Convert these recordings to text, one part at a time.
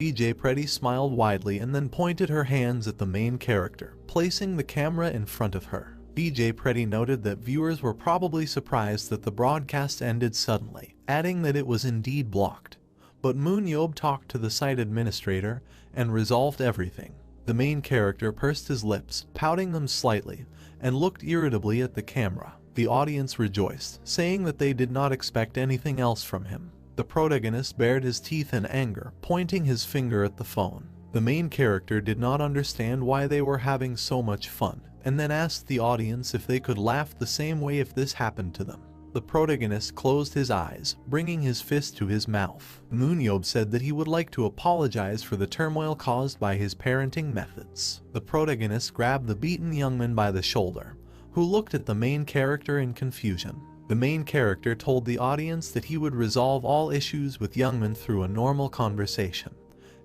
BJ Pretty smiled widely and then pointed her hands at the main character, placing the camera in front of her. BJ Pretty noted that viewers were probably surprised that the broadcast ended suddenly, adding that it was indeed blocked. But MoonYeob talked to the site administrator and resolved everything. The main character pursed his lips, pouting them slightly, and looked irritably at the camera. The audience rejoiced, saying that they did not expect anything else from him. The protagonist bared his teeth in anger, pointing his finger at the phone. The main character did not understand why they were having so much fun, and then asked the audience if they could laugh the same way if this happened to them. The protagonist closed his eyes, bringing his fist to his mouth. MoonYeob said that he would like to apologize for the turmoil caused by his parenting methods. The protagonist grabbed the beaten young man by the shoulder, who looked at the main character in confusion. The main character told the audience that he would resolve all issues with Youngman through a normal conversation,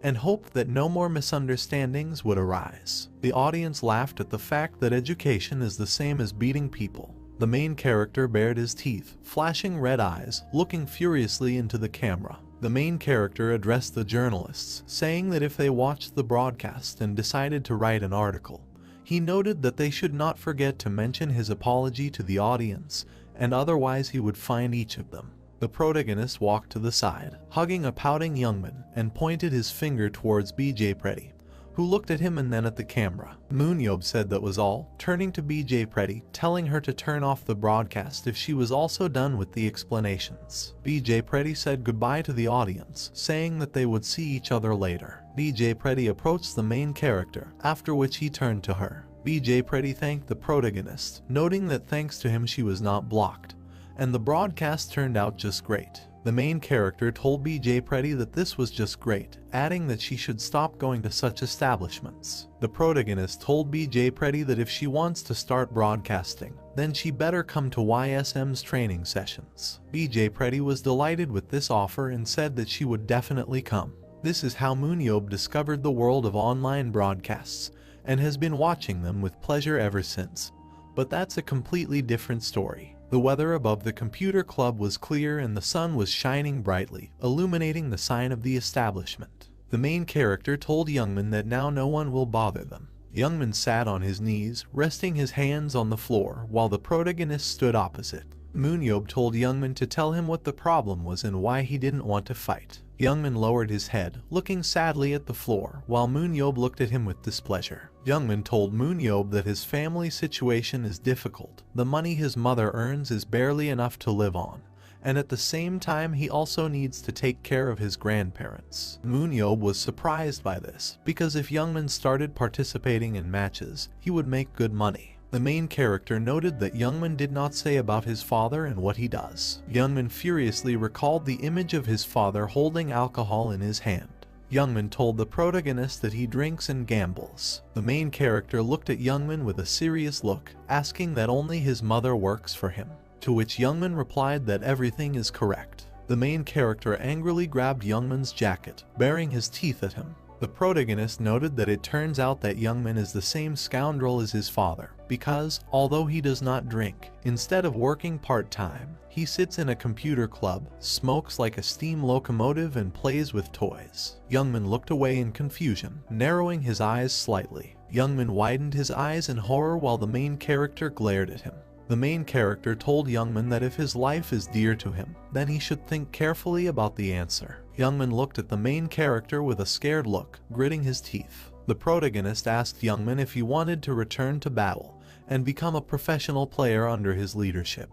and hoped that no more misunderstandings would arise. The audience laughed at the fact that education is the same as beating people. The main character bared his teeth, flashing red eyes, looking furiously into the camera. The main character addressed the journalists, saying that if they watched the broadcast and decided to write an article, he noted that they should not forget to mention his apology to the audience, and otherwise he would fine each of them. The protagonist walked to the side, hugging a pouting youngman, and pointed his finger towards BJ Pretty, who looked at him and then at the camera. MoonYeob said that was all, turning to BJ Pretty, telling her to turn off the broadcast if she was also done with the explanations. BJ Pretty said goodbye to the audience, saying that they would see each other later. BJ Pretty approached the main character, after which he turned to her. BJ Pretty thanked the protagonist, noting that thanks to him she was not blocked, and the broadcast turned out just great. The main character told BJ Pretty that this was just great, adding that she should stop going to such establishments. The protagonist told BJ Pretty that if she wants to start broadcasting, then she better come to YSM's training sessions. BJ Pretty was delighted with this offer and said that she would definitely come. This is how MoonYeob discovered the world of online broadcasts, and has been watching them with pleasure ever since. But that's a completely different story. The weather above the computer club was clear and the sun was shining brightly, illuminating the sign of the establishment. The main character told Youngman that now no one will bother them. Youngman sat on his knees, resting his hands on the floor, while the protagonist stood opposite. MoonYeob told Youngman to tell him what the problem was and why he didn't want to fight. Youngman lowered his head, looking sadly at the floor, while MoonYeob looked at him with displeasure. Youngman told MoonYeob that his family situation is difficult, the money his mother earns is barely enough to live on, and at the same time he also needs to take care of his grandparents. MoonYeob was surprised by this, because if Youngman started participating in matches, he would make good money. The main character noted that Youngman did not say about his father and what he does. Youngman furiously recalled the image of his father holding alcohol in his hand. Youngman told the protagonist that he drinks and gambles. The main character looked at Youngman with a serious look, asking that only his mother works for him, to which Youngman replied that everything is correct. The main character angrily grabbed Youngman's jacket, baring his teeth at him. The protagonist noted that it turns out that Youngman is the same scoundrel as his father, because, although he does not drink, instead of working part-time, he sits in a computer club, smokes like a steam locomotive and plays with toys. Youngman looked away in confusion, narrowing his eyes slightly. Youngman widened his eyes in horror while the main character glared at him. The main character told Youngman that if his life is dear to him, then he should think carefully about the answer. Youngman looked at the main character with a scared look, gritting his teeth. The protagonist asked Youngman if he wanted to return to battle and become a professional player under his leadership,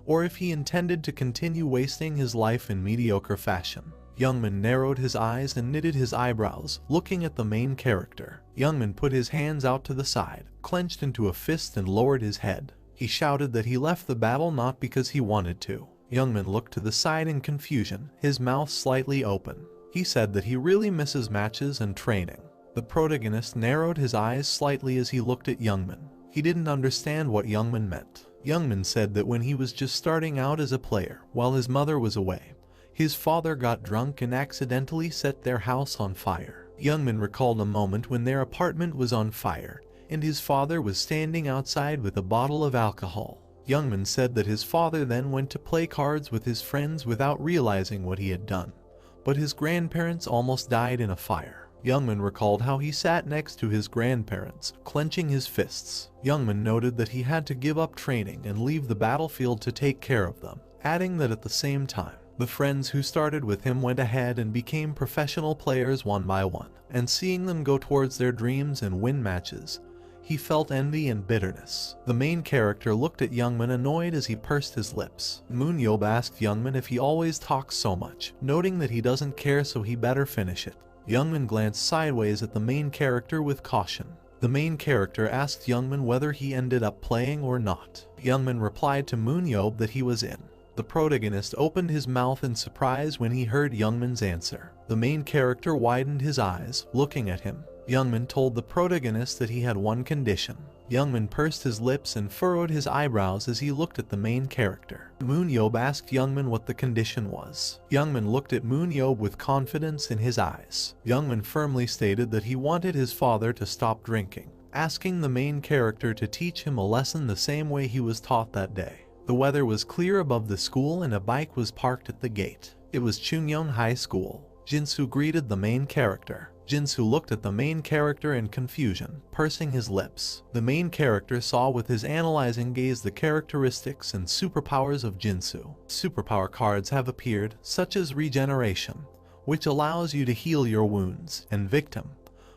or if he intended to continue wasting his life in mediocre fashion. Youngman narrowed his eyes and knitted his eyebrows, looking at the main character. Youngman put his hands out to the side, clenched into a fist and lowered his head. He shouted that he left the battle not because he wanted to. Youngman looked to the side in confusion, his mouth slightly open. He said that he really misses matches and training. The protagonist narrowed his eyes slightly as he looked at Youngman. He didn't understand what Youngman meant. Youngman said that when he was just starting out as a player, while his mother was away, his father got drunk and accidentally set their house on fire. Youngman recalled a moment when their apartment was on fire, and his father was standing outside with a bottle of alcohol. Youngman said that his father then went to play cards with his friends without realizing what he had done, but his grandparents almost died in a fire. Youngman recalled how he sat next to his grandparents, clenching his fists. Youngman noted that he had to give up training and leave the battlefield to take care of them, adding that at the same time, the friends who started with him went ahead and became professional players one by one, and seeing them go towards their dreams and win matches, he felt envy and bitterness. The main character looked at Youngman annoyed as he pursed his lips. MoonYeob asked Youngman if he always talks so much, noting that he doesn't care so he better finish it. Youngman glanced sideways at the main character with caution. The main character asked Youngman whether he ended up playing or not. Youngman replied to MoonYeob that he was in. The protagonist opened his mouth in surprise when he heard Youngman's answer. The main character widened his eyes, looking at him. Youngman told the protagonist that he had one condition. Youngman pursed his lips and furrowed his eyebrows as he looked at the main character. MoonYeob asked Youngman what the condition was. Youngman looked at MoonYeob with confidence in his eyes. Youngman firmly stated that he wanted his father to stop drinking, asking the main character to teach him a lesson the same way he was taught that day. The weather was clear above the school and a bike was parked at the gate. It was Chunyeon High School. Jinsu greeted the main character. Jinsu looked at the main character in confusion, pursing his lips. The main character saw with his analyzing gaze the characteristics and superpowers of Jinsu. Superpower cards have appeared, such as Regeneration, which allows you to heal your wounds, and Victim,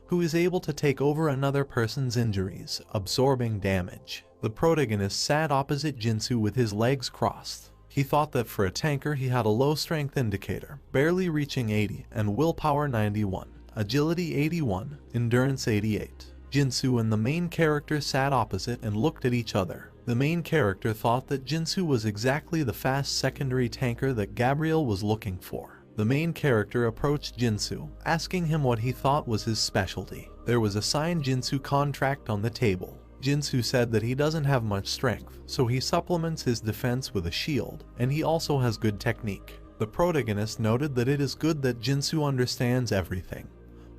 who is able to take over another person's injuries, absorbing damage. The protagonist sat opposite Jinsu with his legs crossed. He thought that for a tanker he had a low strength indicator, barely reaching 80, and willpower 91, agility 81, endurance 88. Jinsu and the main character sat opposite and looked at each other. The main character thought that Jinsu was exactly the fast secondary tanker that Gabriel was looking for. The main character approached Jinsu, asking him what he thought was his specialty. There was a signed Jinsu contract on the table. Jinsu said that he doesn't have much strength, so he supplements his defense with a shield, and he also has good technique. The protagonist noted that it is good that Jinsu understands everything,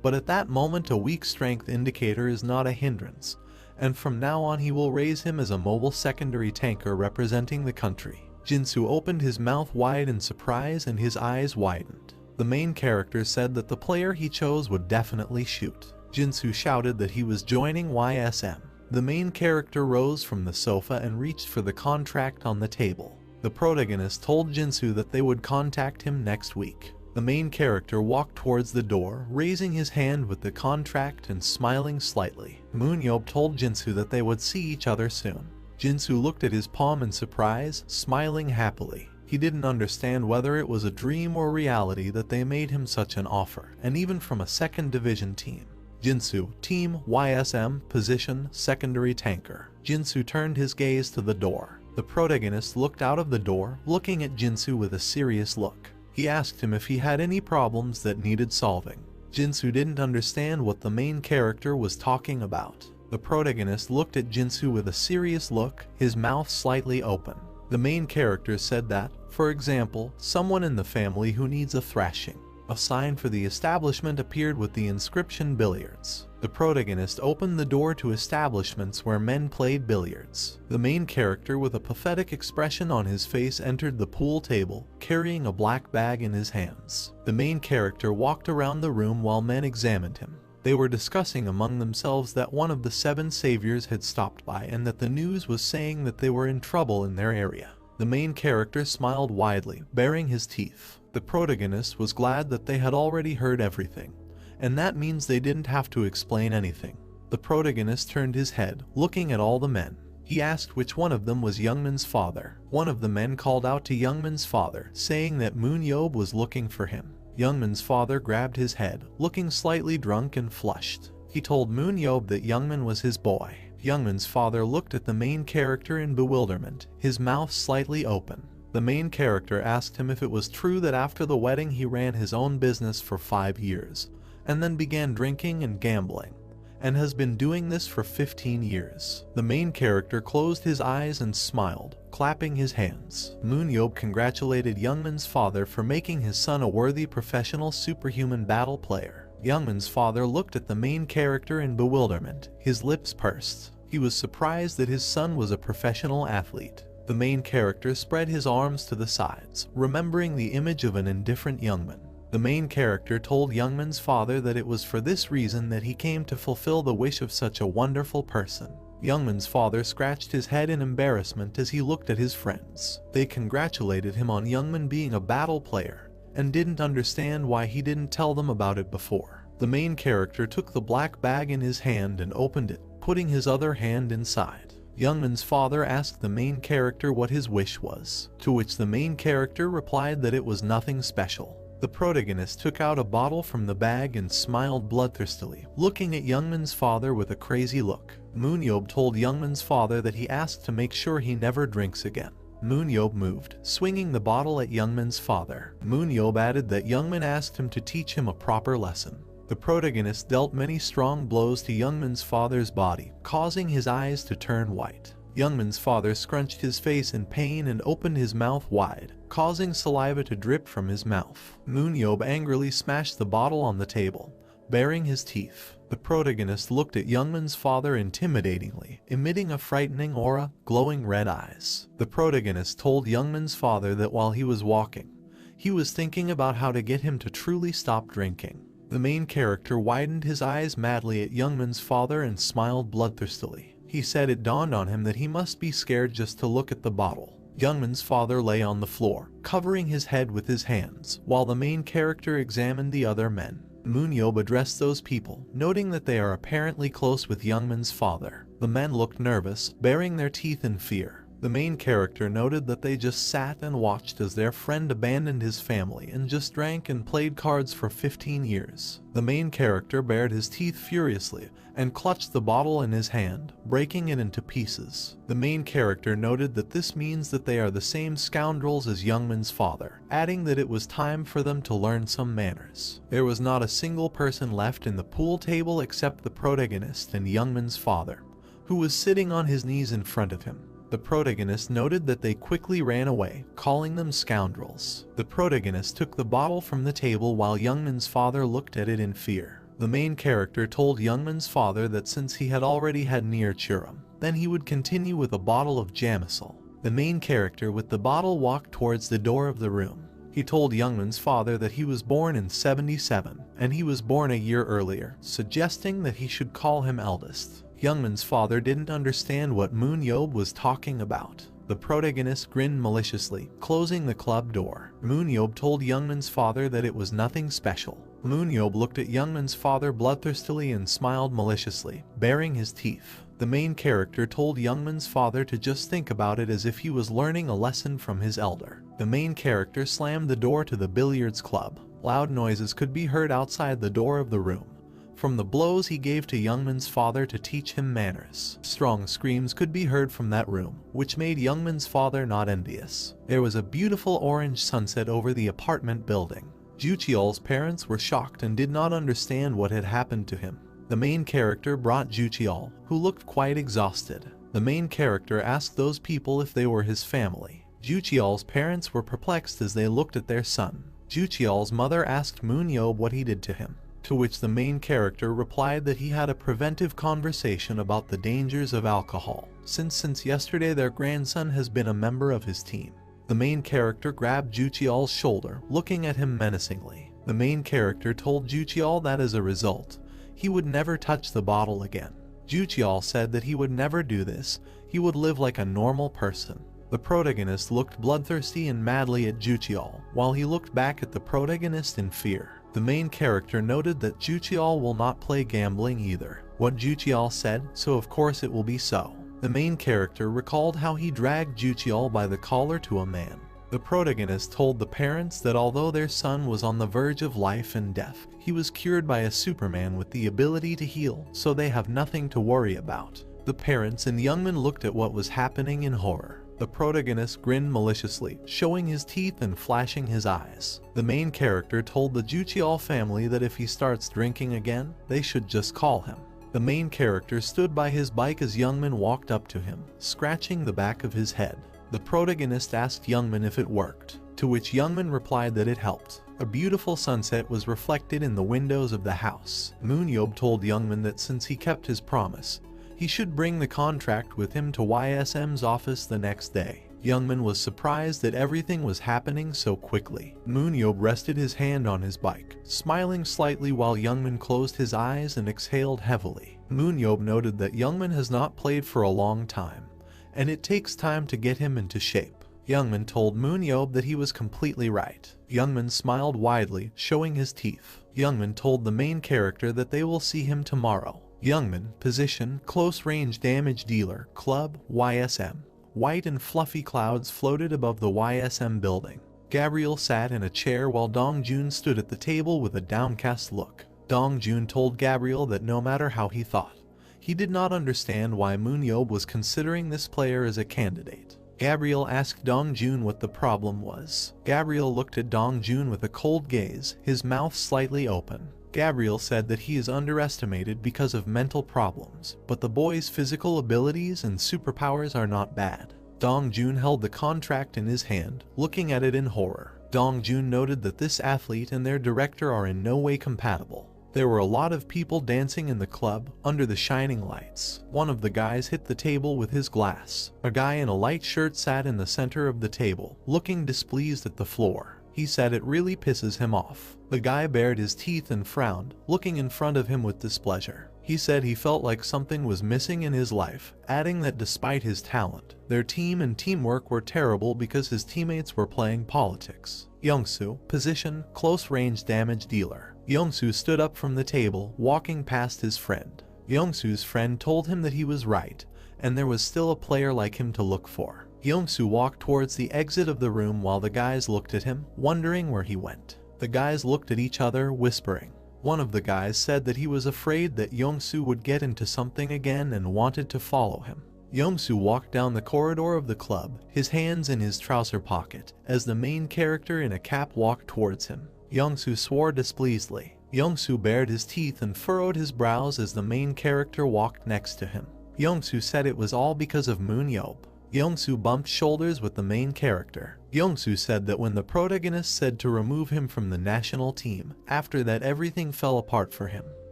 but at that moment a weak strength indicator is not a hindrance, and from now on he will raise him as a mobile secondary tanker representing the country. Jinsu opened his mouth wide in surprise and his eyes widened. The main character said that the player he chose would definitely shoot. Jinsu shouted that he was joining YSM. The main character rose from the sofa and reached for the contract on the table. The protagonist told Jinsu that they would contact him next week. The main character walked towards the door, raising his hand with the contract and smiling slightly. MoonYeob told Jinsu that they would see each other soon. Jinsu looked at his palm in surprise, smiling happily. He didn't understand whether it was a dream or reality that they made him such an offer, and even from a second division team. Jinsu, Team YSM, Position, Secondary Tanker. Jinsu turned his gaze to the door. The protagonist looked out of the door, looking at Jinsu with a serious look. He asked him if he had any problems that needed solving. Jinsu didn't understand what the main character was talking about. The protagonist looked at Jinsu with a serious look, his mouth slightly open. The main character said that, for example, someone in the family who needs a thrashing. A sign for the establishment appeared with the inscription billiards. The protagonist opened the door to establishments where men played billiards. The main character with a pathetic expression on his face entered the pool table, carrying a black bag in his hands. The main character walked around the room while men examined him. They were discussing among themselves that one of the 7 saviors had stopped by and that the news was saying that they were in trouble in their area. The main character smiled widely, baring his teeth. The protagonist was glad that they had already heard everything, and that means they didn't have to explain anything. The protagonist turned his head, looking at all the men. He asked which one of them was Youngman's father. One of the men called out to Youngman's father, saying that MoonYeob was looking for him. Youngman's father grabbed his head, looking slightly drunk and flushed. He told MoonYeob that Youngman was his boy. Youngman's father looked at the main character in bewilderment, his mouth slightly open. The main character asked him if it was true that after the wedding he ran his own business for 5 years, and then began drinking and gambling, and has been doing this for 15 years. The main character closed his eyes and smiled, clapping his hands. MoonYeob congratulated Youngman's father for making his son a worthy professional superhuman battle player. Youngman's father looked at the main character in bewilderment, his lips pursed. He was surprised that his son was a professional athlete. The main character spread his arms to the sides, remembering the image of an indifferent Youngman. The main character told Youngman's father that it was for this reason that he came to fulfill the wish of such a wonderful person. Youngman's father scratched his head in embarrassment as he looked at his friends. They congratulated him on Youngman being a battle player, and didn't understand why he didn't tell them about it before. The main character took the black bag in his hand and opened it, putting his other hand inside. Youngman's father asked the main character what his wish was, to which the main character replied that it was nothing special. The protagonist took out a bottle from the bag and smiled bloodthirstily, looking at Youngman's father with a crazy look. MoonYeob told Youngman's father that he asked to make sure he never drinks again. MoonYeob moved, swinging the bottle at Youngman's father. MoonYeob added that Youngman asked him to teach him a proper lesson. The protagonist dealt many strong blows to Youngman's father's body, causing his eyes to turn white. Youngman's father scrunched his face in pain and opened his mouth wide, causing saliva to drip from his mouth. MoonYeob angrily smashed the bottle on the table, baring his teeth. The protagonist looked at Youngman's father intimidatingly, emitting a frightening aura, glowing red eyes. The protagonist told Youngman's father that while he was walking, he was thinking about how to get him to truly stop drinking. The main character widened his eyes madly at Youngman's father and smiled bloodthirstily. He said it dawned on him that he must be scared just to look at the bottle. Youngman's father lay on the floor, covering his head with his hands, while the main character examined the other men. MoonYeob addressed those people, noting that they are apparently close with Youngman's father. The men looked nervous, baring their teeth in fear. The main character noted that they just sat and watched as their friend abandoned his family and just drank and played cards for 15 years. The main character bared his teeth furiously and clutched the bottle in his hand, breaking it into pieces. The main character noted that this means that they are the same scoundrels as Youngman's father, adding that it was time for them to learn some manners. There was not a single person left in the pool table except the protagonist and Youngman's father, who was sitting on his knees in front of him. The protagonist noted that they quickly ran away, calling them scoundrels. The protagonist took the bottle from the table while Youngman's father looked at it in fear. The main character told Youngman's father that since he had already had near Churum, then he would continue with a bottle of Jamisol. The main character with the bottle walked towards the door of the room. He told Youngman's father that he was born in 77, and he was born a year earlier, suggesting that he should call him eldest. Youngman's father didn't understand what MoonYeob was talking about. The protagonist grinned maliciously, closing the club door. MoonYeob told Youngman's father that it was nothing special. MoonYeob looked at Youngman's father bloodthirstily and smiled maliciously, baring his teeth. The main character told Youngman's father to just think about it as if he was learning a lesson from his elder. The main character slammed the door to the billiards club. Loud noises could be heard outside the door of the room, from the blows he gave to Youngman's father to teach him manners. Strong screams could be heard from that room, which made Youngman's father not envious. There was a beautiful orange sunset over the apartment building. Jucheol's parents were shocked and did not understand what had happened to him. The main character brought Jucheol, who looked quite exhausted. The main character asked those people if they were his family. Jucheol's parents were perplexed as they looked at their son. Jucheol's mother asked MoonYeob what he did to him, to which the main character replied that he had a preventive conversation about the dangers of alcohol, since yesterday their grandson has been a member of his team. The main character grabbed Jucheol's shoulder, looking at him menacingly. The main character told Jucheol that as a result, he would never touch the bottle again. Jucheol said that he would never do this, he would live like a normal person. The protagonist looked bloodthirsty and madly at Jucheol, while he looked back at the protagonist in fear. The main character noted that Jucheol will not play gambling either. What Jucheol said, so of course it will be so. The main character recalled how he dragged Jucheol by the collar to a man. The protagonist told the parents that although their son was on the verge of life and death, he was cured by a Superman with the ability to heal, so they have nothing to worry about. The parents and Youngman looked at what was happening in horror. The protagonist grinned maliciously, showing his teeth and flashing his eyes. The main character told the Jucheol family that if he starts drinking again, they should just call him. The main character stood by his bike as Youngman walked up to him, scratching the back of his head. The protagonist asked Youngman if it worked, to which Youngman replied that it helped. A beautiful sunset was reflected in the windows of the house. MoonYeob told Youngman that since he kept his promise, he should bring the contract with him to YSM's office the next day. Youngman was surprised that everything was happening so quickly. MoonYeob rested his hand on his bike, smiling slightly while Youngman closed his eyes and exhaled heavily. MoonYeob noted that Youngman has not played for a long time, and it takes time to get him into shape. Youngman told MoonYeob that he was completely right. Youngman smiled widely, showing his teeth. Youngman told the main character that they will see him tomorrow. Youngman, position, close range damage dealer, club, YSM. White and fluffy clouds floated above the YSM building. Gabriel sat in a chair while Dongjun stood at the table with a downcast look. Dongjun told Gabriel that no matter how he thought, he did not understand why MoonYeob was considering this player as a candidate. Gabriel asked Dongjun what the problem was. Gabriel looked at Dongjun with a cold gaze, his mouth slightly open. Gabriel said that he is underestimated because of mental problems, but the boy's physical abilities and superpowers are not bad. Dongjun held the contract in his hand, looking at it in horror. Dongjun noted that this athlete and their director are in no way compatible. There were a lot of people dancing in the club, under the shining lights. One of the guys hit the table with his glass. A guy in a light shirt sat in the center of the table, looking displeased at the floor. He said it really pisses him off. The guy bared his teeth and frowned, looking in front of him with displeasure. He said he felt like something was missing in his life, adding that despite his talent, their team and teamwork were terrible because his teammates were playing politics. Youngsu, position, close range damage dealer. Youngsu stood up from the table, walking past his friend. Youngsu's friend told him that he was right, and there was still a player like him to look for. Youngsu walked towards the exit of the room while the guys looked at him, wondering where he went. The guys looked at each other, whispering. One of the guys said that he was afraid that Youngsu would get into something again and wanted to follow him. Youngsu walked down the corridor of the club, his hands in his trouser pocket, as the main character in a cap walked towards him. Youngsu swore displeasedly. Youngsu bared his teeth and furrowed his brows as the main character walked next to him. Youngsu said it was all because of MoonYeob. Youngsu bumped shoulders with the main character. Youngsu said that when the protagonist said to remove him from the national team, after that everything fell apart for him.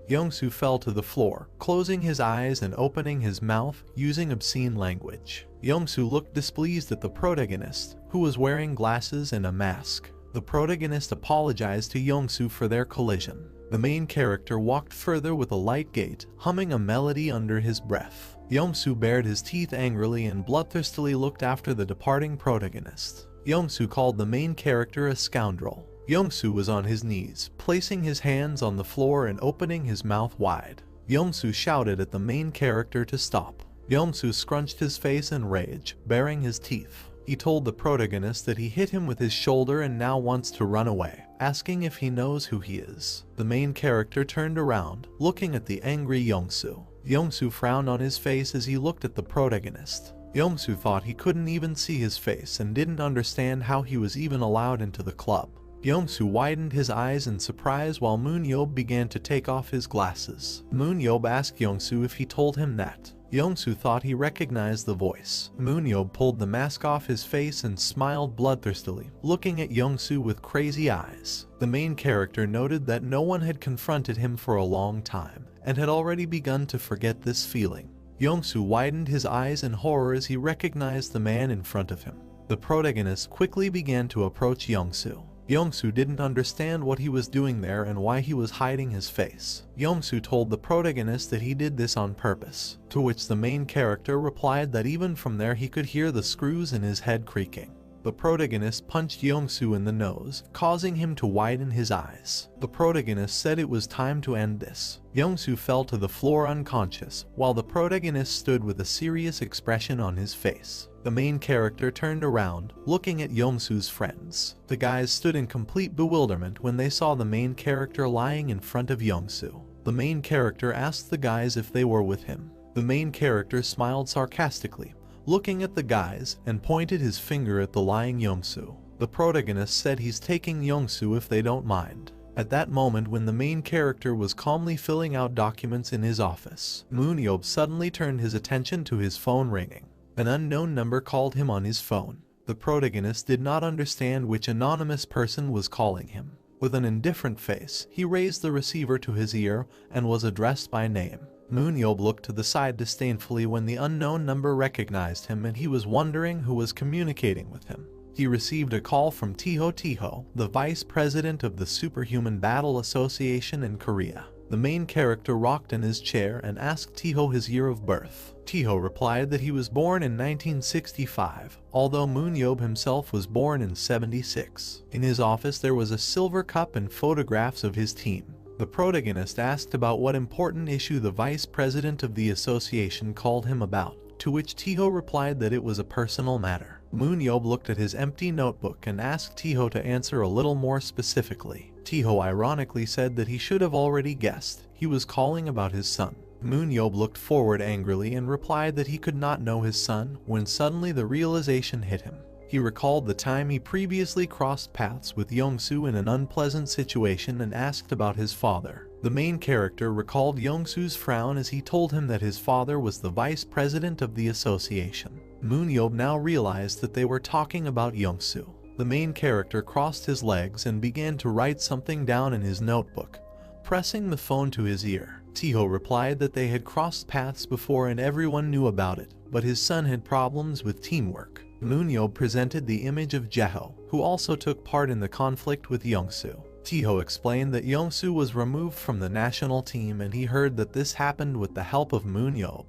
Youngsu fell to the floor, closing his eyes and opening his mouth, using obscene language. Youngsu looked displeased at the protagonist, who was wearing glasses and a mask. The protagonist apologized to Youngsu for their collision. The main character walked further with a light gait, humming a melody under his breath. Youngsu bared his teeth angrily and bloodthirstily looked after the departing protagonist. Youngsu called the main character a scoundrel. Youngsu was on his knees, placing his hands on the floor and opening his mouth wide. Youngsu shouted at the main character to stop. Youngsu scrunched his face in rage, baring his teeth. He told the protagonist that he hit him with his shoulder and now wants to run away, asking if he knows who he is. The main character turned around, looking at the angry Youngsu. Youngsu frowned on his face as he looked at the protagonist. Youngsu thought he couldn't even see his face and didn't understand how he was even allowed into the club. Youngsu widened his eyes in surprise while MoonYeob began to take off his glasses. MoonYeob asked Youngsu if he told him that. Youngsu thought he recognized the voice. MoonYeob pulled the mask off his face and smiled bloodthirstily, looking at Youngsu with crazy eyes. The main character noted that no one had confronted him for a long time, and had already begun to forget this feeling. Youngsu widened his eyes in horror as he recognized the man in front of him. The protagonist quickly began to approach Youngsu. Youngsu didn't understand what he was doing there and why he was hiding his face. Youngsu told the protagonist that he did this on purpose, to which the main character replied that even from there he could hear the screws in his head creaking. The protagonist punched Youngsu in the nose, causing him to widen his eyes. The protagonist said it was time to end this. Youngsu fell to the floor unconscious, while the protagonist stood with a serious expression on his face. The main character turned around, looking at Youngsu's friends. The guys stood in complete bewilderment when they saw the main character lying in front of Youngsu. The main character asked the guys if they were with him. The main character smiled sarcastically, looking at the guys, and pointed his finger at the lying Youngsu. The protagonist said he's taking Youngsu if they don't mind. At that moment when the main character was calmly filling out documents in his office, MoonYeob suddenly turned his attention to his phone ringing. An unknown number called him on his phone. The protagonist did not understand which anonymous person was calling him. With an indifferent face, he raised the receiver to his ear and was addressed by name. MoonYeob looked to the side disdainfully when the unknown number recognized him, and he was wondering who was communicating with him. He received a call from Tiho, the vice president of the Superhuman Battle Association in Korea. The main character rocked in his chair and asked Tiho his year of birth. Tiho replied that he was born in 1965, although MoonYeob himself was born in 76. In his office there was a silver cup and photographs of his team. The protagonist asked about what important issue the vice president of the association called him about, to which Tiho replied that it was a personal matter. MoonYeob looked at his empty notebook and asked Tiho to answer a little more specifically. Tiho ironically said that he should have already guessed. He was calling about his son. MoonYeob looked forward angrily and replied that he could not know his son, when suddenly the realization hit him. He recalled the time he previously crossed paths with Yongsoo in an unpleasant situation and asked about his father. The main character recalled Yongsoo's frown as he told him that his father was the vice president of the association. MoonYeob now realized that they were talking about Yongsoo. The main character crossed his legs and began to write something down in his notebook, pressing the phone to his ear. Tiho replied that they had crossed paths before and everyone knew about it, but his son had problems with teamwork. MoonYeob presented the image of Jeho, who also took part in the conflict with Yongsoo. Tiho explained that Yongsoo was removed from the national team and he heard that this happened with the help of MoonYeob,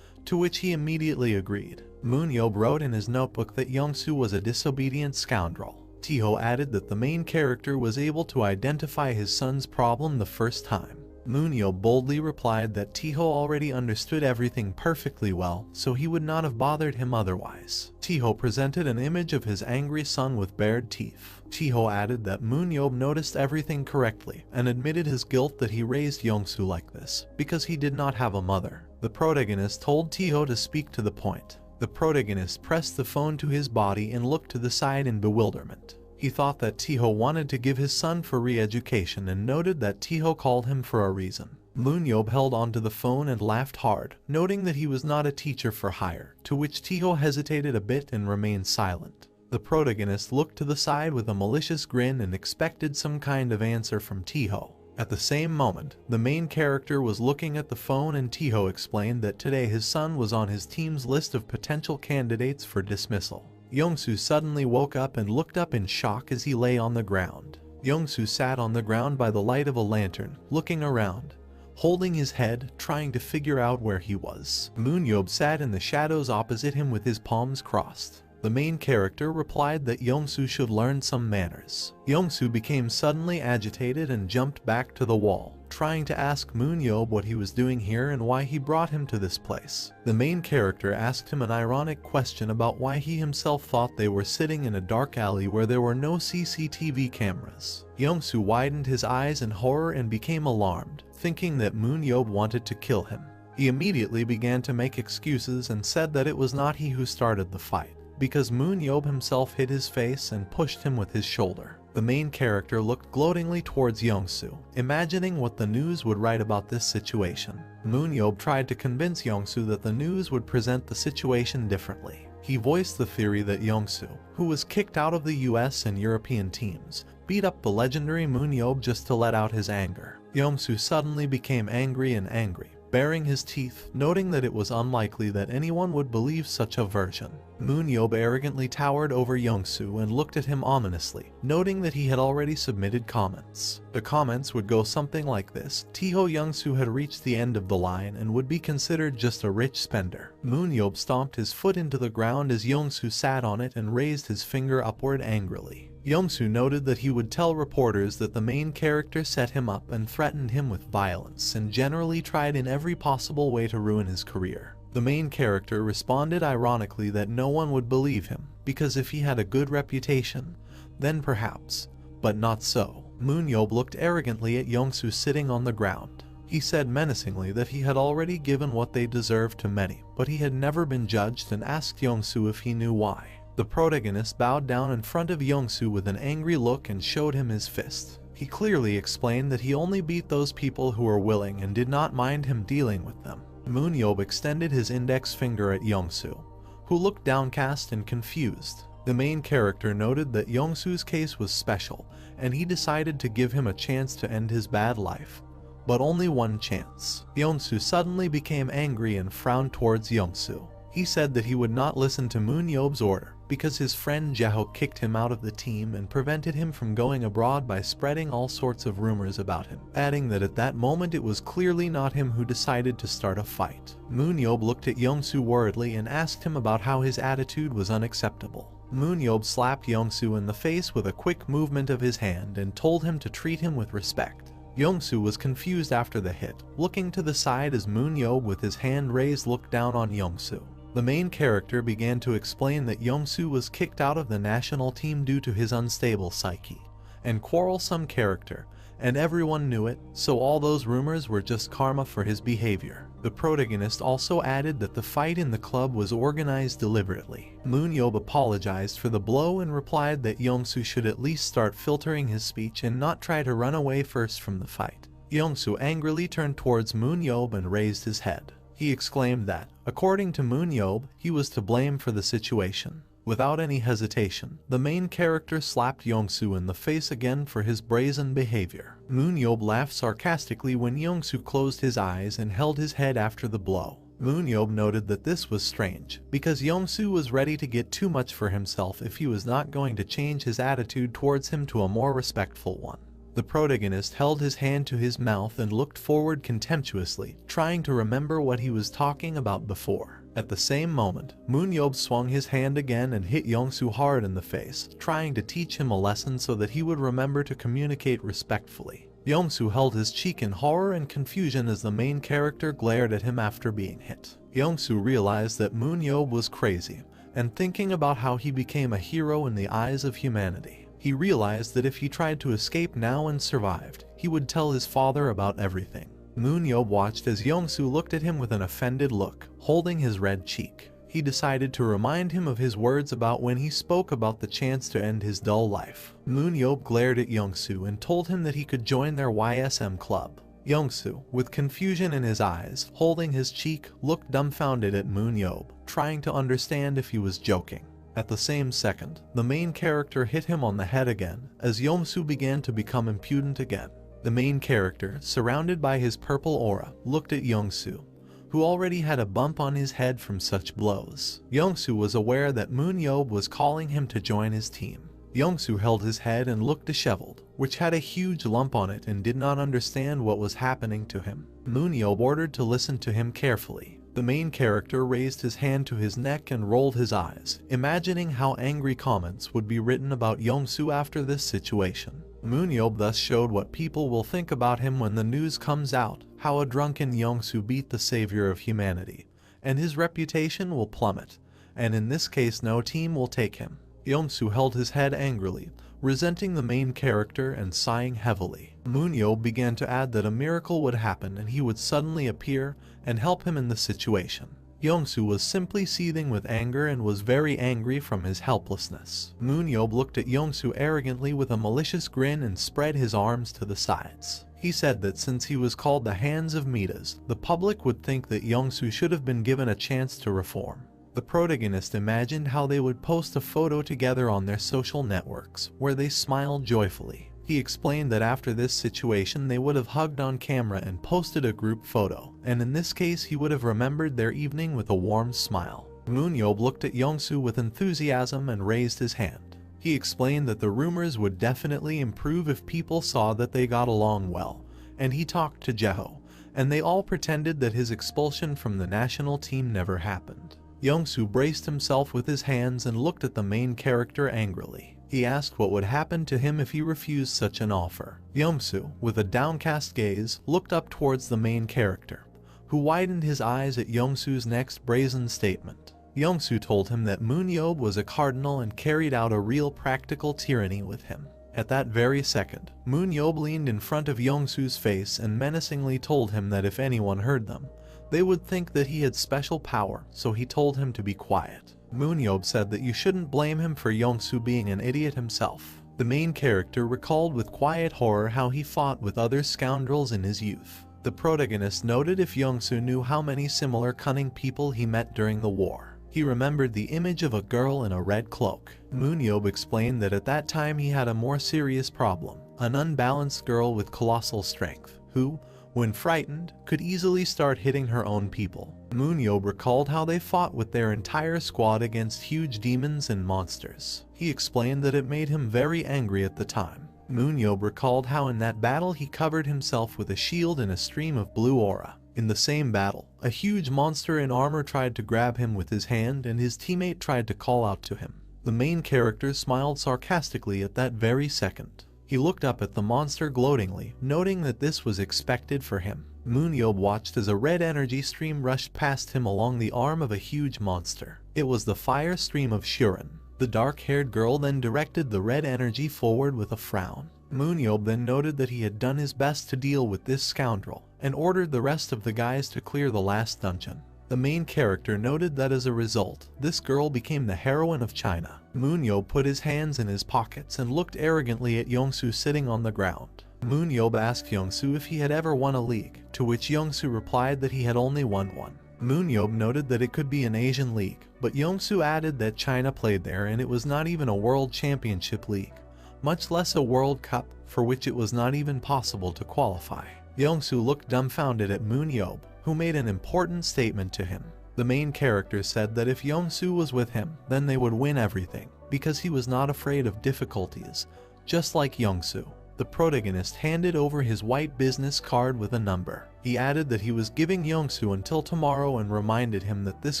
to which he immediately agreed. MoonYeob wrote in his notebook that Yongsoo was a disobedient scoundrel. Tiho added that the main character was able to identify his son's problem the first time. MoonYeob boldly replied that Tiho already understood everything perfectly well, so he would not have bothered him otherwise. Tiho presented an image of his angry son with bared teeth. Tiho added that MoonYeob noticed everything correctly and admitted his guilt that he raised Yongsoo like this, because he did not have a mother. The protagonist told Tiho to speak to the point. The protagonist pressed the phone to his body and looked to the side in bewilderment. He thought that Tiho wanted to give his son for re-education and noted that Tiho called him for a reason. MoonYeob held onto the phone and laughed hard, noting that he was not a teacher for hire, to which Tiho hesitated a bit and remained silent. The protagonist looked to the side with a malicious grin and expected some kind of answer from Tiho. At the same moment, the main character was looking at the phone and Tiho explained that today his son was on his team's list of potential candidates for dismissal. Yongsoo suddenly woke up and looked up in shock as he lay on the ground. Yongsoo sat on the ground by the light of a lantern, looking around, holding his head, trying to figure out where he was. MoonYeob sat in the shadows opposite him with his palms crossed. The main character replied that Yongsoo should learn some manners. Yongsoo became suddenly agitated and jumped back to the wall, trying to ask MoonYeob what he was doing here and why he brought him to this place. The main character asked him an ironic question about why he himself thought they were sitting in a dark alley where there were no CCTV cameras. Yongsoo widened his eyes in horror and became alarmed, thinking that MoonYeob wanted to kill him. He immediately began to make excuses and said that it was not he who started the fight, because MoonYeob himself hit his face and pushed him with his shoulder. The main character looked gloatingly towards Yongsoo, imagining what the news would write about this situation. MoonYeob tried to convince Yongsoo that the news would present the situation differently. He voiced the theory that Yongsoo, who was kicked out of the US and European teams, beat up the legendary MoonYeob just to let out his anger. Yongsoo suddenly became angry and angry, baring his teeth, noting that it was unlikely that anyone would believe such a version. MoonYeob arrogantly towered over Yongsoo and looked at him ominously, noting that he had already submitted comments. The comments would go something like this: Tiho Yongsoo had reached the end of the line and would be considered just a rich spender. MoonYeob stomped his foot into the ground as Yongsoo sat on it and raised his finger upward angrily. Yongsoo noted that he would tell reporters that the main character set him up and threatened him with violence and generally tried in every possible way to ruin his career. The main character responded ironically that no one would believe him, because if he had a good reputation, then perhaps, but not so. MoonYeob looked arrogantly at Yongsoo sitting on the ground. He said menacingly that he had already given what they deserved to many, but he had never been judged, and asked Yongsoo if he knew why. The protagonist bowed down in front of Yongsoo with an angry look and showed him his fist. He clearly explained that he only beat those people who were willing and did not mind him dealing with them. MoonYeob extended his index finger at Yongsoo, who looked downcast and confused. The main character noted that Yongsoo's case was special, and he decided to give him a chance to end his bad life, but only one chance. Yongsoo suddenly became angry and frowned towards Yongsoo. He said that he would not listen to MoonYeob's order because his friend Jaeho kicked him out of the team and prevented him from going abroad by spreading all sorts of rumors about him, adding that at that moment it was clearly not him who decided to start a fight. MoonYeob looked at Yongsoo worriedly and asked him about how his attitude was unacceptable. MoonYeob slapped Yongsoo in the face with a quick movement of his hand and told him to treat him with respect. Yongsoo was confused after the hit, looking to the side as MoonYeob with his hand raised looked down on Yongsoo. The main character began to explain that Yongsoo was kicked out of the national team due to his unstable psyche and quarrelsome character, and everyone knew it, so all those rumors were just karma for his behavior. The protagonist also added that the fight in the club was organized deliberately. MoonYeob apologized for the blow and replied that Yongsoo should at least start filtering his speech and not try to run away first from the fight. Yongsoo angrily turned towards MoonYeob and raised his head. He exclaimed that, according to MoonYeob, he was to blame for the situation. Without any hesitation, the main character slapped Yongsoo in the face again for his brazen behavior. MoonYeob laughed sarcastically when Yongsoo closed his eyes and held his head after the blow. MoonYeob noted that this was strange, because Yongsoo was ready to get too much for himself if he was not going to change his attitude towards him to a more respectful one. The protagonist held his hand to his mouth and looked forward contemptuously, trying to remember what he was talking about before. At the same moment, MoonYeob swung his hand again and hit Yongsoo hard in the face, trying to teach him a lesson so that he would remember to communicate respectfully. Yongsoo held his cheek in horror and confusion as the main character glared at him after being hit. Yongsoo realized that MoonYeob was crazy, and thinking about how he became a hero in the eyes of humanity. He realized that if he tried to escape now and survived, he would tell his father about everything. MoonYeob watched as Yongsoo looked at him with an offended look, holding his red cheek. He decided to remind him of his words about when he spoke about the chance to end his dull life. MoonYeob glared at Yongsoo and told him that he could join their YSM club. Yongsoo, with confusion in his eyes, holding his cheek, looked dumbfounded at MoonYeob, trying to understand if he was joking. At the same second, the main character hit him on the head again, as Yongsoo began to become impudent again. The main character, surrounded by his purple aura, looked at Yongsoo, who already had a bump on his head from such blows. Yongsoo was aware that MoonYeob was calling him to join his team. Yongsoo held his head and looked disheveled, which had a huge lump on it, and did not understand what was happening to him. MoonYeob ordered to listen to him carefully. The main character raised his hand to his neck and rolled his eyes, imagining how angry comments would be written about Yongsoo after this situation. MoonYeob thus showed what people will think about him when the news comes out, how a drunken Yongsoo beat the savior of humanity, and his reputation will plummet, and in this case no team will take him. Yongsoo held his head angrily, resenting the main character and sighing heavily. MoonYeob began to add that a miracle would happen and he would suddenly appear and help him in the situation. Yongsoo was simply seething with anger and was very angry from his helplessness. MoonYeob looked at Yongsoo arrogantly with a malicious grin and spread his arms to the sides. He said that since he was called the Hands of Midas, the public would think that Yongsoo should have been given a chance to reform. The protagonist imagined how they would post a photo together on their social networks, where they smiled joyfully. He explained that after this situation they would have hugged on camera and posted a group photo, and in this case he would have remembered their evening with a warm smile. MoonYeob looked at Yongsoo with enthusiasm and raised his hand. He explained that the rumors would definitely improve if people saw that they got along well, and he talked to Jaeho, and they all pretended that his expulsion from the national team never happened. Yongsoo braced himself with his hands and looked at the main character angrily. He asked what would happen to him if he refused such an offer. Yongsoo, with a downcast gaze, looked up towards the main character, who widened his eyes at Yongsoo's next brazen statement. Yongsoo told him that MoonYeob was a cardinal and carried out a real practical tyranny with him. At that very second, MoonYeob leaned in front of Yongsoo's face and menacingly told him that if anyone heard them, they would think that he had special power, so he told him to be quiet. MoonYeob said that you shouldn't blame him for Yongsoo being an idiot himself. The main character recalled with quiet horror how he fought with other scoundrels in his youth. The protagonist noted if Yongsoo knew how many similar cunning people he met during the war. He remembered the image of a girl in a red cloak. MoonYeob explained that at that time he had a more serious problem, an unbalanced girl with colossal strength, who, when frightened, could easily start hitting her own people. MoonYeob recalled how they fought with their entire squad against huge demons and monsters. He explained that it made him very angry at the time. MoonYeob recalled how in that battle he covered himself with a shield and a stream of blue aura. In the same battle, a huge monster in armor tried to grab him with his hand and his teammate tried to call out to him. The main character smiled sarcastically at that very second. He looked up at the monster gloatingly, noting that this was expected for him. MoonYeob watched as a red energy stream rushed past him along the arm of a huge monster. It was the fire stream of Shuren. The dark-haired girl then directed the red energy forward with a frown. MoonYeob then noted that he had done his best to deal with this scoundrel, and ordered the rest of the guys to clear the last dungeon. The main character noted that as a result, this girl became the heroine of China. MoonYeob put his hands in his pockets and looked arrogantly at Yongsoo sitting on the ground. MoonYeob asked Yongsoo if he had ever won a league, to which Yongsoo replied that he had only won one. MoonYeob noted that it could be an Asian league, but Yongsoo added that China played there and it was not even a World Championship League, much less a World Cup, for which it was not even possible to qualify. Yongsoo looked dumbfounded at MoonYeob, who made an important statement to him. The main character said that if Yongsoo was with him, then they would win everything, because he was not afraid of difficulties, just like Yongsoo. The protagonist handed over his white business card with a number. He added that he was giving Yongsoo until tomorrow and reminded him that this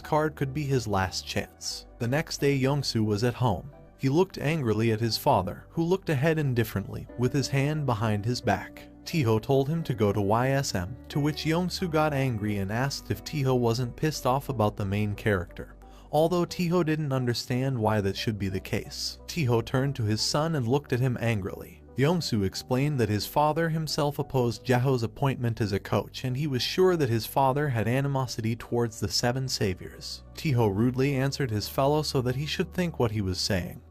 card could be his last chance. The next day Yongsoo was at home. He looked angrily at his father, who looked ahead indifferently, with his hand behind his back. Taeho told him to go to YSM, to which Yongsoo got angry and asked if Taeho wasn't pissed off about the main character. Although Taeho didn't understand why that should be the case. Taeho turned to his son and looked at him angrily. Yongsoo explained that his father himself opposed Jaho's appointment as a coach and he was sure that his father had animosity towards the Seven Saviors. Taeho rudely answered his fellow so that he should think what he was saying,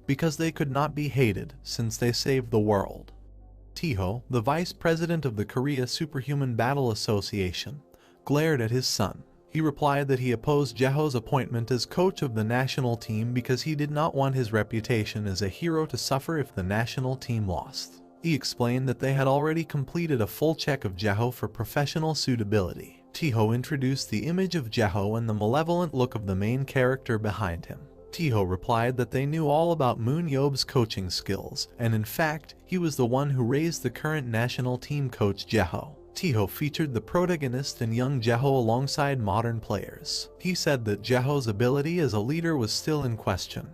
because they could not be hated since they saved the world. Taeho, the vice president of the Korea Superhuman Battle Association, glared at his son. He replied that he opposed Jaho's appointment as coach of the national team because he did not want his reputation as a hero to suffer if the national team lost. He explained that they had already completed a full check of Jaho for professional suitability. Taeho introduced the image of Jaho and the malevolent look of the main character behind him. Taeho replied that they knew all about MoonYeob's coaching skills, and in fact, he was the one who raised the current national team coach Jaho. Taeho featured the protagonist and young Jaho alongside modern players. He said that Jaho's ability as a leader was still in question,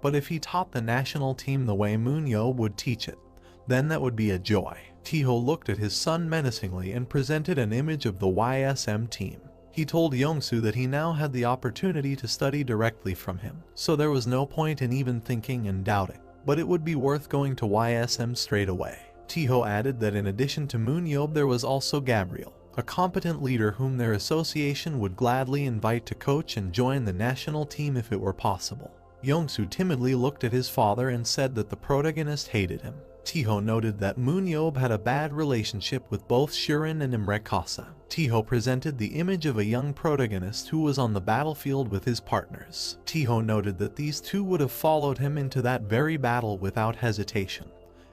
but if he taught the national team the way MoonYeob would teach it, then that would be a joy. Taeho looked at his son menacingly and presented an image of the YSM team. He told Yongsoo that he now had the opportunity to study directly from him, so there was no point in even thinking and doubting, but it would be worth going to YSM straight away. Taeho added that in addition to MoonYeob there was also Gabriel, a competent leader whom their association would gladly invite to coach and join the national team if it were possible. Yongsoo timidly looked at his father and said that the protagonist hated him. Taeho noted that MoonYeob had a bad relationship with both Shuren and Imrekasa. Taeho presented the image of a young protagonist who was on the battlefield with his partners. Taeho noted that these two would have followed him into that very battle without hesitation.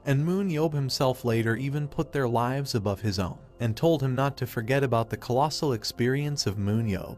And MoonYeob himself later even put their lives above his own, and told him not to forget about the colossal experience of MoonYeob,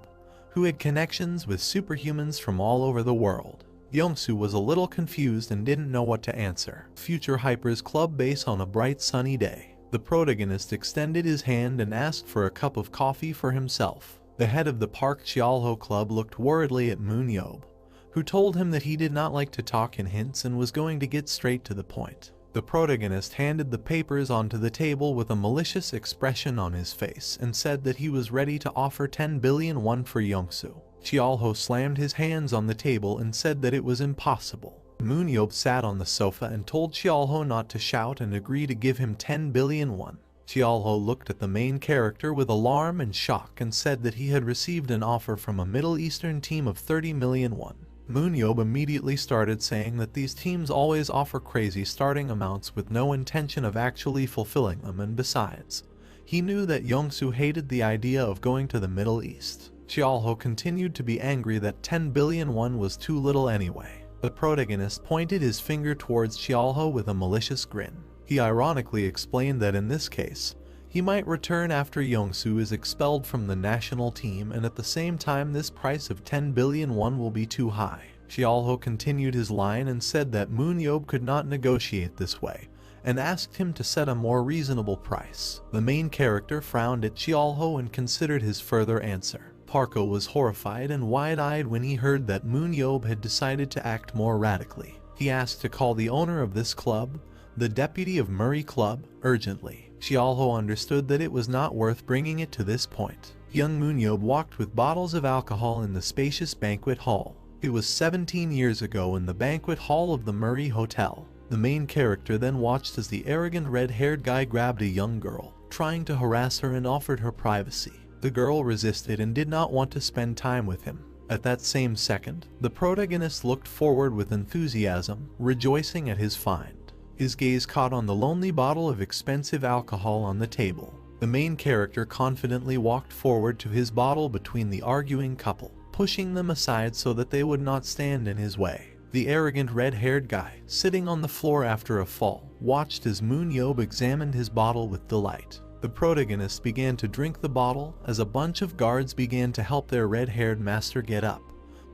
who had connections with superhumans from all over the world. Yongsoo was a little confused and didn't know what to answer. Future Hyper's club base on a bright sunny day. The protagonist extended his hand and asked for a cup of coffee for himself. The head of the Park Cheolho club looked worriedly at MoonYeob, who told him that he did not like to talk in hints and was going to get straight to the point. The protagonist handed the papers onto the table with a malicious expression on his face and said that he was ready to offer 10 billion won for Yongsoo. Cheolho slammed his hands on the table and said that it was impossible. MoonYeob sat on the sofa and told Cheolho not to shout and agreed to give him 10 billion won. Cheolho looked at the main character with alarm and shock and said that he had received an offer from a Middle Eastern team of 30 million won. MoonYeob immediately started saying that these teams always offer crazy starting amounts with no intention of actually fulfilling them, and besides, he knew that Yongsoo hated the idea of going to the Middle East. Cheolho continued to be angry that 10 billion won was too little anyway. The protagonist pointed his finger towards Cheolho with a malicious grin. He ironically explained that in this case, He might return after Yongsoo is expelled from the national team, and at the same time this price of 10 billion won will be too high. Seolho continued his line and said that MoonYeob could not negotiate this way, and asked him to set a more reasonable price. The main character frowned at Seolho and considered his further answer. Parko was horrified and wide-eyed when he heard that MoonYeob had decided to act more radically. He asked to call the owner of this club, the deputy of Murray Club, urgently. Seolho understood that it was not worth bringing it to this point. Young MoonYeob walked with bottles of alcohol in the spacious banquet hall. It was 17 years ago in the banquet hall of the Murray Hotel. The main character then watched as the arrogant red-haired guy grabbed a young girl, trying to harass her, and offered her privacy. The girl resisted and did not want to spend time with him. At that same second, the protagonist looked forward with enthusiasm, rejoicing at his find. His gaze caught on the lonely bottle of expensive alcohol on the table. The main character confidently walked forward to his bottle between the arguing couple, pushing them aside so that they would not stand in his way. The arrogant red-haired guy, sitting on the floor after a fall, watched as MoonYeob examined his bottle with delight. The protagonist began to drink the bottle as a bunch of guards began to help their red-haired master get up,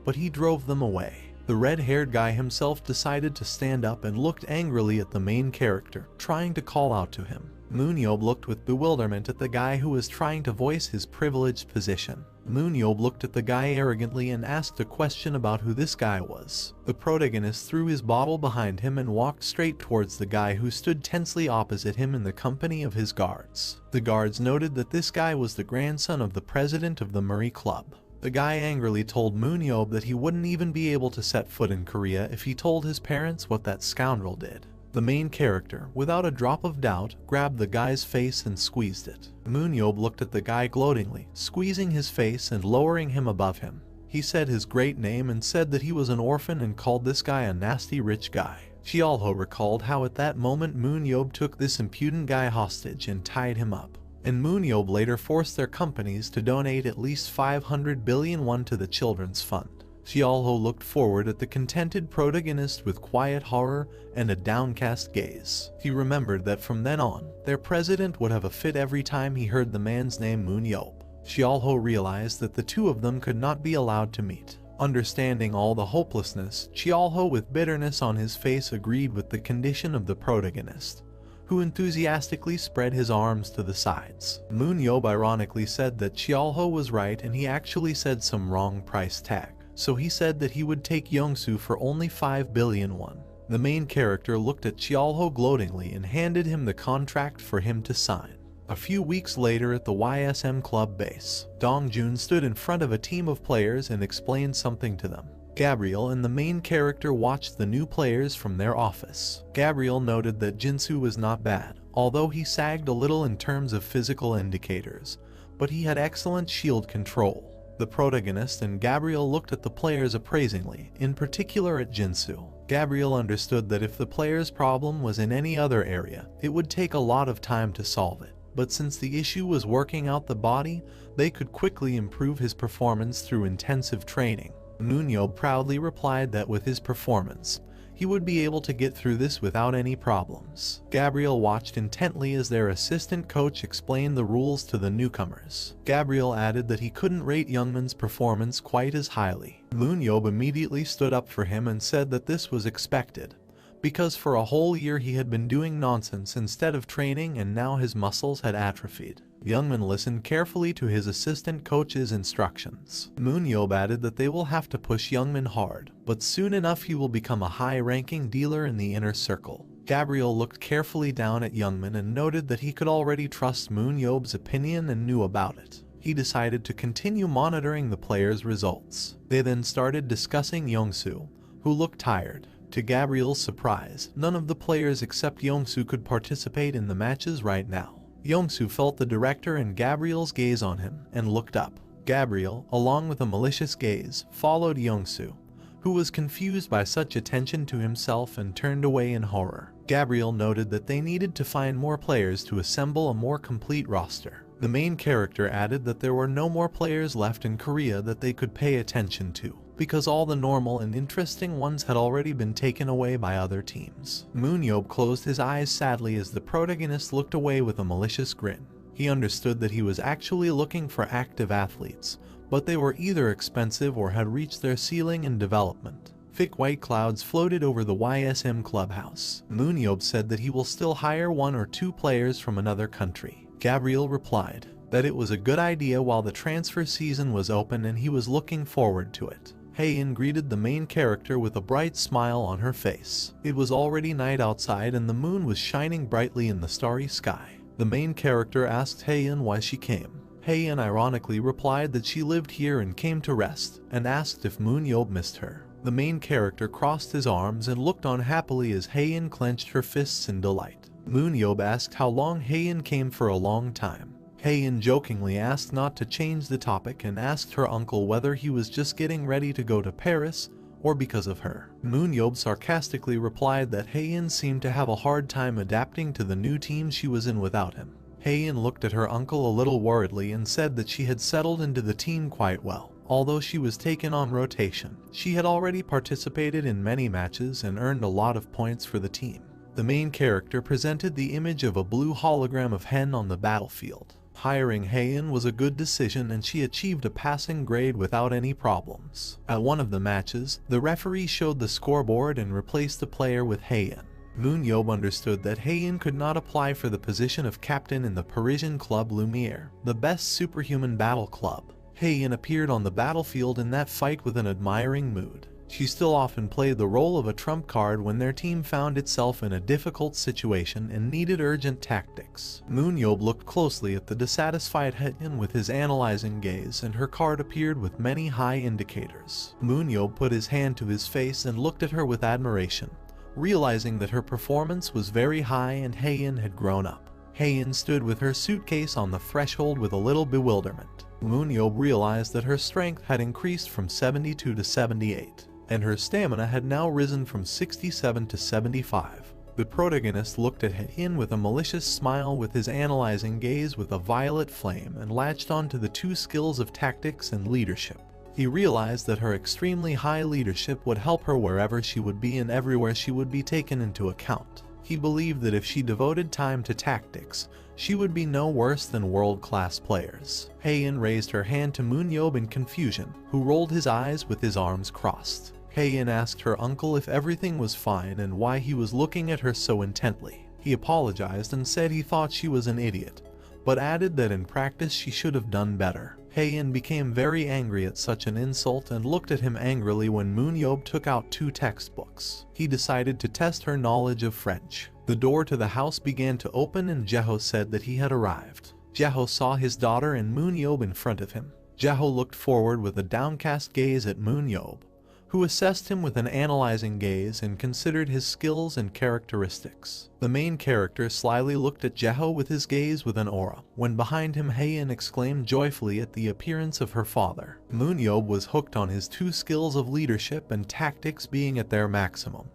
but he drove them away. The red-haired guy himself decided to stand up and looked angrily at the main character, trying to call out to him. MoonYeob looked with bewilderment at the guy who was trying to voice his privileged position. MoonYeob looked at the guy arrogantly and asked a question about who this guy was. The protagonist threw his bottle behind him and walked straight towards the guy who stood tensely opposite him in the company of his guards. The guards noted that this guy was the grandson of the president of the Murray Club. The guy angrily told MoonYeob that he wouldn't even be able to set foot in Korea if he told his parents what that scoundrel did. The main character, without a drop of doubt, grabbed the guy's face and squeezed it. MoonYeob looked at the guy gloatingly, squeezing his face and lowering him above him. He said his great name and said that he was an orphan and called this guy a nasty rich guy. Seolho recalled how at that moment MoonYeob took this impudent guy hostage and tied him up. And MoonYeob later forced their companies to donate at least 500 billion won to the children's fund. Seolho looked forward at the contented protagonist with quiet horror and a downcast gaze. He remembered that from then on, their president would have a fit every time he heard the man's name MoonYeob. Seolho realized that the two of them could not be allowed to meet. Understanding all the hopelessness, Seolho with bitterness on his face agreed with the condition of the protagonist, who enthusiastically spread his arms to the sides. MoonYeob ironically said that Seolho was right and he actually said some wrong price tag. So he said that he would take Yongsoo for only 5 billion won. The main character looked at Seolho gloatingly and handed him the contract for him to sign. A few weeks later at the YSM club base, Dongjun stood in front of a team of players and explained something to them. Gabriel and the main character watched the new players from their office. Gabriel noted that Jinsu was not bad, although he sagged a little in terms of physical indicators, but he had excellent shield control. The protagonist and Gabriel looked at the players appraisingly, in particular at Jinsu. Gabriel understood that if the player's problem was in any other area, it would take a lot of time to solve it. But since the issue was working out the body, they could quickly improve his performance through intensive training. MoonYeob proudly replied that with his performance, he would be able to get through this without any problems. Gabriel watched intently as their assistant coach explained the rules to the newcomers. Gabriel added that he couldn't rate Youngman's performance quite as highly. MoonYeob immediately stood up for him and said that this was expected, because for a whole year he had been doing nonsense instead of training and now his muscles had atrophied. Youngman listened carefully to his assistant coach's instructions. MoonYeob added that they will have to push Youngman hard, but soon enough he will become a high-ranking dealer in the inner circle. Gabriel looked carefully down at Youngman and noted that he could already trust MoonYeob's opinion and knew about it. He decided to continue monitoring the players' results. They then started discussing Yongsoo, who looked tired. To Gabriel's surprise, none of the players except Yongsoo could participate in the matches right now. Yongsoo felt the director and Gabriel's gaze on him and looked up. Gabriel, along with a malicious gaze, followed Yongsoo, who was confused by such attention to himself and turned away in horror. Gabriel noted that they needed to find more players to assemble a more complete roster. The main character added that there were no more players left in Korea that they could pay attention to, because all the normal and interesting ones had already been taken away by other teams. MoonYeob closed his eyes sadly as the protagonist looked away with a malicious grin. He understood that he was actually looking for active athletes, but they were either expensive or had reached their ceiling in development. Thick white clouds floated over the YSM clubhouse. MoonYeob said that he will still hire 1 or 2 players from another country. Gabriel replied that it was a good idea while the transfer season was open and he was looking forward to it. Haein greeted the main character with a bright smile on her face. It was already night outside and the moon was shining brightly in the starry sky. The main character asked Haein why she came. Haein ironically replied that she lived here and came to rest, and asked if MoonYeob missed her. The main character crossed his arms and looked on happily as Haein clenched her fists in delight. MoonYeob asked how long Haein came for a long time. Haein jokingly asked not to change the topic and asked her uncle whether he was just getting ready to go to Paris or because of her. MoonYeob sarcastically replied that Haein seemed to have a hard time adapting to the new team she was in without him. Haein looked at her uncle a little worriedly and said that she had settled into the team quite well. Although she was taken on rotation, she had already participated in many matches and earned a lot of points for the team. The main character presented the image of a blue hologram of Hen on the battlefield. Hiring Haein was a good decision and she achieved a passing grade without any problems. At one of the matches, the referee showed the scoreboard and replaced the player with Haein. MoonYeob understood that Haein could not apply for the position of captain in the Parisian club Lumiere, the best superhuman battle club. Haein appeared on the battlefield in that fight with an admiring mood. She still often played the role of a trump card when their team found itself in a difficult situation and needed urgent tactics. MoonYeob looked closely at the dissatisfied Haein with his analyzing gaze, and her card appeared with many high indicators. MoonYeob put his hand to his face and looked at her with admiration, realizing that her performance was very high and Haein had grown up. Haein stood with her suitcase on the threshold with a little bewilderment. MoonYeob realized that her strength had increased from 72 to 78, and her stamina had now risen from 67 to 75. The protagonist looked at Haein with a malicious smile with his analyzing gaze with a violet flame and latched onto the 2 skills of tactics and leadership. He realized that her extremely high leadership would help her wherever she would be and everywhere she would be taken into account. He believed that if she devoted time to tactics, she would be no worse than world-class players. Haein raised her hand to MoonYeob in confusion, who rolled his eyes with his arms crossed. Haein asked her uncle if everything was fine and why he was looking at her so intently. He apologized and said he thought she was an idiot, but added that in practice she should have done better. Haein became very angry at such an insult and looked at him angrily when MoonYeob took out 2 textbooks. He decided to test her knowledge of French. The door to the house began to open and Jeho said that he had arrived. Jeho saw his daughter and MoonYeob in front of him. Jeho looked forward with a downcast gaze at MoonYeob, who assessed him with an analyzing gaze and considered his skills and characteristics. The main character slyly looked at Jeho with his gaze with an aura, when behind him Haein exclaimed joyfully at the appearance of her father. MoonYeob was hooked on his 2 skills of leadership and tactics being at their maximum,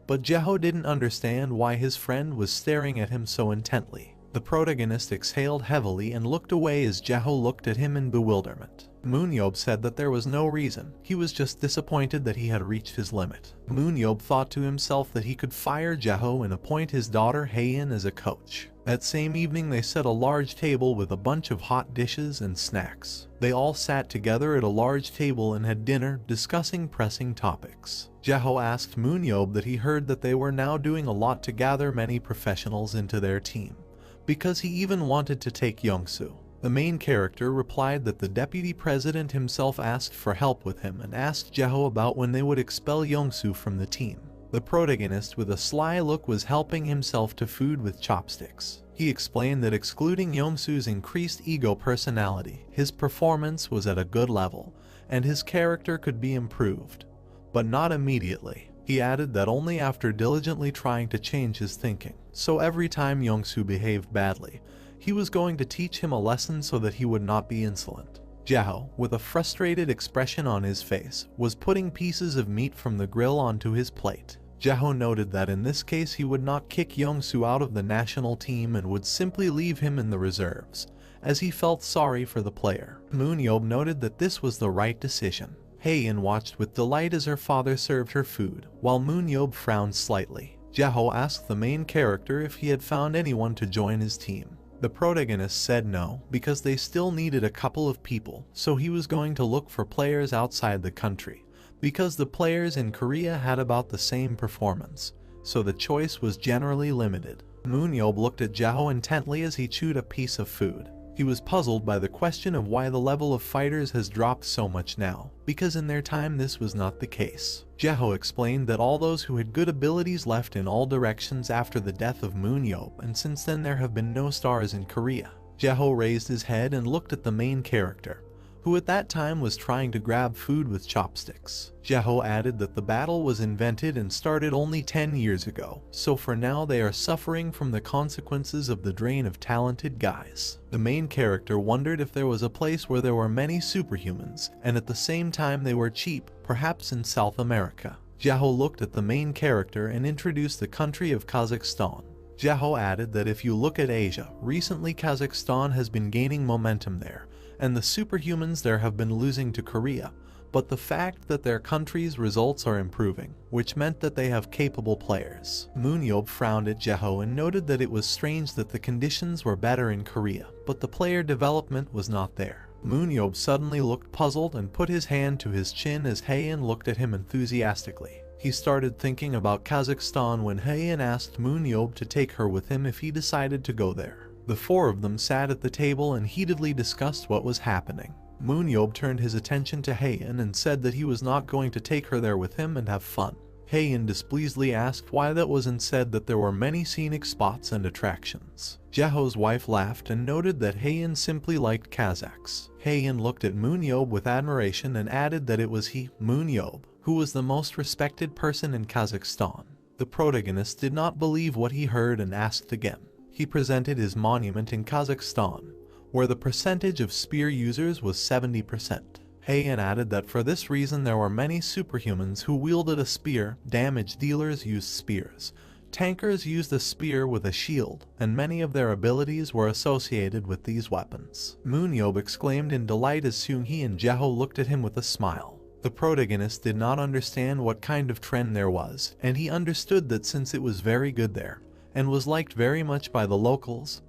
but Jeho didn't understand why his friend was staring at him so intently. The protagonist exhaled heavily and looked away as Jeho looked at him in bewilderment. MoonYeob said that there was no reason, he was just disappointed that he had reached his limit. MoonYeob thought to himself that he could fire Jeho and appoint his daughter Haein as a coach. That same evening they set a large table with a bunch of hot dishes and snacks. They all sat together at a large table and had dinner, discussing pressing topics. Jeho asked MoonYeob that he heard that they were now doing a lot to gather many professionals into their team, because he even wanted to take Yongsoo. The main character replied that the deputy president himself asked for help with him and asked Jeho about when they would expel Yongsoo from the team. The protagonist with a sly look was helping himself to food with chopsticks. He explained that excluding Yongsoo's increased ego personality, his performance was at a good level, and his character could be improved, but not immediately. He added that only after diligently trying to change his thinking. So every time Yongsoo behaved badly, he was going to teach him a lesson so that he would not be insolent. Jeho, with a frustrated expression on his face, was putting pieces of meat from the grill onto his plate. Jeho noted that in this case he would not kick Yongsoo out of the national team and would simply leave him in the reserves, as he felt sorry for the player. MoonYeob noted that this was the right decision. Haein watched with delight as her father served her food, while MoonYeob frowned slightly. Jeho asked the main character if he had found anyone to join his team. The protagonist said no, because they still needed a couple of people, so he was going to look for players outside the country, because the players in Korea had about the same performance, so the choice was generally limited. MoonYeob looked at Jaho intently as he chewed a piece of food. He was puzzled by the question of why the level of fighters has dropped so much now, because in their time this was not the case. Jaho explained that all those who had good abilities left in all directions after the death of MoonYeob, and since then there have been no stars in Korea. Jaho raised his head and looked at the main character, who at that time was trying to grab food with chopsticks. Jaho added that the battle was invented and started only 10 years ago, so for now they are suffering from the consequences of the drain of talented guys. The main character wondered if there was a place where there were many superhumans, and at the same time they were cheap, perhaps in South America. Jaho looked at the main character and introduced the country of Kazakhstan. Jaho added that if you look at Asia, recently Kazakhstan has been gaining momentum there, and the superhumans there have been losing to Korea, but the fact that their country's results are improving, which meant that they have capable players. MoonYeob frowned at Jaho and noted that it was strange that the conditions were better in Korea, but the player development was not there. MoonYeob suddenly looked puzzled and put his hand to his chin as Haein looked at him enthusiastically. He started thinking about Kazakhstan when Haein asked MoonYeob to take her with him if he decided to go there. The four of them sat at the table and heatedly discussed what was happening. MoonYeob turned his attention to Haein and said that he was not going to take her there with him and have fun. Haein displeasedly asked why that was and said that there were many scenic spots and attractions. Jaho's wife laughed and noted that Haein simply liked Kazakhs. Haein looked at MoonYeob with admiration and added that it was he, MoonYeob, who was the most respected person in Kazakhstan. The protagonist did not believe what he heard and asked again. He presented his monument in Kazakhstan, where the percentage of spear users was 70%. Haein added that for this reason there were many superhumans who wielded a spear, damage dealers used spears, tankers used a spear with a shield, and many of their abilities were associated with these weapons. MoonYeob exclaimed in delight as Seung-hee and Jaho looked at him with a smile. The protagonist did not understand what kind of trend there was, and he understood that since it was very good there, and was liked very much by the locals,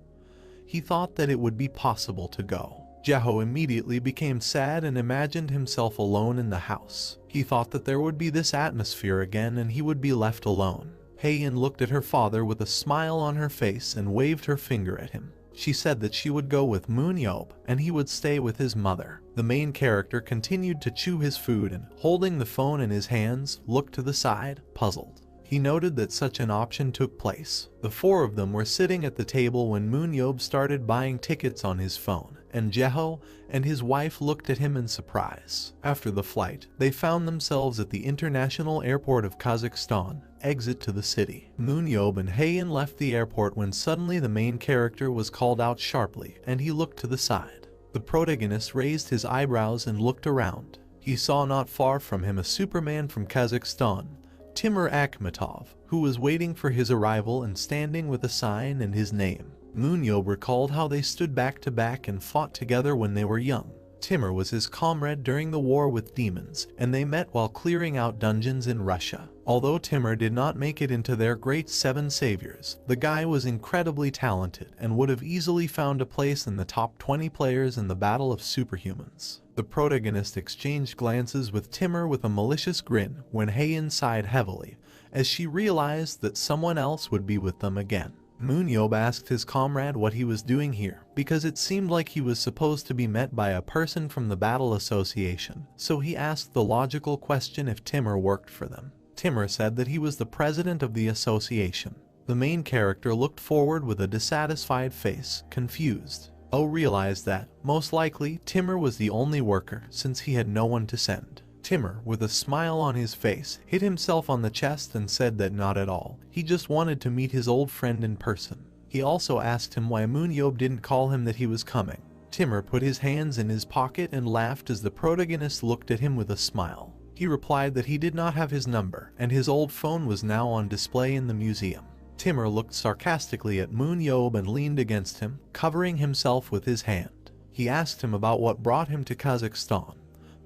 he thought that it would be possible to go. Jaho immediately became sad and imagined himself alone in the house. He thought that there would be this atmosphere again and he would be left alone. Haein looked at her father with a smile on her face and waved her finger at him. She said that she would go with MoonYeob and he would stay with his mother. The main character continued to chew his food and, holding the phone in his hands, looked to the side, puzzled. He noted that such an option took place. The four of them were sitting at the table when MoonYeob started buying tickets on his phone, and Jaho and his wife looked at him in surprise. After the flight, they found themselves at the international airport of Kazakhstan, exit to the city. MoonYeob and Haein left the airport when suddenly the main character was called out sharply, and he looked to the side. The protagonist raised his eyebrows and looked around. He saw not far from him a Superman from Kazakhstan, Timur Akhmatov, who was waiting for his arrival and standing with a sign and his name. MoonYeob recalled how they stood back to back and fought together when they were young. Timur was his comrade during the war with demons, and they met while clearing out dungeons in Russia. Although Timur did not make it into their great 7 saviors, the guy was incredibly talented and would have easily found a place in the top 20 players in the Battle of Superhumans. The protagonist exchanged glances with Timur with a malicious grin when Haein sighed heavily, as she realized that someone else would be with them again. MoonYeob asked his comrade what he was doing here, because it seemed like he was supposed to be met by a person from the Battle Association, so he asked the logical question if Timur worked for them. Timur said that he was the president of the association. The main character looked forward with a dissatisfied face, confused. O realized that, most likely, Timur was the only worker since he had no one to send. Timur, with a smile on his face, hit himself on the chest and said that not at all. He just wanted to meet his old friend in person. He also asked him why MoonYeob didn't call him that he was coming. Timur put his hands in his pocket and laughed as the protagonist looked at him with a smile. He replied that he did not have his number, and his old phone was now on display in the museum. Timur looked sarcastically at MoonYeob and leaned against him, covering himself with his hand. He asked him about what brought him to Kazakhstan,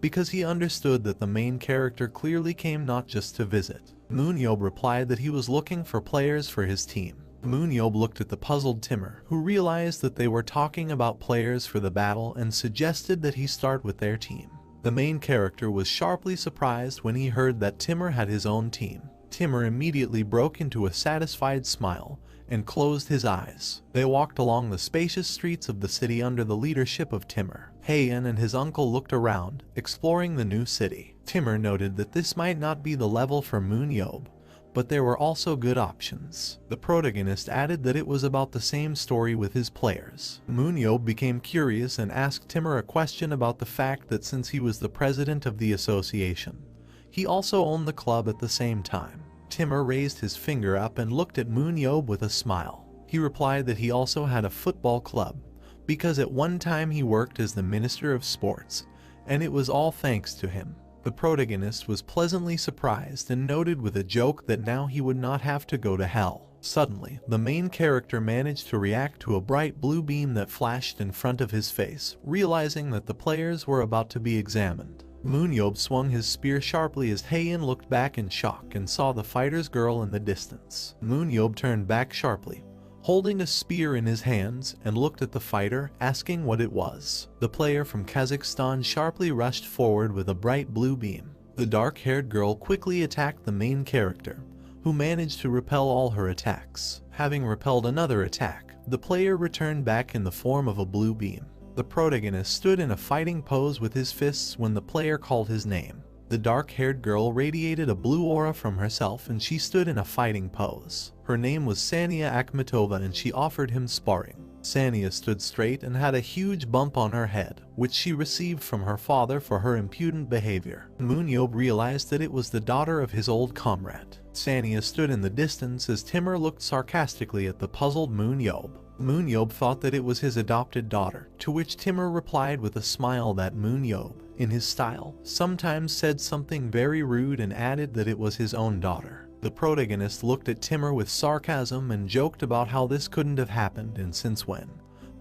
because he understood that the main character clearly came not just to visit. MoonYeob replied that he was looking for players for his team. MoonYeob looked at the puzzled Timur, who realized that they were talking about players for the battle and suggested that he start with their team. The main character was sharply surprised when he heard that Timur had his own team. Timur immediately broke into a satisfied smile and closed his eyes. They walked along the spacious streets of the city under the leadership of Timur. Haein and his uncle looked around, exploring the new city. Timur noted that this might not be the level for MoonYeob, but there were also good options. The protagonist added that it was about the same story with his players. MoonYeob became curious and asked Timur a question about the fact that since he was the president of the association, he also owned the club at the same time. Timur raised his finger up and looked at MoonYeob with a smile. He replied that he also had a football club, because at one time he worked as the Minister of Sports, and it was all thanks to him. The protagonist was pleasantly surprised and noted with a joke that now he would not have to go to hell. Suddenly, the main character managed to react to a bright blue beam that flashed in front of his face, realizing that the players were about to be examined. MoonYeob swung his spear sharply as Haein looked back in shock and saw the fighter's girl in the distance. MoonYeob turned back sharply, holding a spear in his hands, and looked at the fighter, asking what it was. The player from Kazakhstan sharply rushed forward with a bright blue beam. The dark-haired girl quickly attacked the main character, who managed to repel all her attacks. Having repelled another attack, the player returned back in the form of a blue beam. The protagonist stood in a fighting pose with his fists when the player called his name. The dark-haired girl radiated a blue aura from herself and she stood in a fighting pose. Her name was Sania Akhmatova and she offered him sparring. Sania stood straight and had a huge bump on her head, which she received from her father for her impudent behavior. MoonYeob realized that it was the daughter of his old comrade. Sania stood in the distance as Timur looked sarcastically at the puzzled MoonYeob. MoonYeob thought that it was his adopted daughter, to which Timur replied with a smile that MoonYeob, in his style, sometimes said something very rude and added that it was his own daughter. The protagonist looked at Timur with sarcasm and joked about how this couldn't have happened and since when,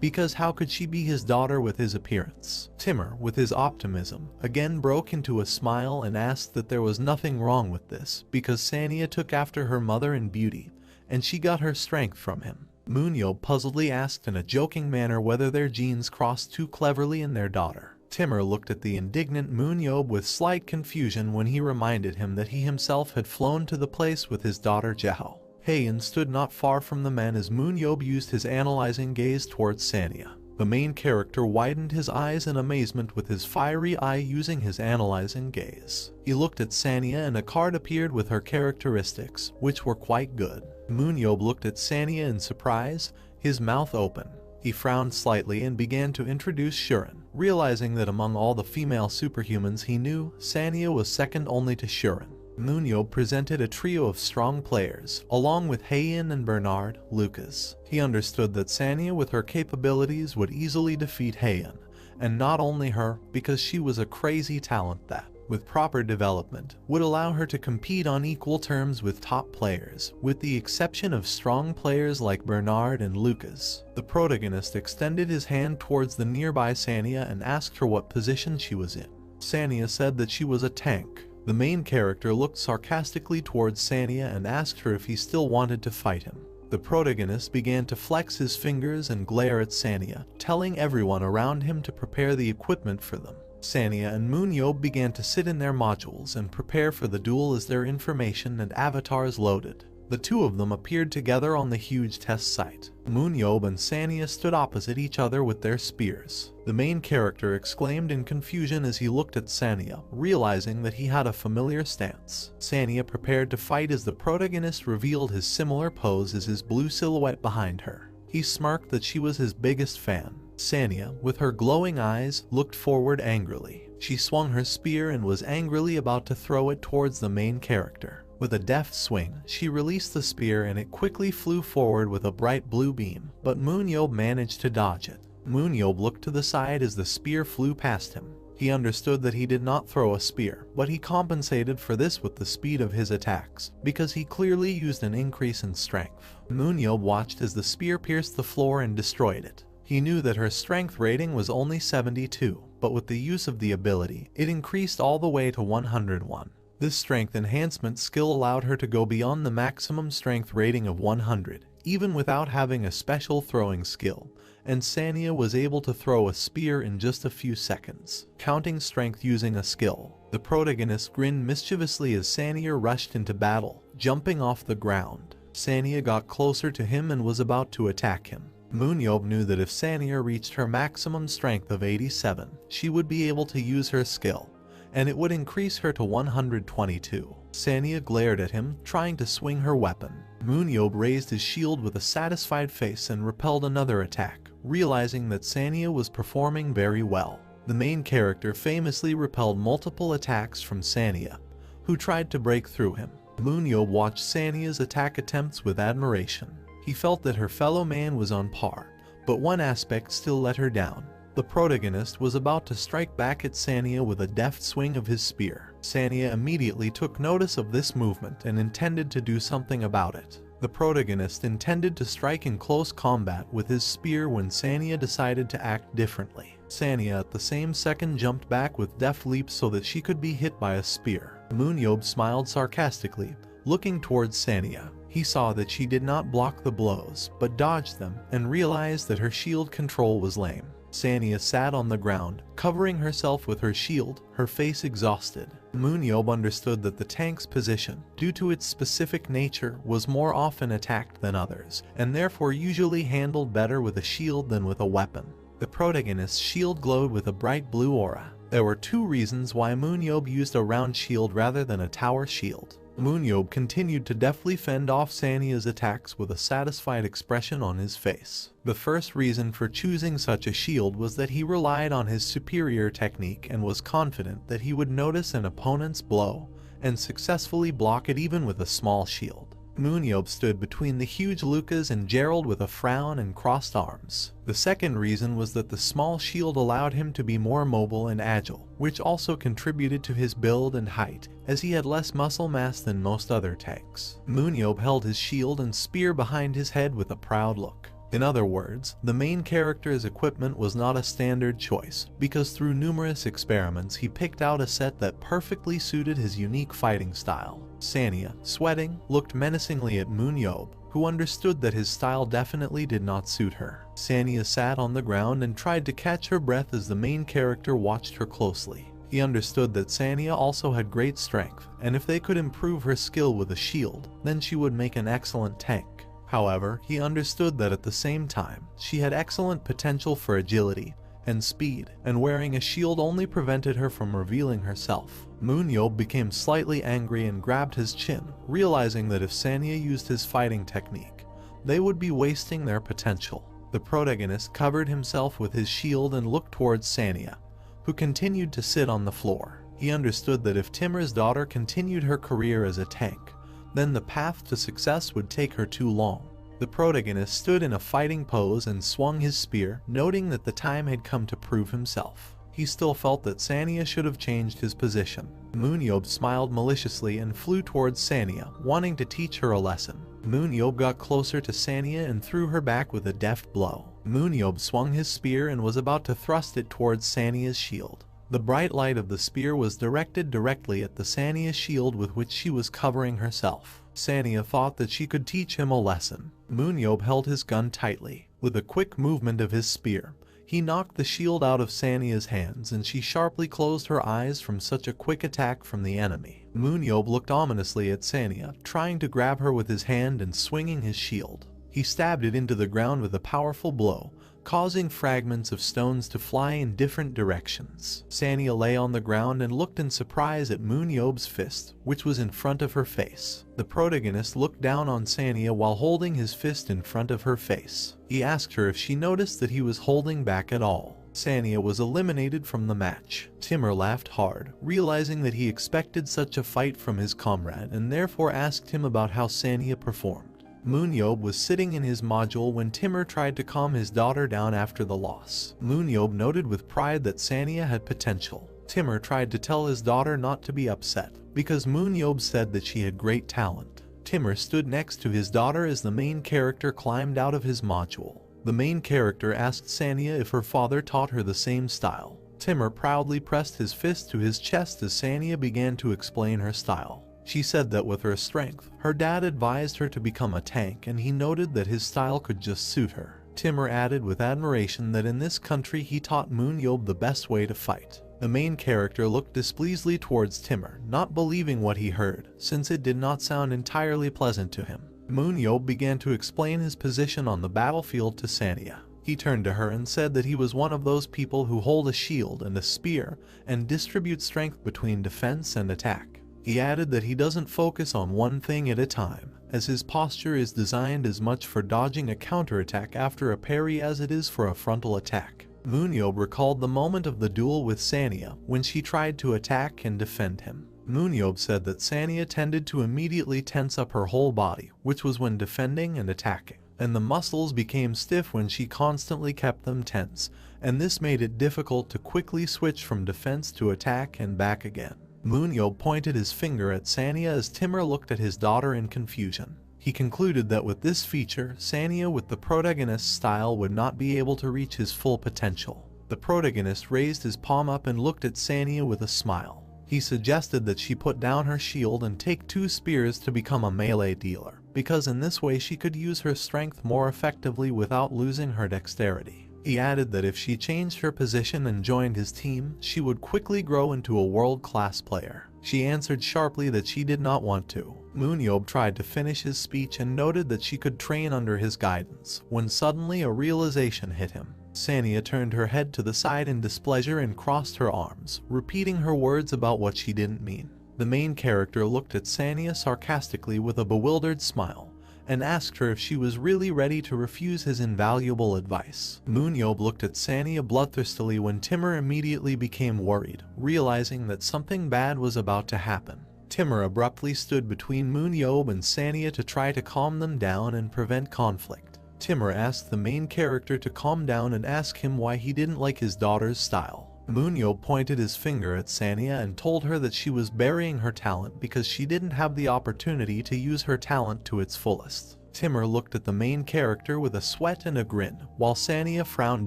because how could she be his daughter with his appearance? Timur, with his optimism, again broke into a smile and asked that there was nothing wrong with this, because Sania took after her mother in beauty, and she got her strength from him. MoonYeob puzzledly asked in a joking manner whether their genes crossed too cleverly in their daughter. Timur looked at the indignant MoonYeob with slight confusion when he reminded him that he himself had flown to the place with his daughter Jeho. Haein stood not far from the men as MoonYeob used his analyzing gaze towards Sania. The main character widened his eyes in amazement with his fiery eye using his analyzing gaze. He looked at Sania and a card appeared with her characteristics, which were quite good. MoonYeob looked at Sania in surprise, his mouth open. He frowned slightly and began to introduce Shuren, realizing that among all the female superhumans he knew, Sania was second only to Shuren. MoonYeob presented a trio of strong players, along with Haein and Bernard, Lucas. He understood that Sania with her capabilities would easily defeat Haein, and not only her, because she was a crazy talent that, with proper development, would allow her to compete on equal terms with top players, with the exception of strong players like Bernard and Lucas. The protagonist extended his hand towards the nearby Sania and asked her what position she was in. Sania said that she was a tank. The main character looked sarcastically towards Sania and asked her if he still wanted to fight him. The protagonist began to flex his fingers and glare at Sania, telling everyone around him to prepare the equipment for them. Sania and MoonYeob began to sit in their modules and prepare for the duel as their information and avatars loaded. The two of them appeared together on the huge test site. MoonYeob and Sania stood opposite each other with their spears. The main character exclaimed in confusion as he looked at Sania, realizing that he had a familiar stance. Sania prepared to fight as the protagonist revealed his similar pose as his blue silhouette behind her. He smirked that she was his biggest fan. Sania, with her glowing eyes, looked forward angrily. She swung her spear and was angrily about to throw it towards the main character. With a deft swing, she released the spear and it quickly flew forward with a bright blue beam, but MoonYeob managed to dodge it. MoonYeob looked to the side as the spear flew past him. He understood that he did not throw a spear, but he compensated for this with the speed of his attacks, because he clearly used an increase in strength. MoonYeob watched as the spear pierced the floor and destroyed it. He knew that her strength rating was only 72, but with the use of the ability, it increased all the way to 101. This strength enhancement skill allowed her to go beyond the maximum strength rating of 100, even without having a special throwing skill, and Sanya was able to throw a spear in just a few seconds, counting strength using a skill. The protagonist grinned mischievously as Sanya rushed into battle, jumping off the ground. Sanya got closer to him and was about to attack him. MoonYeob knew that if Sanya reached her maximum strength of 87, she would be able to use her skill, and it would increase her to 122. Sanya glared at him, trying to swing her weapon. MoonYeob raised his shield with a satisfied face and repelled another attack, realizing that Sanya was performing very well. The main character famously repelled multiple attacks from Sanya, who tried to break through him. MoonYeob watched Sanya's attack attempts with admiration. He felt that her fellow man was on par, but one aspect still let her down. The protagonist was about to strike back at Sanya with a deft swing of his spear. Sanya immediately took notice of this movement and intended to do something about it. The protagonist intended to strike in close combat with his spear when Sanya decided to act differently. Sanya at the same second jumped back with deft leaps so that she could be hit by a spear. MoonYeob smiled sarcastically, looking towards Sanya. He saw that she did not block the blows, but dodged them, and realized that her shield control was lame. Sanya sat on the ground, covering herself with her shield, her face exhausted. MoonYeob understood that the tank's position, due to its specific nature, was more often attacked than others, and therefore usually handled better with a shield than with a weapon. The protagonist's shield glowed with a bright blue aura. There were two reasons why MoonYeob used a round shield rather than a tower shield. MoonYeob continued to deftly fend off Sanya's attacks with a satisfied expression on his face. The first reason for choosing such a shield was that he relied on his superior technique and was confident that he would notice an opponent's blow and successfully block it even with a small shield. MoonYeob stood between the huge Lucas and Gerald with a frown and crossed arms. The second reason was that the small shield allowed him to be more mobile and agile, which also contributed to his build and height, as he had less muscle mass than most other tanks. MoonYeob held his shield and spear behind his head with a proud look. In other words, the main character's equipment was not a standard choice, because through numerous experiments he picked out a set that perfectly suited his unique fighting style. Sanya, sweating, looked menacingly at MoonYeob, who understood that his style definitely did not suit her. Sanya sat on the ground and tried to catch her breath as the main character watched her closely. He understood that Sanya also had great strength, and if they could improve her skill with a shield, then she would make an excellent tank. However, he understood that at the same time, she had excellent potential for agility and speed, and wearing a shield only prevented her from revealing herself. MoonYeob became slightly angry and grabbed his chin, realizing that if Sanya used his fighting technique, they would be wasting their potential. The protagonist covered himself with his shield and looked towards Sanya, who continued to sit on the floor. He understood that if Timur's daughter continued her career as a tank, then the path to success would take her too long. The protagonist stood in a fighting pose and swung his spear, noting that the time had come to prove himself. He still felt that Sanya should have changed his position. MoonYeob smiled maliciously and flew towards Sanya, wanting to teach her a lesson. MoonYeob got closer to Sanya and threw her back with a deft blow. MoonYeob swung his spear and was about to thrust it towards Sanya's shield. The bright light of the spear was directed directly at the Sanya shield with which she was covering herself. Sanya thought that she could teach him a lesson. MoonYeob held his gun tightly. With a quick movement of his spear, he knocked the shield out of Sanya's hands, and she sharply closed her eyes from such a quick attack from the enemy. MoonYeob looked ominously at Sanya, trying to grab her with his hand and swinging his shield. He stabbed it into the ground with a powerful blow, causing fragments of stones to fly in different directions. Sanya lay on the ground and looked in surprise at MoonYeob's fist, which was in front of her face. The protagonist looked down on Sanya while holding his fist in front of her face. He asked her if she noticed that he was holding back at all. Sanya was eliminated from the match. Timur laughed hard, realizing that he expected such a fight from his comrade, and therefore asked him about how Sanya performed. MoonYeob was sitting in his module when Timur tried to calm his daughter down after the loss. MoonYeob noted with pride that Sanya had potential. Timur tried to tell his daughter not to be upset, because MoonYeob said that she had great talent. Timur stood next to his daughter as the main character climbed out of his module. The main character asked Sanya if her father taught her the same style. Timur proudly pressed his fist to his chest as Sanya began to explain her style. She said that with her strength, her dad advised her to become a tank, and he noted that his style could just suit her. Timur added with admiration that in this country he taught MoonYeob the best way to fight. The main character looked displeasedly towards Timur, not believing what he heard, since it did not sound entirely pleasant to him. MoonYeob began to explain his position on the battlefield to Sanya. He turned to her and said that he was one of those people who hold a shield and a spear and distribute strength between defense and attack. He added that he doesn't focus on one thing at a time, as his posture is designed as much for dodging a counterattack after a parry as it is for a frontal attack. MoonYeob recalled the moment of the duel with Sanya when she tried to attack and defend him. MoonYeob said that Sanya tended to immediately tense up her whole body, which was when defending and attacking, and the muscles became stiff when she constantly kept them tense, and this made it difficult to quickly switch from defense to attack and back again. MoonYeob pointed his finger at Sanya as Timur looked at his daughter in confusion. He concluded that with this feature, Sanya with the protagonist's style would not be able to reach his full potential. The protagonist raised his palm up and looked at Sanya with a smile. He suggested that she put down her shield and take 2 spears to become a melee dealer, because in this way she could use her strength more effectively without losing her dexterity. He added that if she changed her position and joined his team, she would quickly grow into a world-class player. She answered sharply that she did not want to. MoonYeob tried to finish his speech and noted that she could train under his guidance, when suddenly a realization hit him. Sanya turned her head to the side in displeasure and crossed her arms, repeating her words about what she didn't mean. The main character looked at Sanya sarcastically with a bewildered smile, and asked her if she was really ready to refuse his invaluable advice. MoonYeob looked at Sanya bloodthirstily when Timur immediately became worried, realizing that something bad was about to happen. Timur abruptly stood between MoonYeob and Sanya to try to calm them down and prevent conflict. Timur asked the main character to calm down and ask him why he didn't like his daughter's style. MoonYeob pointed his finger at Sanya and told her that she was burying her talent because she didn't have the opportunity to use her talent to its fullest. Timur looked at the main character with a sweat and a grin, while Sanya frowned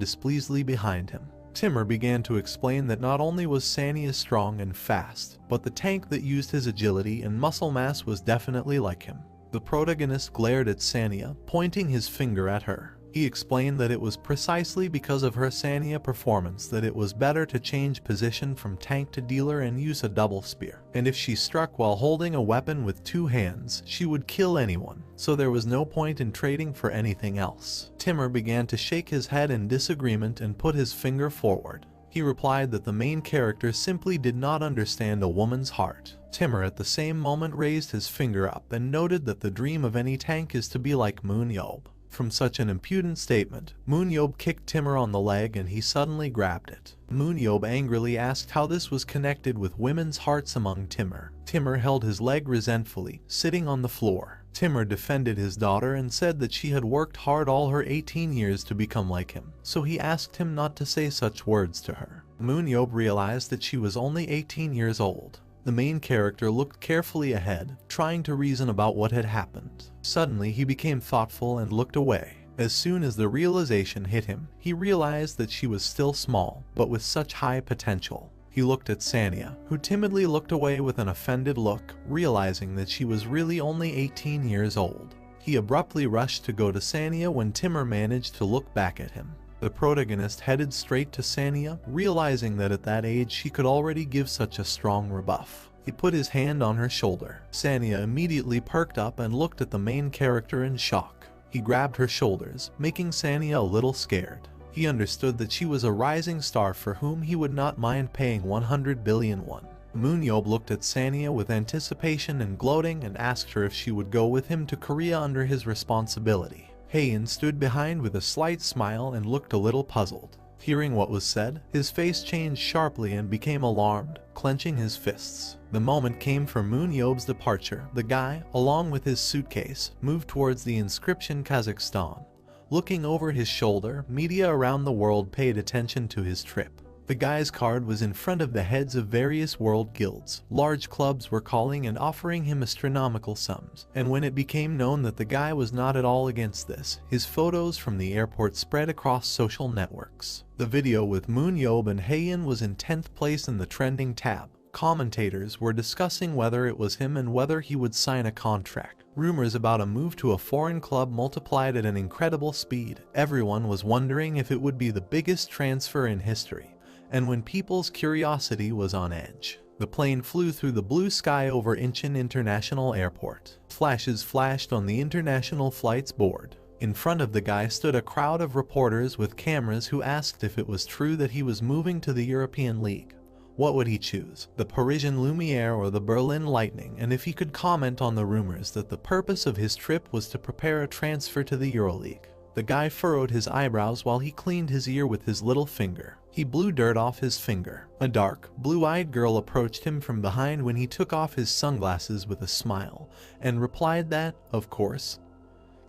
displeasedly behind him. Timur began to explain that not only was Sanya strong and fast, but the tank that used his agility and muscle mass was definitely like him. The protagonist glared at Sanya, pointing his finger at her. He explained that it was precisely because of her Sanya performance that it was better to change position from tank to dealer and use a double spear. And if she struck while holding a weapon with 2 hands, she would kill anyone, so there was no point in trading for anything else. Timur began to shake his head in disagreement and put his finger forward. He replied that the main character simply did not understand a woman's heart. Timur at the same moment raised his finger up and noted that the dream of any tank is to be like MoonYeob. From such an impudent statement, MoonYeob kicked Timur on the leg and he suddenly grabbed it. MoonYeob angrily asked how this was connected with women's hearts among Timur. Timur held his leg resentfully, sitting on the floor. Timur defended his daughter and said that she had worked hard all her 18 years to become like him, so he asked him not to say such words to her. MoonYeob realized that she was only 18 years old. The main character looked carefully ahead, trying to reason about what had happened. Suddenly, he became thoughtful and looked away. As soon as the realization hit him, he realized that she was still small, but with such high potential. He looked at Sanya, who timidly looked away with an offended look, realizing that she was really only 18 years old. He abruptly rushed to go to Sanya when Timur managed to look back at him. The protagonist headed straight to Sanya, realizing that at that age she could already give such a strong rebuff. He put his hand on her shoulder. Sanya immediately perked up and looked at the main character in shock. He grabbed her shoulders, making Sanya a little scared. He understood that she was a rising star for whom he would not mind paying 100 billion won. MoonYeob looked at Sanya with anticipation and gloating and asked her if she would go with him to Korea under his responsibility. Haein stood behind with a slight smile and looked a little puzzled. Hearing what was said, his face changed sharply and became alarmed, clenching his fists. The moment came for MoonYeob's departure. The guy, along with his suitcase, moved towards the inscription Kazakhstan. Looking over his shoulder, media around the world paid attention to his trip. The guy's card was in front of the heads of various world guilds. Large clubs were calling and offering him astronomical sums. And when it became known that the guy was not at all against this, his photos from the airport spread across social networks. The video with MoonYeob and Haein was in 10th place in the trending tab, Commentators were discussing whether it was him and whether he would sign a contract. Rumors about a move to a foreign club multiplied at an incredible speed. Everyone was wondering if it would be the biggest transfer in history, and when people's curiosity was on edge, the plane flew through the blue sky over Incheon International Airport. Flashes flashed on the international flights board. In front of the guy stood a crowd of reporters with cameras who asked if it was true that he was moving to the European League. What would he choose, the Parisian Lumiere or the Berlin Lightning, and if he could comment on the rumors that the purpose of his trip was to prepare a transfer to the EuroLeague. The guy furrowed his eyebrows while he cleaned his ear with his little finger. He blew dirt off his finger. A dark, blue-eyed girl approached him from behind when he took off his sunglasses with a smile, and replied that, of course,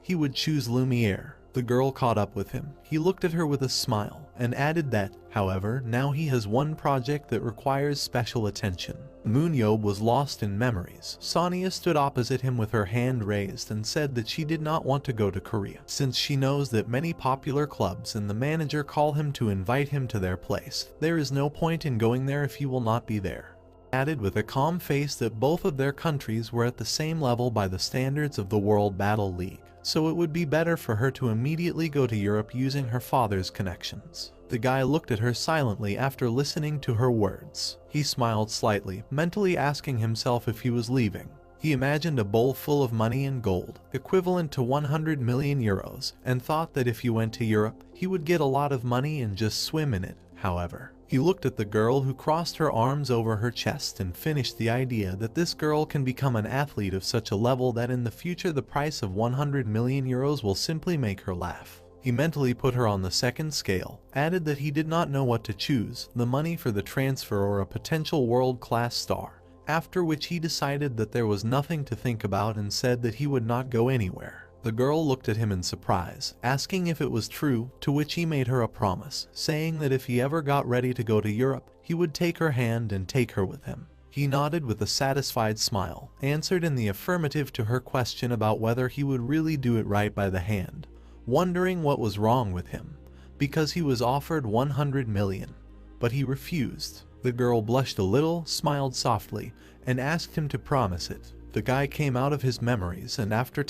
he would choose Lumiere. The girl caught up with him. He looked at her with a smile, and added that, however, now he has one project that requires special attention. MoonYeob was lost in memories. Sonia stood opposite him with her hand raised and said that she did not want to go to Korea, since she knows that many popular clubs and the manager call him to invite him to their place. There is no point in going there if he will not be there. Added with a calm face that both of their countries were at the same level by the standards of the World Battle League, so it would be better for her to immediately go to Europe using her father's connections. The guy looked at her silently after listening to her words. He smiled slightly, mentally asking himself if he was leaving. He imagined a bowl full of money and gold, equivalent to 100 million euros, and thought that if he went to Europe, he would get a lot of money and just swim in it. However, he looked at the girl who crossed her arms over her chest and finished the idea that this girl can become an athlete of such a level that in the future the price of 100 million euros will simply make her laugh. He mentally put her on the second scale, added that he did not know what to choose, the money for the transfer or a potential world-class star, after which he decided that there was nothing to think about and said that he would not go anywhere. The girl looked at him in surprise, asking if it was true, to which he made her a promise, saying that if he ever got ready to go to Europe, he would take her hand and take her with him. He nodded with a satisfied smile, answered in the affirmative to her question about whether he would really do it right by the hand, wondering what was wrong with him, because he was offered 100 million, but he refused. The girl blushed a little, smiled softly, and asked him to promise it. The guy came out of his memories and after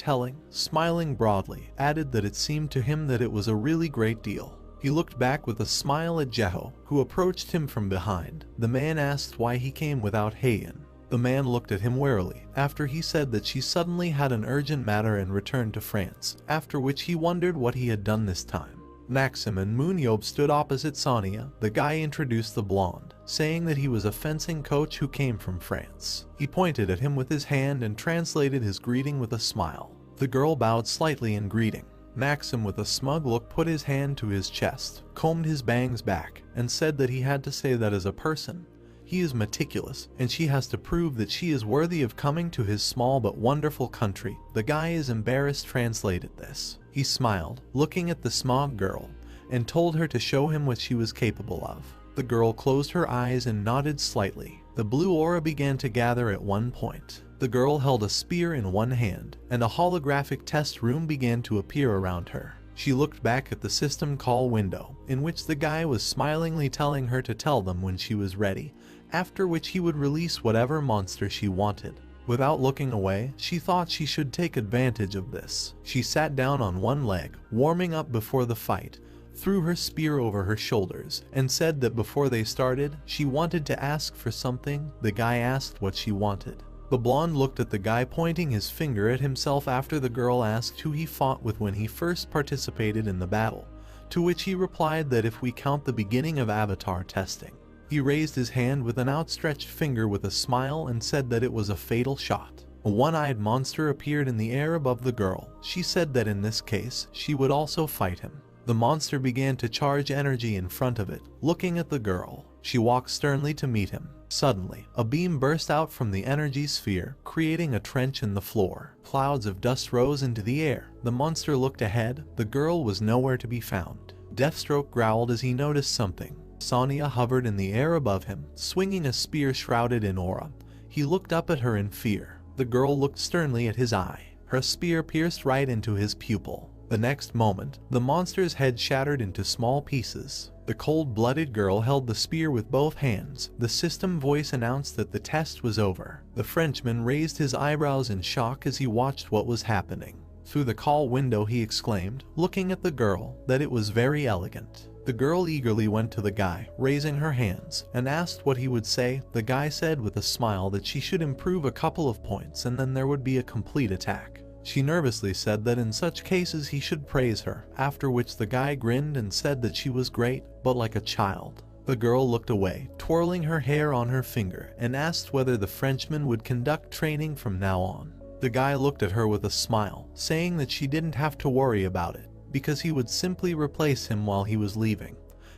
smiling broadly, added that it seemed to him that it was a really great deal. He looked back with a smile at Jeho, who approached him from behind. The man asked why he came without Heian. The man looked at him warily, after he said that she suddenly had an urgent matter and returned to France, after which he wondered what he had done this time. Maxim and MoonYeob stood opposite Sonia. The guy introduced the blonde, saying that he was a fencing coach who came from France. He pointed at him with his hand and translated his greeting with a smile. The girl bowed slightly in greeting. Maxim with a smug look put his hand to his chest, combed his bangs back, and said that he had to say that as a person, he is meticulous, and she has to prove that she is worthy of coming to his small but wonderful country. The guy is embarrassed translated this. He smiled, looking at the smug girl, and told her to show him what she was capable of. The girl closed her eyes and nodded slightly. The blue aura began to gather at one point. The girl held a spear in one hand, and a holographic test room began to appear around her. She looked back at the system call window, in which the guy was smilingly telling her to tell them when she was ready, after which he would release whatever monster she wanted. Without looking away, she thought she should take advantage of this. She sat down on one leg, warming up before the fight, threw her spear over her shoulders, and said that before they started, she wanted to ask for something. The guy asked what she wanted. The blonde looked at the guy pointing his finger at himself after the girl asked who he fought with when he first participated in the battle, to which he replied that if we count the beginning of avatar testing. He raised his hand with an outstretched finger with a smile and said that it was a fatal shot. A one-eyed monster appeared in the air above the girl. She said that in this case, she would also fight him. The monster began to charge energy in front of it, looking at the girl. She walked sternly to meet him. Suddenly, a beam burst out from the energy sphere, creating a trench in the floor. Clouds of dust rose into the air. The monster looked ahead. The girl was nowhere to be found. Deathstroke growled as he noticed something. Sonia hovered in the air above him, swinging a spear shrouded in aura. He looked up at her in fear. The girl looked sternly at his eye. Her spear pierced right into his pupil. The next moment, the monster's head shattered into small pieces. The cold-blooded girl held the spear with both hands. The system voice announced that the test was over. The Frenchman raised his eyebrows in shock as he watched what was happening. Through the call window he exclaimed, looking at the girl, that it was very elegant. The girl eagerly went to the guy, raising her hands, and asked what he would say. The guy said with a smile that she should improve a couple of points and then there would be a complete attack. She nervously said that in such cases he should praise her, after which the guy grinned and said that she was great, but like a child. The girl looked away, twirling her hair on her finger, and asked whether the Frenchman would conduct training from now on. The guy looked at her with a smile, saying that she didn't have to worry about it, because he would simply replace him while he was leaving,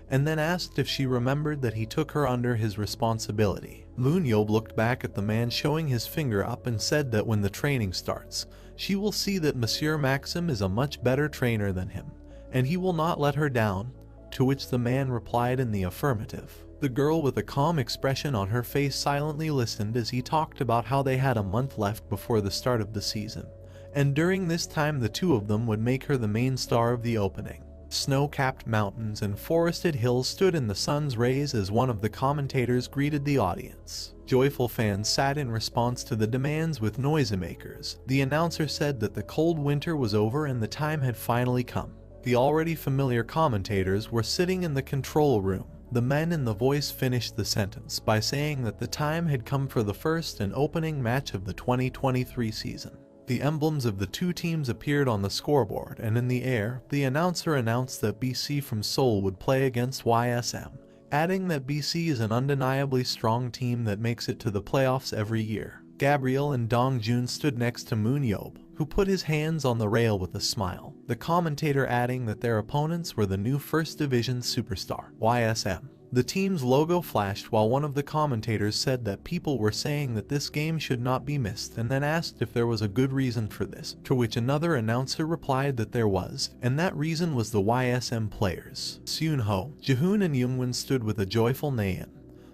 and then asked if she remembered that he took her under his responsibility. MoonYeob looked back at the man showing his finger up and said that when the training starts, she will see that Monsieur Maxim is a much better trainer than him, and he will not let her down, to which the man replied in the affirmative. The girl with a calm expression on her face silently listened as he talked about how they had a month left before the start of the season, and during this time the two of them would make her the main star of the opening. Snow-capped mountains and forested hills stood in the sun's rays as one of the commentators greeted the audience. Joyful fans sat in response to the demands with noisemakers. The announcer said that the cold winter was over and the time had finally come. The already familiar commentators were sitting in the control room. The men in the voice finished the sentence by saying that the time had come for the first and opening match of the 2023 season. The emblems of the two teams appeared on the scoreboard, and in the air, the announcer announced that BC from Seoul would play against YSM, adding that BC is an undeniably strong team that makes it to the playoffs every year. Gabriel and Dongjun stood next to MoonYeob, who put his hands on the rail with a smile, the commentator adding that their opponents were the new First Division superstar, YSM. The team's logo flashed while one of the commentators said that people were saying that this game should not be missed and then asked if there was a good reason for this, to which another announcer replied that there was, and that reason was the YSM players. Seunho, Jihoon and Youngwon stood with a joyful nein.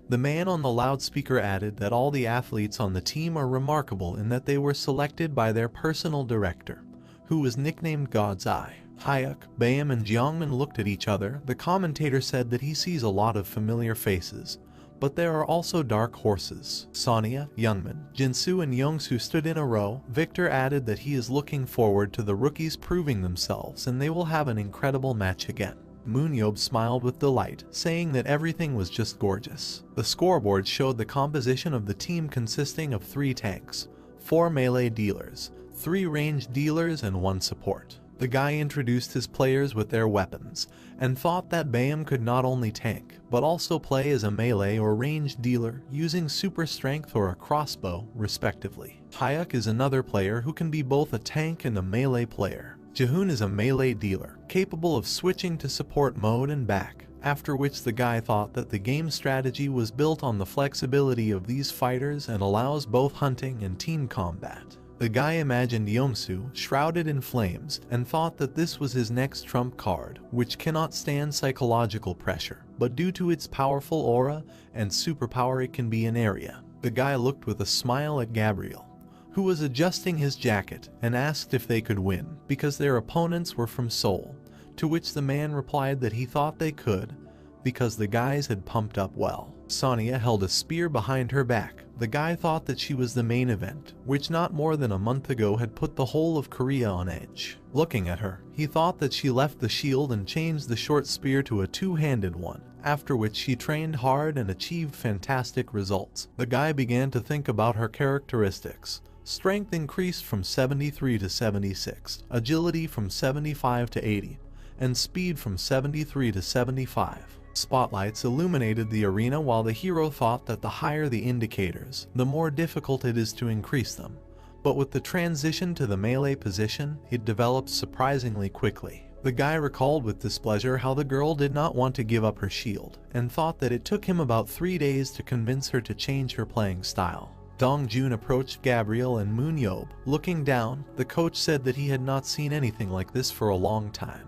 The man on the loudspeaker added that all the athletes on the team are remarkable in that they were selected by their personal director, who was nicknamed God's Eye. Hyuk, Baem and Jeongmin looked at each other. The commentator said that he sees a lot of familiar faces, but there are also dark horses. Sonia, Youngmin, Jinsu and Youngsu stood in a row. Victor added that he is looking forward to the rookies proving themselves and they will have an incredible match again. MoonYeob smiled with delight, saying that everything was just gorgeous. The scoreboard showed the composition of the team consisting of 3 tanks, 4 melee dealers, 3 ranged dealers and 1 support. The guy introduced his players with their weapons, and thought that Baem could not only tank, but also play as a melee or ranged dealer, using super strength or a crossbow, respectively. Hyuk is another player who can be both a tank and a melee player. Jihoon is a melee dealer, capable of switching to support mode and back, after which the guy thought that the game strategy was built on the flexibility of these fighters and allows both hunting and team combat. The guy imagined Yeomsu shrouded in flames and thought that this was his next trump card, which cannot stand psychological pressure, but due to its powerful aura and superpower it can be an area. The guy looked with a smile at Gabriel, who was adjusting his jacket, and asked if they could win, because their opponents were from Seoul, to which the man replied that he thought they could, because the guys had pumped up well. Sonia held a spear behind her back. The guy thought that she was the main event, which not more than a month ago had put the whole of Korea on edge. Looking at her, he thought that she left the shield and changed the short spear to a two-handed one, after which she trained hard and achieved fantastic results. The guy began to think about her characteristics. Strength increased from 73 to 76, agility from 75 to 80, and speed from 73 to 75. Spotlights illuminated the arena while the hero thought that the higher the indicators, the more difficult it is to increase them. But with the transition to the melee position, it developed surprisingly quickly. The guy recalled with displeasure how the girl did not want to give up her shield, and thought that it took him about 3 days to convince her to change her playing style. Dongjun approached Gabriel and MoonYeob. Looking down, the coach said that he had not seen anything like this for a long time.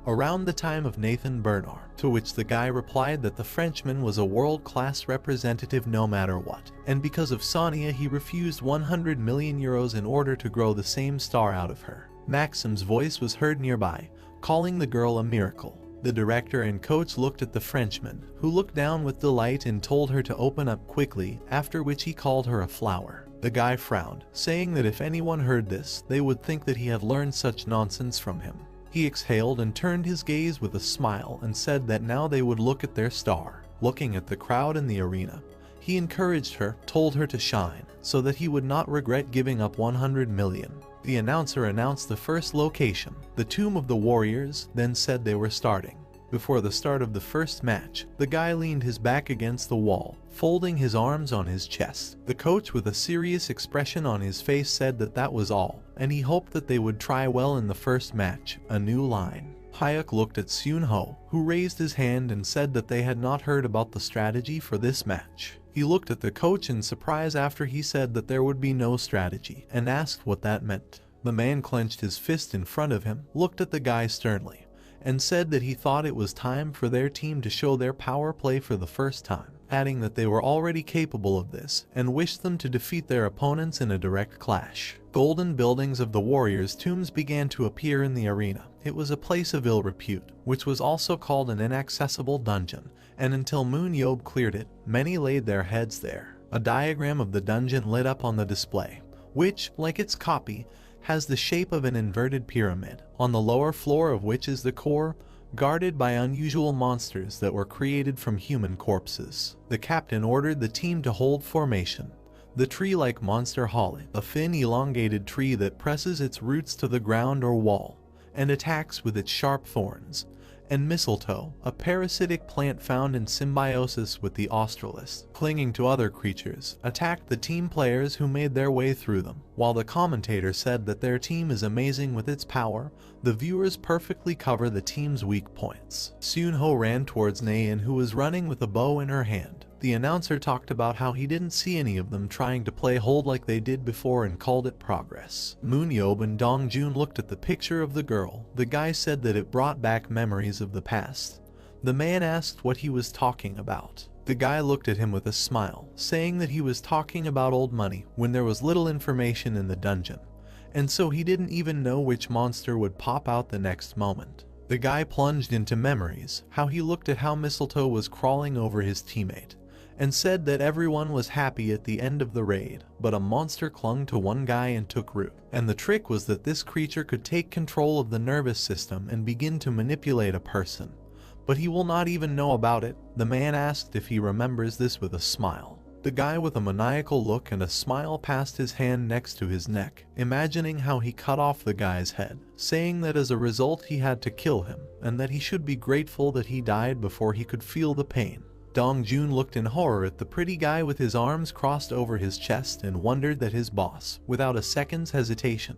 Around the time of Nathan Bernard, to which the guy replied that the Frenchman was a world-class representative no matter what, and because of Sonia he refused 100 million euros in order to grow the same star out of her. Maxim's voice was heard nearby, calling the girl a miracle. The director and coach looked at the Frenchman, who looked down with delight and told her to open up quickly, after which he called her a flower. The guy frowned, saying that if anyone heard this, they would think that he had learned such nonsense from him. He exhaled and turned his gaze with a smile and said that now they would look at their star. Looking at the crowd in the arena, he encouraged her, told her to shine, so that he would not regret giving up 100 million. The announcer announced the first location, the Tomb of the Warriors, then said they were starting. Before the start of the first match, the guy leaned his back against the wall, folding his arms on his chest. The coach, with a serious expression on his face, said that that was all, and he hoped that they would try well in the first match. A new line. Hyuk looked at Seon-ho, who raised his hand and said that they had not heard about the strategy for this match. He looked at the coach in surprise after he said that there would be no strategy, and asked what that meant. The man clenched his fist in front of him, looked at the guy sternly, and said that he thought it was time for their team to show their power play for the first time, adding that they were already capable of this, and wished them to defeat their opponents in a direct clash. Golden buildings of the warriors' tombs began to appear in the arena. It was a place of ill repute, which was also called an inaccessible dungeon, and until MoonYeob cleared it, many laid their heads there. A diagram of the dungeon lit up on the display, which, like its copy, has the shape of an inverted pyramid, on the lower floor of which is the core, guarded by unusual monsters that were created from human corpses. The captain ordered the team to hold formation. The tree-like monster holly, a thin elongated tree that presses its roots to the ground or wall, and attacks with its sharp thorns, and mistletoe, a parasitic plant found in symbiosis with the australis, clinging to other creatures, attacked the team players who made their way through them. While the commentator said that their team is amazing with its power, the viewers perfectly cover the team's weak points. Seon-ho ran towards Naeun, who was running with a bow in her hand. The announcer talked about how he didn't see any of them trying to play hold like they did before and called it progress. MoonYeob and Dongjun looked at the picture of the girl. The guy said that it brought back memories of the past. The man asked what he was talking about. The guy looked at him with a smile, saying that he was talking about old money when there was little information in the dungeon, and so he didn't even know which monster would pop out the next moment. The guy plunged into memories, how he looked at how mistletoe was crawling over his teammate, and said that everyone was happy at the end of the raid, but a monster clung to one guy and took root. And the trick was that this creature could take control of the nervous system and begin to manipulate a person. But he will not even know about it. The man asked if he remembers this with a smile. The guy with a maniacal look and a smile passed his hand next to his neck, imagining how he cut off the guy's head, saying that as a result he had to kill him, and that he should be grateful that he died before he could feel the pain. Dongjun looked in horror at the pretty guy with his arms crossed over his chest and wondered that his boss, without a second's hesitation,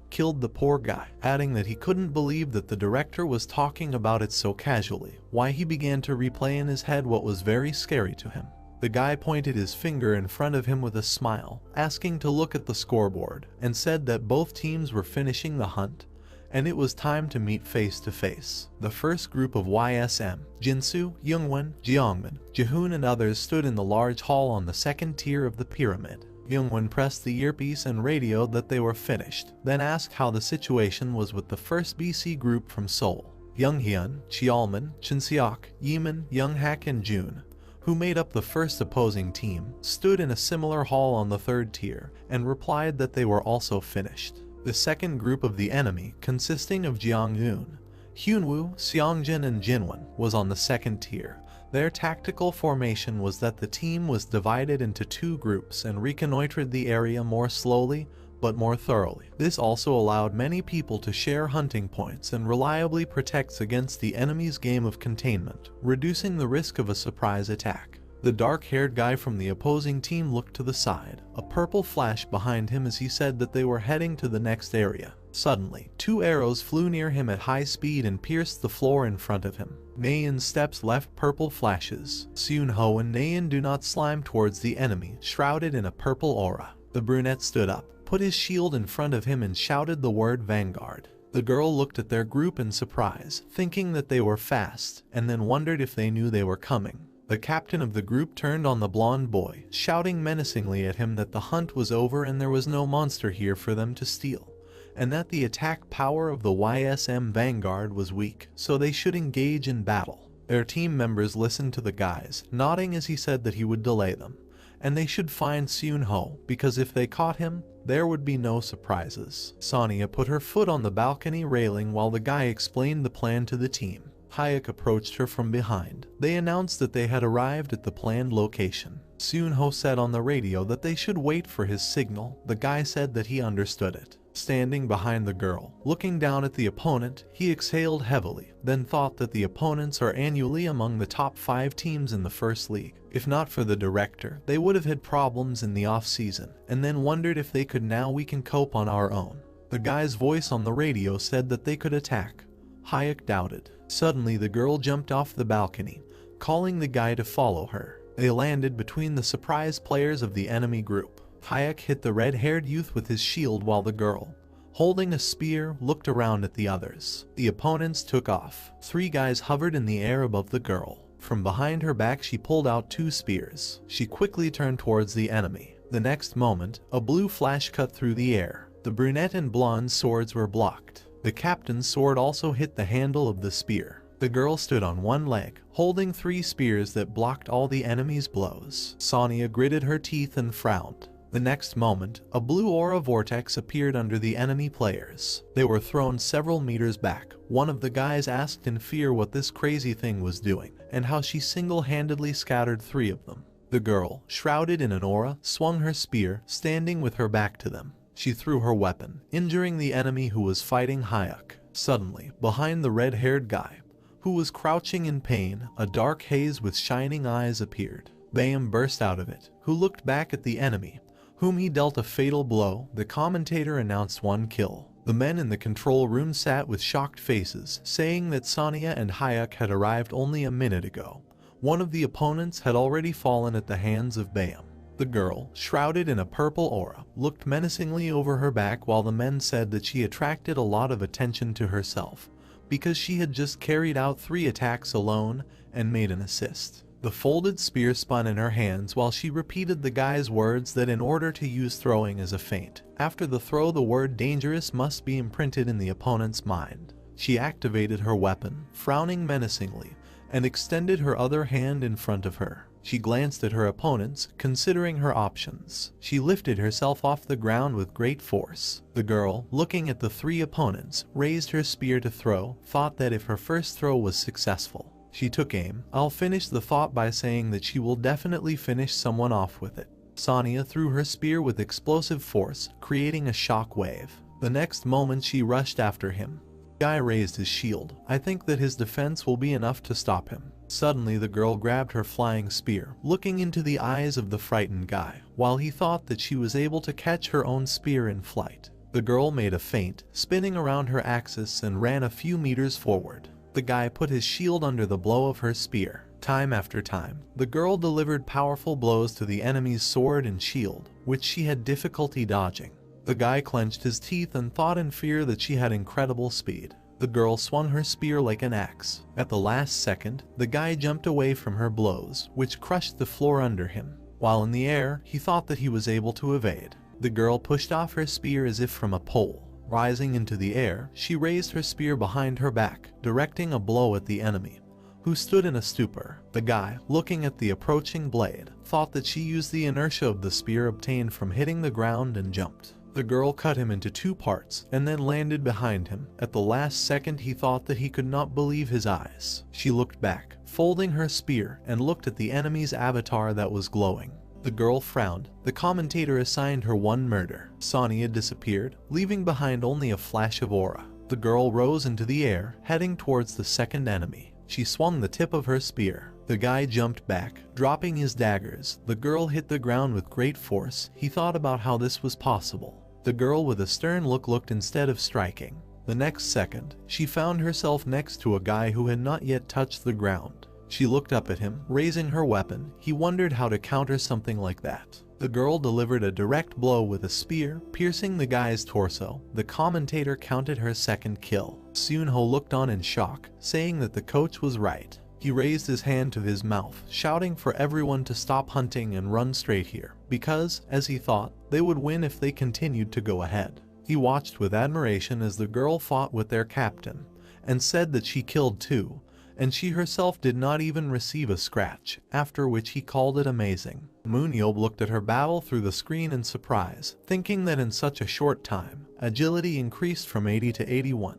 killed the poor guy, adding that he couldn't believe that the director was talking about it so casually. Why he began to replay in his head what was very scary to him. The guy pointed his finger in front of him with a smile, asking to look at the scoreboard, and said that both teams were finishing the hunt, and it was time to meet face to face. The first group of YSM, Jinsu, Youngwon, Jeongmin, Jihoon and others stood in the large hall on the second tier of the pyramid. Youngwon pressed the earpiece and radioed that they were finished, then asked how the situation was with the first BC group from Seoul. Younghyun, Cheolmin, Chinseok, Yeemin, Younghak and June, who made up the first opposing team, stood in a similar hall on the third tier, and replied that they were also finished. The second group of the enemy, consisting of Jeonghoon, Hyunwoo, Seongjin and Jinwon, was on the second tier. Their tactical formation was that the team was divided into two groups and reconnoitered the area more slowly but more thoroughly. This also allowed many people to share hunting points and reliably protects against the enemy's game of containment, reducing the risk of a surprise attack. The dark-haired guy from the opposing team looked to the side, a purple flash behind him as he said that they were heading to the next area. Suddenly, two arrows flew near him at high speed and pierced the floor in front of him. Naeun's steps left purple flashes. Seon-ho and Naeun do not slime towards the enemy, shrouded in a purple aura. The brunette stood up, put his shield in front of him and shouted the word Vanguard. The girl looked at their group in surprise, thinking that they were fast, and then wondered if they knew they were coming. The captain of the group turned on the blonde boy, shouting menacingly at him that the hunt was over and there was no monster here for them to steal, and that the attack power of the YSM Vanguard was weak, so they should engage in battle. Their team members listened to the guys, nodding as he said that he would delay them, and they should find Seunho, because if they caught him, there would be no surprises. Sonya put her foot on the balcony railing while the guy explained the plan to the team. Hayek approached her from behind. They announced that they had arrived at the planned location. Seunho said on the radio that they should wait for his signal. The guy said that he understood it. Standing behind the girl, looking down at the opponent, he exhaled heavily, then thought that the opponents are annually among the top 5 teams in the first league. If not for the director, they would have had problems in the off-season, and then wondered if they could. Now we can cope on our own. The guy's voice on the radio said that they could attack. Hayek doubted. Suddenly the girl jumped off the balcony, calling the guy to follow her. They landed between the surprise players of the enemy group. Hayek hit the red-haired youth with his shield while the girl, holding a spear, looked around at the others. The opponents took off. 3 guys hovered in the air above the girl. From behind her back she pulled out 2 spears. She quickly turned towards the enemy. The next moment, a blue flash cut through the air. The brunette and blonde swords were blocked. The captain's sword also hit the handle of the spear. The girl stood on one leg, holding 3 spears that blocked all the enemy's blows. Sonya gritted her teeth and frowned. The next moment, a blue aura vortex appeared under the enemy players. They were thrown several meters back. One of the guys asked in fear what this crazy thing was doing, and how she single-handedly scattered 3 of them. The girl, shrouded in an aura, swung her spear, standing with her back to them. She threw her weapon, injuring the enemy who was fighting Hayek. Suddenly, behind the red-haired guy, who was crouching in pain, a dark haze with shining eyes appeared. Bayam burst out of it, who looked back at the enemy, whom he dealt a fatal blow. The commentator announced 1 kill. The men in the control room sat with shocked faces, saying that Sonya and Hayek had arrived only a minute ago. One of the opponents had already fallen at the hands of Bayam. The girl, shrouded in a purple aura, looked menacingly over her back while the men said that she attracted a lot of attention to herself, because she had just carried out 3 attacks alone and made an assist. The folded spear spun in her hands while she repeated the guy's words that in order to use throwing as a feint, after the throw the word dangerous must be imprinted in the opponent's mind. She activated her weapon, frowning menacingly, and extended her other hand in front of her. She glanced at her opponents, considering her options. She lifted herself off the ground with great force. The girl, looking at the 3 opponents, raised her spear to throw, thought that if her first throw was successful, she took aim. I'll finish the thought by saying that she will definitely finish someone off with it. Sonya threw her spear with explosive force, creating a shock wave. The next moment she rushed after him. The guy raised his shield. I think that his defense will be enough to stop him. Suddenly the girl grabbed her flying spear, looking into the eyes of the frightened guy, while he thought that she was able to catch her own spear in flight. The girl made a feint, spinning around her axis and ran a few meters forward. The guy put his shield under the blow of her spear. Time after time, the girl delivered powerful blows to the enemy's sword and shield, which she had difficulty dodging. The guy clenched his teeth and thought in fear that she had incredible speed. The girl swung her spear like an axe. At the last second, the guy jumped away from her blows, which crushed the floor under him. While in the air, he thought that he was able to evade. The girl pushed off her spear as if from a pole. Rising into the air, she raised her spear behind her back, directing a blow at the enemy, who stood in a stupor. The guy, looking at the approaching blade, thought that she used the inertia of the spear obtained from hitting the ground and jumped. The girl cut him into 2 parts and then landed behind him. At the last second he thought that he could not believe his eyes. She looked back, folding her spear, and looked at the enemy's avatar that was glowing. The girl frowned. The commentator assigned her 1 murder. Sonya disappeared, leaving behind only a flash of aura. The girl rose into the air, heading towards the second enemy. She swung the tip of her spear. The guy jumped back, dropping his daggers. The girl hit the ground with great force. He thought about how this was possible. The girl with a stern look looked instead of striking. The next second, she found herself next to a guy who had not yet touched the ground. She looked up at him, raising her weapon. He wondered how to counter something like that. The girl delivered a direct blow with a spear, piercing the guy's torso. The commentator counted her second kill. Seunho looked on in shock, saying that the coach was right. He raised his hand to his mouth, shouting for everyone to stop hunting and run straight here, because, as he thought, they would win if they continued to go ahead. He watched with admiration as the girl fought with their captain, and said that she killed two, and she herself did not even receive a scratch, after which he called it amazing. MoonYeob looked at her battle through the screen in surprise, thinking that in such a short time, agility increased from 80 to 81,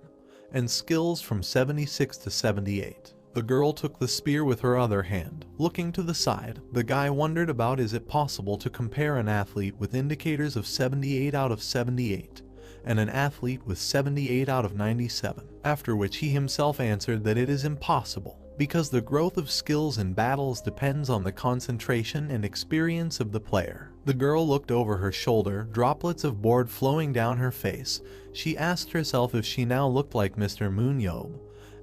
and skills from 76 to 78. The girl took the spear with her other hand. Looking to the side, the guy wondered about is it possible to compare an athlete with indicators of 78 out of 78, and an athlete with 78 out of 97, after which he himself answered that it is impossible, because the growth of skills in battles depends on the concentration and experience of the player. The girl looked over her shoulder, droplets of blood flowing down her face. She asked herself if she now looked like Mr. MoonYeob,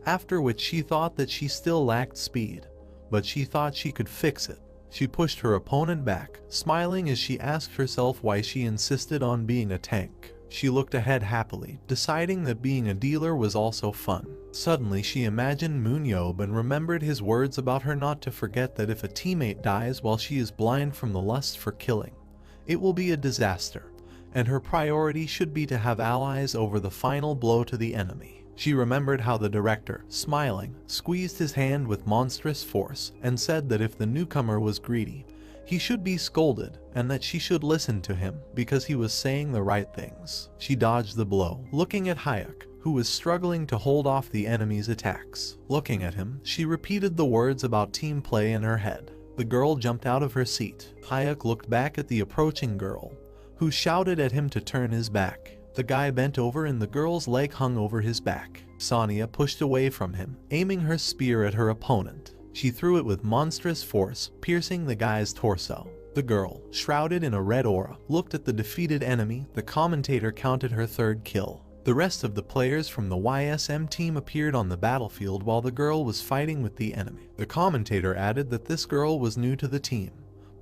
after which she thought that she still lacked speed, but she thought she could fix it. She pushed her opponent back, smiling as she asked herself why she insisted on being a tank. She looked ahead happily, deciding that being a dealer was also fun. Suddenly she imagined MoonYeob and remembered his words about her not to forget that if a teammate dies while she is blind from the lust for killing, it will be a disaster, and her priority should be to have allies over the final blow to the enemy. She remembered how the director, smiling, squeezed his hand with monstrous force and said that if the newcomer was greedy, he should be scolded, and that she should listen to him because he was saying the right things. She dodged the blow, looking at Hayek, who was struggling to hold off the enemy's attacks. Looking at him, she repeated the words about team play in her head. The girl jumped out of her seat. Hayek looked back at the approaching girl, who shouted at him to turn his back. The guy bent over and the girl's leg hung over his back. Sonia pushed away from him, aiming her spear at her opponent. She threw it with monstrous force, piercing the guy's torso. The girl, shrouded in a red aura, looked at the defeated enemy. The commentator counted her third kill. The rest of the players from the YSM team appeared on the battlefield while the girl was fighting with the enemy. The commentator added that this girl was new to the team,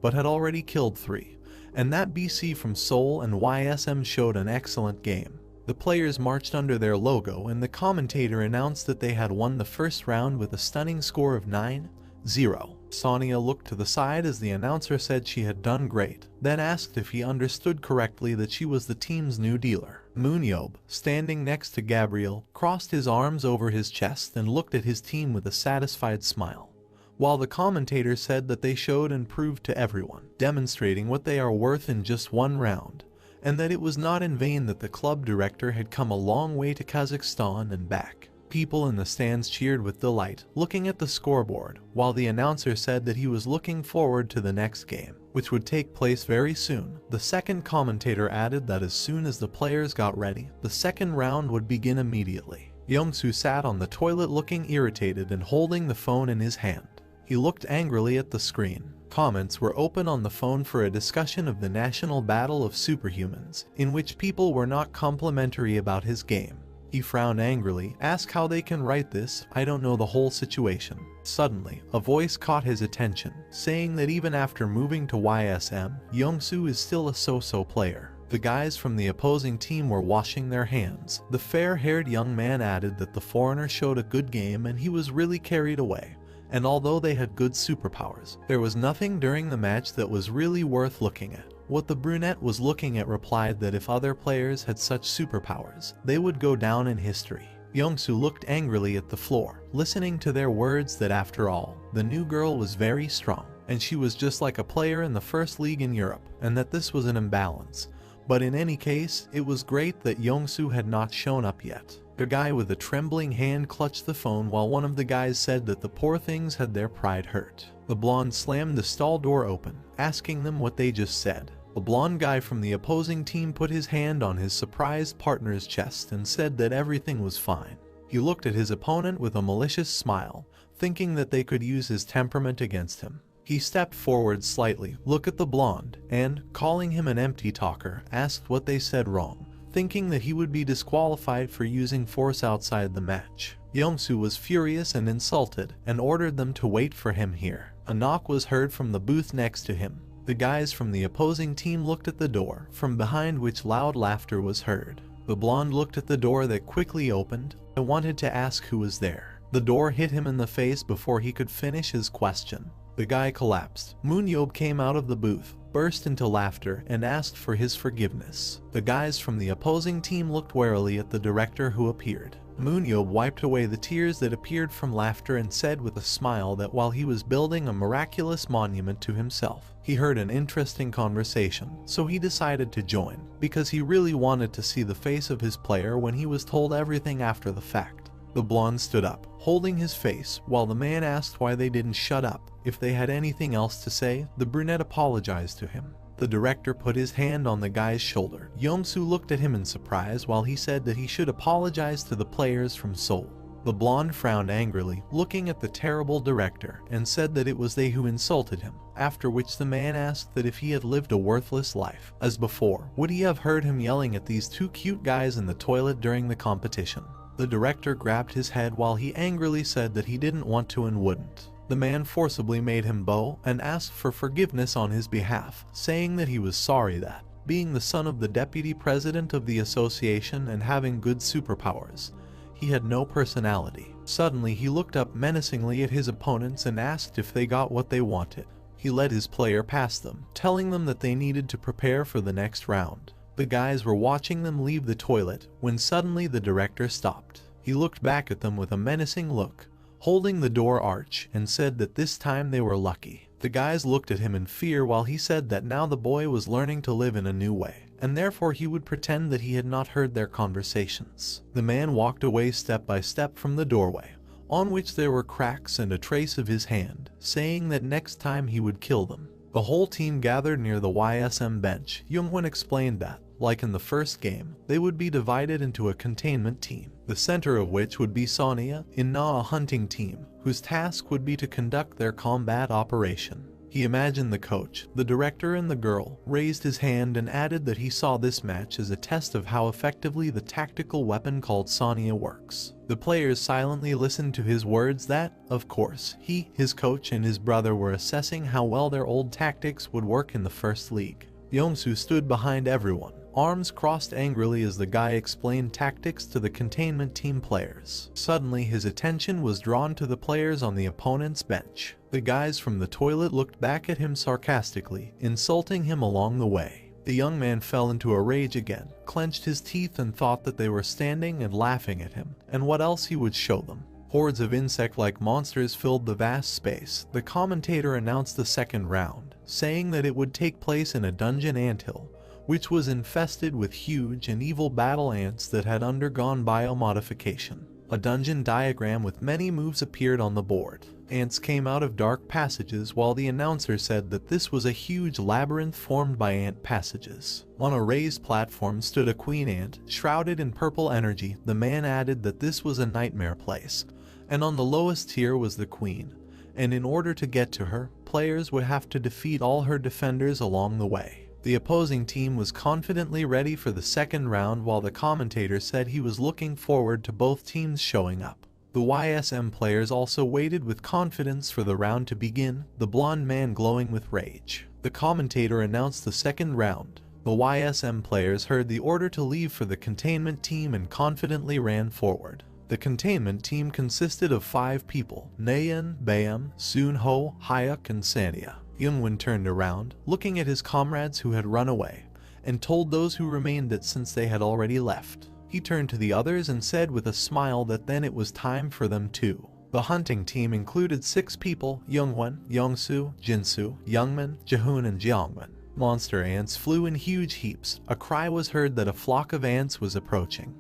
but had already killed 3, and that BC from Seoul and YSM showed an excellent game. The players marched under their logo and the commentator announced that they had won the first round with a stunning score of 9-0. Sonia looked to the side as the announcer said she had done great, then asked if he understood correctly that she was the team's new dealer. MoonYeob, standing next to Gabriel, crossed his arms over his chest and looked at his team with a satisfied smile, while the commentator said that they showed and proved to everyone, demonstrating what they are worth in just one round, and that it was not in vain that the club director had come a long way to Kazakhstan and back. People in the stands cheered with delight, looking at the scoreboard, while the announcer said that he was looking forward to the next game, which would take place very soon. The second commentator added that as soon as the players got ready, the second round would begin immediately. Young-soo sat on the toilet looking irritated and holding the phone in his hand. He looked angrily at the screen. Comments were open on the phone for a discussion of the national battle of superhumans, in which people were not complimentary about his game. He frowned angrily, asked how they can write this, I don't know the whole situation. Suddenly, a voice caught his attention, saying that even after moving to YSM, Young-soo is still a so-so player. The guys from the opposing team were washing their hands. The fair-haired young man added that the foreigner showed a good game and he was really carried away. And although they had good superpowers, there was nothing during the match that was really worth looking at. What the brunette was looking at replied that if other players had such superpowers, they would go down in history. Young-soo looked angrily at the floor, listening to their words that after all, the new girl was very strong, and she was just like a player in the first league in Europe, and that this was an imbalance. But in any case, it was great that Young-soo had not shown up yet. The guy with a trembling hand clutched the phone while one of the guys said that the poor things had their pride hurt. The blonde slammed the stall door open, asking them what they just said. The blonde guy from the opposing team put his hand on his surprised partner's chest and said that everything was fine. He looked at his opponent with a malicious smile, thinking that they could use his temperament against him. He stepped forward slightly, looked at the blonde, and, calling him an empty talker, asked what they said wrong, thinking that he would be disqualified for using force outside the match. Young-soo was furious and insulted, and ordered them to wait for him here. A knock was heard from the booth next to him. The guys from the opposing team looked at the door, from behind which loud laughter was heard. The blonde looked at the door that quickly opened. I wanted to ask who was there. The door hit him in the face before he could finish his question. The guy collapsed. MoonYeob came out of the booth, burst into laughter and asked for his forgiveness. The guys from the opposing team looked warily at the director who appeared. MoonYeob wiped away the tears that appeared from laughter and said with a smile that while he was building a miraculous monument to himself, he heard an interesting conversation, so he decided to join, because he really wanted to see the face of his player when he was told everything after the fact. The blonde stood up, holding his face, while the man asked why they didn't shut up. If they had anything else to say, the brunette apologized to him. The director put his hand on the guy's shoulder. Young-soo looked at him in surprise while he said that he should apologize to the players from Seoul. The blonde frowned angrily, looking at the terrible director, and said that it was they who insulted him, after which the man asked that if he had lived a worthless life, as before, would he have heard him yelling at these two cute guys in the toilet during the competition. The director grabbed his head while he angrily said that he didn't want to and wouldn't. The man forcibly made him bow and asked for forgiveness on his behalf, saying that he was sorry that, being the son of the deputy president of the association and having good superpowers, he had no personality. Suddenly he looked up menacingly at his opponents and asked if they got what they wanted. He led his player past them, telling them that they needed to prepare for the next round. The guys were watching them leave the toilet when suddenly the director stopped. He looked back at them with a menacing look, holding the door arch, and said that this time they were lucky. The guys looked at him in fear while he said that now the boy was learning to live in a new way, and therefore he would pretend that he had not heard their conversations. The man walked away step by step from the doorway, on which there were cracks and a trace of his hand, saying that next time he would kill them. The whole team gathered near the YSM bench. Youngwon explained that, like in the first game, they would be divided into a containment team, the center of which would be Sonia, in Na, a hunting team, whose task would be to conduct their combat operation. He imagined the coach, the director, and the girl, raised his hand and added that he saw this match as a test of how effectively the tactical weapon called Sonia works. The players silently listened to his words that, of course, he, his coach, and his brother were assessing how well their old tactics would work in the first league. Young-soo stood behind everyone, arms crossed angrily as the guy explained tactics to the containment team players. Suddenly his attention was drawn to the players on the opponent's bench. The guys from the toilet looked back at him sarcastically, insulting him along the way. The young man fell into a rage again, clenched his teeth, and thought that they were standing and laughing at him, and what else he would show them. Hordes of insect-like monsters filled the vast space. The commentator announced the second round, saying that it would take place in a dungeon anthill, which was infested with huge and evil battle ants that had undergone biomodification. A dungeon diagram with many moves appeared on the board. Ants came out of dark passages while the announcer said that this was a huge labyrinth formed by ant passages. On a raised platform stood a queen ant, shrouded in purple energy. The man added that this was a nightmare place, and on the lowest tier was the queen, and in order to get to her, players would have to defeat all her defenders along the way. The opposing team was confidently ready for the second round while the commentator said he was looking forward to both teams showing up. The YSM players also waited with confidence for the round to begin, the blonde man glowing with rage. The commentator announced the second round. The YSM players heard the order to leave for the containment team and confidently ran forward. The containment team consisted of 5 people: Nayeon, Baem, Soonho, Hyuk, and Sania. Youngwon turned around, looking at his comrades who had run away, and told those who remained that since they had already left, he turned to the others and said with a smile that then it was time for them too. The hunting team included 6 people: Youngwon, Yongsoo, Jinsu, Youngmin, Jahoon, and Jeongwon. Monster ants flew in huge heaps. A cry was heard that a flock of ants was approaching,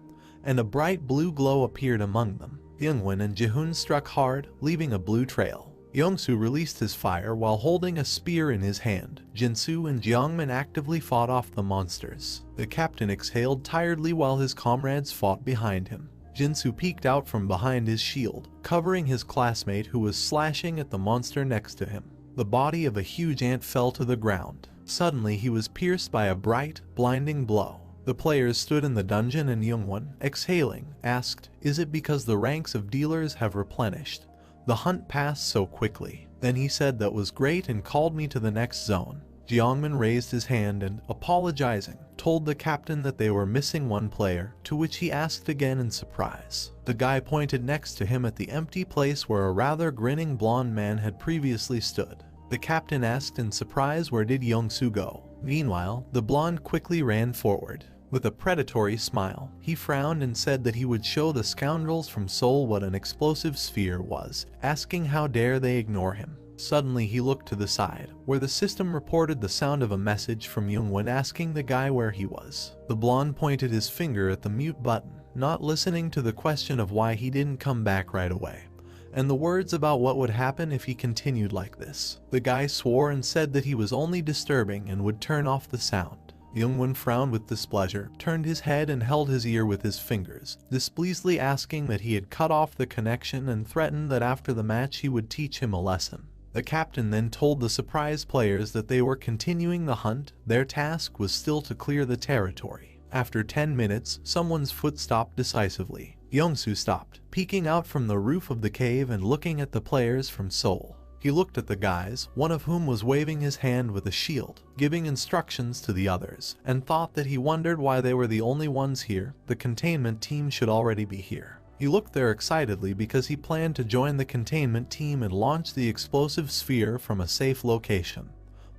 and a bright blue glow appeared among them. Youngwon and Jahoon struck hard, leaving a blue trail. Yongsoo released his fire while holding a spear in his hand. Jinsu and Jeongmin actively fought off the monsters. The captain exhaled tiredly while his comrades fought behind him. Jinsu peeked out from behind his shield, covering his classmate who was slashing at the monster next to him. The body of a huge ant fell to the ground. Suddenly he was pierced by a bright, blinding blow. The players stood in the dungeon and Youngwon, exhaling, asked, "Is it because the ranks of dealers have replenished? The hunt passed so quickly." Then he said, "That was great," and called me to the next zone. Jeongmin raised his hand and, apologizing, told the captain that they were missing one player, to which he asked again in surprise. The guy pointed next to him at the empty place where a rather grinning blonde man had previously stood. The captain asked in surprise where did Young-soo go. Meanwhile, the blonde quickly ran forward. With a predatory smile, he frowned and said that he would show the scoundrels from Seoul what an explosive sphere was, asking how dare they ignore him. Suddenly he looked to the side, where the system reported the sound of a message from Youngwon asking the guy where he was. The blonde pointed his finger at the mute button, not listening to the question of why he didn't come back right away, and the words about what would happen if he continued like this. The guy swore and said that he was only disturbing and would turn off the sound. Youngwon frowned with displeasure, turned his head and held his ear with his fingers, displeasedly asking that he had cut off the connection and threatened that after the match he would teach him a lesson. The captain then told the surprise players that they were continuing the hunt. Their task was still to clear the territory. After 10 minutes, someone's foot stopped decisively. Young-soo stopped, peeking out from the roof of the cave and looking at the players from Seoul. He looked at the guys, one of whom was waving his hand with a shield, giving instructions to the others, and thought that he wondered why they were the only ones here. The containment team should already be here. He looked there excitedly because he planned to join the containment team and launch the explosive sphere from a safe location.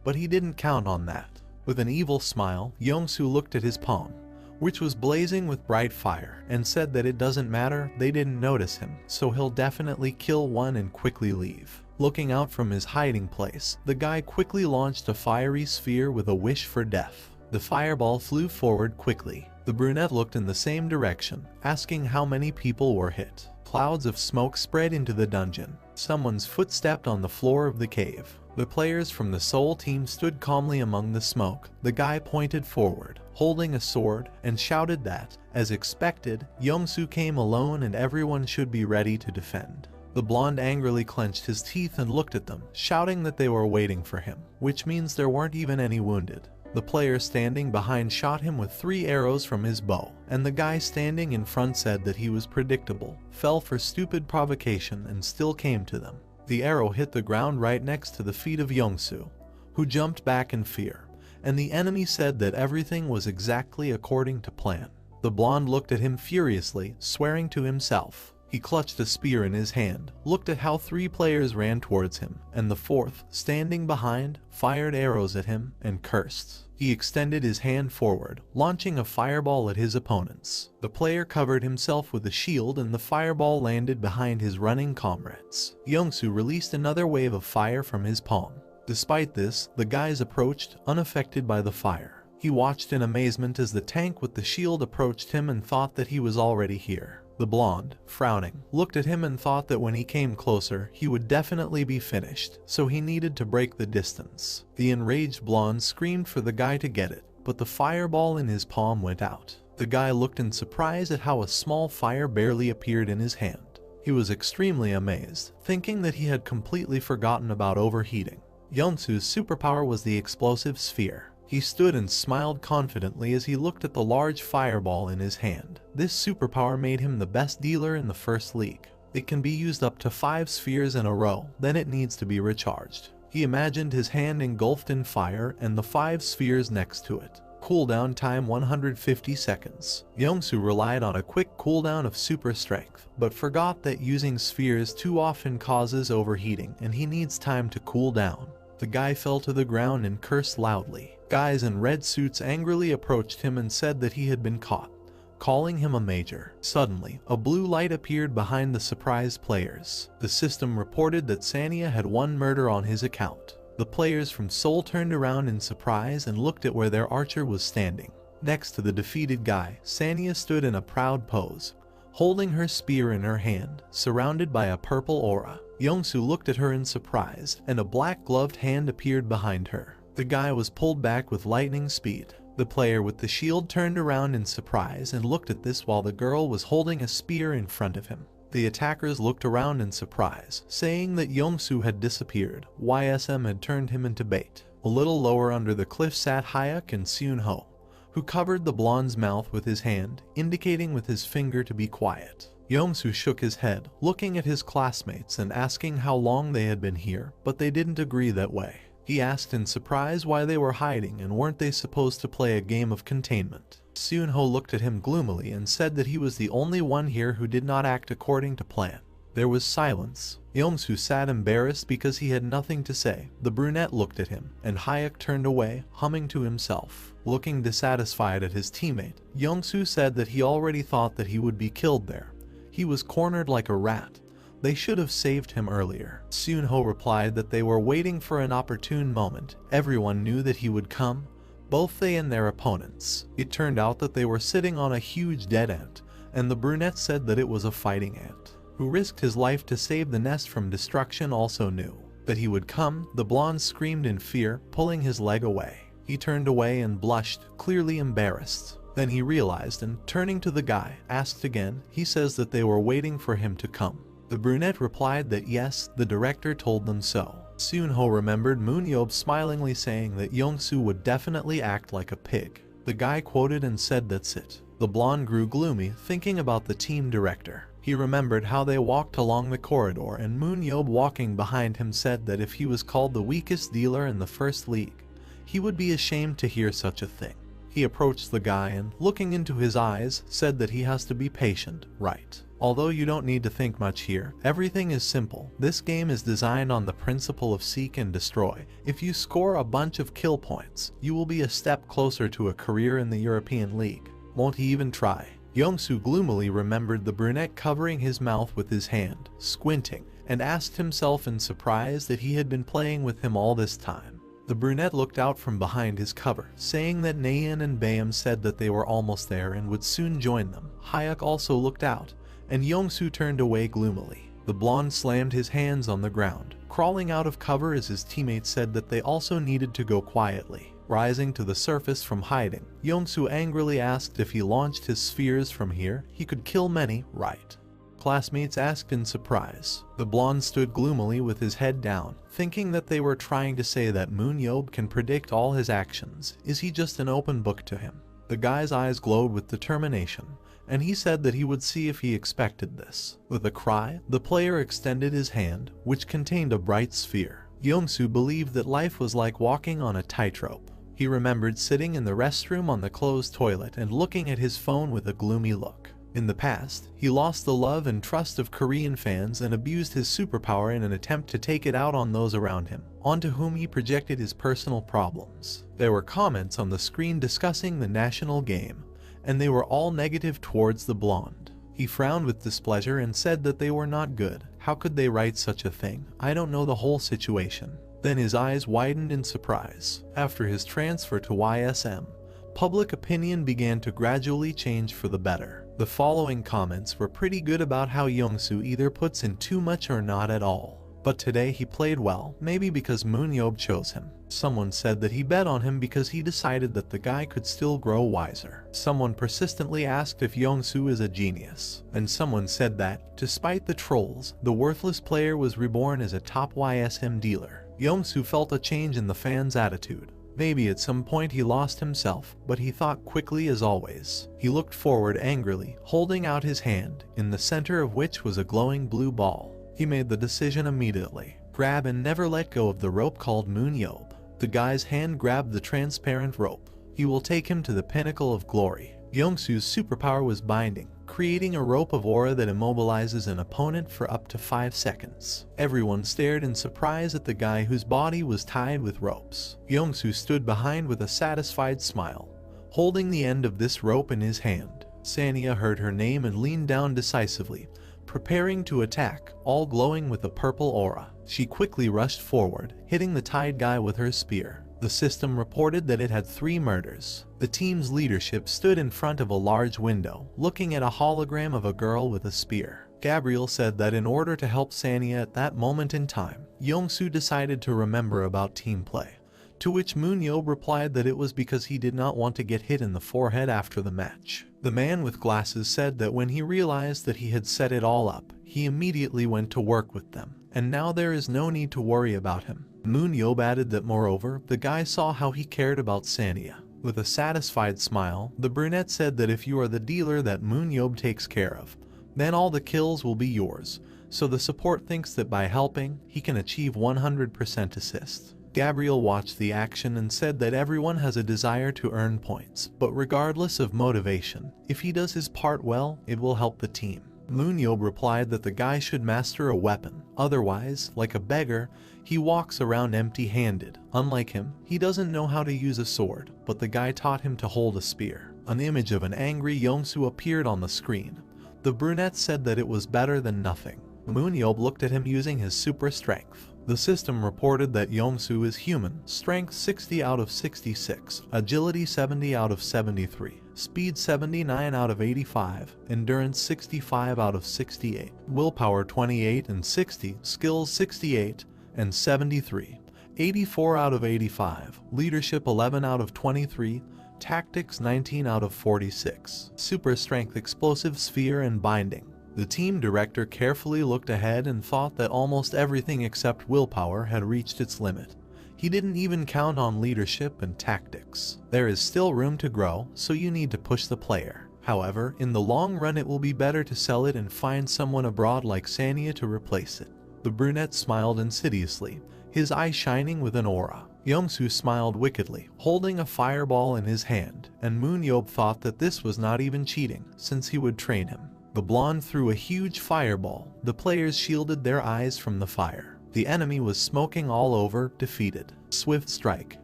But he didn't count on that. With an evil smile, Young-soo looked at his palm, which was blazing with bright fire, and said that it doesn't matter, they didn't notice him, so he'll definitely kill one and quickly leave. Looking out from his hiding place, the guy quickly launched a fiery sphere with a wish for death. The fireball flew forward quickly. The brunette looked in the same direction, asking how many people were hit. Clouds of smoke spread into the dungeon. Someone's foot stepped on the floor of the cave. The players from the Seoul team stood calmly among the smoke. The guy pointed forward, holding a sword, and shouted that, as expected, Young-soo came alone and everyone should be ready to defend. The blonde angrily clenched his teeth and looked at them, shouting that they were waiting for him, which means there weren't even any wounded. The player standing behind shot him with 3 arrows from his bow, and the guy standing in front said that he was predictable, fell for stupid provocation and still came to them. The arrow hit the ground right next to the feet of Young-soo, who jumped back in fear, and the enemy said that everything was exactly according to plan. The blonde looked at him furiously, swearing to himself. He clutched a spear in his hand, looked at how 3 players ran towards him, and the 4th, standing behind, fired arrows at him and cursed. He extended his hand forward, launching a fireball at his opponents. The player covered himself with a shield and the fireball landed behind his running comrades. Young-soo released another wave of fire from his palm. Despite this, the guys approached, unaffected by the fire. He watched in amazement as the tank with the shield approached him and thought that he was already here. The blonde, frowning, looked at him and thought that when he came closer, he would definitely be finished, so he needed to break the distance. The enraged blonde screamed for the guy to get it, but the fireball in his palm went out. The guy looked in surprise at how a small fire barely appeared in his hand. He was extremely amazed, thinking that he had completely forgotten about overheating. Young-soo's superpower was the explosive sphere. He stood and smiled confidently as he looked at the large fireball in his hand. This superpower made him the best dealer in the first league. It can be used up to 5 spheres in a row, then it needs to be recharged. He imagined his hand engulfed in fire and the 5 spheres next to it. Cooldown time 150 seconds. Young-soo relied on a quick cooldown of super strength, but forgot that using spheres too often causes overheating and he needs time to cool down. The guy fell to the ground and cursed loudly. Guys in red suits angrily approached him and said that he had been caught, calling him a major. Suddenly, a blue light appeared behind the surprise players. The system reported that Sanya had 1 murder on his account. The players from Seoul turned around in surprise and looked at where their archer was standing. Next to the defeated guy, Sanya stood in a proud pose, holding her spear in her hand, surrounded by a purple aura. Young-soo looked at her in surprise, and a black-gloved hand appeared behind her. The guy was pulled back with lightning speed. The player with the shield turned around in surprise and looked at this while the girl was holding a spear in front of him. The attackers looked around in surprise, saying that Young-soo had disappeared. YSM had turned him into bait. A little lower under the cliff sat Hyuk and Seon-ho, who covered the blonde's mouth with his hand, indicating with his finger to be quiet. Young-soo shook his head, looking at his classmates and asking how long they had been here, but they didn't agree that way. He asked in surprise why they were hiding and weren't they supposed to play a game of containment. Seon-ho looked at him gloomily and said that he was the only one here who did not act according to plan. There was silence. Young-soo sat embarrassed because he had nothing to say. The brunette looked at him, and Hayek turned away, humming to himself. Looking dissatisfied at his teammate, Young-soo said that he already thought that he would be killed there. He was cornered like a rat. They should have saved him earlier. Seon-ho replied that they were waiting for an opportune moment. Everyone knew that he would come, both they and their opponents. It turned out that they were sitting on a huge dead ant, and the brunette said that it was a fighting ant, who risked his life to save the nest from destruction. Also knew that he would come. The blonde screamed in fear, pulling his leg away. He turned away and blushed, clearly embarrassed. Then he realized and, turning to the guy, asked again. He says that they were waiting for him to come. The brunette replied that yes, the director told them so. Seon-ho remembered MoonYeob smilingly saying that Young-soo would definitely act like a pig. The guy quoted and said that's it. The blonde grew gloomy, thinking about the team director. He remembered how they walked along the corridor, and MoonYeob walking behind him said that if he was called the weakest dealer in the first league, he would be ashamed to hear such a thing. He approached the guy and, looking into his eyes, said that he has to be patient, right? Although you don't need to think much here, everything is simple. This game is designed on the principle of seek and destroy. If you score a bunch of kill points, you will be a step closer to a career in the European League. Won't he even try? Young-soo gloomily remembered the brunette covering his mouth with his hand, squinting, and asked himself in surprise that he had been playing with him all this time. The brunette looked out from behind his cover, saying that Naeun and Bayam said that they were almost there and would soon join them. Hayek also looked out, and Young-soo turned away gloomily. The blonde slammed his hands on the ground, crawling out of cover as his teammates said that they also needed to go quietly. Rising to the surface from hiding, Young-soo angrily asked if he launched his spheres from here, he could kill many, right? Classmates asked in surprise. The blonde stood gloomily with his head down, thinking that they were trying to say that MoonYeob can predict all his actions. Is he just an open book to him? The guy's eyes glowed with determination, and he said that he would see if he expected this. With a cry, the player extended his hand, which contained a bright sphere. Young-soo believed that life was like walking on a tightrope. He remembered sitting in the restroom on the closed toilet and looking at his phone with a gloomy look. In the past, he lost the love and trust of Korean fans and abused his superpower in an attempt to take it out on those around him, onto whom he projected his personal problems. There were comments on the screen discussing the national game, and they were all negative towards the blonde. He frowned with displeasure and said that they were not good. How could they write such a thing? I don't know the whole situation. Then his eyes widened in surprise. After his transfer to YSM, public opinion began to gradually change for the better. The following comments were pretty good about how Young-soo either puts in too much or not at all. But today he played well, maybe because MoonYeob chose him. Someone said that he bet on him because he decided that the guy could still grow wiser. Someone persistently asked if Young-soo is a genius. And someone said that, despite the trolls, the worthless player was reborn as a top YSM dealer. Young-soo felt a change in the fans' attitude. Maybe at some point he lost himself, but he thought quickly as always. He looked forward angrily, holding out his hand, in the center of which was a glowing blue ball. He made the decision immediately. Grab and never let go of the rope called MoonYeob. The guy's hand grabbed the transparent rope. He will take him to the pinnacle of glory. Young-soo's superpower was binding, creating a rope of aura that immobilizes an opponent for up to 5 seconds. Everyone stared in surprise at the guy whose body was tied with ropes. Young-soo stood behind with a satisfied smile, holding the end of this rope in his hand. Sanya heard her name and leaned down decisively, preparing to attack, all glowing with a purple aura. She quickly rushed forward, hitting the tied guy with her spear. The system reported that it had 3 murders. The team's leadership stood in front of a large window, looking at a hologram of a girl with a spear. Gabriel said that in order to help Sanya at that moment in time, Young-soo decided to remember about team play. To which MoonYeob replied that it was because he did not want to get hit in the forehead after the match. The man with glasses said that when he realized that he had set it all up, he immediately went to work with them, and now there is no need to worry about him. MoonYeob added that moreover, the guy saw how he cared about Sanya. With a satisfied smile, the brunette said that if you are the dealer that MoonYeob takes care of, then all the kills will be yours, so the support thinks that by helping, he can achieve 100% assist. Gabriel watched the action and said that everyone has a desire to earn points, but regardless of motivation, if he does his part well, it will help the team. MoonYeob replied that the guy should master a weapon, otherwise, like a beggar, he walks around empty-handed. Unlike him, he doesn't know how to use a sword, but the guy taught him to hold a spear. An image of an angry Yongsoo appeared on the screen. The brunette said that it was better than nothing. MoonYeob looked at him using his super strength. The system reported that Yongsoo is human, strength 60 out of 66, agility 70 out of 73, speed 79 out of 85, endurance 65 out of 68, willpower 28 and 60, skills 68 and 73, 84 out of 85, leadership 11 out of 23, tactics 19 out of 46, super strength, explosive sphere and binding. The team director carefully looked ahead and thought that almost everything except willpower had reached its limit. He didn't even count on leadership and tactics. There is still room to grow, so you need to push the player. However, in the long run it will be better to sell it and find someone abroad like Sanya to replace it. The brunette smiled insidiously, his eye shining with an aura. Yongsoo smiled wickedly, holding a fireball in his hand, and MoonYeob thought that this was not even cheating, since he would train him. The blonde threw a huge fireball. The players shielded their eyes from the fire. The enemy was smoking all over, defeated. Swift strike.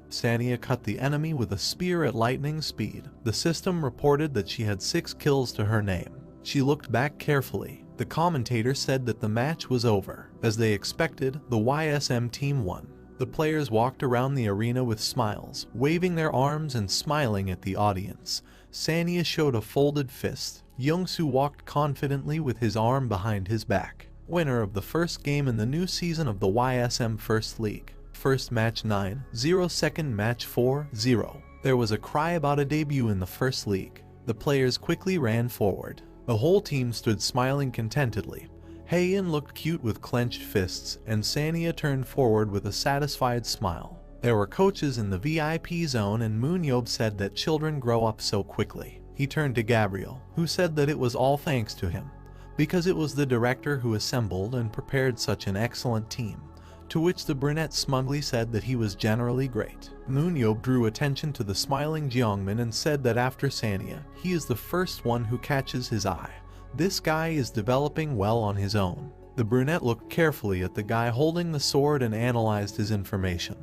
Sanya cut the enemy with a spear at lightning speed. The system reported that she had 6 kills to her name. She looked back carefully. The commentator said that the match was over. As they expected, the YSM team won. The players walked around the arena with smiles, waving their arms and smiling at the audience. Sanya showed a folded fist. Yongsoo walked confidently with his arm behind his back. Winner of the first game in the new season of the YSM First League. First match 9-0, second match 4-0. There was a cry about a debut in the First League. The players quickly ran forward. The whole team stood smiling contentedly. Haein looked cute with clenched fists, and Sanya turned forward with a satisfied smile. There were coaches in the VIP zone, and MoonYeob said that children grow up so quickly. He turned to Gabriel, who said that it was all thanks to him, because it was the director who assembled and prepared such an excellent team, to which the brunette smugly said that he was generally great. MoonYeob drew attention to the smiling Jeongmin and said that after Sanya, he is the first one who catches his eye. This guy is developing well on his own. The brunette looked carefully at the guy holding the sword and analyzed his information.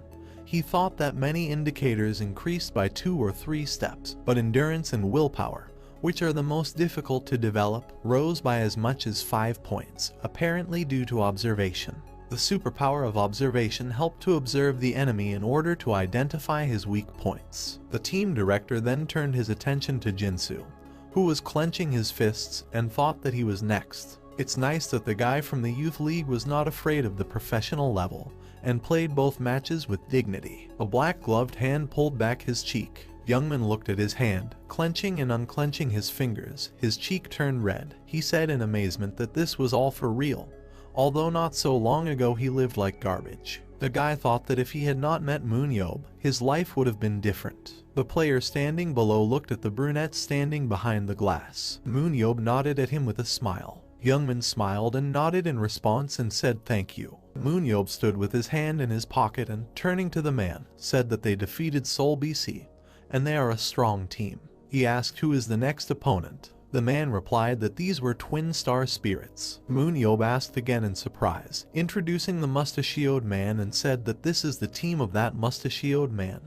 He thought that many indicators increased by 2 or 3 steps, but endurance and willpower, which are the most difficult to develop, rose by as much as 5 points, apparently due to observation. The superpower of observation helped to observe the enemy in order to identify his weak points. The team director then turned his attention to Jinsu, who was clenching his fists and thought that he was next. It's nice that the guy from the youth league was not afraid of the professional level and played both matches with dignity. A black-gloved hand pulled back his cheek. Youngman looked at his hand, clenching and unclenching his fingers. His cheek turned red. He said in amazement that this was all for real, although not so long ago he lived like garbage. The guy thought that if he had not met MoonYeob, his life would have been different. The player standing below looked at the brunette standing behind the glass. MoonYeob nodded at him with a smile. Youngman smiled and nodded in response and said thank you. MoonYeob stood with his hand in his pocket and, turning to the man, said that they defeated Seoul BC, and they are a strong team. He asked who is the next opponent. The man replied that these were twin star spirits. MoonYeob asked again in surprise, introducing the mustachioed man, and said that this is the team of that mustachioed man.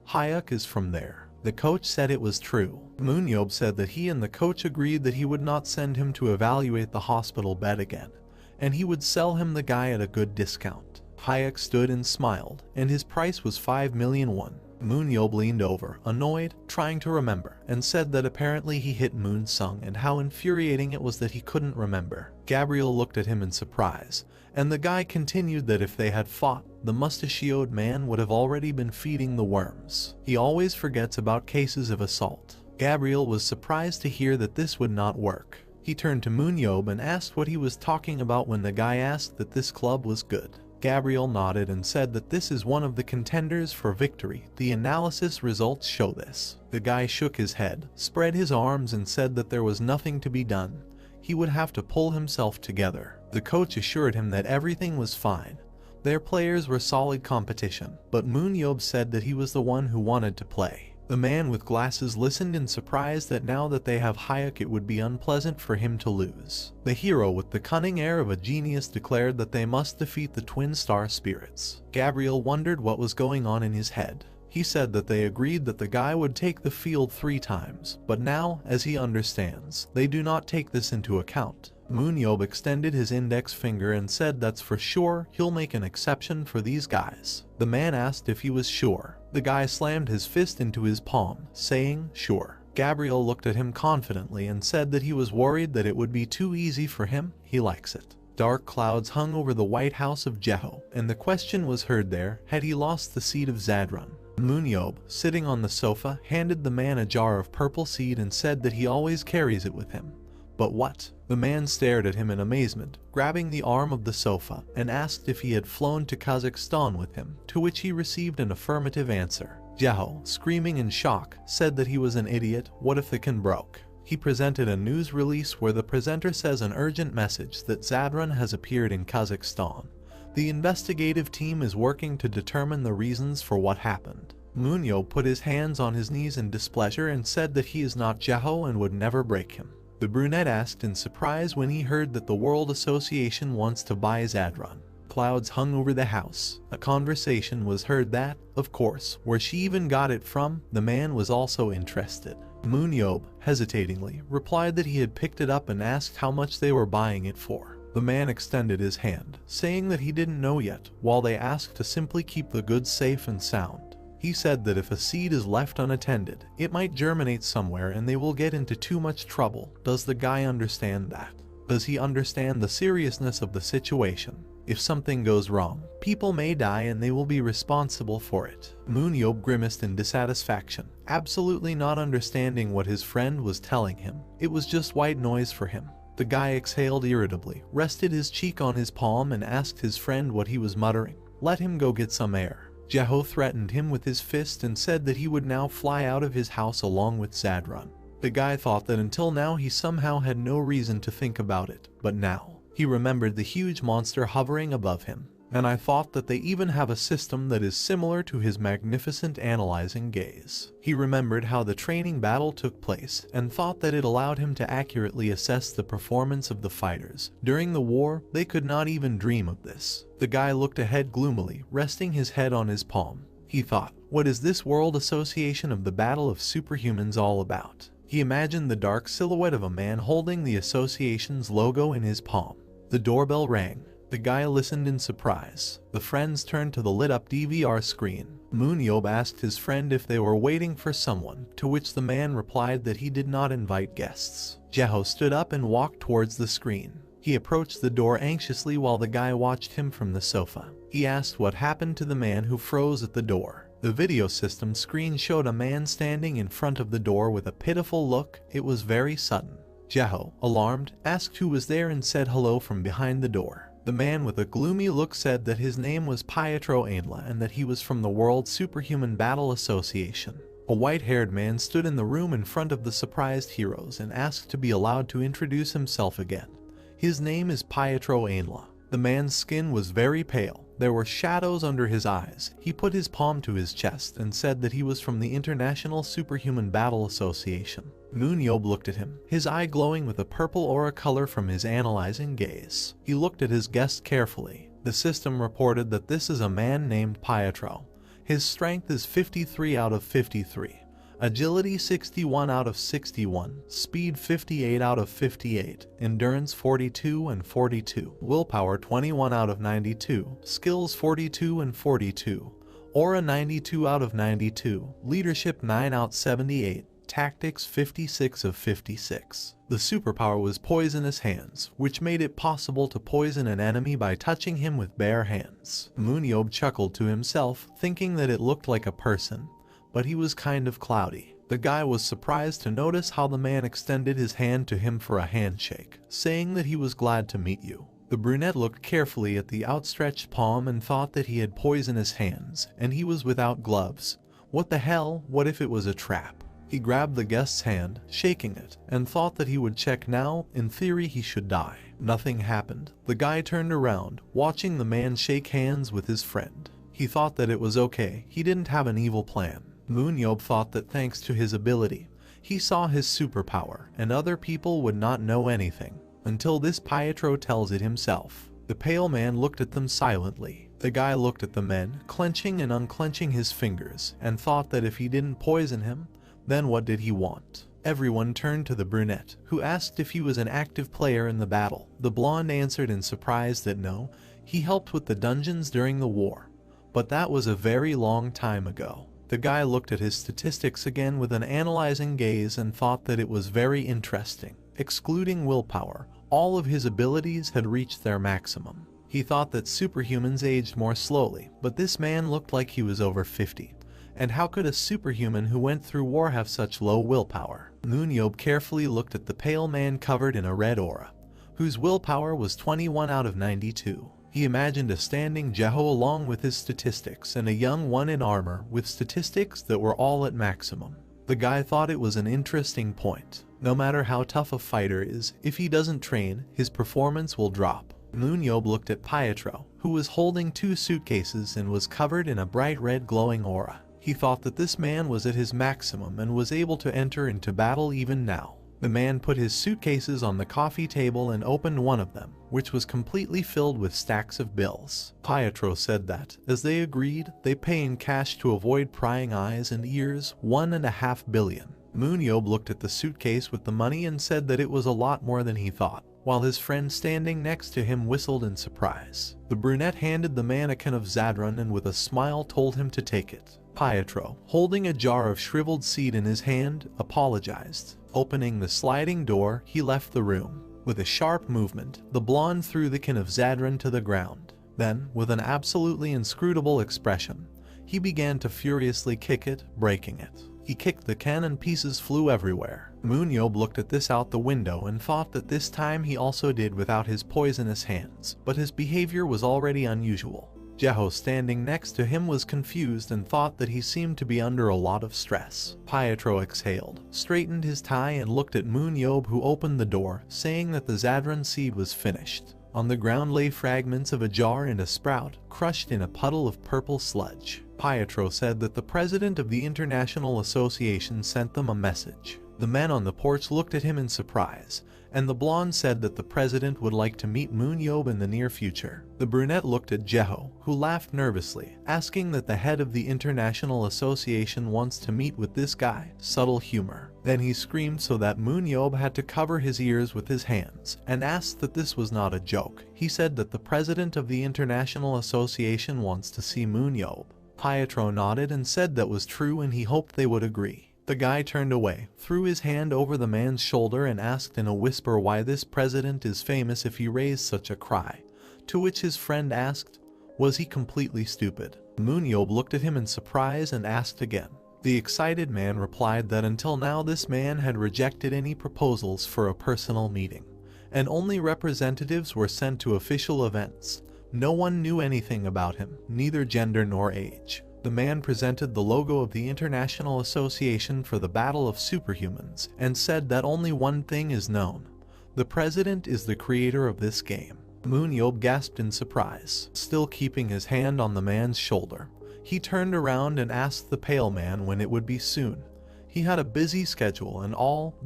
Hyuk is from there. The coach said it was true. MoonYeob said that he and the coach agreed that he would not send him to evaluate the hospital bed again, and he would sell him the guy at a good discount. Hyuk stood and smiled, and his price was 5 million won. MoonYeob leaned over, annoyed, trying to remember, and said that apparently he hit Moon Sung and how infuriating it was that he couldn't remember. Gabriel looked at him in surprise, and the guy continued that if they had fought, the mustachioed man would have already been feeding the worms. He always forgets about cases of assault. Gabriel was surprised to hear that this would not work. He turned to MoonYeob and asked what he was talking about when the guy asked that this club was good. Gabriel nodded and said that this is one of the contenders for victory. The analysis results show this. The guy shook his head, spread his arms, and said that there was nothing to be done. He would have to pull himself together. The coach assured him that everything was fine. Their players were solid competition, but MoonYeob said that he was the one who wanted to play. The man with glasses listened in surprise that now that they have Hayek it would be unpleasant for him to lose. The hero with the cunning air of a genius declared that they must defeat the twin star spirits. Gabriel wondered what was going on in his head. He said that they agreed that the guy would take the field 3 times, but now, as he understands, they do not take this into account. MoonYeob extended his index finger and said that's for sure, he'll make an exception for these guys. The man asked if he was sure. The guy slammed his fist into his palm, saying, sure. Gabriel looked at him confidently and said that he was worried that it would be too easy for him. He likes it. Dark clouds hung over the White House of Jeho, and the question was heard there, had he lost the seed of Zadrun? MoonYeob, sitting on the sofa, handed the man a jar of purple seed and said that he always carries it with him. But what? The man stared at him in amazement, grabbing the arm of the sofa, and asked if he had flown to Kazakhstan with him, to which he received an affirmative answer. Jeho, screaming in shock, said that he was an idiot. What if the can broke? He presented a news release where the presenter says an urgent message that Zadrun has appeared in Kazakhstan. The investigative team is working to determine the reasons for what happened. MoonYeob put his hands on his knees in displeasure and said that he is not Jeho and would never break him. The brunette asked in surprise when he heard that the World Association wants to buy Zadrun. Clouds hung over the house. A conversation was heard that, of course, where she even got it from, the man was also interested. MoonYeob, hesitatingly, replied that he had picked it up and asked how much they were buying it for. The man extended his hand, saying that he didn't know yet, while they asked to simply keep the goods safe and sound. He said that if a seed is left unattended, it might germinate somewhere and they will get into too much trouble. Does the guy understand that? Does he understand the seriousness of the situation? If something goes wrong, people may die and they will be responsible for it. MoonYeob grimaced in dissatisfaction, absolutely not understanding what his friend was telling him. It was just white noise for him. The guy exhaled irritably, rested his cheek on his palm and asked his friend what he was muttering. Let him go get some air. Jeho threatened him with his fist and said that he would now fly out of his house along with Zadrun. The guy thought that until now he somehow had no reason to think about it, but now he remembered the huge monster hovering above him. And I thought that they even have a system that is similar to his magnificent analyzing gaze. He remembered how the training battle took place and thought that it allowed him to accurately assess the performance of the fighters. During the war, they could not even dream of this. The guy looked ahead gloomily, resting his head on his palm. He thought, what is this World Association of the Battle of Superhumans all about? He imagined the dark silhouette of a man holding the association's logo in his palm. The doorbell rang. The guy listened in surprise. The friends turned to the lit-up DVR screen. MoonYeob asked his friend if they were waiting for someone, to which the man replied that he did not invite guests. Jeho stood up and walked towards the screen. He approached the door anxiously while the guy watched him from the sofa. He asked what happened to the man who froze at the door. The video system screen showed a man standing in front of the door with a pitiful look. It was very sudden. Jeho, alarmed, asked who was there and said hello from behind the door. The man with a gloomy look said that his name was Pietro Ainla and that he was from the World Superhuman Battle Association. A white-haired man stood in the room in front of the surprised heroes and asked to be allowed to introduce himself again. His name is Pietro Ainla. The man's skin was very pale. There were shadows under his eyes. He put his palm to his chest and said that he was from the International Superhuman Battle Association. MoonYeob looked at him, his eye glowing with a purple aura color from his analyzing gaze. He looked at his guest carefully. The system reported that this is a man named Pietro. His strength is 53 out of 53. Agility 61 out of 61, speed 58 out of 58, endurance 42 and 42, willpower 21 out of 92, skills 42 and 42, aura 92 out of 92, leadership 9 out of 78, tactics 56 of 56. The superpower was poisonous hands, which made it possible to poison an enemy by touching him with bare hands. MoonYeob chuckled to himself, thinking that it looked like a person, but he was kind of cloudy. The guy was surprised to notice how the man extended his hand to him for a handshake, saying that he was glad to meet you. The brunette looked carefully at the outstretched palm and thought that he had poisonous hands, and he was without gloves. What the hell? What if it was a trap? He grabbed the guest's hand, shaking it, and thought that he would check now. In theory, he should die. Nothing happened. The guy turned around, watching the man shake hands with his friend. He thought that it was okay. He didn't have an evil plan. MoonYeob thought that thanks to his ability, he saw his superpower, and other people would not know anything, until this Pietro tells it himself. The pale man looked at them silently. The guy looked at the men, clenching and unclenching his fingers, and thought that if he didn't poison him, then what did he want? Everyone turned to the brunette, who asked if he was an active player in the battle. The blonde answered in surprise that no, he helped with the dungeons during the war, but that was a very long time ago. The guy looked at his statistics again with an analyzing gaze and thought that it was very interesting. Excluding willpower, all of his abilities had reached their maximum. He thought that superhumans aged more slowly, but this man looked like he was over 50. And how could a superhuman who went through war have such low willpower? MoonYeob carefully looked at the pale man covered in a red aura, whose willpower was 21 out of 92. He imagined a standing Jeho along with his statistics and a young one in armor with statistics that were all at maximum. The guy thought it was an interesting point. No matter how tough a fighter is, if he doesn't train, his performance will drop. MoonYeob looked at Pietro, who was holding 2 suitcases and was covered in a bright red glowing aura. He thought that this man was at his maximum and was able to enter into battle even now. The man put his suitcases on the coffee table and opened one of them, which was completely filled with stacks of bills. Pietro said that, as they agreed, they pay in cash to avoid prying eyes and ears, 1.5 billion. MoonYeob looked at the suitcase with the money and said that it was a lot more than he thought, while his friend standing next to him whistled in surprise. The brunette handed the man a can of Zadrun and with a smile told him to take it. Pietro, holding a jar of shriveled seed in his hand, apologized. Opening the sliding door, he left the room. With a sharp movement, the blonde threw the can of Zadrun to the ground. Then, with an absolutely inscrutable expression, he began to furiously kick it, breaking it. He kicked the can and pieces flew everywhere. MoonYeob looked at this out the window and thought that this time he also did without his poisonous hands, but his behavior was already unusual. Jeho standing next to him was confused and thought that he seemed to be under a lot of stress. Pietro exhaled, straightened his tie and looked at MoonYeob, who opened the door, saying that the Zadrun seed was finished. On the ground lay fragments of a jar and a sprout, crushed in a puddle of purple sludge. Pietro said that the president of the International Association sent them a message. The men on the porch looked at him in surprise, and the blonde said that the president would like to meet MoonYeob in the near future. The brunette looked at Jeho, who laughed nervously, asking that the head of the International Association wants to meet with this guy. Subtle humor. Then he screamed so that MoonYeob had to cover his ears with his hands, and asked that this was not a joke. He said that the president of the International Association wants to see MoonYeob. Pietro nodded and said that was true and he hoped they would agree. The guy turned away, threw his hand over the man's shoulder and asked in a whisper why this president is famous if he raised such a cry, to which his friend asked, was he completely stupid? MoonYeob looked at him in surprise and asked again. The excited man replied that until now this man had rejected any proposals for a personal meeting, and only representatives were sent to official events. No one knew anything about him, neither gender nor age. The man presented the logo of the International Association for the Battle of Superhumans and said that only one thing is known. The president is the creator of this game. MoonYeob gasped in surprise, still keeping his hand on the man's shoulder. He turned around and asked the pale man when it would be soon. He had a busy schedule and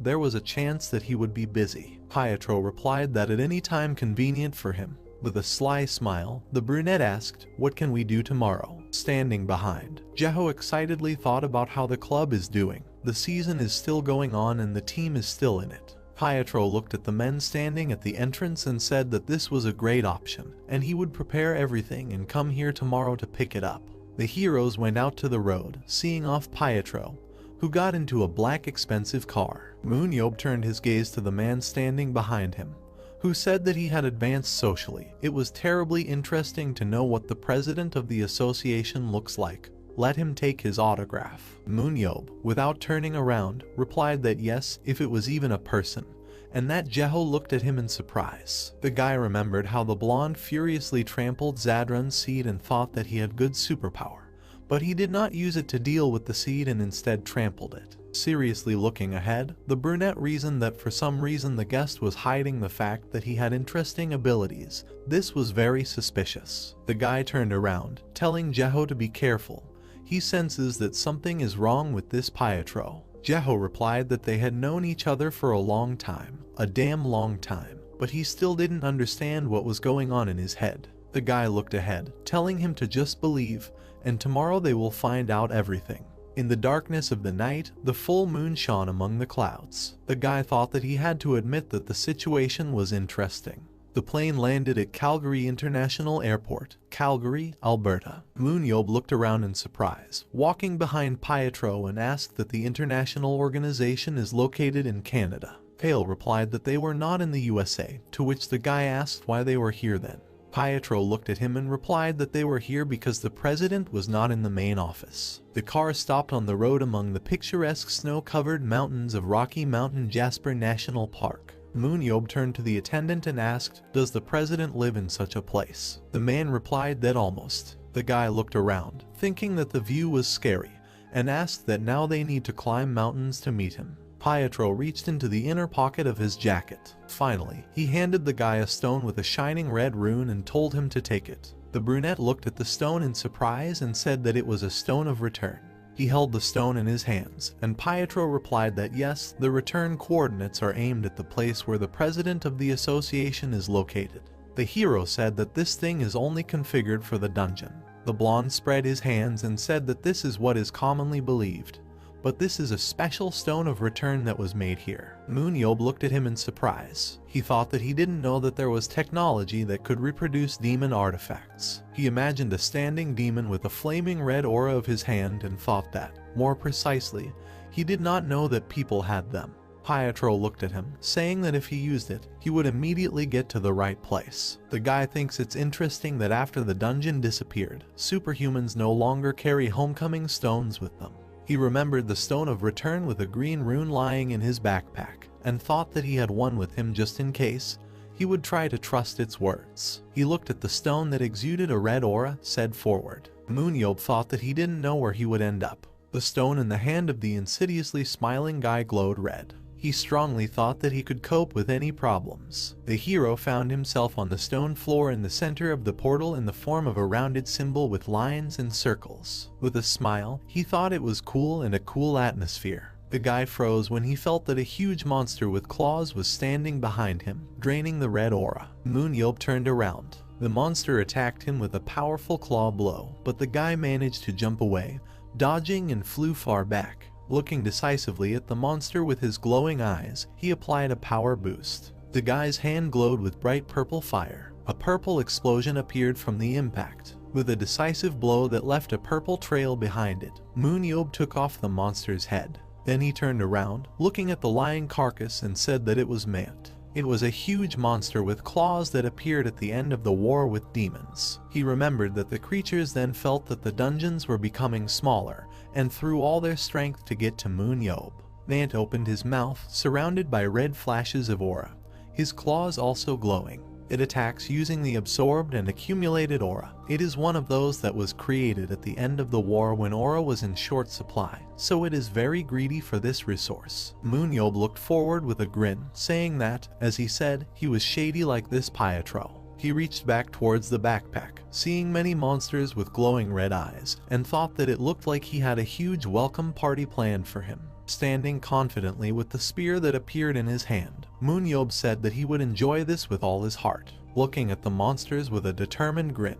there was a chance that he would be busy. Pietro replied that at any time convenient for him. With a sly smile, the brunette asked, what can we do tomorrow? Standing behind, Jeho excitedly thought about how the club is doing. The season is still going on and the team is still in it. Pietro looked at the men standing at the entrance and said that this was a great option, and he would prepare everything and come here tomorrow to pick it up. The heroes went out to the road, seeing off Pietro, who got into a black expensive car. MoonYeob turned his gaze to the man standing behind him, who said that he had advanced socially. It was terribly interesting to know what the president of the association looks like. Let him take his autograph. MoonYeob, without turning around, replied that yes, if it was even a person, and that Jeho looked at him in surprise. The guy remembered how the blonde furiously trampled Zadrun's seed and thought that he had good superpower, but he did not use it to deal with the seed and instead trampled it. Seriously looking ahead, the brunette reasoned that for some reason the guest was hiding the fact that he had interesting abilities. This was very suspicious. The guy turned around, telling Jeho to be careful. He senses that something is wrong with this Pietro. Jeho replied that they had known each other for a long time, a damn long time, but he still didn't understand what was going on in his head. The guy looked ahead, telling him to just believe, and tomorrow they will find out everything. In the darkness of the night, the full moon shone among the clouds. The guy thought that he had to admit that the situation was interesting. The plane landed at Calgary International Airport, Calgary, Alberta. MoonYeob looked around in surprise, walking behind Pietro, and asked that the international organization is located in Canada. Pale replied that they were not in the USA, to which the guy asked why they were here then. Pietro looked at him and replied that they were here because the president was not in the main office. The car stopped on the road among the picturesque snow-covered mountains of Rocky Mountain Jasper National Park. MoonYeob turned to the attendant and asked, "Does the president live in such a place?" The man replied that almost. The guy looked around, thinking that the view was scary, and asked that now they need to climb mountains to meet him. Pietro reached into the inner pocket of his jacket. Finally, he handed the guy a stone with a shining red rune and told him to take it. The brunette looked at the stone in surprise and said that it was a stone of return. He held the stone in his hands, and Pietro replied that yes, the return coordinates are aimed at the place where the president of the association is located. The hero said that this thing is only configured for the dungeon. The blonde spread his hands and said that this is what is commonly believed, but this is a special stone of return that was made here. MoonYeob looked at him in surprise. He thought that he didn't know that there was technology that could reproduce demon artifacts. He imagined a standing demon with a flaming red aura of his hand and thought that, more precisely, he did not know that people had them. Pietro looked at him, saying that if he used it, he would immediately get to the right place. The guy thinks it's interesting that after the dungeon disappeared, superhumans no longer carry homecoming stones with them. He remembered the stone of return with a green rune lying in his backpack, and thought that he had one with him just in case. He would try to trust its words. He looked at the stone that exuded a red aura, said forward. MoonYeob thought that he didn't know where he would end up. The stone in the hand of the insidiously smiling guy glowed red. He strongly thought that he could cope with any problems. The hero found himself on the stone floor in the center of the portal in the form of a rounded symbol with lines and circles. With a smile, he thought it was cool and a cool atmosphere. The guy froze when he felt that a huge monster with claws was standing behind him, draining the red aura. MoonYeob turned around. The monster attacked him with a powerful claw blow, but the guy managed to jump away, dodging and flew far back. Looking decisively at the monster with his glowing eyes, he applied a power boost. The guy's hand glowed with bright purple fire. A purple explosion appeared from the impact, with a decisive blow that left a purple trail behind it. MoonYeob took off the monster's head. Then he turned around, looking at the lying carcass, and said that it was Mant. It was a huge monster with claws that appeared at the end of the war with demons. He remembered that the creatures then felt that the dungeons were becoming smaller, and threw all their strength to get to MoonYeob. Mant opened his mouth, surrounded by red flashes of aura, his claws also glowing. It attacks using the absorbed and accumulated aura. It is one of those that was created at the end of the war when aura was in short supply, so it is very greedy for this resource. MoonYeob looked forward with a grin, saying that, as he said, he was shady like this Pietro. He reached back towards the backpack, seeing many monsters with glowing red eyes, and thought that it looked like he had a huge welcome party planned for him. Standing confidently with the spear that appeared in his hand, MoonYeob said that he would enjoy this with all his heart. Looking at the monsters with a determined grin,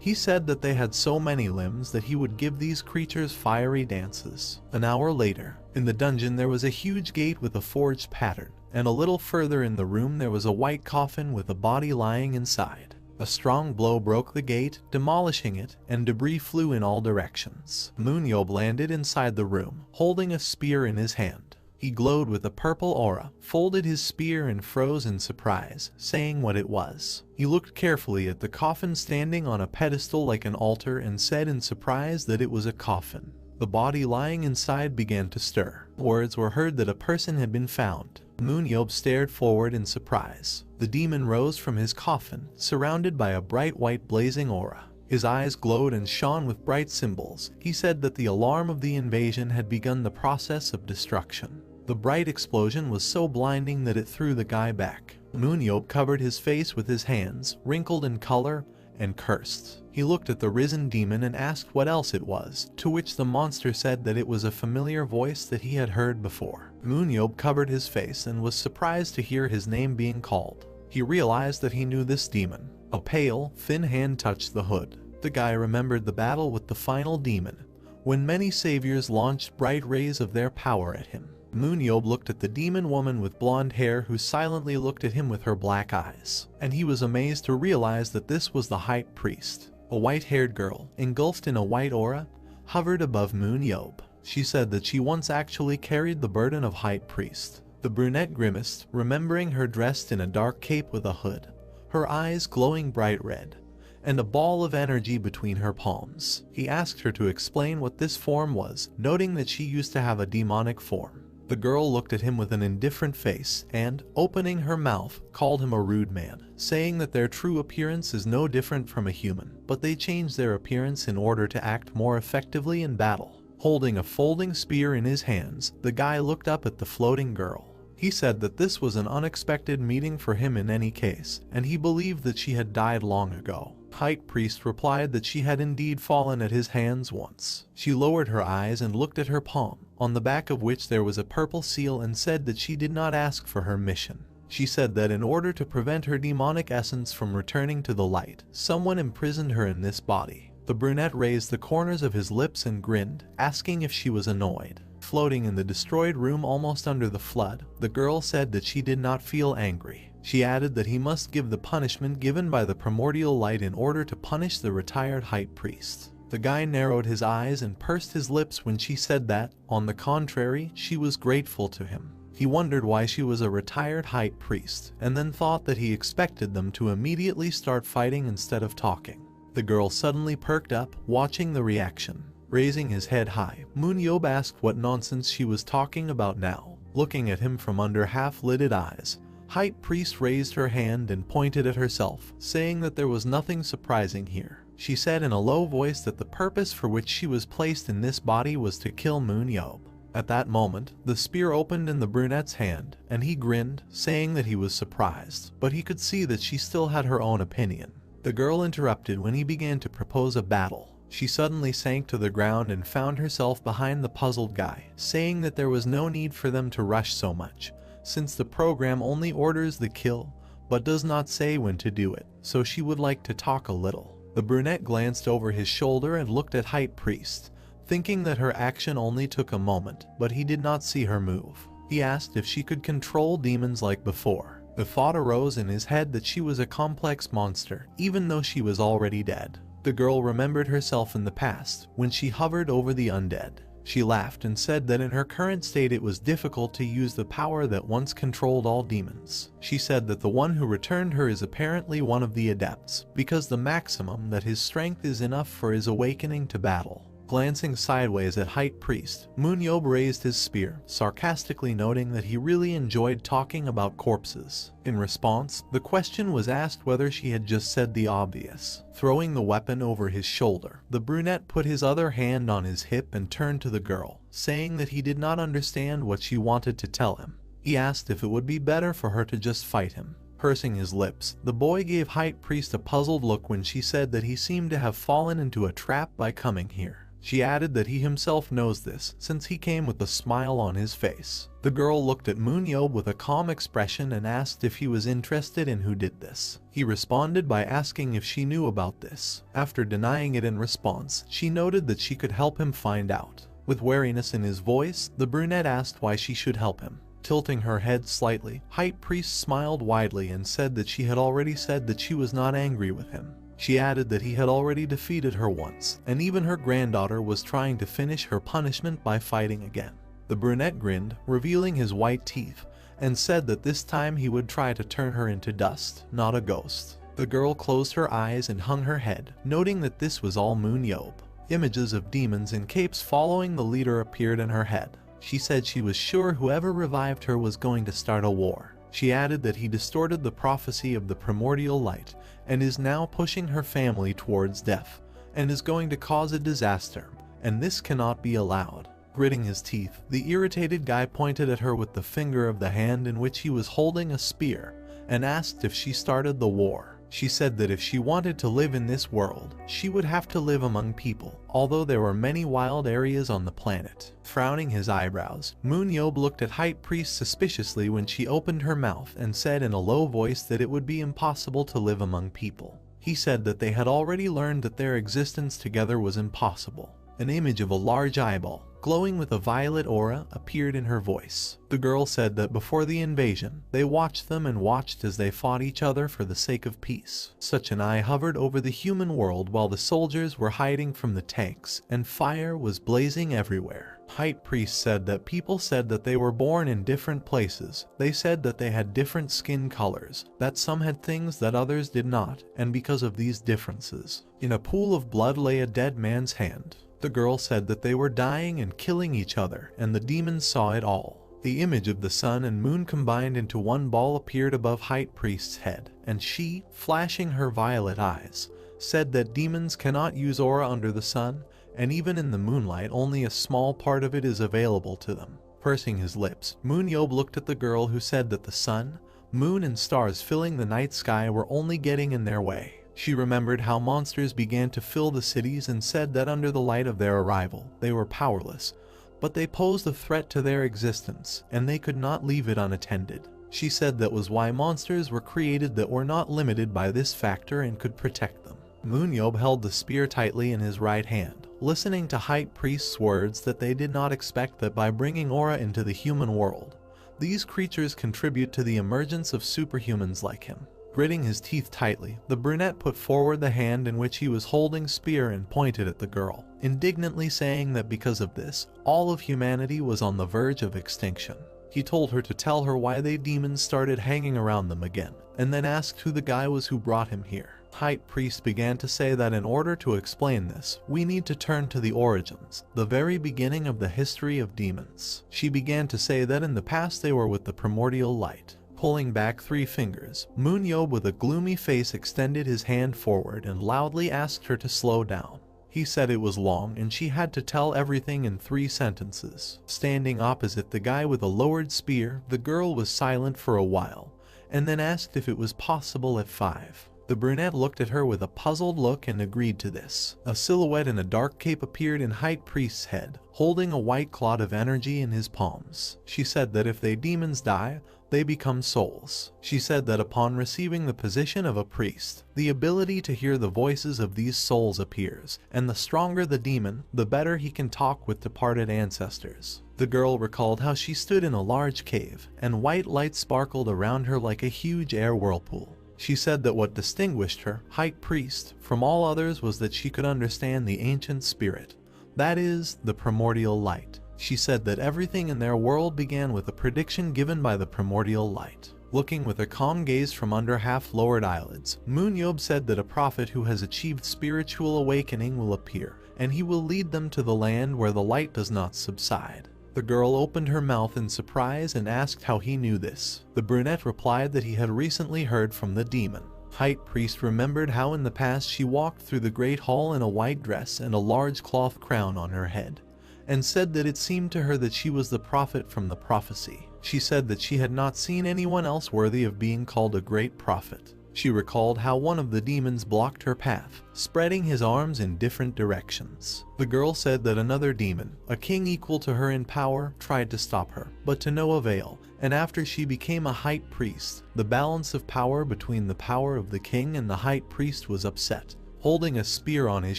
he said that they had so many limbs that he would give these creatures fiery dances. An hour later, in the dungeon there was a huge gate with a forged pattern, and a little further in the room there was a white coffin with a body lying inside. A strong blow broke the gate, demolishing it, and debris flew in all directions. MoonYeob landed inside the room, holding a spear in his hand. He glowed with a purple aura, folded his spear and froze in surprise, saying what it was. He looked carefully at the coffin standing on a pedestal like an altar and said in surprise that it was a coffin. The body lying inside began to stir. Words were heard that a person had been found. MoonYeob stared forward in surprise. The demon rose from his coffin, surrounded by a bright white blazing aura. His eyes glowed and shone with bright symbols. He said that the alarm of the invasion had begun the process of destruction. The bright explosion was so blinding that it threw the guy back. MoonYeob covered his face with his hands, wrinkled in color, and cursed. He looked at the risen demon and asked what else it was, to which the monster said that it was a familiar voice that he had heard before. MoonYeob covered his face and was surprised to hear his name being called. He realized that he knew this demon. A pale, thin hand touched the hood. The guy remembered the battle with the final demon, when many saviors launched bright rays of their power at him. MoonYeob looked at the demon woman with blonde hair who silently looked at him with her black eyes, and he was amazed to realize that this was the High Priest. A white-haired girl, engulfed in a white aura, hovered above MoonYeob. She said that she once actually carried the burden of High Priest. The brunette grimaced, remembering her dressed in a dark cape with a hood, her eyes glowing bright red, and a ball of energy between her palms. He asked her to explain what this form was, noting that she used to have a demonic form. The girl looked at him with an indifferent face and, opening her mouth, called him a rude man, saying that their true appearance is no different from a human, but they change their appearance in order to act more effectively in battle. Holding a folding spear in his hands, the guy looked up at the floating girl. He said that this was an unexpected meeting for him in any case, and he believed that she had died long ago. High Priest replied that she had indeed fallen at his hands once. She lowered her eyes and looked at her palm, on the back of which there was a purple seal, and said that she did not ask for her mission. She said that in order to prevent her demonic essence from returning to the light, someone imprisoned her in this body. The brunette raised the corners of his lips and grinned, asking if she was annoyed. Floating in the destroyed room almost under the flood, the girl said that she did not feel angry. She added that he must give the punishment given by the primordial light in order to punish the retired High Priest. The guy narrowed his eyes and pursed his lips when she said that, on the contrary, she was grateful to him. He wondered why she was a retired High Priest, and then thought that he expected them to immediately start fighting instead of talking. The girl suddenly perked up, watching the reaction. Raising his head high, MoonYeob asked what nonsense she was talking about now. Looking at him from under half-lidded eyes, High Priest raised her hand and pointed at herself, saying that there was nothing surprising here. She said in a low voice that the purpose for which she was placed in this body was to kill MoonYeob. At that moment, the spear opened in the brunette's hand, and he grinned, saying that he was surprised, but he could see that she still had her own opinion. The girl interrupted when he began to propose a battle. She suddenly sank to the ground and found herself behind the puzzled guy, saying that there was no need for them to rush so much, since the program only orders the kill, but does not say when to do it, so she would like to talk a little. The brunette glanced over his shoulder and looked at High Priest, thinking that her action only took a moment, but he did not see her move. He asked if she could control demons like before. The thought arose in his head that she was a complex monster, even though she was already dead. The girl remembered herself in the past, when she hovered over the undead. She laughed and said that in her current state it was difficult to use the power that once controlled all demons. She said that the one who returned her is apparently one of the adepts, because the maximum that his strength is enough for his awakening to battle. Glancing sideways at High Priest, MoonYeob raised his spear, sarcastically noting that he really enjoyed talking about corpses. In response, the question was asked whether she had just said the obvious. Throwing the weapon over his shoulder, the brunette put his other hand on his hip and turned to the girl, saying that he did not understand what she wanted to tell him. He asked if it would be better for her to just fight him. Pursing his lips, the boy gave High Priest a puzzled look when she said that he seemed to have fallen into a trap by coming here. She added that he himself knows this, since he came with a smile on his face. The girl looked at MoonYeob with a calm expression and asked if he was interested in who did this. He responded by asking if she knew about this. After denying it in response, she noted that she could help him find out. With wariness in his voice, the brunette asked why she should help him. Tilting her head slightly, High Priest smiled widely and said that she had already said that she was not angry with him. She added that he had already defeated her once, and even her granddaughter was trying to finish her punishment by fighting again. The brunette grinned, revealing his white teeth, and said that this time he would try to turn her into dust, not a ghost. The girl closed her eyes and hung her head, noting that this was all MoonYeob. Images of demons in capes following the leader appeared in her head. She said she was sure whoever revived her was going to start a war. She added that he distorted the prophecy of the primordial light, and is now pushing her family towards death, and is going to cause a disaster, and this cannot be allowed. Gritting his teeth, the irritated guy pointed at her with the finger of the hand in which he was holding a spear, and asked if she started the war. She said that if she wanted to live in this world, she would have to live among people, although there were many wild areas on the planet. Frowning his eyebrows, MoonYeob looked at High Priest suspiciously when she opened her mouth and said in a low voice that it would be impossible to live among people. He said that they had already learned that their existence together was impossible. An image of a large eyeball, glowing with a violet aura, appeared in her voice. The girl said that before the invasion, they watched them and watched as they fought each other for the sake of peace. Such an eye hovered over the human world while the soldiers were hiding from the tanks, and fire was blazing everywhere. High Priest said that people said that they were born in different places. They said that they had different skin colors, that some had things that others did not, and because of these differences, in a pool of blood lay a dead man's hand. The girl said that they were dying and killing each other, and the demons saw it all. The image of the sun and moon combined into one ball appeared above High Priest's head, and she, flashing her violet eyes, said that demons cannot use aura under the sun, and even in the moonlight only a small part of it is available to them. Pursing his lips, MoonYeob looked at the girl who said that the sun, moon and stars filling the night sky were only getting in their way. She remembered how monsters began to fill the cities and said that under the light of their arrival, they were powerless, but they posed a threat to their existence, and they could not leave it unattended. She said that was why monsters were created that were not limited by this factor and could protect them. MoonYeob held the spear tightly in his right hand, listening to High Priest's words that they did not expect that by bringing aura into the human world, these creatures contribute to the emergence of superhumans like him. Gritting his teeth tightly, the brunette put forward the hand in which he was holding spear and pointed at the girl, indignantly saying that because of this, all of humanity was on the verge of extinction. He told her to tell her why they demons started hanging around them again, and then asked who the guy was who brought him here. High Priest began to say that in order to explain this, we need to turn to the origins, the very beginning of the history of demons. She began to say that in the past they were with the primordial light. Pulling back 3 fingers, MoonYeob with a gloomy face extended his hand forward and loudly asked her to slow down. He said it was long and she had to tell everything in 3 sentences. Standing opposite the guy with a lowered spear, the girl was silent for a while, and then asked if it was possible at 5. The brunette looked at her with a puzzled look and agreed to this. A silhouette in a dark cape appeared in High Priest's head, holding a white clod of energy in his palms. She said that if they demons die, they become souls. She said that upon receiving the position of a priest, the ability to hear the voices of these souls appears, and the stronger the demon, the better he can talk with departed ancestors. The girl recalled how she stood in a large cave, and white light sparkled around her like a huge air whirlpool. She said that what distinguished her, High Priest, from all others was that she could understand the ancient spirit, that is, the primordial light. She said that everything in their world began with a prediction given by the primordial light. Looking with a calm gaze from under half-lowered eyelids, MoonYeob said that a prophet who has achieved spiritual awakening will appear, and he will lead them to the land where the light does not subside. The girl opened her mouth in surprise and asked how he knew this. The brunette replied that he had recently heard from the demon. High Priest remembered how in the past she walked through the great hall in a white dress and a large cloth crown on her head, and said that it seemed to her that she was the prophet from the prophecy. She said that she had not seen anyone else worthy of being called a great prophet. She recalled how one of the demons blocked her path, spreading his arms in different directions. The girl said that another demon, a king equal to her in power, tried to stop her, but to no avail, and after she became a High Priest, the balance of power between the power of the king and the High Priest was upset. Holding a spear on his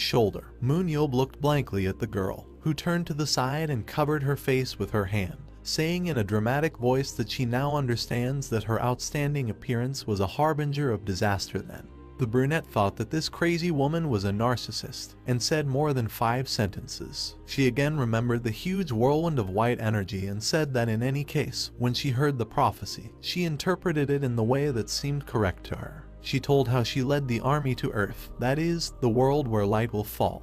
shoulder, MoonYeob looked blankly at the girl, who turned to the side and covered her face with her hand, saying in a dramatic voice that she now understands that her outstanding appearance was a harbinger of disaster then. The brunette thought that this crazy woman was a narcissist, and said more than 5 sentences. She again remembered the huge whirlwind of white energy and said that in any case, when she heard the prophecy, she interpreted it in the way that seemed correct to her. She told how she led the army to Earth, that is, the world where light will fall,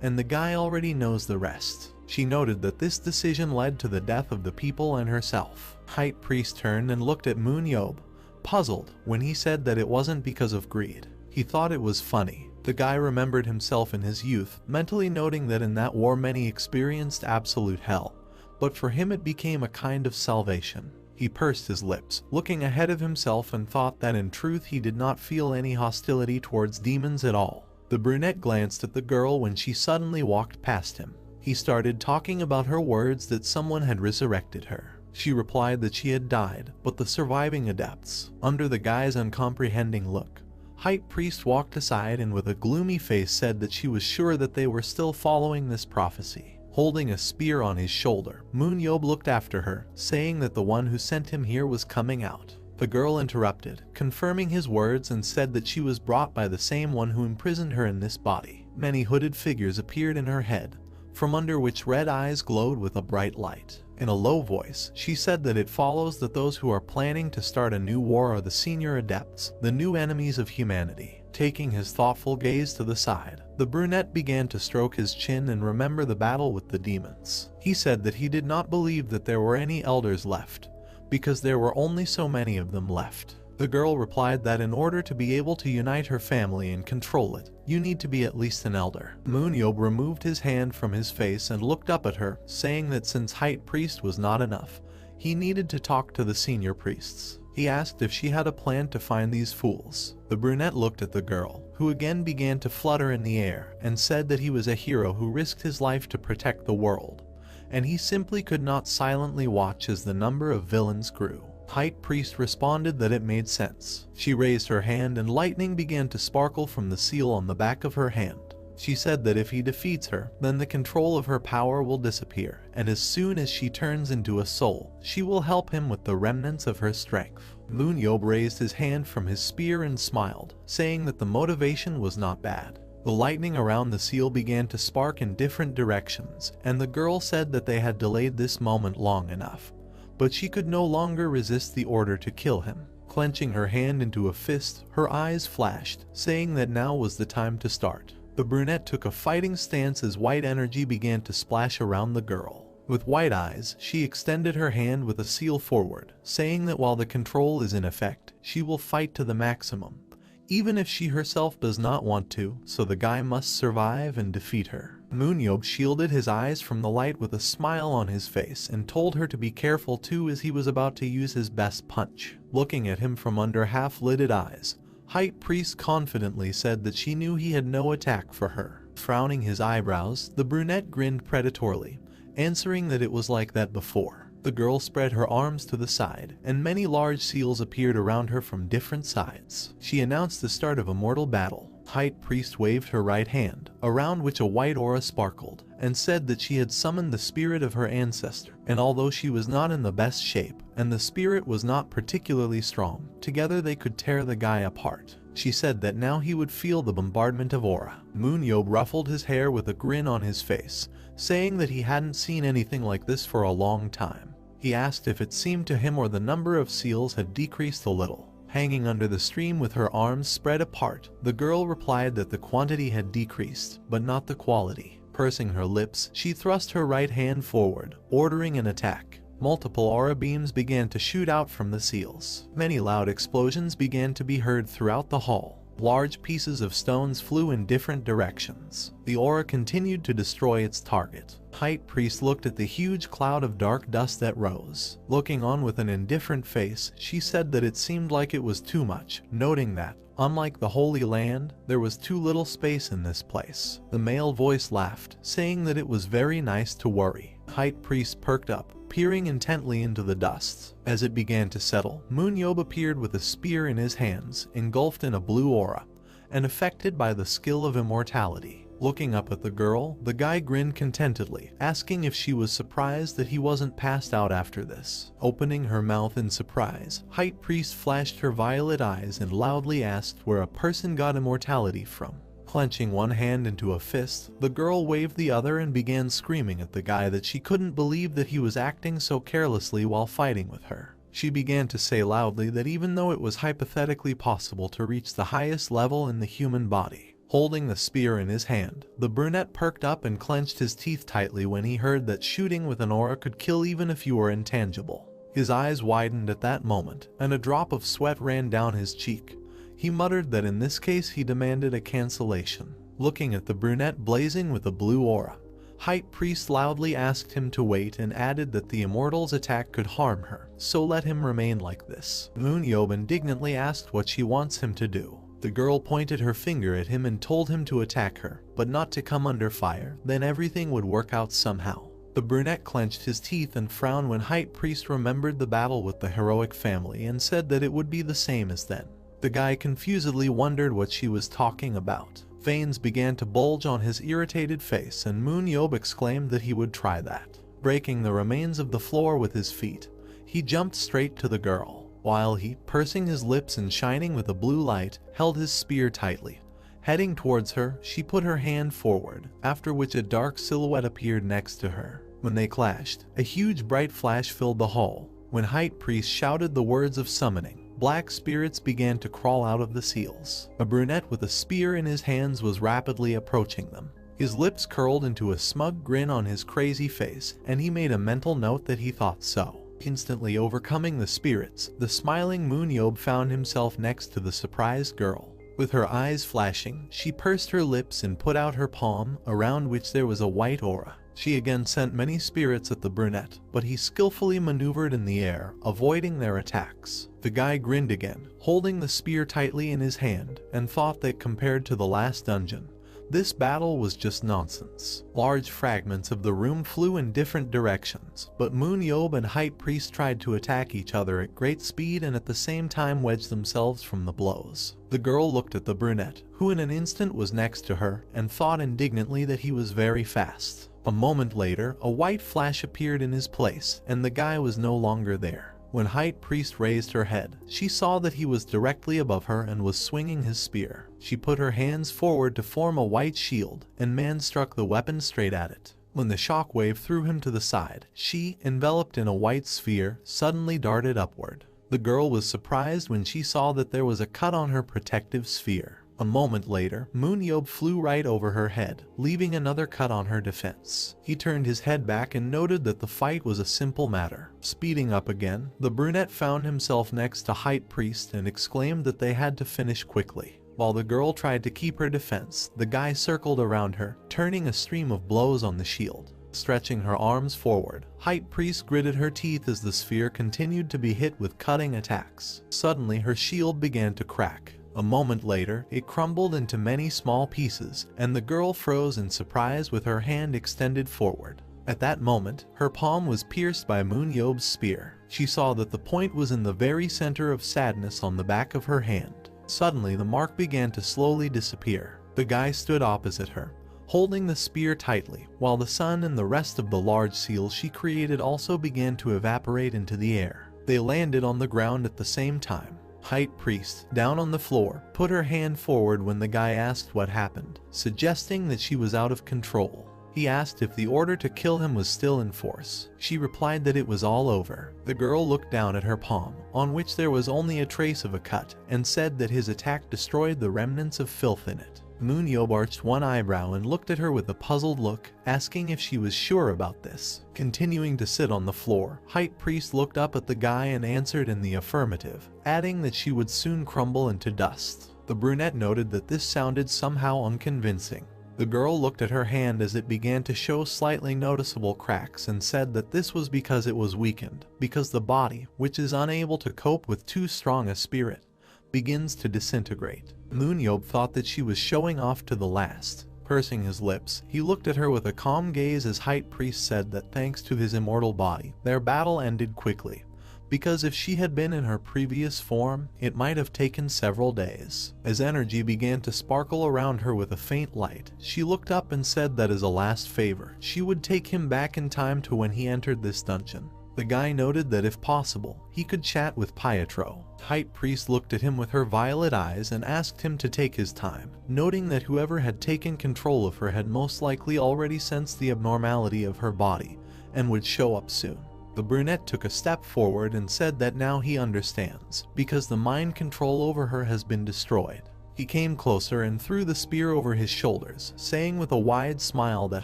and the guy already knows the rest. She noted that this decision led to the death of the people and herself. High Priest turned and looked at MoonYeob, puzzled, when he said that it wasn't because of greed. He thought it was funny. The guy remembered himself in his youth, mentally noting that in that war many experienced absolute hell, but for him it became a kind of salvation. He pursed his lips, looking ahead of himself, and thought that in truth he did not feel any hostility towards demons at all. The brunette glanced at the girl when she suddenly walked past him. He started talking about her words that someone had resurrected her. She replied that she had died, but the surviving adepts. Under the guy's uncomprehending look, High Priest walked aside and with a gloomy face said that she was sure that they were still following this prophecy. Holding a spear on his shoulder, MoonYeob looked after her, saying that the one who sent him here was coming out. The girl interrupted, confirming his words, and said that she was brought by the same one who imprisoned her in this body. Many hooded figures appeared in her head, from under which red eyes glowed with a bright light. In a low voice, she said that it follows that those who are planning to start a new war are the senior adepts, the new enemies of humanity. Taking his thoughtful gaze to the side, the brunette began to stroke his chin and remember the battle with the demons. He said that he did not believe that there were any elders left, because there were only so many of them left. The girl replied that in order to be able to unite her family and control it, you need to be at least an elder. MoonYeob removed his hand from his face and looked up at her, saying that since High Priest was not enough, he needed to talk to the senior priests. He asked if she had a plan to find these fools. The brunette looked at the girl, who again began to flutter in the air, and said that he was a hero who risked his life to protect the world, and he simply could not silently watch as the number of villains grew. High Priest responded that it made sense. She raised her hand and lightning began to sparkle from the seal on the back of her hand. She said that if he defeats her, then the control of her power will disappear, and as soon as she turns into a soul, she will help him with the remnants of her strength. MoonYeob raised his hand from his spear and smiled, saying that the motivation was not bad. The lightning around the seal began to spark in different directions, and the girl said that they had delayed this moment long enough, but she could no longer resist the order to kill him. Clenching her hand into a fist, her eyes flashed, saying that now was the time to start. The brunette took a fighting stance as white energy began to splash around the girl. With white eyes, she extended her hand with a seal forward, saying that while the control is in effect, she will fight to the maximum, even if she herself does not want to, so the guy must survive and defeat her. MoonYeob shielded his eyes from the light with a smile on his face and told her to be careful too as he was about to use his best punch. Looking at him from under half-lidded eyes, High Priest confidently said that she knew he had no attack for her. Frowning his eyebrows, the brunette grinned predatorily, answering that it was like that before. The girl spread her arms to the side, and many large seals appeared around her from different sides. She announced the start of a mortal battle. High Priest waved her right hand, around which a white aura sparkled, and said that she had summoned the spirit of her ancestor, and although she was not in the best shape, and the spirit was not particularly strong, together they could tear the guy apart. She said that now he would feel the bombardment of aura. MoonYeob ruffled his hair with a grin on his face, saying that he hadn't seen anything like this for a long time. He asked if it seemed to him or the number of seals had decreased a little. Hanging under the stream with her arms spread apart, the girl replied that the quantity had decreased, but not the quality. Pursing her lips, she thrust her right hand forward, ordering an attack. Multiple aura beams began to shoot out from the seals. Many loud explosions began to be heard throughout the hall. Large pieces of stones flew in different directions. The aura continued to destroy its target. High Priest looked at the huge cloud of dark dust that rose. Looking on with an indifferent face, she said that it seemed like it was too much, noting that, unlike the Holy Land, there was too little space in this place. The male voice laughed, saying that it was very nice to worry. High Priest perked up, peering intently into the dust. As it began to settle, MoonYeob appeared with a spear in his hands, engulfed in a blue aura, and affected by the skill of immortality. Looking up at the girl, the guy grinned contentedly, asking if she was surprised that he wasn't passed out after this. Opening her mouth in surprise, High Priest flashed her violet eyes and loudly asked where a person got immortality from. Clenching one hand into a fist, the girl waved the other and began screaming at the guy that she couldn't believe that he was acting so carelessly while fighting with her. She began to say loudly that even though it was hypothetically possible to reach the highest level in the human body, holding the spear in his hand, the brunette perked up and clenched his teeth tightly when he heard that shooting with an aura could kill even if you were intangible. His eyes widened at that moment, and a drop of sweat ran down his cheek. He muttered that in this case he demanded a cancellation. Looking at the brunette blazing with a blue aura, High Priest loudly asked him to wait and added that the immortal's attack could harm her, so let him remain like this. MoonYeob indignantly asked what she wants him to do. The girl pointed her finger at him and told him to attack her, but not to come under fire, then everything would work out somehow. The brunette clenched his teeth and frowned when High Priest remembered the battle with the heroic family and said that it would be the same as then. The guy confusedly wondered what she was talking about. Veins began to bulge on his irritated face and MoonYeob exclaimed that he would try that. Breaking the remains of the floor with his feet, he jumped straight to the girl, while he, pursing his lips and shining with a blue light, held his spear tightly. Heading towards her, she put her hand forward, after which a dark silhouette appeared next to her. When they clashed, a huge bright flash filled the hall. When High Priest shouted the words of summoning, black spirits began to crawl out of the seals. A brunette with a spear in his hands was rapidly approaching them. His lips curled into a smug grin on his crazy face, and he made a mental note that he thought so. Instantly overcoming the spirits, the smiling MoonYeob found himself next to the surprised girl. With her eyes flashing, she pursed her lips and put out her palm, around which there was a white aura. She again sent many spirits at the brunette, but he skillfully maneuvered in the air, avoiding their attacks. The guy grinned again, holding the spear tightly in his hand, and thought that compared to the last dungeon, this battle was just nonsense. Large fragments of the room flew in different directions, but MoonYeob and High Priest tried to attack each other at great speed and at the same time wedged themselves from the blows. The girl looked at the brunette, who in an instant was next to her, and thought indignantly that he was very fast. A moment later, a white flash appeared in his place, and the guy was no longer there. When High Priest raised her head, she saw that he was directly above her and was swinging his spear. She put her hands forward to form a white shield, and man struck the weapon straight at it. When the shockwave threw him to the side, she, enveloped in a white sphere, suddenly darted upward. The girl was surprised when she saw that there was a cut on her protective sphere. A moment later, MoonYeob flew right over her head, leaving another cut on her defense. He turned his head back and noted that the fight was a simple matter. Speeding up again, the brunette found himself next to High Priest and exclaimed that they had to finish quickly. While the girl tried to keep her defense, the guy circled around her, turning a stream of blows on the shield. Stretching her arms forward, High Priest gritted her teeth as the sphere continued to be hit with cutting attacks. Suddenly, her shield began to crack. A moment later, it crumbled into many small pieces, and the girl froze in surprise with her hand extended forward. At that moment, her palm was pierced by MoonYeob's spear. She saw that the point was in the very center of sadness on the back of her hand. Suddenly, the mark began to slowly disappear. The guy stood opposite her, holding the spear tightly, while the sun and the rest of the large seals she created also began to evaporate into the air. They landed on the ground at the same time. High Priest, down on the floor, put her hand forward when the guy asked what happened, suggesting that she was out of control. He asked if the order to kill him was still in force. She replied that it was all over. The girl looked down at her palm, on which there was only a trace of a cut, and said that his attack destroyed the remnants of filth in it. MoonYeob arched one eyebrow and looked at her with a puzzled look, asking if she was sure about this. Continuing to sit on the floor, High Priest looked up at the guy and answered in the affirmative, adding that she would soon crumble into dust. The brunette noted that this sounded somehow unconvincing. The girl looked at her hand as it began to show slightly noticeable cracks and said that this was because it was weakened, because the body, which is unable to cope with too strong a spirit, begins to disintegrate. MoonYeob thought that she was showing off to the last. Pursing his lips, he looked at her with a calm gaze as High Priest said that thanks to his immortal body, their battle ended quickly, because if she had been in her previous form, it might have taken several days. As energy began to sparkle around her with a faint light, she looked up and said that as a last favor, she would take him back in time to when he entered this dungeon. The guy noted that if possible, he could chat with Pietro. High Priest looked at him with her violet eyes and asked him to take his time, noting that whoever had taken control of her had most likely already sensed the abnormality of her body and would show up soon. The brunette took a step forward and said that now he understands, because the mind control over her has been destroyed. He came closer and threw the spear over his shoulders, saying with a wide smile that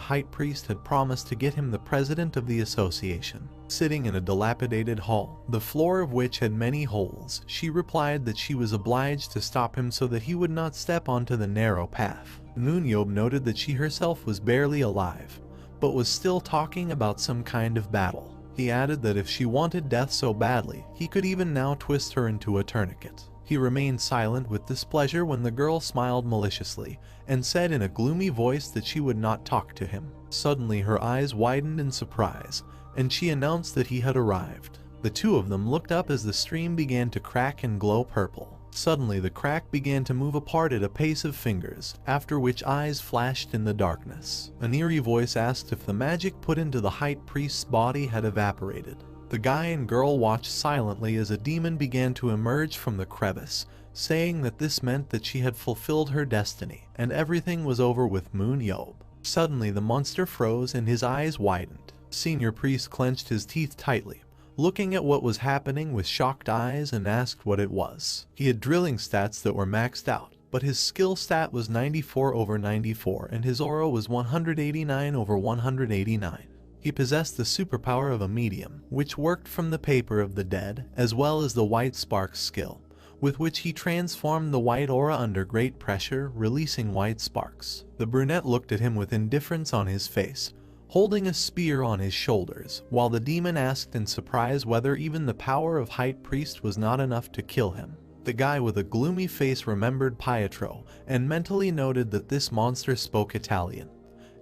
High Priest had promised to get him the president of the association. Sitting in a dilapidated hall, the floor of which had many holes, she replied that she was obliged to stop him so that he would not step onto the narrow path. MoonYeob noted that she herself was barely alive, but was still talking about some kind of battle. He added that if she wanted death so badly, he could even now twist her into a tourniquet. He remained silent with displeasure when the girl smiled maliciously and said in a gloomy voice that she would not talk to him. Suddenly her eyes widened in surprise, and she announced that he had arrived. The two of them looked up as the stream began to crack and glow purple. Suddenly the crack began to move apart at a pace of fingers, after which eyes flashed in the darkness. An eerie voice asked if the magic put into the High Priest's body had evaporated. The guy and girl watched silently as a demon began to emerge from the crevice, saying that this meant that she had fulfilled her destiny, and everything was over with MoonYeob. Suddenly the monster froze and his eyes widened. Senior Priest clenched his teeth tightly, looking at what was happening with shocked eyes, and asked what it was. He had drilling stats that were maxed out, but his skill stat was 94/94 and his aura was 189/189. He possessed the superpower of a medium, which worked from the paper of the dead, as well as the white sparks skill, with which he transformed the white aura under great pressure, releasing white sparks. The brunette looked at him with indifference on his face, holding a spear on his shoulders, while the demon asked in surprise whether even the power of High Priest was not enough to kill him. The guy with a gloomy face remembered Pietro and mentally noted that this monster spoke Italian,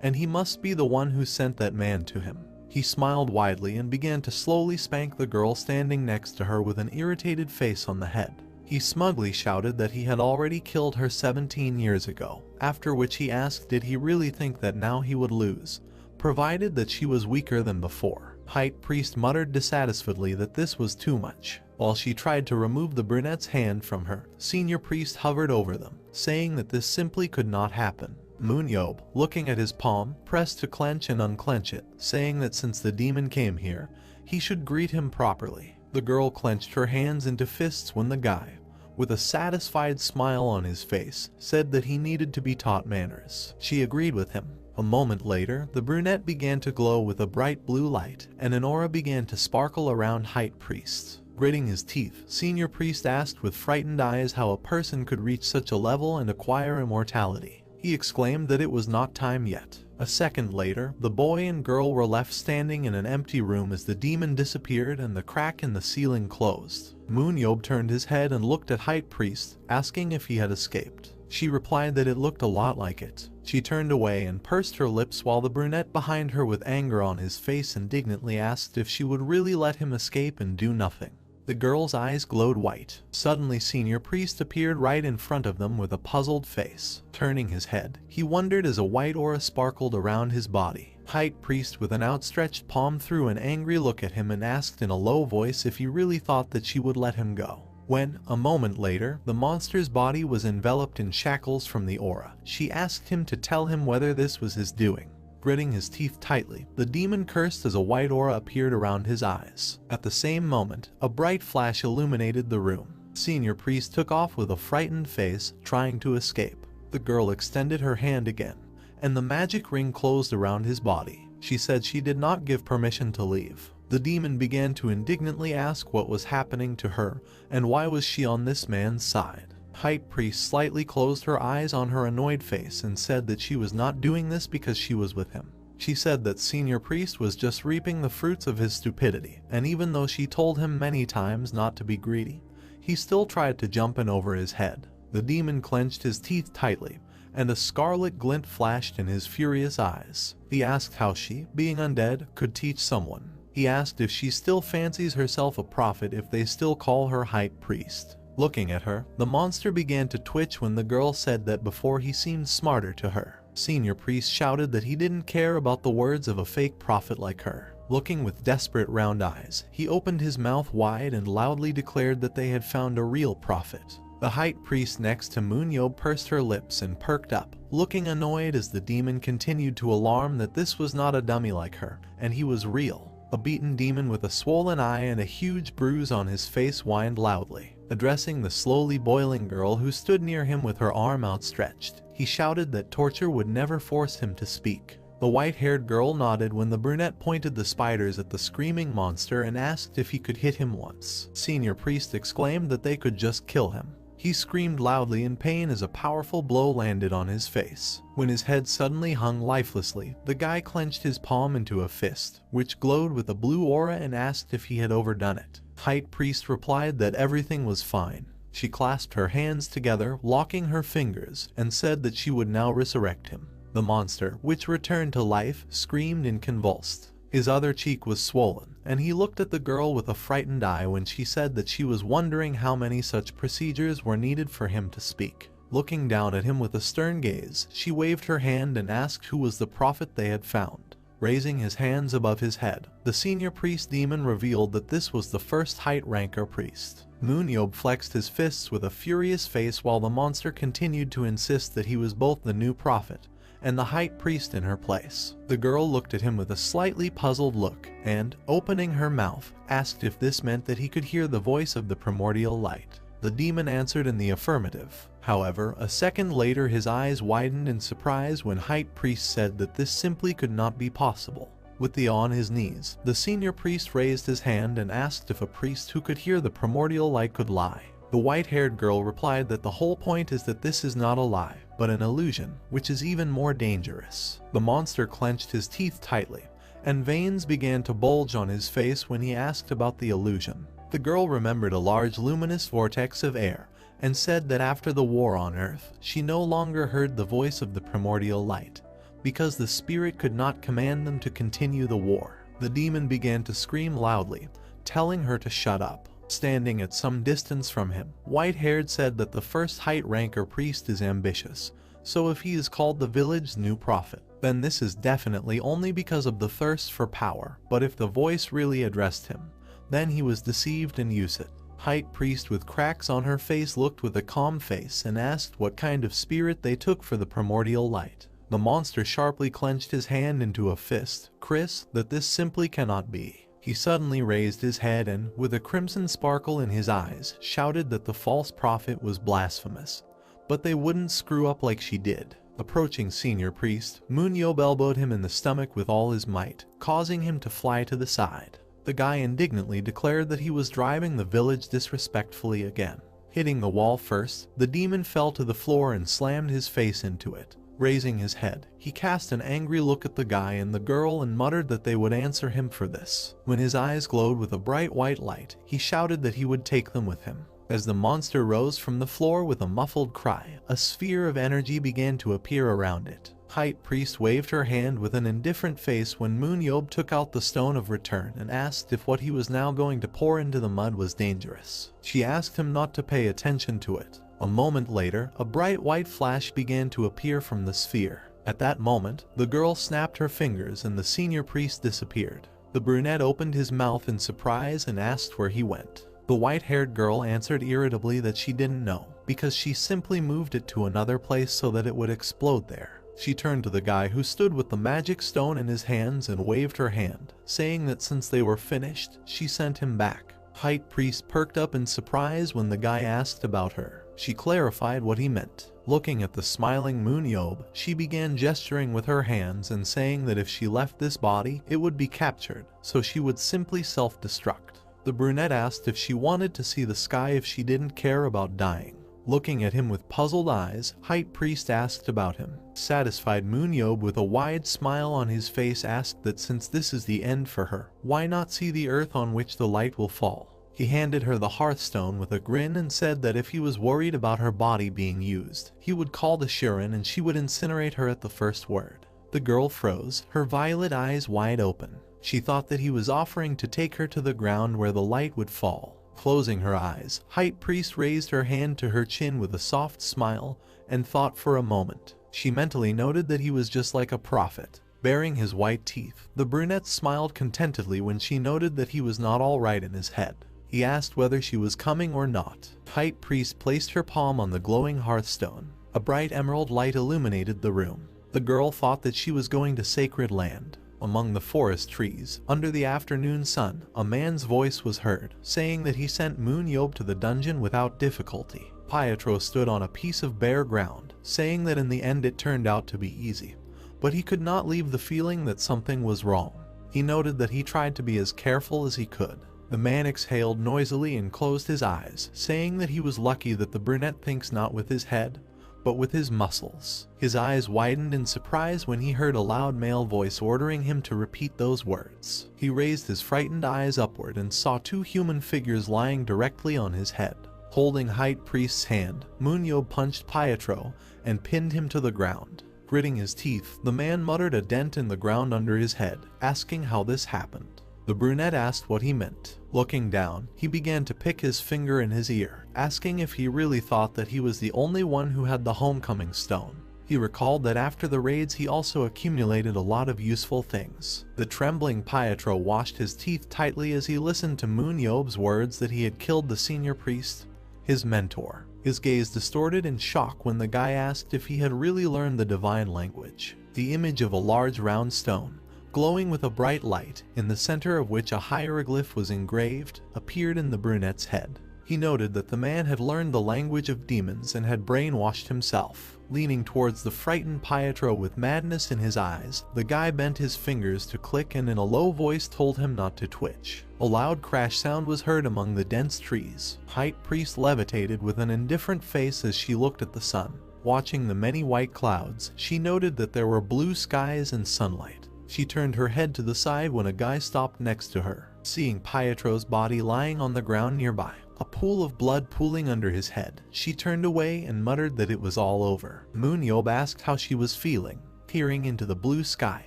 and he must be the one who sent that man to him. He smiled widely and began to slowly spank the girl standing next to her with an irritated face on the head. He smugly shouted that he had already killed her 17 years ago, after which he asked did he really think that now he would lose, provided that she was weaker than before. High Priest muttered dissatisfiedly that this was too much. While she tried to remove the brunette's hand from her, Senior Priest hovered over them, saying that this simply could not happen. MoonYeob, looking at his palm, pressed to clench and unclench it, saying that since the demon came here, he should greet him properly. The girl clenched her hands into fists when the guy, with a satisfied smile on his face, said that he needed to be taught manners. She agreed with him. A moment later, the brunette began to glow with a bright blue light, and an aura began to sparkle around High Priest. Gritting his teeth, Senior Priest asked with frightened eyes how a person could reach such a level and acquire immortality. He exclaimed that it was not time yet. A second later, the boy and girl were left standing in an empty room as the demon disappeared and the crack in the ceiling closed. MoonYeob turned his head and looked at High Priest, asking if he had escaped. She replied that it looked a lot like it. She turned away and pursed her lips while the brunette behind her with anger on his face indignantly asked if she would really let him escape and do nothing. The girl's eyes glowed white. Suddenly Senior Priest appeared right in front of them with a puzzled face. Turning his head, he wondered as a white aura sparkled around his body. High Priest with an outstretched palm threw an angry look at him and asked in a low voice if he really thought that she would let him go. When, a moment later, the monster's body was enveloped in shackles from the aura, she asked him to tell him whether this was his doing. Gritting his teeth tightly, the demon cursed as a white aura appeared around his eyes. At the same moment, a bright flash illuminated the room. Senior Priest took off with a frightened face, trying to escape. The girl extended her hand again, and the magic ring closed around his body. She said she did not give permission to leave. The demon began to indignantly ask what was happening to her, and why was she on this man's side. High Priest slightly closed her eyes on her annoyed face and said that she was not doing this because she was with him. She said that Senior Priest was just reaping the fruits of his stupidity, and even though she told him many times not to be greedy, he still tried to jump in over his head. The demon clenched his teeth tightly, and a scarlet glint flashed in his furious eyes. He asked how she, being undead, could teach someone. He asked if she still fancies herself a prophet if they still call her High Priest. Looking at her, the monster began to twitch when the girl said that before he seemed smarter to her. Senior Priest shouted that he didn't care about the words of a fake prophet like her. Looking with desperate round eyes, he opened his mouth wide and loudly declared that they had found a real prophet. The High Priest next to MoonYeob pursed her lips and perked up, looking annoyed as the demon continued to alarm that this was not a dummy like her, and he was real. A beaten demon with a swollen eye and a huge bruise on his face whined loudly. Addressing the slowly boiling girl who stood near him with her arm outstretched, he shouted that torture would never force him to speak. The white-haired girl nodded when the brunette pointed the spiders at the screaming monster and asked if he could hit him once. Senior Priest exclaimed that they could just kill him. He screamed loudly in pain as a powerful blow landed on his face. When his head suddenly hung lifelessly, the guy clenched his palm into a fist, which glowed with a blue aura, and asked if he had overdone it. High Priest replied that everything was fine. She clasped her hands together, locking her fingers, and said that she would now resurrect him. The monster, which returned to life, screamed and convulsed. His other cheek was swollen, and he looked at the girl with a frightened eye when she said that she was wondering how many such procedures were needed for him to speak. Looking down at him with a stern gaze, she waved her hand and asked who was the prophet they had found. Raising his hands above his head, the senior priest demon revealed that this was the first height ranker priest. MoonYeob flexed his fists with a furious face while the monster continued to insist that he was both the new prophet and the height priest in her place. The girl looked at him with a slightly puzzled look and, opening her mouth, asked if this meant that he could hear the voice of the primordial light. The demon answered in the affirmative. However, a second later his eyes widened in surprise when height priest said that this simply could not be possible. With the on his knees, the senior priest raised his hand and asked if a priest who could hear the primordial light could lie. The white-haired girl replied that the whole point is that this is not a lie, but an illusion, which is even more dangerous. The monster clenched his teeth tightly, and veins began to bulge on his face when he asked about the illusion. The girl remembered a large luminous vortex of air, and said that after the war on Earth, she no longer heard the voice of the primordial light, because the spirit could not command them to continue the war. The demon began to scream loudly, telling her to shut up. Standing at some distance from him, White-Haired said that the first height ranker priest is ambitious, so if he is called the village's new prophet, then this is definitely only because of the thirst for power, but if the voice really addressed him, then he was deceived and used it. Height priest with cracks on her face looked with a calm face and asked what kind of spirit they took for the primordial light. The monster sharply clenched his hand into a fist. Chris, that this simply cannot be. He suddenly raised his head and, with a crimson sparkle in his eyes, shouted that the false prophet was blasphemous. But they wouldn't screw up like she did. Approaching senior priest, MoonYeob elbowed him in the stomach with all his might, causing him to fly to the side. The guy indignantly declared that he was driving the village disrespectfully again. Hitting the wall first, the demon fell to the floor and slammed his face into it. Raising his head, he cast an angry look at the guy and the girl and muttered that they would answer him for this. When his eyes glowed with a bright white light, he shouted that he would take them with him. As the monster rose from the floor with a muffled cry, a sphere of energy began to appear around it. Height priest waved her hand with an indifferent face when MoonYeob took out the stone of return and asked if what he was now going to pour into the mud was dangerous. She asked him not to pay attention to it. A moment later, a bright white flash began to appear from the sphere. At that moment, the girl snapped her fingers and the senior priest disappeared. The brunette opened his mouth in surprise and asked where he went. The white-haired girl answered irritably that she didn't know, because she simply moved it to another place so that it would explode there. She turned to the guy who stood with the magic stone in his hands and waved her hand, saying that since they were finished, she sent him back. Height priest perked up in surprise when the guy asked about her. She clarified what he meant. Looking at the smiling MoonYeob, she began gesturing with her hands and saying that if she left this body, it would be captured, so she would simply self-destruct. The brunette asked if she wanted to see the sky if she didn't care about dying. Looking at him with puzzled eyes, Height priest asked about him. Satisfied MoonYeob with a wide smile on his face asked that since this is the end for her, why not see the earth on which the light will fall? He handed her the hearthstone with a grin and said that if he was worried about her body being used, he would call the Shirin and she would incinerate her at the first word. The girl froze, her violet eyes wide open. She thought that he was offering to take her to the ground where the light would fall. Closing her eyes, Height priest raised her hand to her chin with a soft smile and thought for a moment. She mentally noted that he was just like a prophet, baring his white teeth. The brunette smiled contentedly when she noted that he was not all right in his head. He asked whether she was coming or not. Height priest placed her palm on the glowing hearthstone. A bright emerald light illuminated the room. The girl thought that she was going to sacred land. Among the forest trees, under the afternoon sun, a man's voice was heard, saying that he sent MoonYeob to the dungeon without difficulty. Pietro stood on a piece of bare ground, saying that in the end it turned out to be easy, but he could not leave the feeling that something was wrong. He noted that he tried to be as careful as he could. The man exhaled noisily and closed his eyes, saying that he was lucky that the brunette thinks not with his head, but with his muscles. His eyes widened in surprise when he heard a loud male voice ordering him to repeat those words. He raised his frightened eyes upward and saw two human figures lying directly on his head. Holding High Priest's hand, MoonYeob punched Pietro and pinned him to the ground. Gritting his teeth, the man muttered a dent in the ground under his head, asking how this happened. The brunette asked what he meant. Looking down, he began to pick his finger in his ear, asking if he really thought that he was the only one who had the homecoming stone. He recalled that after the raids he also accumulated a lot of useful things. The trembling Pietro washed his teeth tightly as he listened to MoonYeob's words that he had killed the senior priest, his mentor. His gaze distorted in shock when the guy asked if he had really learned the divine language. The image of a large round stone, glowing with a bright light, in the center of which a hieroglyph was engraved, appeared in the brunette's head. He noted that the man had learned the language of demons and had brainwashed himself. Leaning towards the frightened Pietro with madness in his eyes, the guy bent his fingers to click and in a low voice told him not to twitch. A loud crash sound was heard among the dense trees. High Priest levitated with an indifferent face as she looked at the sun. Watching the many white clouds, she noted that there were blue skies and sunlight. She turned her head to the side when a guy stopped next to her. Seeing Pietro's body lying on the ground nearby, a pool of blood pooling under his head, she turned away and muttered that it was all over. MoonYeob asked how she was feeling. Peering into the blue sky,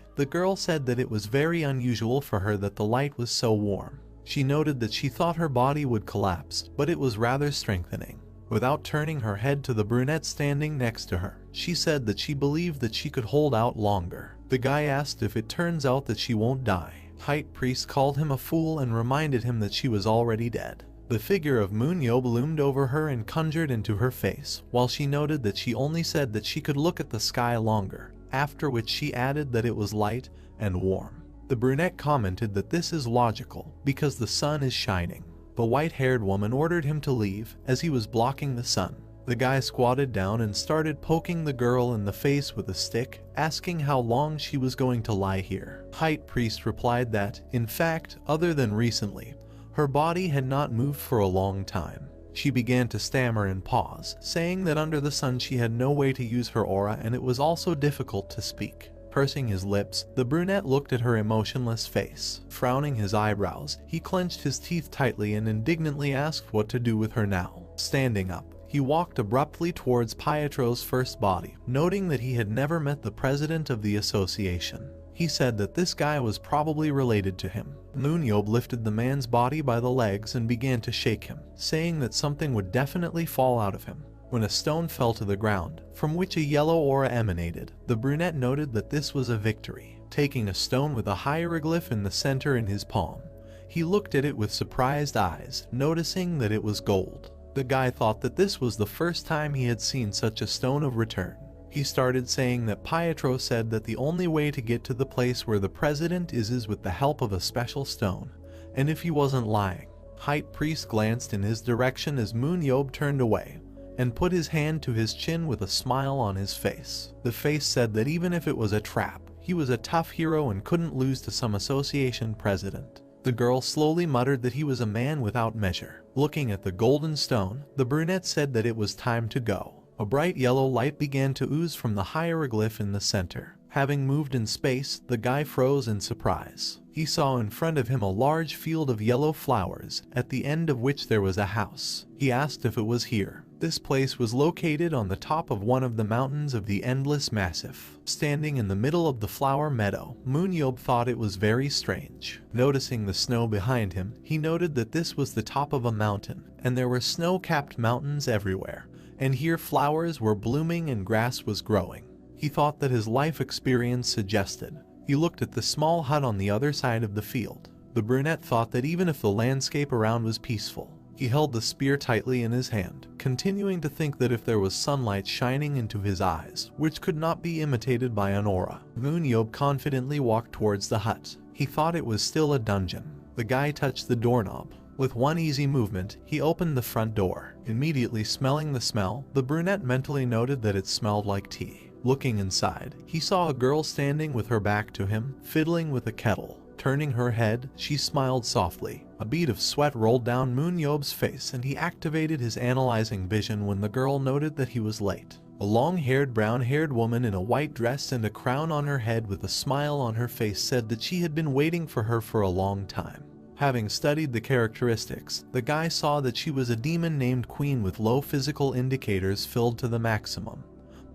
the girl said that it was very unusual for her that the light was so warm. She noted that she thought her body would collapse, but it was rather strengthening. Without turning her head to the brunette standing next to her, she said that she believed that she could hold out longer. The guy asked if it turns out that she won't die. High Priest called him a fool and reminded him that she was already dead. The figure of MoonYeob loomed over her and conjured into her face, while she noted that she only said that she could look at the sky longer, after which she added that it was light and warm. The brunette commented that this is logical, because the sun is shining. The white-haired woman ordered him to leave, as he was blocking the sun. The guy squatted down and started poking the girl in the face with a stick, asking how long she was going to lie here. High Priest replied that, in fact, other than recently, her body had not moved for a long time. She began to stammer and pause, saying that under the sun she had no way to use her aura and it was also difficult to speak. Pursing his lips, the brunette looked at her emotionless face. Frowning his eyebrows, he clenched his teeth tightly and indignantly asked what to do with her now. Standing up, he walked abruptly towards Pietro's first body, noting that he had never met the president of the association. He said that this guy was probably related to him. MoonYeob lifted the man's body by the legs and began to shake him, saying that something would definitely fall out of him. When a stone fell to the ground, from which a yellow aura emanated, the brunette noted that this was a victory. Taking a stone with a hieroglyph in the center in his palm, he looked at it with surprised eyes, noticing that it was gold. The guy thought that this was the first time he had seen such a stone of return. He started saying that Pietro said that the only way to get to the place where the president is with the help of a special stone, and if he wasn't lying. High Priest glanced in his direction as MoonYeob turned away, and put his hand to his chin with a smile on his face. The face said that even if it was a trap, he was a tough hero and couldn't lose to some association president. The girl slowly muttered that he was a man without measure. Looking at the golden stone, the brunette said that it was time to go. A bright yellow light began to ooze from the hieroglyph in the center. Having moved in space, the guy froze in surprise. He saw in front of him a large field of yellow flowers, at the end of which there was a house. He asked if it was here. This place was located on the top of one of the mountains of the Endless Massif. Standing in the middle of the flower meadow, MoonYeob thought it was very strange. Noticing the snow behind him, he noted that this was the top of a mountain, and there were snow-capped mountains everywhere, and here flowers were blooming and grass was growing. He thought that his life experience suggested. He looked at the small hut on the other side of the field. The brunette thought that even if the landscape around was peaceful, he held the spear tightly in his hand, continuing to think that if there was sunlight shining into his eyes, which could not be imitated by an aura. MoonYeob confidently walked towards the hut. He thought it was still a dungeon. The guy touched the doorknob. With one easy movement, he opened the front door. Immediately smelling the smell, the brunette mentally noted that it smelled like tea. Looking inside, he saw a girl standing with her back to him, fiddling with a kettle. Turning her head, she smiled softly, A bead of sweat rolled down MoonYeob's face and he activated his analyzing vision when the girl noted that he was late. A long-haired, brown-haired woman in a white dress and a crown on her head with a smile on her face said that she had been waiting for her for a long time. Having studied the characteristics, the guy saw that she was a demon named Queen with low physical indicators filled to the maximum.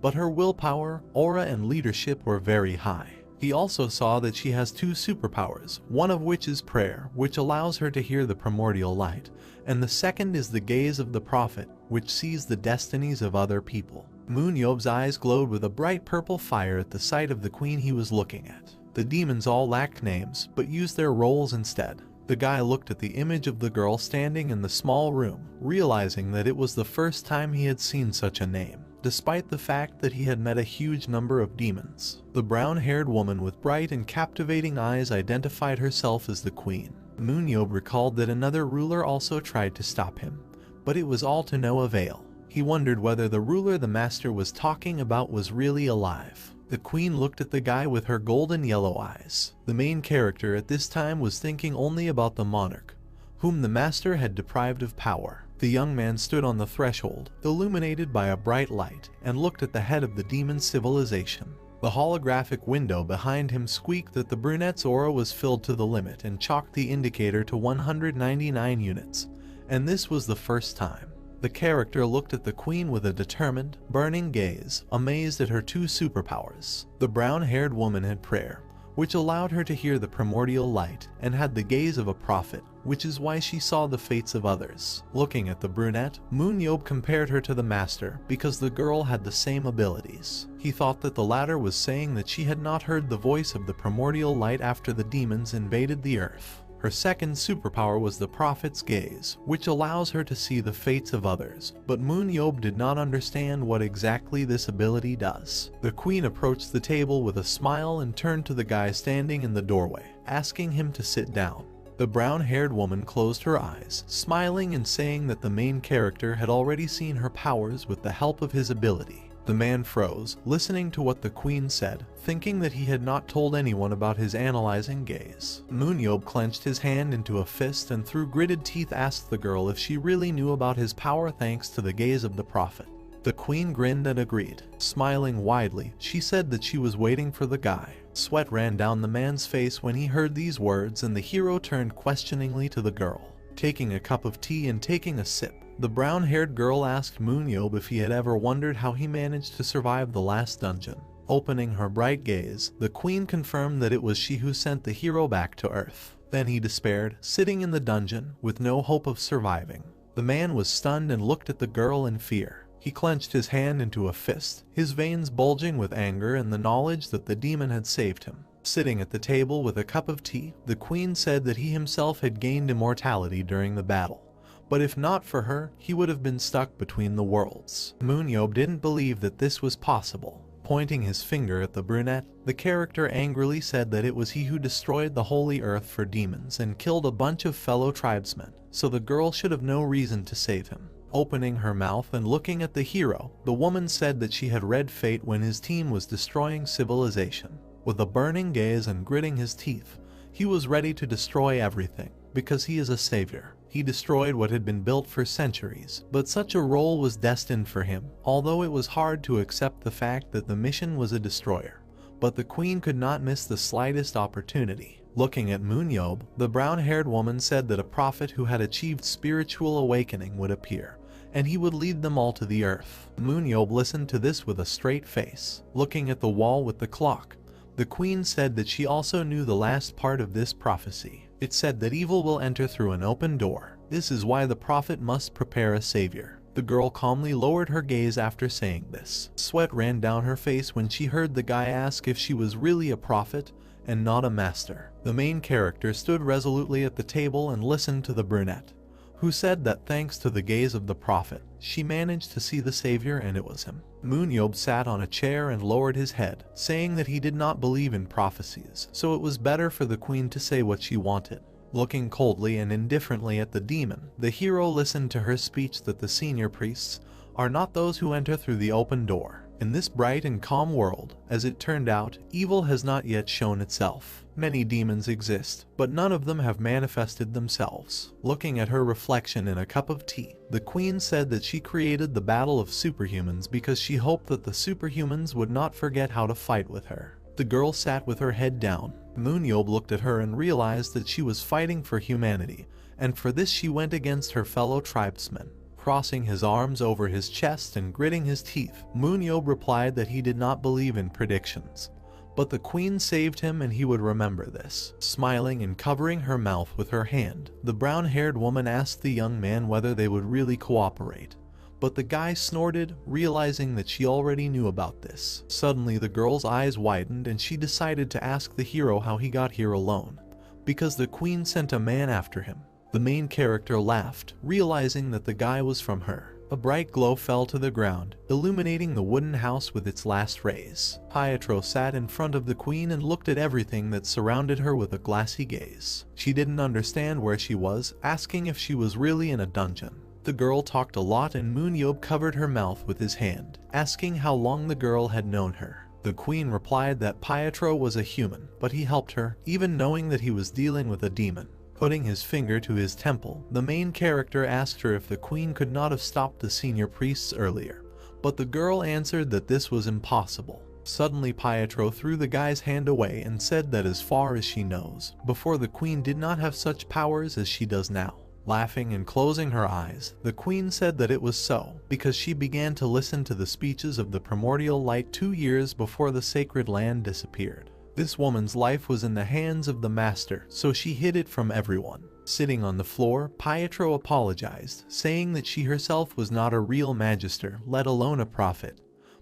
But her willpower, aura, and leadership were very high. He also saw that she has two superpowers, one of which is prayer, which allows her to hear the primordial light, and the second is the gaze of the prophet, which sees the destinies of other people. MoonYeob's eyes glowed with a bright purple fire at the sight of the queen he was looking at. The demons all lacked names, but used their roles instead. The guy looked at the image of the girl standing in the small room, realizing that it was the first time he had seen such a name, despite the fact that he had met a huge number of demons. The brown-haired woman with bright and captivating eyes identified herself as the queen. MoonYeob recalled that another ruler also tried to stop him, but it was all to no avail. He wondered whether the ruler the master was talking about was really alive. The queen looked at the guy with her golden yellow eyes. The main character at this time was thinking only about the monarch, whom the master had deprived of power. The young man stood on the threshold, illuminated by a bright light, and looked at the head of the demon civilization. The holographic window behind him squeaked that the brunette's aura was filled to the limit and chalked the indicator to 199 units, and this was the first time. The character looked at the queen with a determined, burning gaze, amazed at her two superpowers. The brown-haired woman had prayer, which allowed her to hear the primordial light, and had the gaze of a prophet, which is why she saw the fates of others. Looking at the brunette, MoonYeob compared her to the master because the girl had the same abilities. He thought that the latter was saying that she had not heard the voice of the primordial light after the demons invaded the earth. Her second superpower was the prophet's gaze, which allows her to see the fates of others, but MoonYeob did not understand what exactly this ability does. The queen approached the table with a smile and turned to the guy standing in the doorway, asking him to sit down. The brown-haired woman closed her eyes, smiling and saying that the main character had already seen her powers with the help of his ability. The man froze, listening to what the queen said, thinking that he had not told anyone about his analyzing gaze. MoonYeob clenched his hand into a fist and through gritted teeth asked the girl if she really knew about his power thanks to the gaze of the prophet. The queen grinned and agreed. Smiling widely, she said that she was waiting for the guy. Sweat ran down the man's face when he heard these words, and the hero turned questioningly to the girl. Taking a cup of tea and taking a sip, the brown-haired girl asked MoonYeob if he had ever wondered how he managed to survive the last dungeon. Opening her bright gaze, the queen confirmed that it was she who sent the hero back to Earth. Then he despaired, sitting in the dungeon, with no hope of surviving. The man was stunned and looked at the girl in fear. He clenched his hand into a fist, his veins bulging with anger and the knowledge that the demon had saved him. Sitting at the table with a cup of tea, the queen said that he himself had gained immortality during the battle. But if not for her, he would have been stuck between the worlds. MoonYeob didn't believe that this was possible. Pointing his finger at the brunette, the character angrily said that it was he who destroyed the holy earth for demons and killed a bunch of fellow tribesmen, so the girl should have no reason to save him. Opening her mouth and looking at the hero, the woman said that she had read fate when his team was destroying civilization. With a burning gaze and gritting his teeth, he was ready to destroy everything, because he is a savior. He destroyed what had been built for centuries, but such a role was destined for him, although it was hard to accept the fact that the mission was a destroyer. But the queen could not miss the slightest opportunity. Looking at MoonYeob, the brown-haired woman said that a prophet who had achieved spiritual awakening would appear, and he would lead them all to the earth. MoonYeob listened to this with a straight face. Looking at the wall with the clock, the queen said that she also knew the last part of this prophecy. It said that evil will enter through an open door. This is why the prophet must prepare a savior. The girl calmly lowered her gaze after saying this. Sweat ran down her face when she heard the guy ask if she was really a prophet and not a master. The main character stood resolutely at the table and listened to the brunette, who said that thanks to the gaze of the prophet, she managed to see the savior and it was him. MoonYeob sat on a chair and lowered his head, saying that he did not believe in prophecies, so it was better for the queen to say what she wanted. Looking coldly and indifferently at the demon, the hero listened to her speech that the senior priests are not those who enter through the open door. In this bright and calm world, as it turned out, evil has not yet shown itself. Many demons exist, but none of them have manifested themselves. Looking at her reflection in a cup of tea, the queen said that she created the battle of superhumans because she hoped that the superhumans would not forget how to fight with her. The girl sat with her head down. MoonYeob looked at her and realized that she was fighting for humanity, and for this she went against her fellow tribesmen. Crossing his arms over his chest and gritting his teeth, MoonYeob replied that he did not believe in predictions. But the queen saved him and he would remember this. Smiling and covering her mouth with her hand, the brown-haired woman asked the young man whether they would really cooperate. But the guy snorted, realizing that she already knew about this. Suddenly the girl's eyes widened and she decided to ask the hero how he got here alone, because the queen sent a man after him. The main character laughed, realizing that the guy was from her. A bright glow fell to the ground, illuminating the wooden house with its last rays. Pietro sat in front of the queen and looked at everything that surrounded her with a glassy gaze. She didn't understand where she was, asking if she was really in a dungeon. The girl talked a lot and MoonYeob covered her mouth with his hand, asking how long the girl had known her. The queen replied that Pietro was a human, but he helped her, even knowing that he was dealing with a demon. Putting his finger to his temple, the main character asked her if the queen could not have stopped the senior priests earlier, but the girl answered that this was impossible. Suddenly Pietro threw the guy's hand away and said that as far as she knows, before the queen did not have such powers as she does now. Laughing and closing her eyes, the queen said that it was so, because she began to listen to the speeches of the primordial light 2 years before the sacred land disappeared. This woman's life was in the hands of the master, so she hid it from everyone. Sitting on the floor, Pietro apologized, saying that she herself was not a real magister, let alone a prophet.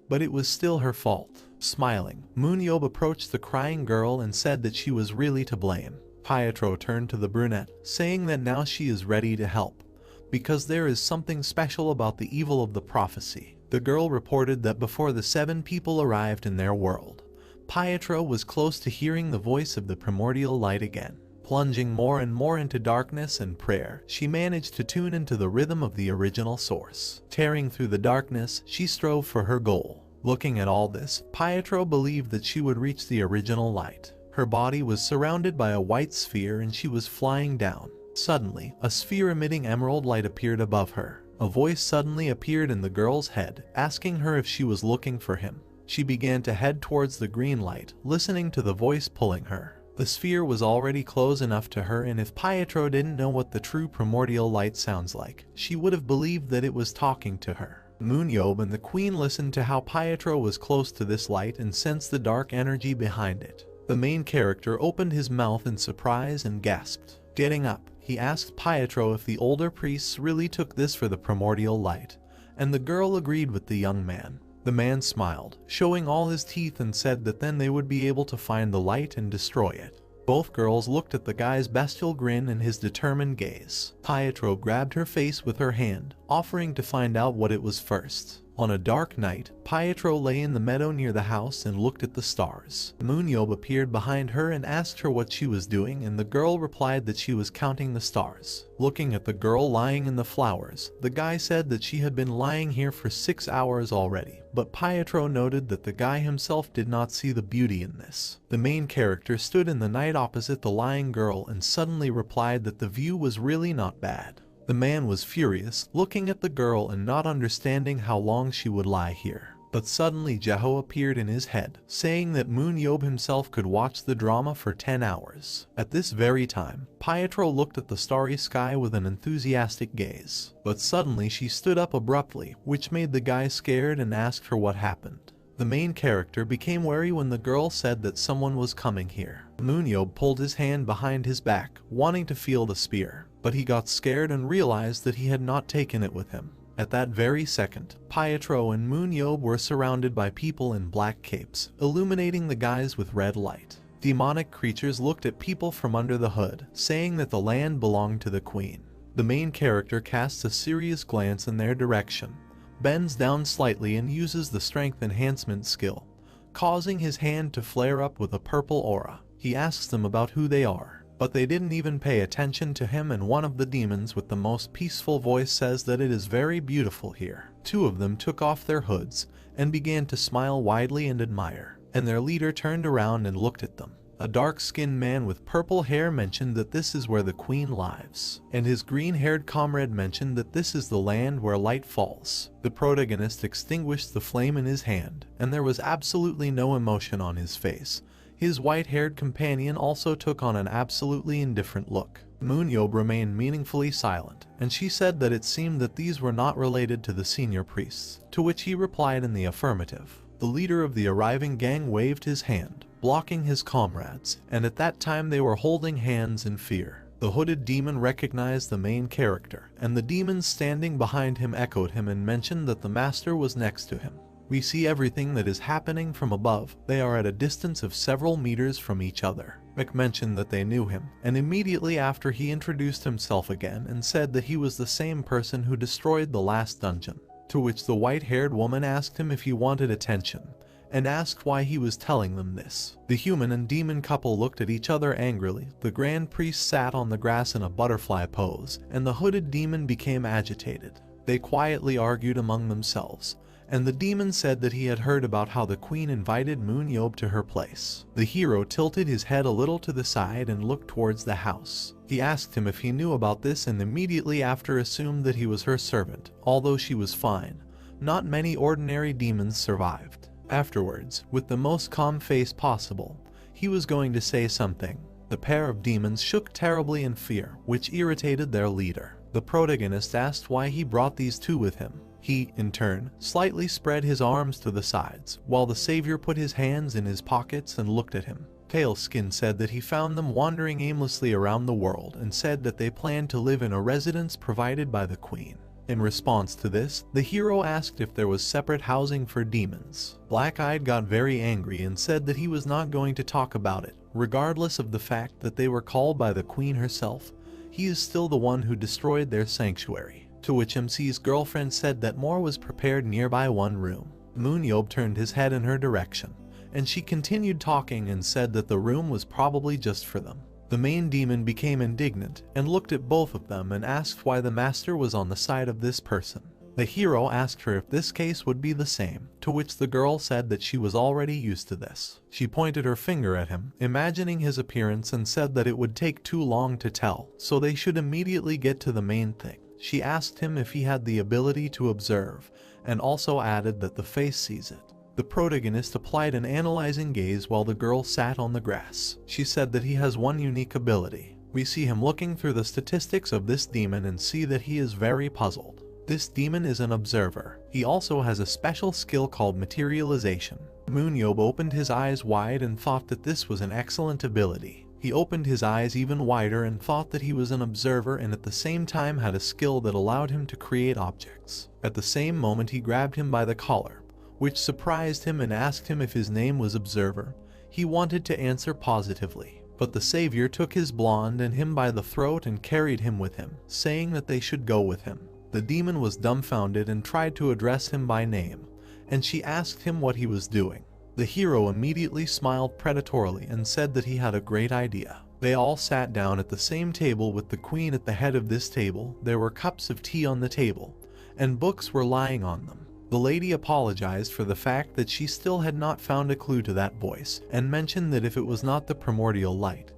But it was still her fault. Smiling, MoonYeob approached the crying girl and said that she was really to blame. Pietro turned to the brunette, saying that now she is ready to help, because there is something special about the evil of the prophecy. The girl reported that before the 7 people arrived in their world, Pietro was close to hearing the voice of the primordial light again. Plunging more and more into darkness and prayer, she managed to tune into the rhythm of the original source. Tearing through the darkness, she strove for her goal. Looking at all this, Pietro believed that she would reach the original light. Her body was surrounded by a white sphere and she was flying down. Suddenly, a sphere emitting emerald light appeared above her. A voice suddenly appeared in the girl's head, asking her if she was looking for him. She began to head towards the green light, listening to the voice pulling her. The sphere was already close enough to her, and if Pietro didn't know what the true primordial light sounds like, she would have believed that it was talking to her. MoonYeob and the queen listened to how Pietro was close to this light and sensed the dark energy behind it. The main character opened his mouth in surprise and gasped. Getting up, he asked Pietro if the older priests really took this for the primordial light, and the girl agreed with the young man. The man smiled, showing all his teeth, and said that then they would be able to find the light and destroy it. Both girls looked at the guy's bestial grin and his determined gaze. Pietro grabbed her face with her hand, offering to find out what it was first. On a dark night, Pietro lay in the meadow near the house and looked at the stars. MoonYeob appeared behind her and asked her what she was doing, and the girl replied that she was counting the stars. Looking at the girl lying in the flowers, the guy said that she had been lying here for 6 hours already, but Pietro noted that the guy himself did not see the beauty in this. The main character stood in the night opposite the lying girl and suddenly replied that the view was really not bad. The man was furious, looking at the girl and not understanding how long she would lie here. But suddenly Jeho appeared in his head, saying that MoonYeob himself could watch the drama for 10 hours. At this very time, Pietro looked at the starry sky with an enthusiastic gaze. But suddenly she stood up abruptly, which made the guy scared and asked her what happened. The main character became wary when the girl said that someone was coming here. MoonYeob pulled his hand behind his back, wanting to feel the spear, but he got scared and realized that he had not taken it with him. At that very second, Pietro and MoonYeob were surrounded by people in black capes, illuminating the guys with red light. Demonic creatures looked at people from under the hood, saying that the land belonged to the queen. The main character casts a serious glance in their direction, bends down slightly and uses the strength enhancement skill, causing his hand to flare up with a purple aura. He asks them about who they are. but they didn't even pay attention to him, and one of the demons with the most peaceful voice says that it is very beautiful here. Two of them took off their hoods and began to smile widely and admire, and their leader turned around and looked at them. A dark-skinned man with purple hair mentioned that this is where the queen lives, and his green-haired comrade mentioned that this is the land where light falls. The protagonist extinguished the flame in his hand, and there was absolutely no emotion on his face. His white-haired companion also took on an absolutely indifferent look. MoonYeob remained meaningfully silent, and she said that it seemed that these were not related to the senior priests, to which he replied in the affirmative. The leader of the arriving gang waved his hand, blocking his comrades, and at that time they were holding hands in fear. The hooded demon recognized the main character, and the demons standing behind him echoed him and mentioned that the master was next to him. We see everything that is happening from above. They are at a distance of several meters from each other. Mick mentioned that they knew him, and immediately after he introduced himself again and said that he was the same person who destroyed the last dungeon, to which the white-haired woman asked him if he wanted attention, and asked why he was telling them this. The human and demon couple looked at each other angrily. The grand priest sat on the grass in a butterfly pose, and the hooded demon became agitated. They quietly argued among themselves, and the demon said that he had heard about how the queen invited MoonYeob to her place. The hero tilted his head a little to the side and looked towards the house. He asked him if he knew about this and immediately after assumed that he was her servant. Although she was fine, not many ordinary demons survived. Afterwards, with the most calm face possible, he was going to say something. The pair of demons shook terribly in fear, which irritated their leader. The protagonist asked why he brought these two with him. He, in turn, slightly spread his arms to the sides, while the savior put his hands in his pockets and looked at him. Pale Skin said that he found them wandering aimlessly around the world and said that they planned to live in a residence provided by the queen. In response to this, the hero asked if there was separate housing for demons. Black-Eyed got very angry and said that he was not going to talk about it, regardless of the fact that they were called by the queen herself. He is still the one who destroyed their sanctuary. To which MC's girlfriend said that more was prepared nearby one room. MoonYeob turned his head in her direction, and she continued talking and said that the room was probably just for them. The main demon became indignant and looked at both of them and asked why the master was on the side of this person. The hero asked her if this case would be the same, to which the girl said that she was already used to this. She pointed her finger at him, imagining his appearance, and said that it would take too long to tell, so they should immediately get to the main thing. She asked him if he had the ability to observe, and also added that the face sees it. The protagonist applied an analyzing gaze while the girl sat on the grass. She said that he has one unique ability. We see him looking through the statistics of this demon and see that he is very puzzled. This demon is an observer. He also has a special skill called materialization. MoonYeob opened his eyes wide and thought that this was an excellent ability. He opened his eyes even wider and thought that he was an observer and at the same time had a skill that allowed him to create objects. At the same moment he grabbed him by the collar, which surprised him, and asked him if his name was Observer. He wanted to answer positively, but the savior took his blonde and him by the throat and carried him with him, saying that they should go with him. The demon was dumbfounded and tried to address him by name, and she asked him what he was doing. The hero immediately smiled predatorily and said that he had a great idea. They all sat down at the same table with the queen at the head of this table. There were cups of tea on the table, and books were lying on them. The lady apologized for the fact that she still had not found a clue to that voice, and mentioned that if it was not the primordial light,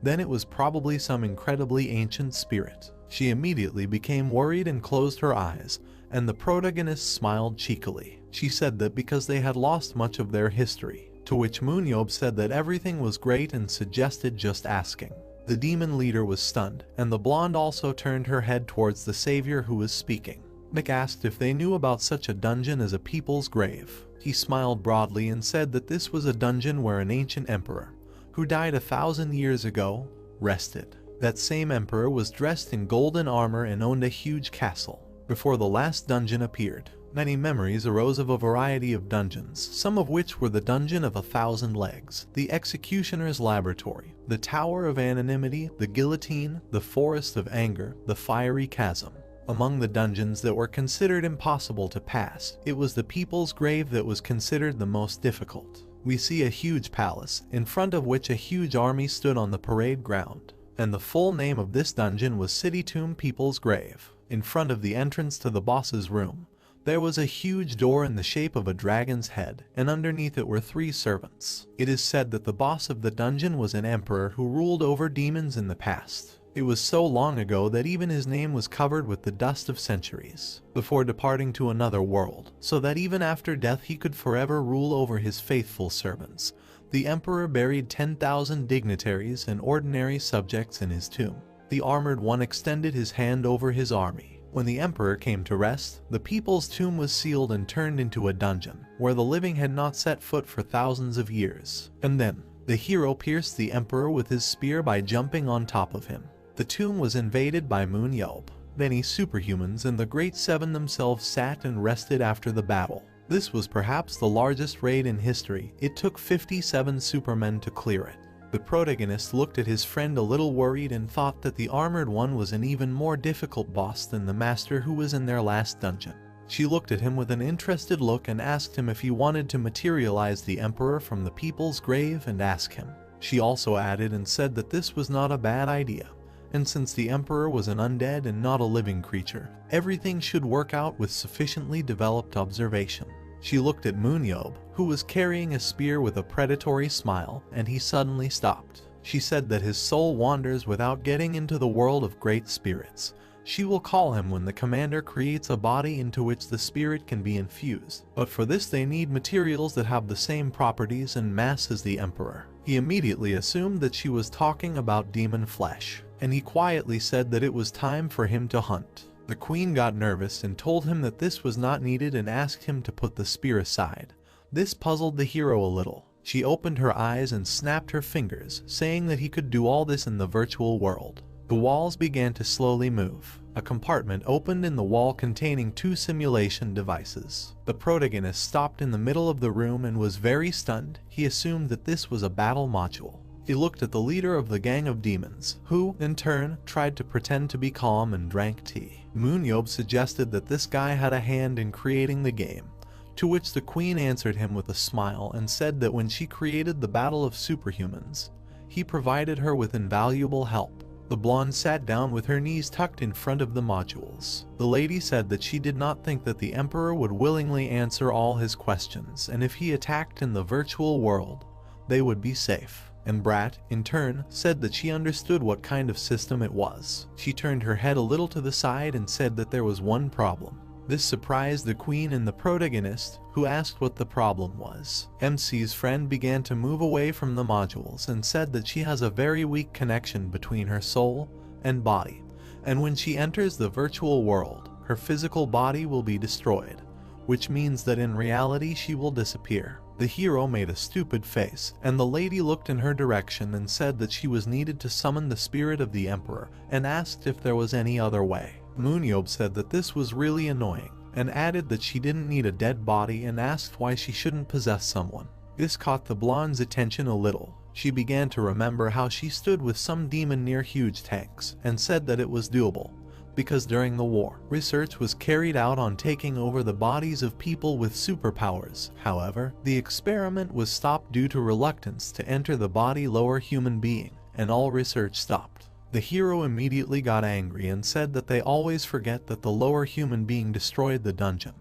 then it was probably some incredibly ancient spirit. She immediately became worried and closed her eyes, and the protagonist smiled cheekily. She said that because they had lost much of their history, to which MoonYeob said that everything was great and suggested just asking. The demon leader was stunned, and the blonde also turned her head towards the savior who was speaking. Mick asked if they knew about such a dungeon as a people's grave. He smiled broadly and said that this was a dungeon where an ancient emperor, who died 1,000 years ago, rested. That same emperor was dressed in golden armor and owned a huge castle. Before the last dungeon appeared, many memories arose of a variety of dungeons, some of which were the Dungeon of 1,000 Legs, the Executioner's Laboratory, the Tower of Anonymity, the Guillotine, the Forest of Anger, the Fiery Chasm. Among the dungeons that were considered impossible to pass, it was the People's Grave that was considered the most difficult. We see a huge palace, in front of which a huge army stood on the parade ground. and the full name of this dungeon was City Tomb People's Grave. In front of the entrance to the boss's room, there was a huge door in the shape of a dragon's head, and underneath it were 3 servants. It is said that the boss of the dungeon was an emperor who ruled over demons in the past. It was so long ago that even his name was covered with the dust of centuries, before departing to another world, so that even after death he could forever rule over his faithful servants. The emperor buried 10,000 dignitaries and ordinary subjects in his tomb. The armored one extended his hand over his army. When the emperor came to rest, the people's tomb was sealed and turned into a dungeon, where the living had not set foot for thousands of years. And then, the hero pierced the emperor with his spear by jumping on top of him. The tomb was invaded by MoonYeob. Many superhumans and the Great Seven themselves sat and rested after the battle. This was perhaps the largest raid in history. It took 57 supermen to clear it. The protagonist looked at his friend a little worried and thought that the armored one was an even more difficult boss than the master who was in their last dungeon. She looked at him with an interested look and asked him if he wanted to materialize the emperor from the people's grave and ask him. She also added and said that this was not a bad idea, and since the emperor was an undead and not a living creature, everything should work out with sufficiently developed observation. She looked at MoonYeob, who was carrying a spear with a predatory smile, and he suddenly stopped. She said that his soul wanders without getting into the world of great spirits. She will call him when the commander creates a body into which the spirit can be infused, but for this they need materials that have the same properties and mass as the emperor. He immediately assumed that she was talking about demon flesh, and he quietly said that it was time for him to hunt. The queen got nervous and told him that this was not needed and asked him to put the spear aside. This puzzled the hero a little. She opened her eyes and snapped her fingers, saying that he could do all this in the virtual world. The walls began to slowly move. A compartment opened in the wall containing 2 simulation devices. The protagonist stopped in the middle of the room and was very stunned. He assumed that this was a battle module. He looked at the leader of the gang of demons, who, in turn, tried to pretend to be calm and drank tea. MoonYeob suggested that this guy had a hand in creating the game, to which the queen answered him with a smile and said that when she created the Battle of Superhumans, he provided her with invaluable help. The blonde sat down with her knees tucked in front of the modules. The lady said that she did not think that the emperor would willingly answer all his questions, and if he attacked in the virtual world, they would be safe. And Brat, in turn, said that she understood what kind of system it was. She turned her head a little to the side and said that there was one problem. This surprised the queen and the protagonist, who asked what the problem was. MC's friend began to move away from the modules and said that she has a very weak connection between her soul and body, and when she enters the virtual world, her physical body will be destroyed, which means that in reality she will disappear. The hero made a stupid face, and the lady looked in her direction and said that she was needed to summon the spirit of the emperor, and asked if there was any other way. MoonYeob said that this was really annoying, and added that she didn't need a dead body and asked why she shouldn't possess someone. This caught the blonde's attention a little. She began to remember how she stood with some demon near huge tanks, and said that it was doable, because during the war, research was carried out on taking over the bodies of people with superpowers. However, the experiment was stopped due to reluctance to enter the body lower human being, and all research stopped. The hero immediately got angry and said that they always forget that the lower human being destroyed the dungeon,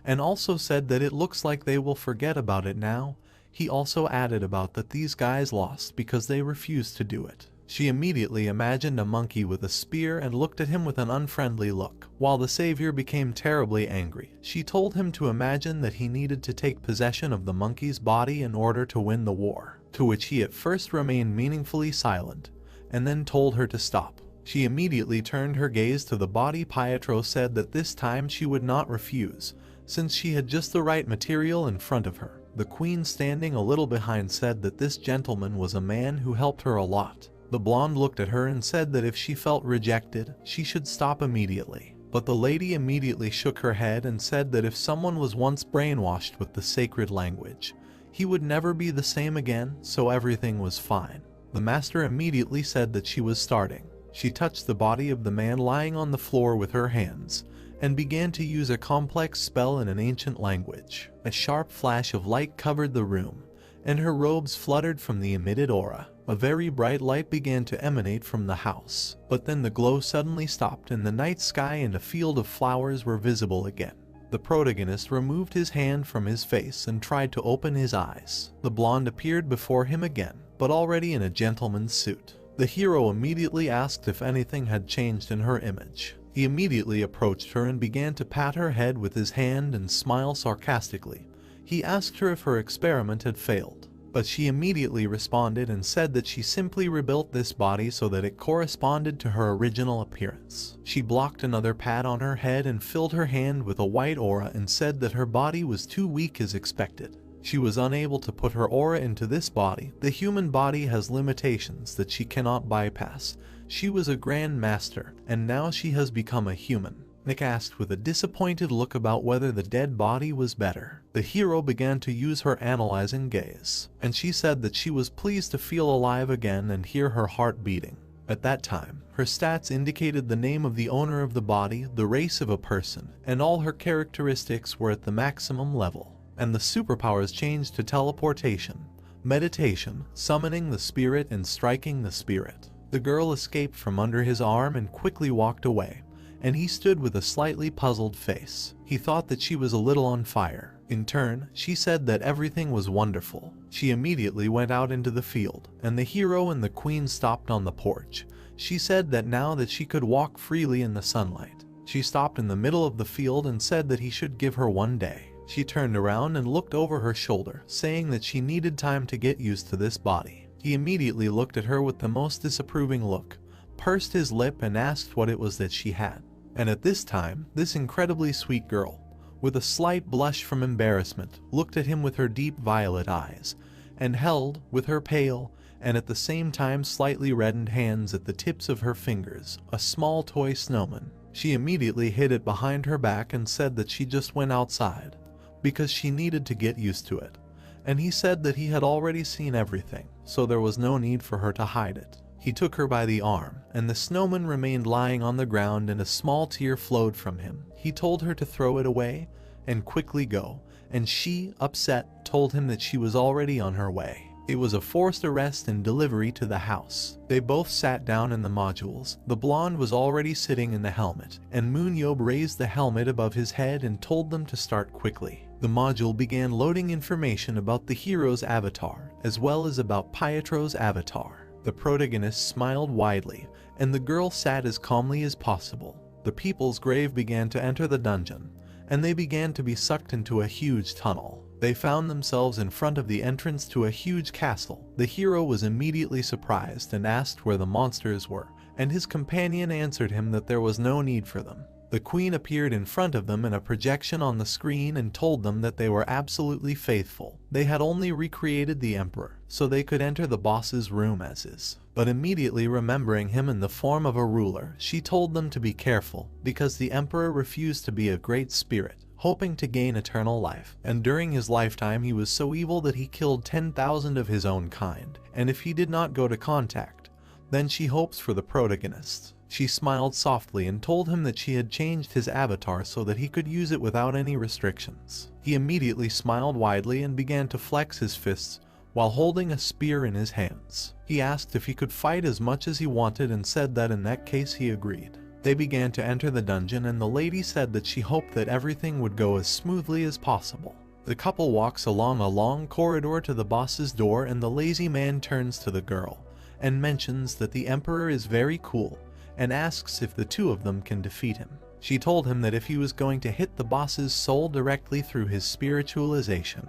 and also said that it looks like they will forget about it now. He also added about that these guys lost because they refused to do it. She immediately imagined a monkey with a spear and looked at him with an unfriendly look. While the savior became terribly angry, she told him to imagine that he needed to take possession of the monkey's body in order to win the war, to which he at first remained meaningfully silent, and then told her to stop. She immediately turned her gaze to the body. Pietro said that this time she would not refuse, since she had just the right material in front of her. The queen, standing a little behind, said that this gentleman was a man who helped her a lot. The blonde looked at her and said that if she felt rejected, she should stop immediately. But the lady immediately shook her head and said that if someone was once brainwashed with the sacred language, he would never be the same again, so everything was fine. The master immediately said that she was starting. She touched the body of the man lying on the floor with her hands, and began to use a complex spell in an ancient language. A sharp flash of light covered the room, and her robes fluttered from the emitted aura. A very bright light began to emanate from the house, but then the glow suddenly stopped and the night sky and a field of flowers were visible again. The protagonist removed his hand from his face and tried to open his eyes. The blonde appeared before him again, but already in a gentleman's suit. The hero immediately asked if anything had changed in her image. He immediately approached her and began to pat her head with his hand and smile sarcastically. He asked her if her experiment had failed, but she immediately responded and said that she simply rebuilt this body so that it corresponded to her original appearance. She blocked another pat on her head and filled her hand with a white aura and said that her body was too weak as expected. She was unable to put her aura into this body. The human body has limitations that she cannot bypass. She was a grand master, and now she has become a human. Nick asked with a disappointed look about whether the dead body was better. The hero began to use her analyzing gaze, and she said that she was pleased to feel alive again and hear her heart beating. At that time, her stats indicated the name of the owner of the body, the race of a person, and all her characteristics were at the maximum level. And the superpowers changed to teleportation, meditation, summoning the spirit, and striking the spirit. The girl escaped from under his arm and quickly walked away, and he stood with a slightly puzzled face. He thought that she was a little on fire. In turn, she said that everything was wonderful. She immediately went out into the field, and the hero and the queen stopped on the porch. She said that now that she could walk freely in the sunlight. She stopped in the middle of the field and said that he should give her one day. She turned around and looked over her shoulder, saying that she needed time to get used to this body. He immediately looked at her with the most disapproving look, pursed his lip and asked what it was that she had. And at this time, this incredibly sweet girl, with a slight blush from embarrassment, looked at him with her deep violet eyes, and held, with her pale, and at the same time slightly reddened hands at the tips of her fingers, a small toy snowman. She immediately hid it behind her back and said that she just went outside, because she needed to get used to it. And he said that he had already seen everything, so there was no need for her to hide it. He took her by the arm, and the snowman remained lying on the ground and a small tear flowed from him. He told her to throw it away and quickly go, and she, upset, told him that she was already on her way. It was a forced arrest and delivery to the house. They both sat down in the modules. The blonde was already sitting in the helmet, and MoonYeob raised the helmet above his head and told them to start quickly. The module began loading information about the hero's avatar, as well as about Pietro's avatar. The protagonist smiled widely, and the girl sat as calmly as possible. The people's grave began to enter the dungeon, and they began to be sucked into a huge tunnel. They found themselves in front of the entrance to a huge castle. The hero was immediately surprised and asked where the monsters were, and his companion answered him that there was no need for them. The queen appeared in front of them in a projection on the screen and told them that they were absolutely faithful. They had only recreated the emperor, so they could enter the boss's room as is. But immediately remembering him in the form of a ruler, she told them to be careful, because the emperor refused to be a great spirit, hoping to gain eternal life. And during his lifetime he was so evil that he killed 10,000 of his own kind, and if he did not go to contact, then she hopes for the protagonist. She smiled softly and told him that she had changed his avatar so that he could use it without any restrictions. He immediately smiled widely and began to flex his fists while holding a spear in his hands. He asked if he could fight as much as he wanted and said that in that case he agreed. They began to enter the dungeon and the lady said that she hoped that everything would go as smoothly as possible. The couple walks along a long corridor to the boss's door and the lazy man turns to the girl and mentions that the emperor is very cool and asks if the two of them can defeat him. She told him that if he was going to hit the boss's soul directly through his spiritualization,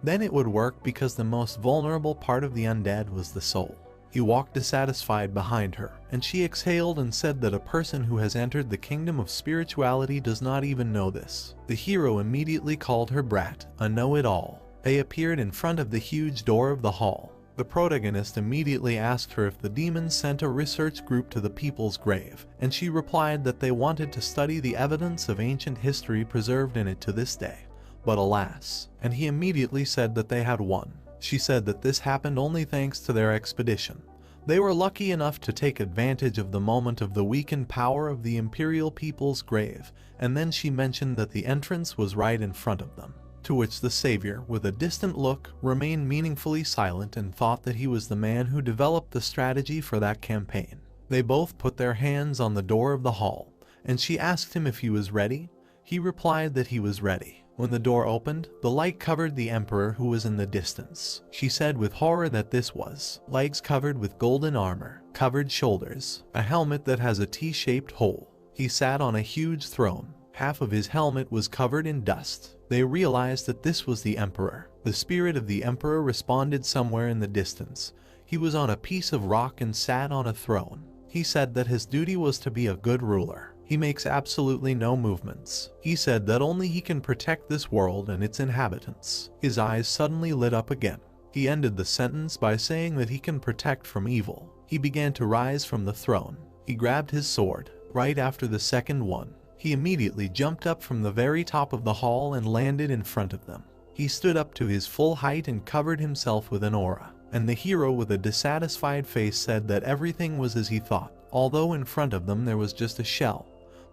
then it would work because the most vulnerable part of the undead was the soul. He walked dissatisfied behind her, and she exhaled and said that a person who has entered the kingdom of spirituality does not even know this. The hero immediately called her brat, a know-it-all. They appeared in front of the huge door of the hall. The protagonist immediately asked her if the demons sent a research group to the people's grave, and she replied that they wanted to study the evidence of ancient history preserved in it to this day. But alas, and he immediately said that they had won. She said that this happened only thanks to their expedition. They were lucky enough to take advantage of the moment of the weakened power of the imperial people's grave, and then she mentioned that the entrance was right in front of them. To which the savior, with a distant look, remained meaningfully silent and thought that he was the man who developed the strategy for that campaign. They both put their hands on the door of the hall, and she asked him if he was ready. He replied that he was ready. When the door opened, the light covered the emperor who was in the distance. She said with horror that this was legs covered with golden armor, covered shoulders, a helmet that has a T-shaped hole. He sat on a huge throne. Half of his helmet was covered in dust. They realized that this was the emperor. The spirit of the emperor responded somewhere in the distance. He was on a piece of rock and sat on a throne. He said that his duty was to be a good ruler. He makes absolutely no movements. He said that only he can protect this world and its inhabitants. His eyes suddenly lit up again. He ended the sentence by saying that he can protect from evil. He began to rise from the throne. He grabbed his sword. Right after the second one, he immediately jumped up from the very top of the hall and landed in front of them. He stood up to his full height and covered himself with an aura. And the hero with a dissatisfied face said that everything was as he thought, although in front of them there was just a shell.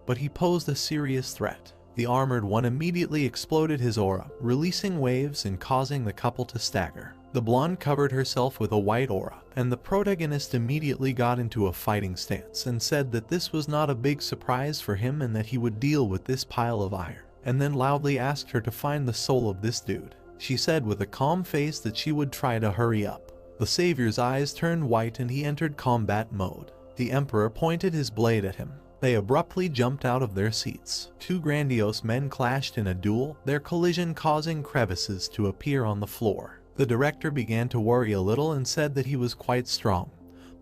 But he posed a serious threat. The armored one immediately exploded his aura, releasing waves and causing the couple to stagger. The blonde covered herself with a white aura, and the protagonist immediately got into a fighting stance and said that this was not a big surprise for him and that he would deal with this pile of iron, and then loudly asked her to find the soul of this dude. She said with a calm face that she would try to hurry up. The savior's eyes turned white and he entered combat mode. The emperor pointed his blade at him. They abruptly jumped out of their seats. Two grandiose men clashed in a duel, their collision causing crevices to appear on the floor. The director began to worry a little and said that he was quite strong,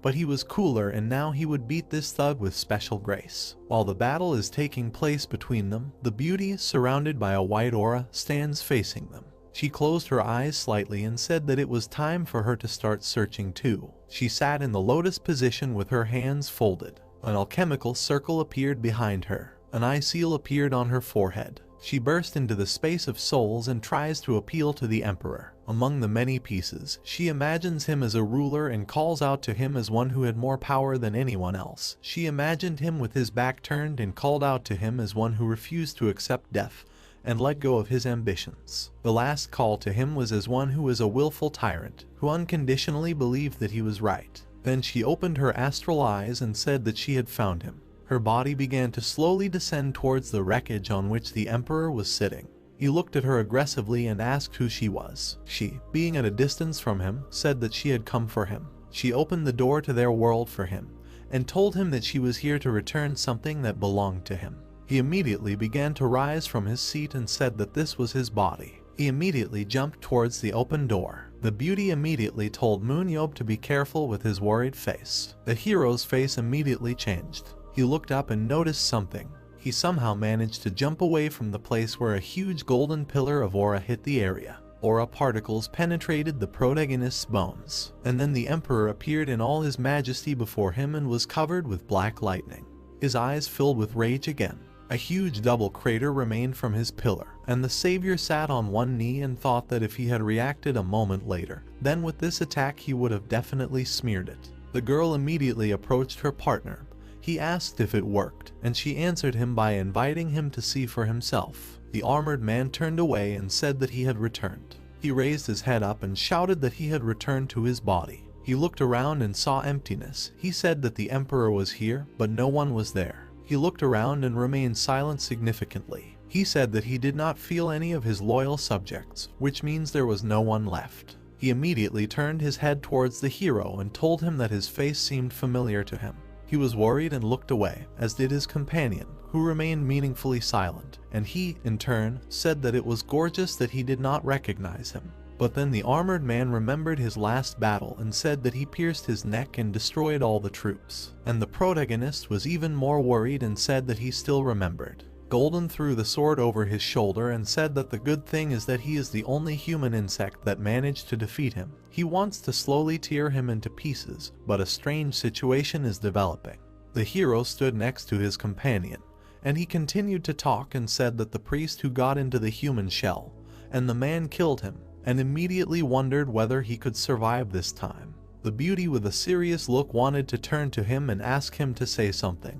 but he was cooler and now he would beat this thug with special grace. While the battle is taking place between them, the beauty, surrounded by a white aura, stands facing them. She closed her eyes slightly and said that it was time for her to start searching too. She sat in the lotus position with her hands folded. An alchemical circle appeared behind her. An eye seal appeared on her forehead. She burst into the space of souls and tries to appeal to the emperor. Among the many pieces, she imagines him as a ruler and calls out to him as one who had more power than anyone else. She imagined him with his back turned and called out to him as one who refused to accept death and let go of his ambitions. The last call to him was as one who was a willful tyrant, who unconditionally believed that he was right. Then she opened her astral eyes and said that she had found him. Her body began to slowly descend towards the wreckage on which the emperor was sitting. He looked at her aggressively and asked who she was. She, being at a distance from him, said that she had come for him. She opened the door to their world for him and told him that she was here to return something that belonged to him. He immediately began to rise from his seat and said that this was his body. He immediately jumped towards the open door. The beauty immediately told MoonYeob to be careful with his worried face. The hero's face immediately changed. He looked up and noticed something. He somehow managed to jump away from the place where a huge golden pillar of aura hit the area. Aura particles penetrated the protagonist's bones, and then the emperor appeared in all his majesty before him and was covered with black lightning. His eyes filled with rage again. A huge double crater remained from his pillar, and the savior sat on one knee and thought that if he had reacted a moment later, then with this attack he would have definitely smeared it. The girl immediately approached her partner. He asked if it worked, and she answered him by inviting him to see for himself. The armored man turned away and said that he had returned. He raised his head up and shouted that he had returned to his body. He looked around and saw emptiness. He said that the emperor was here, but no one was there. He looked around and remained silent significantly. He said that he did not feel any of his loyal subjects, which means there was no one left. He immediately turned his head towards the hero and told him that his face seemed familiar to him. He was worried and looked away, as did his companion, who remained meaningfully silent, and he, in turn, said that it was gorgeous that he did not recognize him. But then the armored man remembered his last battle and said that he pierced his neck and destroyed all the troops. And the protagonist was even more worried and said that he still remembered. Golden threw the sword over his shoulder and said that the good thing is that he is the only human insect that managed to defeat him. He wants to slowly tear him into pieces, but a strange situation is developing. The hero stood next to his companion, and he continued to talk and said that the priest who got into the human shell, and the man killed him, and immediately wondered whether he could survive this time. The beauty with a serious look wanted to turn to him and ask him to say something,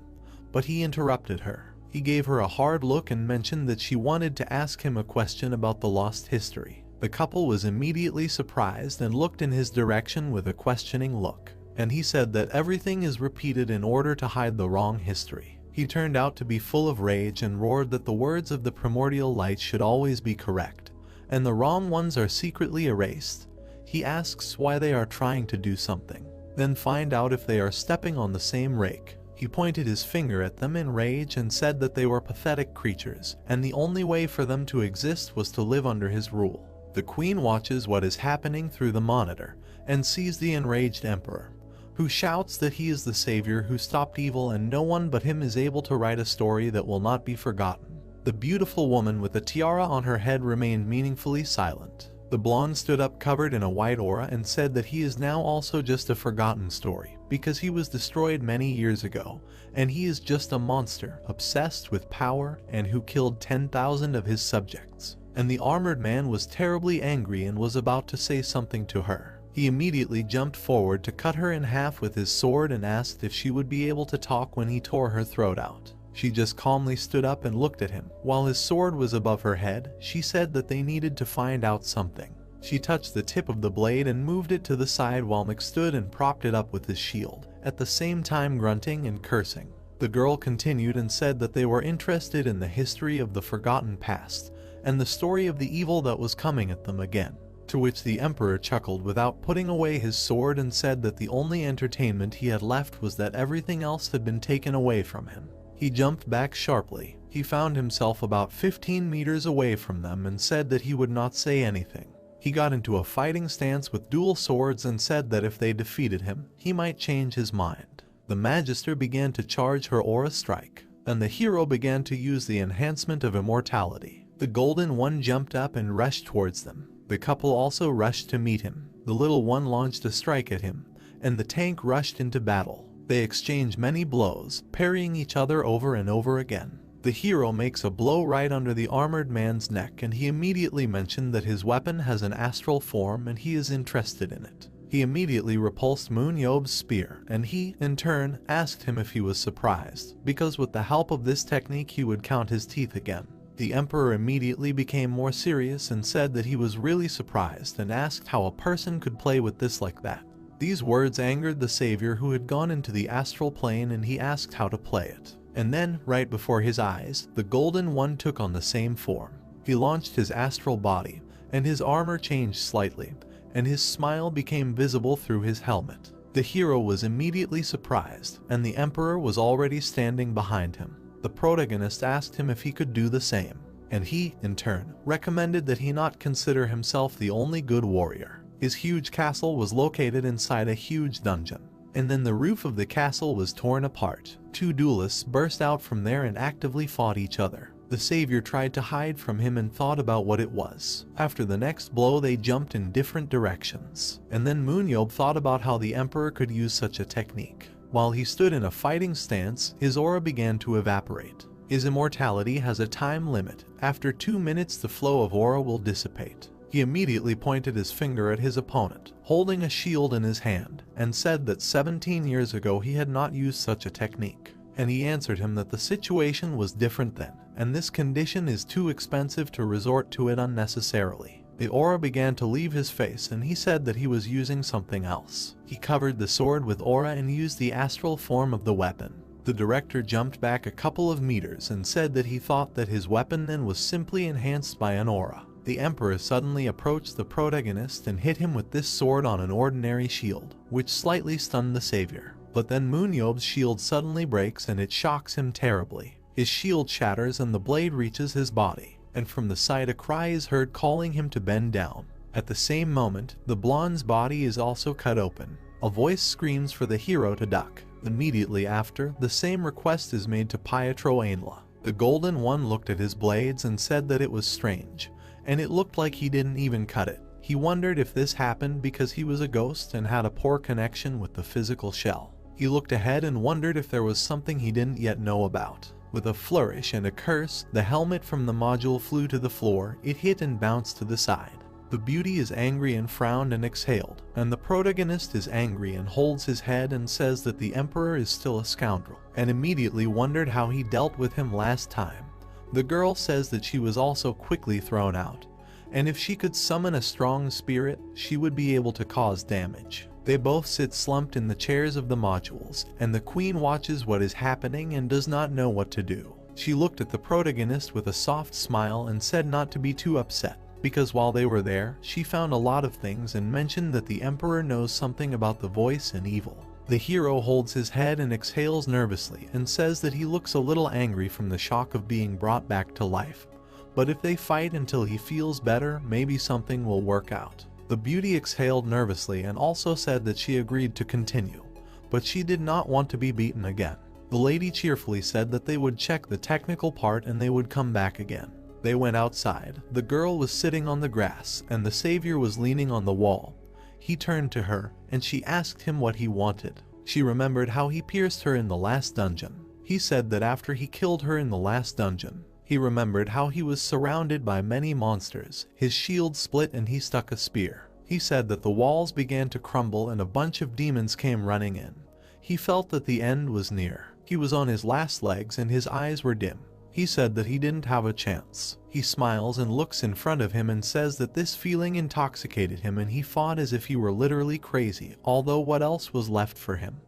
but he interrupted her. He gave her a hard look and mentioned that she wanted to ask him a question about the lost history. The couple was immediately surprised and looked in his direction with a questioning look, and he said that everything is repeated in order to hide the wrong history. He turned out to be full of rage and roared that the words of the primordial light should always be correct, and the wrong ones are secretly erased. He asks why they are trying to do something, then find out if they are stepping on the same rake. He pointed his finger at them in rage and said that they were pathetic creatures, and the only way for them to exist was to live under his rule. The queen watches what is happening through the monitor and sees the enraged emperor, who shouts that he is the savior who stopped evil and no one but him is able to write a story that will not be forgotten. The beautiful woman with a tiara on her head remained meaningfully silent. The blonde stood up covered in a white aura and said that he is now also just a forgotten story because he was destroyed many years ago, and he is just a monster obsessed with power and who killed 10,000 of his subjects. And the armored man was terribly angry and was about to say something to her. He immediately jumped forward to cut her in half with his sword and asked if she would be able to talk when he tore her throat out. She just calmly stood up and looked at him. While his sword was above her head, she said that they needed to find out something. She touched the tip of the blade and moved it to the side while Mick stood and propped it up with his shield, at the same time grunting and cursing. The girl continued and said that they were interested in the history of the forgotten past and the story of the evil that was coming at them again. To which the emperor chuckled without putting away his sword and said that the only entertainment he had left was that everything else had been taken away from him. He jumped back sharply. He found himself about 15 meters away from them and said that he would not say anything. He got into a fighting stance with dual swords and said that if they defeated him, he might change his mind. The Magister began to charge her aura strike, and the hero began to use the enhancement of immortality. The Golden One jumped up and rushed towards them. The couple also rushed to meet him. The little one launched a strike at him, and the tank rushed into battle. They exchanged many blows, parrying each other over and over again. The hero makes a blow right under the armored man's neck, and he immediately mentioned that his weapon has an astral form and he is interested in it. He immediately repulsed MoonYeob's spear, and he, in turn, asked him if he was surprised, because with the help of this technique he would count his teeth again. The emperor immediately became more serious and said that he was really surprised and asked how a person could play with this like that. These words angered the savior who had gone into the astral plane, and he asked how to play it. And then, right before his eyes, the Golden One took on the same form. He launched his astral body, and his armor changed slightly, and his smile became visible through his helmet. The hero was immediately surprised, and the emperor was already standing behind him. The protagonist asked him if he could do the same, and he, in turn, recommended that he not consider himself the only good warrior. His huge castle was located inside a huge dungeon, and then the roof of the castle was torn apart. Two duelists burst out from there and actively fought each other. The savior tried to hide from him and thought about what it was. After the next blow they jumped in different directions, and then MoonYeob thought about how the emperor could use such a technique. While he stood in a fighting stance, his aura began to evaporate. His immortality has a time limit. After 2 minutes the flow of aura will dissipate. He immediately pointed his finger at his opponent, holding a shield in his hand, and said that 17 years ago he had not used such a technique. And he answered him that the situation was different then, and this condition is too expensive to resort to it unnecessarily. The aura began to leave his face, and he said that he was using something else. He covered the sword with aura and used the astral form of the weapon. The director jumped back a couple of meters and said that he thought that his weapon then was simply enhanced by an aura. The emperor suddenly approached the protagonist and hit him with this sword on an ordinary shield, which slightly stunned the savior. But then MoonYeob's shield suddenly breaks and it shocks him terribly. His shield shatters and the blade reaches his body, and from the side a cry is heard calling him to bend down. At the same moment, the blonde's body is also cut open. A voice screams for the hero to duck. Immediately after, the same request is made to Pietro Ainla. The Golden One looked at his blades and said that it was strange, and it looked like he didn't even cut it. He wondered if this happened because he was a ghost and had a poor connection with the physical shell. He looked ahead and wondered if there was something he didn't yet know about. With a flourish and a curse, the helmet from the module flew to the floor. It hit and bounced to the side. The beauty is angry and frowned and exhaled, and the protagonist is angry and holds his head and says that the emperor is still a scoundrel, and immediately wondered how he dealt with him last time. The girl says that she was also quickly thrown out, and if she could summon a strong spirit, she would be able to cause damage. They both sit slumped in the chairs of the modules, and the queen watches what is happening and does not know what to do. She looked at the protagonist with a soft smile and said not to be too upset, because while they were there, she found a lot of things and mentioned that the emperor knows something about the voice and evil. The hero holds his head and exhales nervously and says that he looks a little angry from the shock of being brought back to life. But if they fight until he feels better, maybe something will work out. The beauty exhaled nervously and also said that she agreed to continue, but she did not want to be beaten again. The lady cheerfully said that they would check the technical part and they would come back again. They went outside. The girl was sitting on the grass and the savior was leaning on the wall. He turned to her and she asked him what he wanted. She remembered how he pierced her in the last dungeon. He said that after he killed her in the last dungeon, he remembered how he was surrounded by many monsters. His shield split and he stuck a spear. He said that the walls began to crumble and a bunch of demons came running in. He felt that the end was near. He was on his last legs and his eyes were dim. He said that he didn't have a chance. He smiles and looks in front of him and says that this feeling intoxicated him and he fought as if he were literally crazy, although what else was left for him?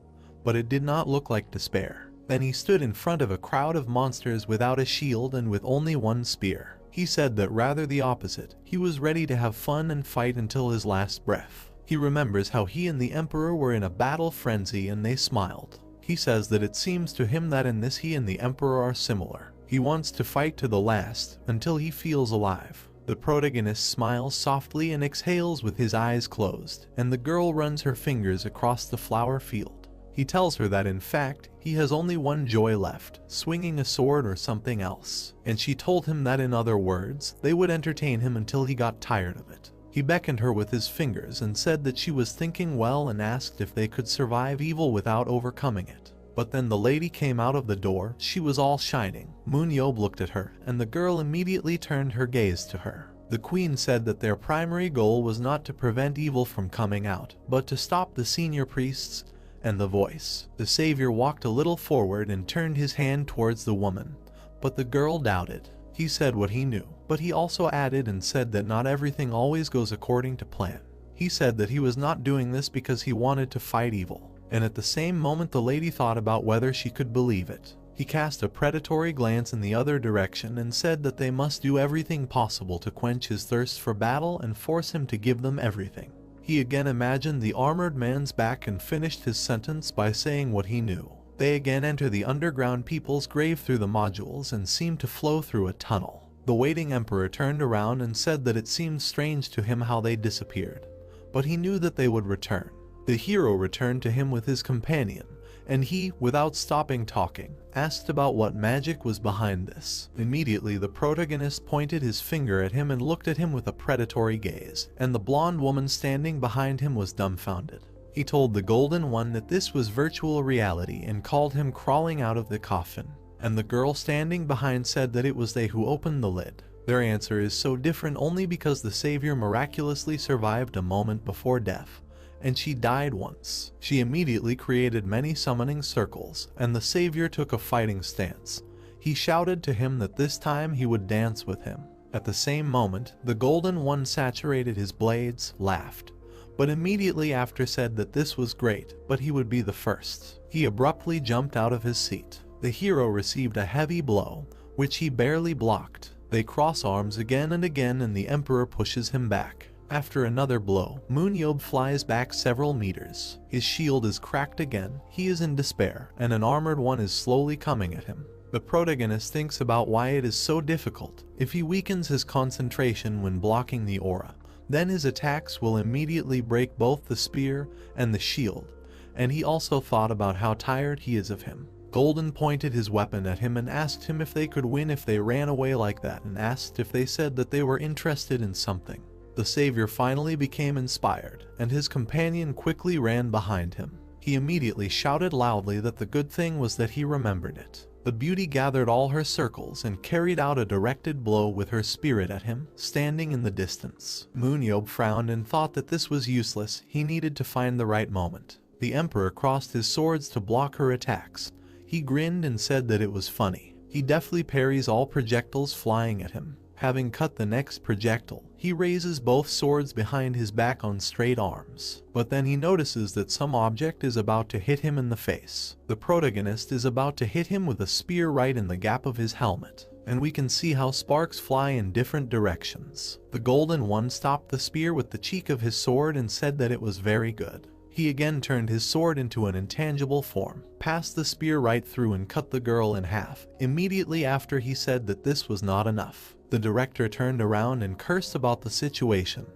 But it did not look like despair. Then he stood in front of a crowd of monsters without a shield and with only one spear. He said that rather the opposite. He was ready to have fun and fight until his last breath. He remembers how he and the emperor were in a battle frenzy and they smiled. He says that it seems to him that in this he and the emperor are similar. He wants to fight to the last, until he feels alive. The protagonist smiles softly and exhales with his eyes closed, and the girl runs her fingers across the flower field. He tells her that in fact, he has only one joy left, swinging a sword or something else. And she told him that in other words, they would entertain him until he got tired of it. He beckoned her with his fingers and said that she was thinking well and asked if they could survive evil without overcoming it. But then the lady came out of the door. She was all shining. MoonYeob looked at her, and the girl immediately turned her gaze to her. The queen said that their primary goal was not to prevent evil from coming out, but to stop the senior priests and the voice. The savior walked a little forward and turned his hand towards the woman, but the girl doubted. He said what he knew, but he also added and said that not everything always goes according to plan. He said that he was not doing this because he wanted to fight evil. And at the same moment the lady thought about whether she could believe it. He cast a predatory glance in the other direction and said that they must do everything possible to quench his thirst for battle and force him to give them everything. He again imagined the armored man's back and finished his sentence by saying what he knew. They again enter the underground people's grave through the modules and seem to flow through a tunnel. The waiting emperor turned around and said that it seemed strange to him how they disappeared, but he knew that they would return. The hero returned to him with his companion, and he, without stopping talking, asked about what magic was behind this. Immediately the protagonist pointed his finger at him and looked at him with a predatory gaze, and the blonde woman standing behind him was dumbfounded. He told the golden one that this was virtual reality and called him crawling out of the coffin, and the girl standing behind said that it was they who opened the lid. Their answer is so different only because the savior miraculously survived a moment before death, and she died once. She immediately created many summoning circles, and the savior took a fighting stance. He shouted to him that this time he would dance with him. At the same moment, the golden one saturated his blades, laughed, but immediately after said that this was great, but he would be the first. He abruptly jumped out of his seat. The hero received a heavy blow, which he barely blocked. They cross arms again and again and the emperor pushes him back. After another blow, MoonYeob flies back several meters. His shield is cracked again. He is in despair, and an armored one is slowly coming at him. The protagonist thinks about why it is so difficult. If he weakens his concentration when blocking the aura, then his attacks will immediately break both the spear and the shield, and he also thought about how tired he is of him. Golden pointed his weapon at him and asked him if they could win if they ran away like that, and asked if they said that they were interested in something. The savior finally became inspired, and his companion quickly ran behind him. He immediately shouted loudly that the good thing was that he remembered it. The beauty gathered all her circles and carried out a directed blow with her spirit at him, standing in the distance. MoonYeob frowned and thought that this was useless. He needed to find the right moment. The Emperor crossed his swords to block her attacks. He grinned and said that it was funny. He deftly parries all projectiles flying at him. Having cut the next projectile, he raises both swords behind his back on straight arms. But then he notices that some object is about to hit him in the face. The protagonist is about to hit him with a spear right in the gap of his helmet, and we can see how sparks fly in different directions. The golden one stopped the spear with the cheek of his sword and said that it was very good. He again turned his sword into an intangible form, passed the spear right through and cut the girl in half. Immediately after, he said that this was not enough. The director turned around and cursed about the situation.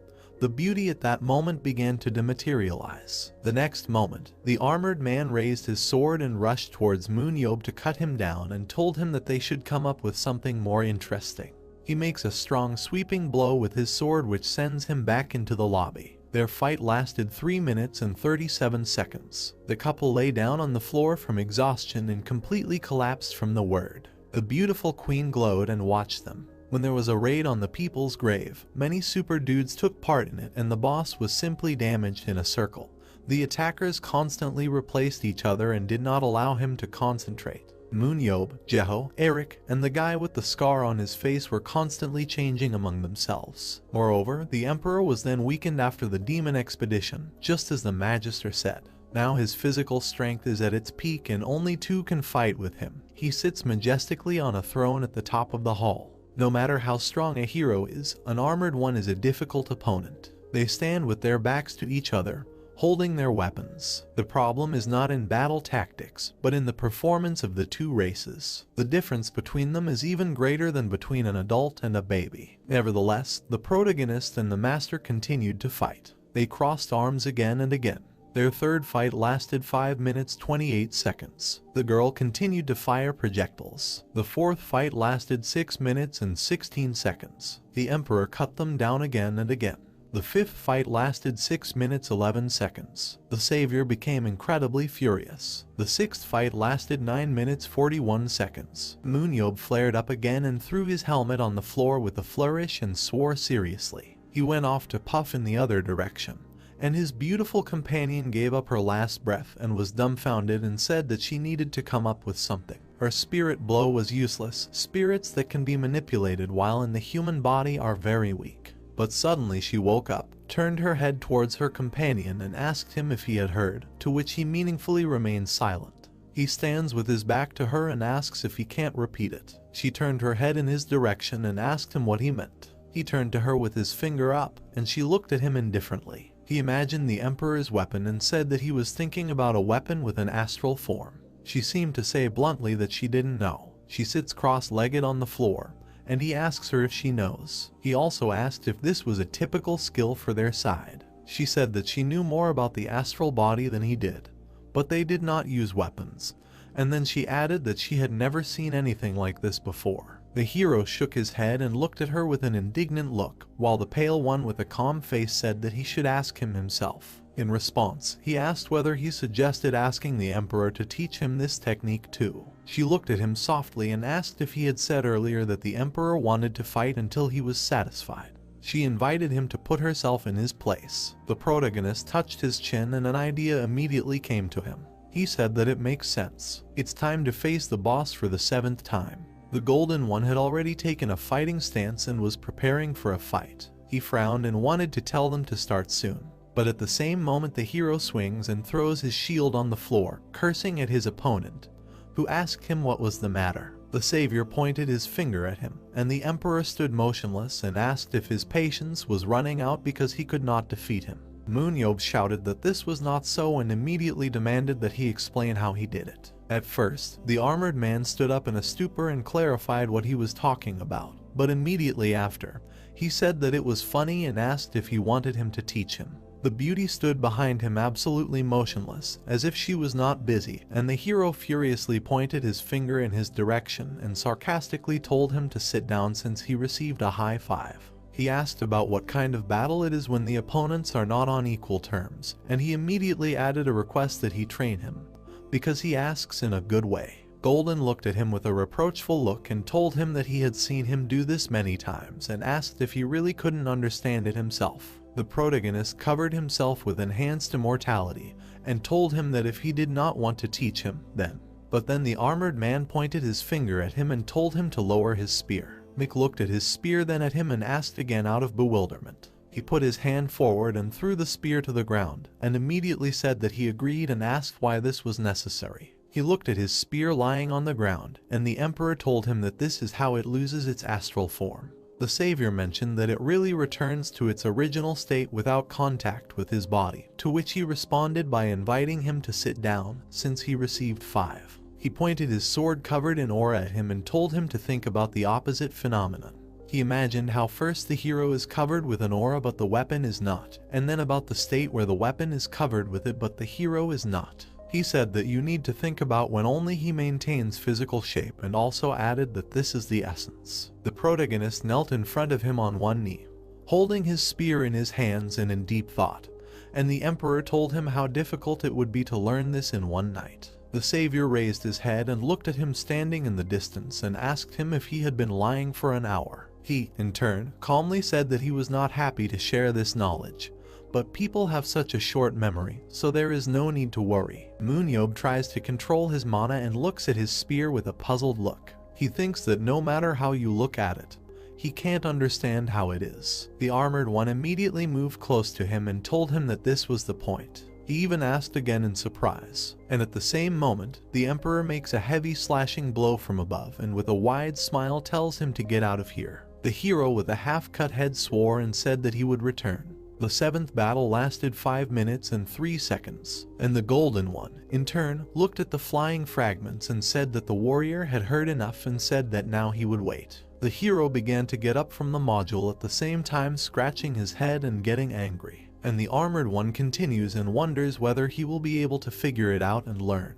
The beauty at that moment began to dematerialize. The next moment, the armored man raised his sword and rushed towards MoonYeob to cut him down and told him that they should come up with something more interesting. He makes a strong sweeping blow with his sword which sends him back into the lobby. Their fight lasted 3 minutes and 37 seconds. The couple lay down on the floor from exhaustion and completely collapsed from the word. The beautiful queen glowed and watched them. When there was a raid on the people's grave, many super dudes took part in it and the boss was simply damaged in a circle. The attackers constantly replaced each other and did not allow him to concentrate. MoonYeob, Jeho, Eric, and the guy with the scar on his face were constantly changing among themselves. Moreover, the Emperor was then weakened after the demon expedition, just as the Magister said. Now his physical strength is at its peak and only two can fight with him. He sits majestically on a throne at the top of the hall. No matter how strong a hero is, an armored one is a difficult opponent. They stand with their backs to each other, holding their weapons. The problem is not in battle tactics, but in the performance of the two races. The difference between them is even greater than between an adult and a baby. Nevertheless, the protagonist and the master continued to fight. They crossed arms again and again. Their third fight lasted 5 minutes 28 seconds. The girl continued to fire projectiles. The fourth fight lasted 6 minutes and 16 seconds. The Emperor cut them down again and again. The fifth fight lasted 6 minutes 11 seconds. The Savior became incredibly furious. The sixth fight lasted 9 minutes 41 seconds. MoonYeob flared up again and threw his helmet on the floor with a flourish and swore seriously. He went off to puff in the other direction, and his beautiful companion gave up her last breath and was dumbfounded and said that she needed to come up with something. Her spirit blow was useless. Spirits that can be manipulated while in the human body are very weak. But suddenly she woke up, turned her head towards her companion and asked him if he had heard, to which he meaningfully remained silent. He stands with his back to her and asks if he can't repeat it. She turned her head in his direction and asked him what he meant. He turned to her with his finger up, and she looked at him indifferently. He imagined the Emperor's weapon and said that he was thinking about a weapon with an astral form. She seemed to say bluntly that she didn't know. She sits cross-legged on the floor, and he asks her if she knows. He also asked if this was a typical skill for their side. She said that she knew more about the astral body than he did, but they did not use weapons, and then she added that she had never seen anything like this before. The hero shook his head and looked at her with an indignant look, while the pale one with a calm face said that he should ask him himself. In response, he asked whether he suggested asking the Emperor to teach him this technique too. She looked at him softly and asked if he had said earlier that the Emperor wanted to fight until he was satisfied. She invited him to put herself in his place. The protagonist touched his chin and an idea immediately came to him. He said that it makes sense. It's time to face the boss for the 7th time. The Golden One had already taken a fighting stance and was preparing for a fight. He frowned and wanted to tell them to start soon. But at the same moment the hero swings and throws his shield on the floor, cursing at his opponent, who asked him what was the matter. The Savior pointed his finger at him, and the Emperor stood motionless and asked if his patience was running out because he could not defeat him. MoonYeob shouted that this was not so and immediately demanded that he explain how he did it. At first, the armored man stood up in a stupor and clarified what he was talking about, but immediately after, he said that it was funny and asked if he wanted him to teach him. The beauty stood behind him absolutely motionless, as if she was not busy, and the hero furiously pointed his finger in his direction and sarcastically told him to sit down since he received a high five. He asked about what kind of battle it is when the opponents are not on equal terms, and he immediately added a request that he train him, because he asks in a good way. Golden looked at him with a reproachful look and told him that he had seen him do this many times and asked if he really couldn't understand it himself. The protagonist covered himself with enhanced immortality and told him that if he did not want to teach him, then. But then the armored man pointed his finger at him and told him to lower his spear. Mick looked at his spear, then at him, and asked again out of bewilderment. He put his hand forward and threw the spear to the ground, and immediately said that he agreed and asked why this was necessary. He looked at his spear lying on the ground, and the Emperor told him that this is how it loses its astral form. The savior mentioned that it really returns to its original state without contact with his body, to which he responded by inviting him to sit down, since he received 5. He pointed his sword covered in aura at him and told him to think about the opposite phenomenon. He imagined how first the hero is covered with an aura but the weapon is not, and then about the state where the weapon is covered with it but the hero is not. He said that you need to think about when only he maintains physical shape, and also added that this is the essence. The protagonist knelt in front of him on one knee, holding his spear in his hands and in deep thought, and the Emperor told him how difficult it would be to learn this in one night. The savior raised his head and looked at him standing in the distance and asked him if he had been lying for an hour. He, in turn, calmly said that he was not happy to share this knowledge, but people have such a short memory, so there is no need to worry. MoonYeob tries to control his mana and looks at his spear with a puzzled look. He thinks that no matter how you look at it, he can't understand how it is. The armored one immediately moved close to him and told him that this was the point. He even asked again in surprise, and at the same moment, the Emperor makes a heavy slashing blow from above and with a wide smile tells him to get out of here. The hero with a half-cut head swore and said that he would return. The 7th battle lasted 5 minutes and 3 seconds, and the Golden One, in turn, looked at the flying fragments and said that the warrior had heard enough and said that now he would wait. The hero began to get up from the module at the same time scratching his head and getting angry, and the armored one continues and wonders whether he will be able to figure it out and learn,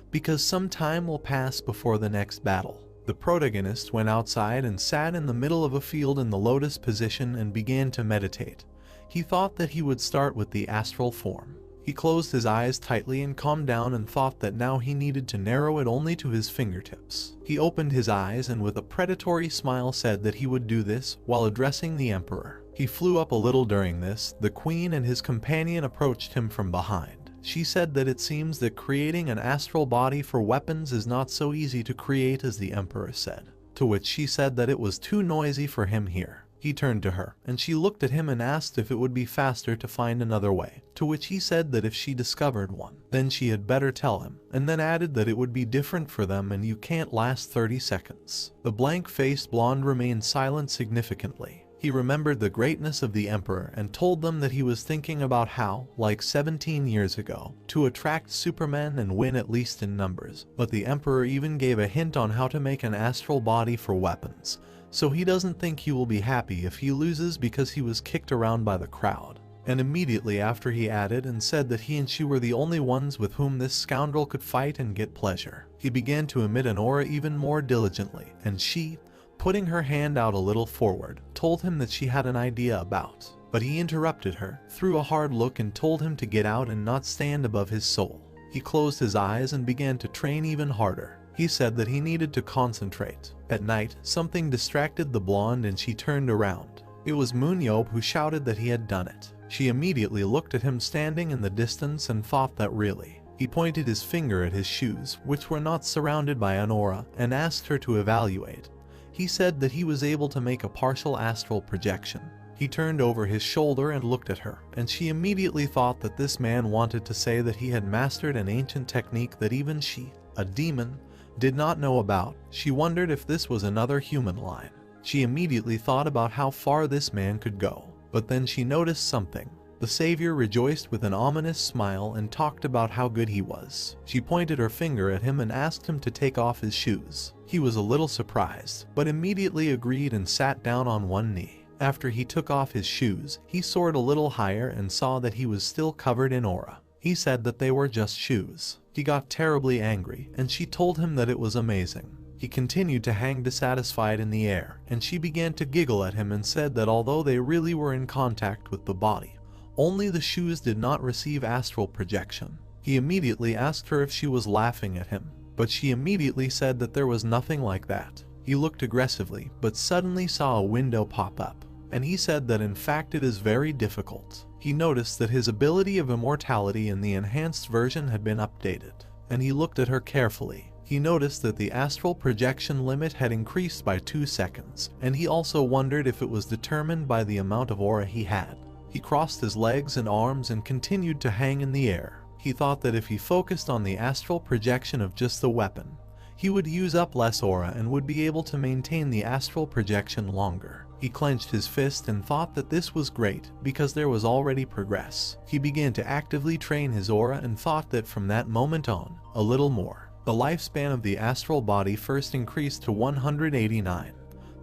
because some time will pass before the next battle. The protagonist went outside and sat in the middle of a field in the lotus position and began to meditate. He thought that he would start with the astral form. He closed his eyes tightly and calmed down and thought that now he needed to narrow it only to his fingertips. He opened his eyes and with a predatory smile said that he would do this while addressing the Emperor. He flew up a little during this. The Queen and his companion approached him from behind. She said that it seems that creating an astral body for weapons is not so easy to create as the Emperor said, to which she said that it was too noisy for him here. He turned to her, and she looked at him and asked if it would be faster to find another way, to which he said that if she discovered one, then she had better tell him, and then added that it would be different for them and you can't last 30 seconds. The blank-faced blonde remained silent significantly. He remembered the greatness of the Emperor and told them that he was thinking about how, like 17 years ago, to attract Superman and win at least in numbers. But the Emperor even gave a hint on how to make an astral body for weapons, so he doesn't think he will be happy if he loses because he was kicked around by the crowd. And immediately after he added and said that he and she were the only ones with whom this scoundrel could fight and get pleasure. He began to emit an aura even more diligently, and she, putting her hand out a little forward, told him that she had an idea about. But he interrupted her, threw a hard look and told him to get out and not stand above his soul. He closed his eyes and began to train even harder. He said that he needed to concentrate. At night, something distracted the blonde and she turned around. It was MoonYeob who shouted that he had done it. She immediately looked at him standing in the distance and thought that really. He pointed his finger at his shoes, which were not surrounded by an aura, and asked her to evaluate. He said that he was able to make a partial astral projection. He turned over his shoulder and looked at her, and she immediately thought that this man wanted to say that he had mastered an ancient technique that even she, a demon, did not know about. She wondered if this was another human line. She immediately thought about how far this man could go, but then she noticed something. The savior rejoiced with an ominous smile and talked about how good he was. She pointed her finger at him and asked him to take off his shoes. He was a little surprised, but immediately agreed and sat down on one knee. After he took off his shoes, he soared a little higher and saw that he was still covered in aura. He said that they were just shoes. He got terribly angry, and she told him that it was amazing. He continued to hang dissatisfied in the air, and she began to giggle at him and said that although they really were in contact with the body, only the shoes did not receive astral projection. He immediately asked her if she was laughing at him, but she immediately said that there was nothing like that. He looked aggressively, but suddenly saw a window pop up, and he said that in fact it is very difficult. He noticed that his ability of immortality in the enhanced version had been updated, and he looked at her carefully. He noticed that the astral projection limit had increased by 2 seconds, and he also wondered if it was determined by the amount of aura he had. He crossed his legs and arms and continued to hang in the air. He thought that if he focused on the astral projection of just the weapon, he would use up less aura and would be able to maintain the astral projection longer. He clenched his fist and thought that this was great because there was already progress. He began to actively train his aura and thought that from that moment on, a little more. The lifespan of the astral body first increased to 189,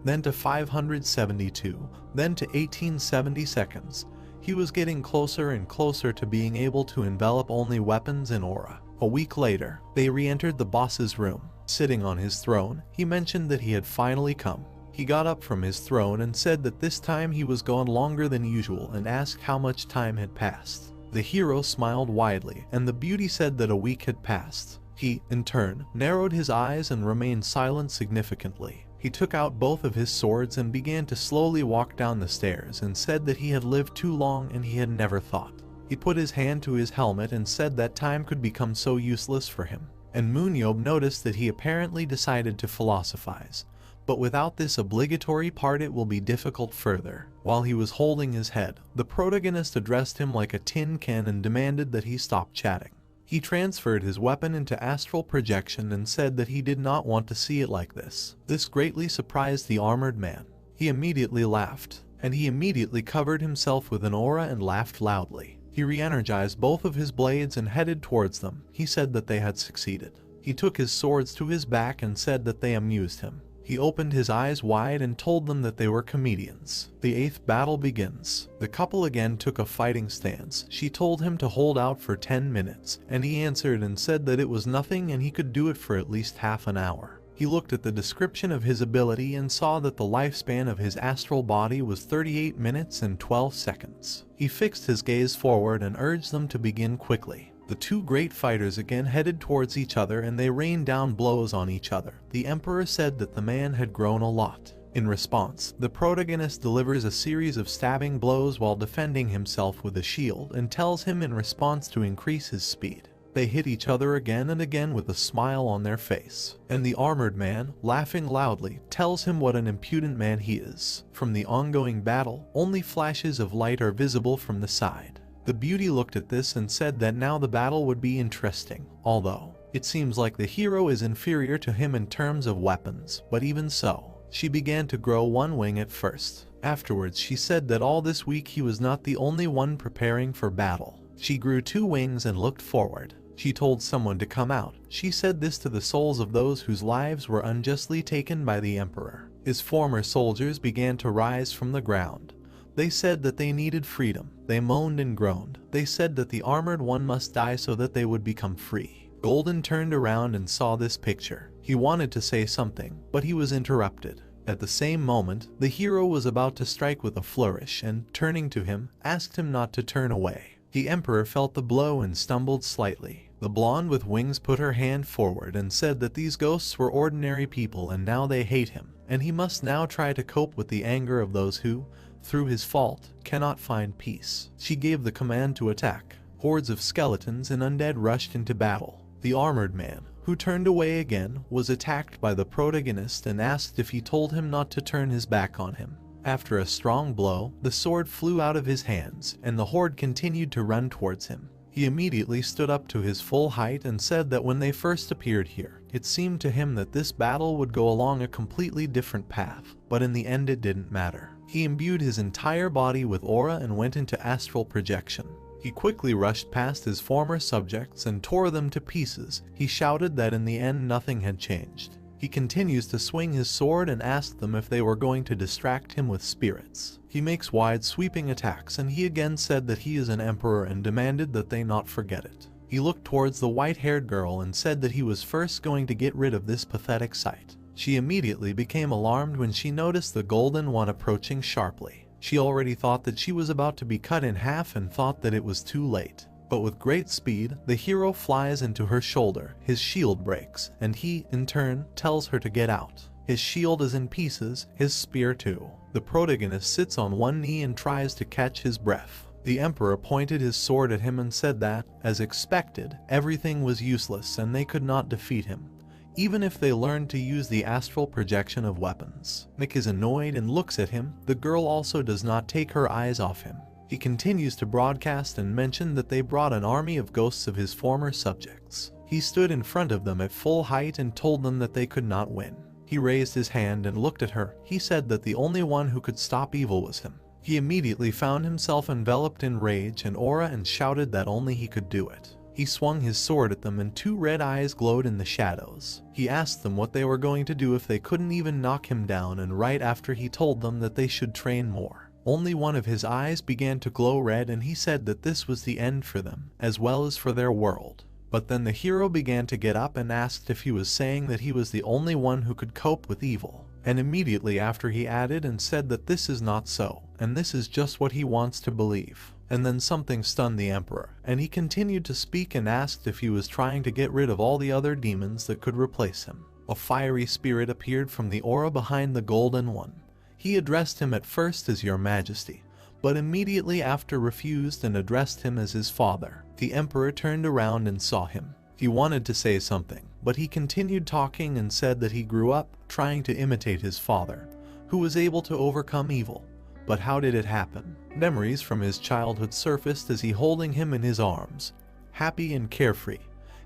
then to 572, then to 1870 seconds. He was getting closer and closer to being able to envelop only weapons in aura. A week later, they re-entered the boss's room. Sitting on his throne, he mentioned that he had finally come. He got up from his throne and said that this time he was gone longer than usual and asked how much time had passed. The hero smiled widely, and the beauty said that a week had passed. He, in turn, narrowed his eyes and remained silent significantly. He took out both of his swords and began to slowly walk down the stairs and said that he had lived too long and he had never thought. He put his hand to his helmet and said that time could become so useless for him. And MoonYeob noticed that he apparently decided to philosophize. But without this obligatory part it will be difficult further. While he was holding his head, the protagonist addressed him like a tin can and demanded that he stop chatting. He transferred his weapon into astral projection and said that he did not want to see it like this. This greatly surprised the armored man. He immediately laughed, and he immediately covered himself with an aura and laughed loudly. He re-energized both of his blades and headed towards them. He said that they had succeeded. He took his swords to his back and said that they amused him. He opened his eyes wide and told them that they were comedians. The 8th battle begins. The couple again took a fighting stance. She told him to hold out for 10 minutes, and he answered and said that it was nothing and he could do it for at least half an hour. He looked at the description of his ability and saw that the lifespan of his astral body was 38 minutes and 12 seconds. He fixed his gaze forward and urged them to begin quickly. The two great fighters again headed towards each other and they rained down blows on each other. The emperor said that the man had grown a lot. In response, the protagonist delivers a series of stabbing blows while defending himself with a shield and tells him in response to increase his speed. They hit each other again and again with a smile on their face. And the armored man, laughing loudly, tells him what an impudent man he is. From the ongoing battle, only flashes of light are visible from the side. The beauty looked at this and said that now the battle would be interesting, although it seems like the hero is inferior to him in terms of weapons, but even so, she began to grow one wing at first. Afterwards she said that all this week he was not the only one preparing for battle. She grew 2 wings and looked forward. She told someone to come out. She said this to the souls of those whose lives were unjustly taken by the emperor. His former soldiers began to rise from the ground. They said that they needed freedom. They moaned and groaned. They said that the armored one must die so that they would become free. Golden turned around and saw this picture. He wanted to say something, but he was interrupted. At the same moment, the hero was about to strike with a flourish and, turning to him, asked him not to turn away. The emperor felt the blow and stumbled slightly. The blonde with wings put her hand forward and said that these ghosts were ordinary people and now they hate him, and he must now try to cope with the anger of those who, through his fault, cannot find peace. She gave the command to attack. Hordes of skeletons and undead rushed into battle. The armored man, who turned away again, was attacked by the protagonist and asked if he told him not to turn his back on him. After a strong blow, the sword flew out of his hands, and the horde continued to run towards him. He immediately stood up to his full height and said that when they first appeared here, it seemed to him that this battle would go along a completely different path, but in the end it didn't matter. He imbued his entire body with aura and went into astral projection. He quickly rushed past his former subjects and tore them to pieces. He shouted that in the end nothing had changed. He continues to swing his sword and asked them if they were going to distract him with spirits. He makes wide sweeping attacks and he again said that he is an emperor and demanded that they not forget it. He looked towards the white-haired girl and said that he was first going to get rid of this pathetic sight. She immediately became alarmed when she noticed the golden one approaching sharply. She already thought that she was about to be cut in half and thought that it was too late. But with great speed, the hero flies into her shoulder, his shield breaks, and he, in turn, tells her to get out. His shield is in pieces, his spear too. The protagonist sits on one knee and tries to catch his breath. The Emperor pointed his sword at him and said that, as expected, everything was useless and they could not defeat him, even if they learned to use the astral projection of weapons. Nick is annoyed and looks at him. The girl also does not take her eyes off him. He continues to broadcast and mention that they brought an army of ghosts of his former subjects. He stood in front of them at full height and told them that they could not win. He raised his hand and looked at her. He said that the only one who could stop evil was him. He immediately found himself enveloped in rage and aura and shouted that only he could do it. He swung his sword at them and two red eyes glowed in the shadows. He asked them what they were going to do if they couldn't even knock him down, and right after he told them that they should train more, only one of his eyes began to glow red, and he said that this was the end for them, as well as for their world. But then the hero began to get up and asked if he was saying that he was the only one who could cope with evil. And immediately after he added and said that this is not so, and this is just what he wants to believe. And then something stunned the Emperor, and he continued to speak and asked if he was trying to get rid of all the other demons that could replace him. A fiery spirit appeared from the aura behind the golden one. He addressed him at first as Your Majesty, but immediately after refused and addressed him as his father. The Emperor turned around and saw him. He wanted to say something, but he continued talking and said that he grew up trying to imitate his father, who was able to overcome evil. But how did it happen? Memories from his childhood surfaced as he holding him in his arms, happy and carefree.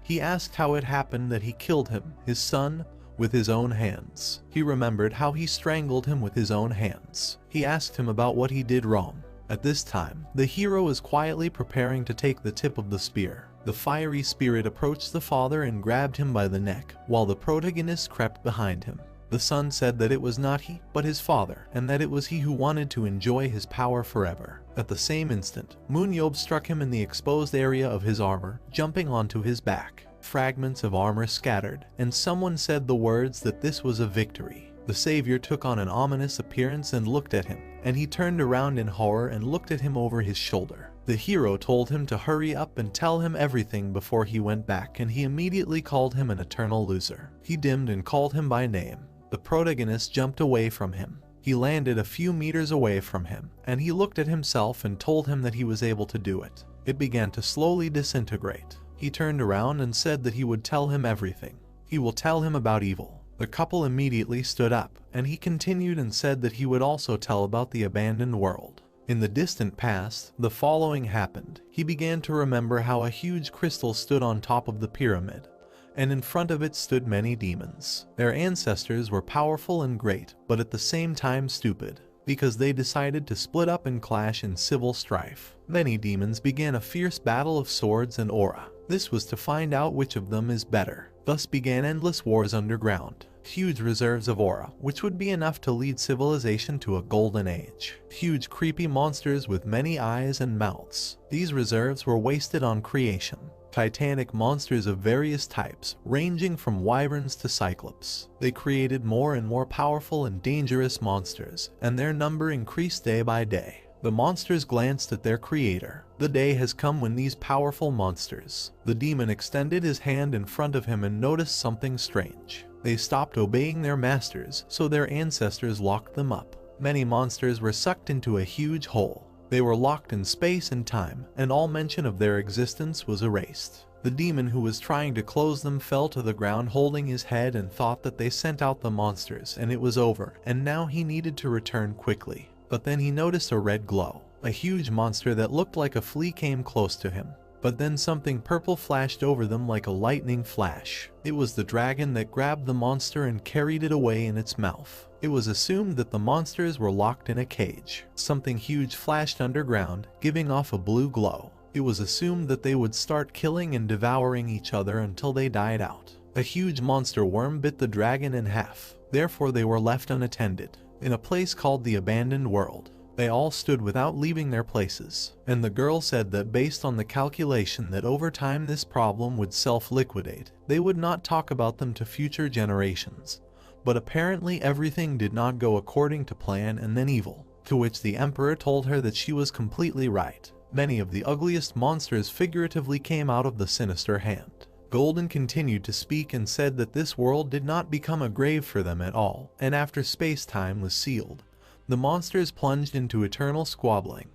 He asked how it happened that he killed him, his son, with his own hands. He remembered how he strangled him with his own hands. He asked him about what he did wrong. At this time, the hero is quietly preparing to take the tip of the spear. The fiery spirit approached the father and grabbed him by the neck, while the protagonist crept behind him. The son said that it was not he, but his father, and that it was he who wanted to enjoy his power forever. At the same instant, MoonYeob struck him in the exposed area of his armor, jumping onto his back. Fragments of armor scattered, and someone said the words that this was a victory. The savior took on an ominous appearance and looked at him, and he turned around in horror and looked at him over his shoulder. The hero told him to hurry up and tell him everything before he went back, and he immediately called him an eternal loser. He dimmed and called him by name. The protagonist jumped away from him. He landed a few meters away from him, and he looked at himself and told him that he was able to do it. It began to slowly disintegrate. He turned around and said that he would tell him everything. He will tell him about evil. The couple immediately stood up, and he continued and said that he would also tell about the abandoned world. In the distant past, the following happened. He began to remember how a huge crystal stood on top of the pyramid, and in front of it stood many demons. Their ancestors were powerful and great, but at the same time stupid, because they decided to split up and clash in civil strife. Many demons began a fierce battle of swords and aura. This was to find out which of them is better. Thus began endless wars underground. Huge reserves of aura, which would be enough to lead civilization to a golden age. Huge creepy monsters with many eyes and mouths. These reserves were wasted on creation. Titanic monsters of various types, ranging from wyverns to cyclops. They created more and more powerful and dangerous monsters, and their number increased day by day. The monsters glanced at their creator. The day has come when these powerful monsters. The demon extended his hand in front of him and noticed something strange. They stopped obeying their masters, so their ancestors locked them up. Many monsters were sucked into a huge hole. They were locked in space and time, and all mention of their existence was erased. The demon who was trying to close them fell to the ground holding his head and thought that they sent out the monsters and it was over, and now he needed to return quickly. But then he noticed a red glow. A huge monster that looked like a flea came close to him. But then something purple flashed over them like a lightning flash. It was the dragon that grabbed the monster and carried it away in its mouth. It was assumed that the monsters were locked in a cage. Something huge flashed underground, giving off a blue glow. It was assumed that they would start killing and devouring each other until they died out. A huge monster worm bit the dragon in half. Therefore they were left unattended. In a place called the abandoned world, they all stood without leaving their places, and the girl said that based on the calculation that over time this problem would self-liquidate, they would not talk about them to future generations. But apparently everything did not go according to plan, and then evil, to which the emperor told her that she was completely right. Many of the ugliest monsters figuratively came out of the sinister hand. Golden continued to speak and said that this world did not become a grave for them at all, and after space-time was sealed, the monsters plunged into eternal squabbling.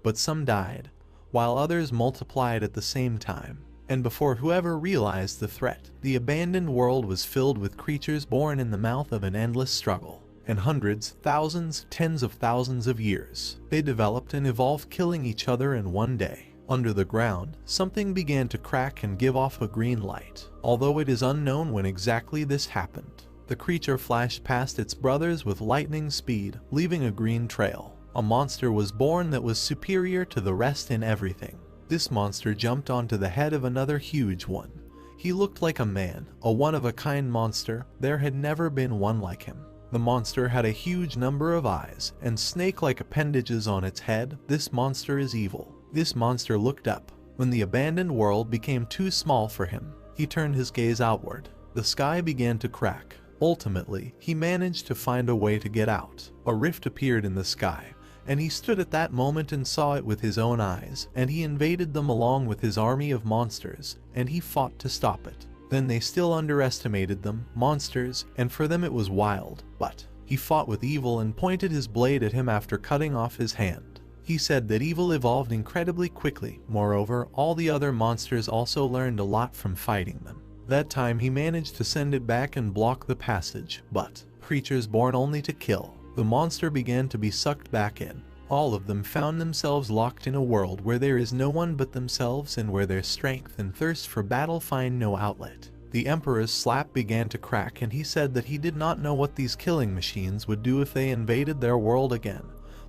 But some died, while others multiplied at the same time. And before whoever realized the threat, the abandoned world was filled with creatures born in the mouth of an endless struggle. In hundreds, thousands, tens of thousands of years, they developed and evolved, killing each other in one day. Under the ground, something began to crack and give off a green light, although it is unknown when exactly this happened. The creature flashed past its brothers with lightning speed, leaving a green trail. A monster was born that was superior to the rest in everything. This monster jumped onto the head of another huge one. He looked like a man, a one-of-a-kind monster. There had never been one like him. The monster had a huge number of eyes and snake-like appendages on its head. This monster is evil. This monster looked up. When the abandoned world became too small for him, he turned his gaze outward. The sky began to crack. Ultimately, he managed to find a way to get out. A rift appeared in the sky, and he stood at that moment and saw it with his own eyes, and he invaded them along with his army of monsters, and he fought to stop it. Then they still underestimated them, monsters, and for them it was wild, but he fought with evil and pointed his blade at him after cutting off his hand. He said that evil evolved incredibly quickly. Moreover, all the other monsters also learned a lot from fighting them. That time he managed to send it back and block the passage, but creatures born only to kill. The monster began to be sucked back in. All of them found themselves locked in a world where there is no one but themselves and where their strength and thirst for battle find no outlet. The Emperor's slap began to crack, and he said that he did not know what these killing machines would do if they invaded their world again.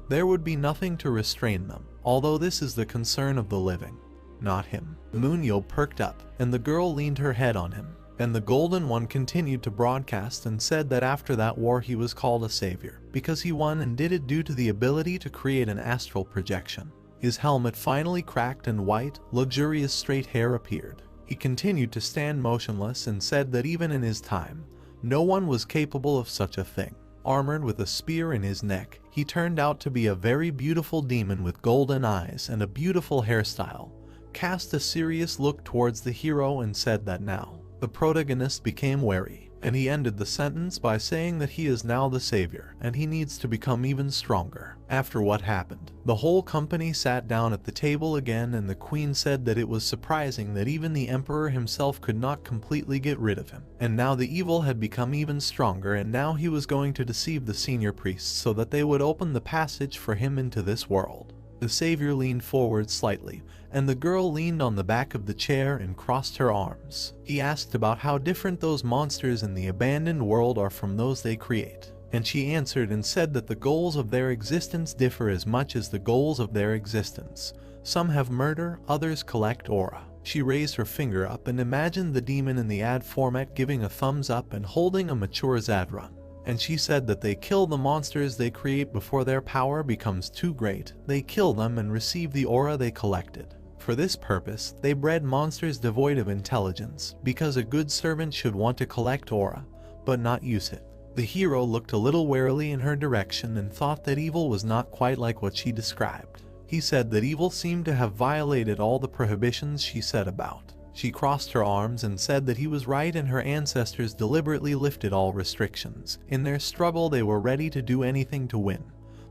There would be nothing to restrain them, although this is the concern of the living, not him. MoonYeob perked up, and the girl leaned her head on him. And the Golden One continued to broadcast and said that after that war he was called a savior, because he won and did it due to the ability to create an astral projection. His helmet finally cracked and white, luxurious straight hair appeared. He continued to stand motionless and said that even in his time, no one was capable of such a thing. Armored with a spear in his neck, he turned out to be a very beautiful demon with golden eyes and a beautiful hairstyle. Cast a serious look towards the hero and said that now. The protagonist became wary, and he ended the sentence by saying that he is now the savior, and he needs to become even stronger. After what happened, the whole company sat down at the table again, and the queen said that it was surprising that even the emperor himself could not completely get rid of him. And now the evil had become even stronger, and now he was going to deceive the senior priests so that they would open the passage for him into this world. The savior leaned forward slightly, and the girl leaned on the back of the chair and crossed her arms. He asked about how different those monsters in the abandoned world are from those they create, and she answered and said that the goals of their existence differ as much as the goals of their existence. Some have murder, others collect aura. She raised her finger up and imagined the demon in the ad format giving a thumbs up and holding a mature Zadrun. And she said that they kill the monsters they create before their power becomes too great. They kill them and receive the aura they collected. For this purpose, they bred monsters devoid of intelligence, because a good servant should want to collect aura, but not use it. The hero looked a little warily in her direction and thought that evil was not quite like what she described. He said that evil seemed to have violated all the prohibitions she said about. She crossed her arms and said that he was right, and her ancestors deliberately lifted all restrictions. In their struggle, they were ready to do anything to win.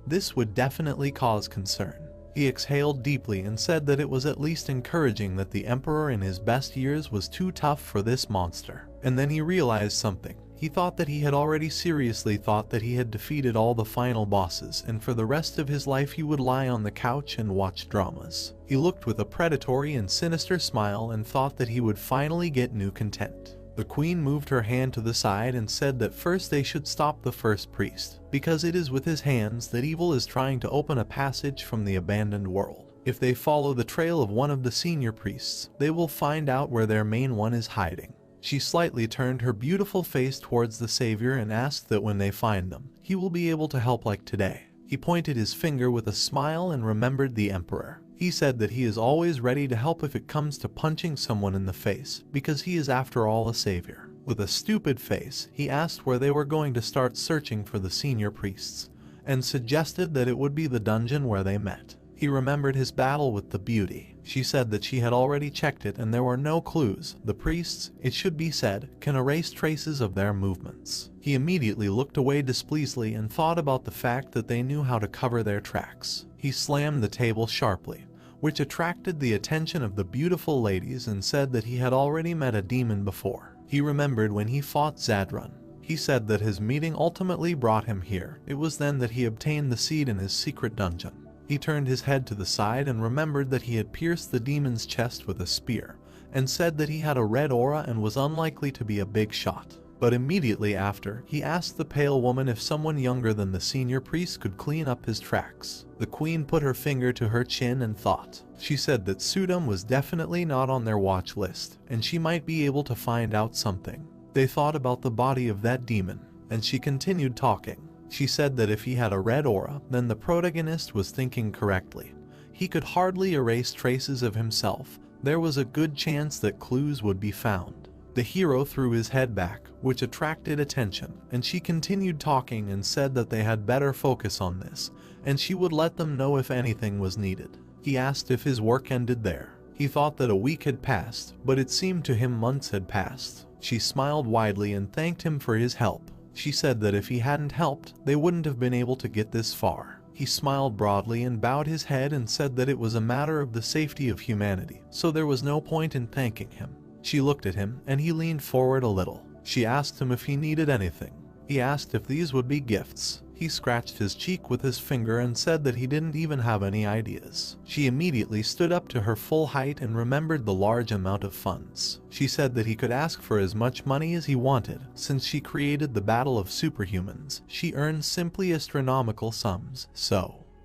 This would definitely cause concern. He exhaled deeply and said that it was at least encouraging that the emperor in his best years was too tough for this monster. And then he realized something. He thought that he had already seriously thought that he had defeated all the final bosses, and for the rest of his life he would lie on the couch and watch dramas. He looked with a predatory and sinister smile and thought that he would finally get new content. The queen moved her hand to the side and said that first they should stop the first priest, because it is with his hands that evil is trying to open a passage from the abandoned world. If they follow the trail of one of the senior priests, they will find out where their main one is hiding. She slightly turned her beautiful face towards the savior and asked that when they find them, he will be able to help like today. He pointed his finger with a smile and remembered the emperor. He said that he is always ready to help if it comes to punching someone in the face, because he is after all a savior. With a stupid face, he asked where they were going to start searching for the senior priests, and suggested that it would be the dungeon where they met. He remembered his battle with the beauty. She said that she had already checked it and there were no clues. The priests, it should be said, can erase traces of their movements. He immediately looked away displeasedly and thought about the fact that they knew how to cover their tracks. He slammed the table sharply, which attracted the attention of the beautiful ladies, and said that he had already met a demon before. He remembered when he fought Zadrun. He said that his meeting ultimately brought him here. It was then that he obtained the seed in his secret dungeon. He turned his head to the side and remembered that he had pierced the demon's chest with a spear, and said that he had a red aura and was unlikely to be a big shot. But immediately after, he asked the pale woman if someone younger than the senior priest could clean up his tracks. The queen put her finger to her chin and thought. She said that Sudom was definitely not on their watch list, and she might be able to find out something. They thought about the body of that demon, and she continued talking. She said that if he had a red aura, then the protagonist was thinking correctly. He could hardly erase traces of himself. There was a good chance that clues would be found. The hero threw his head back, which attracted attention, and she continued talking and said that they had better focus on this, and she would let them know if anything was needed. He asked if his work ended there. He thought that a week had passed, but it seemed to him months had passed. She smiled widely and thanked him for his help. She said that if he hadn't helped, they wouldn't have been able to get this far. He smiled broadly and bowed his head and said that it was a matter of the safety of humanity, so there was no point in thanking him. She looked at him, and he leaned forward a little. She asked him if he needed anything. He asked if these would be gifts. He scratched his cheek with his finger and said that he didn't even have any ideas. She immediately stood up to her full height and remembered the large amount of funds. She said that he could ask for as much money as he wanted. Since she created the battle of superhumans, she earned simply astronomical sums,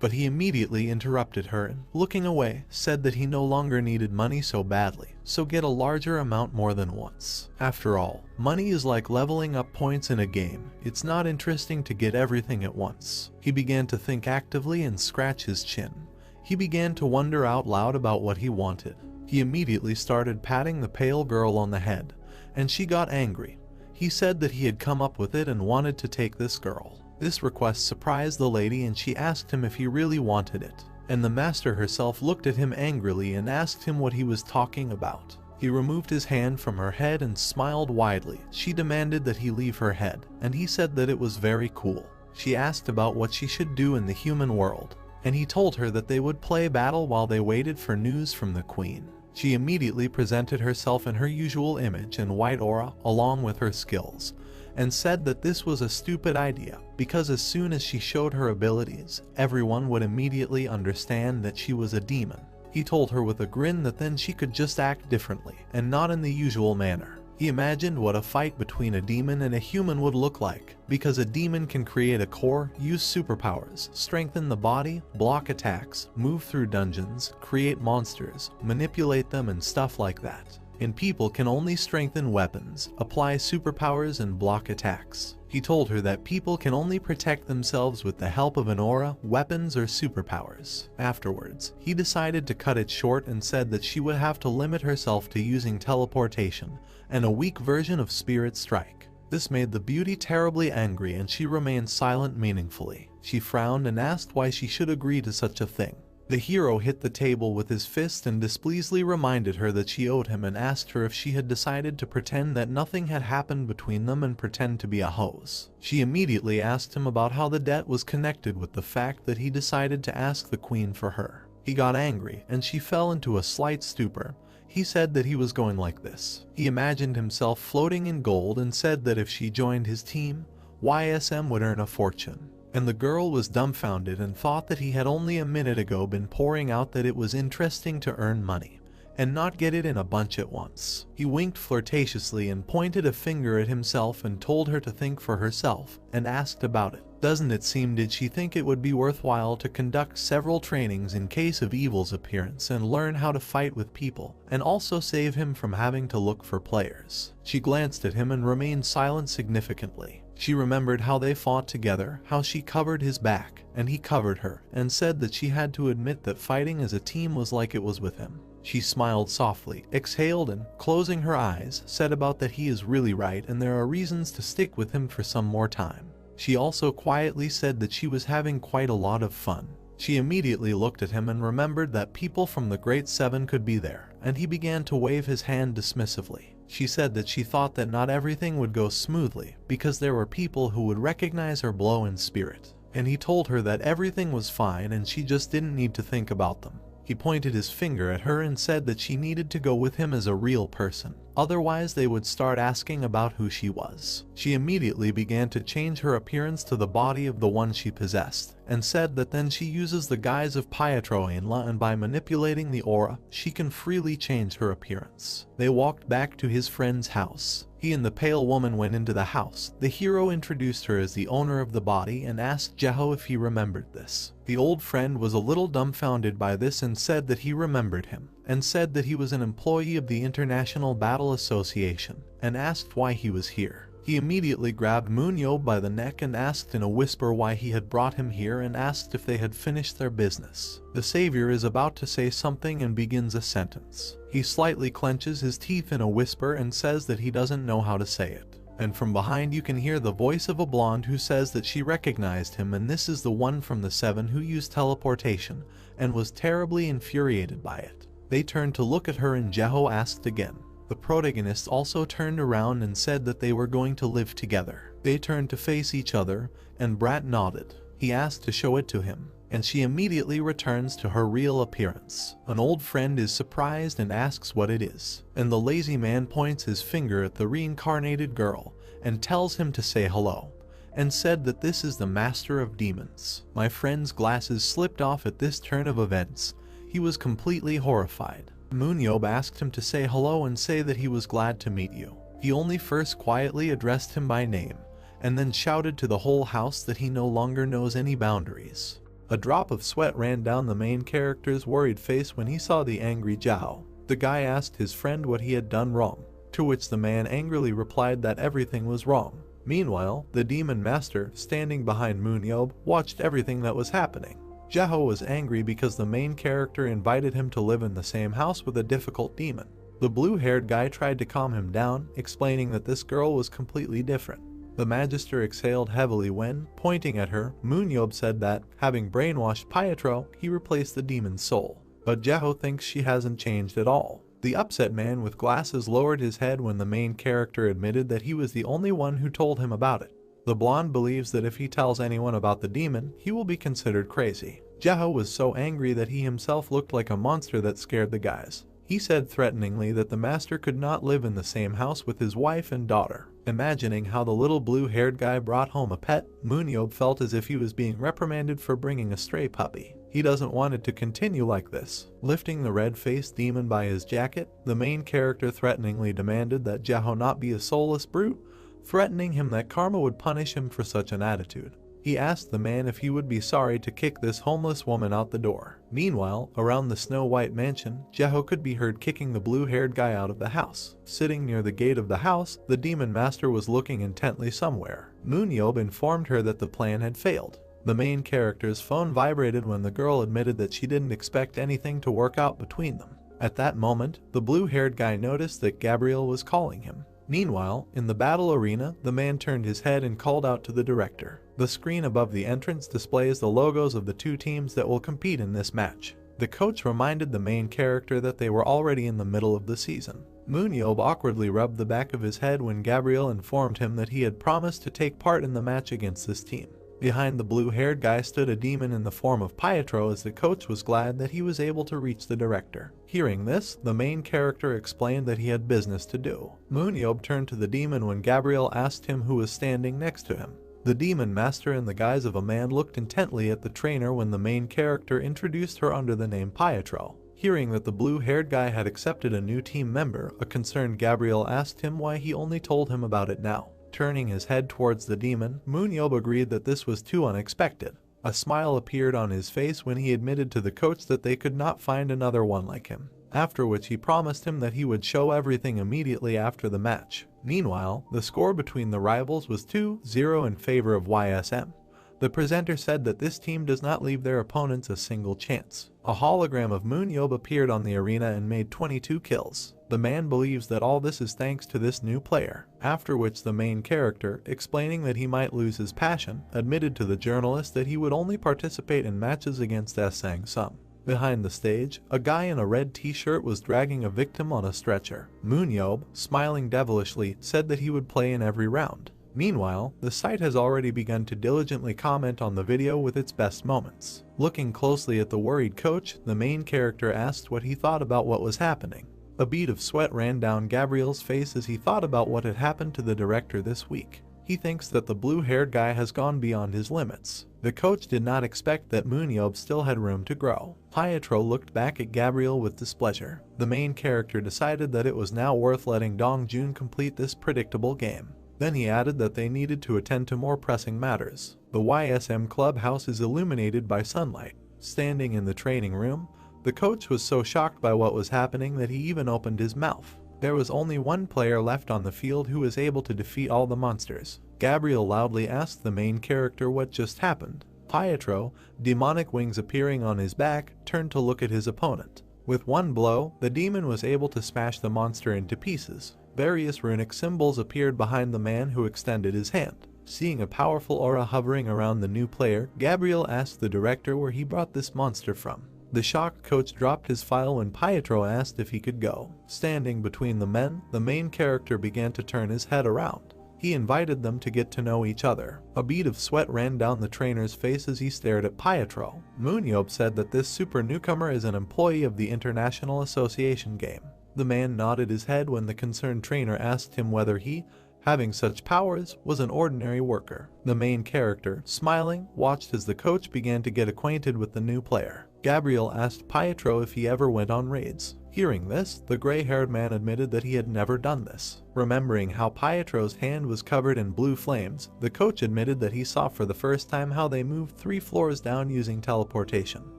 But he immediately interrupted her and, looking away, said that he no longer needed money so badly, so get a larger amount more than once. After all, money is like leveling up points in a game. It's not interesting to get everything at once. He began to think actively and scratch his chin. He began to wonder out loud about what he wanted. He immediately started patting the pale girl on the head, and she got angry. He said that he had come up with it and wanted to take this girl. This request surprised the lady, and she asked him if he really wanted it. And the master herself looked at him angrily and asked him what he was talking about. He removed his hand from her head and smiled widely. She demanded that he leave her head, and he said that it was very cool. She asked about what she should do in the human world, and he told her that they would play battle while they waited for news from the queen. She immediately presented herself in her usual image and white aura along with her skills, and said that this was a stupid idea, because as soon as she showed her abilities, everyone would immediately understand that she was a demon. He told her with a grin that then she could just act differently, and not in the usual manner. He imagined what a fight between a demon and a human would look like, because a demon can create a core, use superpowers, strengthen the body, block attacks, move through dungeons, create monsters, manipulate them and stuff like that. And people can only strengthen weapons, apply superpowers and block attacks. He told her that people can only protect themselves with the help of an aura, weapons, or superpowers. Afterwards, he decided to cut it short and said that she would have to limit herself to using teleportation and a weak version of Spirit Strike. This made the beauty terribly angry, and she remained silent meaningfully. She frowned and asked why she should agree to such a thing. The hero hit the table with his fist and displeasedly reminded her that she owed him, and asked her if she had decided to pretend that nothing had happened between them and pretend to be a hose. She immediately asked him about how the debt was connected with the fact that he decided to ask the queen for her. He got angry, and she fell into a slight stupor. He said that he was going like this. He imagined himself floating in gold and said that if she joined his team, YSM would earn a fortune. And the girl was dumbfounded and thought that he had only a minute ago been pouring out that it was interesting to earn money and not get it in a bunch at once. He winked flirtatiously and pointed a finger at himself and told her to think for herself, and asked about it. Doesn't it seem did she think it would be worthwhile to conduct several trainings in case of evil's appearance and learn how to fight with people, and also save him from having to look for players? She glanced at him and remained silent significantly. She remembered how they fought together, how she covered his back, and he covered her, and said that she had to admit that fighting as a team was like it was with him. She smiled softly, exhaled, and, closing her eyes, said about that he is really right and there are reasons to stick with him for some more time. She also quietly said that she was having quite a lot of fun. She immediately looked at him and remembered that people from the Great Seven could be there, and he began to wave his hand dismissively. She said that she thought that not everything would go smoothly because there were people who would recognize her blow in spirit, and he told her that everything was fine and she just didn't need to think about them. He pointed his finger at her and said that she needed to go with him as a real person, otherwise they would start asking about who she was. She immediately began to change her appearance to the body of the one she possessed, and said that then she uses the guise of PART2 and by manipulating the aura, she can freely change her appearance. They walked back to his friend's house. He and the pale woman went into the house. The hero introduced her as the owner of the body and asked Jeho if he remembered this. The old friend was a little dumbfounded by this and said that he remembered him, and said that he was an employee of the International Battle Association, and asked why he was here. He immediately grabbed MoonYeob by the neck and asked in a whisper why he had brought him here and asked if they had finished their business. The savior is about to say something and begins a sentence. He slightly clenches his teeth in a whisper and says that he doesn't know how to say it. And from behind you can hear the voice of a blonde who says that she recognized him, and this is the one from the Seven who used teleportation and was terribly infuriated by it. They turned to look at her and Jeho asked again. The protagonist also turned around and said that they were going to live together. They turned to face each other, and Brat nodded. He asked to show it to him, and she immediately returns to her real appearance. An old friend is surprised and asks what it is, and the lazy man points his finger at the reincarnated girl and tells him to say hello, and said that this is the master of demons. My friend's glasses slipped off at this turn of events. He was completely horrified. MoonYeob asked him to say hello and say that he was glad to meet you. He only first quietly addressed him by name, and then shouted to the whole house that he no longer knows any boundaries. A drop of sweat ran down the main character's worried face when he saw the angry Jeho. The guy asked his friend what he had done wrong, to which the man angrily replied that everything was wrong. Meanwhile, the demon master, standing behind MoonYeob, watched everything that was happening. Jeho was angry because the main character invited him to live in the same house with a difficult demon. The blue-haired guy tried to calm him down, explaining that this girl was completely different. The Magister exhaled heavily when, pointing at her, MoonYeob said that, having brainwashed PART2, he replaced the demon's soul. But Jeho thinks she hasn't changed at all. The upset man with glasses lowered his head when the main character admitted that he was the only one who told him about it. The blonde believes that if he tells anyone about the demon, he will be considered crazy. Jeho was so angry that he himself looked like a monster that scared the guys. He said threateningly that the master could not live in the same house with his wife and daughter. Imagining how the little blue-haired guy brought home a pet, MoonYeob felt as if he was being reprimanded for bringing a stray puppy. He doesn't want it to continue like this. Lifting the red-faced demon by his jacket, the main character threateningly demanded that Jeho not be a soulless brute, threatening him that karma would punish him for such an attitude. He asked the man if he would be sorry to kick this homeless woman out the door. Meanwhile, around the Snow White mansion, Jeho could be heard kicking the blue-haired guy out of the house. Sitting near the gate of the house, the demon master was looking intently somewhere. MoonYeob informed her that the plan had failed. The main character's phone vibrated when the girl admitted that she didn't expect anything to work out between them. At that moment, the blue-haired guy noticed that Gabriel was calling him. Meanwhile, in the battle arena, the man turned his head and called out to the director. The screen above the entrance displays the logos of the two teams that will compete in this match. The coach reminded the main character that they were already in the middle of the season. MoonYeob awkwardly rubbed the back of his head when Gabriel informed him that he had promised to take part in the match against this team. Behind the blue-haired guy stood a demon in the form of PART2 as the coach was glad that he was able to reach the director. Hearing this, the main character explained that he had business to do. MoonYeob turned to the demon when Gabriel asked him who was standing next to him. The demon master in the guise of a man looked intently at the trainer when the main character introduced her under the name PART2. Hearing that the blue-haired guy had accepted a new team member, a concerned Gabriel asked him why he only told him about it now. Turning his head towards the demon, MoonYeob agreed that this was too unexpected. A smile appeared on his face when he admitted to the coach that they could not find another one like him, after which he promised him that he would show everything immediately after the match. Meanwhile, the score between the rivals was 2-0 in favor of YSM. The presenter said that this team does not leave their opponents a single chance. A hologram of MoonYeob appeared on the arena and made 22 kills. The man believes that all this is thanks to this new player, after which the main character, explaining that he might lose his passion, admitted to the journalist that he would only participate in matches against Sang-sum. Behind the stage, a guy in a red t-shirt was dragging a victim on a stretcher. MoonYeob, smiling devilishly, said that he would play in every round. Meanwhile, the site has already begun to diligently comment on the video with its best moments. Looking closely at the worried coach, the main character asked what he thought about what was happening. A bead of sweat ran down Gabriel's face as he thought about what had happened to the director this week. He thinks that the blue-haired guy has gone beyond his limits. The coach did not expect that MoonYeob still had room to grow. Pietro looked back at Gabriel with displeasure. The main character decided that it was now worth letting Dongjun complete this predictable game. Then he added that they needed to attend to more pressing matters. The YSM clubhouse is illuminated by sunlight. Standing in the training room, the coach was so shocked by what was happening that he even opened his mouth. There was only one player left on the field who was able to defeat all the monsters. Gabriel loudly asked the main character what just happened. Pietro, demonic wings appearing on his back, turned to look at his opponent. With one blow, the demon was able to smash the monster into pieces. Various runic symbols appeared behind the man who extended his hand. Seeing a powerful aura hovering around the new player, Gabriel asked the director where he brought this monster from. The shocked coach dropped his file when Pietro asked if he could go. Standing between the men, the main character began to turn his head around. He invited them to get to know each other. A bead of sweat ran down the trainer's face as he stared at Pietro. MoonYeob said that this super newcomer is an employee of the International Association game. The man nodded his head when the concerned trainer asked him whether he, having such powers, was an ordinary worker. The main character, smiling, watched as the coach began to get acquainted with the new player. Gabriel asked Pietro if he ever went on raids. Hearing this, the gray-haired man admitted that he had never done this. Remembering how Pietro's hand was covered in blue flames, the coach admitted that he saw for the first time how they moved 3 floors down using teleportation.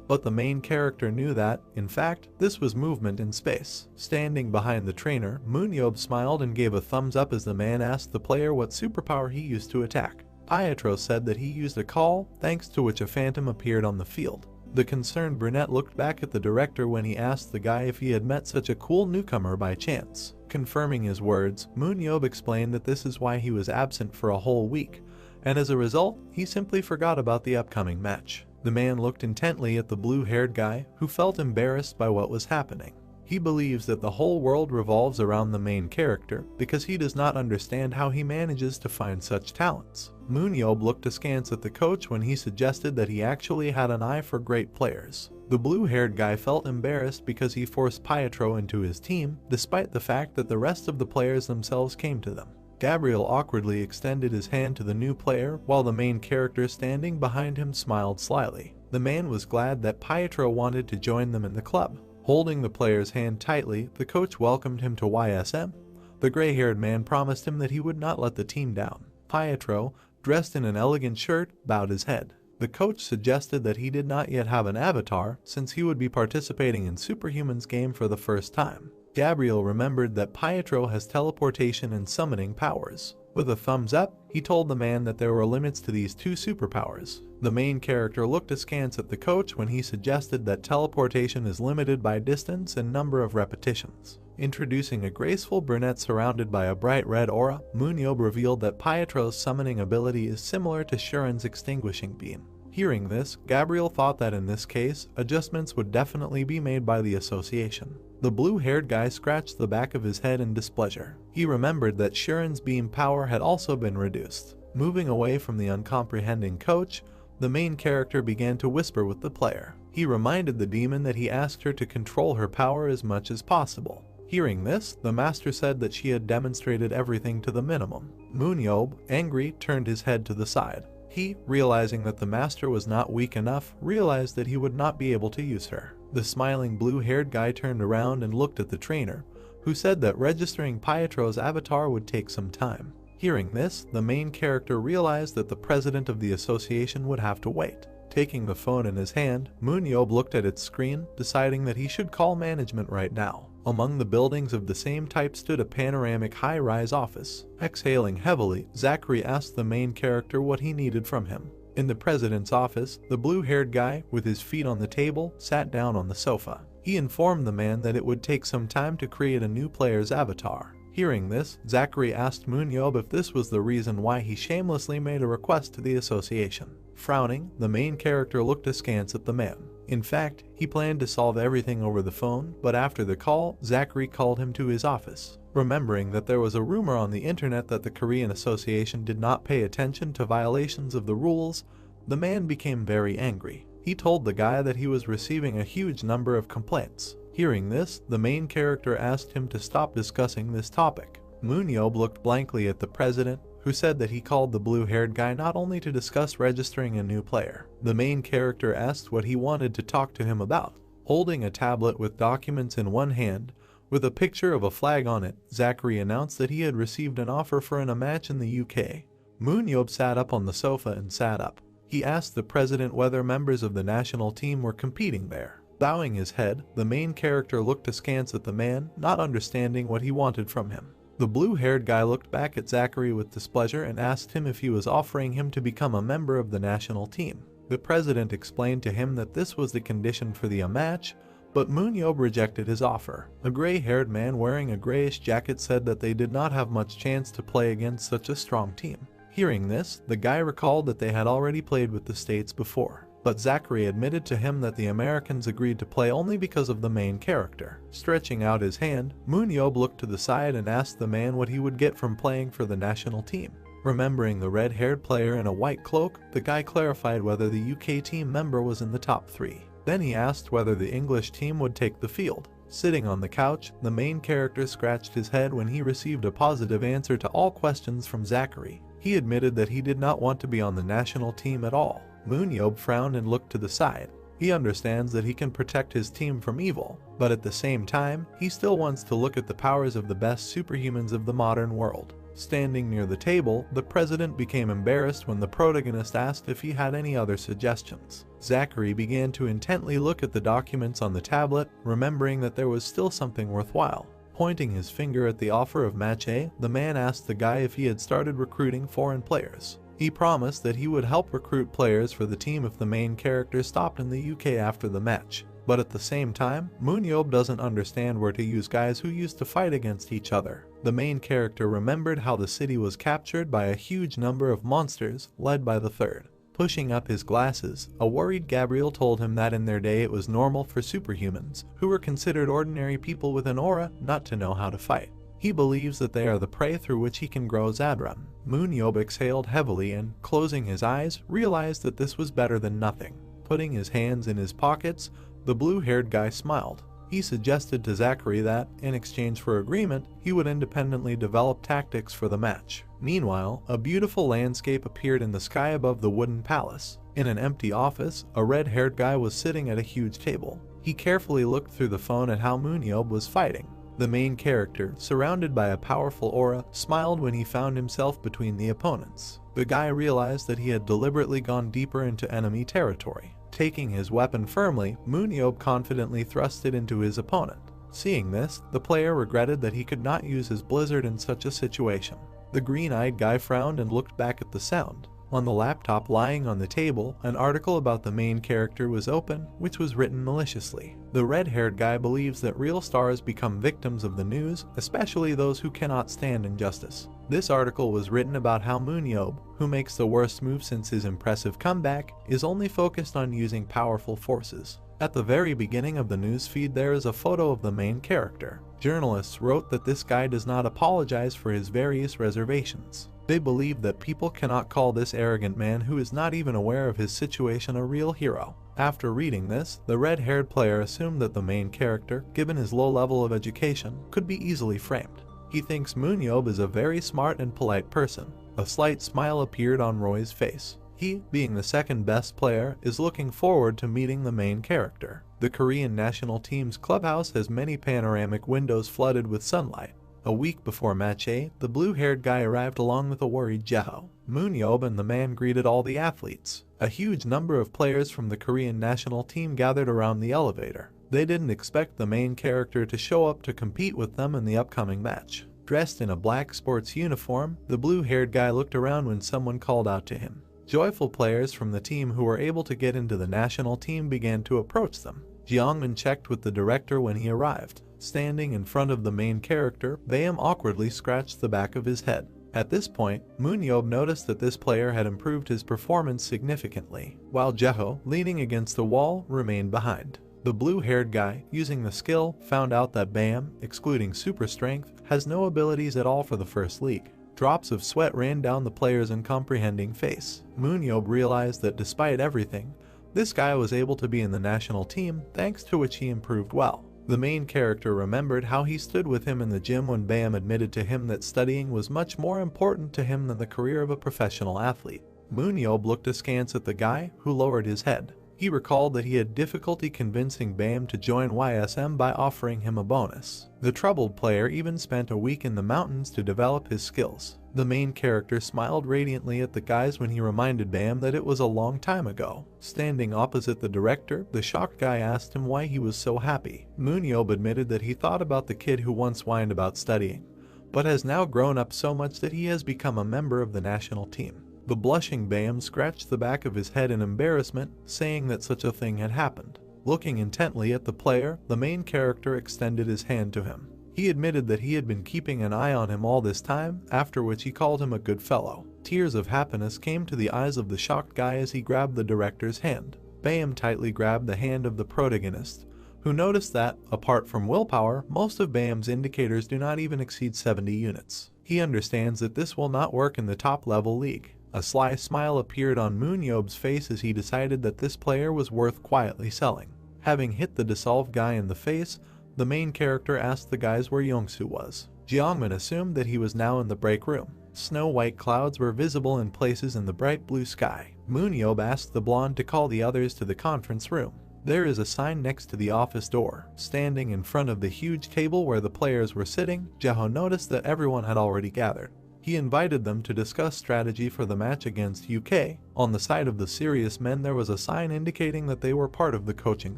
But the main character knew that, in fact, this was movement in space. Standing behind the trainer, MoonYeob smiled and gave a thumbs up as the man asked the player what superpower he used to attack. Pietro said that he used a call, thanks to which a phantom appeared on the field. The concerned brunette looked back at the director when he asked the guy if he had met such a cool newcomer by chance. Confirming his words, MoonYeob explained that this is why he was absent for a whole week, and as a result, he simply forgot about the upcoming match. The man looked intently at the blue-haired guy, who felt embarrassed by what was happening. He believes that the whole world revolves around the main character because he does not understand how he manages to find such talents. MoonYeob looked askance at the coach when he suggested that he actually had an eye for great players. The blue-haired guy felt embarrassed because he forced Pietro into his team, despite the fact that the rest of the players themselves came to them. Gabriel awkwardly extended his hand to the new player, while the main character standing behind him smiled slyly. The man was glad that Pietro wanted to join them in the club. Holding the player's hand tightly, the coach welcomed him to YSM. The gray-haired man promised him that he would not let the team down. Pietro, dressed in an elegant shirt, bowed his head. The coach suggested that he did not yet have an avatar, since he would be participating in Superhuman's game for the first time. Gabriel remembered that Pietro has teleportation and summoning powers. With a thumbs up, he told the man that there were limits to these 2 superpowers. The main character looked askance at the coach when he suggested that teleportation is limited by distance and number of repetitions. Introducing a graceful brunette surrounded by a bright red aura, MoonYeob revealed that Pietro's summoning ability is similar to Shuren's extinguishing beam. Hearing this, Gabriel thought that in this case, adjustments would definitely be made by the association. The blue-haired guy scratched the back of his head in displeasure. He remembered that Shuren's beam power had also been reduced. Moving away from the uncomprehending coach, the main character began to whisper with the player. He reminded the demon that he asked her to control her power as much as possible. Hearing this, the master said that she had demonstrated everything to the minimum. MoonYeob, angry, turned his head to the side. He, realizing that the master was not weak enough, realized that he would not be able to use her. The smiling blue-haired guy turned around and looked at the trainer, who said that registering Pietro's avatar would take some time. Hearing this, the main character realized that the president of the association would have to wait. Taking the phone in his hand, MoonYeob looked at its screen, deciding that he should call management right now. Among the buildings of the same type stood a panoramic high-rise office. Exhaling heavily, Zachary asked the main character what he needed from him. In the president's office, the blue-haired guy, with his feet on the table, sat down on the sofa. He informed the man that it would take some time to create a new player's avatar. Hearing this, Zachary asked MoonYeob if this was the reason why he shamelessly made a request to the association. Frowning, the main character looked askance at the man. In fact, he planned to solve everything over the phone, but after the call, Zachary called him to his office. Remembering that there was a rumor on the internet that the Korean Association did not pay attention to violations of the rules, the man became very angry. He told the guy that he was receiving a huge number of complaints. Hearing this, the main character asked him to stop discussing this topic. MoonYeob looked blankly at the president, who said that he called the blue-haired guy not only to discuss registering a new player. The main character asked what he wanted to talk to him about. Holding a tablet with documents in one hand, with a picture of a flag on it, Zachary announced that he had received an offer for a match in the UK. MoonYeob sat up on the sofa and sat up. He asked the president whether members of the national team were competing there. Bowing his head, the main character looked askance at the man, not understanding what he wanted from him. The blue-haired guy looked back at Zachary with displeasure and asked him if he was offering him to become a member of the national team. The president explained to him that this was the condition for the match, but MoonYeob rejected his offer. A gray-haired man wearing a grayish jacket said that they did not have much chance to play against such a strong team. Hearing this, the guy recalled that they had already played with the States before. But Zachary admitted to him that the Americans agreed to play only because of the main character. Stretching out his hand, MoonYeob looked to the side and asked the man what he would get from playing for the national team. Remembering the red-haired player in a white cloak, the guy clarified whether the UK team member was in the top 3. Then he asked whether the English team would take the field. Sitting on the couch, the main character scratched his head when he received a positive answer to all questions from Zachary. He admitted that he did not want to be on the national team at all. MoonYeob frowned and looked to the side. He understands that he can protect his team from evil, but at the same time, he still wants to look at the powers of the best superhumans of the modern world. Standing near the table, the president became embarrassed when the protagonist asked if he had any other suggestions. Zachary began to intently look at the documents on the tablet, remembering that there was still something worthwhile. Pointing his finger at the offer of match A, the man asked the guy if he had started recruiting foreign players. He promised that he would help recruit players for the team if the main character stopped in the UK after the match. But at the same time, MoonYeob doesn't understand where to use guys who used to fight against each other. The main character remembered how the city was captured by a huge number of monsters, led by the Third. Pushing up his glasses, a worried Gabriel told him that in their day it was normal for superhumans, who were considered ordinary people with an aura, not to know how to fight. He believes that they are the prey through which he can grow Zadran. MoonYeob exhaled heavily and, closing his eyes, realized that this was better than nothing. Putting his hands in his pockets, the blue-haired guy smiled. He suggested to Zachary that, in exchange for agreement, he would independently develop tactics for the match. Meanwhile, a beautiful landscape appeared in the sky above the wooden palace. In an empty office, a red-haired guy was sitting at a huge table. He carefully looked through the phone at how MoonYeob was fighting. The main character, surrounded by a powerful aura, smiled when he found himself between the opponents. The guy realized that he had deliberately gone deeper into enemy territory. Taking his weapon firmly, MoonYeob confidently thrust it into his opponent. Seeing this, the player regretted that he could not use his blizzard in such a situation. The green-eyed guy frowned and looked back at the sound. On the laptop lying on the table, an article about the main character was open, which was written maliciously. The red-haired guy believes that real stars become victims of the news, especially those who cannot stand injustice. This article was written about how MoonYeob, who makes the worst move since his impressive comeback, is only focused on using powerful forces. At the very beginning of the news feed there is a photo of the main character. Journalists wrote that this guy does not apologize for his various reservations. They believe that people cannot call this arrogant man who is not even aware of his situation a real hero. After reading this, the red-haired player assumed that the main character, given his low level of education, could be easily framed. He thinks MoonYeob is a very smart and polite person. A slight smile appeared on Roy's face. He, being the second best player, is looking forward to meeting the main character. The Korean national team's clubhouse has many panoramic windows flooded with sunlight. A week before match A, the blue-haired guy arrived along with a worried Jeho. MoonYeob and the man greeted all the athletes. A huge number of players from the Korean national team gathered around the elevator. They didn't expect the main character to show up to compete with them in the upcoming match. Dressed in a black sports uniform, the blue-haired guy looked around when someone called out to him. Joyful players from the team who were able to get into the national team began to approach them. Jiangmin checked with the director when he arrived. Standing in front of the main character, Bayam awkwardly scratched the back of his head. At this point, MoonYeob noticed that this player had improved his performance significantly, while Jeho, leaning against the wall, remained behind. The blue-haired guy, using the skill, found out that Bayam, excluding super strength, has no abilities at all for the first league. Drops of sweat ran down the player's uncomprehending face. MoonYeob realized that despite everything, this guy was able to be in the national team, thanks to which he improved well. The main character remembered how he stood with him in the gym when Bayam admitted to him that studying was much more important to him than the career of a professional athlete. MoonYeob looked askance at the guy, who lowered his head. He recalled that he had difficulty convincing Bayam to join YSM by offering him a bonus. The troubled player even spent a week in the mountains to develop his skills. The main character smiled radiantly at the guys when he reminded Bayam that it was a long time ago. Standing opposite the director, the shocked guy asked him why he was so happy. MoonYeob admitted that he thought about the kid who once whined about studying, but has now grown up so much that he has become a member of the national team. The blushing Bayam scratched the back of his head in embarrassment, saying that such a thing had happened. Looking intently at the player, the main character extended his hand to him. He admitted that he had been keeping an eye on him all this time, after which he called him a good fellow. Tears of happiness came to the eyes of the shocked guy as he grabbed the director's hand. Bayam tightly grabbed the hand of the protagonist, who noticed that, apart from willpower, most of Bayam's indicators do not even exceed 70 units. He understands that this will not work in the top-level league. A sly smile appeared on MoonYeob's face as he decided that this player was worth quietly selling. Having hit the dissolved guy in the face, the main character asked the guys where Yongsoo was. Jiangmin assumed that he was now in the break room. Snow-white clouds were visible in places in the bright blue sky. MoonYeob asked the blonde to call the others to the conference room. There is a sign next to the office door. Standing in front of the huge table where the players were sitting, Jeho noticed that everyone had already gathered. He invited them to discuss strategy for the match against UK. On the side of the serious men there was a sign indicating that they were part of the coaching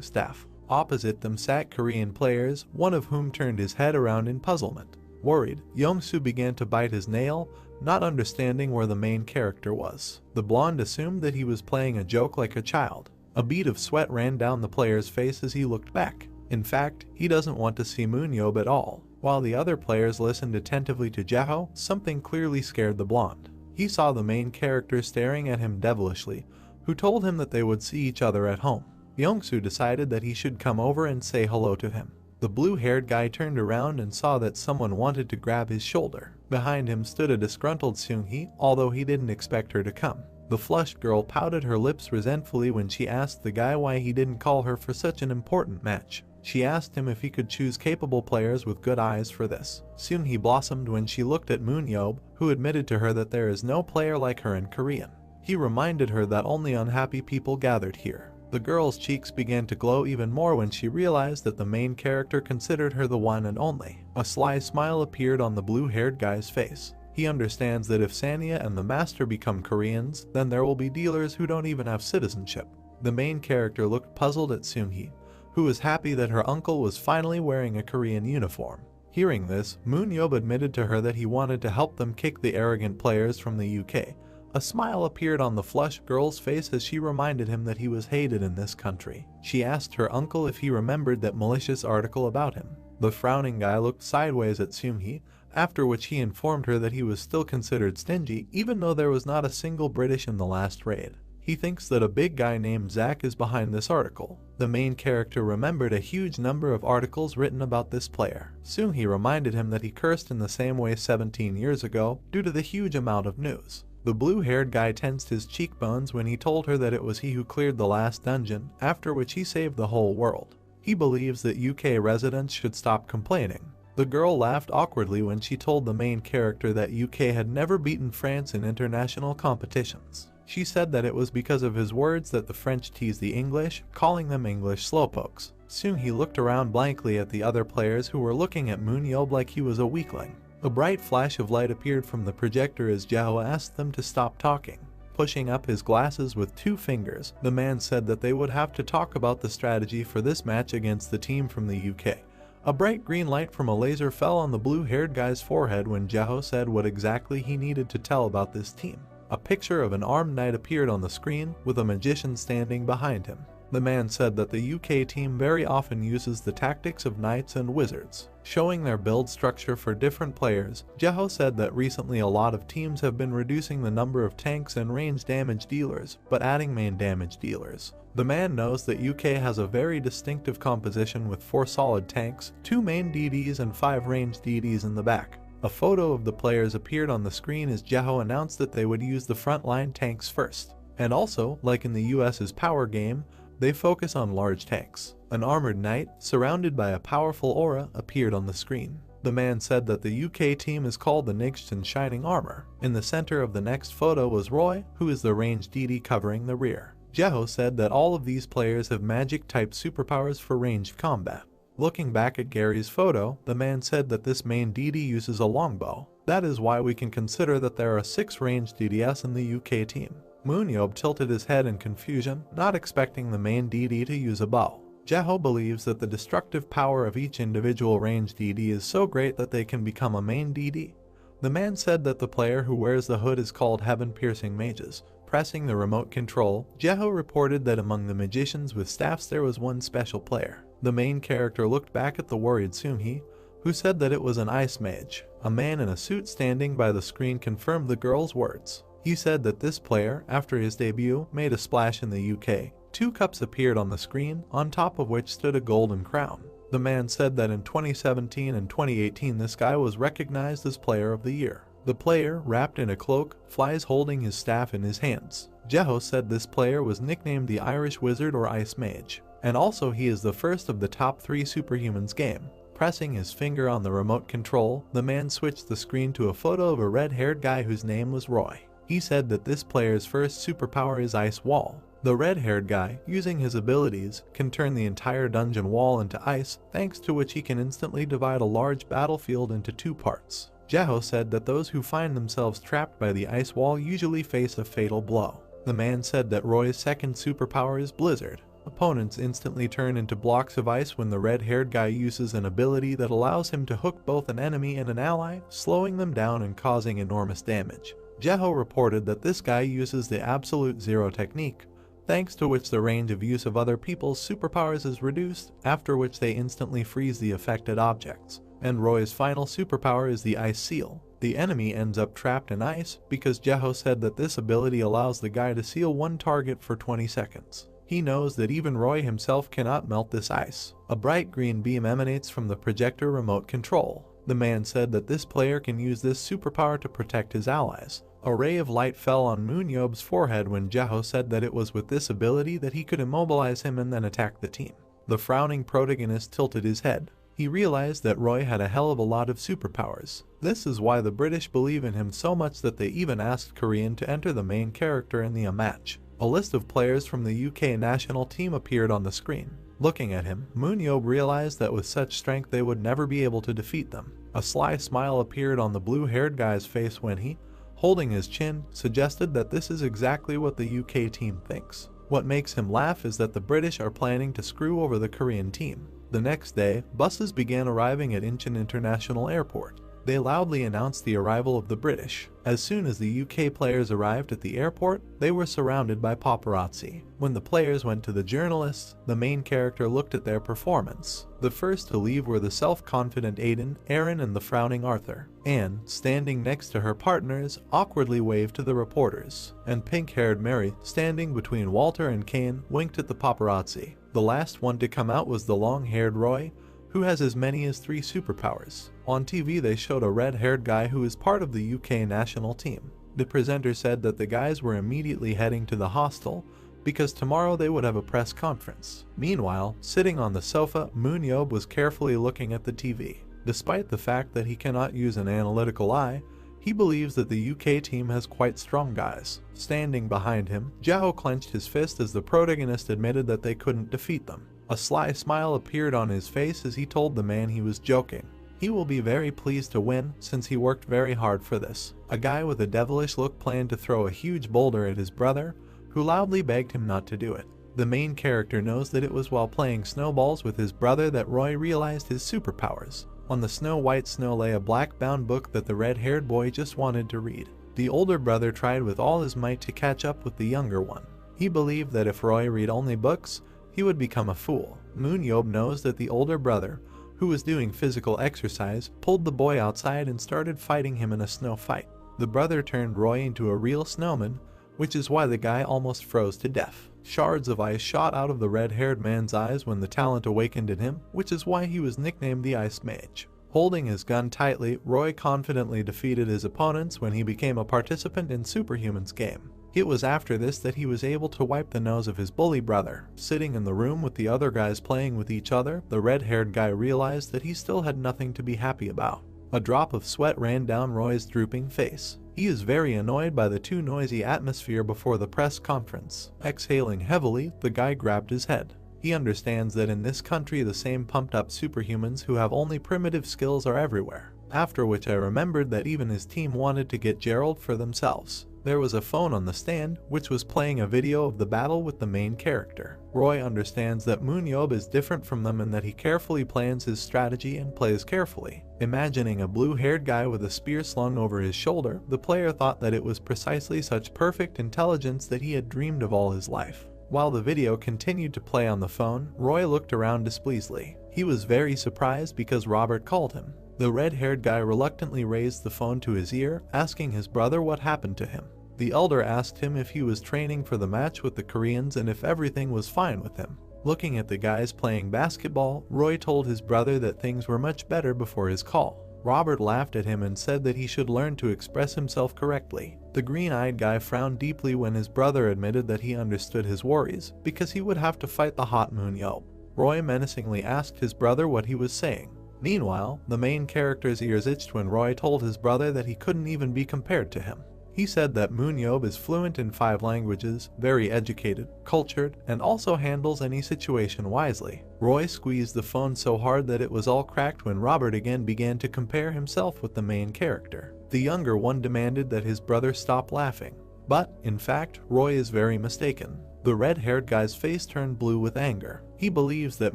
staff. Opposite them sat Korean players, one of whom turned his head around in puzzlement. Worried, Yongsoo began to bite his nail, not understanding where the main character was. The blonde assumed that he was playing a joke like a child. A bead of sweat ran down the player's face as he looked back. In fact, he doesn't want to see MoonYeob at all. While the other players listened attentively to Jeho, something clearly scared the blonde. He saw the main character staring at him devilishly, who told him that they would see each other at home. Yongsoo decided that he should come over and say hello to him. The blue-haired guy turned around and saw that someone wanted to grab his shoulder. Behind him stood a disgruntled Seung-hee, although he didn't expect her to come. The flushed girl pouted her lips resentfully when she asked the guy why he didn't call her for such an important match. She asked him if he could choose capable players with good eyes for this. Seung-hee blossomed when she looked at MoonYeob, who admitted to her that there is no player like her in Korean. He reminded her that only unhappy people gathered here. The girl's cheeks began to glow even more when she realized that the main character considered her the one and only. A sly smile appeared on the blue-haired guy's face. He understands that if Sanya and the master become Koreans, then there will be dealers who don't even have citizenship. The main character looked puzzled at Seung-hee, who was happy that her uncle was finally wearing a Korean uniform. Hearing this, MoonYeob admitted to her that he wanted to help them kick the arrogant players from the UK. A smile appeared on the flushed girl's face as she reminded him that he was hated in this country. She asked her uncle if he remembered that malicious article about him. The frowning guy looked sideways at Seung-hee, after which he informed her that he was still considered stingy even though there was not a single British in the last raid. He thinks that a big guy named Zach is behind this article. The main character remembered a huge number of articles written about this player. Seung-hee reminded him that he cursed in the same way 17 years ago due to the huge amount of news. The blue-haired guy tensed his cheekbones when he told her that it was he who cleared the last dungeon, after which he saved the whole world. He believes that UK residents should stop complaining. The girl laughed awkwardly when she told the main character that UK had never beaten France in international competitions. She said that it was because of his words that the French teased the English, calling them English slowpokes. Seung-hee looked around blankly at the other players who were looking at MoonYeob like he was a weakling. A bright flash of light appeared from the projector as Jeho asked them to stop talking. Pushing up his glasses with 2 fingers, the man said that they would have to talk about the strategy for this match against the team from the UK. A bright green light from a laser fell on the blue-haired guy's forehead when Jeho said what exactly he needed to tell about this team. A picture of an armed knight appeared on the screen, with a magician standing behind him. The man said that the UK team very often uses the tactics of knights and wizards, showing their build structure for different players. Jeho said that recently a lot of teams have been reducing the number of tanks and range damage dealers, but adding main damage dealers. The man knows that UK has a very distinctive composition with 4 solid tanks, 2 main DDs and 5 ranged DDs in the back. A photo of the players appeared on the screen as Jeho announced that they would use the frontline tanks first. And also, like in the US's power game, they focus on large tanks. An armored knight, surrounded by a powerful aura, appeared on the screen. The man said that the UK team is called the Niched in Shining Armor. In the center of the next photo was Roy, who is the ranged DD covering the rear. Jeho said that all of these players have magic-type superpowers for ranged combat. Looking back at Gary's photo, the man said that this main DD uses a longbow. That is why we can consider that there are 6 ranged DDS in the UK team. MoonYeob tilted his head in confusion, not expecting the main DD to use a bow. Jeho believes that the destructive power of each individual ranged DD is so great that they can become a main DD. The man said that the player who wears the hood is called Heaven-Piercing Mages. Pressing the remote control, Jeho reported that among the magicians with staffs there was one special player. The main character looked back at the worried Seung-hee, who said that it was an ice mage. A man in a suit standing by the screen confirmed the girl's words. He said that this player, after his debut, made a splash in the UK. 2 cups appeared on the screen, on top of which stood a golden crown. The man said that in 2017 and 2018 this guy was recognized as Player of the Year. The player, wrapped in a cloak, flies holding his staff in his hands. Jeho said this player was nicknamed the Irish Wizard or Ice Mage. And also he is the first of the top 3 Superhumans game. Pressing his finger on the remote control, the man switched the screen to a photo of a red-haired guy whose name was Roy. He said that this player's first superpower is Ice Wall. The red-haired guy, using his abilities, can turn the entire dungeon wall into ice, thanks to which he can instantly divide a large battlefield into 2 parts. Jeho said that those who find themselves trapped by the ice wall usually face a fatal blow. The man said that Roy's second superpower is Blizzard. Opponents instantly turn into blocks of ice when the red-haired guy uses an ability that allows him to hook both an enemy and an ally, slowing them down and causing enormous damage. Jeho reported that this guy uses the Absolute Zero technique, thanks to which the range of use of other people's superpowers is reduced, after which they instantly freeze the affected objects. And Roy's final superpower is the Ice Seal. The enemy ends up trapped in ice because Jeho said that this ability allows the guy to seal one target for 20 seconds. He knows that even Roy himself cannot melt this ice. A bright green beam emanates from the projector remote control. The man said that this player can use this superpower to protect his allies. A ray of light fell on MoonYeob's forehead when Jeho said that it was with this ability that he could immobilize him and then attack the team. The frowning protagonist tilted his head. He realized that Roy had a hell of a lot of superpowers. This is why the British believe in him so much that they even asked Korean to enter the main character in the match. A list of players from the UK national team appeared on the screen. Looking at him, MoonYeob realized that with such strength they would never be able to defeat them. A sly smile appeared on the blue-haired guy's face when he, holding his chin, suggested that this is exactly what the UK team thinks. What makes him laugh is that the British are planning to screw over the Korean team. The next day, buses began arriving at Incheon International Airport. They loudly announced the arrival of the British. As soon as the UK players arrived at the airport, they were surrounded by paparazzi. When the players went to the journalists, the main character looked at their performance. The first to leave were the self-confident Aiden, Aaron, and the frowning Arthur. Anne, standing next to her partners, awkwardly waved to the reporters. And pink-haired Mary, standing between Walter and Kane, winked at the paparazzi. The last one to come out was the long-haired Roy, who has as many as 3 superpowers. On TV they showed a red-haired guy who is part of the UK national team. The presenter said that the guys were immediately heading to the hostel because tomorrow they would have a press conference. Meanwhile, sitting on the sofa, MoonYeob was carefully looking at the TV. Despite the fact that he cannot use an analytical eye, he believes that the UK team has quite strong guys. Standing behind him, Jeho clenched his fist as the protagonist admitted that they couldn't defeat them. A sly smile appeared on his face as he told the man he was joking. He will be very pleased to win since he worked very hard for this. A guy with a devilish look planned to throw a huge boulder at his brother, who loudly begged him not to do it. The main character knows that it was while playing snowballs with his brother that Roy realized his superpowers. On the snow-white snow lay a black-bound book that the red-haired boy just wanted to read. The older brother tried with all his might to catch up with the younger one. He believed that if Roy read only books, he would become a fool. MoonYeob knows that the older brother, who was doing physical exercise, pulled the boy outside and started fighting him in a snow fight. The brother turned Roy into a real snowman, which is why the guy almost froze to death. Shards of ice shot out of the red-haired man's eyes when the talent awakened in him, which is why he was nicknamed the Ice Mage. Holding his gun tightly, Roy confidently defeated his opponents when he became a participant in Superhuman's game. It was after this that he was able to wipe the nose of his bully brother. Sitting in the room with the other guys playing with each other, the red-haired guy realized that he still had nothing to be happy about. A drop of sweat ran down Roy's drooping face. He is very annoyed by the too noisy atmosphere before the press conference. Exhaling heavily, the guy grabbed his head. He understands that in this country the same pumped-up superhumans who have only primitive skills are everywhere. After which I remembered that even his team wanted to get Gerald for themselves. There was a phone on the stand, which was playing a video of the battle with the main character. Roy understands that MoonYeob is different from them and that he carefully plans his strategy and plays carefully. Imagining a blue-haired guy with a spear slung over his shoulder, the player thought that it was precisely such perfect intelligence that he had dreamed of all his life. While the video continued to play on the phone, Roy looked around displeasedly. He was very surprised because Robert called him. The red-haired guy reluctantly raised the phone to his ear, asking his brother what happened to him. The elder asked him if he was training for the match with the Koreans and if everything was fine with him. Looking at the guys playing basketball, Roy told his brother that things were much better before his call. Robert laughed at him and said that he should learn to express himself correctly. The green-eyed guy frowned deeply when his brother admitted that he understood his worries, because he would have to fight the hot MoonYeob. Roy menacingly asked his brother what he was saying. Meanwhile, the main character's ears itched when Roy told his brother that he couldn't even be compared to him. He said that MoonYeob is fluent in 5 languages, very educated, cultured, and also handles any situation wisely. Roy squeezed the phone so hard that it was all cracked when Robert again began to compare himself with the main character. The younger one demanded that his brother stop laughing. But, in fact, Roy is very mistaken. The red-haired guy's face turned blue with anger. He believes that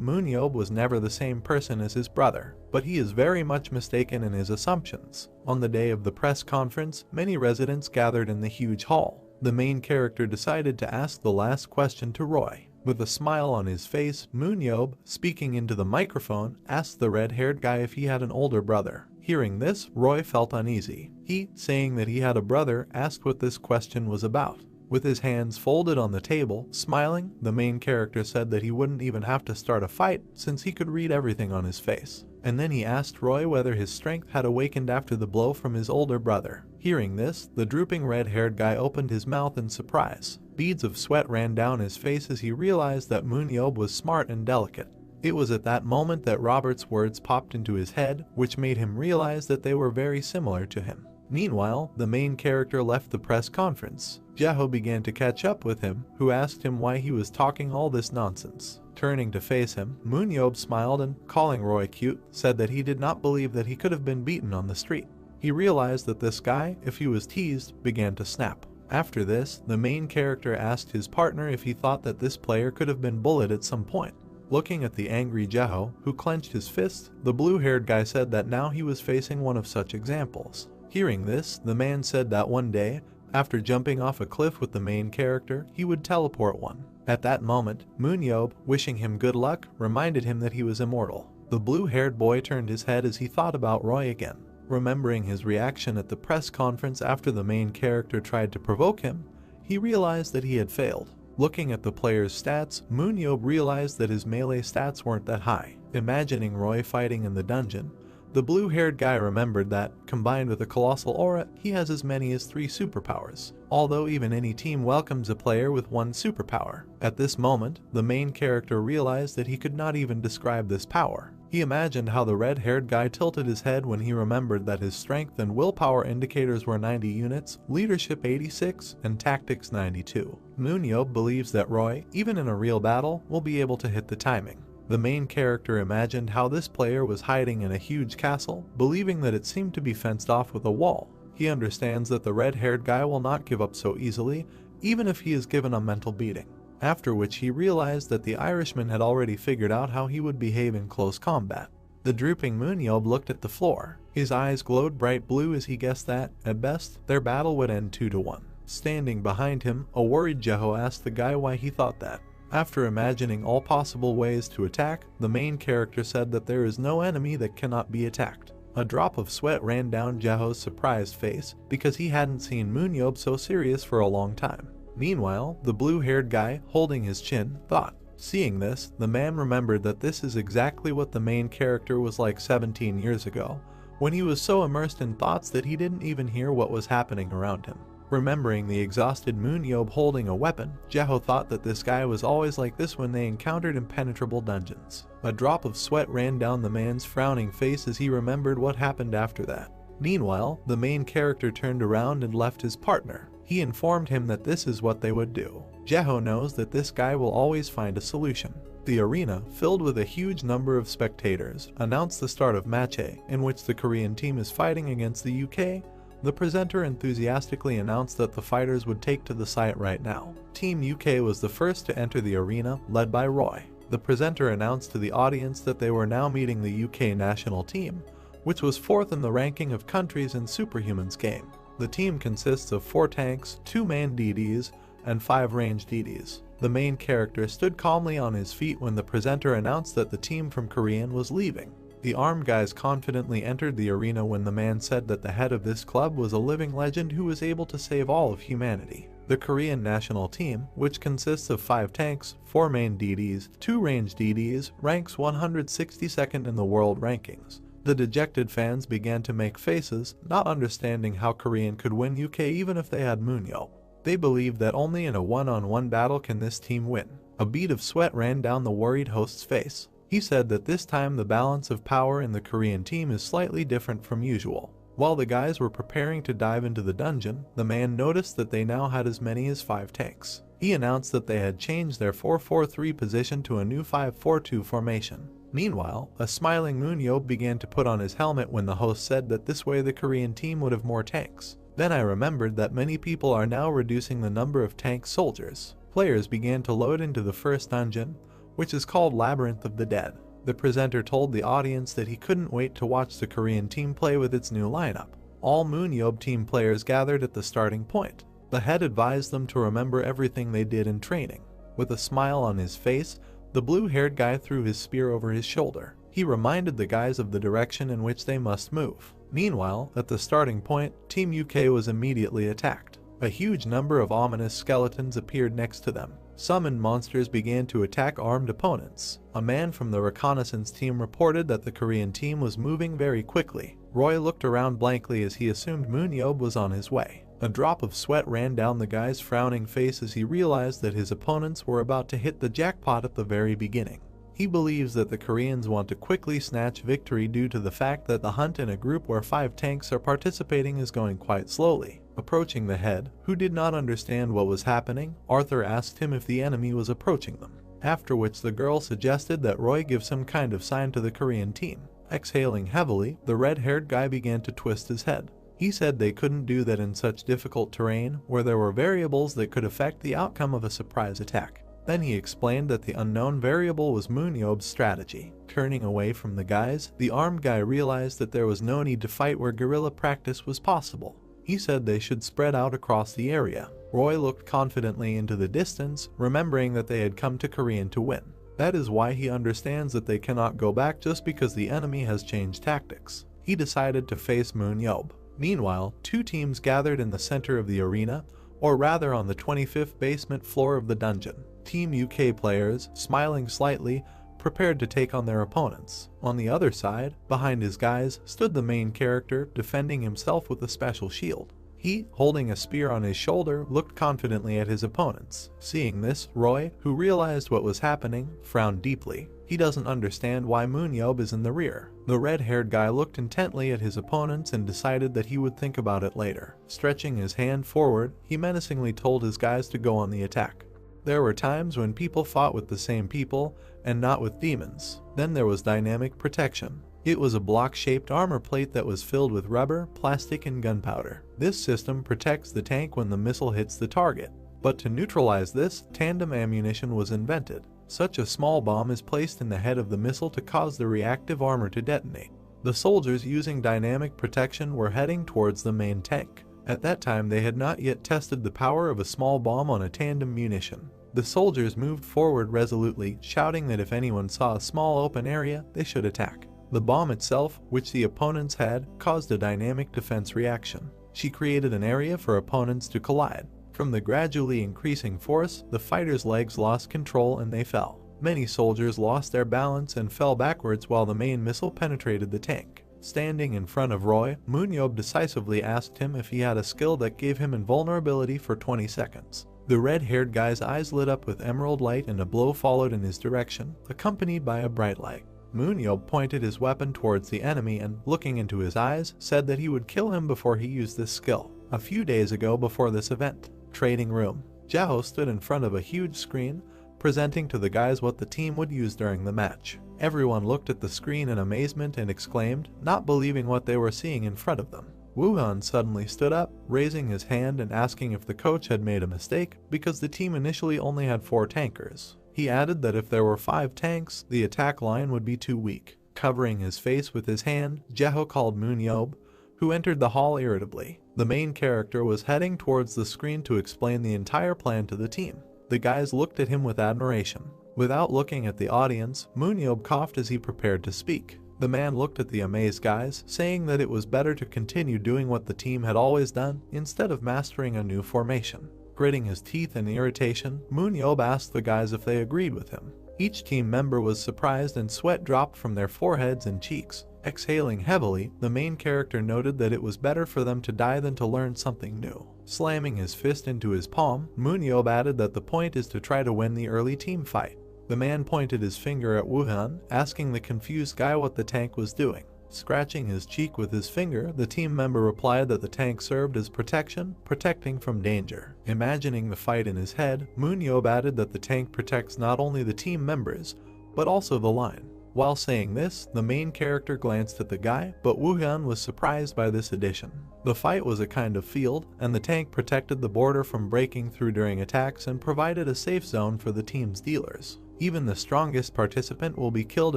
MoonYeob was never the same person as his brother, but he is very much mistaken in his assumptions. On the day of the press conference, many residents gathered in the huge hall. The main character decided to ask the last question to Roy. With a smile on his face, MoonYeob, speaking into the microphone, asked the red-haired guy if he had an older brother. Hearing this, Roy felt uneasy. He, saying that he had a brother, asked what this question was about. With his hands folded on the table, smiling, the main character said that he wouldn't even have to start a fight since he could read everything on his face. And then he asked Roy whether his strength had awakened after the blow from his older brother. Hearing this, the drooping red-haired guy opened his mouth in surprise. Beads of sweat ran down his face as he realized that MoonYeob was smart and delicate. It was at that moment that Robert's words popped into his head, which made him realize that they were very similar to him. Meanwhile, the main character left the press conference. Jeho began to catch up with him, who asked him why he was talking all this nonsense. Turning to face him, MoonYeob smiled and, calling Roy cute, said that he did not believe that he could have been beaten on the street. He realized that this guy, if he was teased, began to snap. After this, the main character asked his partner if he thought that this player could have been bullied at some point. Looking at the angry Jeho, who clenched his fist, the blue-haired guy said that now he was facing one of such examples. Hearing this, the man said that one day, after jumping off a cliff with the main character, he would teleport one. At that moment, MoonYeob, wishing him good luck, reminded him that he was immortal. The blue-haired boy turned his head as he thought about Roy again. Remembering his reaction at the press conference after the main character tried to provoke him, he realized that he had failed. Looking at the player's stats, MoonYeob realized that his melee stats weren't that high. Imagining Roy fighting in the dungeon, the blue-haired guy remembered that, combined with a colossal aura, he has as many as 3 superpowers, although even any team welcomes a player with 1 superpower. At this moment, the main character realized that he could not even describe this power. He imagined how the red-haired guy tilted his head when he remembered that his strength and willpower indicators were 90 units, leadership 86, and tactics 92. MoonYeob believes that Roy, even in a real battle, will be able to hit the timing. The main character imagined how this player was hiding in a huge castle, believing that it seemed to be fenced off with a wall. He understands that the red-haired guy will not give up so easily, even if he is given a mental beating. After which he realized that the Irishman had already figured out how he would behave in close combat. The drooping MoonYeob looked at the floor. His eyes glowed bright blue as he guessed that, at best, their battle would end 2-1. Standing behind him, a worried Jeho asked the guy why he thought that. After imagining all possible ways to attack, the main character said that there is no enemy that cannot be attacked. A drop of sweat ran down Jeho's surprised face because he hadn't seen MoonYeob so serious for a long time. Meanwhile, the blue-haired guy, holding his chin, thought. Seeing this, the man remembered that this is exactly what the main character was like 17 years ago, when he was so immersed in thoughts that he didn't even hear what was happening around him. Remembering the exhausted MoonYeob holding a weapon, Jeho thought that this guy was always like this when they encountered impenetrable dungeons. A drop of sweat ran down the man's frowning face as he remembered what happened after that. Meanwhile, the main character turned around and left his partner. He informed him that this is what they would do. Jeho knows that this guy will always find a solution. The arena, filled with a huge number of spectators, announced the start of Match A, in which the Korean team is fighting against the UK. The presenter enthusiastically announced that the fighters would take to the site right now. Team UK was the first to enter the arena, led by Roy. The presenter announced to the audience that they were now meeting the UK national team, which was 4th in the ranking of countries in Superhuman's game. The team consists of 4 tanks, 2 main DDs, and 5 ranged DDs. The main character stood calmly on his feet when the presenter announced that the team from Korean was leaving. The armed guys confidently entered the arena when the man said that the head of this club was a living legend who was able to save all of humanity. The Korean national team, which consists of 5 tanks, 4 main DDs, 2 ranged DDs, ranks 162nd in the world rankings. The dejected fans began to make faces, not understanding how Korean could win UK even if they had MoonYeob. They believed that only in a one-on-one battle can this team win. A bead of sweat ran down the worried host's face. He said that this time the balance of power in the Korean team is slightly different from usual. While the guys were preparing to dive into the dungeon, the man noticed that they now had as many as 5 tanks. He announced that they had changed their 4-4-3 position to a new 5-4-2 formation. Meanwhile, a smiling MoonYeob began to put on his helmet when the host said that this way the Korean team would have more tanks. Then I remembered that many people are now reducing the number of tank soldiers. Players began to load into the first dungeon, which is called Labyrinth of the Dead. The presenter told the audience that he couldn't wait to watch the Korean team play with its new lineup. All MoonYeob team players gathered at the starting point. The head advised them to remember everything they did in training. With a smile on his face, the blue-haired guy threw his spear over his shoulder. He reminded the guys of the direction in which they must move. Meanwhile, at the starting point, Team UK was immediately attacked. A huge number of ominous skeletons appeared next to them. Summoned monsters began to attack armed opponents. A man from the reconnaissance team reported that the Korean team was moving very quickly. Roy looked around blankly as he assumed MoonYeob was on his way. A drop of sweat ran down the guy's frowning face as he realized that his opponents were about to hit the jackpot at the very beginning. He believes that the Koreans want to quickly snatch victory due to the fact that the hunt in a group where 5 tanks are participating is going quite slowly. Approaching the head, who did not understand what was happening, Arthur asked him if the enemy was approaching them. After which the girl suggested that Roy give some kind of sign to the Korean team. Exhaling heavily, the red-haired guy began to twist his head. He said they couldn't do that in such difficult terrain where there were variables that could affect the outcome of a surprise attack. Then he explained that the unknown variable was MoonYeob's strategy. Turning away from the guys, the armed guy realized that there was no need to fight where guerrilla practice was possible. He said they should spread out across the area. Roy looked confidently into the distance, remembering that they had come to Korean to win. That is why he understands that they cannot go back just because the enemy has changed tactics. He decided to face MoonYeob. Meanwhile, 2 teams gathered in the center of the arena, or rather on the 25th basement floor of the dungeon. Team UK players, smiling slightly, prepared to take on their opponents. On the other side, behind his guys, stood the main character, defending himself with a special shield. He, holding a spear on his shoulder, looked confidently at his opponents. Seeing this, Roy, who realized what was happening, frowned deeply. He doesn't understand why MoonYeob is in the rear. The red-haired guy looked intently at his opponents and decided that he would think about it later. Stretching his hand forward, he menacingly told his guys to go on the attack. There were times when people fought with the same people, and not with demons. Then there was dynamic protection. It was a block-shaped armor plate that was filled with rubber, plastic, and gunpowder. This system protects the tank when the missile hits the target. But to neutralize this, tandem ammunition was invented. Such a small bomb is placed in the head of the missile to cause the reactive armor to detonate. The soldiers using dynamic protection were heading towards the main tank. At that time they had not yet tested the power of a small bomb on a tandem munition. The soldiers moved forward resolutely, shouting that if anyone saw a small open area, they should attack. The bomb itself, which the opponents had, caused a dynamic defense reaction. She created an area for opponents to collide. From the gradually increasing force, the fighters' legs lost control and they fell. Many soldiers lost their balance and fell backwards while the main missile penetrated the tank. Standing in front of Roy, MoonYeob decisively asked him if he had a skill that gave him invulnerability for 20 seconds. The red-haired guy's eyes lit up with emerald light and a blow followed in his direction, accompanied by a bright light. MoonYeob pointed his weapon towards the enemy and, looking into his eyes, said that he would kill him before he used this skill. A few days ago before this event, trading room, Jaho stood in front of a huge screen, presenting to the guys what the team would use during the match. Everyone looked at the screen in amazement and exclaimed, not believing what they were seeing in front of them. Woohan suddenly stood up, raising his hand and asking if the coach had made a mistake because the team initially only had 4 tankers. He added that if there were 5 tanks, the attack line would be too weak. Covering his face with his hand, Jaho called MoonYeob, who entered the hall irritably. The main character was heading towards the screen to explain the entire plan to the team. The guys looked at him with admiration. Without looking at the audience, MoonYeob coughed as he prepared to speak. The man looked at the amazed guys, saying that it was better to continue doing what the team had always done instead of mastering a new formation. Gritting his teeth in irritation, MoonYeob asked the guys if they agreed with him. Each team member was surprised and sweat dropped from their foreheads and cheeks. Exhaling heavily, the main character noted that it was better for them to die than to learn something new. Slamming his fist into his palm, MoonYeob added that the point is to try to win the early team fight. The man pointed his finger at Woohan, asking the confused guy what the tank was doing. Scratching his cheek with his finger, the team member replied that the tank served as protection, protecting from danger. Imagining the fight in his head, MoonYeob added that the tank protects not only the team members, but also the line. While saying this, the main character glanced at the guy, but Woohan was surprised by this addition. The fight was a kind of field, and the tank protected the border from breaking through during attacks and provided a safe zone for the team's dealers. Even the strongest participant will be killed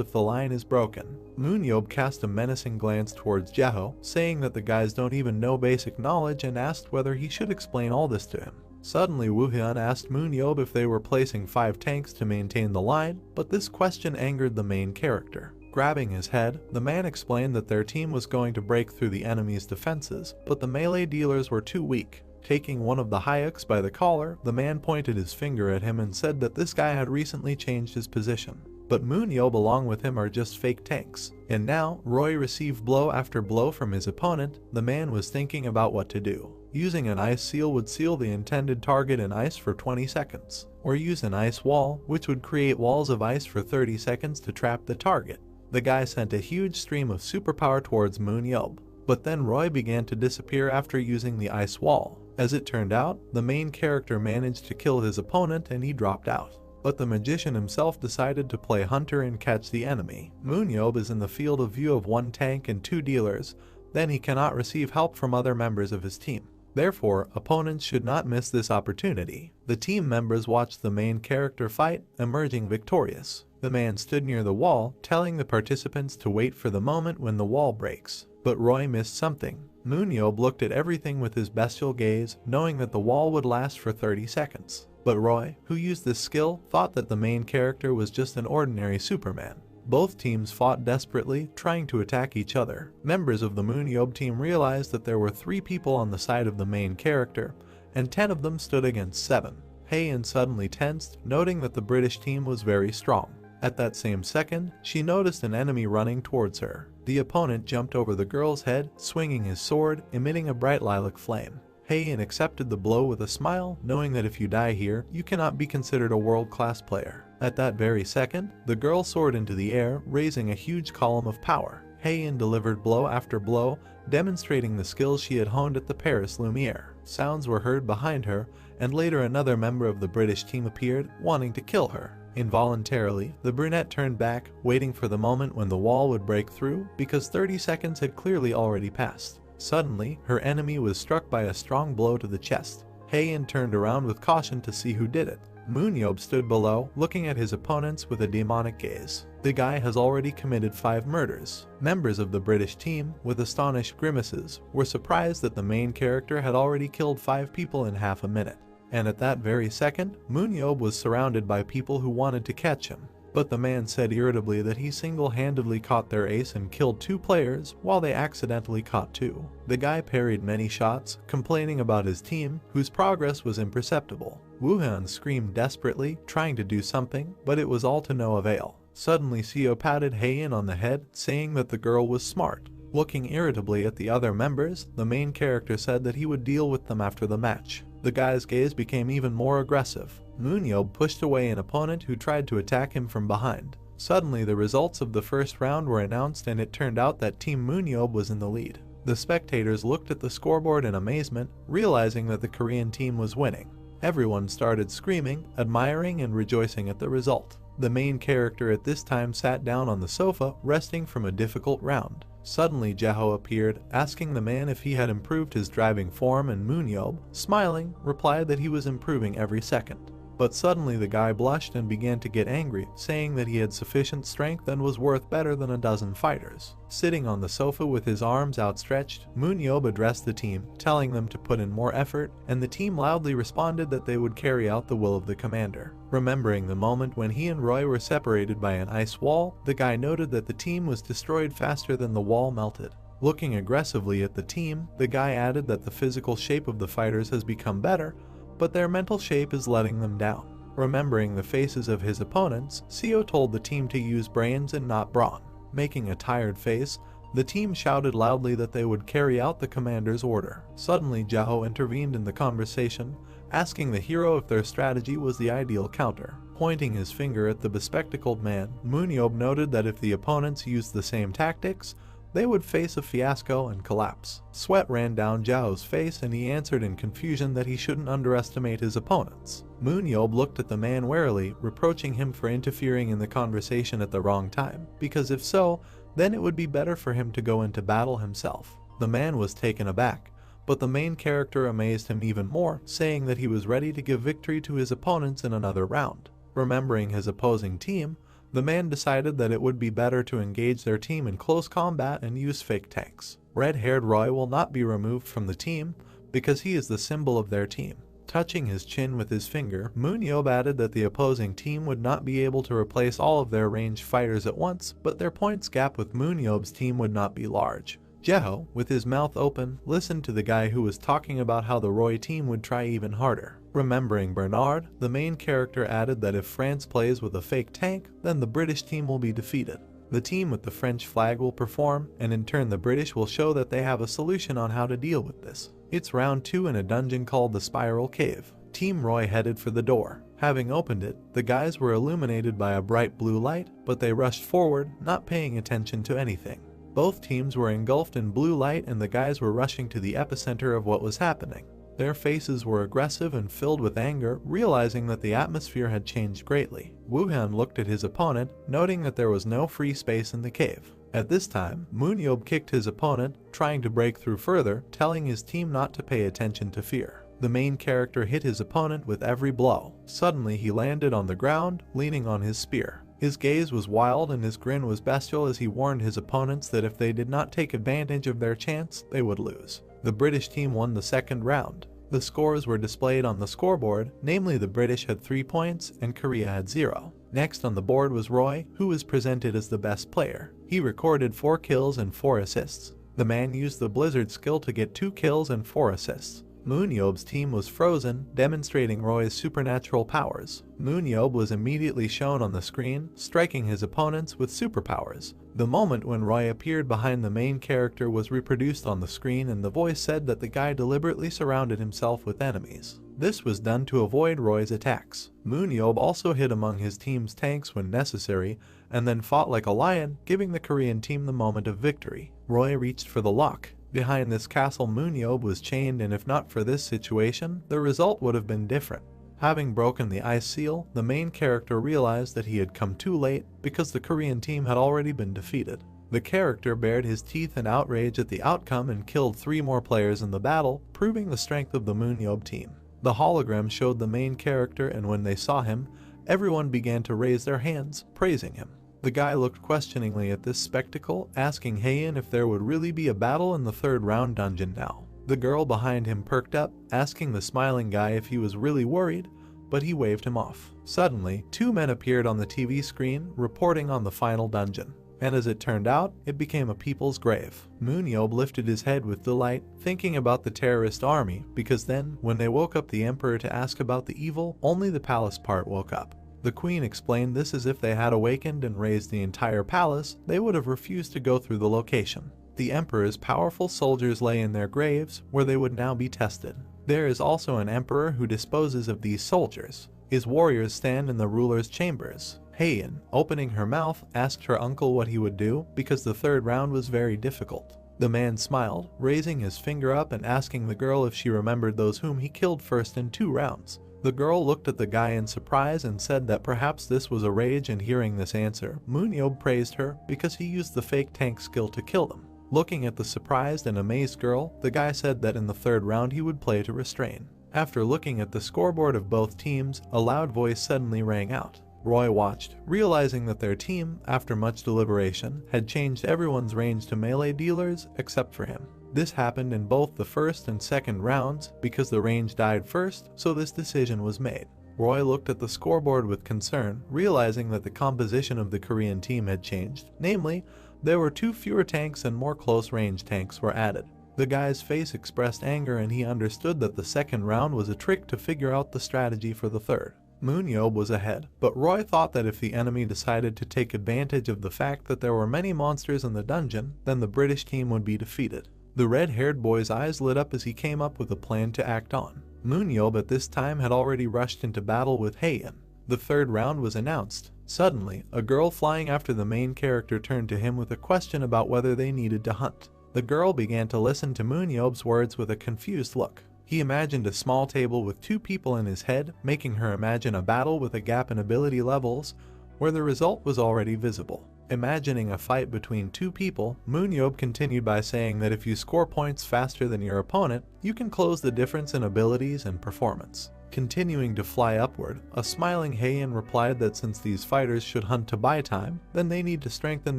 if the line is broken. MoonYeob cast a menacing glance towards Jaho, saying that the guys don't even know basic knowledge and asked whether he should explain all this to him. Suddenly Woohan asked MoonYeob if they were placing 5 tanks to maintain the line, but this question angered the main character. Grabbing his head, the man explained that their team was going to break through the enemy's defenses, but the melee dealers were too weak. Taking one of the Hayaks by the collar, the man pointed his finger at him and said that this guy had recently changed his position. But MoonYeob along with him are just fake tanks. And now, Roy received blow after blow from his opponent. The man was thinking about what to do. Using an ice seal would seal the intended target in ice for 20 seconds. Or use an ice wall, which would create walls of ice for 30 seconds to trap the target. The guy sent a huge stream of superpower towards MoonYeob. But then Roy began to disappear after using the ice wall. As it turned out, the main character managed to kill his opponent and he dropped out. But the magician himself decided to play hunter and catch the enemy. MoonYeob is in the field of view of 1 tank and 2 dealers, then he cannot receive help from other members of his team. Therefore, opponents should not miss this opportunity. The team members watched the main character fight, emerging victorious. The man stood near the wall, telling the participants to wait for the moment when the wall breaks. But Roy missed something. MoonYeob looked at everything with his bestial gaze, knowing that the wall would last for 30 seconds. But Roy, who used this skill, thought that the main character was just an ordinary Superman. Both teams fought desperately, trying to attack each other. Members of the MoonYeob team realized that there were 3 people on the side of the main character, and 10 of them stood against 7. Heian suddenly tensed, noting that the British team was very strong. At that same second, she noticed an enemy running towards her. The opponent jumped over the girl's head, swinging his sword, emitting a bright lilac flame. Heian accepted the blow with a smile, knowing that if you die here, you cannot be considered a world-class player. At that very second, the girl soared into the air, raising a huge column of power. Heian delivered blow after blow, demonstrating the skills she had honed at the Paris Lumiere. Sounds were heard behind her, and later another member of the British team appeared, wanting to kill her. Involuntarily, the brunette turned back, waiting for the moment when the wall would break through, because 30 seconds had clearly already passed. Suddenly, her enemy was struck by a strong blow to the chest. Heian turned around with caution to see who did it. MoonYeob stood below, looking at his opponents with a demonic gaze. The guy has already committed 5 murders. Members of the British team, with astonished grimaces, were surprised that the main character had already killed 5 people in half a minute. And at that very second, MoonYeob was surrounded by people who wanted to catch him. But the man said irritably that he single-handedly caught their ace and killed 2 players while they accidentally caught 2. The guy parried many shots, complaining about his team, whose progress was imperceptible. Woohan screamed desperately, trying to do something, but it was all to no avail. Suddenly Seo patted Haein on the head, saying that the girl was smart. Looking irritably at the other members, the main character said that he would deal with them after the match. The guy's gaze became even more aggressive. MoonYeob pushed away an opponent who tried to attack him from behind. Suddenly the results of the first round were announced and it turned out that Team MoonYeob was in the lead. The spectators looked at the scoreboard in amazement, realizing that the Korean team was winning. Everyone started screaming, admiring and rejoicing at the result. The main character at this time sat down on the sofa, resting from a difficult round. Suddenly Jaho appeared, asking the man if he had improved his driving form, and MoonYeob, smiling, replied that he was improving every second. But suddenly the guy blushed and began to get angry, saying that he had sufficient strength and was worth better than a dozen fighters. Sitting on the sofa with his arms outstretched, MoonYeob addressed the team, telling them to put in more effort, and the team loudly responded that they would carry out the will of the commander. Remembering the moment when he and Roy were separated by an ice wall, the guy noted that the team was destroyed faster than the wall melted. Looking aggressively at the team, the guy added that the physical shape of the fighters has become better, but their mental shape is letting them down. Remembering the faces of his opponents, Seo told the team to use brains and not brawn. Making a tired face, the team shouted loudly that they would carry out the commander's order. Suddenly Jaho intervened in the conversation, asking the hero if their strategy was the ideal counter. Pointing his finger at the bespectacled man, MoonYeob noted that if the opponents used the same tactics, they would face a fiasco and collapse. Sweat ran down Jaho's face and he answered in confusion that he shouldn't underestimate his opponents. MoonYeob looked at the man warily, reproaching him for interfering in the conversation at the wrong time, because if so, then it would be better for him to go into battle himself. The man was taken aback, but the main character amazed him even more, saying that he was ready to give victory to his opponents in another round. Remembering his opposing team, the man decided that it would be better to engage their team in close combat and use fake tanks. Red-haired Roy will not be removed from the team because he is the symbol of their team. Touching his chin with his finger, MoonYeob added that the opposing team would not be able to replace all of their ranged fighters at once, but their points gap with MoonYeob's team would not be large. Jaho, with his mouth open, listened to the guy who was talking about how the Roy team would try even harder. Remembering Bernard, the main character added that if France plays with a fake tank, then the British team will be defeated. The team with the French flag will perform, and in turn the British will show that they have a solution on how to deal with this. It's round 2 in a dungeon called the Spiral Cave. Team Roy headed for the door. Having opened it, the guys were illuminated by a bright blue light, but they rushed forward, not paying attention to anything. Both teams were engulfed in blue light and the guys were rushing to the epicenter of what was happening. Their faces were aggressive and filled with anger, realizing that the atmosphere had changed greatly. Woohan looked at his opponent, noting that there was no free space in the cave. At this time, MoonYeob kicked his opponent, trying to break through further, telling his team not to pay attention to fear. The main character hit his opponent with every blow. Suddenly he landed on the ground, leaning on his spear. His gaze was wild and his grin was bestial as he warned his opponents that if they did not take advantage of their chance, they would lose. The British team won the second round. The scores were displayed on the scoreboard, namely the British had 3 points and Korea had 0. Next on the board was Roy, who was presented as the best player. He recorded 4 kills and 4 assists. The man used the Blizzard skill to get 2 kills and 4 assists. MoonYeob's team was frozen, demonstrating Roy's supernatural powers. MoonYeob was immediately shown on the screen, striking his opponents with superpowers. The moment when Roy appeared behind the main character was reproduced on the screen and the voice said that the guy deliberately surrounded himself with enemies. This was done to avoid Roy's attacks. MoonYeob also hid among his team's tanks when necessary, and then fought like a lion, giving the Korean team the moment of victory. Roy reached for the lock. Behind this castle MoonYeob was chained, and if not for this situation, the result would have been different. Having broken the ice seal, the main character realized that he had come too late because the Korean team had already been defeated. The character bared his teeth in outrage at the outcome and killed 3 more players in the battle, proving the strength of the MoonYeob team. The hologram showed the main character, and when they saw him, everyone began to raise their hands, praising him. The guy looked questioningly at this spectacle, asking Heian if there would really be a battle in the third round dungeon now. The girl behind him perked up, asking the smiling guy if he was really worried, but he waved him off. Suddenly, two men appeared on the TV screen, reporting on the final dungeon. And as it turned out, it became a people's grave. MoonYeob lifted his head with delight, thinking about the terrorist army, because then, when they woke up the emperor to ask about the evil, only the palace part woke up. The queen explained this as if they had awakened and raised the entire palace, they would have refused to go through the location. The emperor's powerful soldiers lay in their graves, where they would now be tested. There is also an emperor who disposes of these soldiers. His warriors stand in the ruler's chambers. Heian, opening her mouth, asked her uncle what he would do, because the third round was very difficult. The man smiled, raising his finger up and asking the girl if she remembered those whom he killed first in 2 rounds. The girl looked at the guy in surprise and said that perhaps this was a rage, and hearing this answer, MoonYeob praised her because he used the fake tank skill to kill them. Looking at the surprised and amazed girl, the guy said that in the third round he would play to restrain. After looking at the scoreboard of both teams, a loud voice suddenly rang out. Roy watched, realizing that their team, after much deliberation, had changed everyone's range to melee dealers except for him. This happened in both the first and second rounds because the range died first, so this decision was made. Roy looked at the scoreboard with concern, realizing that the composition of the Korean team had changed, namely, there were 2 fewer tanks and more close-range tanks were added. The guy's face expressed anger, and he understood that the second round was a trick to figure out the strategy for the third. MoonYeob was ahead, but Roy thought that if the enemy decided to take advantage of the fact that there were many monsters in the dungeon, then the British team would be defeated. The red-haired boy's eyes lit up as he came up with a plan to act on. MoonYeob at this time had already rushed into battle with Heian. The third round was announced. Suddenly, a girl flying after the main character turned to him with a question about whether they needed to hunt. The girl began to listen to MoonYeob's words with a confused look. He imagined a small table with 2 people in his head, making her imagine a battle with a gap in ability levels, where the result was already visible. Imagining a fight between 2 people, MoonYeob continued by saying that if you score points faster than your opponent, you can close the difference in abilities and performance. Continuing to fly upward, a smiling Heian replied that since these fighters should hunt to buy time, then they need to strengthen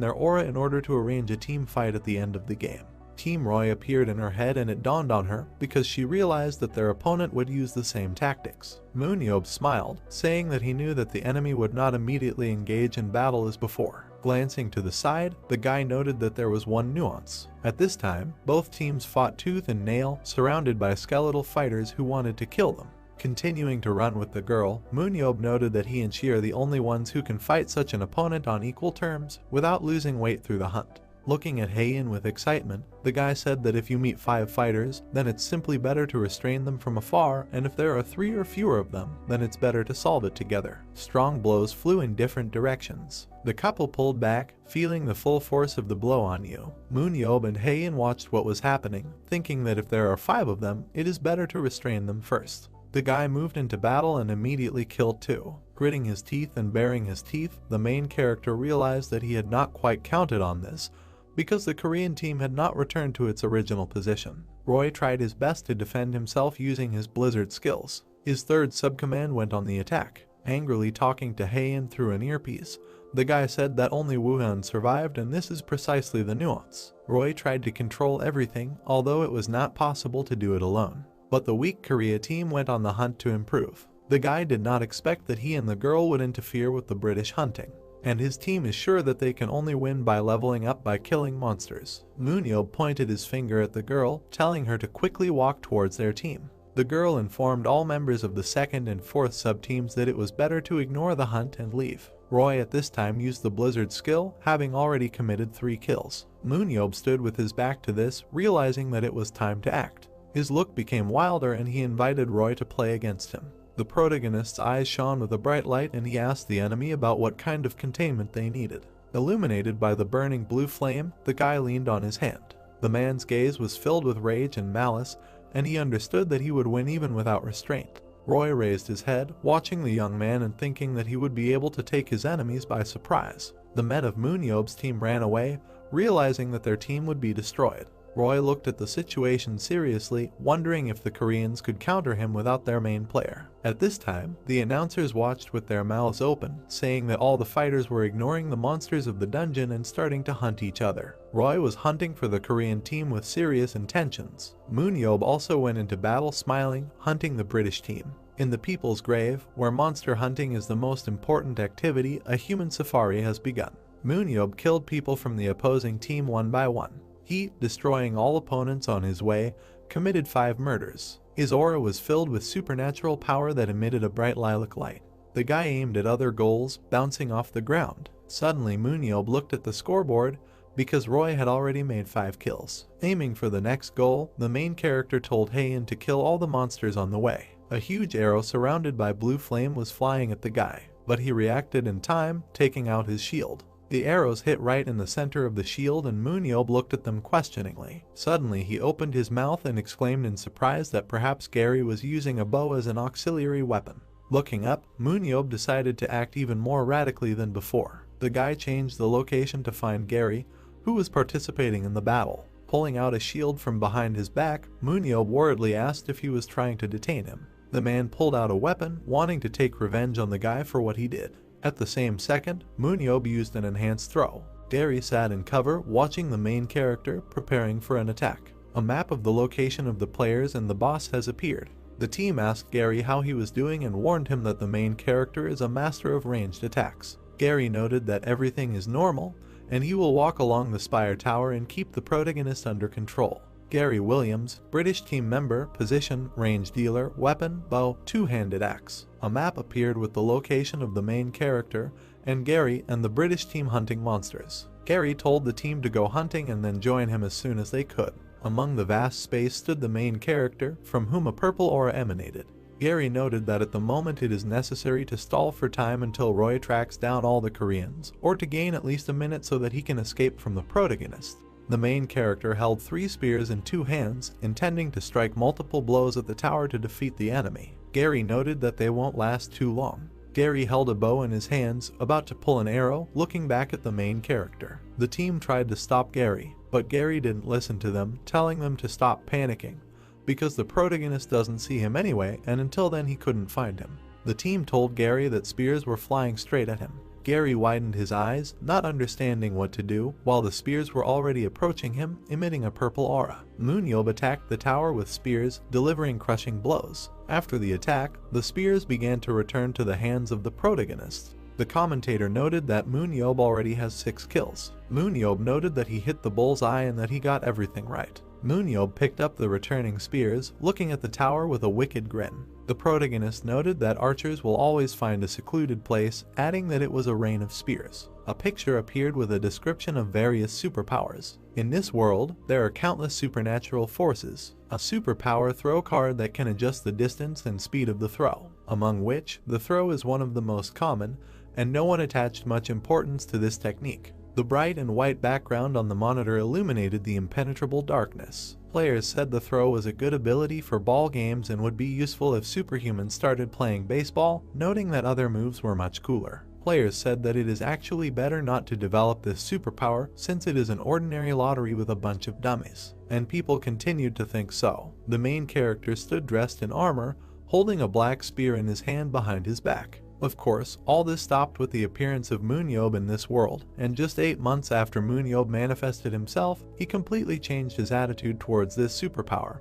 their aura in order to arrange a team fight at the end of the game. Team Roy appeared in her head, and it dawned on her because she realized that their opponent would use the same tactics. MoonYeob smiled, saying that he knew that the enemy would not immediately engage in battle as before. Glancing to the side, the guy noted that there was one nuance. At this time, both teams fought tooth and nail, surrounded by skeletal fighters who wanted to kill them. Continuing to run with the girl, MoonYeob noted that he and she are the only ones who can fight such an opponent on equal terms without losing weight through the hunt. Looking at Heian with excitement, the guy said that if you meet 5 fighters, then it's simply better to restrain them from afar, and if there are 3 or fewer of them, then it's better to solve it together. Strong blows flew in different directions. The couple pulled back, feeling the full force of the blow on you. MoonYeob and Heian watched what was happening, thinking that if there are 5 of them, it is better to restrain them first. The guy moved into battle and immediately killed 2. Gritting his teeth and baring his teeth, the main character realized that he had not quite counted on this, because the Korean team had not returned to its original position. Roy tried his best to defend himself using his blizzard skills. His third subcommand went on the attack. Angrily talking to Heian through an earpiece, the guy said that only Wuhan survived, and this is precisely the nuance. Roy tried to control everything, although it was not possible to do it alone. But the weak Korea team went on the hunt to improve. The guy did not expect that he and the girl would interfere with the British hunting, and his team is sure that they can only win by leveling up by killing monsters. MoonYeob pointed his finger at the girl, telling her to quickly walk towards their team. The girl informed all members of the 2nd and 4th sub-teams that it was better to ignore the hunt and leave. Roy at this time used the blizzard skill, having already committed 3 kills. MoonYeob stood with his back to this, realizing that it was time to act. His look became wilder, and he invited Roy to play against him. The protagonist's eyes shone with a bright light, and he asked the enemy about what kind of containment they needed. Illuminated by the burning blue flame, the guy leaned on his hand. The man's gaze was filled with rage and malice, and he understood that he would win even without restraint. Roy raised his head, watching the young man and thinking that he would be able to take his enemies by surprise. The men of MoonYeob's team ran away, realizing that their team would be destroyed. Roy looked at the situation seriously, wondering if the Koreans could counter him without their main player. At this time, the announcers watched with their mouths open, saying that all the fighters were ignoring the monsters of the dungeon and starting to hunt each other. Roy was hunting for the Korean team with serious intentions. MoonYeob also went into battle smiling, hunting the British team. In the People's Grave, where monster hunting is the most important activity, a human safari has begun. MoonYeob killed people from the opposing team one by one. He, destroying all opponents on his way, committed 5 murders. His aura was filled with supernatural power that emitted a bright lilac light. The guy aimed at other goals, bouncing off the ground. Suddenly MoonYeob looked at the scoreboard, because Roy had already made 5 kills. Aiming for the next goal, the main character told Haein to kill all the monsters on the way. A huge arrow surrounded by blue flame was flying at the guy, but he reacted in time, taking out his shield. The arrows hit right in the center of the shield and MoonYeob looked at them questioningly. Suddenly he opened his mouth and exclaimed in surprise that perhaps Gary was using a bow as an auxiliary weapon. Looking up, MoonYeob decided to act even more radically than before. The guy changed the location to find Gary, who was participating in the battle. Pulling out a shield from behind his back, MoonYeob worriedly asked if he was trying to detain him. The man pulled out a weapon, wanting to take revenge on the guy for what he did. At the same second, MoonYeob used an enhanced throw. Gary sat in cover, watching the main character, preparing for an attack. A map of the location of the players and the boss has appeared. The team asked Gary how he was doing and warned him that the main character is a master of ranged attacks. Gary noted that everything is normal, and he will walk along the spire tower and keep the protagonist under control. Gary Williams, British team member, position, range dealer, weapon, bow, two-handed axe. A map appeared with the location of the main character, and Gary and the British team hunting monsters. Gary told the team to go hunting and then join him as soon as they could. Among the vast space stood the main character, from whom a purple aura emanated. Gary noted that at the moment it is necessary to stall for time until Roy tracks down all the Koreans, or to gain at least a minute so that he can escape from the protagonist. The main character held 3 spears in 2 hands, intending to strike multiple blows at the tower to defeat the enemy. Gary noted that they won't last too long. Gary held a bow in his hands, about to pull an arrow, looking back at the main character. The team tried to stop Gary, but Gary didn't listen to them, telling them to stop panicking, because the protagonist doesn't see him anyway, and until then he couldn't find him. The team told Gary that spears were flying straight at him. Gary widened his eyes, not understanding what to do, while the spears were already approaching him, emitting a purple aura. MoonYeob attacked the tower with spears, delivering crushing blows. After the attack, the spears began to return to the hands of the protagonist. The commentator noted that MoonYeob already has 6 kills. MoonYeob noted that he hit the bullseye and that he got everything right. MoonYeob picked up the returning spears, looking at the tower with a wicked grin. The protagonist noted that archers will always find a secluded place, adding that it was a rain of spears. A picture appeared with a description of various superpowers. In this world, there are countless supernatural forces. A superpower throw card that can adjust the distance and speed of the throw, among which the throw is one of the most common, and no one attached much importance to this technique. The bright and white background on the monitor illuminated the impenetrable darkness. Players said the throw was a good ability for ball games and would be useful if Superhuman started playing baseball, noting that other moves were much cooler. Players said that it is actually better not to develop this superpower since it is an ordinary lottery with a bunch of dummies. And people continued to think so. The main character stood dressed in armor, holding a black spear in his hand behind his back. Of course, all this stopped with the appearance of MoonYeob in this world, and just 8 months after MoonYeob manifested himself, he completely changed his attitude towards this superpower,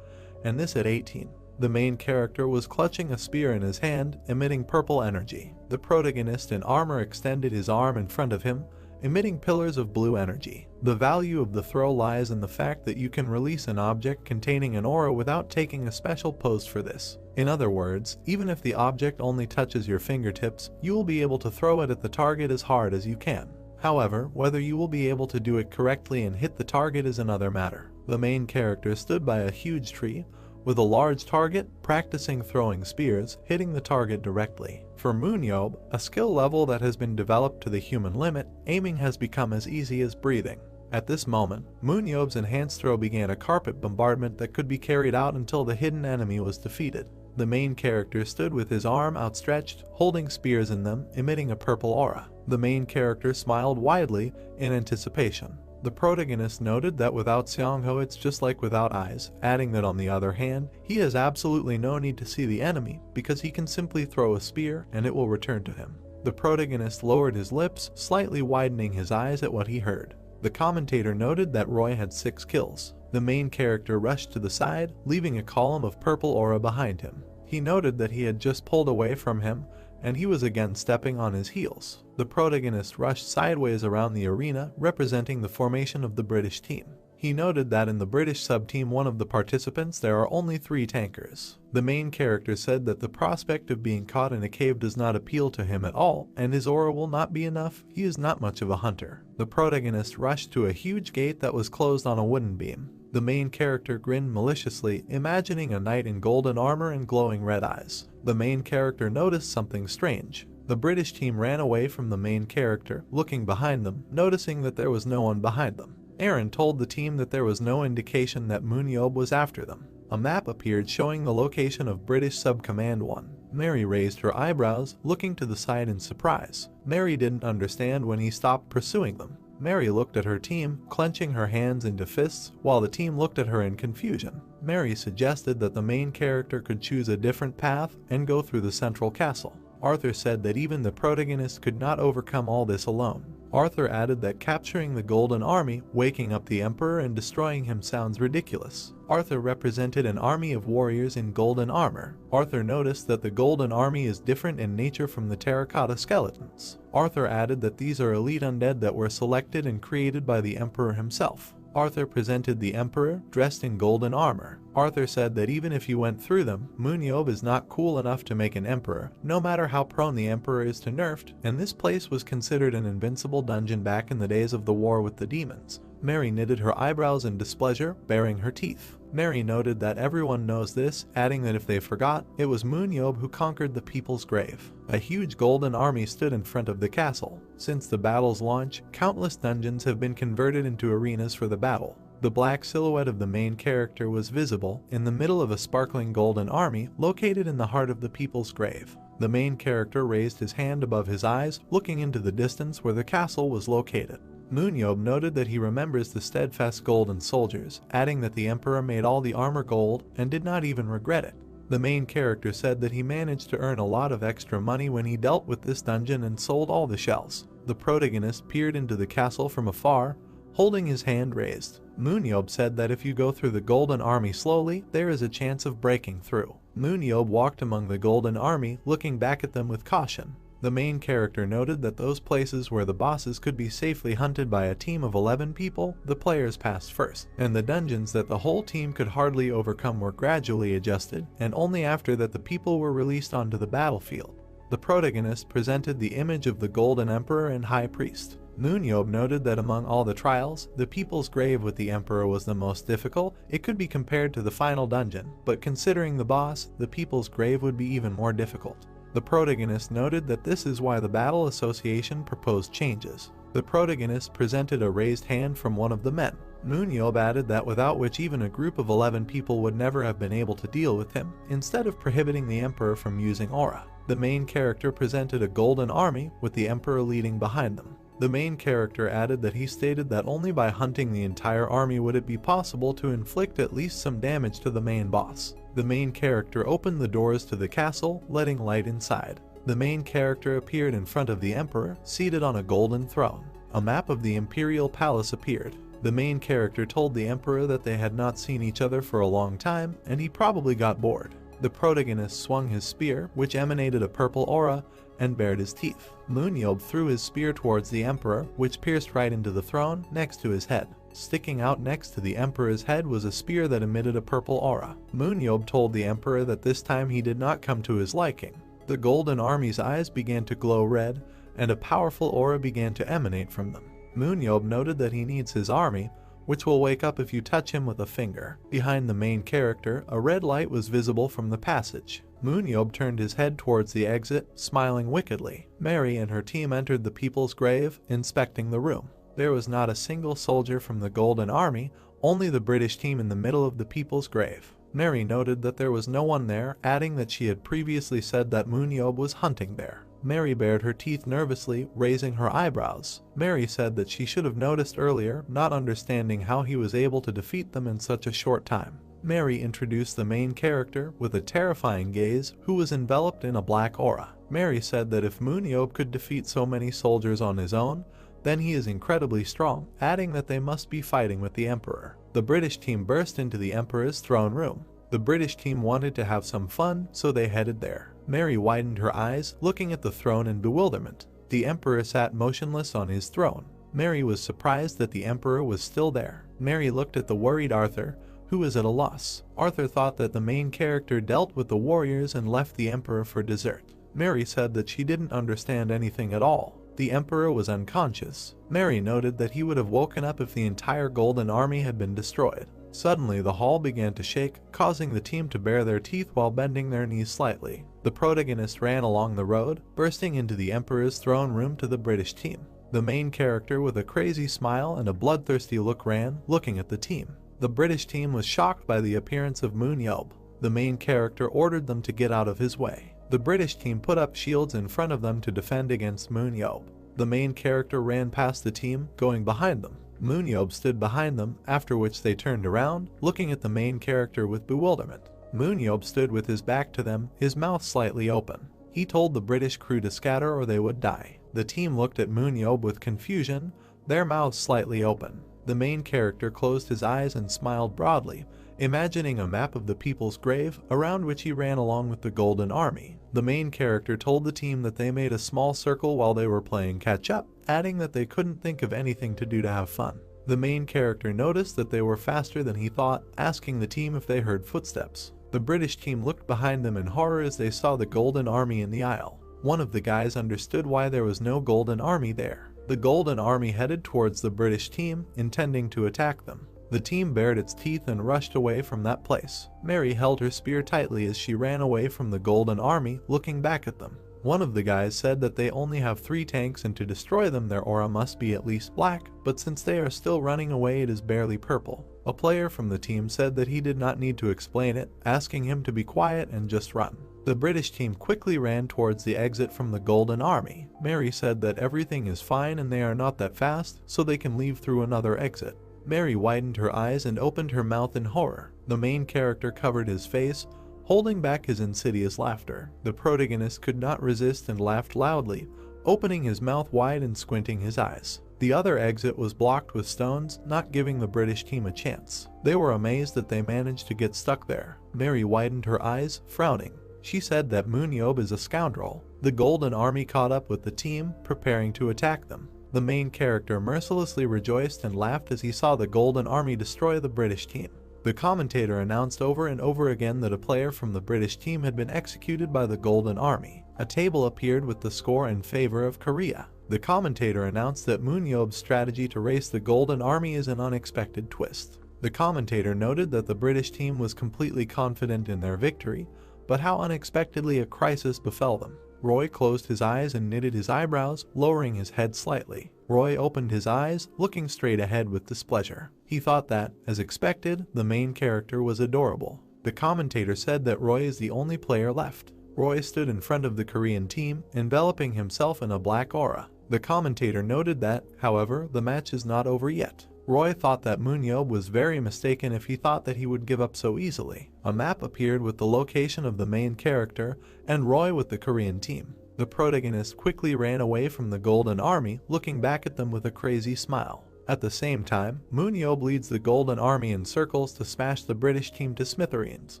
and this at 18. The main character was clutching a spear in his hand, emitting purple energy. The protagonist in armor extended his arm in front of him, emitting pillars of blue energy. The value of the throw lies in the fact that you can release an object containing an aura without taking a special pose for this. In other words, even if the object only touches your fingertips, you will be able to throw it at the target as hard as you can. However, whether you will be able to do it correctly and hit the target is another matter. The main character stood by a huge tree, with a large target, practicing throwing spears, hitting the target directly. For MoonYeob, a skill level that has been developed to the human limit, aiming has become as easy as breathing. At this moment, MoonYeob's enhanced throw began a carpet bombardment that could be carried out until the hidden enemy was defeated. The main character stood with his arm outstretched, holding spears in them, emitting a purple aura. The main character smiled widely in anticipation. The protagonist noted that without Seongho it's just like without eyes, adding that on the other hand, he has absolutely no need to see the enemy because he can simply throw a spear and it will return to him. The protagonist lowered his lips, slightly widening his eyes at what he heard. The commentator noted that Roy had 6 kills. The main character rushed to the side, leaving a column of purple aura behind him. He noted that he had just pulled away from him, and he was again stepping on his heels. The protagonist rushed sideways around the arena, representing the formation of the British team. He noted that in the British sub-team one of the participants there are only 3 tankers. The main character said that the prospect of being caught in a cave does not appeal to him at all, and his aura will not be enough. He is not much of a hunter. The protagonist rushed to a huge gate that was closed on a wooden beam. The main character grinned maliciously, imagining a knight in golden armor and glowing red eyes. The main character noticed something strange. The British team ran away from the main character, looking behind them, noticing that there was no one behind them. Aaron told the team that there was no indication that MoonYeob was after them. A map appeared showing the location of British Sub-Command 1. Mary raised her eyebrows, looking to the side in surprise. Mary didn't understand when he stopped pursuing them. Mary looked at her team, clenching her hands into fists, while the team looked at her in confusion. Mary suggested that the main character could choose a different path and go through the central castle. Arthur said that even the protagonist could not overcome all this alone. Arthur added that capturing the Golden Army, waking up the Emperor and destroying him sounds ridiculous. Arthur represented an army of warriors in golden armor. Arthur noticed that the Golden Army is different in nature from the terracotta skeletons. Arthur added that these are elite undead that were selected and created by the Emperor himself. Arthur presented the Emperor, dressed in golden armor. Arthur said that even if you went through them, MoonYeob is not cool enough to make an Emperor, no matter how prone the Emperor is to nerfed, and this place was considered an invincible dungeon back in the days of the war with the demons. Mary knitted her eyebrows in displeasure, baring her teeth. Mary noted that everyone knows this, adding that if they forgot, it was MoonYeob who conquered the People's Grave. A huge golden army stood in front of the castle. Since the battle's launch, countless dungeons have been converted into arenas for the battle. The black silhouette of the main character was visible in the middle of a sparkling golden army located in the heart of the People's Grave. The main character raised his hand above his eyes, looking into the distance where the castle was located. MoonYeob noted that he remembers the steadfast golden soldiers, adding that the Emperor made all the armor gold and did not even regret it. The main character said that he managed to earn a lot of extra money when he dealt with this dungeon and sold all the shells. The protagonist peered into the castle from afar, holding his hand raised. MoonYeob said that if you go through the Golden Army slowly, there is a chance of breaking through. MoonYeob walked among the Golden Army, looking back at them with caution. The main character noted that those places where the bosses could be safely hunted by a team of 11 people, the players passed first, and the dungeons that the whole team could hardly overcome were gradually adjusted, and only after that the people were released onto the battlefield. The protagonist presented the image of the Golden Emperor and High Priest. MoonYeob noted that among all the trials, the People's Grave with the Emperor was the most difficult. It could be compared to the final dungeon, but considering the boss, the People's Grave would be even more difficult. The protagonist noted that this is why the Battle Association proposed changes. The protagonist presented a raised hand from one of the men. MoonYeob added that without which even a group of 11 people would never have been able to deal with him, instead of prohibiting the Emperor from using aura. The main character presented a golden army, with the Emperor leading behind them. The main character added that he stated that only by hunting the entire army would it be possible to inflict at least some damage to the main boss. The main character opened the doors to the castle, letting light inside. The main character appeared in front of the Emperor, seated on a golden throne. A map of the Imperial Palace appeared. The main character told the Emperor that they had not seen each other for a long time, and he probably got bored. The protagonist swung his spear, which emanated a purple aura, and bared his teeth. MoonYeob threw his spear towards the Emperor, which pierced right into the throne next to his head. Sticking out next to the Emperor's head was a spear that emitted a purple aura. MoonYeob told the Emperor that this time he did not come to his liking. The Golden Army's eyes began to glow red, and a powerful aura began to emanate from them. MoonYeob noted that he needs his army, which will wake up if you touch him with a finger. Behind the main character, a red light was visible from the passage. MoonYeob turned his head towards the exit, smiling wickedly. Mary and her team entered the People's Grave, inspecting the room. There was not a single soldier from the Golden Army, only the British team in the middle of the People's Grave. Mary noted that there was no one there, adding that she had previously said that MoonYeob was hunting there. Mary bared her teeth nervously, raising her eyebrows. Mary said that she should have noticed earlier, not understanding how he was able to defeat them in such a short time. Mary introduced the main character with a terrifying gaze, who was enveloped in a black aura. Mary said that if MoonYeob could defeat so many soldiers on his own, then he is incredibly strong, adding that they must be fighting with the Emperor. The British team burst into the Emperor's throne room. The British team wanted to have some fun, so they headed there. Mary widened her eyes, looking at the throne in bewilderment. The Emperor sat motionless on his throne. Mary was surprised that the Emperor was still there. Mary looked at the worried Arthur, who was at a loss. Arthur thought that the main character dealt with the warriors and left the Emperor for dessert. Mary said that she didn't understand anything at all. The Emperor was unconscious. Mary noted that he would have woken up if the entire Golden Army had been destroyed. Suddenly, the hall began to shake, causing the team to bare their teeth while bending their knees slightly. The protagonist ran along the road, bursting into the Emperor's throne room to the British team. The main character with a crazy smile and a bloodthirsty look ran, looking at the team. The British team was shocked by the appearance of MoonYeob. The main character ordered them to get out of his way. The British team put up shields in front of them to defend against MoonYeob. The main character ran past the team, going behind them. MoonYeob stood behind them, after which they turned around, looking at the main character with bewilderment. MoonYeob stood with his back to them, his mouth slightly open. He told the British crew to scatter or they would die. The team looked at MoonYeob with confusion, their mouths slightly open. The main character closed his eyes and smiled broadly, imagining a map of the people's grave, around which he ran along with the Golden Army. The main character told the team that they made a small circle while they were playing catch-up, adding that they couldn't think of anything to do to have fun. The main character noticed that they were faster than he thought, asking the team if they heard footsteps. The British team looked behind them in horror as they saw the Golden Army in the aisle. One of the guys understood why there was no Golden Army there. The Golden Army headed towards the British team, intending to attack them. The team bared its teeth and rushed away from that place. Mary held her spear tightly as she ran away from the Golden Army, looking back at them. One of the guys said that they only have 3 tanks and to destroy them their aura must be at least black, but since they are still running away it is barely purple. A player from the team said that he did not need to explain it, asking him to be quiet and just run. The British team quickly ran towards the exit from the Golden Army. Mary said that everything is fine and they are not that fast, so they can leave through another exit. Mary widened her eyes and opened her mouth in horror. The main character covered his face, holding back his insidious laughter. The protagonist could not resist and laughed loudly, opening his mouth wide and squinting his eyes. The other exit was blocked with stones, not giving the British team a chance. They were amazed that they managed to get stuck there. Mary widened her eyes, frowning. She said that MoonYeob is a scoundrel. The Golden Army caught up with the team, preparing to attack them. The main character mercilessly rejoiced and laughed as he saw the Golden Army destroy the British team. The commentator announced over and over again that a player from the British team had been executed by the Golden Army. A table appeared with the score in favor of Korea. The commentator announced that MoonYeob's strategy to race the Golden Army is an unexpected twist. The commentator noted that the British team was completely confident in their victory, but how unexpectedly a crisis befell them. Roy closed his eyes and knitted his eyebrows, lowering his head slightly. Roy opened his eyes, looking straight ahead with displeasure. He thought that, as expected, the main character was adorable. The commentator said that Roy is the only player left. Roy stood in front of the Korean team, enveloping himself in a black aura. The commentator noted that, however, the match is not over yet. Roy thought that MoonYeob was very mistaken if he thought that he would give up so easily. A map appeared with the location of the main character and Roy with the Korean team. The protagonist quickly ran away from the Golden Army, looking back at them with a crazy smile. At the same time, MoonYeob leads the Golden Army in circles to smash the British team to smithereens.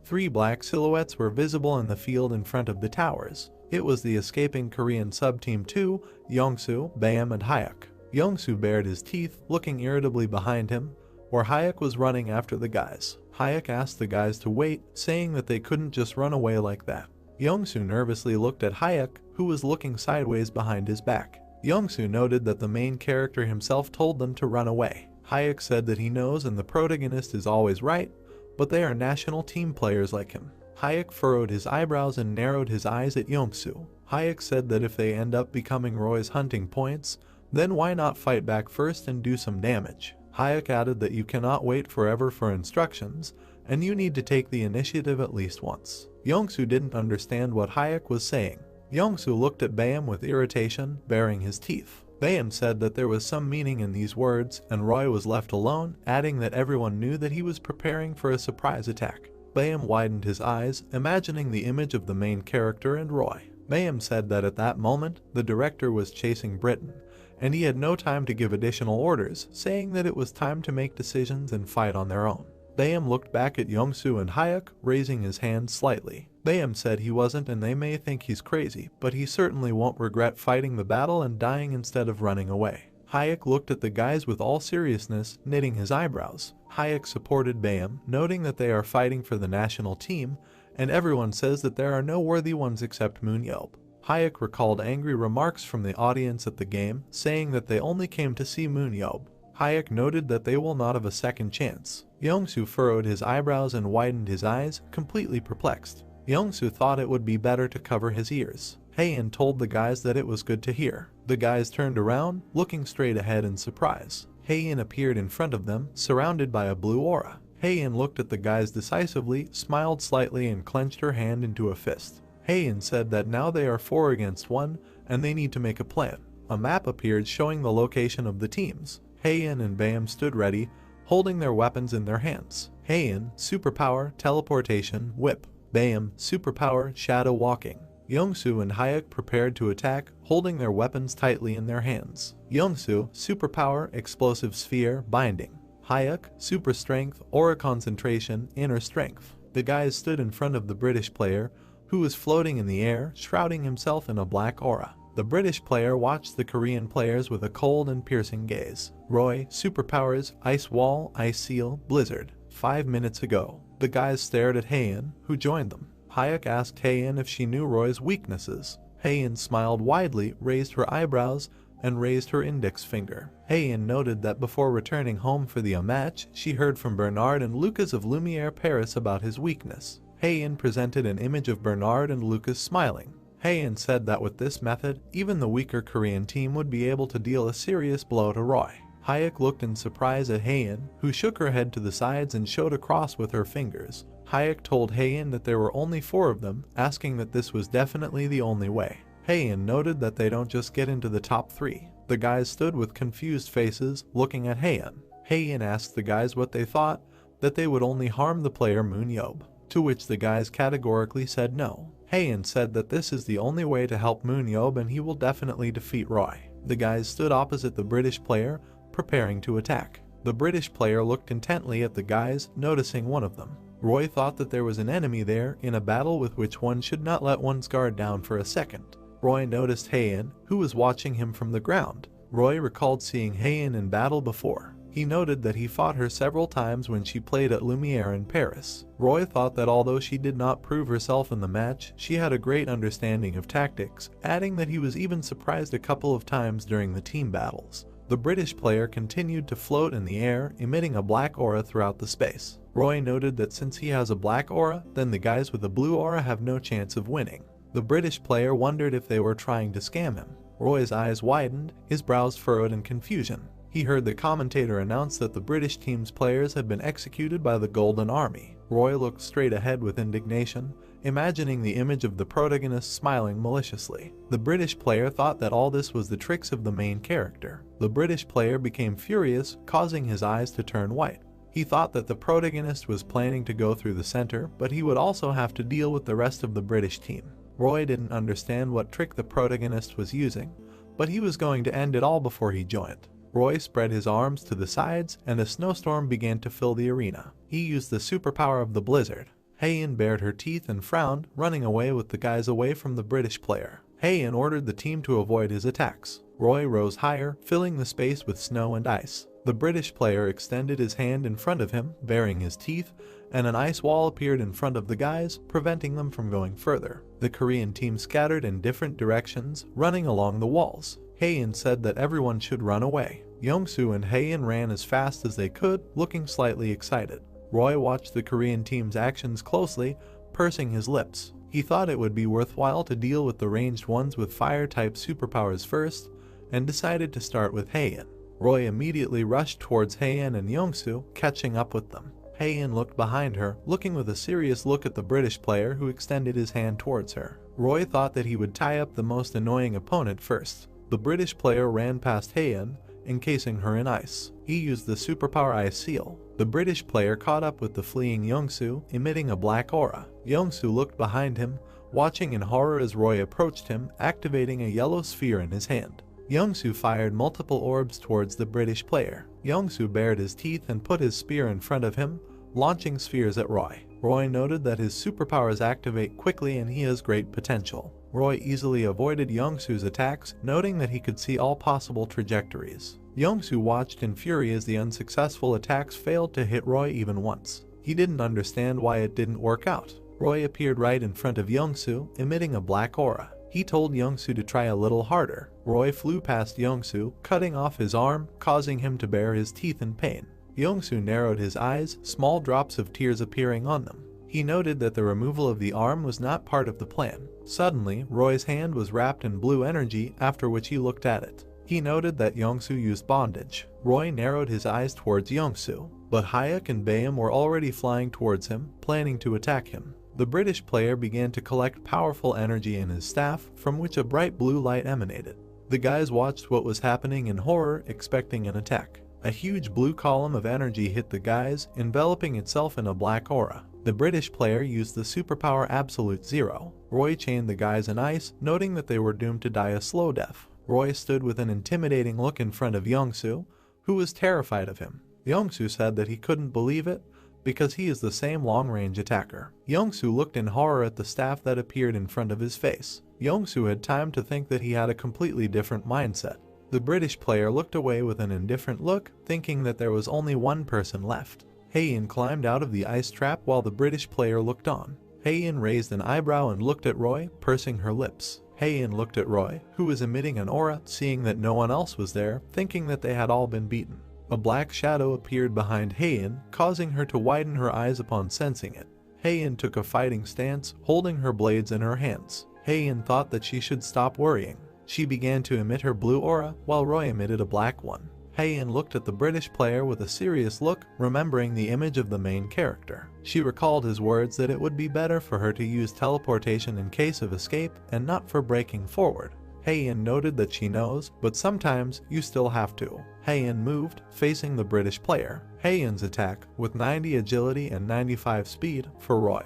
3 black silhouettes were visible in the field in front of the towers. It was the escaping Korean sub-team 2, Yongsoo, Bam and Hyuk. Yongsoo bared his teeth, looking irritably behind him, where Hyuk was running after the guys. Hyuk asked the guys to wait, saying that they couldn't just run away like that. Yongsoo nervously looked at Hyuk, who was looking sideways behind his back. Yongsoo noted that the main character himself told them to run away. Hyuk said that he knows and the protagonist is always right, but they are national team players like him. Hyuk furrowed his eyebrows and narrowed his eyes at Yongsoo. Hyuk said that if they end up becoming Roy's hunting points, then why not fight back first and do some damage? Hyuk added that you cannot wait forever for instructions, and you need to take the initiative at least once. Yongsoo didn't understand what Hyuk was saying. Yongsoo looked at Bayam with irritation, baring his teeth. Bayam said that there was some meaning in these words, and Roy was left alone, adding that everyone knew that he was preparing for a surprise attack. Bayam widened his eyes, imagining the image of the main character and Roy. Bayam said that at that moment, the director was chasing Britain, and he had no time to give additional orders, saying that it was time to make decisions and fight on their own. Bayam looked back at Yongsoo and Hyuk, raising his hand slightly. Bayam said he wasn't, and they may think he's crazy, but he certainly won't regret fighting the battle and dying instead of running away. Hyuk looked at the guys with all seriousness, knitting his eyebrows. Hyuk supported Bayam, noting that they are fighting for the national team, and everyone says that there are no worthy ones except MoonYeob. Hyuk recalled angry remarks from the audience at the game, saying that they only came to see MoonYeob. Hyuk noted that they will not have a second chance. Yongsoo furrowed his eyebrows and widened his eyes, completely perplexed. Yongsoo thought it would be better to cover his ears. Haein told the guys that it was good to hear. The guys turned around, looking straight ahead in surprise. Haein appeared in front of them, surrounded by a blue aura. Haein looked at the guys decisively, smiled slightly, and clenched her hand into a fist. Haein said that now they are 4 against 1, and they need to make a plan. A map appeared showing the location of the teams. Haein and Bayam stood ready, holding their weapons in their hands. Haein, superpower, teleportation, whip. Bayam, superpower, shadow walking. Yongsoo and Hyuk prepared to attack, holding their weapons tightly in their hands. Yongsoo, superpower, explosive sphere, binding. Hyuk, super strength, aura concentration, inner strength. The guys stood in front of the British player, who was floating in the air, shrouding himself in a black aura. The British player watched the Korean players with a cold and piercing gaze. Roy, superpowers, ice wall, ice seal, blizzard. 5 minutes ago. The guys stared at Haein, who joined them. Hyuk asked Haein if she knew Roy's weaknesses. Haein smiled widely, raised her eyebrows, and raised her index finger. Haein noted that before returning home for the match, she heard from Bernard and Lucas of Lumiere Paris about his weakness. Haein presented an image of Bernard and Lucas smiling. Haein said that with this method, even the weaker Korean team would be able to deal a serious blow to Roy. Hyuk looked in surprise at Haein, who shook her head to the sides and showed a cross with her fingers. Hyuk told Haein that there were only 4 of them, asking that this was definitely the only way. Haein noted that they don't just get into the top 3. The guys stood with confused faces, looking at Haein. Haein asked the guys what they thought, that they would only harm the player MoonYeob, to which the guys categorically said no. Haein said that this is the only way to help MoonYeob and he will definitely defeat Roy. The guys stood opposite the British player, preparing to attack. The British player looked intently at the guys, noticing one of them. Roy thought that there was an enemy there in a battle with which one should not let one's guard down for a second. Roy noticed Haein, who was watching him from the ground. Roy recalled seeing Haein in battle before. He noted that he fought her several times when she played at Lumiere in Paris. Roy thought that although she did not prove herself in the match, she had a great understanding of tactics, adding that he was even surprised a couple of times during the team battles. The British player continued to float in the air, emitting a black aura throughout the space. Roy noted that since he has a black aura, then the guys with a blue aura have no chance of winning. The British player wondered if they were trying to scam him. Roy's eyes widened, his brows furrowed in confusion. He heard the commentator announce that the British team's players had been executed by the Golden Army. Roy looked straight ahead with indignation, imagining the image of the protagonist smiling maliciously. The British player thought that all this was the tricks of the main character. The British player became furious, causing his eyes to turn white. He thought that the protagonist was planning to go through the center, but he would also have to deal with the rest of the British team. Roy didn't understand what trick the protagonist was using, but he was going to end it all before he joined. Roy spread his arms to the sides, and a snowstorm began to fill the arena. He used the superpower of the blizzard. Haein bared her teeth and frowned, running away with the guys away from the British player. Haein ordered the team to avoid his attacks. Roy rose higher, filling the space with snow and ice. The British player extended his hand in front of him, baring his teeth, and an ice wall appeared in front of the guys, preventing them from going further. The Korean team scattered in different directions, running along the walls. Haein said that everyone should run away. Yongsoo and Haein ran as fast as they could, looking slightly excited. Roy watched the Korean team's actions closely, pursing his lips. He thought it would be worthwhile to deal with the ranged ones with fire-type superpowers first, and decided to start with Haein. Roy immediately rushed towards Haein and Yongsoo, catching up with them. Haein looked behind her, looking with a serious look at the British player who extended his hand towards her. Roy thought that he would tie up the most annoying opponent first. The British player ran past Haein, encasing her in ice. He used the superpower Ice Seal. The British player caught up with the fleeing Yongsoo, emitting a black aura. Yongsoo looked behind him, watching in horror as Roy approached him, activating a yellow sphere in his hand. Yongsoo fired multiple orbs towards the British player. Yongsoo bared his teeth and put his spear in front of him, launching spheres at Roy. Roy noted that his superpowers activate quickly and he has great potential. Roy easily avoided Yongsoo's attacks, noting that he could see all possible trajectories. Yongsoo watched in fury as the unsuccessful attacks failed to hit Roy even once. He didn't understand why it didn't work out. Roy appeared right in front of Yongsoo, emitting a black aura. He told Yongsoo to try a little harder. Roy flew past Yongsoo, cutting off his arm, causing him to bare his teeth in pain. Yongsoo narrowed his eyes, small drops of tears appearing on them. He noted that the removal of the arm was not part of the plan. Suddenly, Roy's hand was wrapped in blue energy, after which he looked at it. He noted that Yongsoo used bondage. Roy narrowed his eyes towards Yongsoo, but Hayek and Bayam were already flying towards him, planning to attack him. The British player began to collect powerful energy in his staff, from which a bright blue light emanated. The guys watched what was happening in horror, expecting an attack. A huge blue column of energy hit the guys, enveloping itself in a black aura. The British player used the superpower Absolute Zero. Roy chained the guys in ice, noting that they were doomed to die a slow death. Roy stood with an intimidating look in front of Yongsoo, who was terrified of him. Yongsoo said that he couldn't believe it, because he is the same long-range attacker. Yongsoo looked in horror at the staff that appeared in front of his face. Yongsoo had time to think that he had a completely different mindset. The British player looked away with an indifferent look, thinking that there was only one person left. Haein climbed out of the ice trap while the British player looked on. Haein raised an eyebrow and looked at Roy, pursing her lips. Haein looked at Roy, who was emitting an aura, seeing that no one else was there, thinking that they had all been beaten. A black shadow appeared behind Haein, causing her to widen her eyes upon sensing it. Haein took a fighting stance, holding her blades in her hands. Haein thought that she should stop worrying. She began to emit her blue aura, while Roy emitted a black one. Haein looked at the British player with a serious look, remembering the image of the main character. She recalled his words that it would be better for her to use teleportation in case of escape, and not for breaking forward. Haein noted that she knows, but sometimes you still have to. Haein moved, facing the British player. Haein's attack, with 90 agility and 95 speed, for Roy,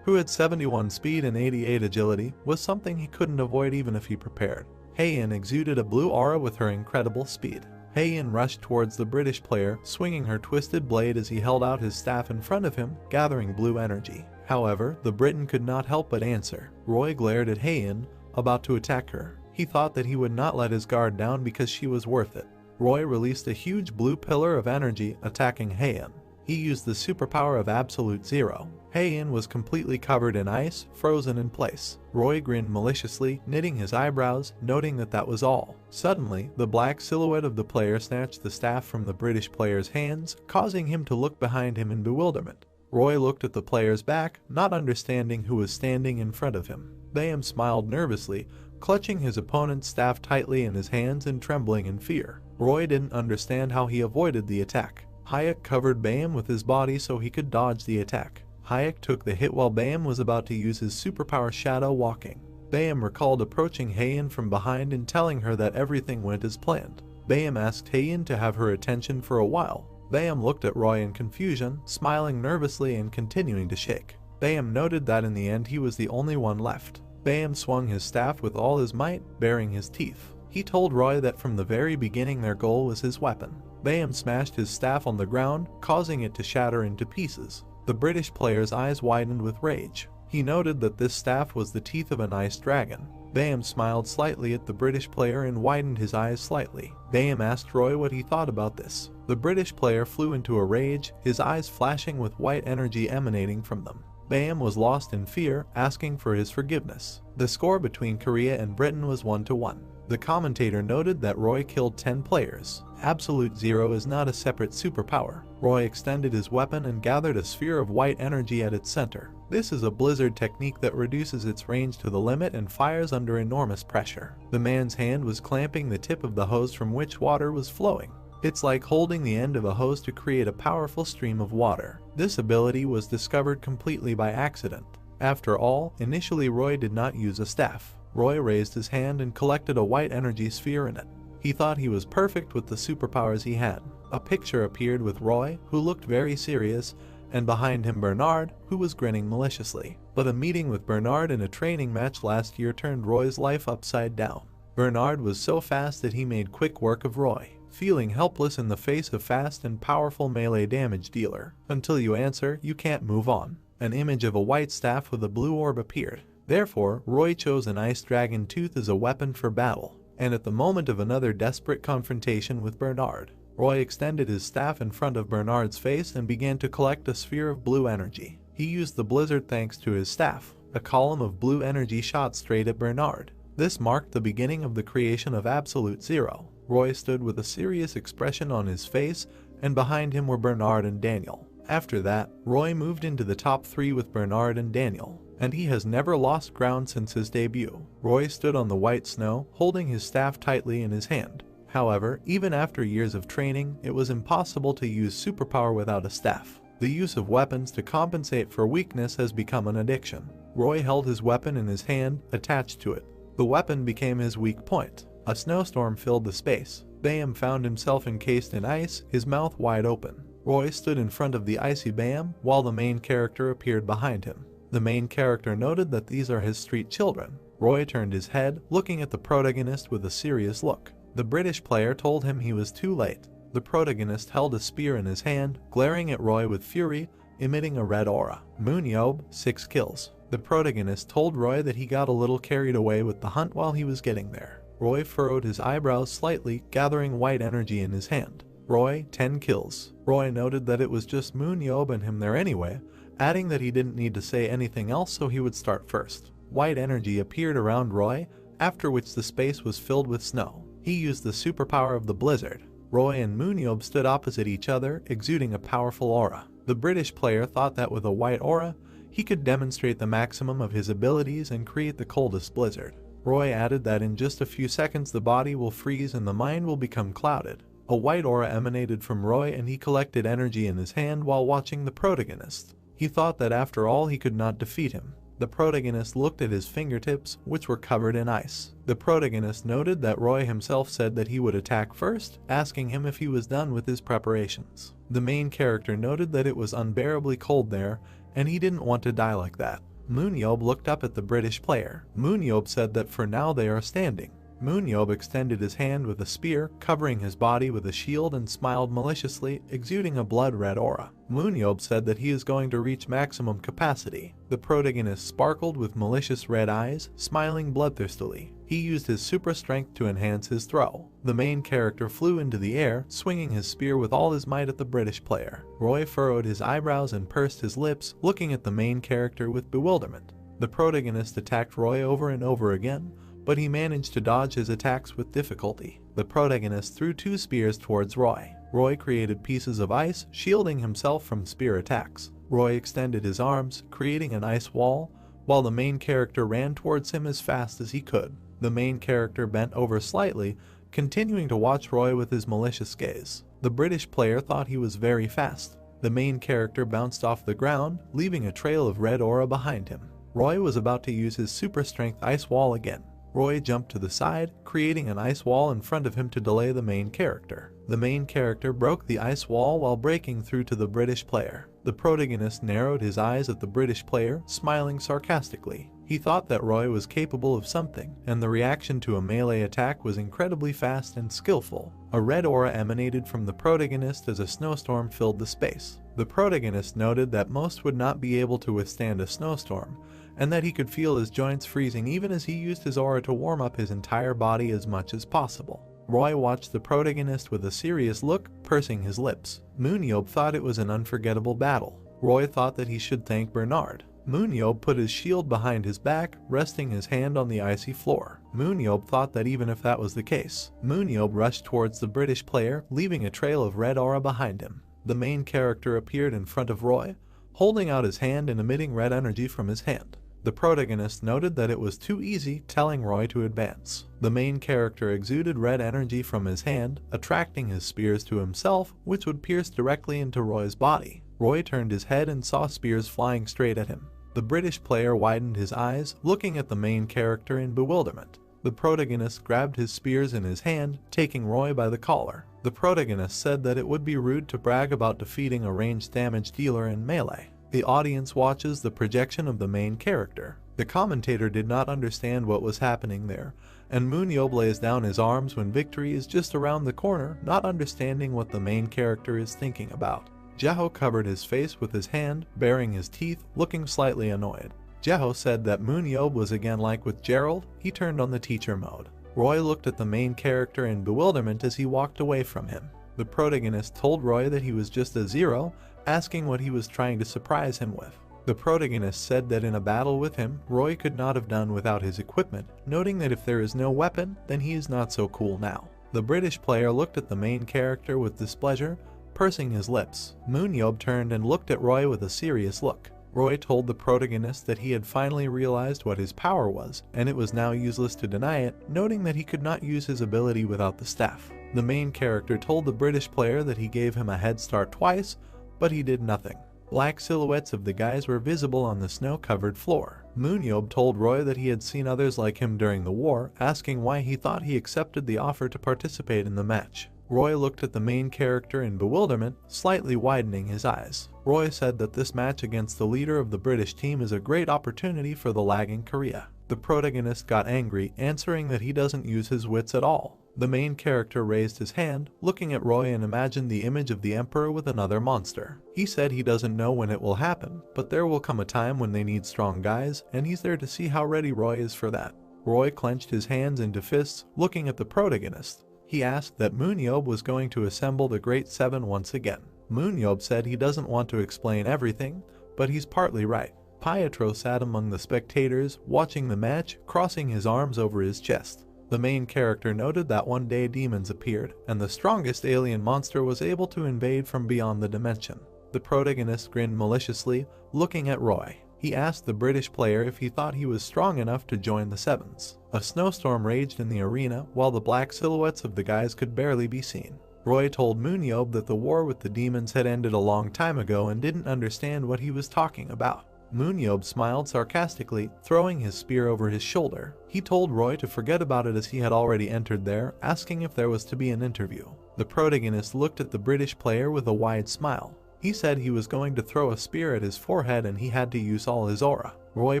who had 71 speed and 88 agility, was something he couldn't avoid even if he prepared. Haein exuded a blue aura with her incredible speed. Haein rushed towards the British player, swinging her twisted blade as he held out his staff in front of him, gathering blue energy. However, the Briton could not help but answer. Roy glared at Haein, about to attack her. He thought that he would not let his guard down because she was worth it. Roy released a huge blue pillar of energy, attacking Haein. He used the superpower of Absolute Zero. Haein was completely covered in ice, frozen in place. Roy grinned maliciously, knitting his eyebrows, noting that that was all. Suddenly, the black silhouette of the player snatched the staff from the British player's hands, causing him to look behind him in bewilderment. Roy looked at the player's back, not understanding who was standing in front of him. Bayam smiled nervously, clutching his opponent's staff tightly in his hands and trembling in fear. Roy didn't understand how he avoided the attack. Hayek covered Bayam with his body so he could dodge the attack. Hayek took the hit while Bayam was about to use his superpower Shadow Walking. Bayam recalled approaching Haein from behind and telling her that everything went as planned. Bayam asked Haein to have her attention for a while. Bayam looked at Roy in confusion, smiling nervously and continuing to shake. Bayam noted that in the end he was the only one left. Bayam swung his staff with all his might, baring his teeth. He told Roy that from the very beginning their goal was his weapon. Bayam smashed his staff on the ground, causing it to shatter into pieces. The British player's eyes widened with rage. He noted that this staff was the teeth of an ice dragon. Bayam smiled slightly at the British player and widened his eyes slightly. Bayam asked Roy what he thought about this. The British player flew into a rage, his eyes flashing with white energy emanating from them. Bayam was lost in fear, asking for his forgiveness. The score between Korea and Britain was 1-1. The commentator noted that Roy killed 10 players. Absolute Zero is not a separate superpower. Roy extended his weapon and gathered a sphere of white energy at its center. This is a blizzard technique that reduces its range to the limit and fires under enormous pressure. The man's hand was clamping the tip of the hose from which water was flowing. It's like holding the end of a hose to create a powerful stream of water. This ability was discovered completely by accident. After all, initially Roy did not use a staff. Roy raised his hand and collected a white energy sphere in it. He thought he was perfect with the superpowers he had. A picture appeared with Roy, who looked very serious, and behind him Bernard, who was grinning maliciously. But a meeting with Bernard in a training match last year turned Roy's life upside down. Bernard was so fast that he made quick work of Roy, feeling helpless in the face of fast and powerful melee damage dealer. Until you answer, you can't move on. An image of a white staff with a blue orb appeared. Therefore, Roy chose an ice dragon tooth as a weapon for battle. And at the moment of another desperate confrontation with Bernard, Roy extended his staff in front of Bernard's face and began to collect a sphere of blue energy. He used the blizzard thanks to his staff. A column of blue energy shot straight at Bernard. This marked the beginning of the creation of Absolute Zero. Roy stood with a serious expression on his face, and behind him were Bernard and Daniel. After that, Roy moved into the top 3 with Bernard and Daniel, and he has never lost ground since his debut. Roy stood on the white snow, holding his staff tightly in his hand. However, even after years of training, it was impossible to use superpower without a staff. The use of weapons to compensate for weakness has become an addiction. Roy held his weapon in his hand, attached to it. The weapon became his weak point. A snowstorm filled the space. Bam found himself encased in ice, his mouth wide open. Roy stood in front of the icy Bam, while the main character appeared behind him. The main character noted that these are his street children. Roy turned his head, looking at the protagonist with a serious look. The British player told him he was too late. The protagonist held a spear in his hand, glaring at Roy with fury, emitting a red aura. MoonYeob, 6 kills. The protagonist told Roy that he got a little carried away with the hunt while he was getting there. Roy furrowed his eyebrows slightly, gathering white energy in his hand. Roy, 10 kills. Roy noted that it was just MoonYeob and him there anyway, adding that he didn't need to say anything else so he would start first. White energy appeared around Roy, after which the space was filled with snow. He used the superpower of the blizzard. Roy and MoonYeob stood opposite each other, exuding a powerful aura. The British player thought that with a white aura, he could demonstrate the maximum of his abilities and create the coldest blizzard. Roy added that in just a few seconds the body will freeze and the mind will become clouded. A white aura emanated from Roy and he collected energy in his hand while watching the protagonist. He thought that after all he could not defeat him. The protagonist looked at his fingertips, which were covered in ice. The protagonist noted that Roy himself said that he would attack first, asking him if he was done with his preparations. The main character noted that it was unbearably cold there, and he didn't want to die like that. MoonYeob looked up at the British player. MoonYeob said that for now they are standing. MoonYeob extended his hand with a spear, covering his body with a shield, and smiled maliciously, exuding a blood-red aura. MoonYeob said that he is going to reach maximum capacity. The protagonist sparkled with malicious red eyes, smiling bloodthirstily. He used his super strength to enhance his throw. The main character flew into the air, swinging his spear with all his might at the British player. Roy furrowed his eyebrows and pursed his lips, looking at the main character with bewilderment. The protagonist attacked Roy over and over again, but he managed to dodge his attacks with difficulty. The protagonist threw 2 spears towards Roy. Roy created pieces of ice, shielding himself from spear attacks. Roy extended his arms, creating an ice wall, while the main character ran towards him as fast as he could. The main character bent over slightly, continuing to watch Roy with his malicious gaze. The British player thought he was very fast. The main character bounced off the ground, leaving a trail of red aura behind him. Roy was about to use his super strength ice wall again. Roy jumped to the side, creating an ice wall in front of him to delay the main character. The main character broke the ice wall while breaking through to the British player. The protagonist narrowed his eyes at the British player, smiling sarcastically. He thought that Roy was capable of something, and the reaction to a melee attack was incredibly fast and skillful. A red aura emanated from the protagonist as a snowstorm filled the space. The protagonist noted that most would not be able to withstand a snowstorm, and that he could feel his joints freezing even as he used his aura to warm up his entire body as much as possible. Roy watched the protagonist with a serious look, pursing his lips. MoonYeob thought it was an unforgettable battle. Roy thought that he should thank Bernard. MoonYeob put his shield behind his back, resting his hand on the icy floor. MoonYeob thought that even if that was the case, MoonYeob rushed towards the British player, leaving a trail of red aura behind him. The main character appeared in front of Roy, holding out his hand and emitting red energy from his hand. The protagonist noted that it was too easy, telling Roy to advance. The main character exuded red energy from his hand, attracting his spears to himself, which would pierce directly into Roy's body. Roy turned his head and saw spears flying straight at him. The British player widened his eyes, looking at the main character in bewilderment. The protagonist grabbed his spears in his hand, taking Roy by the collar. The protagonist said that it would be rude to brag about defeating a ranged damage dealer in melee. The audience watches the projection of the main character. The commentator did not understand what was happening there, and MoonYeob lays down his arms when victory is just around the corner, not understanding what the main character is thinking about. Jeho covered his face with his hand, baring his teeth, looking slightly annoyed. Jeho said that MoonYeob was again like with Gerald. He turned on the teacher mode. Roy looked at the main character in bewilderment as he walked away from him. The protagonist told Roy that he was just a zero, asking what he was trying to surprise him with. The protagonist said that in a battle with him, Roy could not have done without his equipment, noting that if there is no weapon, then he is not so cool now. The British player looked at the main character with displeasure, pursing his lips. MoonYeob turned and looked at Roy with a serious look. Roy told the protagonist that he had finally realized what his power was, and it was now useless to deny it, noting that he could not use his ability without the staff. The main character told the British player that he gave him a head start twice, but he did nothing. Black silhouettes of the guys were visible on the snow-covered floor. MoonYeob told Roy that he had seen others like him during the war, asking why he thought he accepted the offer to participate in the match. Roy looked at the main character in bewilderment, slightly widening his eyes. Roy said that this match against the leader of the British team is a great opportunity for the lagging Korea. The protagonist got angry, answering that he doesn't use his wits at all. The main character raised his hand, looking at Roy, and imagined the image of the Emperor with another monster. He said he doesn't know when it will happen, but there will come a time when they need strong guys, and he's there to see how ready Roy is for that. Roy clenched his hands into fists, looking at the protagonist. He asked that MoonYeob was going to assemble the Great Seven once again. MoonYeob said he doesn't want to explain everything, but he's partly right. Pietro sat among the spectators, watching the match, crossing his arms over his chest. The main character noted that one day demons appeared, and the strongest alien monster was able to invade from beyond the dimension. The protagonist grinned maliciously, looking at Roy. He asked the British player if he thought he was strong enough to join the Sevens. A snowstorm raged in the arena, while the black silhouettes of the guys could barely be seen. Roy told MoonYeob that the war with the demons had ended a long time ago and didn't understand what he was talking about. MoonYeob smiled sarcastically, throwing his spear over his shoulder. He told Roy to forget about it as he had already entered there, asking if there was to be an interview. The protagonist looked at the British player with a wide smile. He said he was going to throw a spear at his forehead and he had to use all his aura. Roy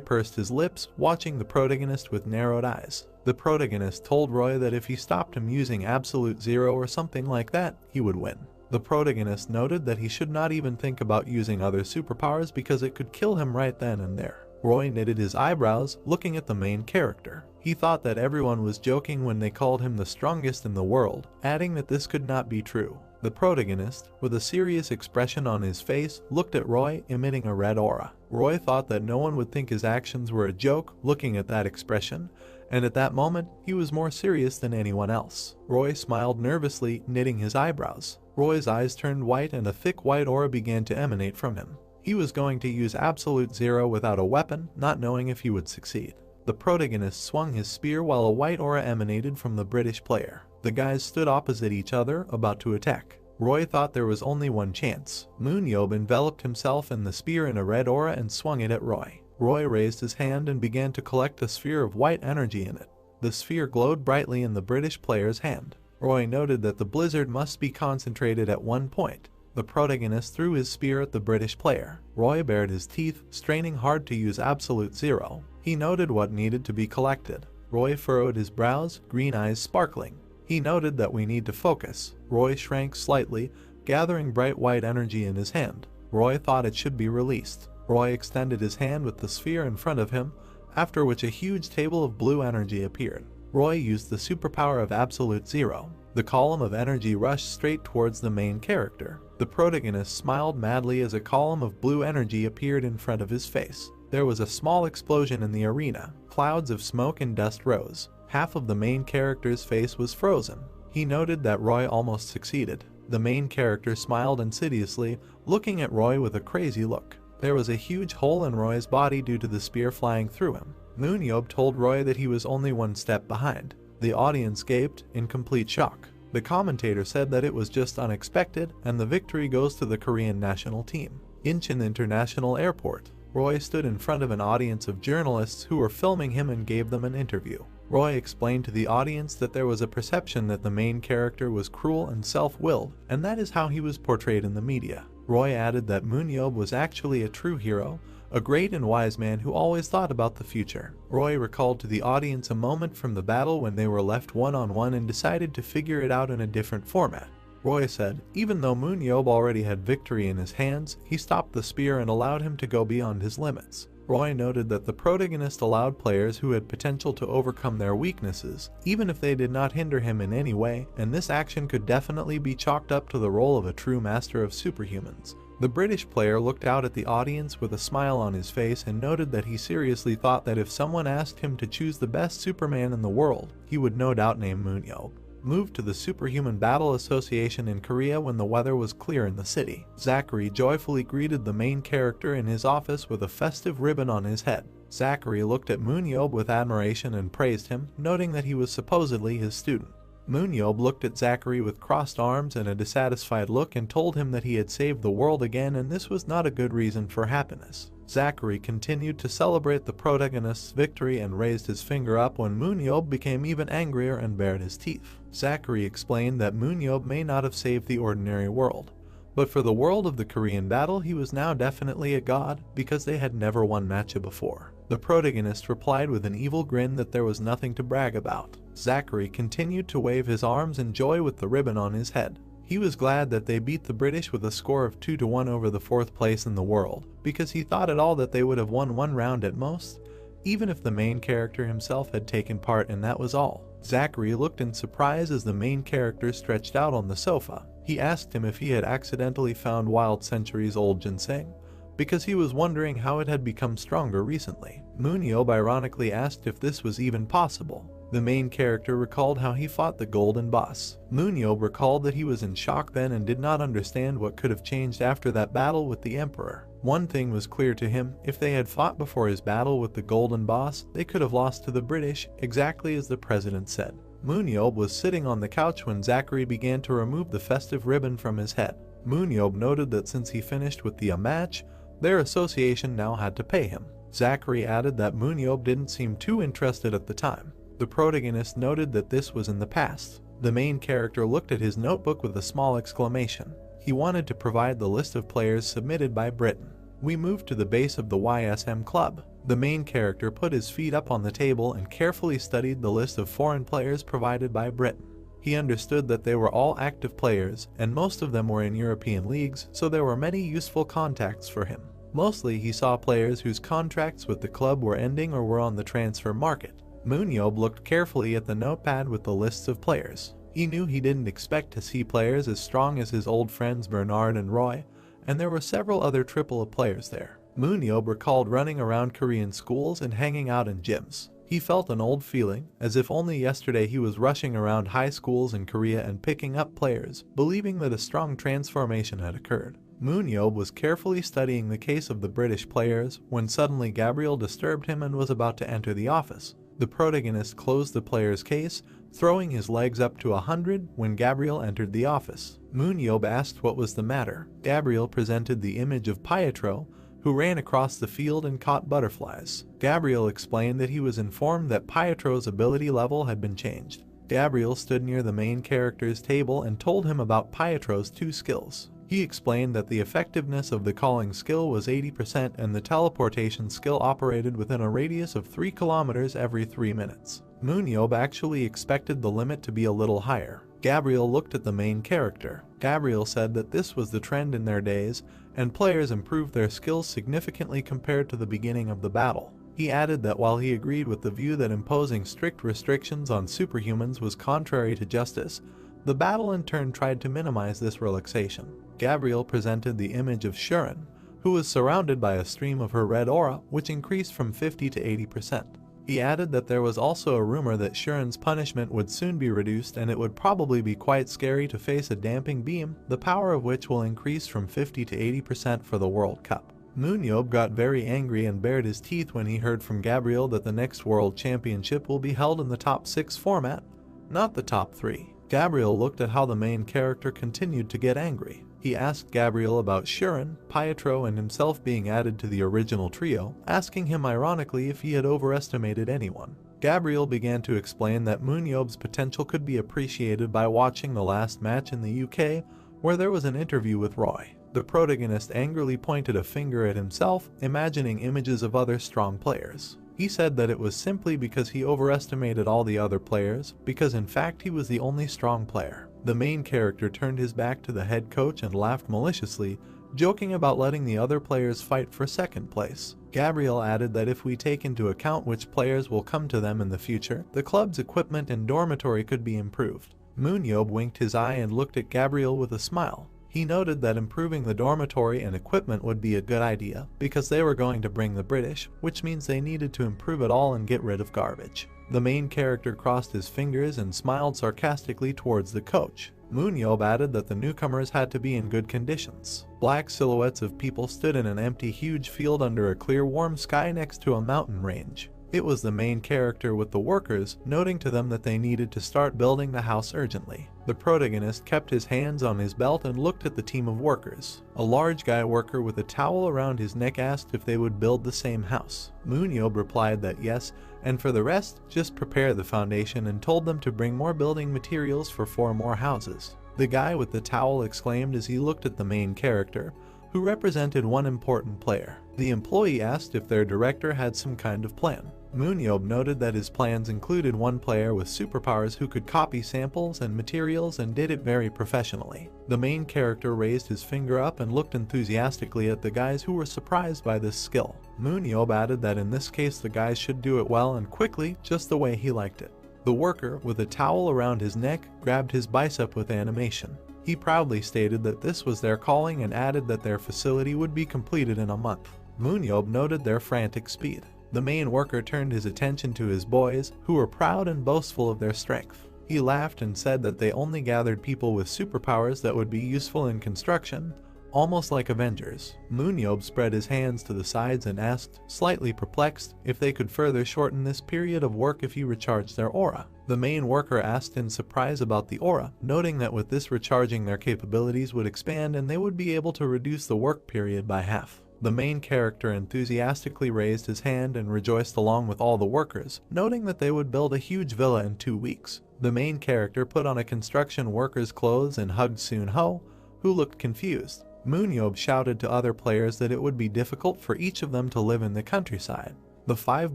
pursed his lips, watching the protagonist with narrowed eyes. The protagonist told Roy that if he stopped him using absolute zero or something like that, he would win. The protagonist noted that he should not even think about using other superpowers because it could kill him right then and there. Roy knitted his eyebrows, looking at the main character. He thought that everyone was joking when they called him the strongest in the world, adding that this could not be true. The protagonist, with a serious expression on his face, looked at Roy, emitting a red aura. Roy thought that no one would think his actions were a joke, looking at that expression, and at that moment, he was more serious than anyone else. Roy smiled nervously, knitting his eyebrows. Roy's eyes turned white and a thick white aura began to emanate from him. He was going to use absolute zero without a weapon, not knowing if he would succeed. The protagonist swung his spear while a white aura emanated from the British player. The guys stood opposite each other, about to attack. Roy thought there was only one chance. MoonYeob enveloped himself in the spear in a red aura and swung it at Roy. Roy raised his hand and began to collect a sphere of white energy in it. The sphere glowed brightly in the British player's hand. Roy noted that the blizzard must be concentrated at one point. The protagonist threw his spear at the British player. Roy bared his teeth, straining hard to use absolute zero. He noted what needed to be collected. Roy furrowed his brows, green eyes sparkling. He noted that we need to focus. Roy shrank slightly, gathering bright white energy in his hand. Roy thought it should be released. Roy extended his hand with the sphere in front of him, after which a huge table of blue energy appeared. Roy used the superpower of absolute zero. The column of energy rushed straight towards the main character. The protagonist smiled madly as a column of blue energy appeared in front of his face. There was a small explosion in the arena. Clouds of smoke and dust rose. Half of the main character's face was frozen. He noted that Roy almost succeeded. The main character smiled insidiously, looking at Roy with a crazy look. There was a huge hole in Roy's body due to the spear flying through him. MoonYeob told Roy that he was only one step behind. The audience gaped in complete shock. The commentator said that it was just unexpected and the victory goes to the Korean national team. Incheon International Airport. Roy stood in front of an audience of journalists who were filming him and gave them an interview. Roy explained to the audience that there was a perception that the main character was cruel and self-willed, and that is how he was portrayed in the media. Roy added that MoonYeob was actually a true hero, a great and wise man who always thought about the future. Roy recalled to the audience a moment from the battle when they were left one-on-one and decided to figure it out in a different format. Roy said, even though MoonYeob already had victory in his hands, he stopped the spear and allowed him to go beyond his limits. Roy noted that the protagonist allowed players who had potential to overcome their weaknesses, even if they did not hinder him in any way, and this action could definitely be chalked up to the role of a true master of superhumans. The British player looked out at the audience with a smile on his face and noted that he seriously thought that if someone asked him to choose the best Superman in the world, he would no doubt name MoonYeob. Moved to the Superhuman Battle Association in Korea when the weather was clear in the city. Zachary joyfully greeted the main character in his office with a festive ribbon on his head. Zachary looked at MoonYeob with admiration and praised him, noting that he was supposedly his student. MoonYeob looked at Zachary with crossed arms and a dissatisfied look and told him that he had saved the world again and this was not a good reason for happiness. Zachary continued to celebrate the protagonist's victory and raised his finger up when MoonYeob became even angrier and bared his teeth. Zachary explained that MoonYeob may not have saved the ordinary world, but for the world of the Korean battle he was now definitely a god because they had never won matcha before. The protagonist replied with an evil grin that there was nothing to brag about. Zachary continued to wave his arms in joy with the ribbon on his head. He was glad that they beat the British with a score of 2-1 over the 4th place in the world, because he thought at all that they would have won one round at most, even if the main character himself had taken part, and that was all. Zachary looked in surprise as the main character stretched out on the sofa. He asked him if he had accidentally found wild centuries-old ginseng, because he was wondering how it had become stronger recently. MoonYeob ironically asked if this was even possible. The main character recalled how he fought the Golden Boss. MoonYeob recalled that he was in shock then and did not understand what could have changed after that battle with the Emperor. One thing was clear to him: if they had fought before his battle with the Golden Boss, they could have lost to the British, exactly as the president said. MoonYeob was sitting on the couch when Zachary began to remove the festive ribbon from his head. MoonYeob noted that since he finished with the match, their association now had to pay him. Zachary added that MoonYeob didn't seem too interested at the time. The protagonist noted that this was in the past. The main character looked at his notebook with a small exclamation. He wanted to provide the list of players submitted by Britain. We moved to the base of the YSM club. The main character put his feet up on the table and carefully studied the list of foreign players provided by Britain. He understood that they were all active players, and most of them were in European leagues, so there were many useful contacts for him. Mostly he saw players whose contracts with the club were ending or were on the transfer market. MoonYeob looked carefully at the notepad with the lists of players. He knew he didn't expect to see players as strong as his old friends Bernard and Roy, and there were several other AAA players there. MoonYeob recalled running around Korean schools and hanging out in gyms. He felt an old feeling, as if only yesterday he was rushing around high schools in Korea and picking up players, believing that a strong transformation had occurred. MoonYeob was carefully studying the case of the British players when suddenly Gabriel disturbed him and was about to enter the office. The protagonist closed the player's case, throwing his legs up to 100 when Gabriel entered the office. MoonYeob asked what was the matter. Gabriel presented the image of Pietro, who ran across the field and caught butterflies. Gabriel explained that he was informed that Pietro's ability level had been changed. Gabriel stood near the main character's table and told him about Pietro's 2 skills. He explained that the effectiveness of the calling skill was 80% and the teleportation skill operated within a radius of 3 kilometers every 3 minutes. MoonYeob actually expected the limit to be a little higher. Gabriel looked at the main character. Gabriel said that this was the trend in their days, and players improved their skills significantly compared to the beginning of the battle. He added that while he agreed with the view that imposing strict restrictions on superhumans was contrary to justice, the battle in turn tried to minimize this relaxation. Gabriel presented the image of Shuren, who was surrounded by a stream of her red aura, which increased from 50 to 80%. He added that there was also a rumor that Shuren's punishment would soon be reduced and it would probably be quite scary to face a damping beam, the power of which will increase from 50 to 80% for the World Cup. MoonYeob got very angry and bared his teeth when he heard from Gabriel that the next World Championship will be held in the top 6 format, not the top 3. Gabriel looked at how the main character continued to get angry. He asked Gabriel about Shuren, Pietro and himself being added to the original trio, asking him ironically if he had overestimated anyone. Gabriel began to explain that MoonYeob's potential could be appreciated by watching the last match in the UK, where there was an interview with Roy. The protagonist angrily pointed a finger at himself, imagining images of other strong players. He said that it was simply because he overestimated all the other players, because in fact he was the only strong player. The main character turned his back to the head coach and laughed maliciously, joking about letting the other players fight for second place. Gabriel added that if we take into account which players will come to them in the future, the club's equipment and dormitory could be improved. MoonYeob winked his eye and looked at Gabriel with a smile. He noted that improving the dormitory and equipment would be a good idea, because they were going to bring the British, which means they needed to improve it all and get rid of garbage. The main character crossed his fingers and smiled sarcastically towards the coach. MoonYeob added that the newcomers had to be in good conditions. Black silhouettes of people stood in an empty huge field under a clear warm sky next to a mountain range. It was the main character with the workers, noting to them that they needed to start building the house urgently. The protagonist kept his hands on his belt and looked at the team of workers. A large guy worker with a towel around his neck asked if they would build the same house. MoonYeob replied that yes, and for the rest, just prepare the foundation, and told them to bring more building materials for 4 more houses. The guy with the towel exclaimed as he looked at the main character, who represented one important player. The employee asked if their director had some kind of plan. MoonYeob noted that his plans included one player with superpowers who could copy samples and materials and did it very professionally. The main character raised his finger up and looked enthusiastically at the guys who were surprised by this skill. MoonYeob added that in this case the guys should do it well and quickly, just the way he liked it. The worker, with a towel around his neck, grabbed his bicep with animation. He proudly stated that this was their calling and added that their facility would be completed in a month. MoonYeob noted their frantic speed. The main worker turned his attention to his boys, who were proud and boastful of their strength. He laughed and said that they only gathered people with superpowers that would be useful in construction, almost like Avengers. MoonYeob spread his hands to the sides and asked, slightly perplexed, if they could further shorten this period of work if he recharged their aura. The main worker asked in surprise about the aura, noting that with this recharging their capabilities would expand and they would be able to reduce the work period by half. The main character enthusiastically raised his hand and rejoiced along with all the workers, noting that they would build a huge villa in 2 weeks. The main character put on a construction worker's clothes and hugged Soon-ho, who looked confused. MoonYeob shouted to other players that it would be difficult for each of them to live in the countryside. The 5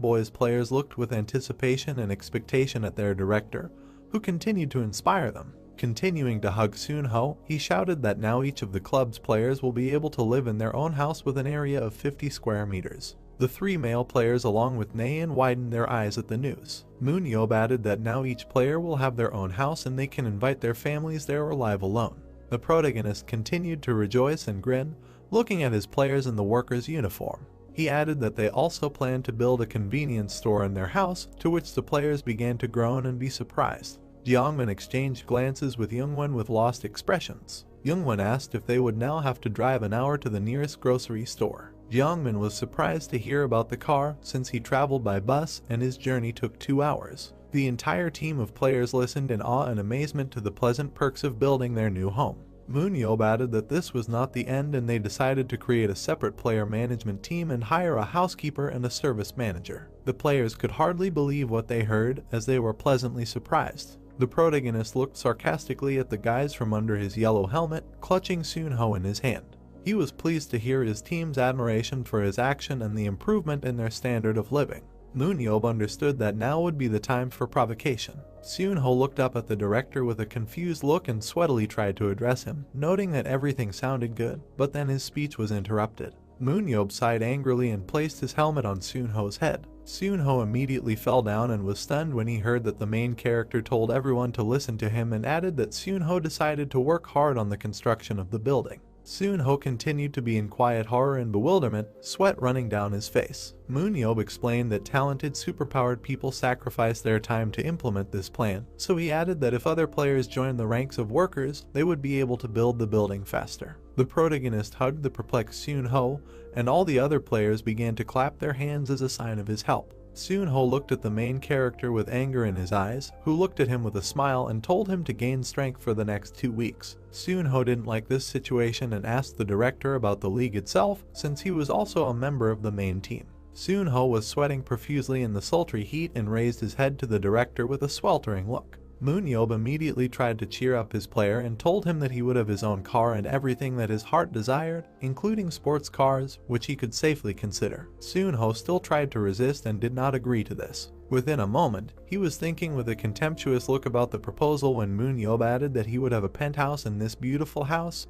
boys players looked with anticipation and expectation at their director, who continued to inspire them. Continuing to hug Soon-ho, he shouted that now each of the club's players will be able to live in their own house with an area of 50 square meters. The 3 male players along with Naeun widened their eyes at the news. MoonYeob added that now each player will have their own house and they can invite their families there or live alone. The protagonist continued to rejoice and grin, looking at his players in the workers' uniform. He added that they also planned to build a convenience store in their house, to which the players began to groan and be surprised. Jeongmin exchanged glances with Youngwon with lost expressions. Youngwon asked if they would now have to drive an hour to the nearest grocery store. Jeongmin was surprised to hear about the car, since he traveled by bus and his journey took 2 hours. The entire team of players listened in awe and amazement to the pleasant perks of building their new home. MoonYeob added that this was not the end and they decided to create a separate player management team and hire a housekeeper and a service manager. The players could hardly believe what they heard, as they were pleasantly surprised. The protagonist looked sarcastically at the guys from under his yellow helmet, clutching Soon-ho in his hand. He was pleased to hear his team's admiration for his action and the improvement in their standard of living. MoonYeob understood that now would be the time for provocation. Soon-ho looked up at the director with a confused look and sweatily tried to address him, noting that everything sounded good, but then his speech was interrupted. MoonYeob sighed angrily and placed his helmet on Soon-ho's head. Soon-ho immediately fell down and was stunned when he heard that the main character told everyone to listen to him and added that Soon-ho decided to work hard on the construction of the building. Soon-ho continued to be in quiet horror and bewilderment, sweat running down his face. MoonYeob explained that talented superpowered people sacrifice their time to implement this plan, so he added that if other players joined the ranks of workers, they would be able to build the building faster. The protagonist hugged the perplexed Seon-ho, and all the other players began to clap their hands as a sign of his help. Seon-ho looked at the main character with anger in his eyes, who looked at him with a smile and told him to gain strength for the next 2 weeks. Seon-ho didn't like this situation and asked the director about the league itself, since he was also a member of the main team. Seon-ho was sweating profusely in the sultry heat and raised his head to the director with a sweltering look. MoonYeob immediately tried to cheer up his player and told him that he would have his own car and everything that his heart desired, including sports cars, which he could safely consider. Seon-ho still tried to resist and did not agree to this. Within a moment, he was thinking with a contemptuous look about the proposal when MoonYeob added that he would have a penthouse in this beautiful house,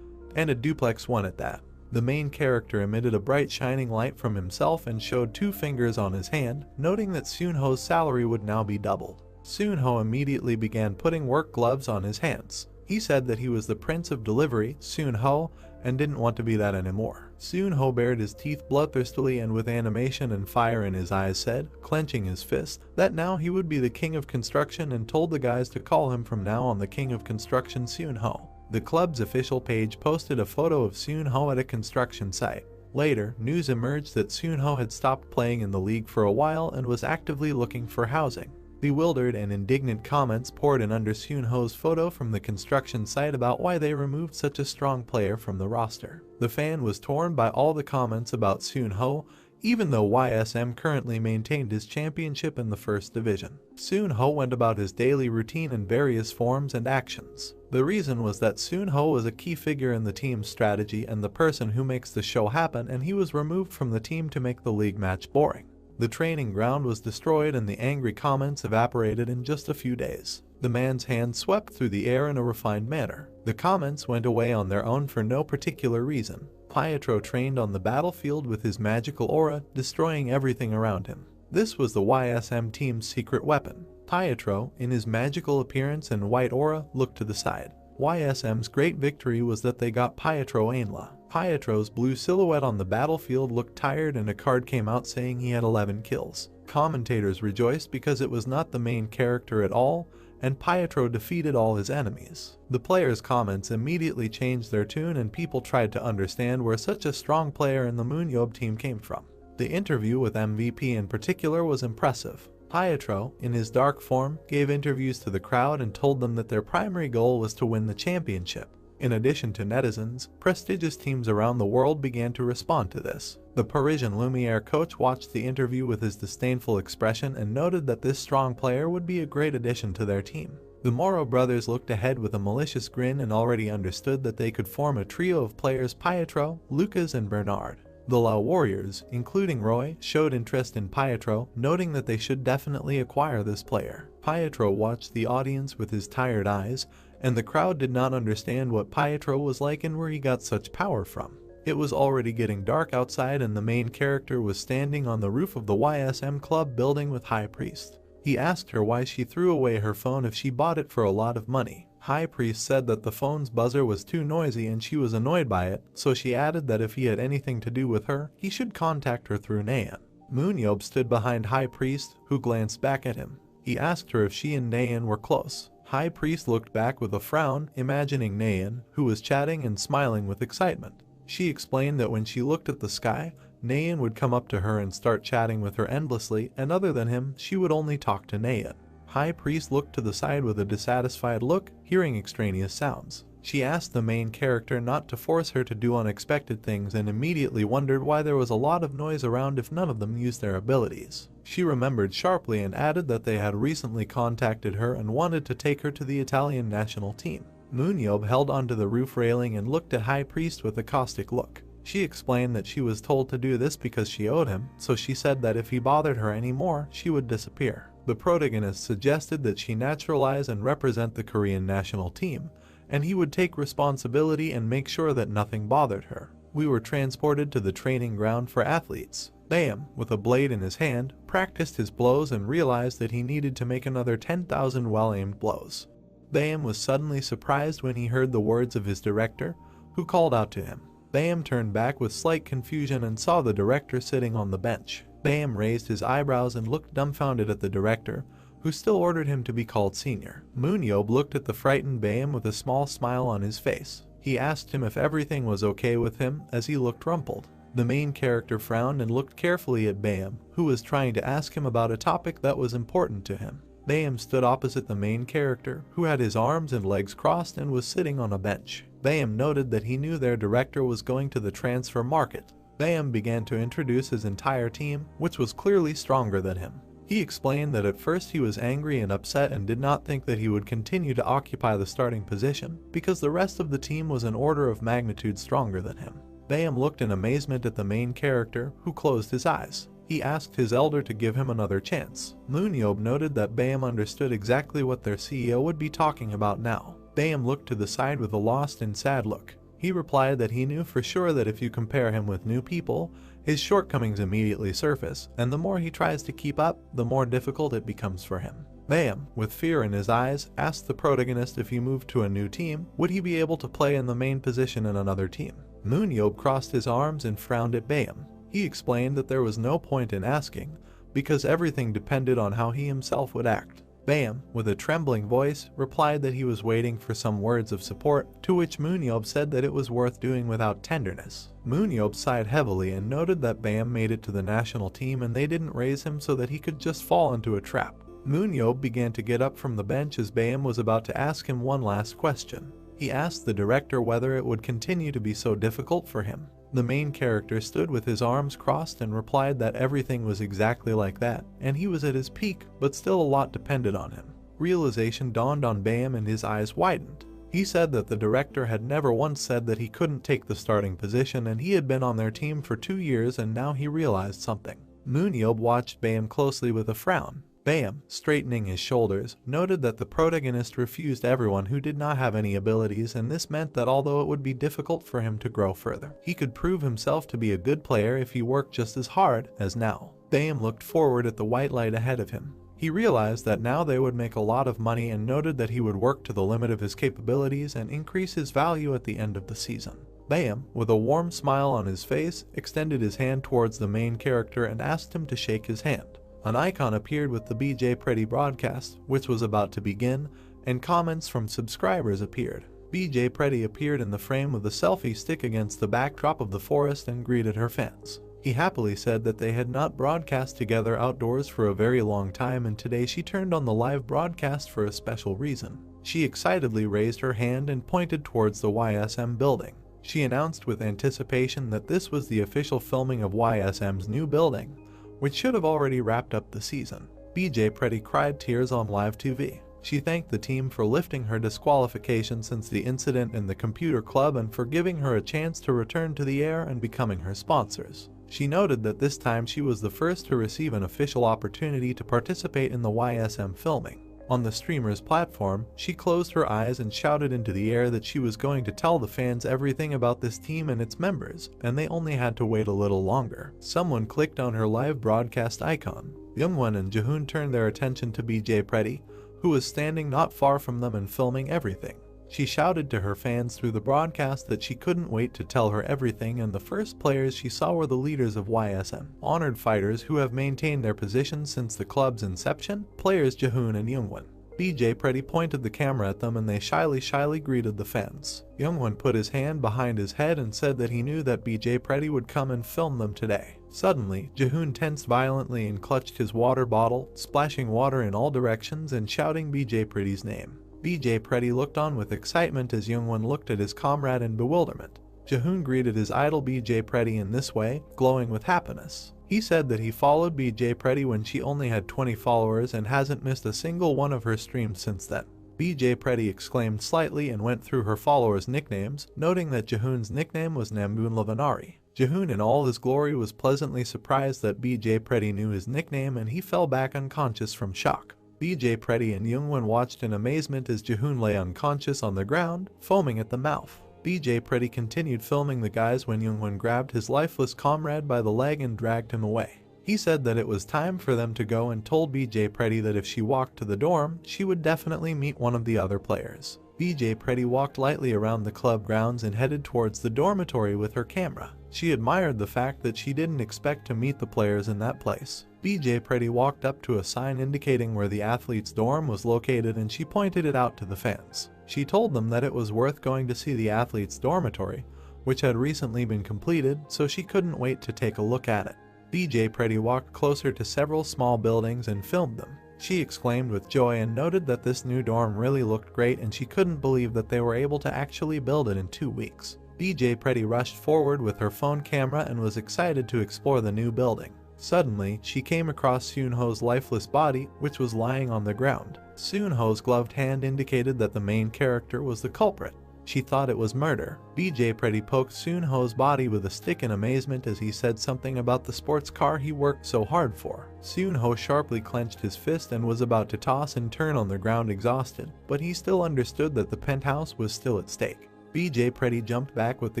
and a duplex one at that. The main character emitted a bright shining light from himself and showed 2 fingers on his hand, noting that Seon-ho's salary would now be doubled. Seon-ho immediately began putting work gloves on his hands. He said that he was the prince of delivery, Seon-ho, and didn't want to be that anymore. Seon-ho bared his teeth bloodthirstily and with animation and fire in his eyes said, clenching his fist, that now he would be the king of construction and told the guys to call him from now on the king of construction Seon-ho. The club's official page posted a photo of Seon-ho at a construction site. Later, news emerged that Seon-ho had stopped playing in the league for a while and was actively looking for housing. Bewildered and indignant comments poured in under Seon-ho's photo from the construction site about why they removed such a strong player from the roster. The fan was torn by all the comments about Seon-ho, even though YSM currently maintained his championship in the first division. Seon-ho went about his daily routine in various forms and actions. The reason was that Seon-ho was a key figure in the team's strategy and the person who makes the show happen, and he was removed from the team to make the league match boring. The training ground was destroyed and the angry comments evaporated in just a few days. The man's hand swept through the air in a refined manner. The comments went away on their own for no particular reason. Pietro trained on the battlefield with his magical aura, destroying everything around him. This was the YSM team's secret weapon. Pietro, in his magical appearance and white aura, looked to the side. YSM's great victory was that they got Pietro Ainla. Pietro's blue silhouette on the battlefield looked tired and a card came out saying he had 11 kills. Commentators rejoiced because it was not the main character at all, and Pietro defeated all his enemies. The players' comments immediately changed their tune and people tried to understand where such a strong player in the MoonYeob team came from. The interview with MVP in particular was impressive. Pietro, in his dark form, gave interviews to the crowd and told them that their primary goal was to win the championship. In addition to netizens, prestigious teams around the world began to respond to this. The Parisian Lumiere coach watched the interview with his disdainful expression and noted that this strong player would be a great addition to their team. The Moro brothers looked ahead with a malicious grin and already understood that they could form a trio of players: Pietro, Lucas, and Bernard. The Lao Warriors, including Roy, showed interest in Pietro, noting that they should definitely acquire this player. Pietro watched the audience with his tired eyes, and the crowd did not understand what Pietro was like and where he got such power from. It was already getting dark outside and the main character was standing on the roof of the YSM club building with High Priest. He asked her why she threw away her phone if she bought it for a lot of money. High Priest said that the phone's buzzer was too noisy and she was annoyed by it, so she added that if he had anything to do with her, he should contact her through Naeun. MoonYeob stood behind High Priest, who glanced back at him. He asked her if she and Naeun were close. High Priest looked back with a frown, imagining Naeun, who was chatting and smiling with excitement. She explained that when she looked at the sky, Naeun would come up to her and start chatting with her endlessly, and other than him, she would only talk to Naeun. High Priest looked to the side with a dissatisfied look, hearing extraneous sounds. She asked the main character not to force her to do unexpected things and immediately wondered why there was a lot of noise around if none of them used their abilities. She remembered sharply and added that they had recently contacted her and wanted to take her to the Italian national team. MoonYeob held onto the roof railing and looked at High Priest with a caustic look. She explained that she was told to do this because she owed him, so she said that if he bothered her anymore, she would disappear. The protagonist suggested that she naturalize and represent the Korean national team, and he would take responsibility and make sure that nothing bothered her. We were transported to the training ground for athletes. Baem, with a blade in his hand, practiced his blows and realized that he needed to make another 10,000 well-aimed blows. Baem was suddenly surprised when he heard the words of his director, who called out to him. Baem turned back with slight confusion and saw the director sitting on the bench. Baem raised his eyebrows and looked dumbfounded at the director, who still ordered him to be called senior. MoonYeob looked at the frightened Baem with a small smile on his face. He asked him if everything was okay with him as he looked rumpled. The main character frowned and looked carefully at Bayam, who was trying to ask him about a topic that was important to him. Bayam stood opposite the main character, who had his arms and legs crossed and was sitting on a bench. Bayam noted that he knew their director was going to the transfer market. Bayam began to introduce his entire team, which was clearly stronger than him. He explained that at first he was angry and upset and did not think that he would continue to occupy the starting position because the rest of the team was an order of magnitude stronger than him. Bayam looked in amazement at the main character, who closed his eyes. He asked his elder to give him another chance. MoonYeob noted that Bayam understood exactly what their CEO would be talking about now. Bayam looked to the side with a lost and sad look. He replied that he knew for sure that if you compare him with new people, his shortcomings immediately surface, and the more he tries to keep up, the more difficult it becomes for him. Bayam, with fear in his eyes, asked the protagonist if he moved to a new team, would he be able to play in the main position in another team. MoonYeob crossed his arms and frowned at Bayam. He explained that there was no point in asking, because everything depended on how he himself would act. Bayam, with a trembling voice, replied that he was waiting for some words of support, to which MoonYeob said that it was worth doing without tenderness. MoonYeob sighed heavily and noted that Bayam made it to the national team and they didn't raise him so that he could just fall into a trap. MoonYeob began to get up from the bench as Bayam was about to ask him one last question. He asked the director whether it would continue to be so difficult for him. The main character stood with his arms crossed and replied that everything was exactly like that, and he was at his peak, but still a lot depended on him. Realization dawned on Bayam and his eyes widened. He said that the director had never once said that he couldn't take the starting position, and he had been on their team for 2 years, and now he realized something. MoonYeob watched Bayam closely with a frown. Bayam, straightening his shoulders, noted that the protagonist refused everyone who did not have any abilities, and this meant that although it would be difficult for him to grow further, he could prove himself to be a good player if he worked just as hard as now. Bayam looked forward at the white light ahead of him. He realized that now they would make a lot of money and noted that he would work to the limit of his capabilities and increase his value at the end of the season. Bayam, with a warm smile on his face, extended his hand towards the main character and asked him to shake his hand. An icon appeared with the BJ Pretty broadcast, which was about to begin, and comments from subscribers appeared. BJ Pretty appeared in the frame with a selfie stick against the backdrop of the forest and greeted her fans. He happily said that they had not broadcast together outdoors for a very long time, and today she turned on the live broadcast for a special reason. She excitedly raised her hand and pointed towards the YSM building. She announced with anticipation that this was the official filming of YSM's new building, which should have already wrapped up the season. BJ Pretty cried tears on live TV. She thanked the team for lifting her disqualification since the incident in the computer club and for giving her a chance to return to the air and becoming her sponsors. She noted that this time she was the first to receive an official opportunity to participate in the YSM filming. On the streamer's platform, she closed her eyes and shouted into the air that she was going to tell the fans everything about this team and its members, and they only had to wait a little longer. Someone clicked on her live broadcast icon. Youngwon and Jaehoon turned their attention to BJ Pretty, who was standing not far from them and filming everything. She shouted to her fans through the broadcast that she couldn't wait to tell her everything, and the first players she saw were the leaders of YSM, honored fighters who have maintained their positions since the club's inception, players Jaehoon and Youngwon. BJ Pretty pointed the camera at them and they shyly greeted the fans. Youngwon put his hand behind his head and said that he knew that BJ Pretty would come and film them today. Suddenly, Jaehoon tensed violently and clutched his water bottle, splashing water in all directions and shouting BJ Pretty's name. BJ Pretty looked on with excitement as Youngwon looked at his comrade in bewilderment. Jaehoon greeted his idol BJ Pretty in this way, glowing with happiness. He said that he followed BJ Pretty when she only had 20 followers and hasn't missed a single one of her streams since then. BJ Pretty exclaimed slightly and went through her followers' nicknames, noting that Jaehoon's nickname was Namunlavanari. Jaehoon in all his glory was pleasantly surprised that BJ Pretty knew his nickname and he fell back unconscious from shock. BJ Pretty and Youngwon watched in amazement as Jaehoon lay unconscious on the ground, foaming at the mouth. BJ Pretty continued filming the guys when Youngwon grabbed his lifeless comrade by the leg and dragged him away. He said that it was time for them to go and told BJ Pretty that if she walked to the dorm, she would definitely meet one of the other players. BJ Pretty walked lightly around the club grounds and headed towards the dormitory with her camera. She admired the fact that she didn't expect to meet the players in that place. BJ Pretty walked up to a sign indicating where the athlete's dorm was located and she pointed it out to the fans. She told them that it was worth going to see the athlete's dormitory, which had recently been completed, so she couldn't wait to take a look at it. BJ Pretty walked closer to several small buildings and filmed them. She exclaimed with joy and noted that this new dorm really looked great and she couldn't believe that they were able to actually build it in 2 weeks. BJ Pretty rushed forward with her phone camera and was excited to explore the new building. Suddenly, she came across Seunho's lifeless body, which was lying on the ground. Seunho's gloved hand indicated that the main character was the culprit. She thought it was murder. BJ Pretty poked Seunho's body with a stick in amazement as he said something about the sports car he worked so hard for. Seunho sharply clenched his fist and was about to toss and turn on the ground exhausted, but he still understood that the penthouse was still at stake. BJ Pretty jumped back with the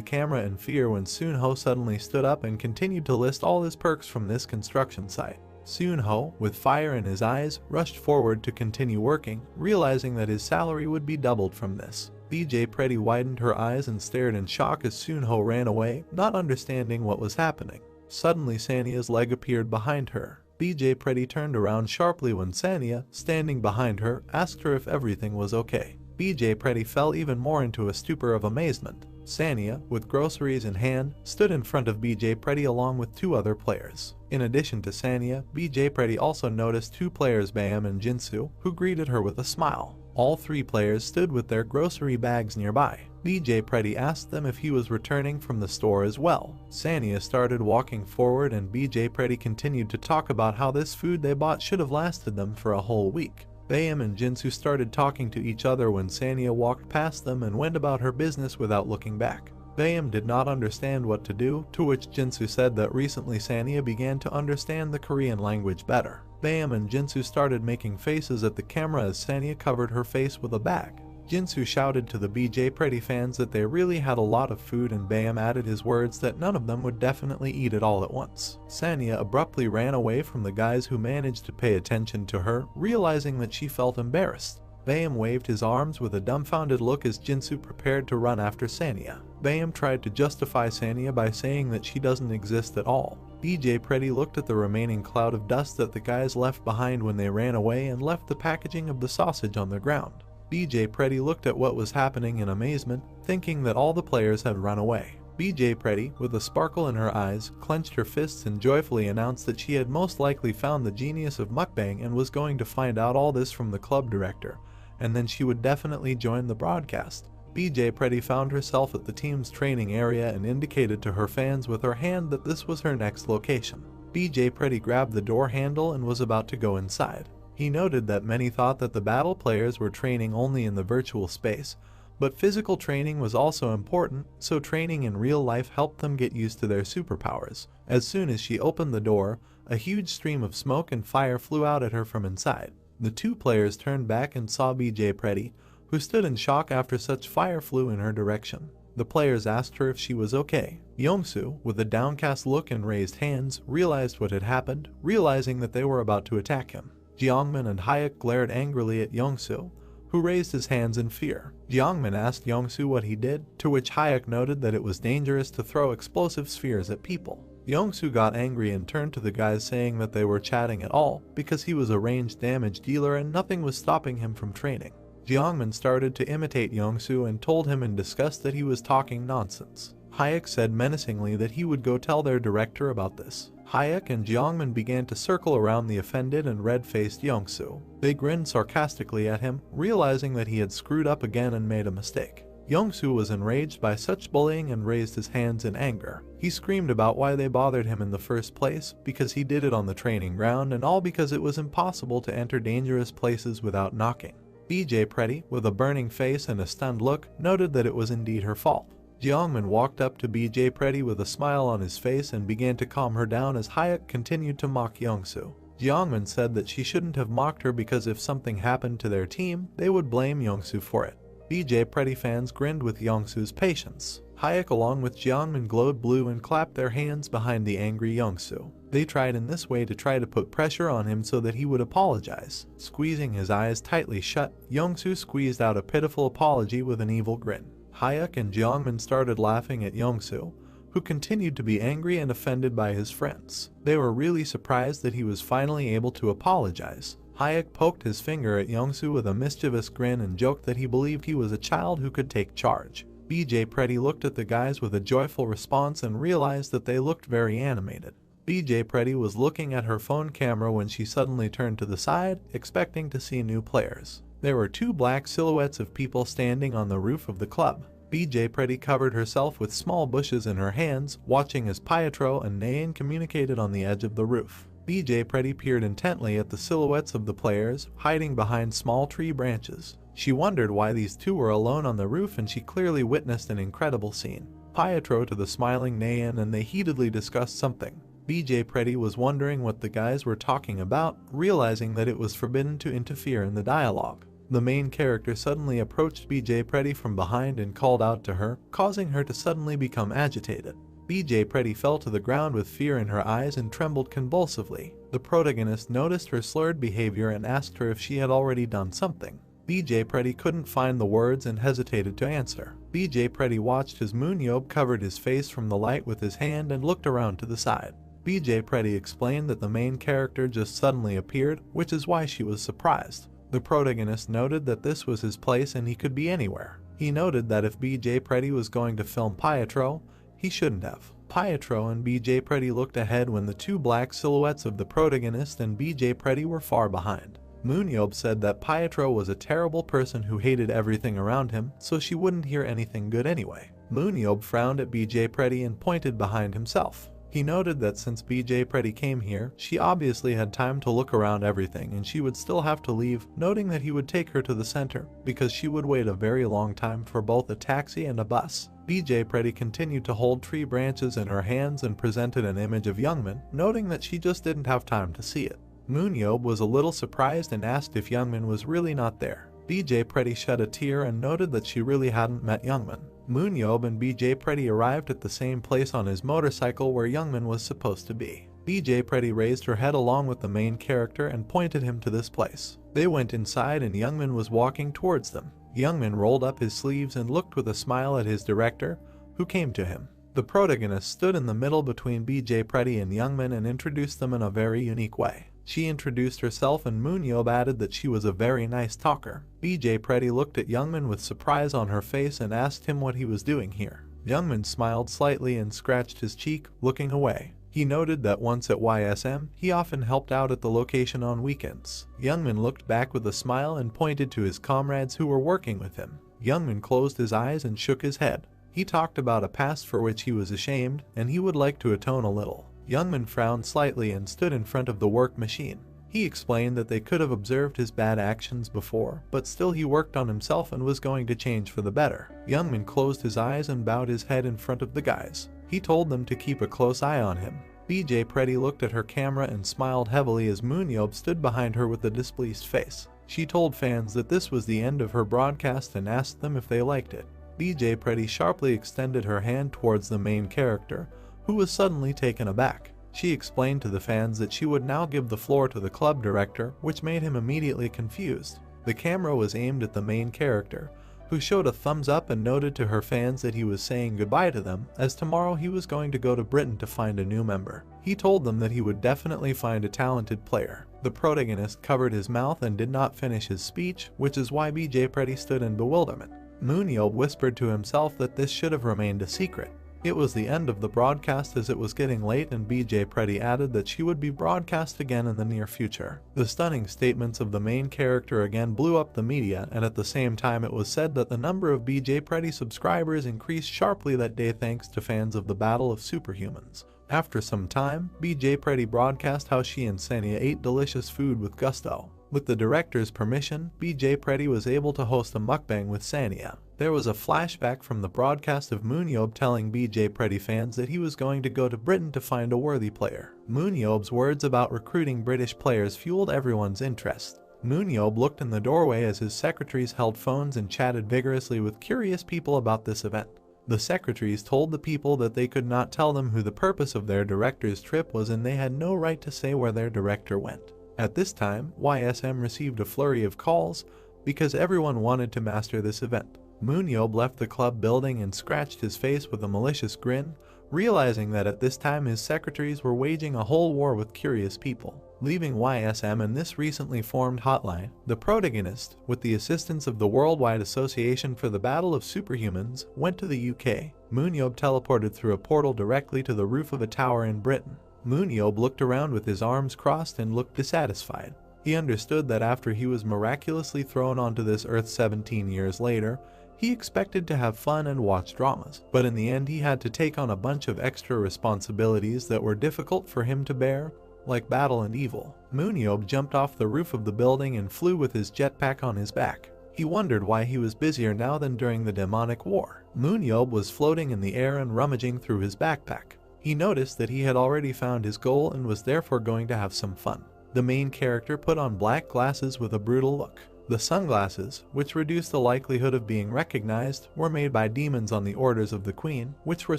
camera in fear when Seunho suddenly stood up and continued to list all his perks from this construction site. Seunho, with fire in his eyes, rushed forward to continue working, realizing that his salary would be doubled from this. BJ Pretty widened her eyes and stared in shock as Seunho ran away, not understanding what was happening. Suddenly Sania's leg appeared behind her. BJ Pretty turned around sharply when Sania, standing behind her, asked her if everything was okay. BJ Pretty fell even more into a stupor of amazement. Sania, with groceries in hand, stood in front of BJ Pretty along with 2 other players. In addition to Sania, BJ Pretty also noticed 2 players, Bayam and Jinsu, who greeted her with a smile. All 3 players stood with their grocery bags nearby. BJ Pretty asked them if he was returning from the store as well. Sania started walking forward and BJ Pretty continued to talk about how this food they bought should have lasted them for a whole week. Bayam and Jinsu started talking to each other when Sania walked past them and went about her business without looking back. Bayam did not understand what to do, to which Jinsu said that recently Sania began to understand the Korean language better. Bayam and Jinsu started making faces at the camera as Sania covered her face with a bag. Jinsu shouted to the BJ Pretty fans that they really had a lot of food and Bayam added his words that none of them would definitely eat it all at once. Sania abruptly ran away from the guys who managed to pay attention to her, realizing that she felt embarrassed. Bayam waved his arms with a dumbfounded look as Jinsu prepared to run after Sania. Bayam tried to justify Sania by saying that she doesn't exist at all. BJ Pretty looked at the remaining cloud of dust that the guys left behind when they ran away and left the packaging of the sausage on the ground. BJ Pretty looked at what was happening in amazement, thinking that all the players had run away. BJ Pretty, with a sparkle in her eyes, clenched her fists and joyfully announced that she had most likely found the genius of mukbang and was going to find out all this from the club director, and then she would definitely join the broadcast. BJ Pretty found herself at the team's training area and indicated to her fans with her hand that this was her next location. BJ Pretty grabbed the door handle and was about to go inside. He noted that many thought that the battle players were training only in the virtual space, but physical training was also important, so training in real life helped them get used to their superpowers. As soon as she opened the door, a huge stream of smoke and fire flew out at her from inside. The 2 players turned back and saw BJ Pretty, who stood in shock after such fire flew in her direction. The players asked her if she was okay. Yongsoo, with a downcast look and raised hands, realized what had happened, realizing that they were about to attack him. Jeongmin and Hyuk glared angrily at Yongsoo, who raised his hands in fear. Jeongmin asked Yongsoo what he did, to which Hyuk noted that it was dangerous to throw explosive spheres at people. Yongsoo got angry and turned to the guys saying that they were chatting at all, because he was a ranged damage dealer and nothing was stopping him from training. Jeongmin started to imitate Yongsoo and told him in disgust that he was talking nonsense. Hyuk said menacingly that he would go tell their director about this. Hyuk and Jeongmin began to circle around the offended and red-faced Yongsoo. They grinned sarcastically at him, realizing that he had screwed up again and made a mistake. Yongsoo was enraged by such bullying and raised his hands in anger. He screamed about why they bothered him in the first place, because he did it on the training ground and all because it was impossible to enter dangerous places without knocking. BJ Pretty, with a burning face and a stunned look, noted that it was indeed her fault. Jeongmin walked up to BJ Pretty with a smile on his face and began to calm her down as Hyuk continued to mock Yongsoo. Jeongmin said that she shouldn't have mocked her because if something happened to their team, they would blame Yongsoo for it. BJ Pretty fans grinned with Yongsoo's patience. Hyuk along with Jeongmin glowed blue and clapped their hands behind the angry Yongsoo. They tried in this way to try to put pressure on him so that he would apologize. Squeezing his eyes tightly shut, Yongsoo squeezed out a pitiful apology with an evil grin. Hyuk and Jeongmin started laughing at Yongsoo, who continued to be angry and offended by his friends. They were really surprised that he was finally able to apologize. Hayek poked his finger at Youngsu with a mischievous grin and joked that he believed he was a child who could take charge. BJ Pretty looked at the guys with a joyful response and realized that they looked very animated. BJ Pretty was looking at her phone camera when she suddenly turned to the side, expecting to see new players. There were two black silhouettes of people standing on the roof of the club. BJ Pretty covered herself with small bushes in her hands, watching as Pietro and Nayan communicated on the edge of the roof. BJ Pretty peered intently at the silhouettes of the players, hiding behind small tree branches. She wondered why these two were alone on the roof, and she clearly witnessed an incredible scene. Pietro to the smiling Nayan, and they heatedly discussed something. BJ Pretty was wondering what the guys were talking about, realizing that it was forbidden to interfere in the dialogue. The main character suddenly approached BJ Pretty from behind and called out to her, causing her to suddenly become agitated. BJ Pretty fell to the ground with fear in her eyes and trembled convulsively. The protagonist noticed her slurred behavior and asked her if she had already done something. BJ Pretty couldn't find the words and hesitated to answer. BJ Pretty watched as MoonYeob covered his face from the light with his hand and looked around to the side. BJ Pretty explained that the main character just suddenly appeared, which is why she was surprised. The protagonist noted that this was his place and he could be anywhere. He noted that if BJ Pretty was going to film Pietro, he shouldn't have. Pietro and BJ Pretty looked ahead when the two black silhouettes of the protagonist and BJ Pretty were far behind. MoonYeob said that Pietro was a terrible person who hated everything around him, so she wouldn't hear anything good anyway. MoonYeob frowned at BJ Pretty and pointed behind himself. He noted that since BJ Pretty came here, she obviously had time to look around everything and she would still have to leave, noting that he would take her to the center, because she would wait a very long time for both a taxi and a bus. BJ Pretty continued to hold tree branches in her hands and presented an image of Youngmin, noting that she just didn't have time to see it. MoonYeob was a little surprised and asked if Youngmin was really not there. BJ Pretty shed a tear and noted that she really hadn't met Youngmin. MoonYeob and BJ Pretty arrived at the same place on his motorcycle where Youngmin was supposed to be. BJ Pretty raised her head along with the main character and pointed him to this place. They went inside and Youngmin was walking towards them. Youngmin rolled up his sleeves and looked with a smile at his director, who came to him. The protagonist stood in the middle between BJ Pretty and Youngmin and introduced them in a very unique way. She introduced herself and MoonYeob added that she was a very nice talker. BJ Pretty looked at Youngmin with surprise on her face and asked him what he was doing here. Youngmin smiled slightly and scratched his cheek, looking away. He noted that once at YSM, he often helped out at the location on weekends. Youngmin looked back with a smile and pointed to his comrades who were working with him. Youngmin closed his eyes and shook his head. He talked about a past for which he was ashamed, and he would like to atone a little. Youngmin frowned slightly and stood in front of the work machine. He explained that they could have observed his bad actions before, but still he worked on himself and was going to change for the better. Youngmin closed his eyes and bowed his head in front of the guys. He told them to keep a close eye on him. BJ Pretty looked at her camera and smiled heavily as MoonYeob stood behind her with a displeased face. She told fans that this was the end of her broadcast and asked them if they liked it. BJ Pretty sharply extended her hand towards the main character, who was suddenly taken aback. She explained to the fans that she would now give the floor to the club director, which made him immediately confused. The camera was aimed at the main character, who showed a thumbs up and noted to her fans that he was saying goodbye to them, as tomorrow he was going to go to Britain to find a new member. He told them that he would definitely find a talented player. The protagonist covered his mouth and did not finish his speech, which is why BJ Pretty stood in bewilderment. MoonYeob whispered to himself that this should have remained a secret. It was the end of the broadcast as it was getting late, and BJ Pretty added that she would be broadcast again in the near future. The stunning statements of the main character again blew up the media, and at the same time it was said that the number of BJ Pretty subscribers increased sharply that day thanks to fans of the Battle of Superhumans. After some time, BJ Pretty broadcast how she and Sanya ate delicious food with gusto. With the director's permission, BJ Pretty was able to host a mukbang with Sanya. There was a flashback from the broadcast of MoonYeob telling BJ Pretty fans that he was going to go to Britain to find a worthy player. MoonYeob's words about recruiting British players fueled everyone's interest. MoonYeob looked in the doorway as his secretaries held phones and chatted vigorously with curious people about this event. The secretaries told the people that they could not tell them who the purpose of their director's trip was and they had no right to say where their director went. At this time, YSM received a flurry of calls because everyone wanted to master this event. MoonYeob left the club building and scratched his face with a malicious grin, realizing that at this time his secretaries were waging a whole war with curious people. Leaving YSM and this recently formed hotline, the protagonist, with the assistance of the Worldwide Association for the Battle of Superhumans, went to the UK. MoonYeob teleported through a portal directly to the roof of a tower in Britain. MoonYeob looked around with his arms crossed and looked dissatisfied. He understood that after he was miraculously thrown onto this Earth 17 years later, he expected to have fun and watch dramas, but in the end he had to take on a bunch of extra responsibilities that were difficult for him to bear, like battle and evil. MoonYeob jumped off the roof of the building and flew with his jetpack on his back. He wondered why he was busier now than during the demonic war. MoonYeob was floating in the air and rummaging through his backpack. He noticed that he had already found his goal and was therefore going to have some fun. The main character put on black glasses with a brutal look. The sunglasses, which reduced the likelihood of being recognized, were made by demons on the orders of the Queen, which were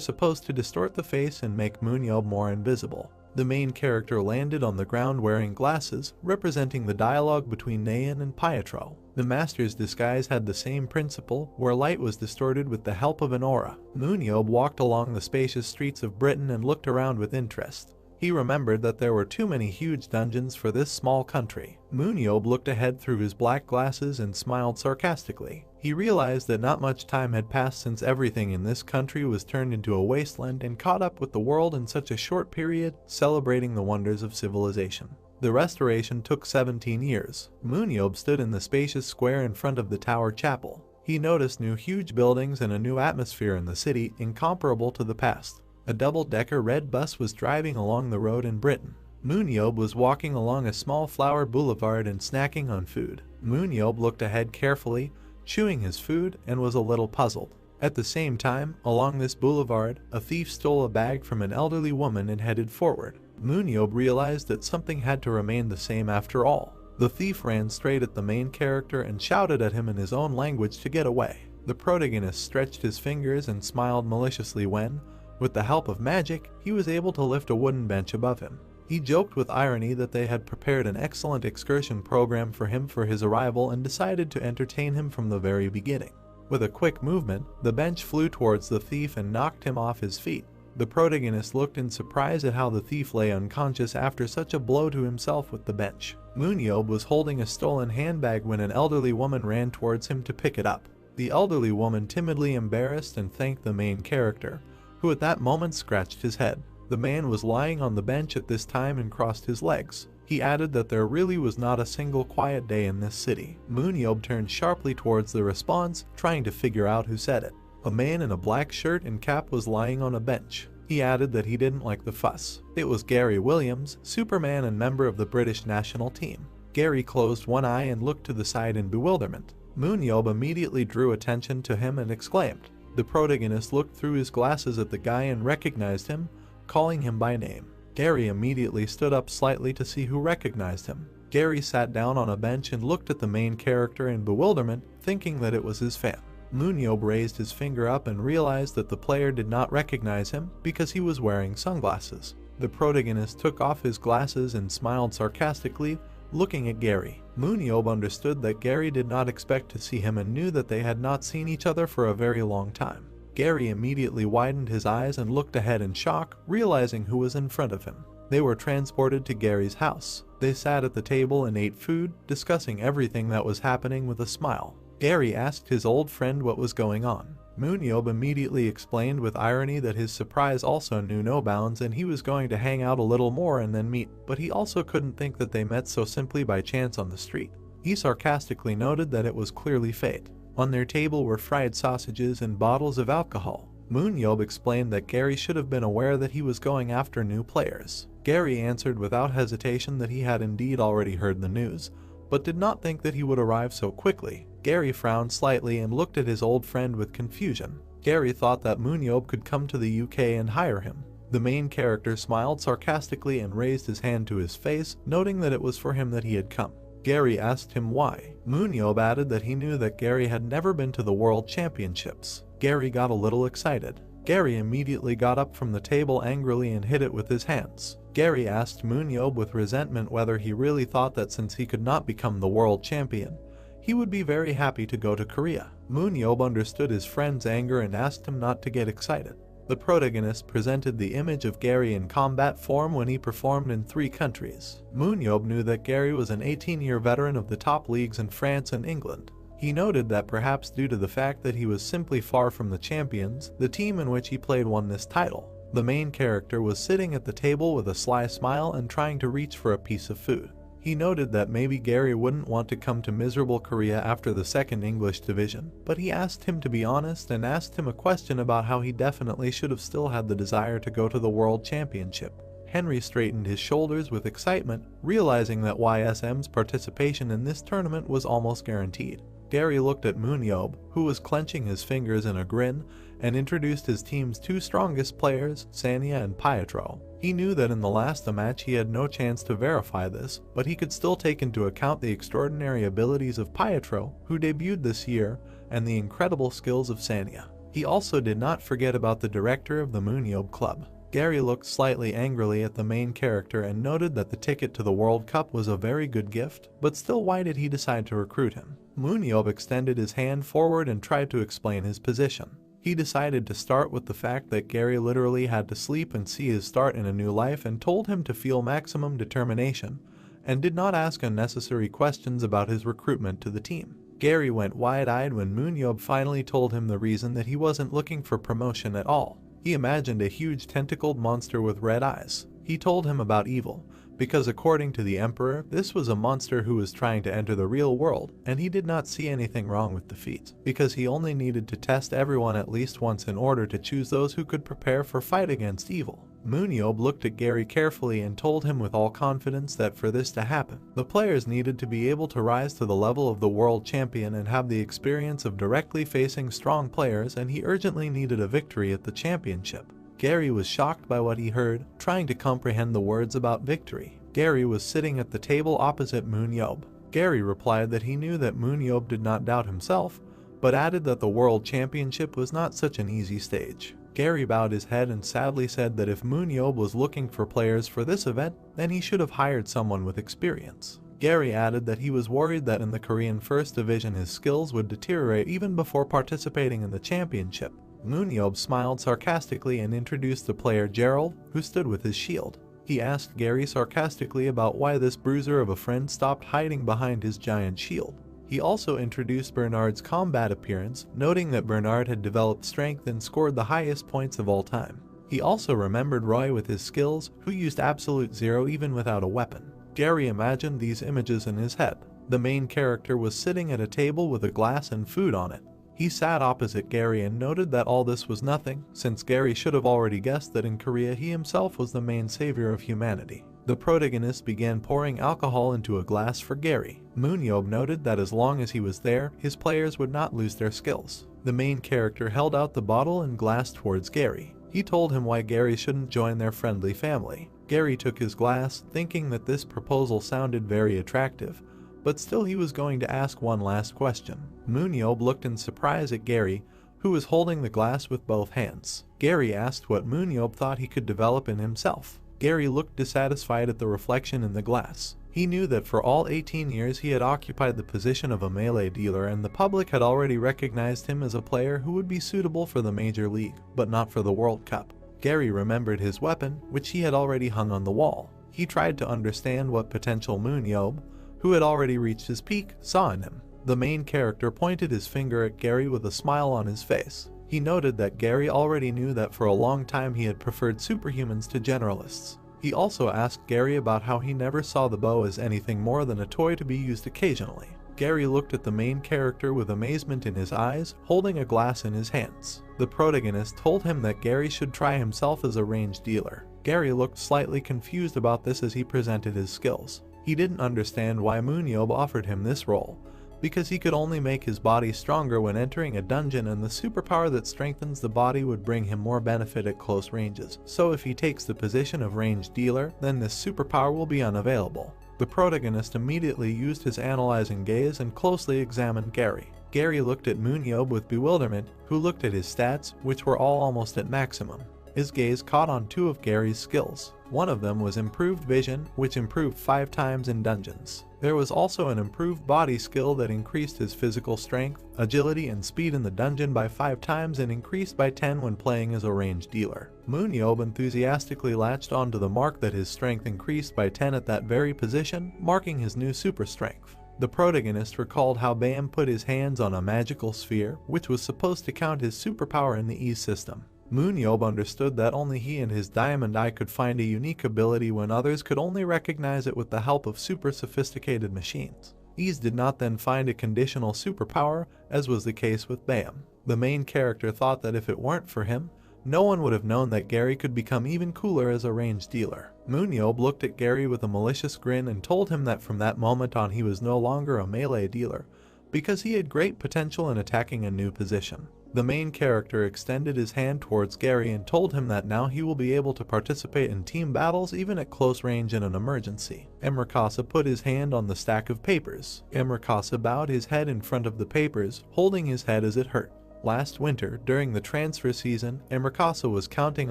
supposed to distort the face and make MoonYeob more invisible. The main character landed on the ground wearing glasses, representing the dialogue between Neon and Pietro. The Master's disguise had the same principle, where light was distorted with the help of an aura. MoonYeob walked along the spacious streets of Britain and looked around with interest. He remembered that there were too many huge dungeons for this small country. MoonYeob looked ahead through his black glasses and smiled sarcastically. He realized that not much time had passed since everything in this country was turned into a wasteland and caught up with the world in such a short period, celebrating the wonders of civilization. The restoration took 17 years. MoonYeob stood in the spacious square in front of the Tower Chapel. He noticed new huge buildings and a new atmosphere in the city incomparable to the past. A double-decker red bus was driving along the road in Britain. MoonYeob was walking along a small flower boulevard and snacking on food. MoonYeob looked ahead carefully, chewing his food, and was a little puzzled. At the same time, along this boulevard, a thief stole a bag from an elderly woman and headed forward. MoonYeob realized that something had to remain the same after all. The thief ran straight at the main character and shouted at him in his own language to get away. The protagonist stretched his fingers and smiled maliciously when, with the help of magic, he was able to lift a wooden bench above him. He joked with irony that they had prepared an excellent excursion program for him for his arrival and decided to entertain him from the very beginning. With a quick movement, the bench flew towards the thief and knocked him off his feet. The protagonist looked in surprise at how the thief lay unconscious after such a blow to himself with the bench. MoonYeob was holding a stolen handbag when an elderly woman ran towards him to pick it up. The elderly woman timidly embarrassed and thanked the main character, who at that moment scratched his head. The man was lying on the bench at this time and crossed his legs. He added that there really was not a single quiet day in this city. MoonYeob turned sharply towards the response, trying to figure out who said it. A man in a black shirt and cap was lying on a bench. He added that he didn't like the fuss. It was Gary Williams, Superman and member of the British national team. Gary closed one eye and looked to the side in bewilderment. MoonYeob immediately drew attention to him and exclaimed. The protagonist looked through his glasses at the guy and recognized him, calling him by name. Gary immediately stood up slightly to see who recognized him. Gary sat down on a bench and looked at the main character in bewilderment, thinking that it was his fan. MoonYeob raised his finger up and realized that the player did not recognize him because he was wearing sunglasses. The protagonist took off his glasses and smiled sarcastically, looking at Gary. MoonYeob understood that Gary did not expect to see him and knew that they had not seen each other for a very long time. Gary immediately widened his eyes and looked ahead in shock, realizing who was in front of him. They were transported to Gary's house. They sat at the table and ate food, discussing everything that was happening with a smile. Gary asked his old friend what was going on. MoonYeob immediately explained with irony that his surprise also knew no bounds and he was going to hang out a little more and then meet, but he also couldn't think that they met so simply by chance on the street. He sarcastically noted that it was clearly fate. On their table were fried sausages and bottles of alcohol. MoonYeob explained that Gary should have been aware that he was going after new players. Gary answered without hesitation that he had indeed already heard the news, but did not think that he would arrive so quickly. Gary frowned slightly and looked at his old friend with confusion. Gary thought that MoonYeob could come to the UK and hire him. The main character smiled sarcastically and raised his hand to his face, noting that it was for him that he had come. Gary asked him why. MoonYeob added that he knew that Gary had never been to the World Championships. Gary got a little excited. Gary immediately got up from the table angrily and hit it with his hands. Gary asked MoonYeob with resentment whether he really thought that since he could not become the world champion, he would be very happy to go to Korea. MoonYeob understood his friend's anger and asked him not to get excited. The protagonist presented the image of Gary in combat form when he performed in 3 countries. MoonYeob knew that Gary was an 18-year veteran of the top leagues in France and England. He noted that perhaps due to the fact that he was simply far from the champions, the team in which he played won this title. The main character was sitting at the table with a sly smile and trying to reach for a piece of food. He noted that maybe Gary wouldn't want to come to miserable Korea after the 2nd English division, but he asked him to be honest and asked him a question about how he definitely should have still had the desire to go to the World Championship. Henry straightened his shoulders with excitement, realizing that YSM's participation in this tournament was almost guaranteed. Gary looked at MoonYeob, who was clenching his fingers in a grin, and introduced his team's 2 strongest players, Sanya and PART2. He knew that in the last match he had no chance to verify this, but he could still take into account the extraordinary abilities of PART2, who debuted this year, and the incredible skills of Sanya. He also did not forget about the director of the MoonYeob club. Gary looked slightly angrily at the main character and noted that the ticket to the World Cup was a very good gift, but still, why did he decide to recruit him? MoonYeob extended his hand forward and tried to explain his position. He decided to start with the fact that Gary literally had to sleep and see his start in a new life, and told him to feel maximum determination, and did not ask unnecessary questions about his recruitment to the team. Gary went wide-eyed when MoonYeob finally told him the reason that he wasn't looking for promotion at all. He imagined a huge tentacled monster with red eyes. He told him about evil, because according to the Emperor, this was a monster who was trying to enter the real world, and he did not see anything wrong with the feat, because he only needed to test everyone at least once in order to choose those who could prepare for fight against evil. MoonYeob looked at Gary carefully and told him with all confidence that for this to happen, the players needed to be able to rise to the level of the world champion and have the experience of directly facing strong players, and he urgently needed a victory at the championship. Gary was shocked by what he heard, trying to comprehend the words about victory. Gary was sitting at the table opposite MoonYeob. Gary replied that he knew that MoonYeob did not doubt himself, but added that the World Championship was not such an easy stage. Gary bowed his head and sadly said that if MoonYeob was looking for players for this event, then he should have hired someone with experience. Gary added that he was worried that in the Korean First Division his skills would deteriorate even before participating in the championship. MoonYeob smiled sarcastically and introduced the player Gerald, who stood with his shield. He asked Gary sarcastically about why this bruiser of a friend stopped hiding behind his giant shield. He also introduced Bernard's combat appearance, noting that Bernard had developed strength and scored the highest points of all time. He also remembered Roy with his skills, who used absolute zero even without a weapon. Gary imagined these images in his head. The main character was sitting at a table with a glass and food on it. He sat opposite Gary and noted that all this was nothing, since Gary should have already guessed that in Korea he himself was the main savior of humanity. The protagonist began pouring alcohol into a glass for Gary. MoonYeob noted that as long as he was there, his players would not lose their skills. The main character held out the bottle and glass towards Gary. He told him why Gary shouldn't join their friendly family. Gary took his glass, thinking that this proposal sounded very attractive, but still he was going to ask one last question. MoonYeob looked in surprise at Gary, who was holding the glass with both hands. Gary asked what MoonYeob thought he could develop in himself. Gary looked dissatisfied at the reflection in the glass. He knew that for all 18 years he had occupied the position of a melee dealer, and the public had already recognized him as a player who would be suitable for the Major League, but not for the World Cup. Gary remembered his weapon, which he had already hung on the wall. He tried to understand what potential MoonYeob, who had already reached his peak, saw in him. The main character pointed his finger at Gary with a smile on his face. He noted that Gary already knew that for a long time he had preferred superhumans to generalists. He also asked Gary about how he never saw the bow as anything more than a toy to be used occasionally. Gary looked at the main character with amazement in his eyes, holding a glass in his hands. The protagonist told him that Gary should try himself as a ranged dealer. Gary looked slightly confused about this as he presented his skills. He didn't understand why MoonYeob offered him this role, because he could only make his body stronger when entering a dungeon, and the superpower that strengthens the body would bring him more benefit at close ranges. So if he takes the position of ranged dealer, then this superpower will be unavailable. The protagonist immediately used his analyzing gaze and closely examined Gary. Gary looked at MoonYeob with bewilderment, who looked at his stats, which were all almost at maximum. His gaze caught on two of Gary's skills. One of them was improved vision, which improved 5 times in dungeons. There was also an improved body skill that increased his physical strength, agility, and speed in the dungeon by 5 times and increased by 10 when playing as a ranged dealer. MoonYeob enthusiastically latched onto the mark that his strength increased by 10 at that very position, marking his new super strength. The protagonist recalled how Bam put his hands on a magical sphere, which was supposed to count his superpower in the E system. MoonYeob understood that only he and his diamond eye could find a unique ability when others could only recognize it with the help of super sophisticated machines. Ease did not then find a conditional superpower, as was the case with Bam. The main character thought that if it weren't for him, no one would have known that Gary could become even cooler as a ranged dealer. MoonYeob looked at Gary with a malicious grin and told him that from that moment on he was no longer a melee dealer, because he had great potential in attacking a new position. The main character extended his hand towards Gary and told him that now he will be able to participate in team battles even at close range in an emergency. Emerkasa put his hand on the stack of papers. Emerkasa bowed his head in front of the papers, holding his head as it hurt. Last winter, during the transfer season, Emerkasa was counting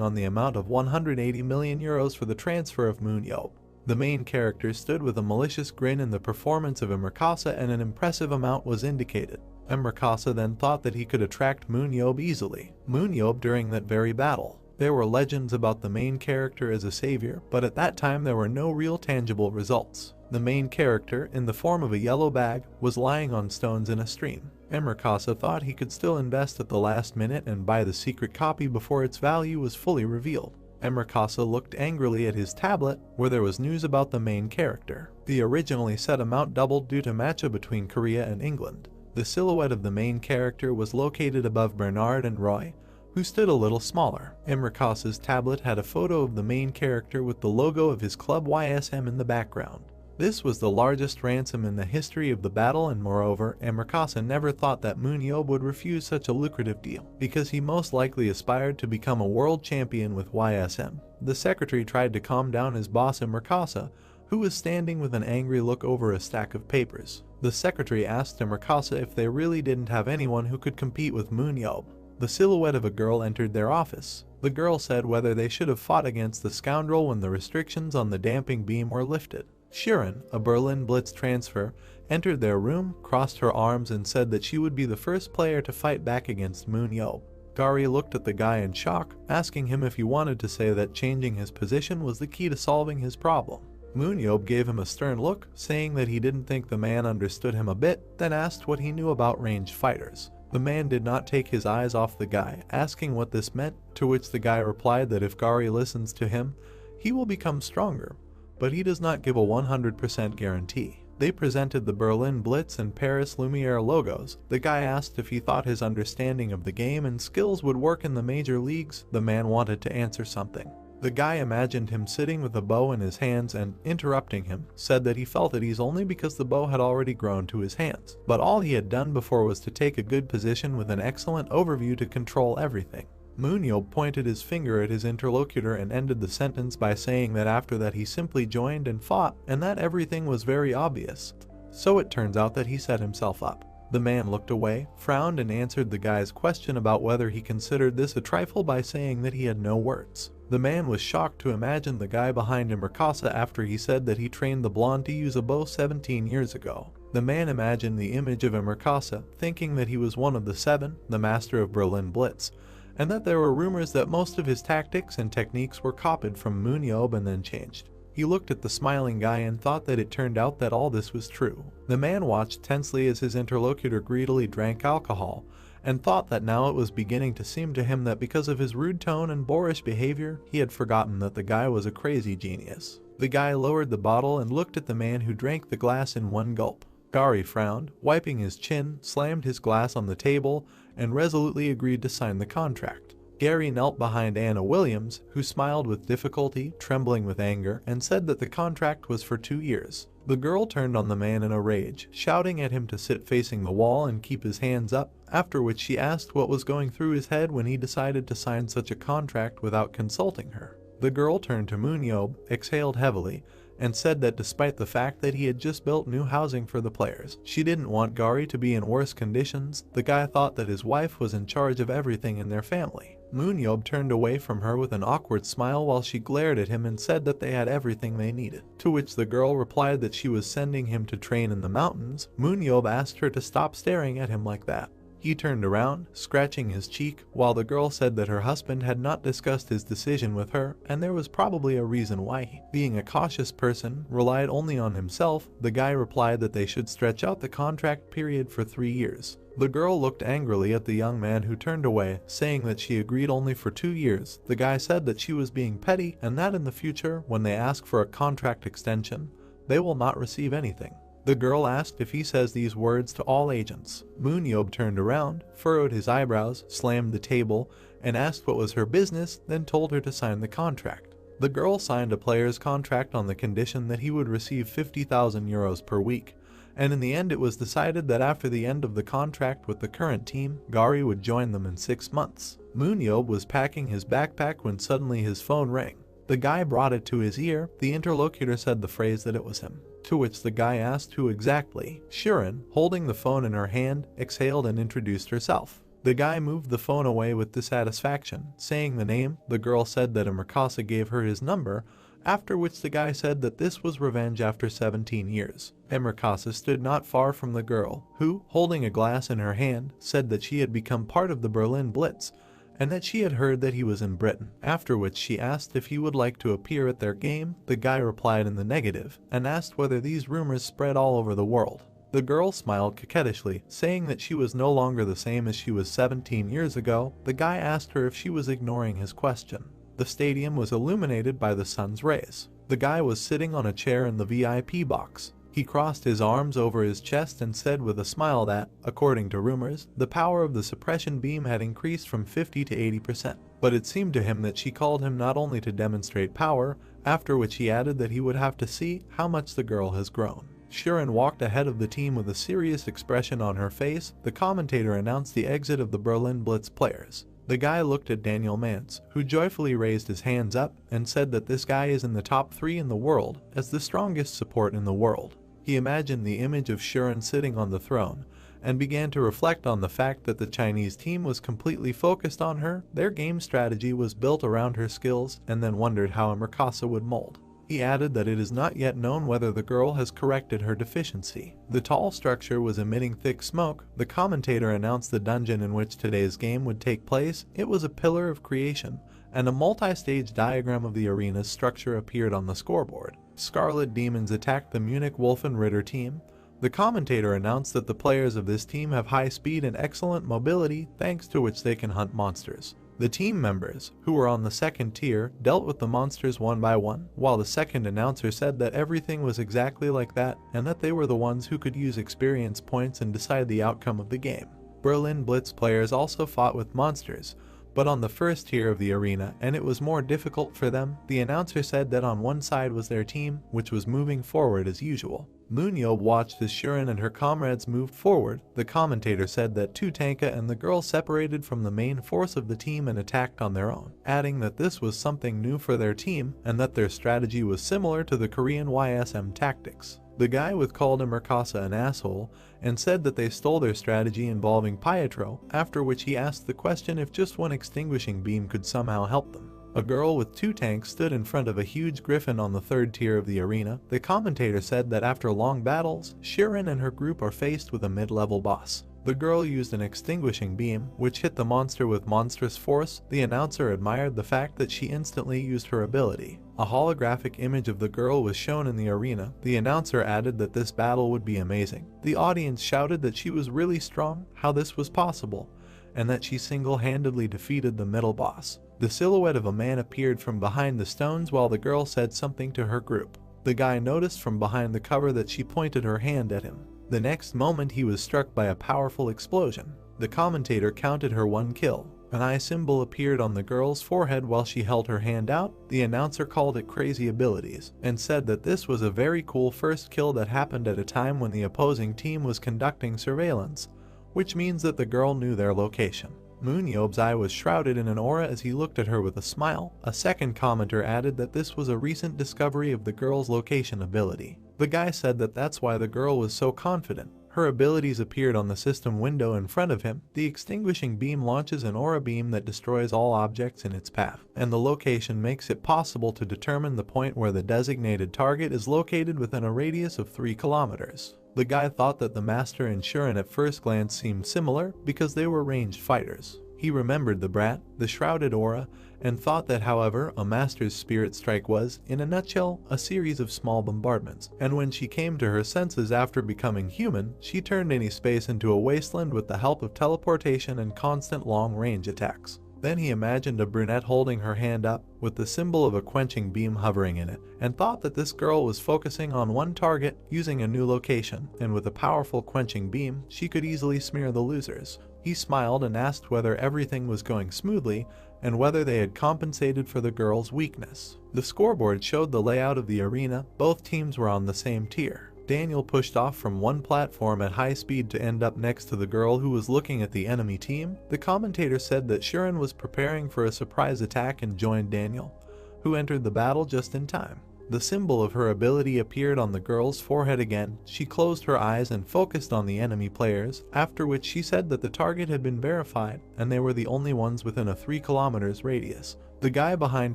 on the amount of 180 million euros for the transfer of MoonYeob. The main character stood with a malicious grin in the performance of Emerkasa, and an impressive amount was indicated. Emerkasa then thought that he could attract MoonYeob easily. MoonYeob during that very battle. There were legends about the main character as a savior, but at that time there were no real tangible results. The main character, in the form of a yellow bag, was lying on stones in a stream. Emerkasa thought he could still invest at the last minute and buy the secret copy before its value was fully revealed. Emerkasa looked angrily at his tablet, where there was news about the main character. The originally set amount doubled due to matcha between Korea and England. The silhouette of the main character was located above Bernard and Roy, who stood a little smaller. Emerkasa's tablet had a photo of the main character with the logo of his club YSM in the background. This was the largest ransom in the history of the battle, and moreover, Emerkasa never thought that MoonYeob would refuse such a lucrative deal, because he most likely aspired to become a world champion with YSM. The secretary tried to calm down his boss Emerkasa, who was standing with an angry look over a stack of papers. The secretary asked Emerkasa if they really didn't have anyone who could compete with MoonYeob. The silhouette of a girl entered their office. The girl said whether they should have fought against the scoundrel when the restrictions on the damping beam were lifted. Shirin, a Berlin Blitz transfer, entered their room, crossed her arms, and said that she would be the first player to fight back against MoonYeob. Gary looked at the guy in shock, asking him if he wanted to say that changing his position was the key to solving his problem. MoonYeob gave him a stern look, saying that he didn't think the man understood him a bit, then asked what he knew about ranged fighters. The man did not take his eyes off the guy, asking what this meant, to which the guy replied that if Gary listens to him, he will become stronger, but he does not give a 100% guarantee. They presented the Berlin Blitz and Paris Lumiere logos. The guy asked if he thought his understanding of the game and skills would work in the major leagues. The man wanted to answer something. The guy imagined him sitting with a bow in his hands and, interrupting him, said that he felt at ease only because the bow had already grown to his hands. But all he had done before was to take a good position with an excellent overview to control everything. MoonYeob pointed his finger at his interlocutor and ended the sentence by saying that after that he simply joined and fought, and that everything was very obvious. So it turns out that he set himself up. The man looked away, frowned, and answered the guy's question about whether he considered this a trifle by saying that he had no words. The man was shocked to imagine the guy behind Emerkasa after he said that he trained the blonde to use a bow 17 years ago. The man imagined the image of Emerkasa, thinking that he was one of the 7, the master of Berlin Blitz, and that there were rumors that most of his tactics and techniques were copied from MoonYeob and then changed. He looked at the smiling guy and thought that it turned out that all this was true. The man watched tensely as his interlocutor greedily drank alcohol, and thought that now it was beginning to seem to him that because of his rude tone and boorish behavior, he had forgotten that the guy was a crazy genius. The guy lowered the bottle and looked at the man who drank the glass in one gulp. Gary frowned, wiping his chin, slammed his glass on the table, and resolutely agreed to sign the contract. Gary knelt behind Anna Williams, who smiled with difficulty, trembling with anger, and said that the contract was for 2 years. The girl turned on the man in a rage, shouting at him to sit facing the wall and keep his hands up, after which she asked what was going through his head when he decided to sign such a contract without consulting her. The girl turned to MoonYeob, exhaled heavily, and said that despite the fact that he had just built new housing for the players, she didn't want Gary to be in worse conditions. The guy thought that his wife was in charge of everything in their family. MoonYeob turned away from her with an awkward smile while she glared at him and said that they had everything they needed. To which the girl replied that she was sending him to train in the mountains. MoonYeob asked her to stop staring at him like that. He turned around, scratching his cheek, while the girl said that her husband had not discussed his decision with her, and there was probably a reason why he, being a cautious person, relied only on himself. The guy replied that they should stretch out the contract period for 3 years. The girl looked angrily at the young man who turned away, saying that she agreed only for 2 years. The guy said that she was being petty and that in the future, when they ask for a contract extension, they will not receive anything. The girl asked if he says these words to all agents. MoonYeob turned around, furrowed his eyebrows, slammed the table, and asked what was her business, then told her to sign the contract. The girl signed a player's contract on the condition that he would receive 50,000 euros per week, and in the end it was decided that after the end of the contract with the current team, Gary would join them in 6 months. MoonYeob was packing his backpack when suddenly his phone rang. The guy brought it to his ear. The interlocutor said the phrase that it was him. To which the guy asked who exactly. Shirin, holding the phone in her hand, exhaled and introduced herself. The guy moved the phone away with dissatisfaction, saying the name. The girl said that Mikasa gave her his number, after which the guy said that this was revenge after 17 years. Mikasa stood not far from the girl, who, holding a glass in her hand, said that she had become part of the Berlin Blitz, and that she had heard that he was in Britain, after which she asked if he would like to appear at their game. The guy replied in the negative, and asked whether these rumors spread all over the world. The girl smiled coquettishly, saying that she was no longer the same as she was 17 years ago. The guy asked her if she was ignoring his question. The stadium was illuminated by the sun's rays. The guy was sitting on a chair in the VIP box. He crossed his arms over his chest and said with a smile that, according to rumors, the power of the suppression beam had increased from 50 to 80%. But it seemed to him that she called him not only to demonstrate power, after which he added that he would have to see how much the girl has grown. Shirin walked ahead of the team with a serious expression on her face. The commentator announced the exit of the Berlin Blitz players. The guy looked at Daniel Mance, who joyfully raised his hands up and said that this guy is in the top 3 in the world as the strongest support in the world. He imagined the image of Shirin sitting on the throne, and began to reflect on the fact that the Chinese team was completely focused on her. Their game strategy was built around her skills, and then wondered how Mikasa would mold. He added that it is not yet known whether the girl has corrected her deficiency. The tall structure was emitting thick smoke. The commentator announced the dungeon in which today's game would take place. It was a pillar of creation, and a multi-stage diagram of the arena's structure appeared on the scoreboard. Scarlet Demons attacked the Munich Wolfenritter team. The commentator announced that the players of this team have high speed and excellent mobility, thanks to which they can hunt monsters. The team members, who were on the second tier, dealt with the monsters one by one, while the second announcer said that everything was exactly like that, and that they were the ones who could use experience points and decide the outcome of the game. Berlin Blitz players also fought with monsters, but on the first tier of the arena, and it was more difficult for them. The announcer said that on one side was their team, which was moving forward as usual. MoonYeob watched as Shirin and her comrades moved forward. The commentator said that Tutanka and the girl separated from the main force of the team and attacked on their own, adding that this was something new for their team, and that their strategy was similar to the Korean YSM tactics. The guy with called Mikasa an asshole, and said that they stole their strategy involving Pietro, after which he asked the question if just one extinguishing beam could somehow help them. A girl with 2 tanks stood in front of a huge griffin on the third tier of the arena. The commentator said that after long battles, Shirin and her group are faced with a mid-level boss. The girl used an extinguishing beam, which hit the monster with monstrous force. The announcer admired the fact that she instantly used her ability. A holographic image of the girl was shown in the arena. The announcer added that this battle would be amazing. The audience shouted that she was really strong, how this was possible, and that she single-handedly defeated the middle boss. The silhouette of a man appeared from behind the stones while the girl said something to her group. The guy noticed from behind the cover that she pointed her hand at him. The next moment he was struck by a powerful explosion. The commentator counted her 1 kill. An eye symbol appeared on the girl's forehead while she held her hand out. The announcer called it crazy abilities, and said that this was a very cool first kill that happened at a time when the opposing team was conducting surveillance, which means that the girl knew their location. MoonYeob's eye was shrouded in an aura as he looked at her with a smile. A second commenter added that this was a recent discovery of the girl's location ability. The guy said that that's why the girl was so confident. Her abilities appeared on the system window in front of him. The extinguishing beam launches an aura beam that destroys all objects in its path, and the location makes it possible to determine the point where the designated target is located within a radius of 3 kilometers. The guy thought that the Master and Shuren at first glance seemed similar because they were ranged fighters. He remembered the brat, the shrouded aura, and thought that however a Master's spirit strike was, in a nutshell, a series of small bombardments, and when she came to her senses after becoming human, she turned any space into a wasteland with the help of teleportation and constant long-range attacks. Then he imagined a brunette holding her hand up, with the symbol of a quenching beam hovering in it, and thought that this girl was focusing on one target using a new location, and with a powerful quenching beam, she could easily smear the losers. He smiled and asked whether everything was going smoothly, and whether they had compensated for the girl's weakness. The scoreboard showed the layout of the arena. Both teams were on the same tier. Daniel pushed off from one platform at high speed to end up next to the girl who was looking at the enemy team. The commentator said that Shuren was preparing for a surprise attack and joined Daniel, who entered the battle just in time. The symbol of her ability appeared on the girl's forehead again. She closed her eyes and focused on the enemy players, after which she said that the target had been verified and they were the only ones within a 3 kilometers radius. The guy behind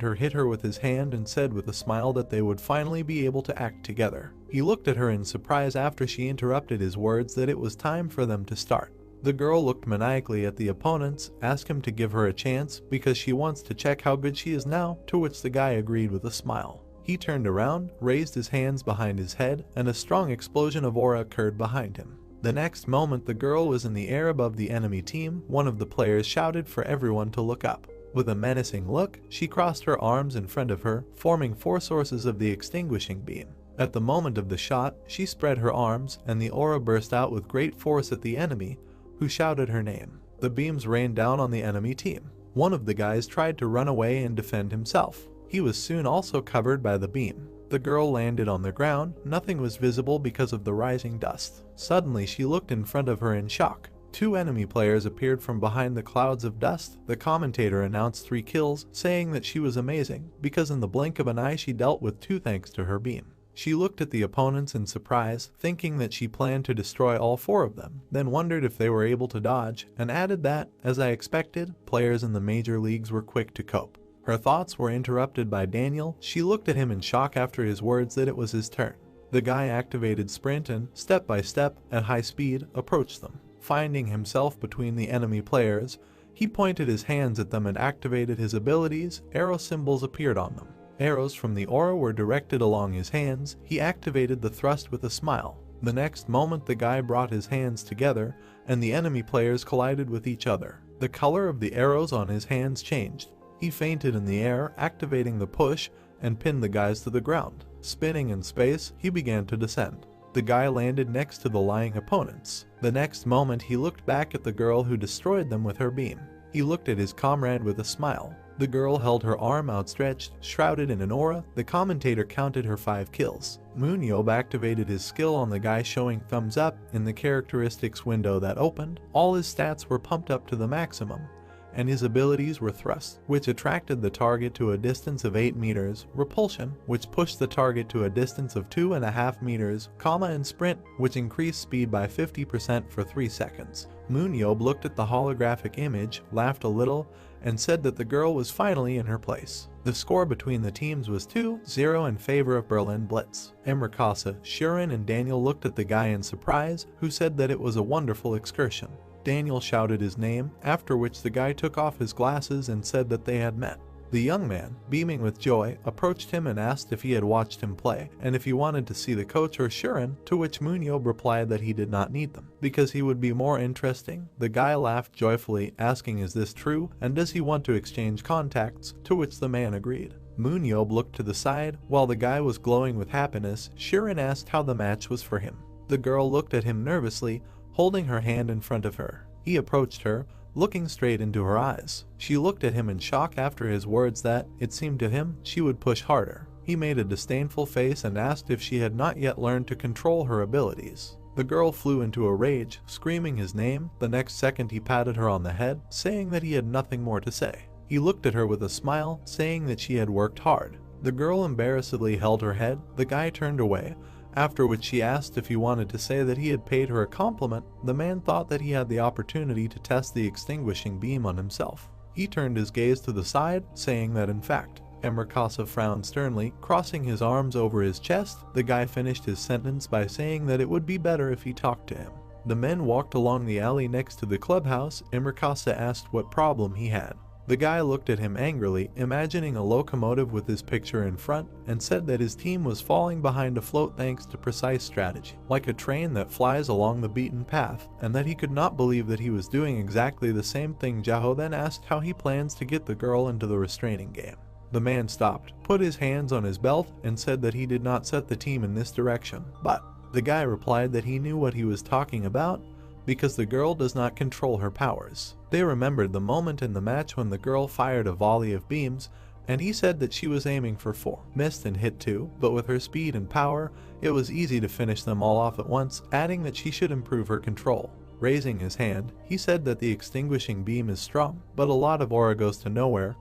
her hit her with his hand and said with a smile that they would finally be able to act together. He looked at her in surprise after she interrupted his words that it was time for them to start. The girl looked maniacally at the opponents, asked him to give her a chance because she wants to check how good she is now, to which the guy agreed with a smile. He turned around, raised his hands behind his head, and a strong explosion of aura occurred behind him. The next moment the girl was in the air above the enemy team. One of the players shouted for everyone to look up. With a menacing look, she crossed her arms in front of her, forming 4 sources of the extinguishing beam. At the moment of the shot, she spread her arms, and the aura burst out with great force at the enemy, who shouted her name. The beams rained down on the enemy team. One of the guys tried to run away and defend himself. He was soon also covered by the beam. The girl landed on the ground. Nothing was visible because of the rising dust. Suddenly she looked in front of her in shock. 2 enemy players appeared from behind the clouds of dust. The commentator announced 3 kills, saying that she was amazing, because in the blink of an eye she dealt with 2 thanks to her beam. She looked at the opponents in surprise, thinking that she planned to destroy all 4 of them, then wondered if they were able to dodge, and added that, as I expected, players in the major leagues were quick to cope. Her thoughts were interrupted by Daniel. She looked at him in shock after his words that it was his turn. The guy activated sprint and, step by step, at high speed, approached them. Finding himself between the enemy players, he pointed his hands at them and activated his abilities. Arrow symbols appeared on them. Arrows from the aura were directed along his hands. He activated the thrust with a smile. The next moment the guy brought his hands together, and the enemy players collided with each other. The color of the arrows on his hands changed. He feinted in the air, activating the push, and pinned the guys to the ground. Spinning in space, he began to descend. The guy landed next to the lying opponents. The next moment he looked back at the girl who destroyed them with her beam. He looked at his comrade with a smile. The girl held her arm outstretched, shrouded in an aura. The commentator counted her 5 kills. MoonYeob activated his skill on the guy, showing thumbs up in the characteristics window that opened. All his stats were pumped up to the maximum, and his abilities were thrust, which attracted the target to a distance of 8 meters, repulsion, which pushed the target to a distance of 2.5 meters, and sprint, which increased speed by 50% for 3 seconds. MoonYeob looked at the holographic image, laughed a little, and said that the girl was finally in her place. The score between the teams was 2-0 in favor of Berlin Blitz. Emrakasa, Shuren, and Daniel looked at the guy in surprise, who said that it was a wonderful excursion. Daniel shouted his name, after which the guy took off his glasses and said that they had met. The young man, beaming with joy, approached him and asked if he had watched him play, and if he wanted to see the coach or Shuren, to which MoonYeob replied that he did not need them, because he would be more interesting. The guy laughed joyfully, asking is this true, and does he want to exchange contacts, to which the man agreed. MoonYeob looked to the side. While the guy was glowing with happiness, Shuren asked how the match was for him. The girl looked at him nervously, holding her hand in front of her. He approached her, looking straight into her eyes. She looked at him in shock after his words that, it seemed to him, she would push harder. He made a disdainful face and asked if she had not yet learned to control her abilities. The girl flew into a rage, screaming his name. The next second he patted her on the head, saying that he had nothing more to say. He looked at her with a smile, saying that she had worked hard. The girl embarrassedly held her head. The guy turned away, after which she asked if he wanted to say that he had paid her a compliment. The man thought that he had the opportunity to test the extinguishing beam on himself. He turned his gaze to the side, saying that in fact. Emerkasa frowned sternly, crossing his arms over his chest. The guy finished his sentence by saying that it would be better if he talked to him. The men walked along the alley next to the clubhouse. Emerkasa asked what problem he had. The guy looked at him angrily, imagining a locomotive with his picture in front, and said that his team was falling behind afloat thanks to precise strategy, like a train that flies along the beaten path, and that he could not believe that he was doing exactly the same thing. Jaho then asked how he plans to get the girl into the restraining game. The man stopped, put his hands on his belt, and said that he did not set the team in this direction, but the guy replied that he knew what he was talking about, because the girl does not control her powers. They remembered the moment in the match when the girl fired a volley of beams, and he said that she was aiming for 4, missed and hit 2, but with her speed and power, it was easy to finish them all off at once, adding that she should improve her control. Raising his hand, he said that the extinguishing beam is strong, but a lot of aura goes to nowhere,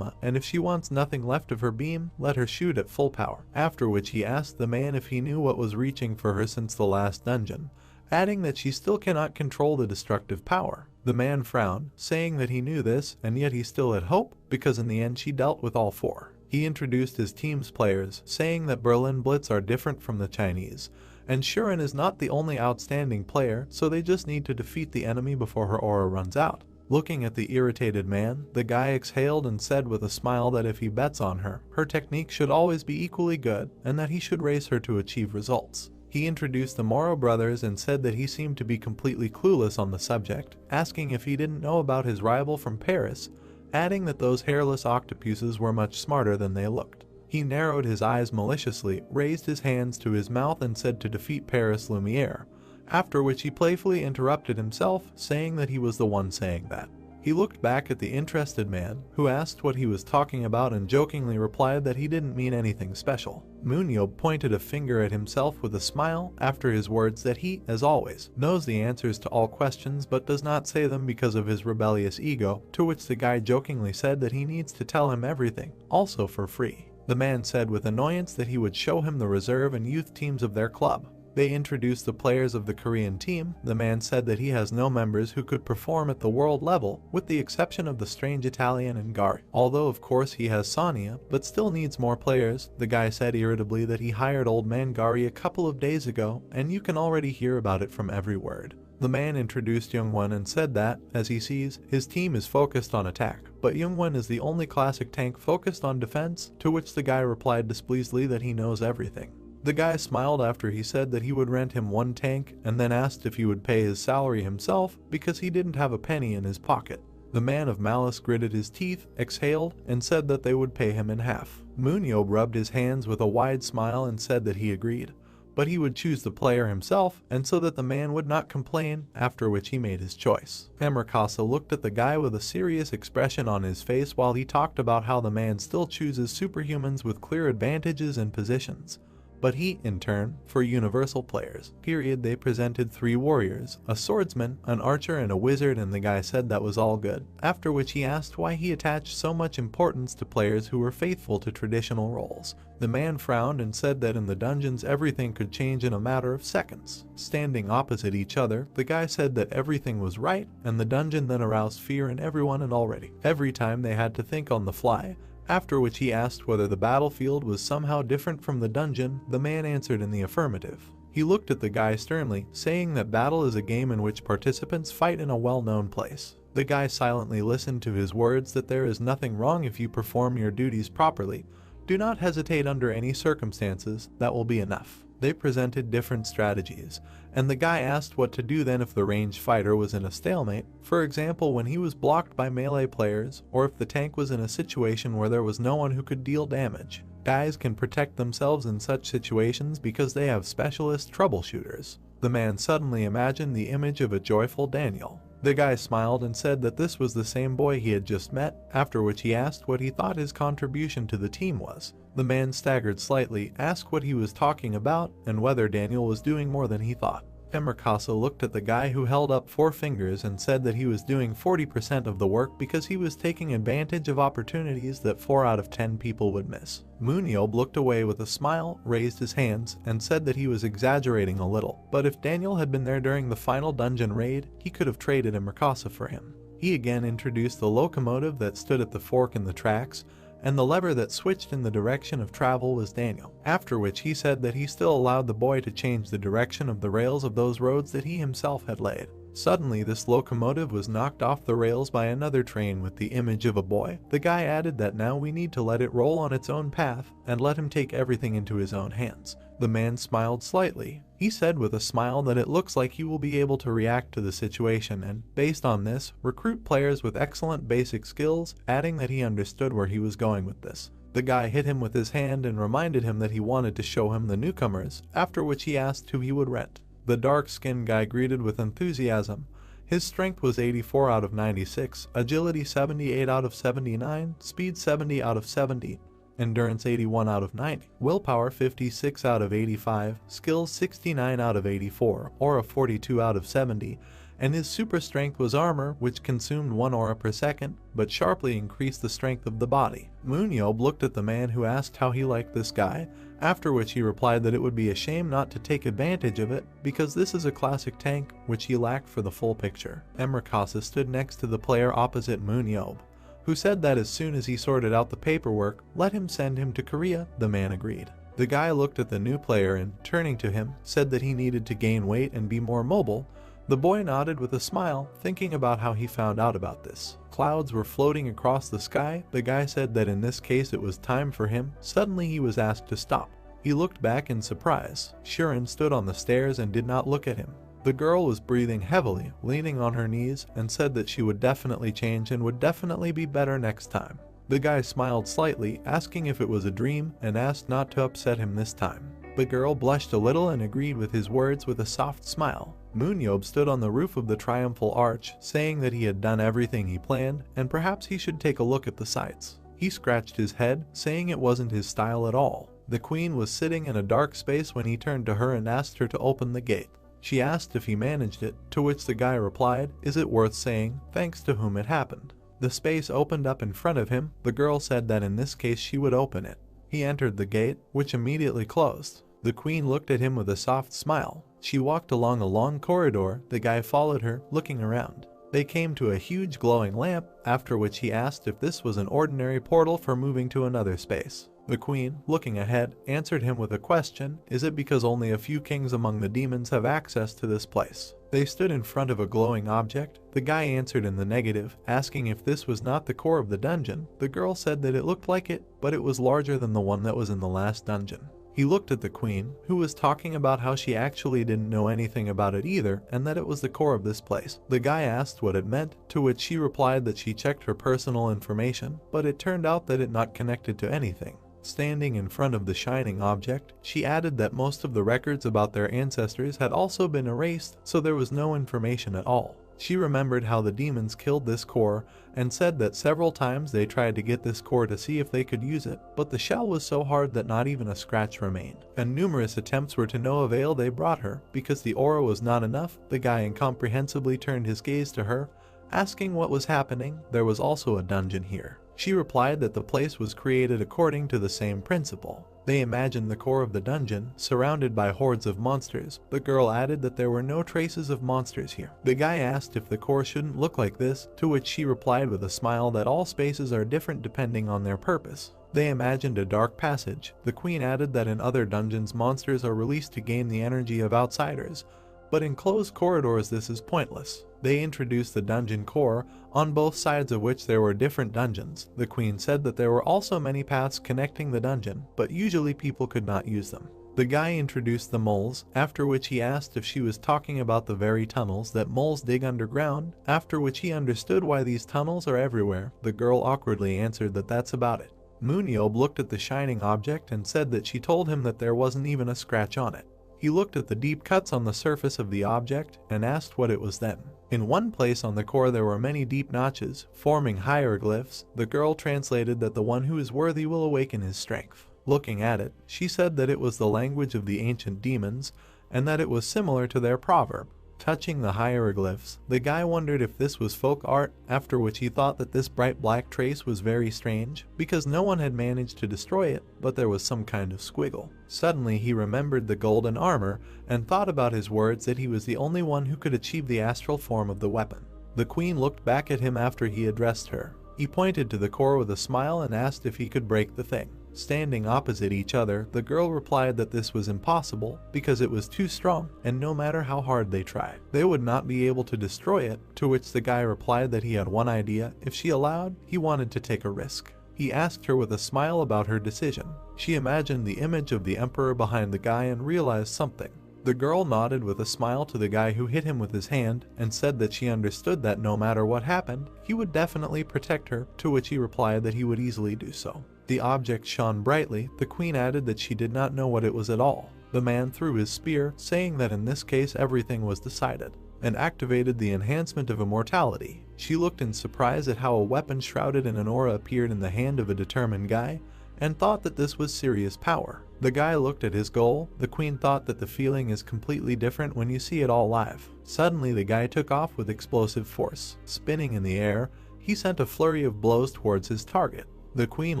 and if she wants nothing left of her beam, let her shoot at full power. After which he asked the man if he knew what was reaching for her since the last dungeon, adding that she still cannot control the destructive power. The man frowned, saying that he knew this, and yet he still had hope, because in the end she dealt with all 4. He introduced his team's players, saying that Berlin Blitz are different from the Chinese, and Shuren is not the only outstanding player, so they just need to defeat the enemy before her aura runs out. Looking at the irritated man, the guy exhaled and said with a smile that if he bets on her, her technique should always be equally good, and that he should race her to achieve results. He introduced the Moro brothers and said that he seemed to be completely clueless on the subject, asking if he didn't know about his rival from Paris, adding that those hairless octopuses were much smarter than they looked. He narrowed his eyes maliciously, raised his hands to his mouth and said to defeat Paris Lumiere, after which he playfully interrupted himself, saying that he was the one saying that. He looked back at the interested man, who asked what he was talking about and jokingly replied that he didn't mean anything special. MoonYeob pointed a finger at himself with a smile after his words that he, as always, knows the answers to all questions but does not say them because of his rebellious ego, to which the guy jokingly said that he needs to tell him everything, also for free. The man said with annoyance that he would show him the reserve and youth teams of their club. They introduced the players of the Korean team. The man said that he has no members who could perform at the world level, with the exception of the strange Italian and Gari. Although of course he has Sonia, but still needs more players. The guy said irritably that he hired old man Gari a couple of days ago, and you can already hear about it from every word. The man introduced Youngwon and said that, as he sees, his team is focused on attack, but Youngwon is the only classic tank focused on defense, to which the guy replied displeasedly that he knows everything. The guy smiled after he said that he would rent him 1 tank and then asked if he would pay his salary himself because he didn't have a penny in his pocket. The man of malice gritted his teeth, exhaled, and said that they would pay him in half. MoonYeob rubbed his hands with a wide smile and said that he agreed, but he would choose the player himself and so that the man would not complain, after which he made his choice. Emerkasa looked at the guy with a serious expression on his face while he talked about how the man still chooses superhumans with clear advantages and positions. But he, in turn, for universal players, they presented 3 warriors, a swordsman, an archer, and a wizard, and the guy said that was all good, after which he asked why he attached so much importance to players who were faithful to traditional roles. The man frowned and said that in the dungeons everything could change in a matter of seconds. Standing opposite each other, the guy said that everything was right, and the dungeon then aroused fear in everyone and already. Every time they had to think on the fly, after which he asked whether the battlefield was somehow different from the dungeon. The man answered in the affirmative. He looked at the guy sternly, saying that battle is a game in which participants fight in a well-known place. The guy silently listened to his words that there is nothing wrong if you perform your duties properly. Do not hesitate under any circumstances, that will be enough. They presented different strategies, and the guy asked what to do then if the ranged fighter was in a stalemate, for example when he was blocked by melee players, or if the tank was in a situation where there was no one who could deal damage. Guys can protect themselves in such situations because they have specialist troubleshooters. The man suddenly imagined the image of a joyful Daniel. The guy smiled and said that this was the same boy he had just met, after which he asked what he thought his contribution to the team was. The man staggered slightly, asked what he was talking about, and whether Daniel was doing more than he thought. Emerkasa looked at the guy who held up 4 fingers and said that he was doing 40% of the work because he was taking advantage of opportunities that 4 out of 10 people would miss. MoonYeob looked away with a smile, raised his hands, and said that he was exaggerating a little, but if Daniel had been there during the final dungeon raid, he could have traded Emerkasa for him. He again introduced the locomotive that stood at the fork in the tracks, and the lever that switched in the direction of travel was Daniel, after which he said that he still allowed the boy to change the direction of the rails of those roads that he himself had laid. Suddenly, this locomotive was knocked off the rails by another train with the image of a boy. The guy added that now we need to let it roll on its own path and let him take everything into his own hands. The man smiled slightly. He said with a smile that it looks like he will be able to react to the situation and, based on this, recruit players with excellent basic skills, adding that he understood where he was going with this. The guy hit him with his hand and reminded him that he wanted to show him the newcomers, after which he asked who he would rent. The dark-skinned guy greeted with enthusiasm. His strength was 84 out of 96, agility 78 out of 79, speed 70 out of 70, endurance 81 out of 90, willpower 56 out of 85, skills 69 out of 84, aura 42 out of 70, and his super strength was armor, which consumed 1 aura per second, but sharply increased the strength of the body. MoonYeob looked at the man who asked how he liked this guy, after which he replied that it would be a shame not to take advantage of it, because this is a classic tank, which he lacked for the full picture. Emerkasa stood next to the player opposite MoonYeob, who said that as soon as he sorted out the paperwork, let him send him to Korea. The man agreed. The guy looked at the new player and, turning to him, said that he needed to gain weight and be more mobile. The boy nodded with a smile, thinking about how he found out about this. Clouds were floating across the sky. The guy said that in this case it was time for him. Suddenly he was asked to stop. He looked back in surprise. Shirin stood on the stairs and did not look at him. The girl was breathing heavily, leaning on her knees, and said that she would definitely change and would definitely be better next time. The guy smiled slightly, asking if it was a dream, and asked not to upset him this time. The girl blushed a little and agreed with his words with a soft smile. MoonYeob stood on the roof of the triumphal arch, saying that he had done everything he planned, and perhaps he should take a look at the sights. He scratched his head, saying it wasn't his style at all. The queen was sitting in a dark space when he turned to her and asked her to open the gate. She asked if he managed it, to which the guy replied, "Is it worth saying, thanks to whom it happened?" The space opened up in front of him. The girl said that in this case she would open it. He entered the gate, which immediately closed. The queen looked at him with a soft smile. She walked along a long corridor. The guy followed her, looking around. They came to a huge glowing lamp, after which he asked if this was an ordinary portal for moving to another space. The queen, looking ahead, answered him with a question, "Is it because only a few kings among the demons have access to this place?" They stood in front of a glowing object. The guy answered in the negative, asking if this was not the core of the dungeon. The girl said that it looked like it, but it was larger than the one that was in the last dungeon. He looked at the queen, who was talking about how she actually didn't know anything about it either, and that it was the core of this place. The guy asked what it meant, to which she replied that she checked her personal information, but it turned out that it not connected to anything. Standing in front of the shining object, she added that most of the records about their ancestors had also been erased, so there was no information at all. She remembered how the demons killed this core and said that several times they tried to get this core to see if they could use it, but the shell was so hard that not even a scratch remained. And numerous attempts were to no avail. They brought her. Because the aura was not enough, the guy incomprehensibly turned his gaze to her, asking what was happening. There was also a dungeon here. She replied that the place was created according to the same principle. They imagined the core of the dungeon, surrounded by hordes of monsters. The girl added that there were no traces of monsters here. The guy asked if the core shouldn't look like this, to which she replied with a smile that all spaces are different depending on their purpose. They imagined a dark passage. The queen added that in other dungeons monsters are released to gain the energy of outsiders, but in closed corridors this is pointless. They introduced the dungeon core, on both sides of which there were different dungeons. The queen said that there were also many paths connecting the dungeon, but usually people could not use them. The guy introduced the moles, after which he asked if she was talking about the very tunnels that moles dig underground, after which he understood why these tunnels are everywhere. The girl awkwardly answered that that's about it. MoonYeob looked at the shining object and said that she told him that there wasn't even a scratch on it. He looked at the deep cuts on the surface of the object and asked what it was then. In one place on the core there were many deep notches, forming hieroglyphs. The girl translated that the one who is worthy will awaken his strength. Looking at it, she said that it was the language of the ancient demons, and that it was similar to their proverb. Touching the hieroglyphs, the guy wondered if this was folk art, after which he thought that this bright black trace was very strange, because no one had managed to destroy it, but there was some kind of squiggle. Suddenly he remembered the golden armor, and thought about his words that he was the only one who could achieve the astral form of the weapon. The queen looked back at him after he addressed her. He pointed to the core with a smile and asked if he could break the thing. Standing opposite each other, the girl replied that this was impossible because it was too strong, and no matter how hard they tried, they would not be able to destroy it, to which the guy replied that he had one idea: if she allowed, he wanted to take a risk. He asked her with a smile about her decision. She imagined the image of the emperor behind the guy and realized something. The girl nodded with a smile to the guy who hit him with his hand, and said that she understood that no matter what happened, he would definitely protect her, to which he replied that he would easily do so. The object shone brightly. The queen added that she did not know what it was at all. The man threw his spear, saying that in this case everything was decided, and activated the enhancement of immortality. She looked in surprise at how a weapon shrouded in an aura appeared in the hand of a determined guy, and thought that this was serious power. The guy looked at his goal. The queen thought that the feeling is completely different when you see it all live. Suddenly the guy took off with explosive force. Spinning in the air, he sent a flurry of blows towards his target. The queen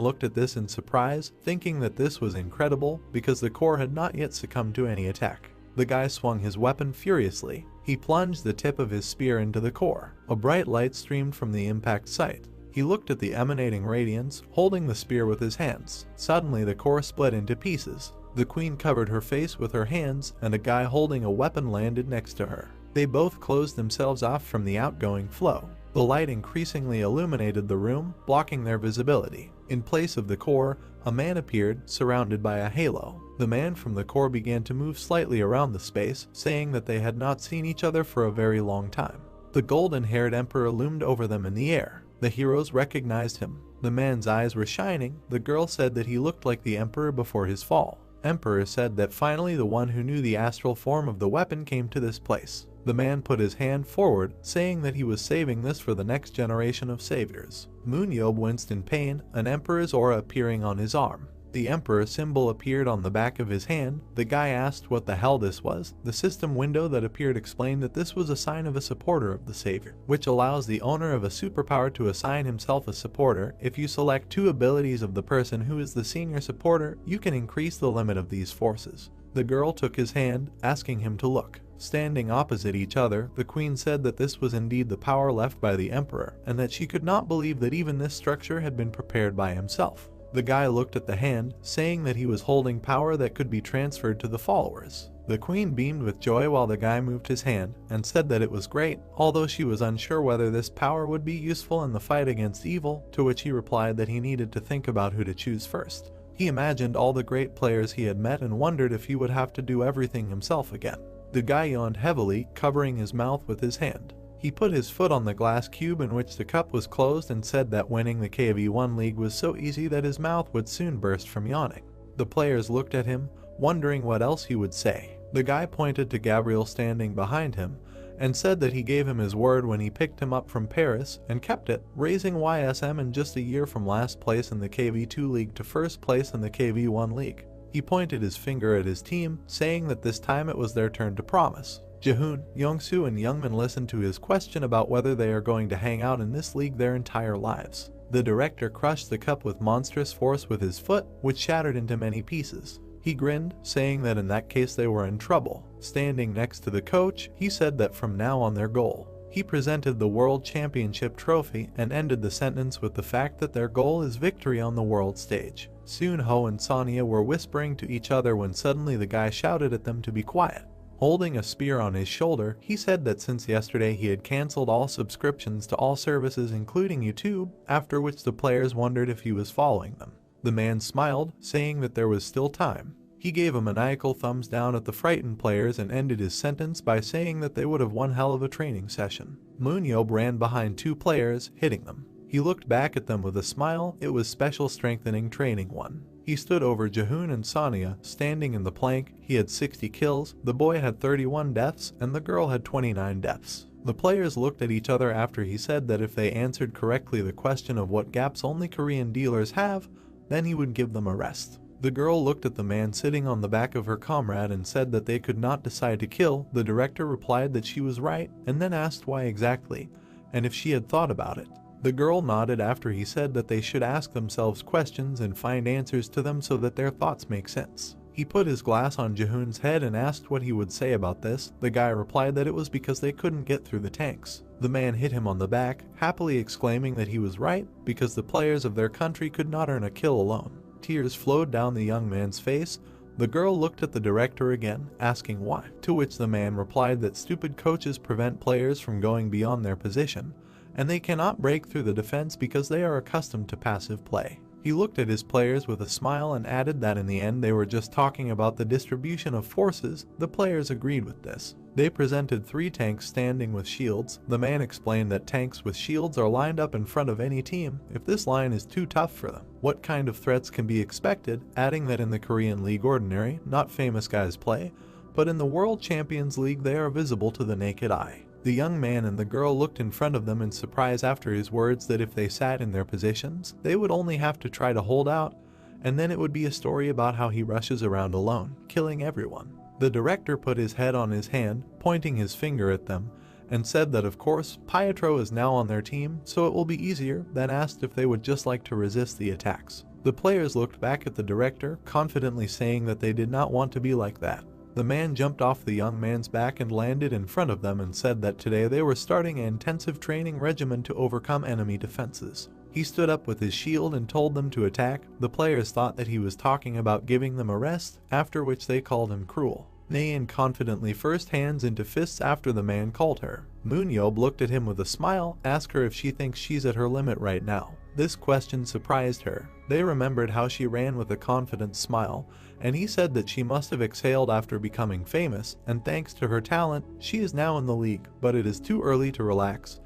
looked at this in surprise, thinking that this was incredible because the core had not yet succumbed to any attack. The guy swung his weapon furiously. He plunged the tip of his spear into the core. A bright light streamed from the impact site. He looked at the emanating radiance, holding the spear with his hands. Suddenly the core split into pieces. The queen covered her face with her hands, and a guy holding a weapon landed next to her. They both closed themselves off from the outgoing flow. The light increasingly illuminated the room, blocking their visibility. In place of the core, a man appeared, surrounded by a halo. The man from the core began to move slightly around the space, saying that they had not seen each other for a very long time. The golden-haired emperor loomed over them in the air. The heroes recognized him. The man's eyes were shining. The girl said that he looked like the emperor before his fall. Emperor said that finally the one who knew the astral form of the weapon came to this place. The man put his hand forward, saying that he was saving this for the next generation of saviors. MoonYeob winced in pain, an emperor's aura appearing on his arm. The emperor symbol appeared on the back of his hand. The guy asked what the hell this was. The system window that appeared explained that this was a sign of a supporter of the savior, which allows the owner of a superpower to assign himself a supporter. If you select 2 abilities of the person who is the senior supporter, you can increase the limit of these forces. The girl took his hand, asking him to look. Standing opposite each other, the queen said that this was indeed the power left by the emperor, and that she could not believe that even this structure had been prepared by himself. The guy looked at the hand, saying that he was holding power that could be transferred to the followers. The queen beamed with joy while the guy moved his hand, and said that it was great, although she was unsure whether this power would be useful in the fight against evil, to which he replied that he needed to think about who to choose first. He imagined all the great players he had met and wondered if he would have to do everything himself again. The guy yawned heavily, covering his mouth with his hand. He put his foot on the glass cube in which the cup was closed and said that winning the KV1 League was so easy that his mouth would soon burst from yawning. The players looked at him, wondering what else he would say. The guy pointed to Gabriel standing behind him, and said that he gave him his word when he picked him up from Paris, and kept it, raising YSM in just a year from last place in the KV2 League to first place in the KV1 League. He pointed his finger at his team, saying that this time it was their turn to promise. Jaehoon, Yongsoo and Youngmin listened to his question about whether they are going to hang out in this league their entire lives. The director crushed the cup with monstrous force with his foot, which shattered into many pieces. He grinned, saying that in that case they were in trouble. Standing next to the coach, he said that from now on their goal. He presented the World Championship trophy and ended the sentence with the fact that their goal is victory on the world stage. Soon Ho and Sonya were whispering to each other when suddenly the guy shouted at them to be quiet. Holding a spear on his shoulder, he said that since yesterday he had cancelled all subscriptions to all services including YouTube, after which the players wondered if he was following them. The man smiled, saying that there was still time. He gave a maniacal thumbs down at the frightened players and ended his sentence by saying that they would have one hell of a training session. MoonYeob ran behind 2 players, hitting them. He looked back at them with a smile. It was special strengthening training 1. He stood over Jaehoon and Sonya, standing in the plank. He had 60 kills, the boy had 31 deaths, and the girl had 29 deaths. The players looked at each other after he said that if they answered correctly the question of what gaps only Korean dealers have, then he would give them a rest. The girl looked at the man sitting on the back of her comrade and said that they could not decide to kill. The director replied that she was right, and then asked why exactly, and if she had thought about it. The girl nodded after he said that they should ask themselves questions and find answers to them so that their thoughts make sense. He put his glass on Jahoon's head and asked what he would say about this. The guy replied that it was because they couldn't get through the tanks. The man hit him on the back, happily exclaiming that he was right because the players of their country could not earn a kill alone. Tears flowed down the young man's face. The girl looked at the director again, asking why, to which the man replied that stupid coaches prevent players from going beyond their position, and they cannot break through the defense because they are accustomed to passive play. He looked at his players with a smile and added that in the end they were just talking about the distribution of forces. The players agreed with this. They presented 3 tanks standing with shields. The man explained that tanks with shields are lined up in front of any team if this line is too tough for them. What kind of threats can be expected, adding that in the Korean League ordinary, not famous guys play, but in the World Champions League they are visible to the naked eye. The young man and the girl looked in front of them in surprise after his words that if they sat in their positions, they would only have to try to hold out, and then it would be a story about how he rushes around alone, killing everyone. The director put his head on his hand, pointing his finger at them, and said that of course, PART2 is now on their team, so it will be easier, then asked if they would just like to resist the attacks. The players looked back at the director, confidently saying that they did not want to be like that. The man jumped off the young man's back and landed in front of them and said that today they were starting an intensive training regimen to overcome enemy defenses. He stood up with his shield and told them to attack. The players thought that he was talking about giving them a rest, after which they called him cruel. Naeun confidently first hands into fists after the man called her. MoonYeob looked at him with a smile, asked her if she thinks she's at her limit right now. This question surprised her. They remembered how she ran with a confident smile, and he said that she must have exhaled after becoming famous, and thanks to her talent, she is now in the league, but it is too early to relax,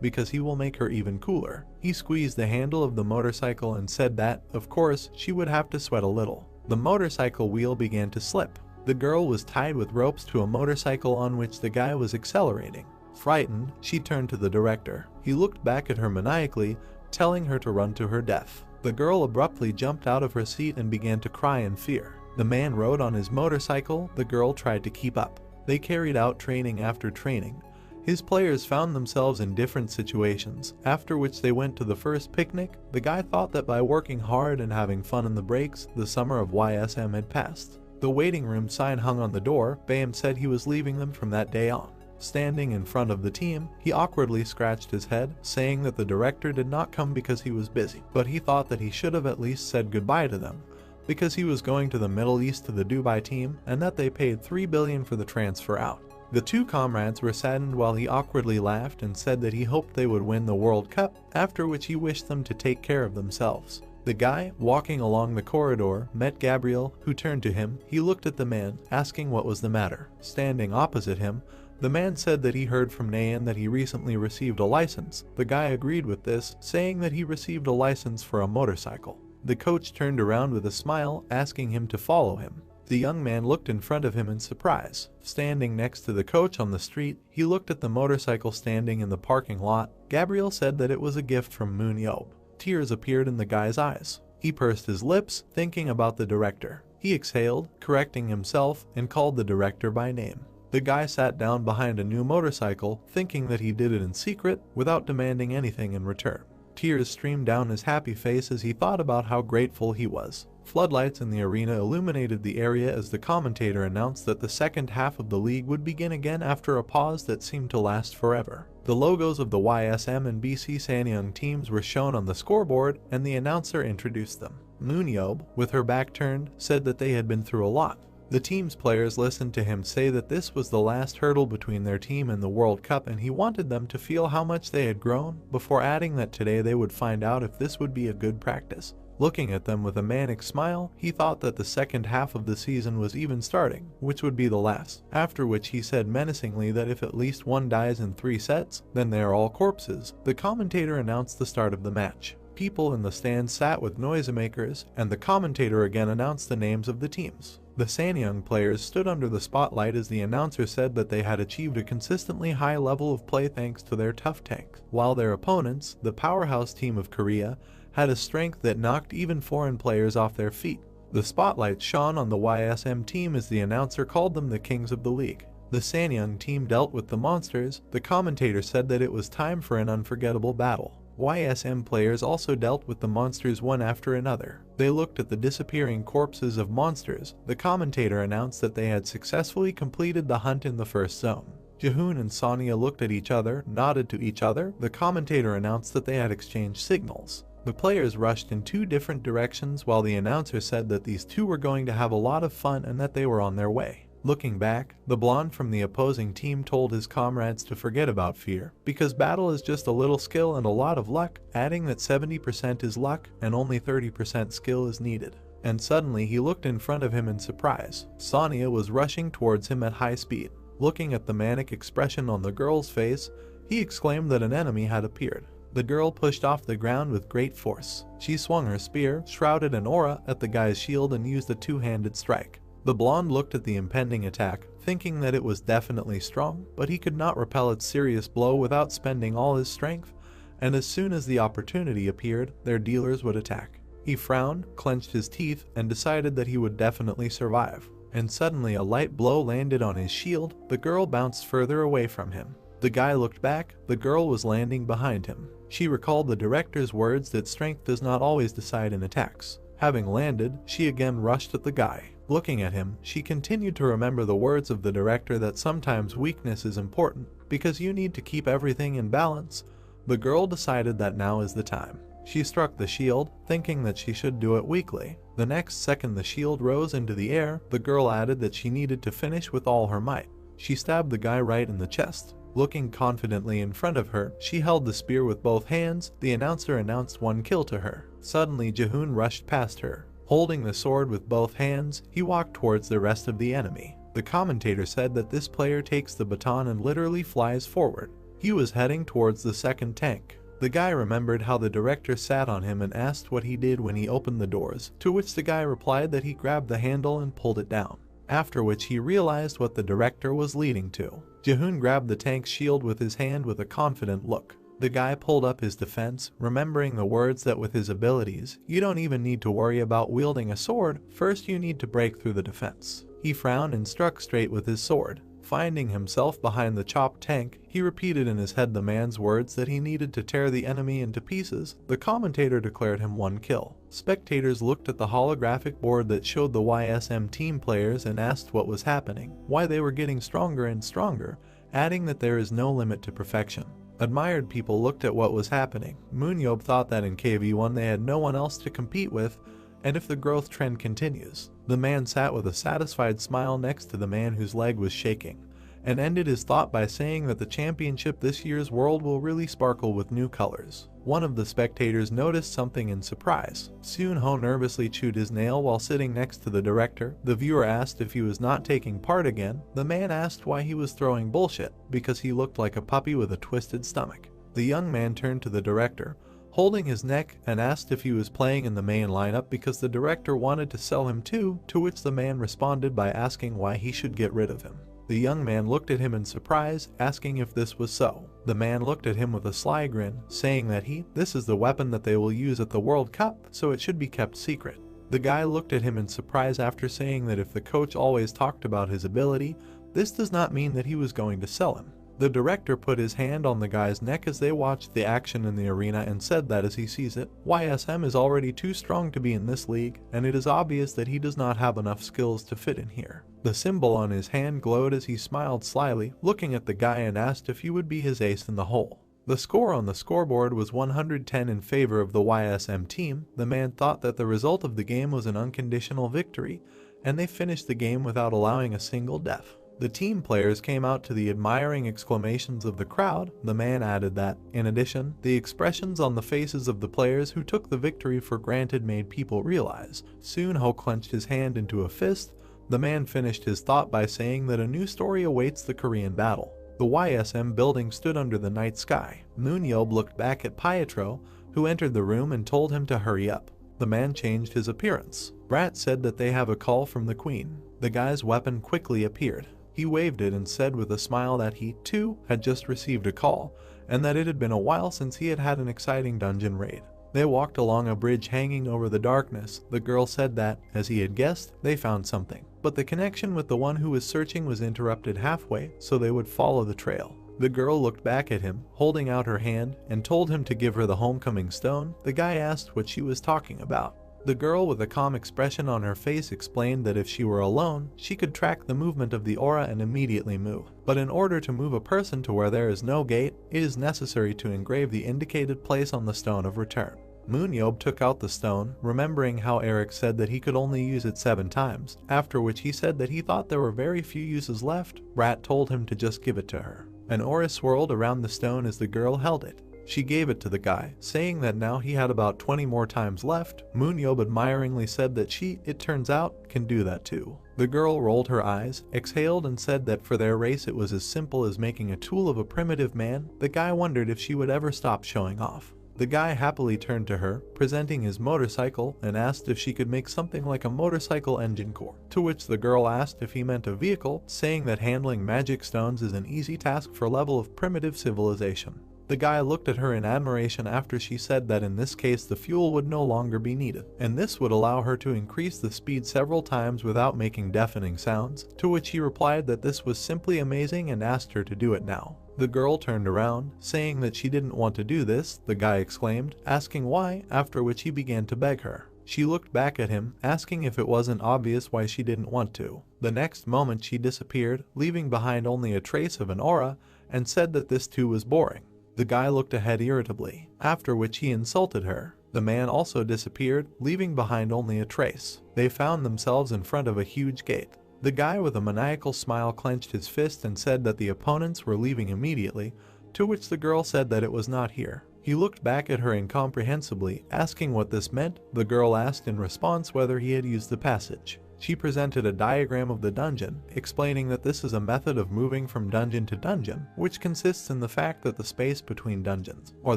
because he will make her even cooler. He squeezed the handle of the motorcycle and said that, of course, she would have to sweat a little. The motorcycle wheel began to slip. The girl was tied with ropes to a motorcycle on which the guy was accelerating. Frightened, she turned to the director. He looked back at her maniacally, telling her to run to her death. The girl abruptly jumped out of her seat and began to cry in fear. The man rode on his motorcycle. The girl tried to keep up. They carried out training after training. His players found themselves in different situations, after which they went to the first picnic. The guy thought that by working hard and having fun in the breaks, the summer of YSM had passed. The waiting room sign hung on the door. Bam said he was leaving them from that day on. Standing in front of the team, he awkwardly scratched his head, saying that the director did not come because he was busy, but he thought that he should have at least said goodbye to them, because he was going to the Middle East to the Dubai team, and that they paid $3 billion for the transfer out. The 2 comrades were saddened while he awkwardly laughed and said that he hoped they would win the World Cup, after which he wished them to take care of themselves. The guy, walking along the corridor, met Gabriel, who turned to him. He looked at the man, asking what was the matter. Standing opposite him, the man said that he heard from Naeun that he recently received a license. The guy agreed with this, saying that he received a license for a motorcycle. The coach turned around with a smile, asking him to follow him. The young man looked in front of him in surprise. Standing next to the coach on the street, he looked at the motorcycle standing in the parking lot. Gabriel said that it was a gift from MoonYeob. Tears appeared in the guy's eyes. He pursed his lips, thinking about the director. He exhaled, correcting himself, and called the director by name. The guy sat down behind a new motorcycle, thinking that he did it in secret, without demanding anything in return. Tears streamed down his happy face as he thought about how grateful he was. Floodlights in the arena illuminated the area as the commentator announced that the second half of the league would begin again after a pause that seemed to last forever. The logos of the YSM and BC Sanyang teams were shown on the scoreboard, and the announcer introduced them. MoonYeob, with her back turned, said that they had been through a lot. The team's players listened to him say that this was the last hurdle between their team and the World Cup, and he wanted them to feel how much they had grown, before adding that today they would find out if this would be a good practice. Looking at them with a manic smile, he thought that the second half of the season was even starting, which would be the last, after which he said menacingly that if at least one dies in 3 sets, then they are all corpses. The commentator announced the start of the match. People in the stands sat with noisemakers, and the commentator again announced the names of the teams. The Sanyang players stood under the spotlight as the announcer said that they had achieved a consistently high level of play thanks to their tough tanks, while their opponents, the powerhouse team of Korea, had a strength that knocked even foreign players off their feet. The spotlight shone on the YSM team as the announcer called them the kings of the league. The Sanyang team dealt with the monsters. The commentator said that it was time for an unforgettable battle. YSM players also dealt with the monsters one after another. They looked at the disappearing corpses of monsters. The commentator announced that they had successfully completed the hunt in the first zone. Jaehoon and Sonia looked at each other, nodded to each other. The commentator announced that they had exchanged signals. The players rushed in two different directions while the announcer said that these two were going to have a lot of fun and that they were on their way. Looking back, the blonde from the opposing team told his comrades to forget about fear, because battle is just a little skill and a lot of luck, adding that 70% is luck and only 30% skill is needed. And suddenly he looked in front of him in surprise. Sonia was rushing towards him at high speed. Looking at the manic expression on the girl's face, he exclaimed that an enemy had appeared. The girl pushed off the ground with great force. She swung her spear, shrouded an aura, at the guy's shield and used a two-handed strike. The blonde looked at the impending attack, thinking that it was definitely strong, but he could not repel its serious blow without spending all his strength, and as soon as the opportunity appeared, their dealers would attack. He frowned, clenched his teeth, and decided that he would definitely survive. And suddenly a light blow landed on his shield. The girl bounced further away from him. The guy looked back. The girl was landing behind him. She recalled the director's words that strength does not always decide in attacks. Having landed, she again rushed at the guy. Looking at him, she continued to remember the words of the director that sometimes weakness is important because you need to keep everything in balance. The girl decided that now is the time. She struck the shield, thinking that she should do it weakly. The next second the shield rose into the air. The girl added that she needed to finish with all her might. She stabbed the guy right in the chest. Looking confidently in front of her, she held the spear with both hands. The announcer announced one kill to her. Suddenly Jaehoon rushed past her. Holding the sword with both hands, he walked towards the rest of the enemy. The commentator said that this player takes the baton and literally flies forward. He was heading towards the second tank. The guy remembered how the director sat on him and asked what he did when he opened the doors, to which the guy replied that he grabbed the handle and pulled it down. After which he realized what the director was leading to. Jaehoon grabbed the tank's shield with his hand with a confident look. The guy pulled up his defense, remembering the words that with his abilities, you don't even need to worry about wielding a sword, first you need to break through the defense. He frowned and struck straight with his sword. Finding himself behind the chopped tank, he repeated in his head the man's words that he needed to tear the enemy into pieces. The commentator declared him one kill. Spectators looked at the holographic board that showed the YSM team players and asked what was happening, why they were getting stronger and stronger, adding that there is no limit to perfection. Admired people looked at what was happening. MoonYeob thought that in KV1 they had no one else to compete with, and if the growth trend continues. The man sat with a satisfied smile next to the man whose leg was shaking, and ended his thought by saying that the championship this year's world will really sparkle with new colors. One of the spectators noticed something in surprise. Seon-ho nervously chewed his nail while sitting next to the director. The viewer asked if he was not taking part again. The man asked why he was throwing bullshit, because he looked like a puppy with a twisted stomach. The young man turned to the director, holding his neck, and asked if he was playing in the main lineup because the director wanted to sell him too, to which the man responded by asking why he should get rid of him. The young man looked at him in surprise, asking if this was so. The man looked at him with a sly grin, saying that this is the weapon that they will use at the World Cup, so it should be kept secret. The guy looked at him in surprise after saying that if the coach always talked about his ability, this does not mean that he was going to sell him. The director put his hand on the guy's neck as they watched the action in the arena and said that as he sees it, YSM is already too strong to be in this league, and it is obvious that he does not have enough skills to fit in here. The symbol on his hand glowed as he smiled slyly, looking at the guy, and asked if he would be his ace in the hole. The score on the scoreboard was 110 in favor of the YSM team. The man thought that the result of the game was an unconditional victory, and they finished the game without allowing a single death. The team players came out to the admiring exclamations of the crowd. The man added that, in addition, the expressions on the faces of the players who took the victory for granted made people realize. Seon-ho clenched his hand into a fist. The man finished his thought by saying that a new story awaits the Korean battle. The YSM building stood under the night sky. MoonYeob looked back at Pietro, who entered the room, and told him to hurry up. The man changed his appearance. Brat said that they have a call from the queen. The guy's weapon quickly appeared. He waved it and said with a smile that he, too, had just received a call, and that it had been a while since he had had an exciting dungeon raid. They walked along a bridge hanging over the darkness. The girl said that, as he had guessed, they found something. But the connection with the one who was searching was interrupted halfway, so they would follow the trail. The girl looked back at him, holding out her hand, and told him to give her the homecoming stone. The guy asked what she was talking about. The girl, with a calm expression on her face, explained that if she were alone, she could track the movement of the aura and immediately move. But in order to move a person to where there is no gate, it is necessary to engrave the indicated place on the stone of return. MoonYeob took out the stone, remembering how Eric said that he could only use it 7 times, after which he said that he thought there were very few uses left. Rat told him to just give it to her. An aura swirled around the stone as the girl held it. She gave it to the guy, saying that now he had about 20 more times left. MoonYeob admiringly said that she, it turns out, can do that too. The girl rolled her eyes, exhaled, and said that for their race it was as simple as making a tool of a primitive man. The guy wondered if she would ever stop showing off. The guy happily turned to her, presenting his motorcycle, and asked if she could make something like a motorcycle engine core, to which the girl asked if he meant a vehicle, saying that handling magic stones is an easy task for a level of primitive civilization. The guy looked at her in admiration after she said that in this case the fuel would no longer be needed, and this would allow her to increase the speed several times without making deafening sounds, to which he replied that this was simply amazing and asked her to do it now. The girl turned around, saying that she didn't want to do this. The guy exclaimed, asking why, after which he began to beg her. She looked back at him, asking if it wasn't obvious why she didn't want to. The next moment she disappeared, leaving behind only a trace of an aura, and said that this too was boring. The guy looked ahead irritably, after which he insulted her. The man also disappeared, leaving behind only a trace. They found themselves in front of a huge gate. The guy with a maniacal smile clenched his fist and said that the opponents were leaving immediately, to which the girl said that it was not here. He looked back at her incomprehensibly, asking what this meant. The girl asked in response whether he had used the passage. She presented a diagram of the dungeon, explaining that this is a method of moving from dungeon to dungeon, which consists in the fact that the space between dungeons, or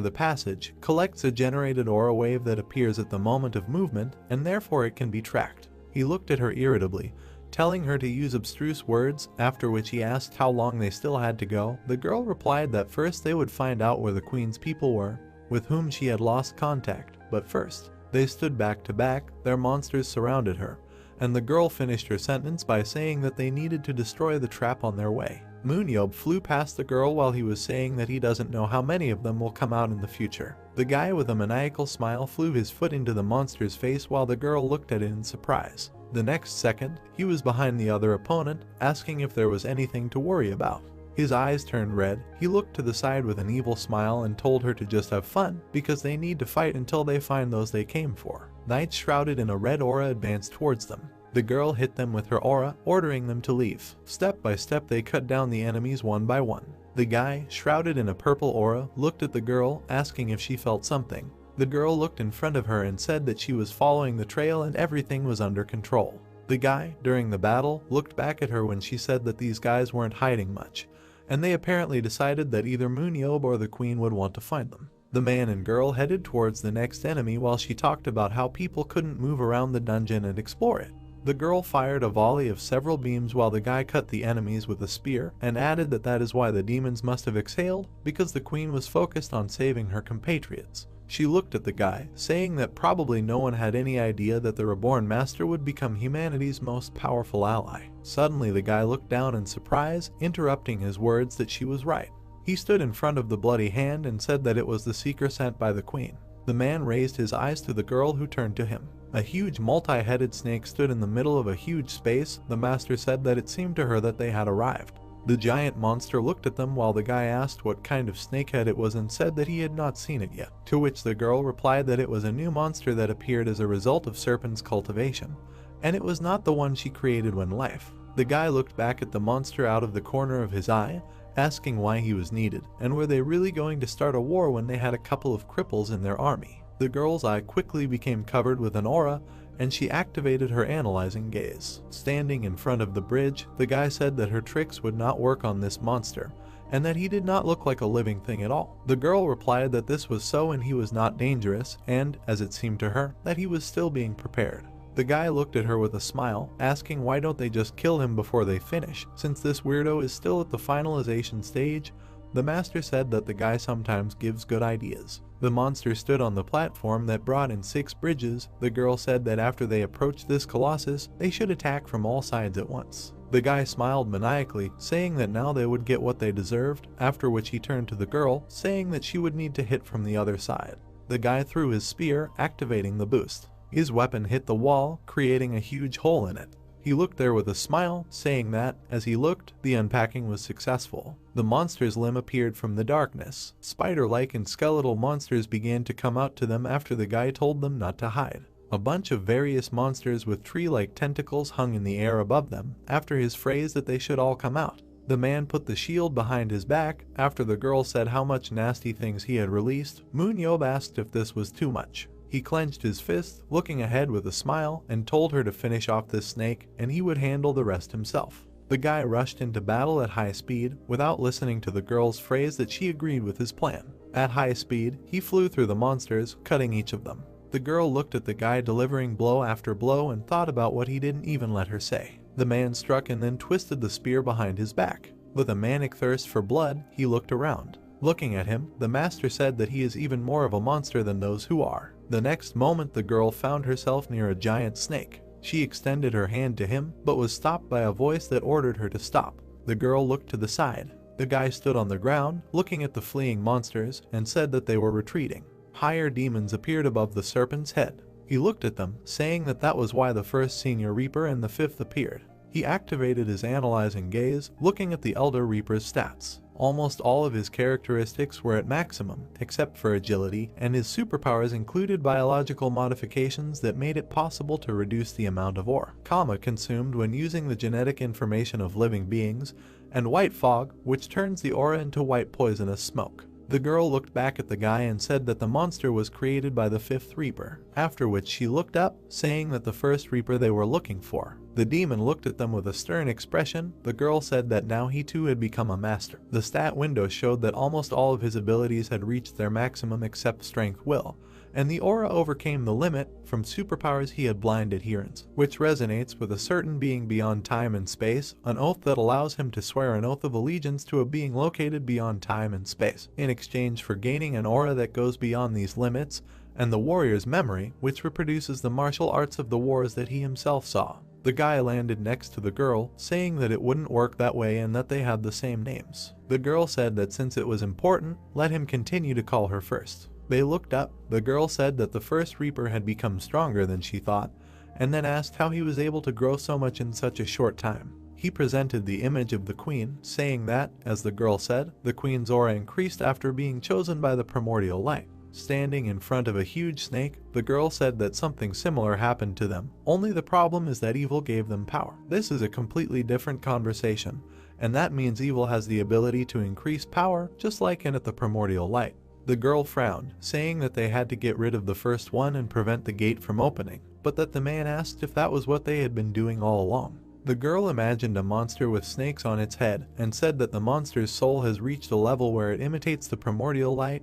the passage, collects a generated aura wave that appears at the moment of movement, and therefore it can be tracked. He looked at her irritably, telling her to use abstruse words, after which he asked how long they still had to go. The girl replied that first they would find out where the queen's people were, with whom she had lost contact, but first, they stood back to back, their monsters surrounded her, and the girl finished her sentence by saying that they needed to destroy the trap on their way. MoonYeob flew past the girl while he was saying that he doesn't know how many of them will come out in the future. The guy with a maniacal smile flew his foot into the monster's face while the girl looked at it in surprise. The next second, he was behind the other opponent, asking if there was anything to worry about. His eyes turned red. He looked to the side with an evil smile and told her to just have fun, because they need to fight until they find those they came for. Knights shrouded in a red aura advanced towards them. The girl hit them with her aura, ordering them to leave. Step by step they cut down the enemies one by one. The guy, shrouded in a purple aura, looked at the girl, asking if she felt something. The girl looked in front of her and said that she was following the trail and everything was under control. The guy, during the battle, looked back at her when she said that these guys weren't hiding much, and they apparently decided that either MoonYeob or the queen would want to find them. The man and girl headed towards the next enemy while she talked about how people couldn't move around the dungeon and explore it. The girl fired a volley of several beams while the guy cut the enemies with a spear, and added that that is why the demons must have exhaled, because the queen was focused on saving her compatriots. She looked at the guy, saying that probably no one had any idea that the reborn master would become humanity's most powerful ally. Suddenly the guy looked down in surprise, interrupting his words that she was right. He stood in front of the bloody hand and said that it was the seeker sent by the queen. The man raised his eyes to the girl, who turned to him. A huge multi-headed snake stood in the middle of a huge space. The master said that it seemed to her that they had arrived. The giant monster looked at them while the guy asked what kind of snakehead it was and said that he had not seen it yet, to which the girl replied that it was a new monster that appeared as a result of serpent's cultivation, and it was not the one she created when life. The guy looked back at the monster out of the corner of his eye, asking why he was needed, and were they really going to start a war when they had a couple of cripples in their army. The girl's eye quickly became covered with an aura, and she activated her analyzing gaze. Standing in front of the bridge, the guy said that her tricks would not work on this monster, and that he did not look like a living thing at all. The girl replied that this was so and he was not dangerous, and, as it seemed to her, that he was still being prepared. The guy looked at her with a smile, asking why don't they just kill him before they finish, since this weirdo is still at the finalization stage. The master said that the guy sometimes gives good ideas. The monster stood on the platform that brought in 6 bridges. The girl said that after they approached this colossus, they should attack from all sides at once. The guy smiled maniacally, saying that now they would get what they deserved, after which he turned to the girl, saying that she would need to hit from the other side. The guy threw his spear, activating the boost. His weapon hit the wall, creating a huge hole in it. He looked there with a smile, saying that, as he looked, the unpacking was successful. The monster's limb appeared from the darkness. Spider-like and skeletal monsters began to come out to them after the guy told them not to hide. A bunch of various monsters with tree-like tentacles hung in the air above them, after his phrase that they should all come out. The man put the shield behind his back. After the girl said how much nasty things he had released, MoonYeob asked if this was too much. He clenched his fist, looking ahead with a smile, and told her to finish off this snake and he would handle the rest himself. The guy rushed into battle at high speed, without listening to the girl's phrase that she agreed with his plan. At high speed, he flew through the monsters, cutting each of them. The girl looked at the guy delivering blow after blow and thought about what he didn't even let her say. The man struck and then twisted the spear behind his back. With a manic thirst for blood, he looked around. Looking at him, the master said that he is even more of a monster than those who are. The next moment the girl found herself near a giant snake. She extended her hand to him, but was stopped by a voice that ordered her to stop. The girl looked to the side. The guy stood on the ground, looking at the fleeing monsters, and said that they were retreating. Higher demons appeared above the serpent's head. He looked at them, saying that that was why the first senior reaper and the 5th appeared. He activated his analyzing gaze, looking at the elder reaper's stats. Almost all of his characteristics were at maximum, except for agility, and his superpowers included biological modifications that made it possible to reduce the amount of ore, consumed when using the genetic information of living beings, and white fog, which turns the aura into white poisonous smoke. The girl looked back at the guy and said that the monster was created by the 5th Reaper, after which she looked up, saying that the first Reaper they were looking for. The demon looked at them with a stern expression. The girl said that now he too had become a master. The stat window showed that almost all of his abilities had reached their maximum except strength will, and the aura overcame the limit. From superpowers he had blind adherence, which resonates with a certain being beyond time and space, an oath that allows him to swear an oath of allegiance to a being located beyond time and space, in exchange for gaining an aura that goes beyond these limits, and the warrior's memory, which reproduces the martial arts of the wars that he himself saw. The guy landed next to the girl, saying that it wouldn't work that way and that they had the same names. The girl said that since it was important, let him continue to call her first. They looked up. The girl said that the first Reaper had become stronger than she thought, and then asked how he was able to grow so much in such a short time. He presented the image of the queen, saying that, as the girl said, the queen's aura increased after being chosen by the primordial light. Standing in front of a huge snake, the girl said that something similar happened to them, only the problem is that evil gave them power. This is a completely different conversation, and that means evil has the ability to increase power, just like in at the primordial light. The girl frowned, saying that they had to get rid of the first one and prevent the gate from opening, but that the man asked if that was what they had been doing all along. The girl imagined a monster with snakes on its head and said that the monster's soul has reached a level where it imitates the primordial light,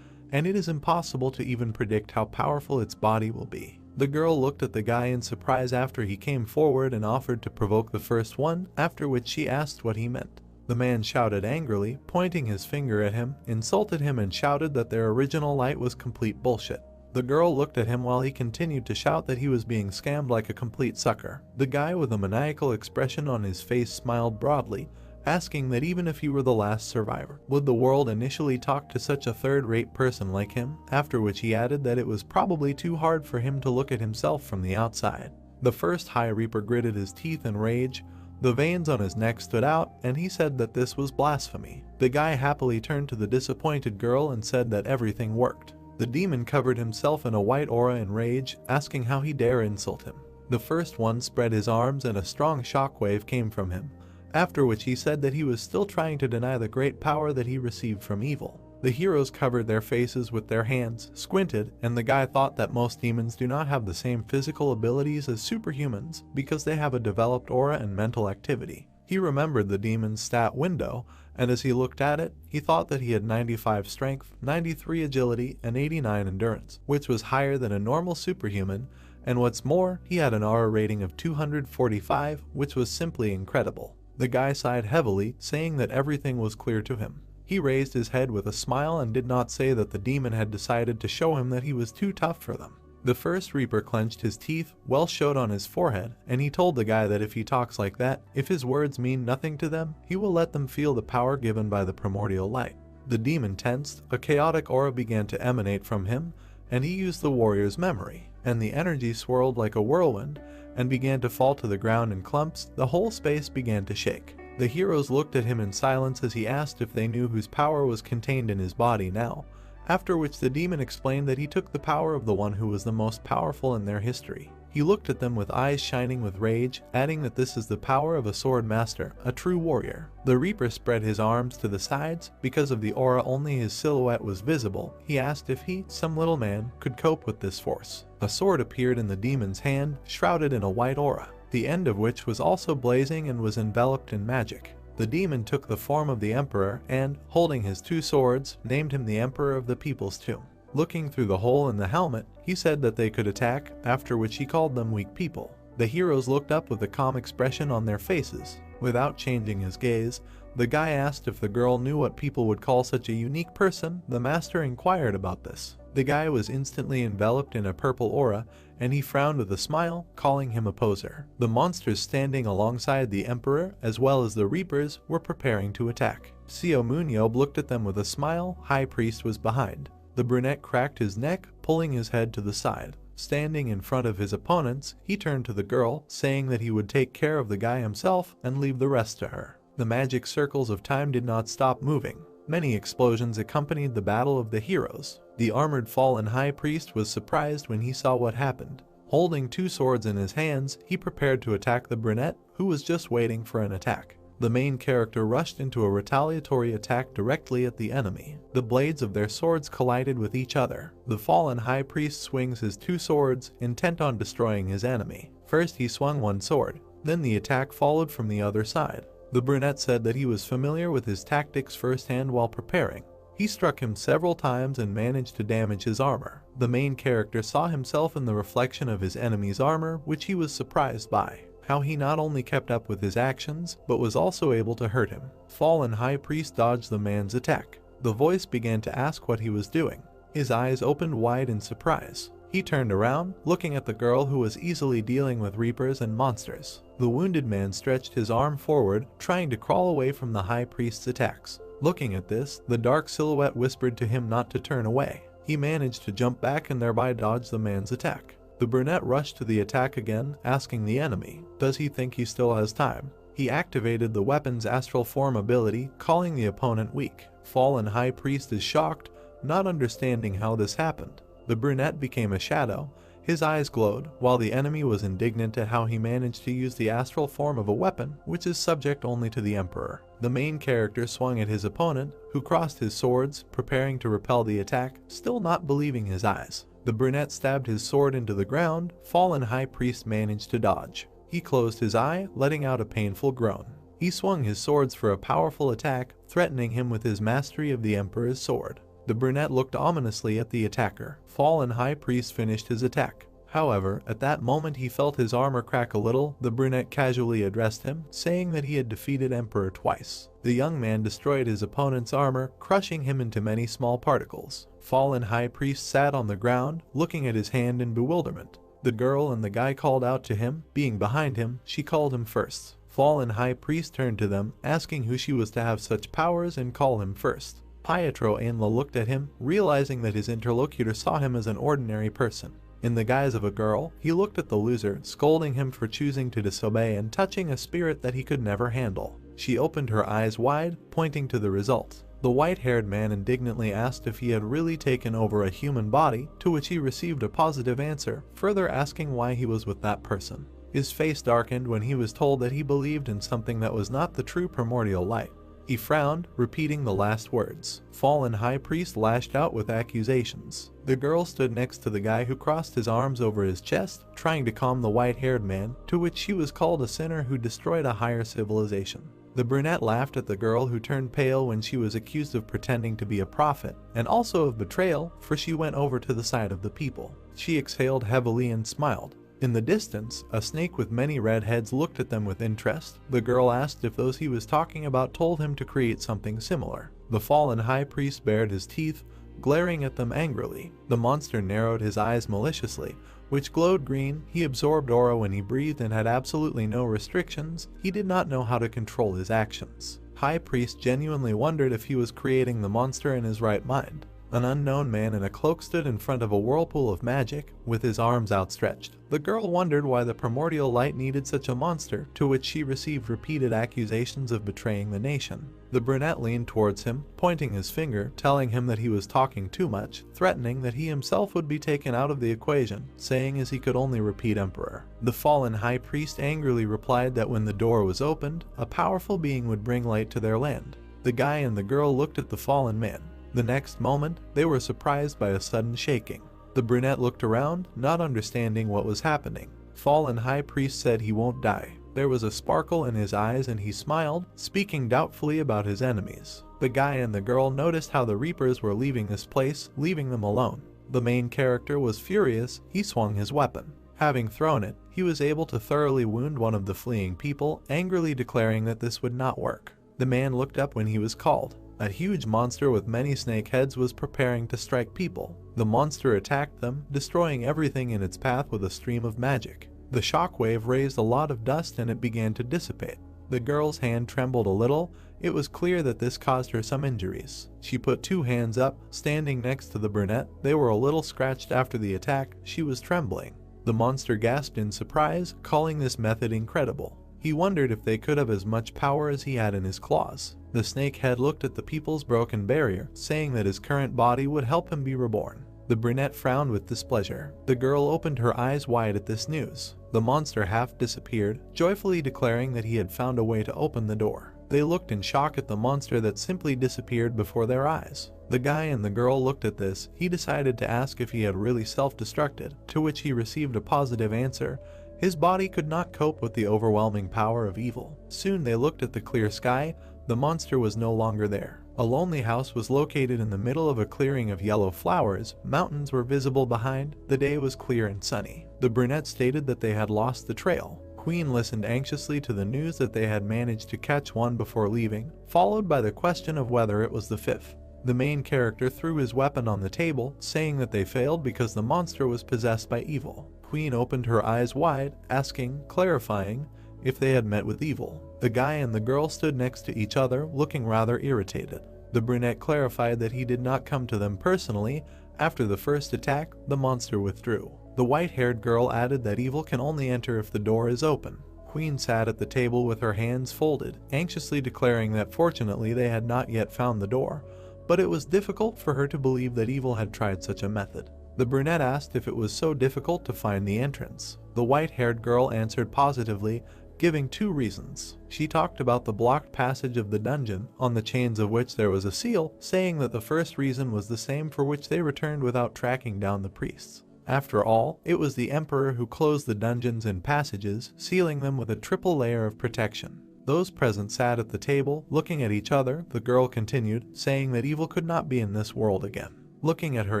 and it is impossible to even predict how powerful its body will be. The girl looked at the guy in surprise after he came forward and offered to provoke the first one, after which she asked what he meant. The man shouted angrily, pointing his finger at him, insulted him and shouted that their original light was complete bullshit. The girl looked at him while he continued to shout that he was being scammed like a complete sucker. The guy with a maniacal expression on his face smiled broadly, asking that even if he were the last survivor, would the world initially talk to such a third-rate person like him, after which he added that it was probably too hard for him to look at himself from the outside. The first High Reaper gritted his teeth in rage. The veins on his neck stood out, and he said that this was blasphemy. The guy happily turned to the disappointed girl and said that everything worked. The demon covered himself in a white aura in rage, asking how he dare insult him. The first one spread his arms and a strong shockwave came from him, after which he said that he was still trying to deny the great power that he received from evil. The heroes covered their faces with their hands, squinted, and the guy thought that most demons do not have the same physical abilities as superhumans because they have a developed aura and mental activity. He remembered the demon's stat window, and as he looked at it, he thought that he had 95 strength, 93 agility, and 89 endurance, which was higher than a normal superhuman, and what's more, he had an aura rating of 245, which was simply incredible. The guy sighed heavily, saying that everything was clear to him. He raised his head with a smile and did not say that the demon had decided to show him that he was too tough for them. The first Reaper clenched his teeth, well showed on his forehead, and he told the guy that if he talks like that, if his words mean nothing to them, he will let them feel the power given by the primordial light. The demon tensed, a chaotic aura began to emanate from him, and he used the warrior's memory, and the energy swirled like a whirlwind and began to fall to the ground in clumps. The whole space began to shake. The heroes looked at him in silence as he asked if they knew whose power was contained in his body now, after which the demon explained that he took the power of the one who was the most powerful in their history. He looked at them with eyes shining with rage, adding that this is the power of a sword master, a true warrior. The Reaper spread his arms to the sides. Because of the aura, only his silhouette was visible. He asked if he, some little man, could cope with this force. A sword appeared in the demon's hand, shrouded in a white aura, the end of which was also blazing and was enveloped in magic. The demon took the form of the emperor and, holding his two swords, named him the Emperor of the People's Tomb. Looking through the hole in the helmet, he said that they could attack, after which he called them weak people. The heroes looked up with a calm expression on their faces. Without changing his gaze, the guy asked if the girl knew what people would call such a unique person. The master inquired about this. The guy was instantly enveloped in a purple aura, and he frowned with a smile, calling him a poser. The monsters standing alongside the Emperor, as well as the Reapers, were preparing to attack. Seo MoonYeob looked at them with a smile. High Priest was behind. The brunette cracked his neck, pulling his head to the side. Standing in front of his opponents, he turned to the girl, saying that he would take care of the guy himself and leave the rest to her. The magic circles of time did not stop moving. Many explosions accompanied the battle of the heroes. The armored fallen high priest was surprised when he saw what happened. Holding two swords in his hands, he prepared to attack the brunette, who was just waiting for an attack. The main character rushed into a retaliatory attack directly at the enemy. The blades of their swords collided with each other. The fallen high priest swings his two swords, intent on destroying his enemy. First he swung one sword, then the attack followed from the other side. The brunette said that he was familiar with his tactics firsthand while preparing. He struck him several times and managed to damage his armor. The main character saw himself in the reflection of his enemy's armor, which he was surprised by. How he not only kept up with his actions, but was also able to hurt him. Fallen High Priest dodged the man's attack. The voice began to ask what he was doing. His eyes opened wide in surprise. He turned around, looking at the girl who was easily dealing with Reapers and monsters. The wounded man stretched his arm forward, trying to crawl away from the High Priest's attacks. Looking at this, the dark silhouette whispered to him not to turn away. He managed to jump back and thereby dodge the man's attack. The brunette rushed to the attack again, asking the enemy, does he think he still has time? He activated the weapon's astral form ability, calling the opponent weak. Fallen High Priest is shocked, not understanding how this happened. The brunette became a shadow. His eyes glowed, while the enemy was indignant at how he managed to use the astral form of a weapon, which is subject only to the Emperor. The main character swung at his opponent, who crossed his swords, preparing to repel the attack, still not believing his eyes. The brunette stabbed his sword into the ground. Fallen High Priest managed to dodge. He closed his eye, letting out a painful groan. He swung his swords for a powerful attack, threatening him with his mastery of the Emperor's sword. The brunette looked ominously at the attacker. Fallen High Priest finished his attack. However, at that moment he felt his armor crack a little. The brunette casually addressed him, saying that he had defeated Emperor twice. The young man destroyed his opponent's armor, crushing him into many small particles. Fallen High Priest sat on the ground, looking at his hand in bewilderment. The girl and the guy called out to him. Being behind him, she called him first. Fallen High Priest turned to them, asking who she was to have such powers and call him first. Pietro Ainla looked at him, realizing that his interlocutor saw him as an ordinary person. In the guise of a girl, he looked at the loser, scolding him for choosing to disobey and touching a spirit that he could never handle. She opened her eyes wide, pointing to the result. The white-haired man indignantly asked if he had really taken over a human body, to which he received a positive answer, further asking why he was with that person. His face darkened when he was told that he believed in something that was not the true primordial light. He frowned, repeating the last words. Fallen High Priest lashed out with accusations. The girl stood next to the guy who crossed his arms over his chest, trying to calm the white-haired man, to which she was called a sinner who destroyed a higher civilization. The brunette laughed at the girl, who turned pale when she was accused of pretending to be a prophet, and also of betrayal, for she went over to the side of the people. She exhaled heavily and smiled. In the distance, a snake with many red heads looked at them with interest. The girl asked if those he was talking about told him to create something similar. The fallen high priest bared his teeth, glaring at them angrily. The monster narrowed his eyes maliciously, which glowed green. He absorbed aura when he breathed and had absolutely no restrictions. He did not know how to control his actions. High priest genuinely wondered if he was creating the monster in his right mind. An unknown man in a cloak stood in front of a whirlpool of magic, with his arms outstretched. The girl wondered why the primordial light needed such a monster, to which she received repeated accusations of betraying the nation. The brunette leaned towards him, pointing his finger, telling him that he was talking too much, threatening that he himself would be taken out of the equation, saying as he could only repeat emperor. The fallen high priest angrily replied that when the door was opened, a powerful being would bring light to their land. The guy and the girl looked at the fallen man. The next moment, they were surprised by a sudden shaking. The brunette looked around, not understanding what was happening. Fallen high priest said he won't die. There was a sparkle in his eyes and he smiled, speaking doubtfully about his enemies. The guy and the girl noticed how the reapers were leaving this place, leaving them alone. The main character was furious. He swung his weapon. Having thrown it, he was able to thoroughly wound one of the fleeing people, angrily declaring that this would not work. The man looked up when he was called. A huge monster with many snake heads was preparing to strike people. The monster attacked them, destroying everything in its path with a stream of magic. The shockwave raised a lot of dust and it began to dissipate. The girl's hand trembled a little. It was clear that this caused her some injuries. She put two hands up, standing next to the brunette. They were a little scratched after the attack. She was trembling. The monster gasped in surprise, calling this method incredible. He wondered if they could have as much power as he had in his claws. The snake head looked at the people's broken barrier, saying that his current body would help him be reborn. The brunette frowned with displeasure. The girl opened her eyes wide at this news. The monster half disappeared, joyfully declaring that he had found a way to open the door. They looked in shock at the monster that simply disappeared before their eyes. The guy and the girl looked at this. He decided to ask if he had really self-destructed, to which he received a positive answer. His body could not cope with the overwhelming power of evil. Soon they looked at the clear sky. The monster was no longer there. A lonely house was located in the middle of a clearing of yellow flowers. Mountains were visible behind. The day was clear and sunny. The brunette stated that they had lost the trail. Queen listened anxiously to the news that they had managed to catch one before leaving, followed by the question of whether it was the fifth. The main character threw his weapon on the table, saying that they failed because the monster was possessed by evil. Queen opened her eyes wide, asking, clarifying, if they had met with evil. The guy and the girl stood next to each other, looking rather irritated. The brunette clarified that he did not come to them personally. After the first attack, the monster withdrew. The white-haired girl added that evil can only enter if the door is open. Queen sat at the table with her hands folded, anxiously declaring that fortunately they had not yet found the door, but it was difficult for her to believe that evil had tried such a method. The brunette asked if it was so difficult to find the entrance. The white-haired girl answered positively, giving two reasons. She talked about the blocked passage of the dungeon, on the chains of which there was a seal, saying that the first reason was the same for which they returned without tracking down the priests. After all, it was the emperor who closed the dungeons and passages, sealing them with a triple layer of protection. Those present sat at the table, looking at each other. The girl continued, saying that evil could not be in this world again. Looking at her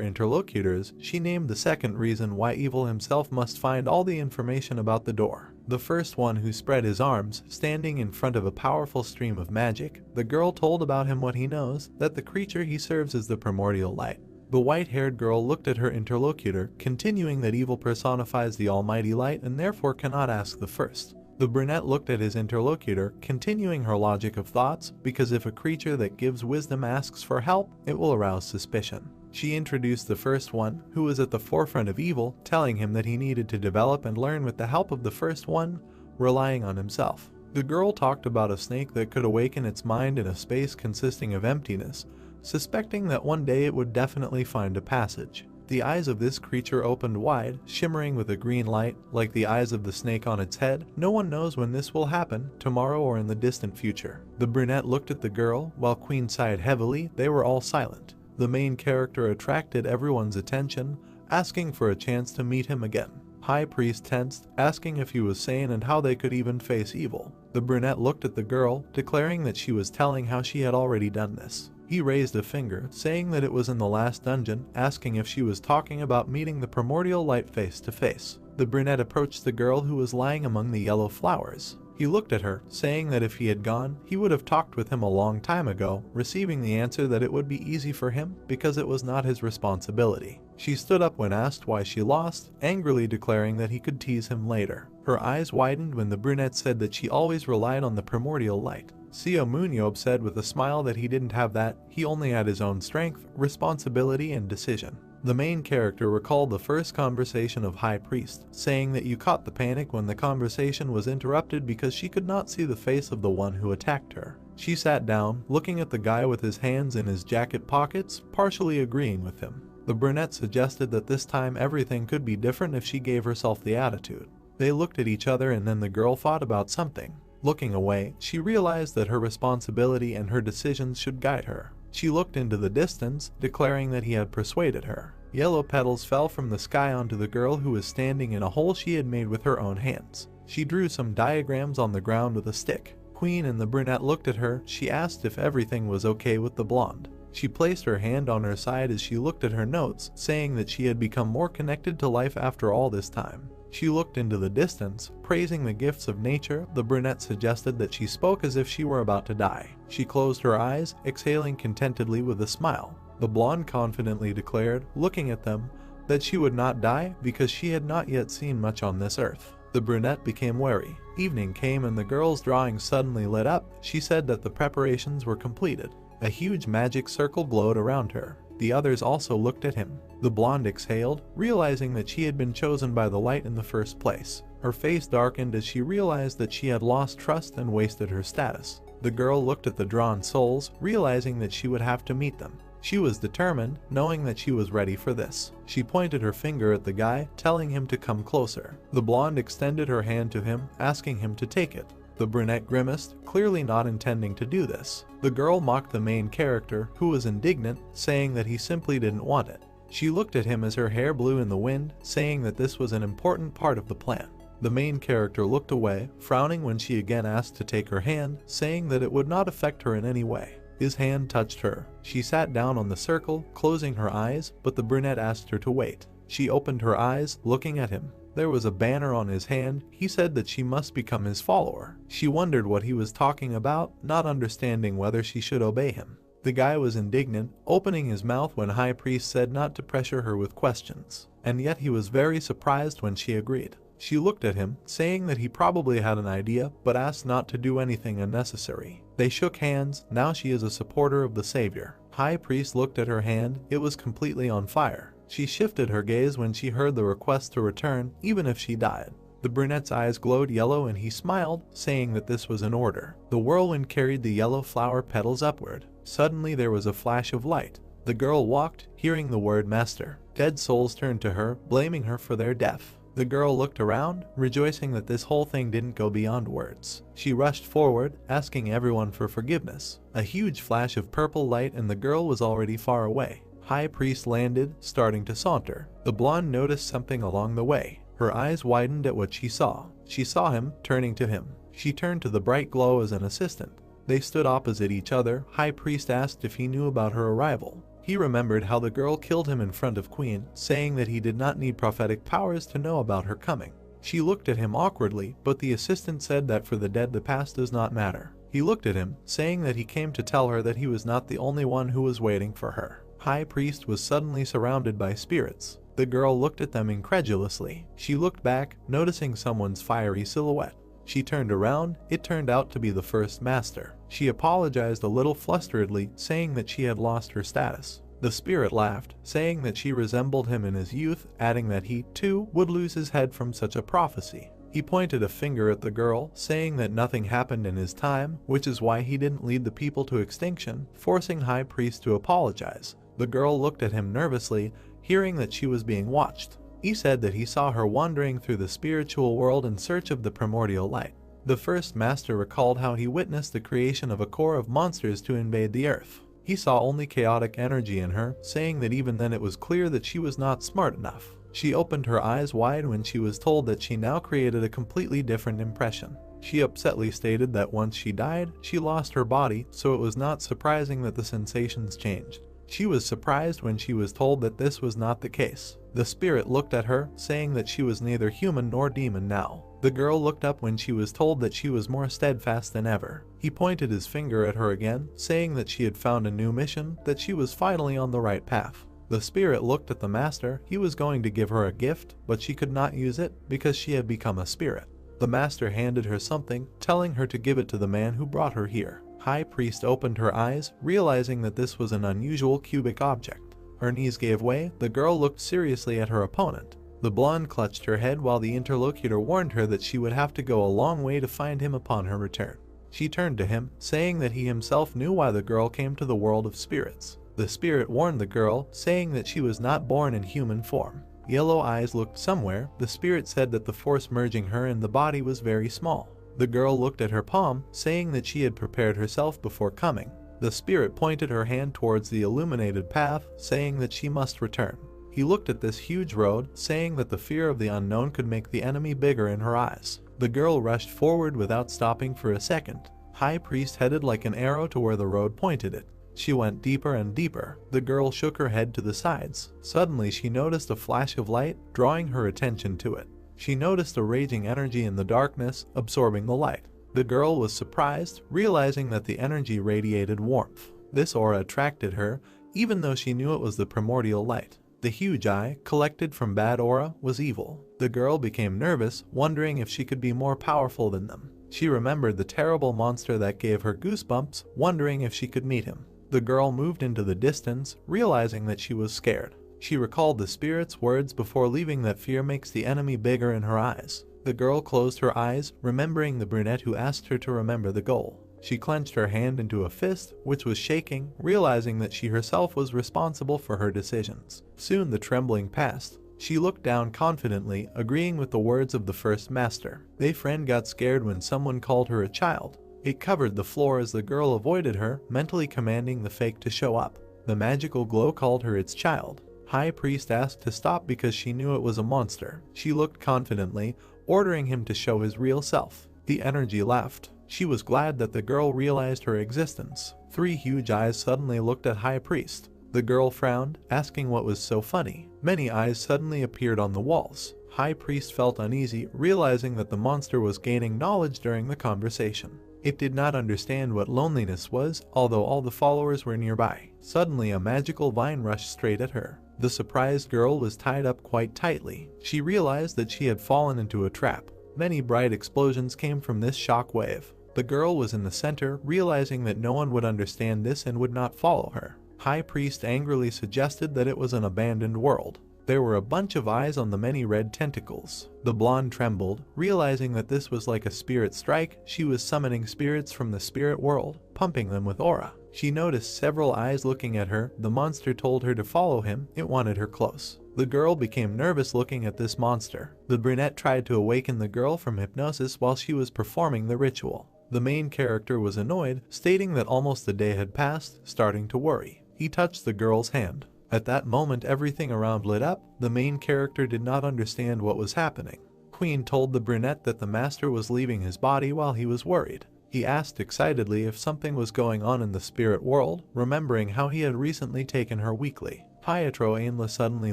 interlocutors, she named the second reason why evil himself must find all the information about the door. The first one, who spread his arms, standing in front of a powerful stream of magic. The girl told about him what he knows, that the creature he serves is the primordial light. The white-haired girl looked at her interlocutor, continuing that evil personifies the almighty light and therefore cannot ask the first. The brunette looked at his interlocutor, continuing her logic of thoughts, because if a creature that gives wisdom asks for help, it will arouse suspicion. She introduced the first one, who was at the forefront of evil, telling him that he needed to develop and learn with the help of the first one, relying on himself. The girl talked about a snake that could awaken its mind in a space consisting of emptiness, suspecting that one day it would definitely find a passage. The eyes of this creature opened wide, shimmering with a green light, like the eyes of the snake on its head. No one knows when this will happen, tomorrow or in the distant future. The brunette looked at the girl, while Queen sighed heavily. They were all silent. The main character attracted everyone's attention, asking for a chance to meet him again. High Priest tensed, asking if he was sane and how they could even face evil. The brunette looked at the girl, declaring that she was telling how she had already done this. He raised a finger, saying that it was in the last dungeon, asking if she was talking about meeting the primordial light face to face. The brunette approached the girl who was lying among the yellow flowers. He looked at her, saying that if he had gone, he would have talked with him a long time ago, receiving the answer that it would be easy for him because it was not his responsibility. She stood up when asked why she lost, angrily declaring that he could tease him later. Her eyes widened when the brunette said that she always relied on the primordial light. Seo MoonYeob said with a smile that he didn't have that, he only had his own strength, responsibility, and decision. The main character recalled the first conversation of High Priest, saying that you caught the panic when the conversation was interrupted because she could not see the face of the one who attacked her. She sat down, looking at the guy with his hands in his jacket pockets, partially agreeing with him. The brunette suggested that this time everything could be different if she gave herself the attitude. They looked at each other and then the girl thought about something. Looking away, she realized that her responsibility and her decisions should guide her. She looked into the distance, declaring that he had persuaded her. Yellow petals fell from the sky onto the girl who was standing in a hole she had made with her own hands. She drew some diagrams on the ground with a stick. Queen and the brunette looked at her. She asked if everything was okay with the blonde. She placed her hand on her side as she looked at her notes, saying that she had become more connected to life after all this time. She looked into the distance, praising the gifts of nature. The brunette suggested that she spoke as if she were about to die. She closed her eyes, exhaling contentedly with a smile. The blonde confidently declared, looking at them, that she would not die because she had not yet seen much on this earth. The brunette became wary. Evening came and the girl's drawing suddenly lit up. She said that the preparations were completed. A huge magic circle glowed around her. The others also looked at him. The blonde exhaled, realizing that she had been chosen by the light in the first place. Her face darkened as she realized that she had lost trust and wasted her status. The girl looked at the drawn souls, realizing that she would have to meet them. She was determined, knowing that she was ready for this. She pointed her finger at the guy, telling him to come closer. The blonde extended her hand to him, asking him to take it. The brunette grimaced, clearly not intending to do this. The girl mocked the main character, who was indignant, saying that he simply didn't want it. She looked at him as her hair blew in the wind, saying that this was an important part of the plan. The main character looked away, frowning when she again asked to take her hand, saying that it would not affect her in any way. His hand touched her. She sat down on the circle, closing her eyes, but the brunette asked her to wait. She opened her eyes, looking at him. There was a banner on his hand. He said that she must become his follower. She wondered what he was talking about, not understanding whether she should obey him. The guy was indignant, opening his mouth when High Priest said not to pressure her with questions. And yet he was very surprised when she agreed. She looked at him, saying that he probably had an idea, but asked not to do anything unnecessary. They shook hands. Now she is a supporter of the Savior. High Priest looked at her hand. It was completely on fire. She shifted her gaze when she heard the request to return, even if she died. The brunette's eyes glowed yellow and he smiled, saying that this was an order. The whirlwind carried the yellow flower petals upward. Suddenly there was a flash of light. The girl walked, hearing the word master. Dead souls turned to her, blaming her for their death. The girl looked around, rejoicing that this whole thing didn't go beyond words. She rushed forward, asking everyone for forgiveness. A huge flash of purple light and the girl was already far away. High Priest landed, starting to saunter. The blonde noticed something along the way. Her eyes widened at what she saw. She saw him, turning to him. She turned to the bright glow as an assistant. They stood opposite each other. High Priest asked if he knew about her arrival. He remembered how the girl killed him in front of Queen, saying that he did not need prophetic powers to know about her coming. She looked at him awkwardly, but the assistant said that for the dead the past does not matter. He looked at him, saying that he came to tell her that he was not the only one who was waiting for her. High Priest was suddenly surrounded by spirits. The girl looked at them incredulously. She looked back, noticing someone's fiery silhouette. She turned around. It turned out to be the first master. She apologized a little flusteredly, saying that she had lost her status. The spirit laughed, saying that she resembled him in his youth, adding that he, too, would lose his head from such a prophecy. He pointed a finger at the girl, saying that nothing happened in his time, which is why he didn't lead the people to extinction, forcing High Priest to apologize. The girl looked at him nervously, hearing that she was being watched. He said that he saw her wandering through the spiritual world in search of the primordial light. The first master recalled how he witnessed the creation of a core of monsters to invade the earth. He saw only chaotic energy in her, saying that even then it was clear that she was not smart enough. She opened her eyes wide when she was told that she now created a completely different impression. She upsetly stated that once she died, she lost her body, so it was not surprising that the sensations changed. She was surprised when she was told that this was not the case. The spirit looked at her, saying that she was neither human nor demon now. The girl looked up when she was told that she was more steadfast than ever. He pointed his finger at her again, saying that she had found a new mission, that she was finally on the right path. The spirit looked at the master. He was going to give her a gift, but she could not use it because she had become a spirit. The master handed her something, telling her to give it to the man who brought her here. High Priest opened her eyes, realizing that this was an unusual cubic object. Her knees gave way. The girl looked seriously at her opponent. The blonde clutched her head while the interlocutor warned her that she would have to go a long way to find him upon her return. She turned to him, saying that he himself knew why the girl came to the world of spirits. The spirit warned the girl, saying that she was not born in human form. Yellow eyes looked somewhere. The spirit said that the force merging her and the body was very small. The girl looked at her palm, saying that she had prepared herself before coming. The spirit pointed her hand towards the illuminated path, saying that she must return. He looked at this huge road, saying that the fear of the unknown could make the enemy bigger in her eyes. The girl rushed forward without stopping for a second. High Priest headed like an arrow to where the road pointed it. She went deeper and deeper. The girl shook her head to the sides. Suddenly she noticed a flash of light, drawing her attention to it. She noticed a raging energy in the darkness, absorbing the light. The girl was surprised, realizing that the energy radiated warmth. This aura attracted her, even though she knew it was the primordial light. The huge eye, collected from bad aura, was evil. The girl became nervous, wondering if she could be more powerful than them. She remembered the terrible monster that gave her goosebumps, wondering if she could meet him. The girl moved into the distance, realizing that she was scared. She recalled the spirit's words before leaving that fear makes the enemy bigger in her eyes. The girl closed her eyes, remembering the brunette who asked her to remember the goal. She clenched her hand into a fist, which was shaking, realizing that she herself was responsible for her decisions. Soon the trembling passed. She looked down confidently, agreeing with the words of the first master. Their friend got scared when someone called her a child. It covered the floor as the girl avoided her, mentally commanding the fake to show up. The magical glow called her its child. High Priest asked to stop because she knew it was a monster. She looked confidently, ordering him to show his real self. The energy left. She was glad that the girl realized her existence. 3 huge eyes suddenly looked at High Priest. The girl frowned, asking what was so funny. Many eyes suddenly appeared on the walls. High Priest felt uneasy, realizing that the monster was gaining knowledge during the conversation. It did not understand what loneliness was, although all the followers were nearby. Suddenly a magical vine rushed straight at her. The surprised girl was tied up quite tightly. She realized that she had fallen into a trap. Many bright explosions came from this shock wave. The girl was in the center, realizing that no one would understand this and would not follow her. High Priest angrily suggested that it was an abandoned world. There were a bunch of eyes on the many red tentacles. The blonde trembled, realizing that this was like a spirit strike. She was summoning spirits from the spirit world, pumping them with aura. She noticed several eyes looking at her. The monster told her to follow him. It wanted her close. The girl became nervous looking at this monster. The brunette tried to awaken the girl from hypnosis while she was performing the ritual. The main character was annoyed, stating that almost a day had passed, starting to worry. He touched the girl's hand. At that moment everything around lit up. The main character did not understand what was happening. Queen told the brunette that the master was leaving his body while he was worried. He asked excitedly if something was going on in the spirit world, remembering how he had recently taken her weekly. Pietro Ainla suddenly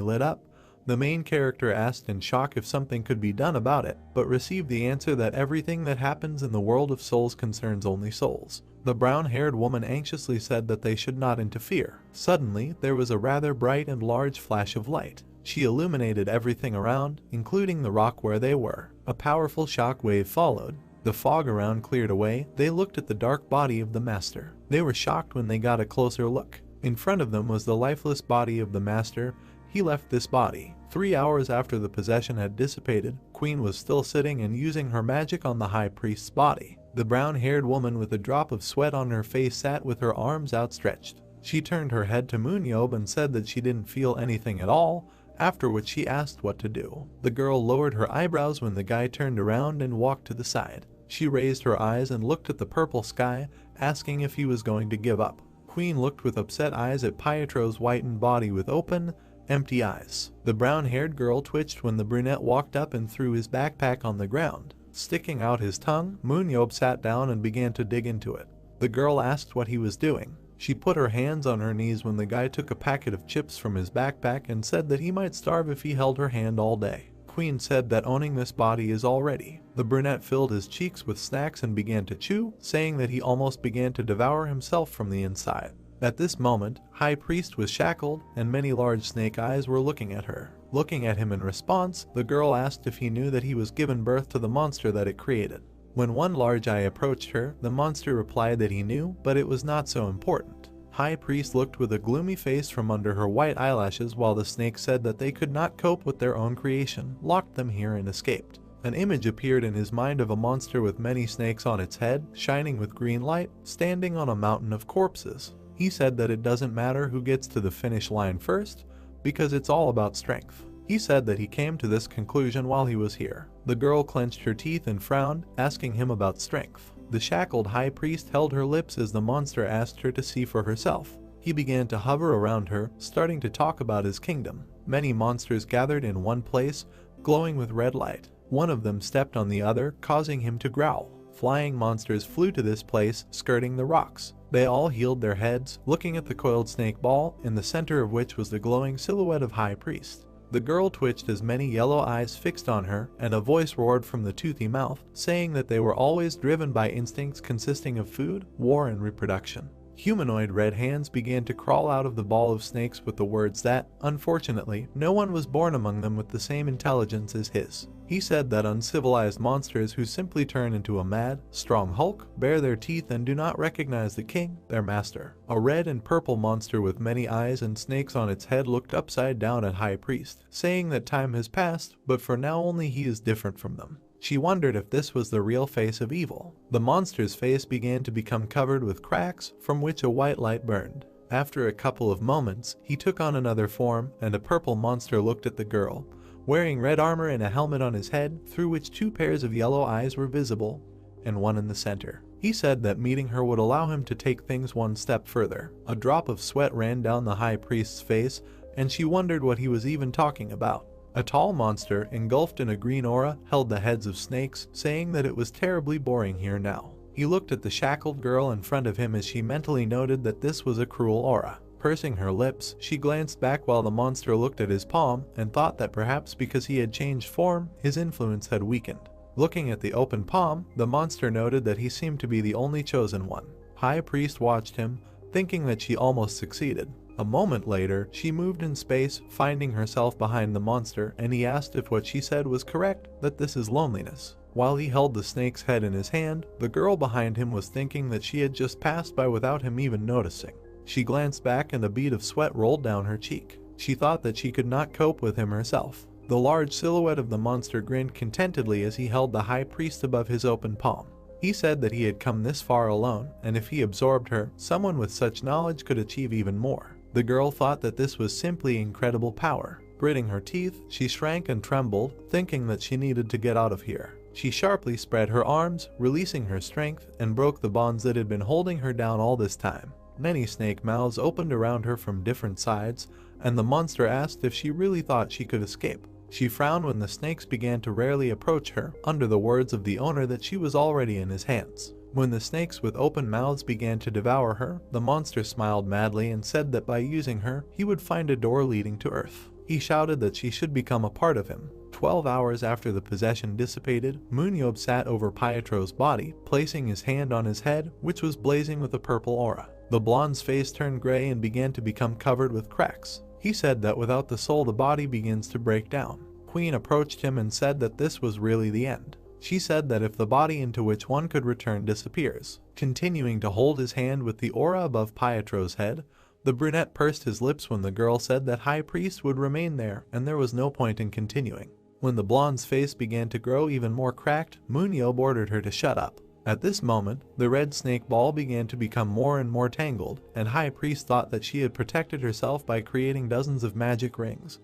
lit up. The main character asked in shock if something could be done about it, but received the answer that everything that happens in the world of souls concerns only souls. The brown-haired woman anxiously said that they should not interfere. Suddenly, there was a rather bright and large flash of light. She illuminated everything around, including the rock where they were. A powerful shock wave followed. The fog around cleared away. They looked at the dark body of the master. They were shocked when they got a closer look. In front of them was the lifeless body of the master. He left this body. 3 hours after the possession had dissipated, Queen was still sitting and using her magic on the High Priest's body. The brown-haired woman with a drop of sweat on her face sat with her arms outstretched. She turned her head to MoonYeob and said that she didn't feel anything at all, after which she asked what to do. The girl lowered her eyebrows when the guy turned around and walked to the side. She raised her eyes and looked at the purple sky, asking if he was going to give up. Queen looked with upset eyes at Pietro's whitened body with open, empty eyes. The brown-haired girl twitched when the brunette walked up and threw his backpack on the ground. Sticking out his tongue, MoonYeob sat down and began to dig into it. The girl asked what he was doing. She put her hands on her knees when the guy took a packet of chips from his backpack and said that he might starve if he held her hand all day. Queen said that owning this body is all ready. The brunette filled his cheeks with snacks and began to chew, saying that he almost began to devour himself from the inside. At this moment, High Priest was shackled, and many large snake eyes were looking at her. Looking at him in response, the girl asked if he knew that he was given birth to the monster that it created. When one large eye approached her, the monster replied that he knew, but it was not so important. High Priest looked with a gloomy face from under her white eyelashes while the snake said that they could not cope with their own creation, locked them here and escaped. An image appeared in his mind of a monster with many snakes on its head, shining with green light, standing on a mountain of corpses. He said that it doesn't matter who gets to the finish line first, because it's all about strength. He said that he came to this conclusion while he was here. The girl clenched her teeth and frowned, asking him about strength. The shackled High Priest held her lips as the monster asked her to see for herself. He began to hover around her, starting to talk about his kingdom. Many monsters gathered in one place, glowing with red light. One of them stepped on the other, causing him to growl. Flying monsters flew to this place, skirting the rocks. They all heeled their heads, looking at the coiled snake ball, in the center of which was the glowing silhouette of High Priest. The girl twitched as many yellow eyes fixed on her, and a voice roared from the toothy mouth, saying that they were always driven by instincts consisting of food, war, and reproduction. Humanoid red hands began to crawl out of the ball of snakes with the words that, unfortunately, no one was born among them with the same intelligence as his. He said that uncivilized monsters who simply turn into a mad, strong Hulk, bare their teeth and do not recognize the king, their master. A red and purple monster with many eyes and snakes on its head looked upside down at High Priest, saying that time has passed, but for now only he is different from them. She wondered if this was the real face of evil. The monster's face began to become covered with cracks, from which a white light burned. After a couple of moments, he took on another form, and a purple monster looked at the girl, wearing red armor and a helmet on his head, through which 2 pairs of yellow eyes were visible, and one in the center. He said that meeting her would allow him to take things one step further. A drop of sweat ran down the High Priest's face, and she wondered what he was even talking about. A tall monster, engulfed in a green aura, held the heads of snakes, saying that it was terribly boring here now. He looked at the shackled girl in front of him as she mentally noted that this was a cruel aura. Pursing her lips, she glanced back while the monster looked at his palm and thought that perhaps because he had changed form, his influence had weakened. Looking at the open palm, the monster noted that he seemed to be the only chosen one. High Priest watched him, thinking that she almost succeeded. A moment later, she moved in space, finding herself behind the monster, and he asked if what she said was correct, that this is loneliness. While he held the snake's head in his hand, the girl behind him was thinking that she had just passed by without him even noticing. She glanced back and a bead of sweat rolled down her cheek. She thought that she could not cope with him herself. The large silhouette of the monster grinned contentedly as he held the High Priest above his open palm. He said that he had come this far alone, and if he absorbed her, someone with such knowledge could achieve even more. The girl thought that this was simply incredible power. Gritting her teeth, she shrank and trembled, thinking that she needed to get out of here. She sharply spread her arms, releasing her strength, and broke the bonds that had been holding her down all this time. Many snake mouths opened around her from different sides, and the monster asked if she really thought she could escape. She frowned when the snakes began to rarely approach her, under the words of the owner that she was already in his hands. When the snakes with open mouths began to devour her, the monster smiled madly and said that by using her, he would find a door leading to Earth. He shouted that she should become a part of him. 12 hours after the possession dissipated, MoonYeob sat over Pietro's body, placing his hand on his head, which was blazing with a purple aura. The blonde's face turned gray and began to become covered with cracks. He said that without the soul the body begins to break down. Queen approached him and said that this was really the end. She said that if the body into which one could return disappears. Continuing to hold his hand with the aura above Pietro's head, the brunette pursed his lips when the girl said that High Priest would remain there and there was no point in continuing. When the blonde's face began to grow even more cracked, MoonYeob ordered her to shut up. At this moment, the red snake ball began to become more and more tangled, and High Priest thought that she had protected herself by creating dozens of magic rings.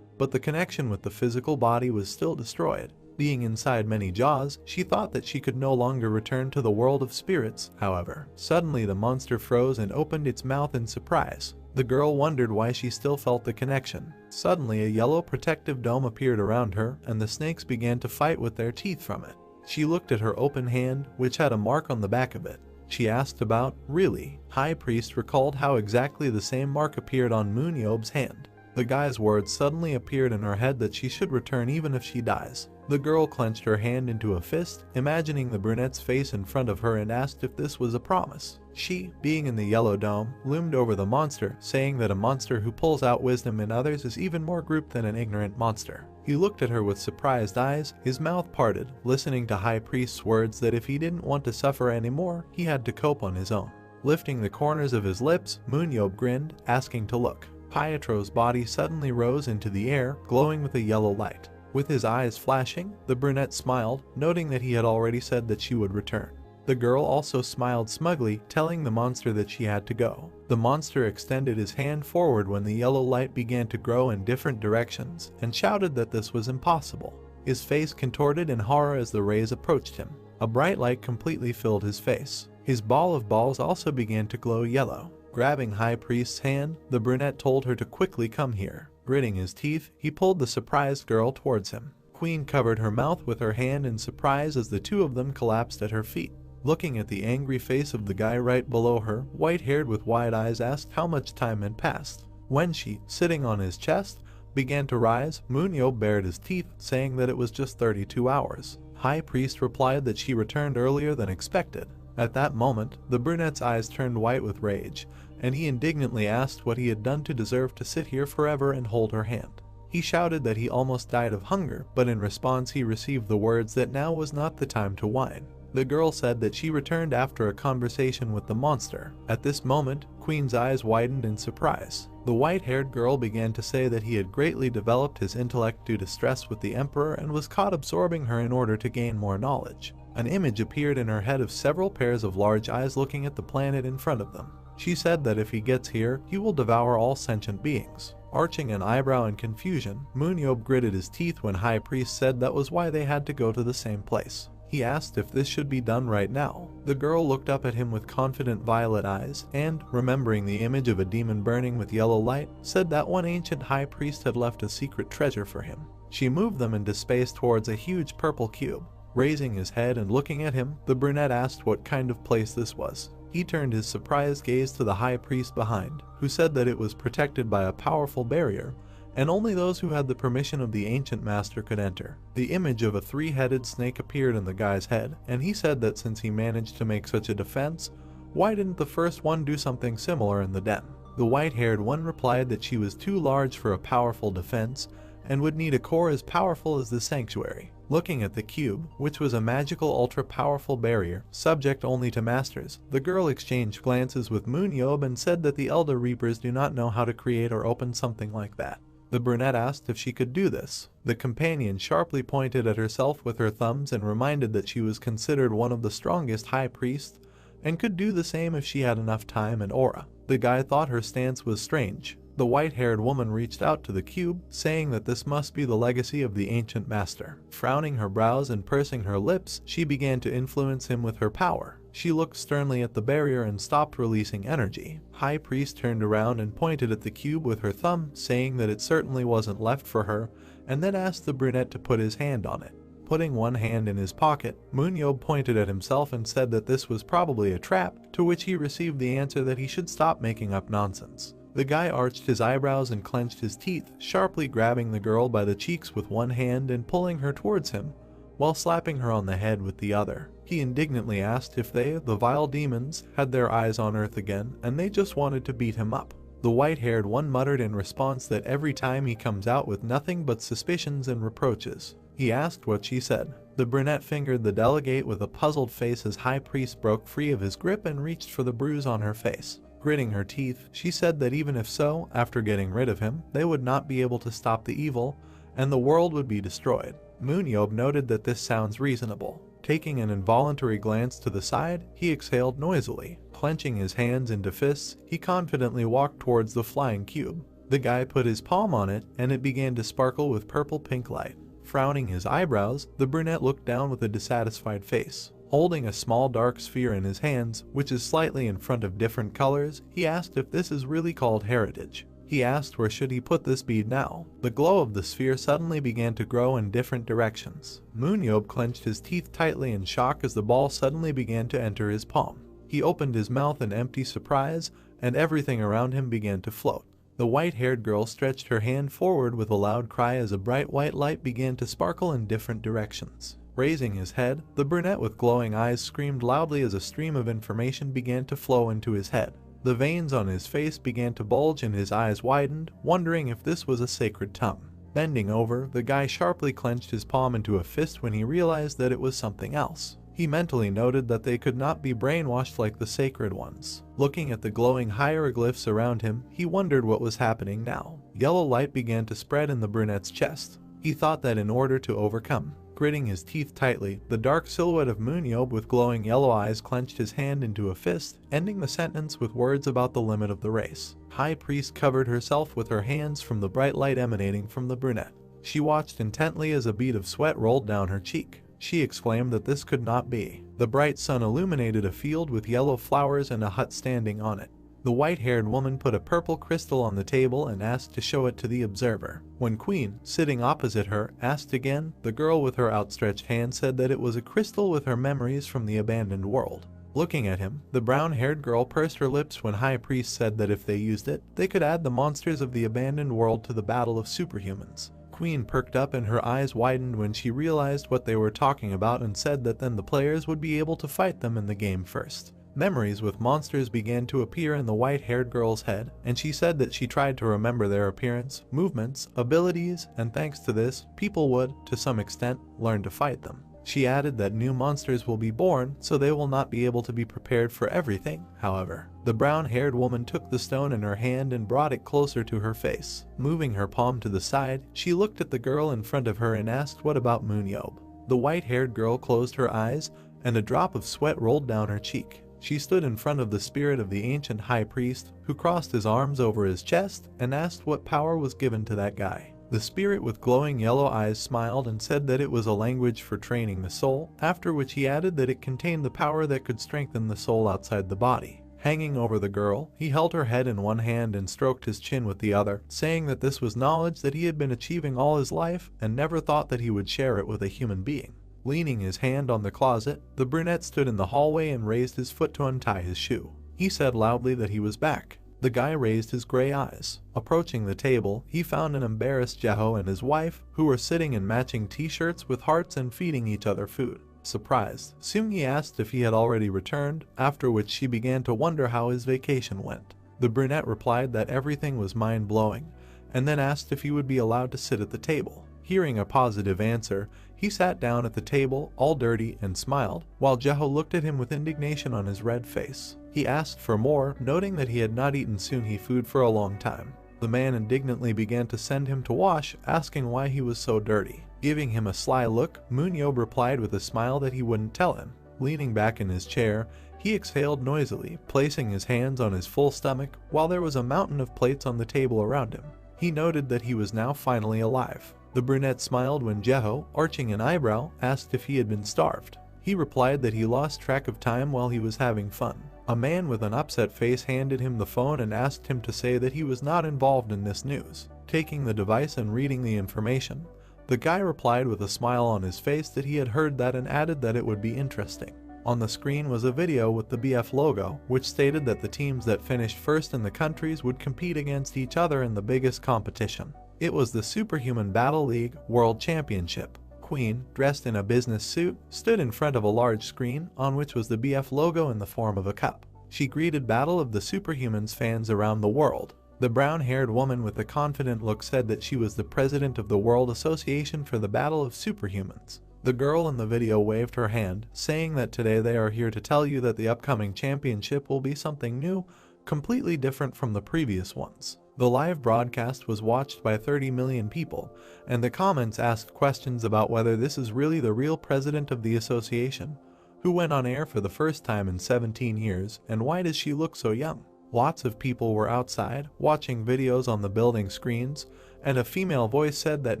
But the connection with the physical body was still destroyed. Being inside many jaws, she thought that she could no longer return to the world of spirits. However, suddenly the monster froze and opened its mouth in surprise. The girl wondered why she still felt the connection. Suddenly a yellow protective dome appeared around her, and the snakes began to fight with their teeth from it. She looked at her open hand, which had a mark on the back of it. she asked about. Really? High Priest recalled how exactly the same mark appeared on MoonYeob's hand. The guy's words suddenly appeared in her head that she should return even if she dies. The girl clenched her hand into a fist, imagining the brunette's face in front of her, and asked if this was a promise. She, being in the yellow dome, loomed over the monster, saying that a monster who pulls out wisdom in others is even more grouped than an ignorant monster. He looked at her with surprised eyes, his mouth parted, listening to High Priest's words that if he didn't want to suffer anymore, he had to cope on his own. Lifting the corners of his lips, MoonYeob grinned, asking to look. Pietro's body suddenly rose into the air, glowing with a yellow light. With his eyes flashing, the brunette smiled, noting that he had already said that she would return. The girl also smiled smugly, telling the monster that she had to go. The monster extended his hand forward when the yellow light began to grow in different directions, and shouted that this was impossible. His face contorted in horror as the rays approached him. A bright light completely filled his face. His ball of balls also began to glow yellow. Grabbing High Priest's hand, the brunette told her to quickly come here. Gritting his teeth, he pulled the surprised girl towards him. Queen covered her mouth with her hand in surprise as the two of them collapsed at her feet. Looking at the angry face of the guy right below her, white-haired with wide eyes asked how much time had passed. When she, sitting on his chest, began to rise, MoonYeob bared his teeth, saying that it was just 32 hours. High Priest replied that she returned earlier than expected. At that moment, the brunette's eyes turned white with rage, and he indignantly asked what he had done to deserve to sit here forever and hold her hand. He shouted that he almost died of hunger, but in response he received the words that now was not the time to whine. The girl said that she returned after a conversation with the monster. At this moment, Queen's eyes widened in surprise. The white-haired girl began to say that he had greatly developed his intellect due to stress with the Emperor and was caught absorbing her in order to gain more knowledge. An image appeared in her head of several pairs of large eyes looking at the planet in front of them. She said that if he gets here, he will devour all sentient beings. Arching an eyebrow in confusion, MoonYeob gritted his teeth when High Priest said that was why they had to go to the same place. He asked if this should be done right now. The girl looked up at him with confident violet eyes and, remembering the image of a demon burning with yellow light, said that one ancient High Priest had left a secret treasure for him. She moved them into space towards a huge purple cube. Raising his head and looking at him, the brunette asked what kind of place this was. He turned his surprised gaze to the High Priest behind, who said that it was protected by a powerful barrier, and only those who had the permission of the ancient master could enter. The image of a three-headed snake appeared in the guy's head, and he said that since he managed to make such a defense, why didn't the first one do something similar in the den? The white-haired one replied that she was too large for a powerful defense, and would need a core as powerful as the sanctuary. Looking at the cube, which was a magical ultra-powerful barrier, subject only to masters, the girl exchanged glances with MoonYeob and said that the Elder Reapers do not know how to create or open something like that. The brunette asked if she could do this. The companion sharply pointed at herself with her thumbs and reminded that she was considered one of the strongest high priests and could do the same if she had enough time and aura. The guy thought her stance was strange. The white-haired woman reached out to the cube, saying that this must be the legacy of the ancient master. Frowning her brows and pursing her lips, she began to influence him with her power. She looked sternly at the barrier and stopped releasing energy. High Priest turned around and pointed at the cube with her thumb, saying that it certainly wasn't left for her, and then asked the brunette to put his hand on it. Putting one hand in his pocket, MoonYeob pointed at himself and said that this was probably a trap, to which he received the answer that he should stop making up nonsense. The guy arched his eyebrows and clenched his teeth, sharply grabbing the girl by the cheeks with one hand and pulling her towards him, while slapping her on the head with the other. He indignantly asked if they, the vile demons, had their eyes on Earth again, and they just wanted to beat him up. The white-haired one muttered in response that every time he comes out with nothing but suspicions and reproaches. He asked what she said. The brunette fingered the delegate with a puzzled face as High Priest broke free of his grip and reached for the bruise on her face. Gritting her teeth, she said that even if so, after getting rid of him, they would not be able to stop the evil, and the world would be destroyed. MoonYeob noted that this sounds reasonable. Taking an involuntary glance to the side, he exhaled noisily. Clenching his hands into fists, he confidently walked towards the flying cube. The guy put his palm on it, and it began to sparkle with purple-pink light. Frowning his eyebrows, the brunette looked down with a dissatisfied face. Holding a small dark sphere in his hands, which is slightly in front of different colors, he asked if this is really called heritage. He asked where should he put this bead now. The glow of the sphere suddenly began to grow in different directions. MoonYeob clenched his teeth tightly in shock as the ball suddenly began to enter his palm. He opened his mouth in empty surprise, and everything around him began to float. The white-haired girl stretched her hand forward with a loud cry as a bright white light began to sparkle in different directions. Raising his head, the brunette with glowing eyes screamed loudly as a stream of information began to flow into his head. The veins on his face began to bulge and his eyes widened, wondering if this was a sacred tongue. Bending over, the guy sharply clenched his palm into a fist when he realized that it was something else. He mentally noted that they could not be brainwashed like the sacred ones. Looking at the glowing hieroglyphs around him, he wondered what was happening now. Yellow light began to spread in the brunette's chest. He thought that in order to overcome, gritting his teeth tightly, the dark silhouette of MoonYeob with glowing yellow eyes clenched his hand into a fist, ending the sentence with words about the limit of the race. High Priest covered herself with her hands from the bright light emanating from the brunette. She watched intently as a bead of sweat rolled down her cheek. She exclaimed that this could not be. The bright sun illuminated a field with yellow flowers and a hut standing on it. The white-haired woman put a purple crystal on the table and asked to show it to the observer. When Queen, sitting opposite her, asked again, the girl with her outstretched hand said that it was a crystal with her memories from the abandoned world. Looking at him, the brown-haired girl pursed her lips when High Priest said that if they used it, they could add the monsters of the abandoned world to the battle of superhumans. Queen perked up and her eyes widened when she realized what they were talking about and said that then the players would be able to fight them in the game first. Memories with monsters began to appear in the white-haired girl's head, and she said that she tried to remember their appearance, movements, abilities, and thanks to this, people would, to some extent, learn to fight them. She added that new monsters will be born, so they will not be able to be prepared for everything, however. The brown-haired woman took the stone in her hand and brought it closer to her face. Moving her palm to the side, she looked at the girl in front of her and asked what about MoonYeob. The white-haired girl closed her eyes, and a drop of sweat rolled down her cheek. She stood in front of the spirit of the ancient High Priest, who crossed his arms over his chest and asked what power was given to that guy. The spirit with glowing yellow eyes smiled and said that it was a language for training the soul, after which he added that it contained the power that could strengthen the soul outside the body. Hanging over the girl, he held her head in one hand and stroked his chin with the other, saying that this was knowledge that he had been achieving all his life and never thought that he would share it with a human being. Leaning his hand on the closet, the brunette stood in the hallway and raised his foot to untie his shoe. He said loudly that he was back. The guy raised his gray eyes. Approaching the table, he found an embarrassed Jeho and his wife, who were sitting in matching t-shirts with hearts and feeding each other food. Surprised, Seung-yi asked if he had already returned, after which she began to wonder how his vacation went. The brunette replied that everything was mind-blowing, and then asked if he would be allowed to sit at the table. Hearing a positive answer, he sat down at the table, all dirty, and smiled, while Jeho looked at him with indignation on his red face. He asked for more, noting that he had not eaten Seung-yi food for a long time. The man indignantly began to send him to wash, asking why he was so dirty. Giving him a sly look, MoonYeob replied with a smile that he wouldn't tell him. Leaning back in his chair, he exhaled noisily, placing his hands on his full stomach, while there was a mountain of plates on the table around him. He noted that he was now finally alive. The brunette smiled when Jeho, arching an eyebrow, asked if he had been starved. He replied that he lost track of time while he was having fun. A man with an upset face handed him the phone and asked him to say that he was not involved in this news. Taking the device and reading the information, the guy replied with a smile on his face that he had heard that and added that it would be interesting. On the screen was a video with the BF logo, which stated that the teams that finished first in the countries would compete against each other in the biggest competition. It was the Superhuman Battle League World Championship. Queen, dressed in a business suit, stood in front of a large screen on which was the BF logo in the form of a cup. She greeted Battle of the Superhumans fans around the world. The brown-haired woman with a confident look said that she was the president of the World Association for the Battle of Superhumans. The girl in the video waved her hand, saying that today they are here to tell you that the upcoming championship will be something new, completely different from the previous ones. The live broadcast was watched by 30 million people, and the comments asked questions about whether this is really the real president of the association, who went on air for the first time in 17 years, and why does she look so young? Lots of people were outside, watching videos on the building screens, and a female voice said that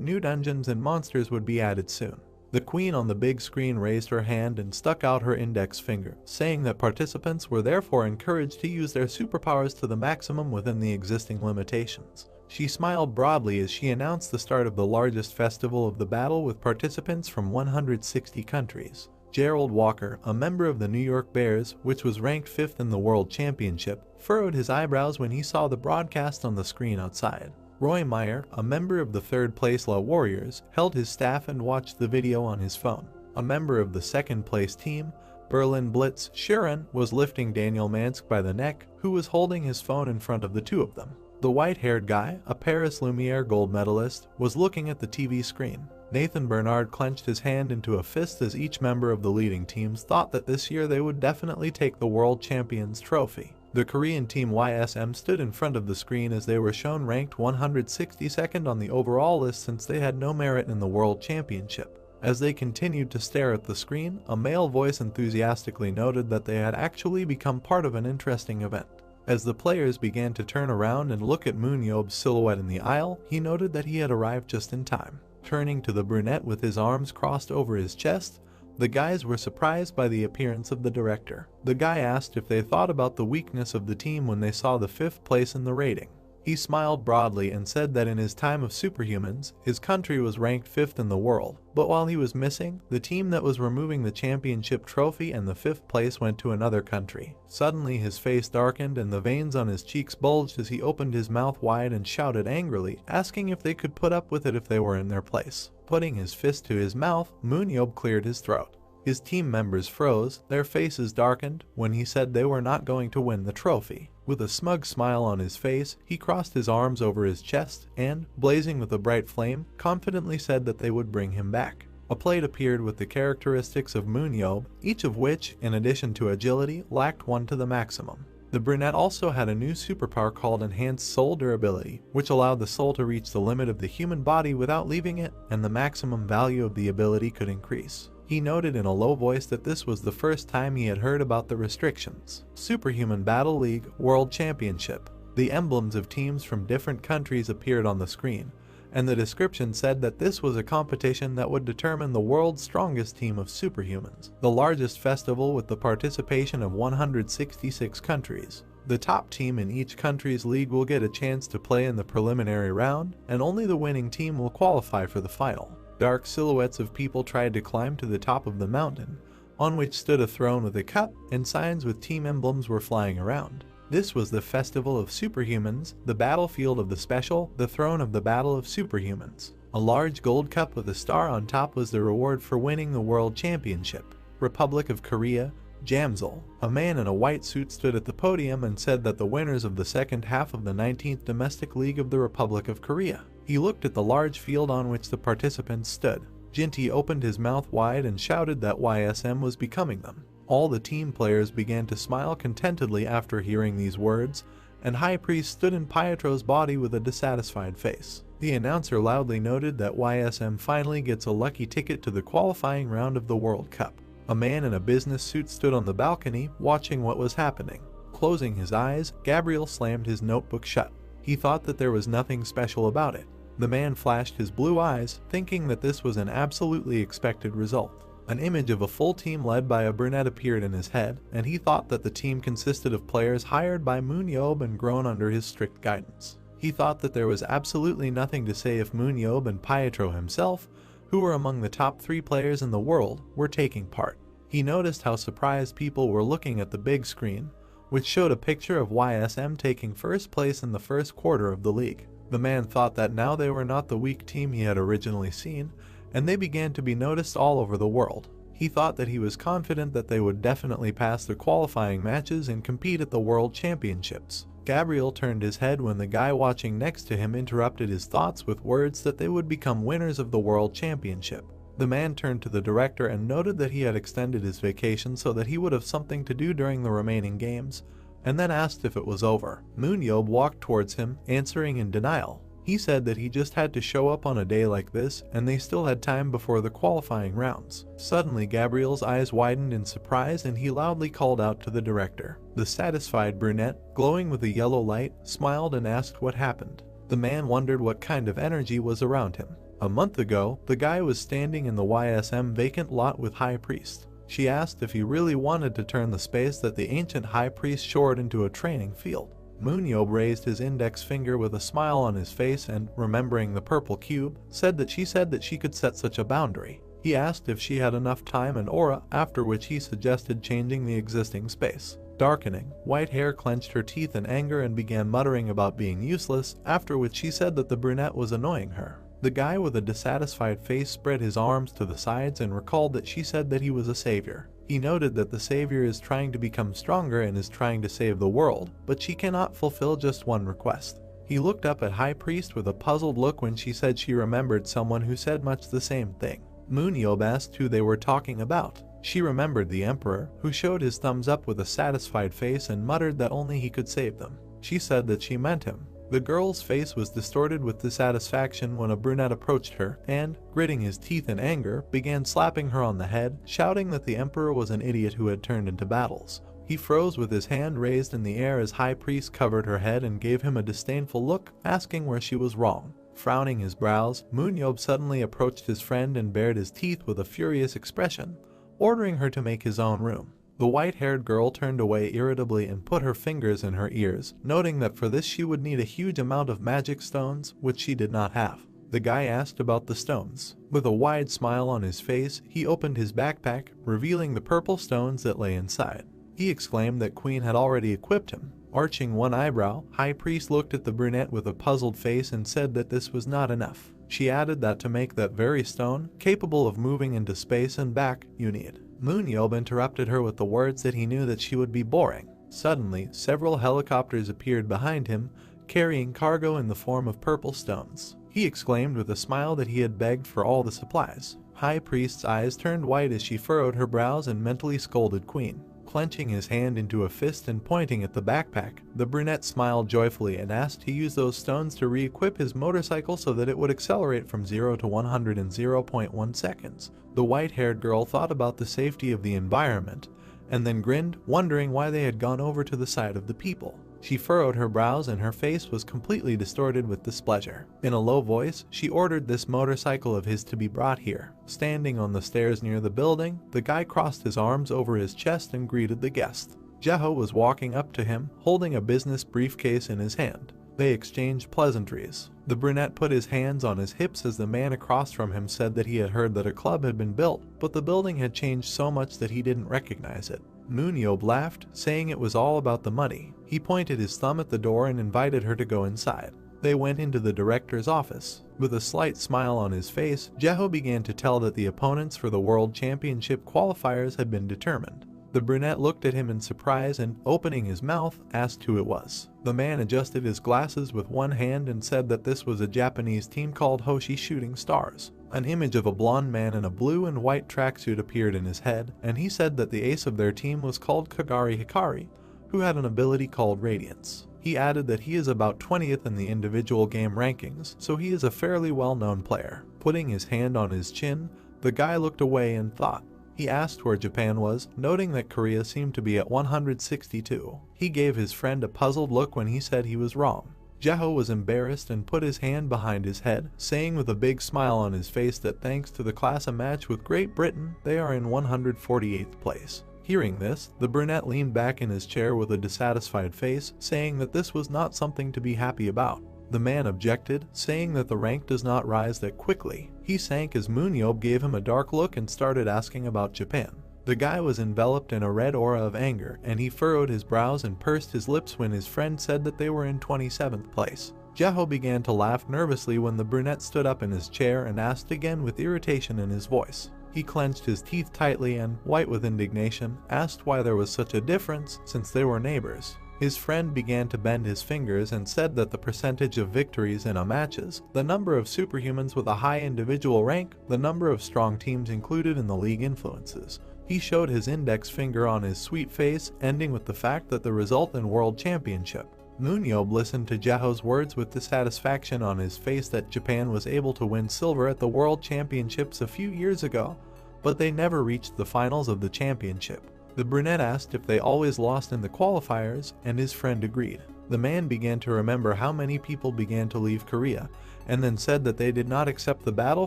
new dungeons and monsters would be added soon. The queen on the big screen raised her hand and stuck out her index finger, saying that participants were therefore encouraged to use their superpowers to the maximum within the existing limitations. She smiled broadly as she announced the start of the largest festival of the battle with participants from 160 countries. Gerald Walker, a member of the New York Bears, which was ranked 5th in the World Championship, furrowed his eyebrows when he saw the broadcast on the screen outside. Roy Meyer, a member of the 3rd place La Warriors, held his staff and watched the video on his phone. A member of the 2nd place team, Berlin Blitz Sharon, was lifting Daniel Mansk by the neck, who was holding his phone in front of the two of them. The white-haired guy, a Paris Lumiere gold medalist, was looking at the TV screen. Nathan Bernard clenched his hand into a fist as each member of the leading teams thought that this year they would definitely take the World Champions trophy. The Korean team YSM stood in front of the screen as they were shown ranked 162nd on the overall list since they had no merit in the World Championship. As they continued to stare at the screen, a male voice enthusiastically noted that they had actually become part of an interesting event. As the players began to turn around and look at MoonYeob's silhouette in the aisle, he noted that he had arrived just in time. Turning to the brunette with his arms crossed over his chest, the guys were surprised by the appearance of the director. The guy asked if they thought about the weakness of the team when they saw the 5th place in the rating. He smiled broadly and said that in his time of Superhumans, his country was ranked 5th in the world, but while he was missing, the team that was removing the championship trophy and the 5th place went to another country. Suddenly his face darkened and the veins on his cheeks bulged as he opened his mouth wide and shouted angrily, asking if they could put up with it if they were in their place. Putting his fist to his mouth, MoonYeob cleared his throat. His team members froze, their faces darkened, when he said they were not going to win the trophy. With a smug smile on his face, he crossed his arms over his chest and, blazing with a bright flame, confidently said that they would bring him back. A plate appeared with the characteristics of MoonYeob, each of which, in addition to agility, lacked one to the maximum. The brunette also had a new superpower called Enhanced Soul Durability, which allowed the soul to reach the limit of the human body without leaving it, and the maximum value of the ability could increase. He noted in a low voice that this was the first time he had heard about the restrictions. Superhuman Battle League World Championship. The emblems of teams from different countries appeared on the screen, and the description said that this was a competition that would determine the world's strongest team of superhumans, the largest festival with the participation of 166 countries. The top team in each country's league will get a chance to play in the preliminary round, and only the winning team will qualify for the final. Dark silhouettes of people tried to climb to the top of the mountain, on which stood a throne with a cup, and signs with team emblems were flying around. This was the Festival of Superhumans, the battlefield of the special, the throne of the Battle of Superhumans. A large gold cup with a star on top was the reward for winning the World Championship. Republic of Korea, Jamsil. A man in a white suit stood at the podium and said that the winners of the second half of the 19th Domestic League of the Republic of Korea. He looked at the large field on which the participants stood. Jinty opened his mouth wide and shouted that YSM was becoming them. All the team players began to smile contentedly after hearing these words, and High Priest stood in Pietro's body with a dissatisfied face. The announcer loudly noted that YSM finally gets a lucky ticket to the qualifying round of the World Cup. A man in a business suit stood on the balcony, watching what was happening. Closing his eyes, Gabriel slammed his notebook shut. He thought that there was nothing special about it. The man flashed his blue eyes, thinking that this was an absolutely expected result. An image of a full team led by a brunette appeared in his head, and he thought that the team consisted of players hired by MoonYeob and grown under his strict guidance. He thought that there was absolutely nothing to say if MoonYeob and Pietro himself, who were among the top 3 players in the world, were taking part. He noticed how surprised people were looking at the big screen, which showed a picture of YSM taking first place in the first quarter of the league. The man thought that now they were not the weak team he had originally seen, and they began to be noticed all over the world. He thought that he was confident that they would definitely pass the qualifying matches and compete at the World Championships. Gabriel turned his head when the guy watching next to him interrupted his thoughts with words that they would become winners of the World Championship. The man turned to the director and noted that he had extended his vacation so that he would have something to do during the remaining games, and then asked if it was over. MoonYeob walked towards him, answering in denial. He said that he just had to show up on a day like this, and they still had time before the qualifying rounds. Suddenly, Gabriel's eyes widened in surprise and he loudly called out to the director. The satisfied brunette, glowing with a yellow light, smiled and asked what happened. The man wondered what kind of energy was around him. A month ago, the guy was standing in the YSM vacant lot with High Priest. She asked if he really wanted to turn the space that the ancient High Priest shored into a training field. MoonYeob raised his index finger with a smile on his face and, remembering the purple cube, said that she could set such a boundary. He asked if she had enough time and aura, after which he suggested changing the existing space. Darkening, white hair clenched her teeth in anger and began muttering about being useless, after which she said that the brunette was annoying her. The guy with a dissatisfied face spread his arms to the sides and recalled that she said that he was a savior. He noted that the savior is trying to become stronger and is trying to save the world, but she cannot fulfill just one request. He looked up at High Priest with a puzzled look when she said she remembered someone who said much the same thing. MoonYeob asked who they were talking about. She remembered the Emperor, who showed his thumbs up with a satisfied face and muttered that only he could save them. She said that she meant him. The girl's face was distorted with dissatisfaction when a brunette approached her and, gritting his teeth in anger, began slapping her on the head, shouting that the Emperor was an idiot who had turned into battles. He froze with his hand raised in the air as High Priest covered her head and gave him a disdainful look, asking where she was wrong. Frowning his brows, MoonYeob suddenly approached his friend and bared his teeth with a furious expression, ordering her to make his own room. The white-haired girl turned away irritably and put her fingers in her ears, noting that for this she would need a huge amount of magic stones, which she did not have. The guy asked about the stones. With a wide smile on his face, he opened his backpack, revealing the purple stones that lay inside. He exclaimed that Queen had already equipped him. Arching one eyebrow, High Priest looked at the brunette with a puzzled face and said that this was not enough. She added that to make that very stone, capable of moving into space and back, you need. MoonYeob interrupted her with the words that he knew that she would be boring. Suddenly, several helicopters appeared behind him, carrying cargo in the form of purple stones. He exclaimed with a smile that he had begged for all the supplies. High Priest's eyes turned white as she furrowed her brows and mentally scolded Queen. Clenching his hand into a fist and pointing at the backpack, the brunette smiled joyfully and asked to use those stones to re-equip his motorcycle so that it would accelerate from 0 to 100 in 0.1 seconds. The white-haired girl thought about the safety of the environment, and then grinned, wondering why they had gone over to the side of the people. She furrowed her brows and her face was completely distorted with displeasure. In a low voice, she ordered this motorcycle of his to be brought here. Standing on the stairs near the building, the guy crossed his arms over his chest and greeted the guest. Jeho was walking up to him, holding a business briefcase in his hand. They exchanged pleasantries. The brunette put his hands on his hips as the man across from him said that he had heard that a club had been built, but the building had changed so much that he didn't recognize it. MoonYeob laughed, saying it was all about the money. He pointed his thumb at the door and invited her to go inside. They went into the director's office. With a slight smile on his face, Jeho began to tell that the opponents for the World Championship qualifiers had been determined. The brunette looked at him in surprise and, opening his mouth, asked who it was. The man adjusted his glasses with one hand and said that this was a Japanese team called Hoshi Shooting Stars. An image of a blonde man in a blue and white tracksuit appeared in his head, and he said that the ace of their team was called Kagari Hikari, who had an ability called Radiance. He added that he is about 20th in the individual game rankings, so he is a fairly well-known player. Putting his hand on his chin, the guy looked away and thought. He asked where Japan was, noting that Korea seemed to be at 162. He gave his friend a puzzled look when he said he was wrong. Jeho was embarrassed and put his hand behind his head, saying with a big smile on his face that thanks to the class match with Great Britain, they are in 148th place. Hearing this, the brunette leaned back in his chair with a dissatisfied face, saying that this was not something to be happy about. The man objected, saying that the rank does not rise that quickly. He sank as MoonYeob gave him a dark look and started asking about Japan. The guy was enveloped in a red aura of anger, and he furrowed his brows and pursed his lips when his friend said that they were in 27th place. Jeho began to laugh nervously when the brunette stood up in his chair and asked again with irritation in his voice. He clenched his teeth tightly and, white with indignation, asked why there was such a difference since they were neighbors. His friend began to bend his fingers and said that the percentage of victories in a matches, the number of superhumans with a high individual rank, the number of strong teams included in the league influences. He showed his index finger on his sweet face, ending with the fact that the result in World Championship. MoonYeob listened to Jeho's words with dissatisfaction on his face that Japan was able to win silver at the World Championships a few years ago, but they never reached the finals of the championship. The brunette asked if they always lost in the qualifiers, and his friend agreed. The man began to remember how many people began to leave Korea, and then said that they did not accept the battle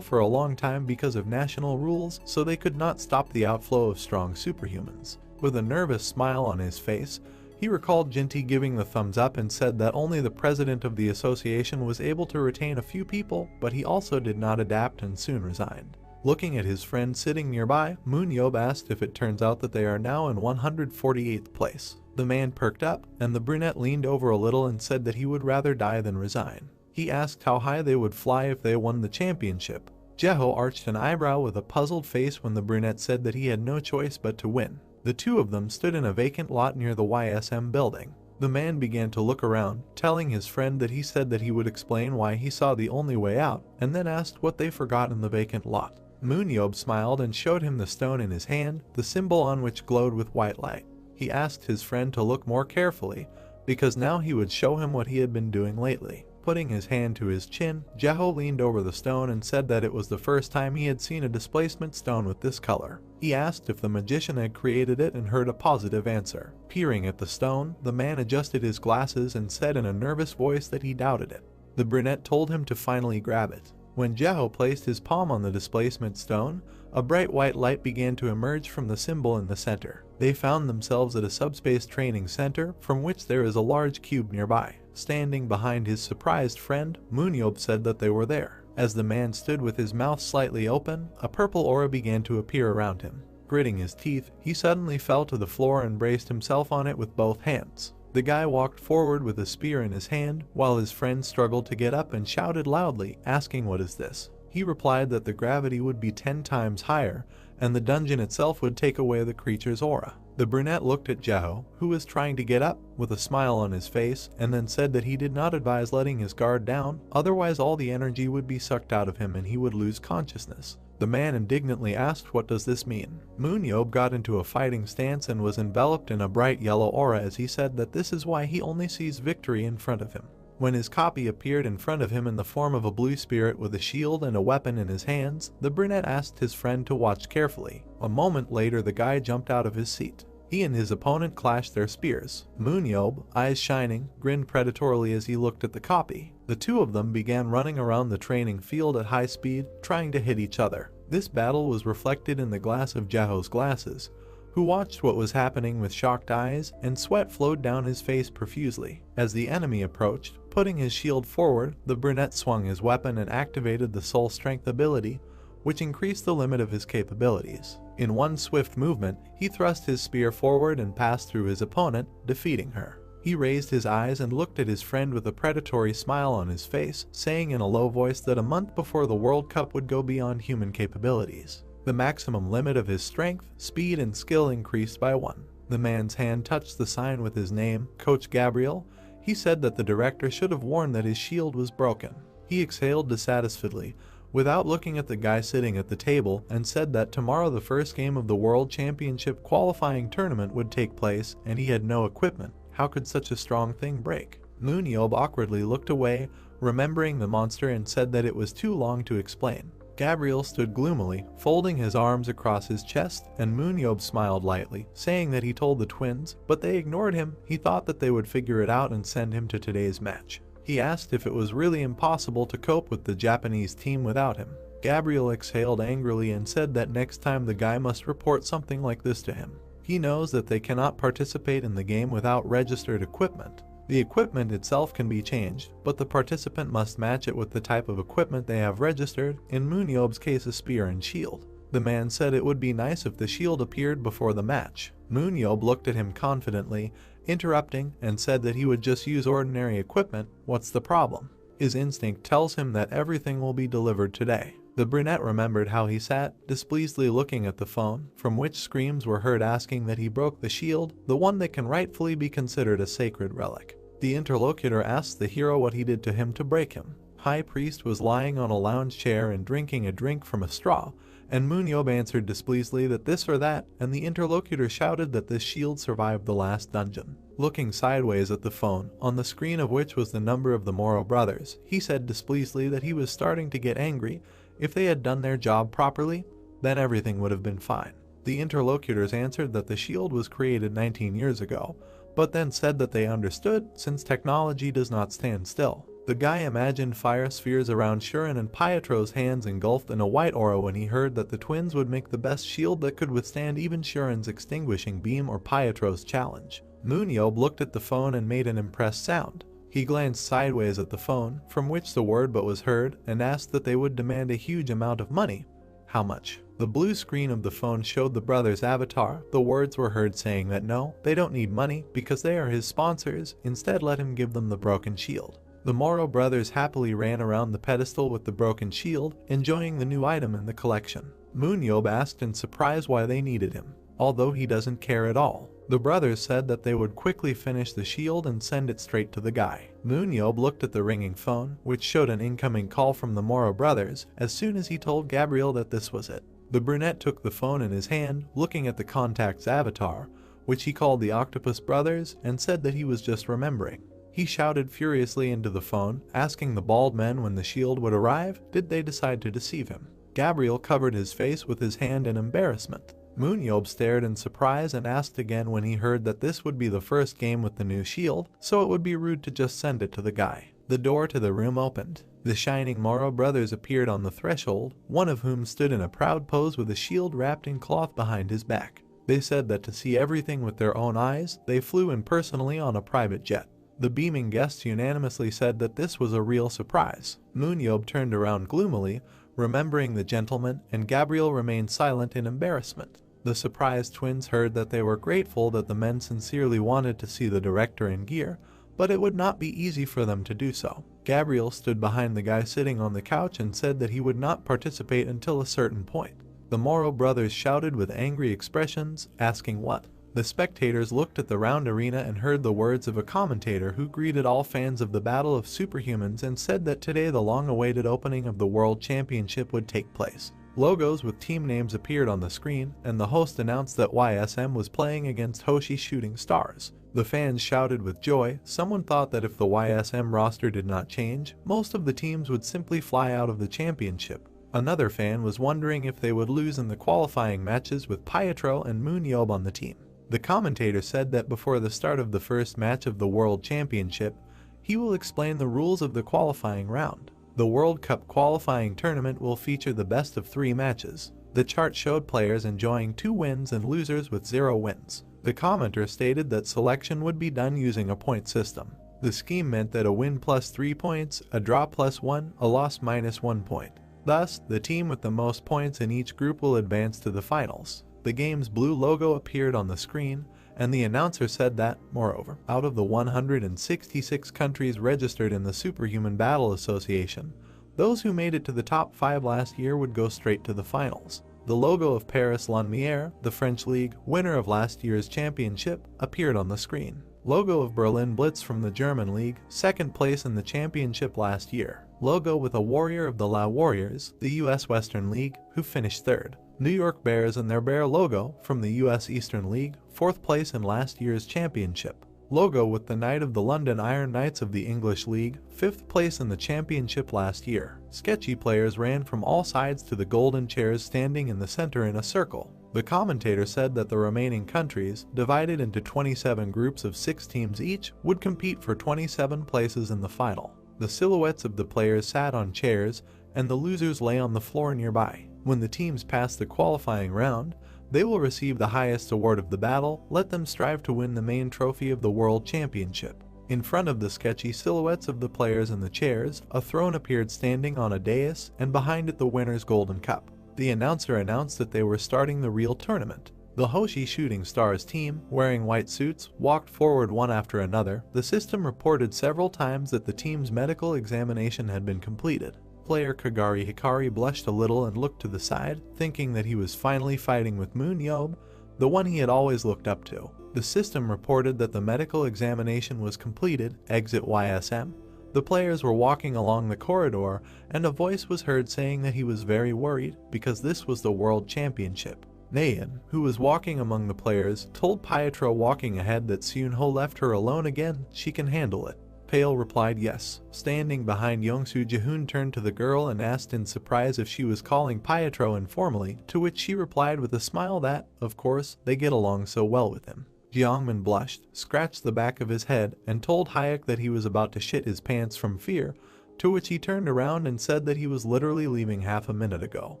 for a long time because of national rules, so they could not stop the outflow of strong superhumans. With a nervous smile on his face, he recalled Jinty giving the thumbs up and said that only the president of the association was able to retain a few people, but he also did not adapt and soon resigned. Looking at his friend sitting nearby, MoonYeob asked if it turns out that they are now in 148th place. The man perked up, and the brunette leaned over a little and said that he would rather die than resign. He asked how high they would fly if they won the championship. Jeho arched an eyebrow with a puzzled face when the brunette said that he had no choice but to win. The two of them stood in a vacant lot near the YSM building. The man began to look around, telling his friend that he said that he would explain why he saw the only way out, and then asked what they forgot in the vacant lot. MoonYeob smiled and showed him the stone in his hand, the symbol on which glowed with white light. He asked his friend to look more carefully, because now he would show him what he had been doing lately. Putting his hand to his chin, Jeho leaned over the stone and said that it was the first time he had seen a displacement stone with this color. He asked if the magician had created it and heard a positive answer. Peering at the stone, the man adjusted his glasses and said in a nervous voice that he doubted it. The brunette told him to finally grab it. When Jeho placed his palm on the displacement stone, a bright white light began to emerge from the symbol in the center. They found themselves at a subspace training center, from which there is a large cube nearby. Standing behind his surprised friend, MoonYeob said that they were there. As the man stood with his mouth slightly open, a purple aura began to appear around him. Gritting his teeth, he suddenly fell to the floor and braced himself on it with both hands. The guy walked forward with a spear in his hand, while his friend struggled to get up and shouted loudly, asking what is this. He replied that the gravity would be 10 times higher, and the dungeon itself would take away the creature's aura. The brunette looked at Jeho, who was trying to get up, with a smile on his face, and then said that he did not advise letting his guard down, otherwise all the energy would be sucked out of him and he would lose consciousness. The man indignantly asked, "What does this mean?" MoonYeob got into a fighting stance and was enveloped in a bright yellow aura as he said that this is why he only sees victory in front of him. When his copy appeared in front of him in the form of a blue spirit with a shield and a weapon in his hands, the brunette asked his friend to watch carefully. A moment later the guy jumped out of his seat. He and his opponent clashed their spears. MoonYeob, eyes shining, grinned predatorily as he looked at the copy. The two of them began running around the training field at high speed, trying to hit each other. This battle was reflected in the glass of Jeho's glasses, who watched what was happening with shocked eyes, and sweat flowed down his face profusely. As the enemy approached, putting his shield forward, the brunette swung his weapon and activated the soul strength ability, which increased the limit of his capabilities. In one swift movement, he thrust his spear forward and passed through his opponent, defeating her. He raised his eyes and looked at his friend with a predatory smile on his face, saying in a low voice that a month before the World Cup would go beyond human capabilities. The maximum limit of his strength, speed, and skill increased by 1. The man's hand touched the sign with his name, Coach Gabriel. He said that the director should have warned that his shield was broken. He exhaled dissatisfiedly, without looking at the guy sitting at the table, and said that tomorrow the first game of the World Championship qualifying tournament would take place, and he had no equipment. How could such a strong thing break? MoonYeob awkwardly looked away, remembering the monster, and said that it was too long to explain. Gabriel stood gloomily, folding his arms across his chest, and MoonYeob smiled lightly, saying that he told the twins, but they ignored him. He thought that they would figure it out and send him to today's match. He asked if it was really impossible to cope with the Japanese team without him. Gabriel exhaled angrily and said that next time the guy must report something like this to him. He knows that they cannot participate in the game without registered equipment. The equipment itself can be changed, but the participant must match it with the type of equipment they have registered, in MoonYeob's case a spear and shield. The man said it would be nice if the shield appeared before the match. MoonYeob looked at him confidently, interrupting, and said that he would just use ordinary equipment. What's the problem? His instinct tells him that everything will be delivered today. The brunette remembered how he sat, displeasedly looking at the phone, from which screams were heard asking that he broke the shield, the one that can rightfully be considered a sacred relic. The interlocutor asked the hero what he did to him to break him. High Priest was lying on a lounge chair and drinking a drink from a straw, and MoonYeob answered displeasedly that this or that, and the interlocutor shouted that this shield survived the last dungeon. Looking sideways at the phone, on the screen of which was the number of the Moro brothers, he said displeasedly that he was starting to get angry. If they had done their job properly, then everything would have been fine. The interlocutors answered that the shield was created 19 years ago, but then said that they understood, since technology does not stand still. The guy imagined fire spheres around Shuren, and Pietro's hands engulfed in a white aura when he heard that the twins would make the best shield that could withstand even Shuren's extinguishing beam or Pietro's challenge. MoonYeob looked at the phone and made an impressed sound. He glanced sideways at the phone, from which the word but was heard, and asked that they would demand a huge amount of money. How much? The blue screen of the phone showed the brother's avatar. The words were heard saying that no, they don't need money because they are his sponsors. Instead, let him give them the broken shield. The Moro brothers happily ran around the pedestal with the broken shield, enjoying the new item in the collection. MoonYeob asked in surprise why they needed him, although he doesn't care at all. The brothers said that they would quickly finish the shield and send it straight to the guy. MoonYeob looked at the ringing phone, which showed an incoming call from the Moro brothers, as soon as he told Gabriel that this was it. The brunette took the phone in his hand, looking at the contact's avatar, which he called the Octopus Brothers, and said that he was just remembering. He shouted furiously into the phone, asking the bald men when the shield would arrive. Did they decide to deceive him? Gabriel covered his face with his hand in embarrassment. MoonYeob stared in surprise and asked again when he heard that this would be the first game with the new shield, so it would be rude to just send it to the guy. The door to the room opened. The shining Moro brothers appeared on the threshold, one of whom stood in a proud pose with a shield wrapped in cloth behind his back. They said that to see everything with their own eyes, they flew in personally on a private jet. The beaming guests unanimously said that this was a real surprise. MoonYeob turned around gloomily, remembering the gentleman, and Gabriel remained silent in embarrassment. The surprised twins heard that they were grateful that the men sincerely wanted to see the director in gear, but it would not be easy for them to do so. Gabriel stood behind the guy sitting on the couch and said that he would not participate until a certain point. The Moro brothers shouted with angry expressions, asking what? The spectators looked at the round arena and heard the words of a commentator who greeted all fans of the Battle of Superhumans and said that today the long-awaited opening of the World Championship would take place. Logos with team names appeared on the screen, and the host announced that YSM was playing against Hoshi Shooting Stars. The fans shouted with joy. Someone thought that if the YSM roster did not change, most of the teams would simply fly out of the championship. Another fan was wondering if they would lose in the qualifying matches with Pietro and MoonYeob on the team. The commentator said that before the start of the first match of the World Championship, he will explain the rules of the qualifying round. The World Cup qualifying tournament will feature the best of 3 matches. The chart showed players enjoying 2 wins and losers with 0 wins. The commenter stated that selection would be done using a point system. The scheme meant that a win plus 3 points, a draw plus 1, a loss minus 1 point. Thus, the team with the most points in each group will advance to the finals. The game's blue logo appeared on the screen, and the announcer said that, moreover, out of the 166 countries registered in the Superhuman Battle Association, those who made it to the top 5 last year would go straight to the finals. The logo of Paris Lumiere, the French league, winner of last year's championship, appeared on the screen. Logo of Berlin Blitz from the German league, 2nd place in the championship last year. Logo with a warrior of the La Warriors, the US Western League, who finished 3rd. New York Bears and their bear logo from the US Eastern League, 4th place in last year's championship. Logo with the Knight of the London Iron Knights of the English League, 5th place in the championship last year. Sketchy players ran from all sides to the golden chairs standing in the center in a circle. The commentator said that the remaining countries, divided into 27 groups of 6 teams each, would compete for 27 places in the final. The silhouettes of the players sat on chairs, and the losers lay on the floor nearby. When the teams pass the qualifying round, they will receive the highest award of the battle. Let them strive to win the main trophy of the World Championship. In front of the sketchy silhouettes of the players in the chairs, a throne appeared standing on a dais, and behind it the winner's golden cup. The announcer announced that they were starting the real tournament. The Hoshi Shooting Stars team, wearing white suits, walked forward one after another. The system reported several times that the team's medical examination had been completed. Player Kagari Hikari blushed a little and looked to the side, thinking that he was finally fighting with MoonYeob, the one he had always looked up to. The system reported that the medical examination was completed. Exit YSM. The players were walking along the corridor, and a voice was heard saying that he was very worried because this was the World Championship. Nayan, who was walking among the players, told Pietro walking ahead that Seunho left her alone again. She can handle it. Pale replied yes. Standing behind Yongsu, Jihoon turned to the girl and asked in surprise if she was calling Pietro informally, to which she replied with a smile that, of course, they get along so well with him. Jiangmin blushed, scratched the back of his head, and told Hayek that he was about to shit his pants from fear, to which he turned around and said that he was literally leaving half a minute ago.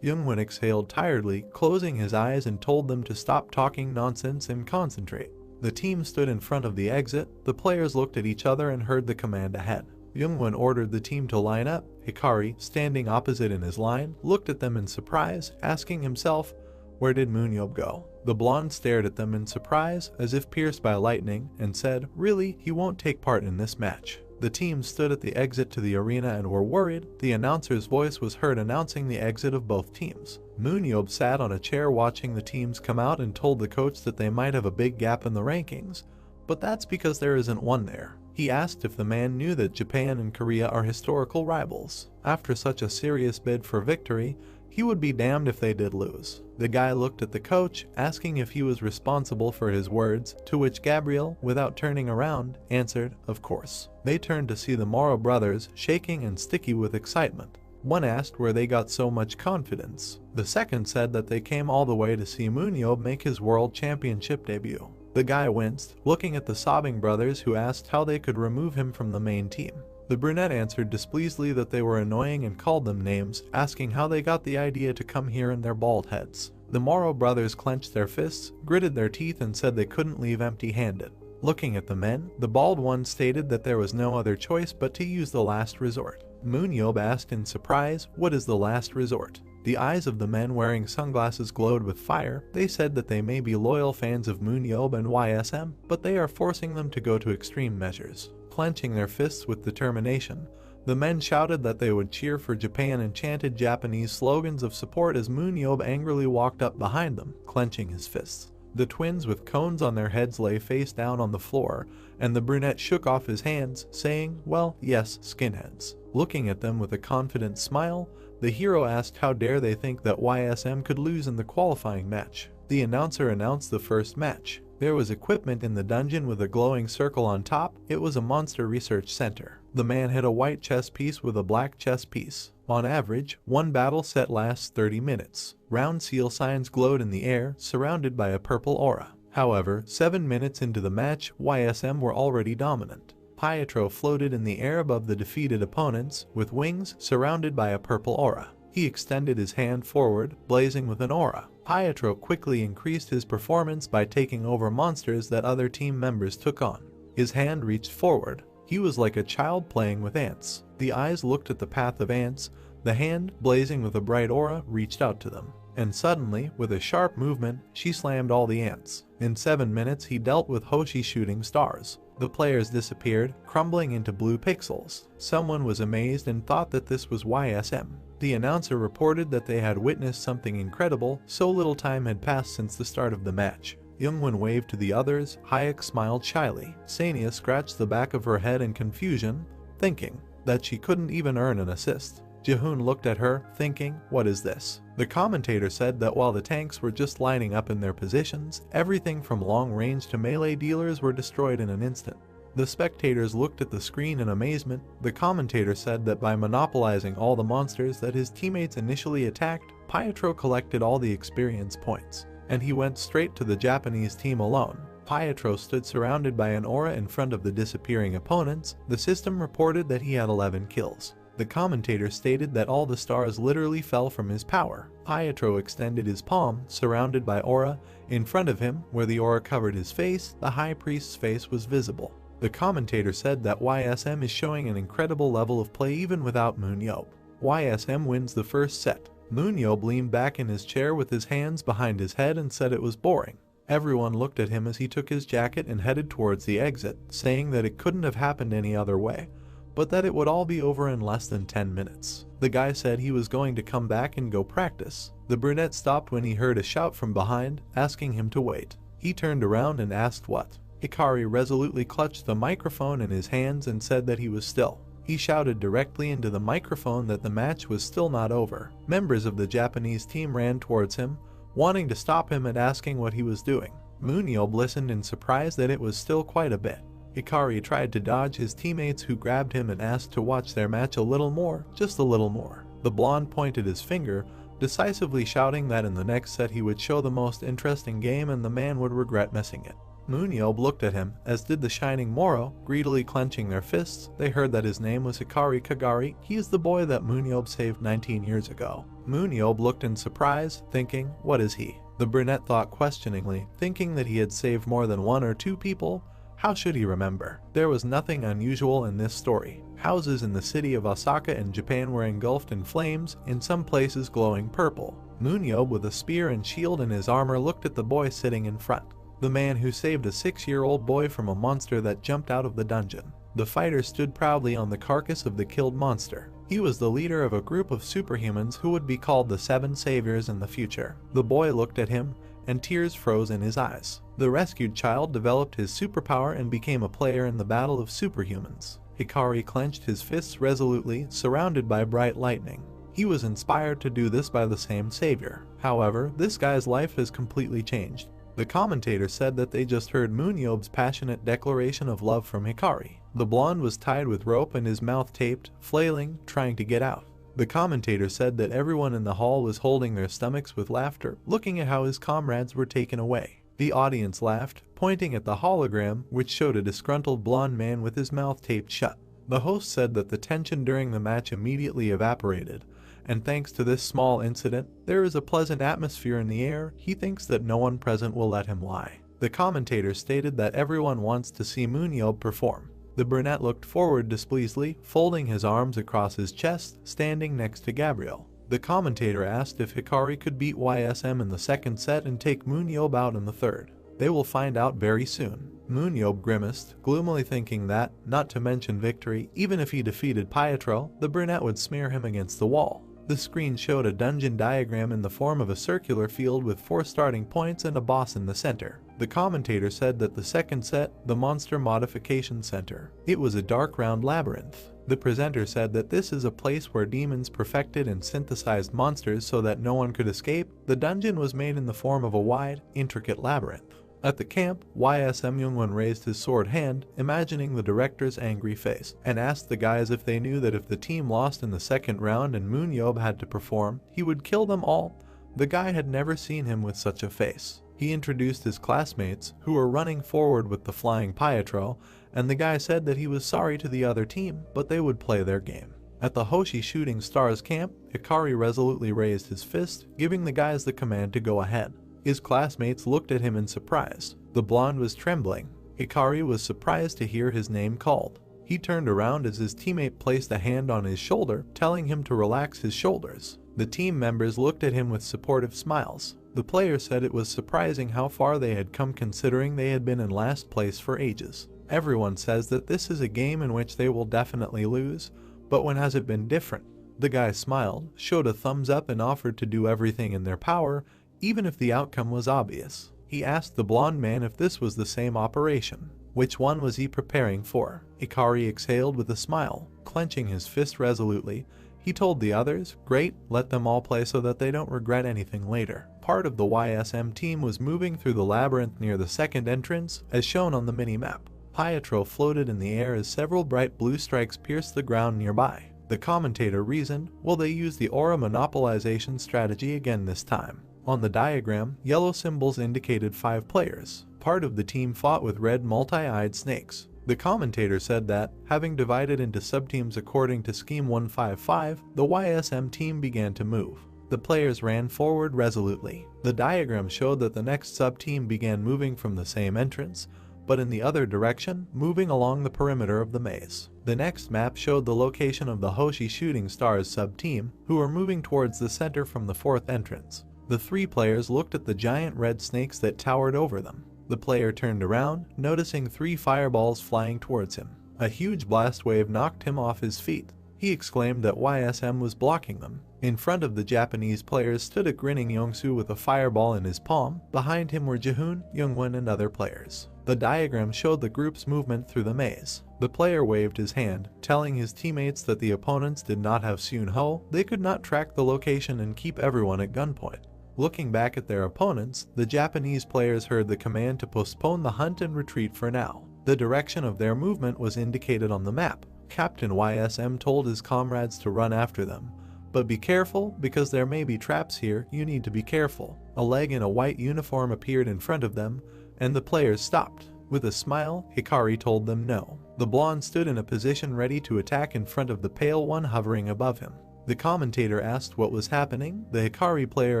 Youngwon exhaled tiredly, closing his eyes, and told them to stop talking nonsense and concentrate. The team stood in front of the exit. The players looked at each other and heard the command ahead. Youngwon ordered the team to line up. Hikari, standing opposite in his line, looked at them in surprise, asking himself, where did MoonYeob go? The blonde stared at them in surprise, as if pierced by lightning, and said, really, he won't take part in this match. The team stood at the exit to the arena and were worried. The announcer's voice was heard announcing the exit of both teams. MoonYeob sat on a chair watching the teams come out and told the coach that they might have a big gap in the rankings, but that's because there isn't one there. He asked if the man knew that Japan and Korea are historical rivals. After such a serious bid for victory, he would be damned if they did lose. The guy looked at the coach, asking if he was responsible for his words, to which Gabriel, without turning around, answered, of course. They turned to see the Moro brothers, shaking and sticky with excitement. One asked where they got so much confidence. The second said that they came all the way to see MoonYeob make his world championship debut. The guy winced, looking at the sobbing brothers who asked how they could remove him from the main team. The brunette answered displeasedly that they were annoying and called them names, asking how they got the idea to come here in their bald heads. The Moro brothers clenched their fists, gritted their teeth and said they couldn't leave empty-handed. Looking at the men, the bald one stated that there was no other choice but to use the last resort. MoonYeob asked in surprise, what is the last resort? The eyes of the men wearing sunglasses glowed with fire. They said that they may be loyal fans of MoonYeob and YSM, but they are forcing them to go to extreme measures. Clenching their fists with determination, the men shouted that they would cheer for Japan and chanted Japanese slogans of support as MoonYeob angrily walked up behind them, clenching his fists. The twins with cones on their heads lay face down on the floor, and the brunette shook off his hands, saying, well, yes, skinheads. Looking at them with a confident smile, the hero asked how dare they think that YSM could lose in the qualifying match. The announcer announced the first match. There was equipment in the dungeon with a glowing circle on top. It was a monster research center. The man had a white chess piece with a black chess piece. On average, one battle set lasts 30 minutes. Round seal signs glowed in the air, surrounded by a purple aura. However, 7 minutes into the match, YSM were already dominant. Pietro floated in the air above the defeated opponents, with wings surrounded by a purple aura. He extended his hand forward, blazing with an aura. Pietro quickly increased his performance by taking over monsters that other team members took on. His hand reached forward. He was like a child playing with ants. The eyes looked at the path of ants. The hand, blazing with a bright aura, reached out to them. And suddenly, with a sharp movement, she slammed all the ants. In 7 minutes, he dealt with Hoshi shooting stars. The players disappeared, crumbling into blue pixels. Someone was amazed and thought that this was YSM. The announcer reported that they had witnessed something incredible. So little time had passed since the start of the match. Youngwon waved to the others. Hayek smiled shyly. Sania scratched the back of her head in confusion, thinking that she couldn't even earn an assist. Jahoon looked at her, thinking, what is this? The commentator said that while the tanks were just lining up in their positions, everything from long range to melee dealers were destroyed in an instant. The spectators looked at the screen in amazement. The commentator said that by monopolizing all the monsters that his teammates initially attacked, Pietro collected all the experience points, and he went straight to the Japanese team alone. Pietro stood surrounded by an aura in front of the disappearing opponents. The system reported that he had 11 kills. The commentator stated that all the stars literally fell from his power. Pietro extended his palm, surrounded by aura. In front of him, where the aura covered his face, the high priest's face was visible. The commentator said that YSM is showing an incredible level of play even without MoonYeob. YSM wins the first set. MoonYeob leaned back in his chair with his hands behind his head and said it was boring. Everyone looked at him as he took his jacket and headed towards the exit, saying that it couldn't have happened any other way, but that it would all be over in less than 10 minutes. The guy said he was going to come back and go practice. The brunette stopped when he heard a shout from behind, asking him to wait. He turned around and asked what. Hikari resolutely clutched the microphone in his hands and said that he was still. He shouted directly into the microphone that the match was still not over. Members of the Japanese team ran towards him, wanting to stop him and asking what he was doing. MoonYeob listened in surprise that it was still quite a bit. Hikari tried to dodge his teammates who grabbed him and asked to watch their match a little more, just a little more. The blonde pointed his finger, decisively shouting that in the next set he would show the most interesting game and the man would regret missing it. MoonYeob looked at him, as did the shining Moro, greedily clenching their fists. They heard that his name was Hikari Kagari. He is the boy that MoonYeob saved 19 years ago. MoonYeob looked in surprise, thinking, what is he? The brunette thought questioningly, thinking that he had saved more than 1 or 2 people. How should he remember? There was nothing unusual in this story. Houses in the city of Osaka in Japan were engulfed in flames, in some places glowing purple. MoonYeob, with a spear and shield in his armor, looked at the boy sitting in front, the man who saved a 6-year-old boy from a monster that jumped out of the dungeon. The fighter stood proudly on the carcass of the killed monster. He was the leader of a group of superhumans who would be called the Seven Saviors in the future. The boy looked at him, and tears froze in his eyes. The rescued child developed his superpower and became a player in the battle of superhumans. Hikari clenched his fists resolutely, surrounded by bright lightning. He was inspired to do this by the same savior. However, this guy's life has completely changed. The commentator said that they just heard MoonYeob's passionate declaration of love from Hikari. The blonde was tied with rope and his mouth taped, flailing, trying to get out. The commentator said that everyone in the hall was holding their stomachs with laughter, looking at how his comrades were taken away. The audience laughed, pointing at the hologram, which showed a disgruntled blonde man with his mouth taped shut. The host said that the tension during the match immediately evaporated, and thanks to this small incident, there is a pleasant atmosphere in the air. He thinks that no one present will let him lie. The commentator stated that everyone wants to see MoonYeob perform. The brunette looked forward displeasedly, folding his arms across his chest, standing next to Gabriel. The commentator asked if Hikari could beat YSM in the second set and take MoonYeob out in the third. They will find out very soon. MoonYeob grimaced, gloomily thinking that, not to mention victory, even if he defeated Pietro, the brunette would smear him against the wall. The screen showed a dungeon diagram in the form of a circular field with 4 starting points and a boss in the center. The commentator said that the second set, the Monster Modification Center. It was a dark round labyrinth. The presenter said that this is a place where demons perfected and synthesized monsters so that no one could escape. The dungeon was made in the form of a wide, intricate labyrinth. At the camp, YSM Youngwon raised his sword hand, imagining the director's angry face, and asked the guys if they knew that if the team lost in the second round and MoonYeob had to perform, he would kill them all. The guy had never seen him with such a face. He introduced his classmates, who were running forward with the flying Pietro, and the guy said that he was sorry to the other team, but they would play their game. At the Hoshi Shooting Stars camp, Hikari resolutely raised his fist, giving the guys the command to go ahead. His classmates looked at him in surprise. The blonde was trembling. Hikari was surprised to hear his name called. He turned around as his teammate placed a hand on his shoulder, telling him to relax his shoulders. The team members looked at him with supportive smiles. The player said it was surprising how far they had come considering they had been in last place for ages. Everyone says that this is a game in which they will definitely lose, but when has it been different? The guy smiled, showed a thumbs up and offered to do everything in their power, even if the outcome was obvious. He asked the blonde man if this was the same operation. Which one was he preparing for? Hikari exhaled with a smile, clenching his fist resolutely. He told the others, "Great, let them all play so that they don't regret anything later." Part of the YSM team was moving through the labyrinth near the second entrance, as shown on the mini-map. Pietro floated in the air as several bright blue strikes pierced the ground nearby. The commentator reasoned, will they use the aura monopolization strategy again this time? On the diagram, yellow symbols indicated 5 players. Part of the team fought with red multi-eyed snakes. The commentator said that, having divided into subteams according to Scheme 155, the YSM team began to move. The players ran forward resolutely. The diagram showed that the next sub-team began moving from the same entrance, but in the other direction, moving along the perimeter of the maze. The next map showed the location of the Hoshi Shooting Stars sub-team, who were moving towards the center from the 4th entrance. The 3 players looked at the giant red snakes that towered over them. The player turned around, noticing 3 fireballs flying towards him. A huge blast wave knocked him off his feet. He exclaimed that YSM was blocking them. In front of the Japanese players stood a grinning Yongsu with a fireball in his palm. Behind him were Jihoon, Youngwon, and other players. The diagram showed the group's movement through the maze. The player waved his hand, telling his teammates that the opponents did not have Seon-ho. They could not track the location and keep everyone at gunpoint. Looking back at their opponents, the Japanese players heard the command to postpone the hunt and retreat for now. The direction of their movement was indicated on the map. Captain YSM told his comrades to run after them. But be careful, because there may be traps here, you need to be careful. A leg in a white uniform appeared in front of them, and the players stopped. With a smile, Hikari told them no. The blonde stood in a position ready to attack in front of the pale one hovering above him. The commentator asked what was happening. The Hikari player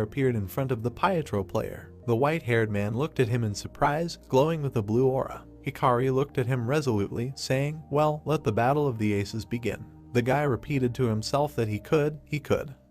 appeared in front of the Pietro player. The white-haired man looked at him in surprise, glowing with a blue aura. Hikari looked at him resolutely, saying, "Well, let the battle of the aces begin." The guy repeated to himself that he could.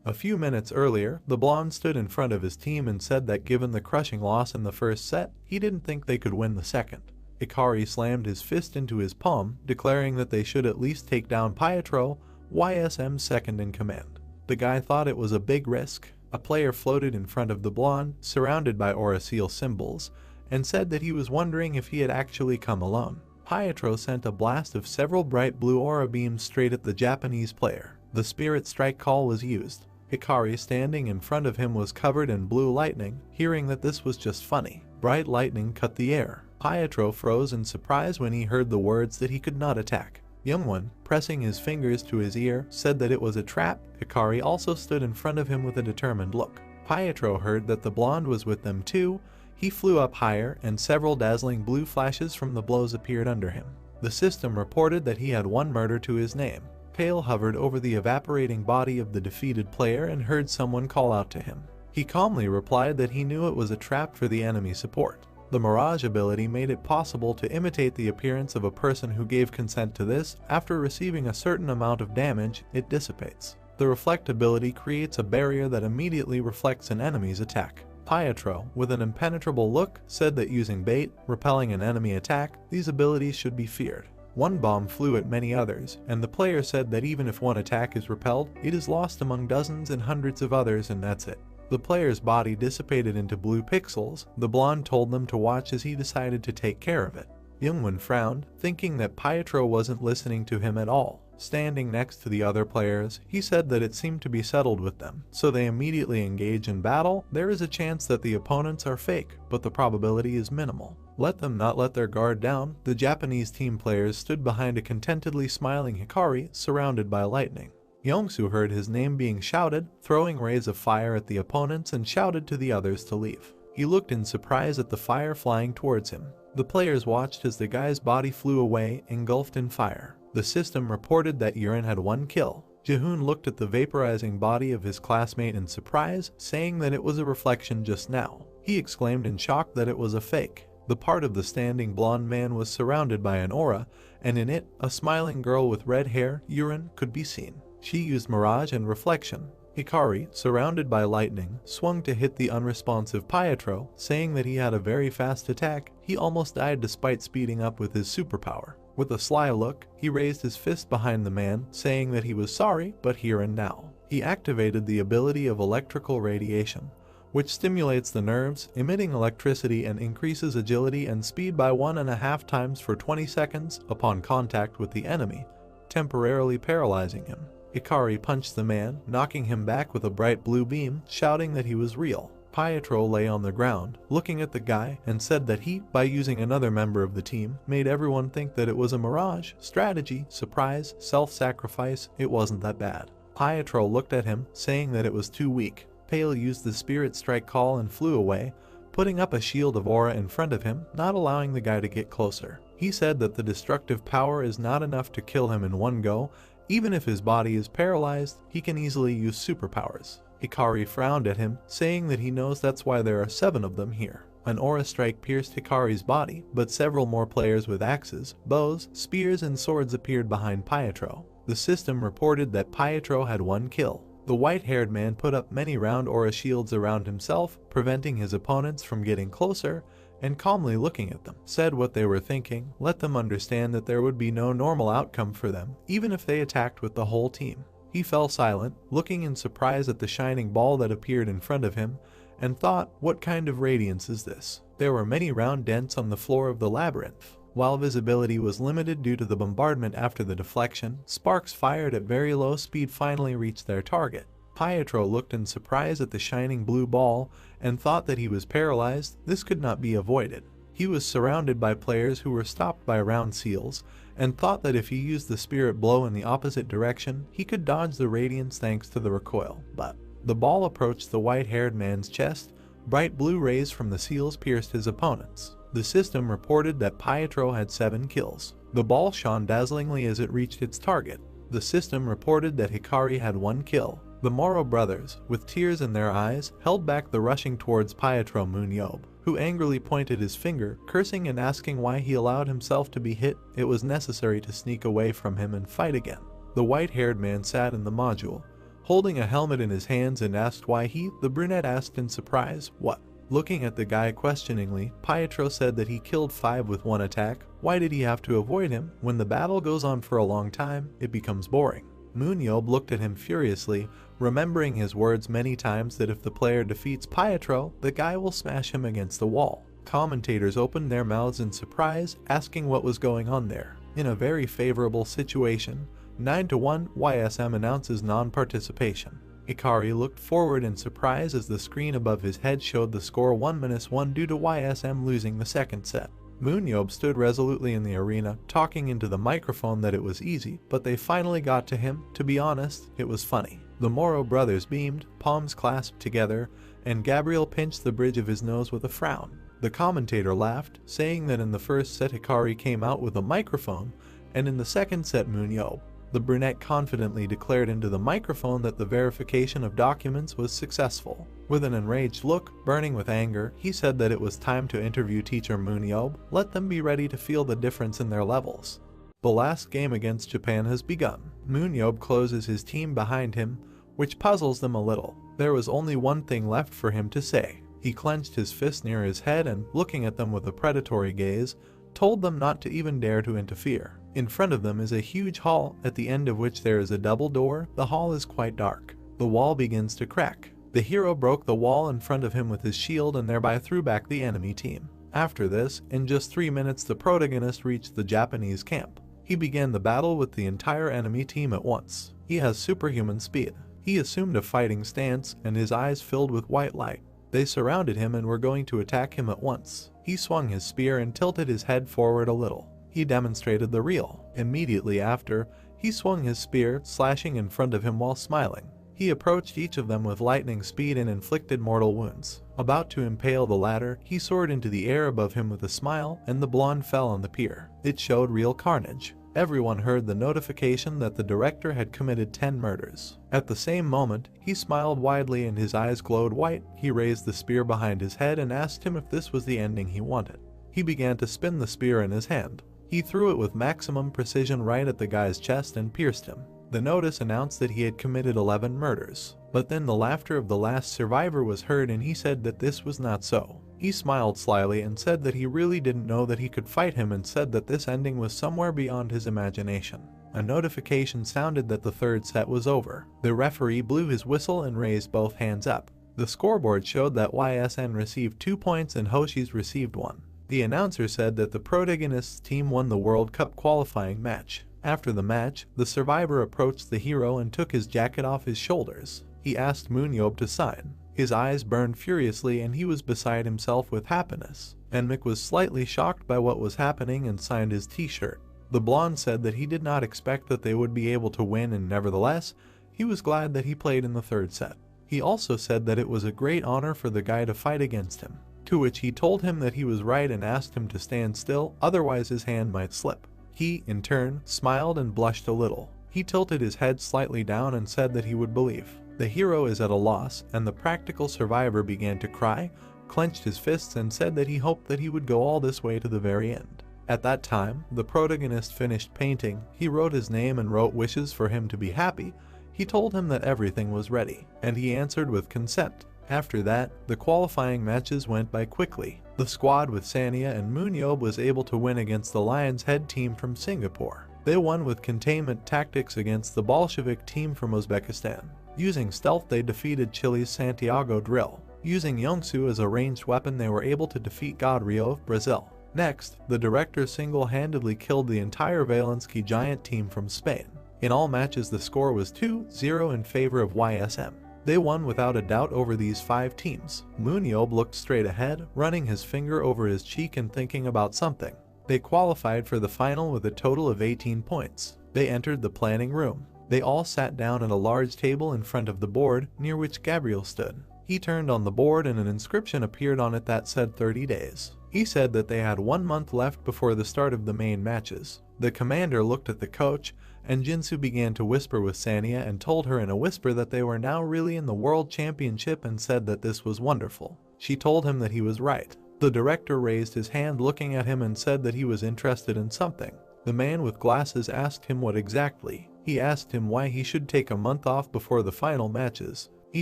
A few minutes earlier, the blonde stood in front of his team and said that given the crushing loss in the first set, he didn't think they could win the second. Hikari slammed his fist into his palm, declaring that they should at least take down Pietro, YSM's second in command. The guy thought it was a big risk. A player floated in front of the blonde, surrounded by aura seal symbols, and said that he was wondering if he had actually come alone. Pietro sent a blast of several bright blue aura beams straight at the Japanese player. The spirit strike call was used. Hikari standing in front of him was covered in blue lightning, hearing that this was just funny. Bright lightning cut the air. Pietro froze in surprise when he heard the words that he could not attack. Youngwon, pressing his fingers to his ear, said that it was a trap. Hikari also stood in front of him with a determined look. Pietro heard that the blonde was with them too. He flew up higher, and several dazzling blue flashes from the blows appeared under him. The system reported that he had one murder to his name. Pale hovered over the evaporating body of the defeated player and heard someone call out to him. He calmly replied that he knew it was a trap for the enemy support. The Mirage ability made it possible to imitate the appearance of a person who gave consent to this. After receiving a certain amount of damage, it dissipates. The Reflect ability creates a barrier that immediately reflects an enemy's attack. Pietro, with an impenetrable look, said that using bait, repelling an enemy attack, these abilities should be feared. One bomb flew at many others, and the player said that even if one attack is repelled, it is lost among dozens and hundreds of others, and that's it. The player's body dissipated into blue pixels. The blonde told them to watch as he decided to take care of it. Youngwon frowned, thinking that Pietro wasn't listening to him at all. Standing next to the other players, he said that it seemed to be settled with them, so they immediately engage in battle. There is a chance that the opponents are fake, but the probability is minimal. Let them not let their guard down. The Japanese team players stood behind a contentedly smiling Hikari, surrounded by lightning. Yongsu heard his name being shouted, throwing rays of fire at the opponents, and shouted to the others to leave. He looked in surprise at the fire flying towards him. The players watched as the guy's body flew away, engulfed in fire. The system reported that Yurin had one kill. Jihoon looked at the vaporizing body of his classmate in surprise, saying that it was a reflection just now. He exclaimed in shock that it was a fake. The part of the standing blonde man was surrounded by an aura, and in it, a smiling girl with red hair, Yurin, could be seen. She used mirage and reflection. Hikari, surrounded by lightning, swung to hit the unresponsive Pietro, saying that he had a very fast attack. He almost died despite speeding up with his superpower. With a sly look, he raised his fist behind the man, saying that he was sorry, but here and now. He activated the ability of electrical radiation, which stimulates the nerves, emitting electricity and increases agility and speed by 1.5 times for 20 seconds upon contact with the enemy, temporarily paralyzing him. Hikari punched the man, knocking him back with a bright blue beam, shouting that he was real. Pietro lay on the ground, looking at the guy, and said that he, by using another member of the team, made everyone think that it was a mirage, strategy, surprise, self-sacrifice. It wasn't that bad. Pietro looked at him, saying that it was too weak. Pale used the spirit strike call and flew away, putting up a shield of aura in front of him, not allowing the guy to get closer. He said that the destructive power is not enough to kill him in one go. Even if his body is paralyzed, he can easily use superpowers. Hikari frowned at him, saying that he knows that's why there are 7 of them here. An aura strike pierced Hikari's body, but several more players with axes, bows, spears, and swords appeared behind Pietro. The system reported that Pietro had one kill. The white-haired man put up many round aura shields around himself, preventing his opponents from getting closer, and calmly looking at them, said what they were thinking, let them understand that there would be no normal outcome for them, even if they attacked with the whole team. He fell silent, looking in surprise at the shining ball that appeared in front of him, and thought, what kind of radiance is this? There were many round dents on the floor of the labyrinth. While visibility was limited due to the bombardment after the deflection, sparks fired at very low speed finally reached their target. Pietro looked in surprise at the shining blue ball and thought that he was paralyzed. This could not be avoided. He was surrounded by players who were stopped by round seals and thought that if he used the spirit blow in the opposite direction, he could dodge the radiance thanks to the recoil. But the ball approached the white-haired man's chest. Bright blue rays from the seals pierced his opponents. The system reported that Pietro had 7 kills. The ball shone dazzlingly as it reached its target. The system reported that Hikari had 1 kill. The Moro brothers, with tears in their eyes, held back the rushing towards Pietro MoonYeob. who angrily pointed his finger, cursing and asking why he allowed himself to be hit. It was necessary to sneak away from him and fight again. The white-haired man sat in the module, holding a helmet in his hands, and asked why he. The brunette asked in surprise, "What?" Looking at the guy questioningly, Pietro said that he killed 5 with 1 attack. Why did he have to avoid him? When the battle goes on for a long time, it becomes boring. MoonYeob looked at him furiously, remembering his words many times that if the player defeats Pietro, the guy will smash him against the wall. Commentators opened their mouths in surprise, asking what was going on there. In a very favorable situation, 9-1, YSM announces non-participation. Ikari looked forward in surprise as the screen above his head showed the score 1-1 due to YSM losing the second set. MoonYeob stood resolutely in the arena, talking into the microphone that it was easy, but they finally got to him. To be honest, it was funny. The Moro brothers beamed, palms clasped together, and Gabriel pinched the bridge of his nose with a frown. The commentator laughed, saying that in the first set Ikari came out with a microphone, and in the second set MoonYeob. The brunette confidently declared into the microphone that the verification of documents was successful. With an enraged look, burning with anger, he said that it was time to interview teacher MoonYeob. Let them be ready to feel the difference in their levels. The last game against Japan has begun. MoonYeob closes his team behind him, which puzzles them a little. There was only one thing left for him to say. He clenched his fist near his head and, looking at them with a predatory gaze, told them not to even dare to interfere. In front of them is a huge hall, at the end of which there is a double door. The hall is quite dark. The wall begins to crack. The hero broke the wall in front of him with his shield and thereby threw back the enemy team. After this, in just 3 minutes, the protagonist reached the Japanese camp. He began the battle with the entire enemy team at once. He has superhuman speed. He assumed a fighting stance and his eyes filled with white light. They surrounded him and were going to attack him at once. He swung his spear and tilted his head forward a little. He demonstrated the real. Immediately after, he swung his spear, slashing in front of him while smiling. He approached each of them with lightning speed and inflicted mortal wounds. About to impale the latter, he soared into the air above him with a smile, and the blonde fell on the pier. It showed real carnage. Everyone heard the notification that the director had committed 10 murders. At the same moment, he smiled widely and his eyes glowed white. He raised the spear behind his head and asked him if this was the ending he wanted. He began to spin the spear in his hand. He threw it with maximum precision right at the guy's chest and pierced him. The notice announced that he had committed 11 murders. But then the laughter of the last survivor was heard and he said that this was not so. He smiled slyly and said that he really didn't know that he could fight him and said that this ending was somewhere beyond his imagination. A notification sounded that the third set was over. The referee blew his whistle and raised both hands up. The scoreboard showed that YSN received 2 points and Hoshi's received 1. The announcer said that the protagonist's team won the World Cup qualifying match. After the match, the survivor approached the hero and took his jacket off his shoulders. He asked MoonYeob to sign. His eyes burned furiously and he was beside himself with happiness. Enmic was slightly shocked by what was happening and signed his t-shirt. The blonde said that he did not expect that they would be able to win, and nevertheless, he was glad that he played in the third set. He also said that it was a great honor for the guy to fight against him. To which he told him that he was right and asked him to stand still, otherwise his hand might slip. He, in turn, smiled and blushed a little. He tilted his head slightly down and said that he would believe. The hero is at a loss, and the practical survivor began to cry, clenched his fists and said that he hoped that he would go all this way to the very end. At that time, the protagonist finished painting. He wrote his name and wrote wishes for him to be happy. He told him that everything was ready, and he answered with consent. After that, the qualifying matches went by quickly. The squad with Sania and MoonYeob was able to win against the Lion's Head team from Singapore. They won with containment tactics against the Bolshevik team from Uzbekistan. Using stealth, they defeated Chile's Santiago Drill. Using Yongsu as a ranged weapon, they were able to defeat Godrio of Brazil. Next, the director single-handedly killed the entire Valensky Giant team from Spain. In all matches, the score was 2-0 in favor of YSM. They won without a doubt over these 5 teams. MoonYeob looked straight ahead, running his finger over his cheek and thinking about something. They qualified for the final with a total of 18 points. They entered the planning room. They all sat down at a large table in front of the board, near which Gabriel stood. He turned on the board and an inscription appeared on it that said 30 days. He said that they had 1 month left before the start of the main matches. The commander looked at the coach, and Jinsu began to whisper with Sania and told her in a whisper that they were now really in the World Championship and said that this was wonderful. She told him that he was right. The director raised his hand looking at him and said that he was interested in something. The man with glasses asked him what exactly. He asked him why he should take a month off before the final matches. He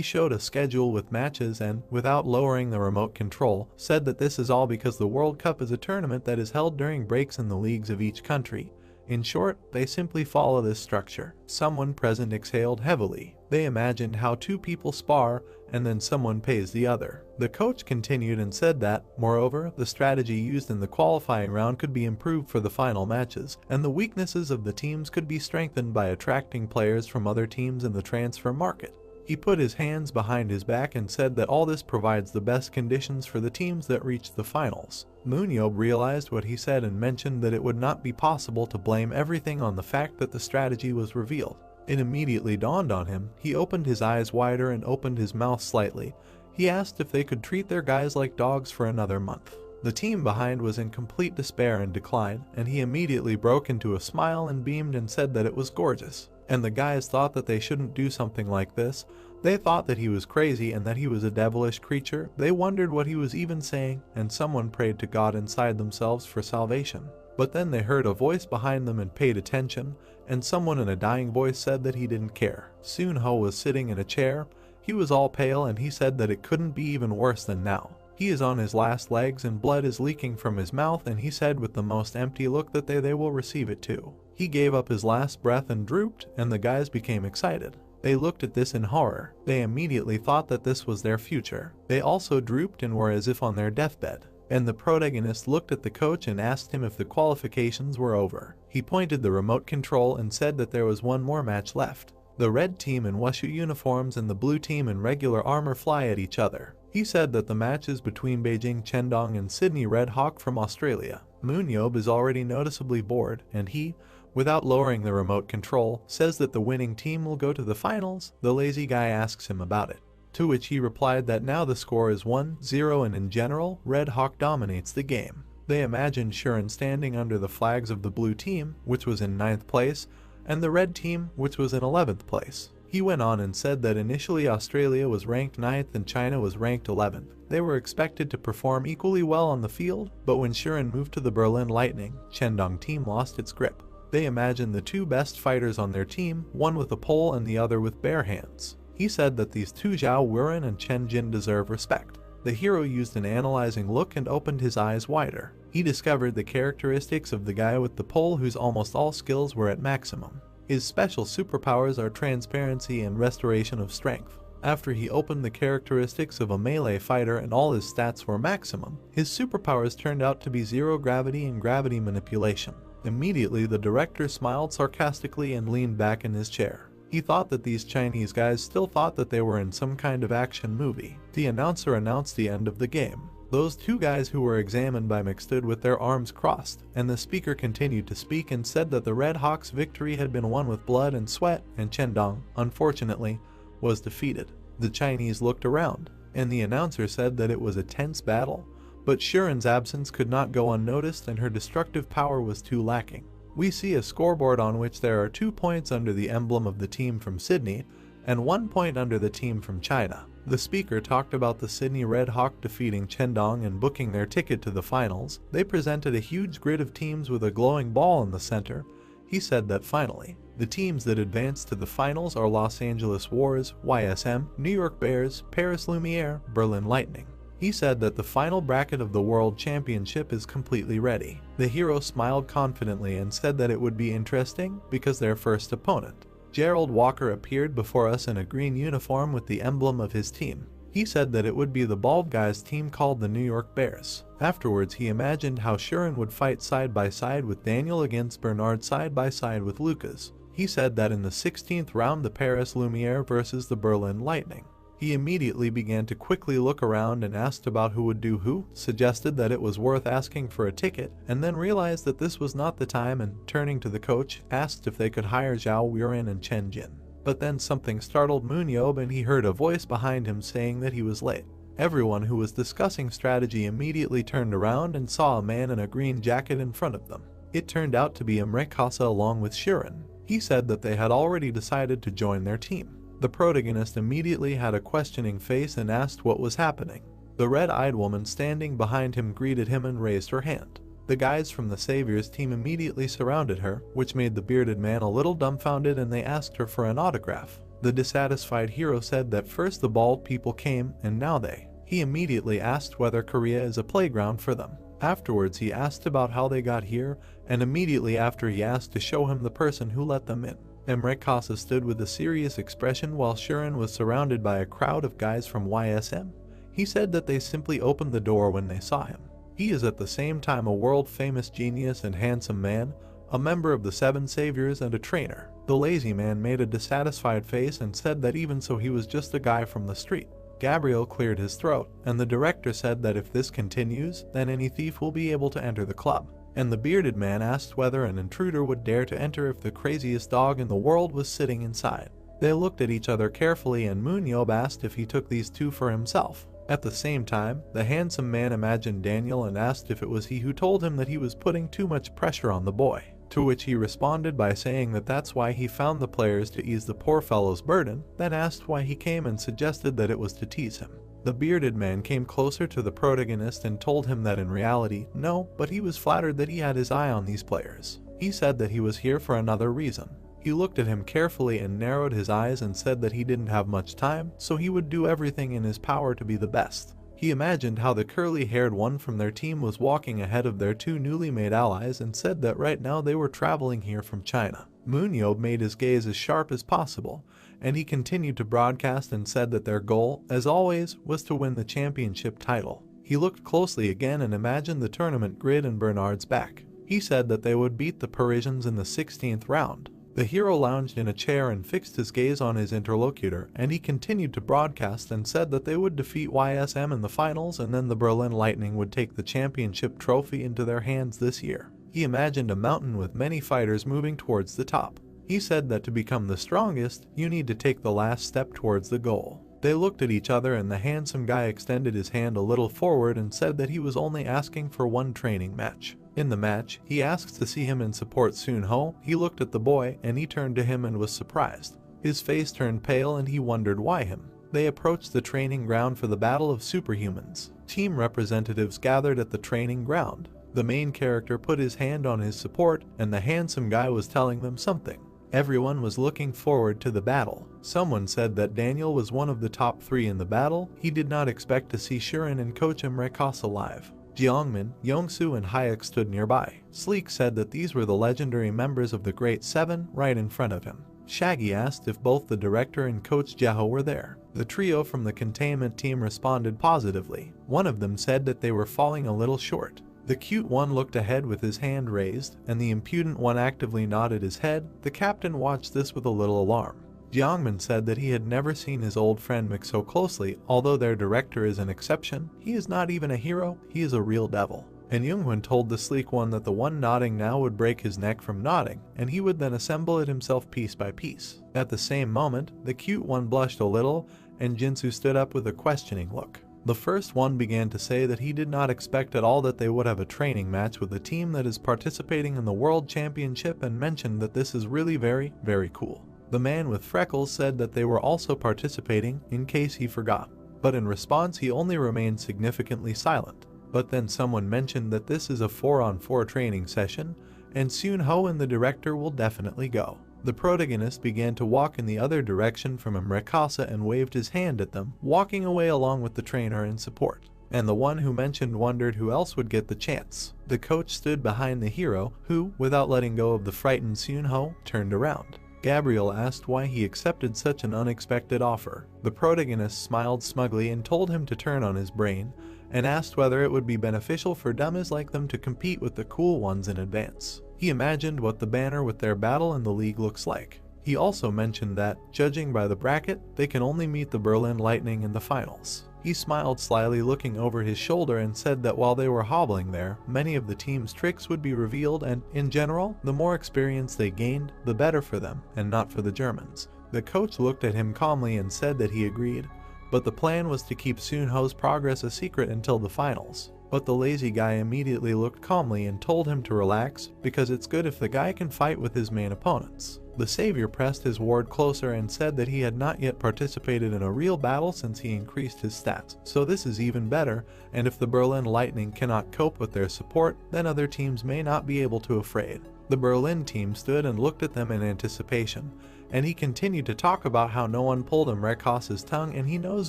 showed a schedule with matches and, without lowering the remote control, said that this is all because the World Cup is a tournament that is held during breaks in the leagues of each country. In short, they simply follow this structure. Someone present exhaled heavily. They imagined how two people spar, and then someone pays the other. The coach continued and said that, moreover, the strategy used in the qualifying round could be improved for the final matches, and the weaknesses of the teams could be strengthened by attracting players from other teams in the transfer market. He put his hands behind his back and said that all this provides the best conditions for the teams that reach the finals. MoonYeob realized what he said and mentioned that it would not be possible to blame everything on the fact that the strategy was revealed. It immediately dawned on him. He opened his eyes wider and opened his mouth slightly. He asked if they could treat their guys like dogs for another month. The team behind was in complete despair and decline, and he immediately broke into a smile and beamed and said that it was gorgeous. And the guys thought that they shouldn't do something like this. They thought that he was crazy and that he was a devilish creature. They wondered what he was even saying, and someone prayed to God inside themselves for salvation. But then they heard a voice behind them and paid attention, and someone in a dying voice said that he didn't care. Soon-ho was sitting in a chair. He was all pale and he said that it couldn't be even worse than now. He is on his last legs and blood is leaking from his mouth, and he said with the most empty look that they will receive it too. He gave up his last breath and drooped, and the guys became excited. They looked at this in horror. They immediately thought that this was their future. They also drooped and were as if on their deathbed. And the protagonist looked at the coach and asked him if the qualifications were over. He pointed the remote control and said that there was one more match left. The red team in wushu uniforms and the blue team in regular armor fly at each other. He said that the match is between Beijing Chendong and Sydney Red Hawk from Australia. MoonYeob is already noticeably bored, and he, without lowering the remote control, says that the winning team will go to the finals. The lazy guy asks him about it, to which he replied that now the score is 1-0 and in general, Red Hawk dominates the game. They imagined Shuren standing under the flags of the blue team, which was in 9th place, and the red team, which was in 11th place. He went on and said that initially Australia was ranked 9th and China was ranked 11th. They were expected to perform equally well on the field, but when Shuren moved to the Berlin Lightning, Chendong team lost its grip. They imagined the two best fighters on their team, one with a pole and the other with bare hands. He said that these two, Zhao Wuren and Chen Jin, deserve respect. The hero used an analyzing look and opened his eyes wider. He discovered the characteristics of the guy with the pole whose almost all skills were at maximum. His special superpowers are transparency and restoration of strength. After he opened the characteristics of a melee fighter and all his stats were maximum, his superpowers turned out to be zero gravity and gravity manipulation. Immediately the director smiled sarcastically and leaned back in his chair. He thought that these Chinese guys still thought that they were in some kind of action movie. The announcer announced the end of the game. Those two guys who were examined by Mick stood with their arms crossed, and the speaker continued to speak and said that the Red Hawks' victory had been won with blood and sweat, and Chendong, unfortunately, was defeated. The Chinese looked around, and the announcer said that it was a tense battle, but Shuren's absence could not go unnoticed and her destructive power was too lacking. We see a scoreboard on which there are 2 points under the emblem of the team from Sydney, and 1 point under the team from China. The speaker talked about the Sydney Red Hawk defeating Chendong and booking their ticket to the finals. They presented a huge grid of teams with a glowing ball in the center. He said that finally, the teams that advanced to the finals are Los Angeles Wars, YSM, New York Bears, Paris Lumiere, Berlin Lightning. He said that the final bracket of the World Championship is completely ready. The hero smiled confidently and said that it would be interesting because their first opponent, Gerald Walker, appeared before us in a green uniform with the emblem of his team. He said that it would be the bald guy's team called the New York Bears. Afterwards he imagined how Shuren would fight side by side with Daniel against Bernard side by side with Lucas. He said that in the 16th round the Paris Lumiere versus the Berlin Lightning. He immediately began to quickly look around and asked about who would do who, suggested that it was worth asking for a ticket, and then realized that this was not the time and, turning to the coach, asked if they could hire Zhao Wuren and Chen Jin. But then something startled MoonYeob and he heard a voice behind him saying that he was late. Everyone who was discussing strategy immediately turned around and saw a man in a green jacket in front of them. It turned out to be Imre Kasa along with Shuren. He said that they had already decided to join their team. The protagonist immediately had a questioning face and asked what was happening. The red-eyed woman standing behind him greeted him and raised her hand. The guys from the Saviors team immediately surrounded her, which made the bearded man a little dumbfounded, and they asked her for an autograph. The dissatisfied hero said that first the bald people came and now they. He immediately asked whether Korea is a playground for them. Afterwards he asked about how they got here, and immediately after he asked to show him the person who let them in. Emrekasa stood with a serious expression while Shuren was surrounded by a crowd of guys from YSM. He said that they simply opened the door when they saw him. He is at the same time a world-famous genius and handsome man, a member of the Seven Saviors and a trainer. The lazy man made a dissatisfied face and said that even so he was just a guy from the street. Gabriel cleared his throat, and the director said that if this continues, then any thief will be able to enter the club. And the bearded man asked whether an intruder would dare to enter if the craziest dog in the world was sitting inside. They looked at each other carefully, and MoonYeob asked if he took these two for himself. At the same time, the handsome man imagined Daniel and asked if it was he who told him that he was putting too much pressure on the boy. To which he responded by saying that that's why he found the players, to ease the poor fellow's burden, then asked why he came and suggested that it was to tease him. The bearded man came closer to the protagonist and told him that in reality, no, but he was flattered that he had his eye on these players. He said that he was here for another reason. He looked at him carefully and narrowed his eyes and said that he didn't have much time, so he would do everything in his power to be the best. He imagined how the curly-haired one from their team was walking ahead of their two newly made allies and said that right now they were traveling here from China. MoonYeob made his gaze as sharp as possible, and he continued to broadcast and said that their goal, as always, was to win the championship title. He looked closely again and imagined the tournament grid and Bernard's back. He said that they would beat the Parisians in the 16th round. The hero lounged in a chair and fixed his gaze on his interlocutor, and he continued to broadcast and said that they would defeat YSM in the finals, and then the Berlin Lightning would take the championship trophy into their hands this year. He imagined a mountain with many fighters moving towards the top. He said that to become the strongest, you need to take the last step towards the goal. They looked at each other, and the handsome guy extended his hand a little forward and said that he was only asking for one training match. In the match, he asked to see him and support Soon-ho. He looked at the boy, and he turned to him and was surprised. His face turned pale and he wondered why him. They approached the training ground for the battle of superhumans. Team representatives gathered at the training ground. The main character put his hand on his support, and the handsome guy was telling them something. Everyone was looking forward to the battle. Someone said that Daniel was one of the top 3 in the battle. He did not expect to see Shuren and Coach Emrekasa live. Jeongmin, Yongsoo and Hayek stood nearby. Sleek said that these were the legendary members of the Great Seven right in front of him. Shaggy asked if both the director and Coach Jaho were there. The trio from the containment team responded positively. One of them said that they were falling a little short. The cute one looked ahead with his hand raised, and the impudent one actively nodded his head. The captain watched this with a little alarm. Jeongmin said that he had never seen his old friend mix so closely. Although their director is an exception, he is not even a hero, he is a real devil. And Yoonghwan told the sleek one that the one nodding now would break his neck from nodding, and he would then assemble it himself piece by piece. At the same moment, the cute one blushed a little, and Jinsu stood up with a questioning look. The first one began to say that he did not expect at all that they would have a training match with a team that is participating in the World Championship, and mentioned that this is really very, very cool. The man with freckles said that they were also participating, in case he forgot. But in response he only remained significantly silent. But then someone mentioned that this is a 4-on-4 training session, and Soon-ho and the director will definitely go. The protagonist began to walk in the other direction from Emrekasa and waved his hand at them, walking away along with the trainer in support. And the one who mentioned wondered who else would get the chance. The coach stood behind the hero, who, without letting go of the frightened Soon-ho, turned around. Gabriel asked why he accepted such an unexpected offer. The protagonist smiled smugly and told him to turn on his brain, and asked whether it would be beneficial for dummies like them to compete with the cool ones in advance. He imagined what the banner with their battle in the league looks like. He also mentioned that, judging by the bracket, they can only meet the Berlin Lightning in the finals. He smiled slyly, looking over his shoulder, and said that while they were hobbling there, many of the team's tricks would be revealed, and, in general, the more experience they gained, the better for them, and not for the Germans. The coach looked at him calmly and said that he agreed, but the plan was to keep Soonho's progress a secret until the finals. But the lazy guy immediately looked calmly and told him to relax, because it's good if the guy can fight with his main opponents. The savior pressed his ward closer and said that he had not yet participated in a real battle since he increased his stats, so this is even better, and if the Berlin Lightning cannot cope with their support, then other teams may not be able to afraid. The Berlin team stood and looked at them in anticipation, and he continued to talk about how no one pulled Rekos's tongue and he knows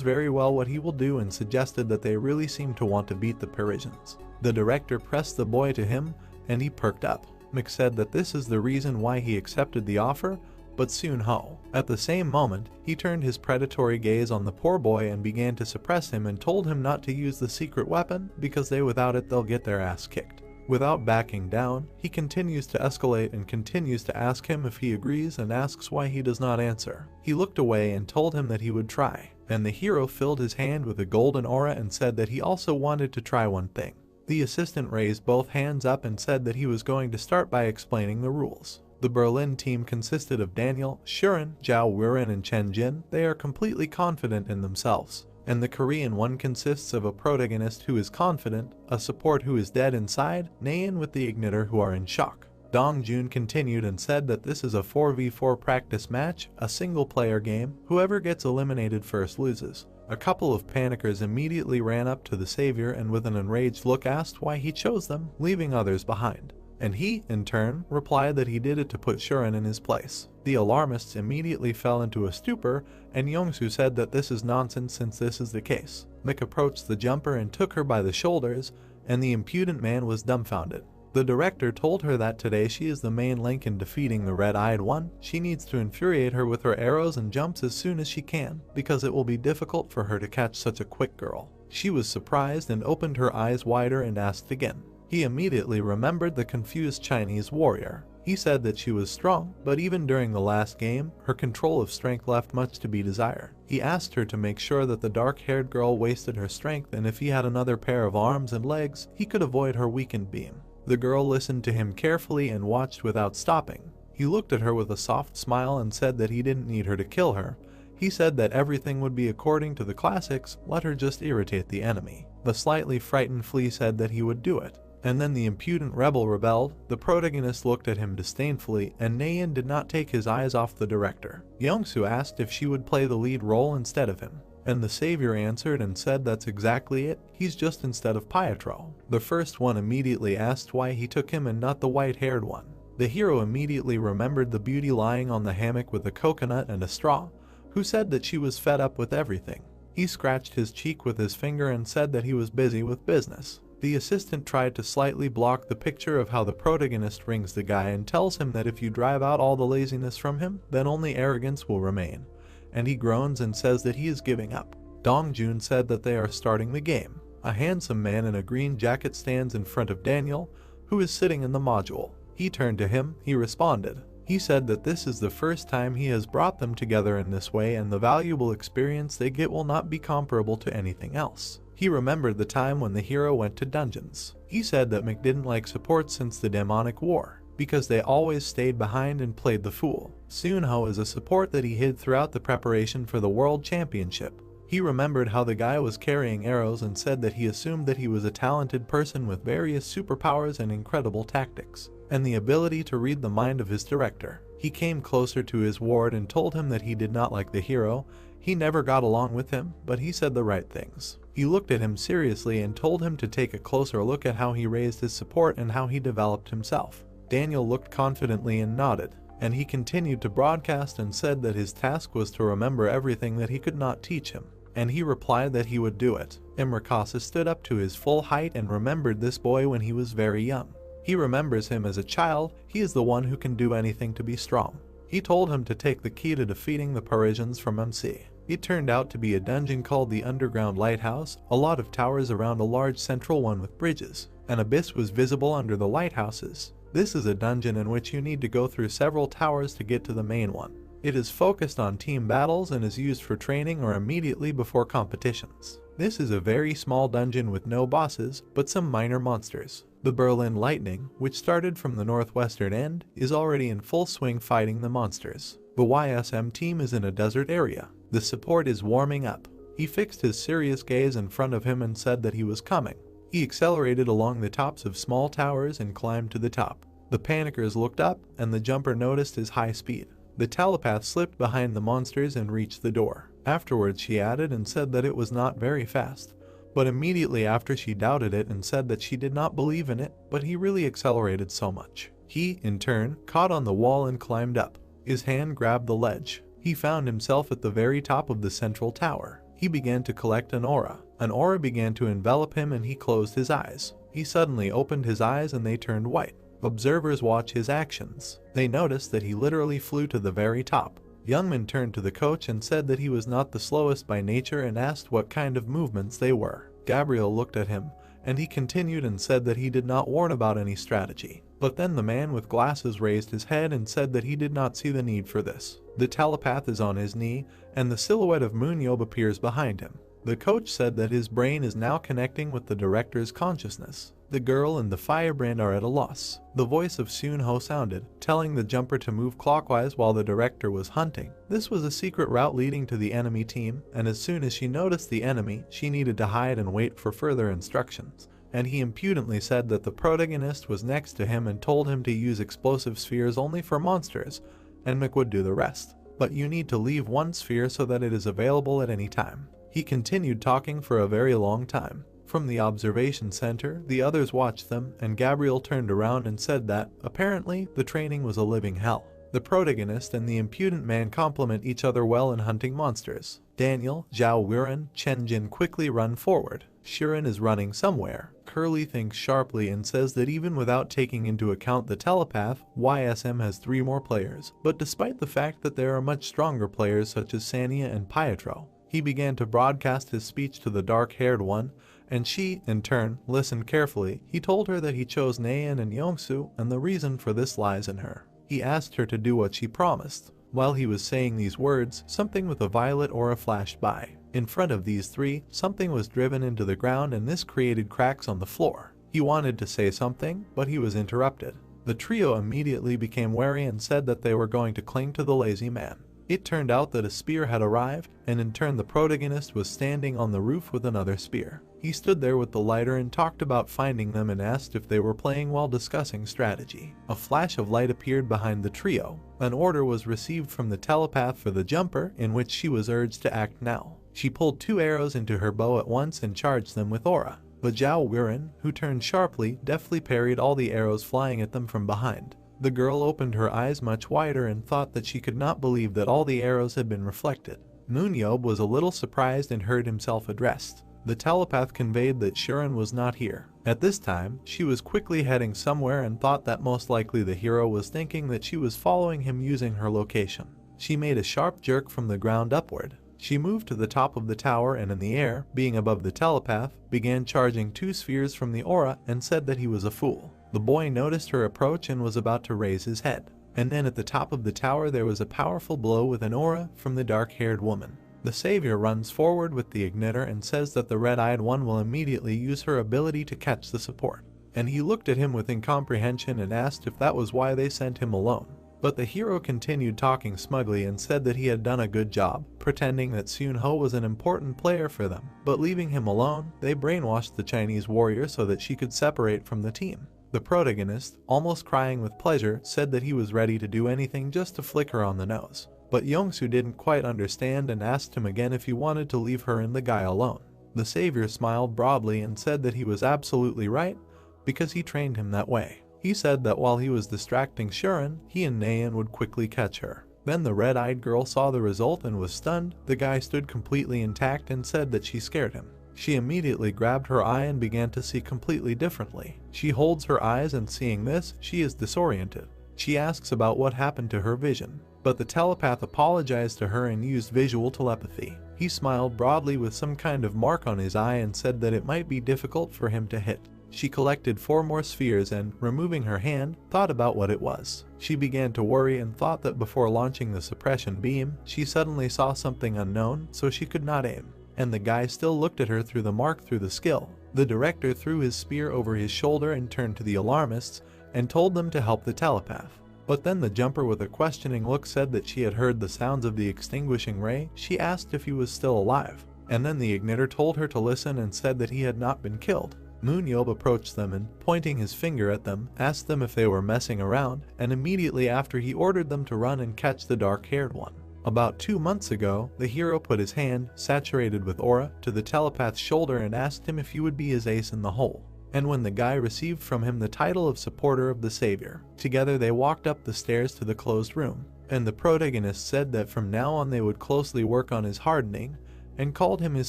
very well what he will do, and suggested that they really seem to want to beat the Parisians. The director pressed the boy to him, and he perked up. Mick said that this is the reason why he accepted the offer, but Soonho. At the same moment, he turned his predatory gaze on the poor boy and began to suppress him and told him not to use the secret weapon because without it they'll get their ass kicked. Without backing down, he continues to escalate and continues to ask him if he agrees and asks why he does not answer. He looked away and told him that he would try, and the hero filled his hand with a golden aura and said that he also wanted to try one thing. The assistant raised both hands up and said that he was going to start by explaining the rules. The Berlin team consisted of Daniel, Shuren, Zhao Wuren and Chen Jin. They are completely confident in themselves. And the Korean one consists of a protagonist who is confident, a support who is dead inside, Naeun with the Igniter who are in shock. Dong Jun continued and said that this is a 4v4 practice match, a single player game, whoever gets eliminated first loses. A couple of panickers immediately ran up to the savior and with an enraged look asked why he chose them, leaving others behind. And he, in turn, replied that he did it to put Shuren in his place. The alarmists immediately fell into a stupor, and Yongsu said that this is nonsense since this is the case. Mick approached the jumper and took her by the shoulders, and the impudent man was dumbfounded. The director told her that today she is the main link in defeating the red-eyed one. She needs to infuriate her with her arrows and jumps as soon as she can, because it will be difficult for her to catch such a quick girl. She was surprised and opened her eyes wider and asked again. He immediately remembered the confused Chinese warrior. He said that she was strong, but even during the last game, her control of strength left much to be desired. He asked her to make sure that the dark-haired girl wasted her strength, and if he had another pair of arms and legs, he could avoid her weakened beam. The girl listened to him carefully and watched without stopping. He looked at her with a soft smile and said that he didn't need her to kill her. He said that everything would be according to the classics, let her just irritate the enemy. The slightly frightened flea said that he would do it. And then the impudent rebel rebelled. The protagonist looked at him disdainfully, and Naeun did not take his eyes off the director. Yongsu asked if she would play the lead role instead of him. And the savior answered and said that's exactly it, he's just instead of Pietro. The first one immediately asked why he took him and not the white-haired one. The hero immediately remembered the beauty lying on the hammock with a coconut and a straw, who said that she was fed up with everything. He scratched his cheek with his finger and said that he was busy with business. The assistant tried to slightly block the picture of how the protagonist rings the guy and tells him that if you drive out all the laziness from him, then only arrogance will remain. And he groans and says that he is giving up. Dong Jun said that they are starting the game. A handsome man in a green jacket stands in front of Daniel, who is sitting in the module. He turned to him, he responded. He said that this is the first time he has brought them together in this way, and the valuable experience they get will not be comparable to anything else. He remembered the time when the hero went to dungeons. He said that Mick didn't like support since the demonic war, because they always stayed behind and played the fool. Soonho is a support that he hid throughout the preparation for the World Championship. He remembered how the guy was carrying arrows and said that he assumed that he was a talented person with various superpowers and incredible tactics, and the ability to read the mind of his director. He came closer to his ward and told him that he did not like the hero. He never got along with him, but he said the right things. He looked at him seriously and told him to take a closer look at how he raised his support and how he developed himself. Daniel looked confidently and nodded, and he continued to broadcast and said that his task was to remember everything that he could not teach him, and he replied that he would do it. Rekos stood up to his full height and remembered this boy when he was very young. He remembers him as a child. He is the one who can do anything to be strong. He told him to take the key to defeating the Parisians from MC. It turned out to be a dungeon called the Underground Lighthouse, a lot of towers around a large central one with bridges. An abyss was visible under the lighthouses. This is a dungeon in which you need to go through several towers to get to the main one. It is focused on team battles and is used for training or immediately before competitions. This is a very small dungeon with no bosses, but some minor monsters. The Berlin Lightning, which started from the northwestern end, is already in full swing fighting the monsters. The YSM team is in a desert area. The support is warming up. He fixed his serious gaze in front of him and said that he was coming. He accelerated along the tops of small towers and climbed to the top. The panickers looked up, and the jumper noticed his high speed. The telepath slipped behind the monsters and reached the door. Afterwards she added and said that it was not very fast, but immediately after she doubted it and said that she did not believe in it, but he really accelerated so much. He, in turn, caught on the wall and climbed up. His hand grabbed the ledge. He found himself at the very top of the central tower. He began to collect an aura. An aura began to envelop him and he closed his eyes. He suddenly opened his eyes and they turned white. Observers watch his actions. They noticed that he literally flew to the very top. Youngman turned to the coach and said that he was not the slowest by nature and asked what kind of movements they were. Gabriel looked at him, and he continued and said that he did not warn about any strategy. But then the man with glasses raised his head and said that he did not see the need for this. The telepath is on his knee, and the silhouette of MoonYeob appears behind him. The coach said that his brain is now connecting with the director's consciousness. The girl and the firebrand are at a loss. The voice of Seon-ho sounded, telling the jumper to move clockwise while the director was hunting. This was a secret route leading to the enemy team, and as soon as she noticed the enemy, she needed to hide and wait for further instructions. And he impudently said that the protagonist was next to him and told him to use explosive spheres only for monsters, and Mick would do the rest. But you need to leave one sphere so that it is available at any time. He continued talking for a very long time. From the observation center, the others watched them, and Gabriel turned around and said that, apparently, the training was a living hell. The protagonist and the impudent man complement each other well in hunting monsters. Daniel, Zhao Wuren, Chen Jin quickly run forward. Shirin is running somewhere. Curly thinks sharply and says that even without taking into account the telepath, YSM has 3 more players. But despite the fact that there are much stronger players such as Sanya and Pietro, he began to broadcast his speech to the dark-haired one, and she, in turn, listened carefully. He told her that he chose Naeun and Yongsu, and the reason for this lies in her. He asked her to do what she promised. While he was saying these words, something with a violet aura flashed by. In front of these 3, something was driven into the ground and this created cracks on the floor. He wanted to say something, but he was interrupted. The trio immediately became wary and said that they were going to cling to the lazy man. It turned out that a spear had arrived, and in turn the protagonist was standing on the roof with another spear. He stood there with the lighter and talked about finding them and asked if they were playing while discussing strategy. A flash of light appeared behind the trio. An order was received from the telepath for the jumper, in which she was urged to act now. She pulled 2 arrows into her bow at once and charged them with aura. But Zhao Wuren, who turned sharply, deftly parried all the arrows flying at them from behind. The girl opened her eyes much wider and thought that she could not believe that all the arrows had been reflected. MoonYeob was a little surprised and heard himself addressed. The telepath conveyed that Shirin was not here. At this time, she was quickly heading somewhere and thought that most likely the hero was thinking that she was following him using her location. She made a sharp jerk from the ground upward. She moved to the top of the tower and in the air, being above the telepath, began charging 2 spheres from the aura and said that he was a fool. The boy noticed her approach and was about to raise his head. And then at the top of the tower there was a powerful blow with an aura from the dark-haired woman. The savior runs forward with the igniter and says that the red-eyed one will immediately use her ability to catch the support. And he looked at him with incomprehension and asked if that was why they sent him alone. But the hero continued talking smugly and said that he had done a good job, pretending that Seon-ho was an important player for them. But leaving him alone, they brainwashed the Chinese warrior so that she could separate from the team. The protagonist, almost crying with pleasure, said that he was ready to do anything just to flick her on the nose. But Yongsu didn't quite understand and asked him again if he wanted to leave her and the guy alone. The savior smiled broadly and said that he was absolutely right, because he trained him that way. He said that while he was distracting Shirin, he and Naeun would quickly catch her. Then the red-eyed girl saw the result and was stunned. The guy stood completely intact and said that she scared him. She immediately grabbed her eye and began to see completely differently. She holds her eyes and seeing this, she is disoriented. She asks about what happened to her vision, but the telepath apologized to her and used visual telepathy. He smiled broadly with some kind of mark on his eye and said that it might be difficult for him to hit. She collected 4 more spheres and, removing her hand, thought about what it was. She began to worry and thought that before launching the suppression beam, she suddenly saw something unknown, so she could not aim. And the guy still looked at her through the mark through the skill. The director threw his spear over his shoulder and turned to the alarmists and told them to help the telepath. But then the jumper with a questioning look said that she had heard the sounds of the extinguishing ray. She asked if he was still alive. and then the ignitor told her to listen and said that he had not been killed. MoonYeob approached them and, pointing his finger at them, asked them if they were messing around, and immediately after he ordered them to run and catch the dark-haired one. About 2 months ago, the hero put his hand, saturated with aura, to the telepath's shoulder and asked him if he would be his ace in the hole. And when the guy received from him the title of supporter of the savior, together they walked up the stairs to the closed room, and the protagonist said that from now on they would closely work on his hardening, and called him his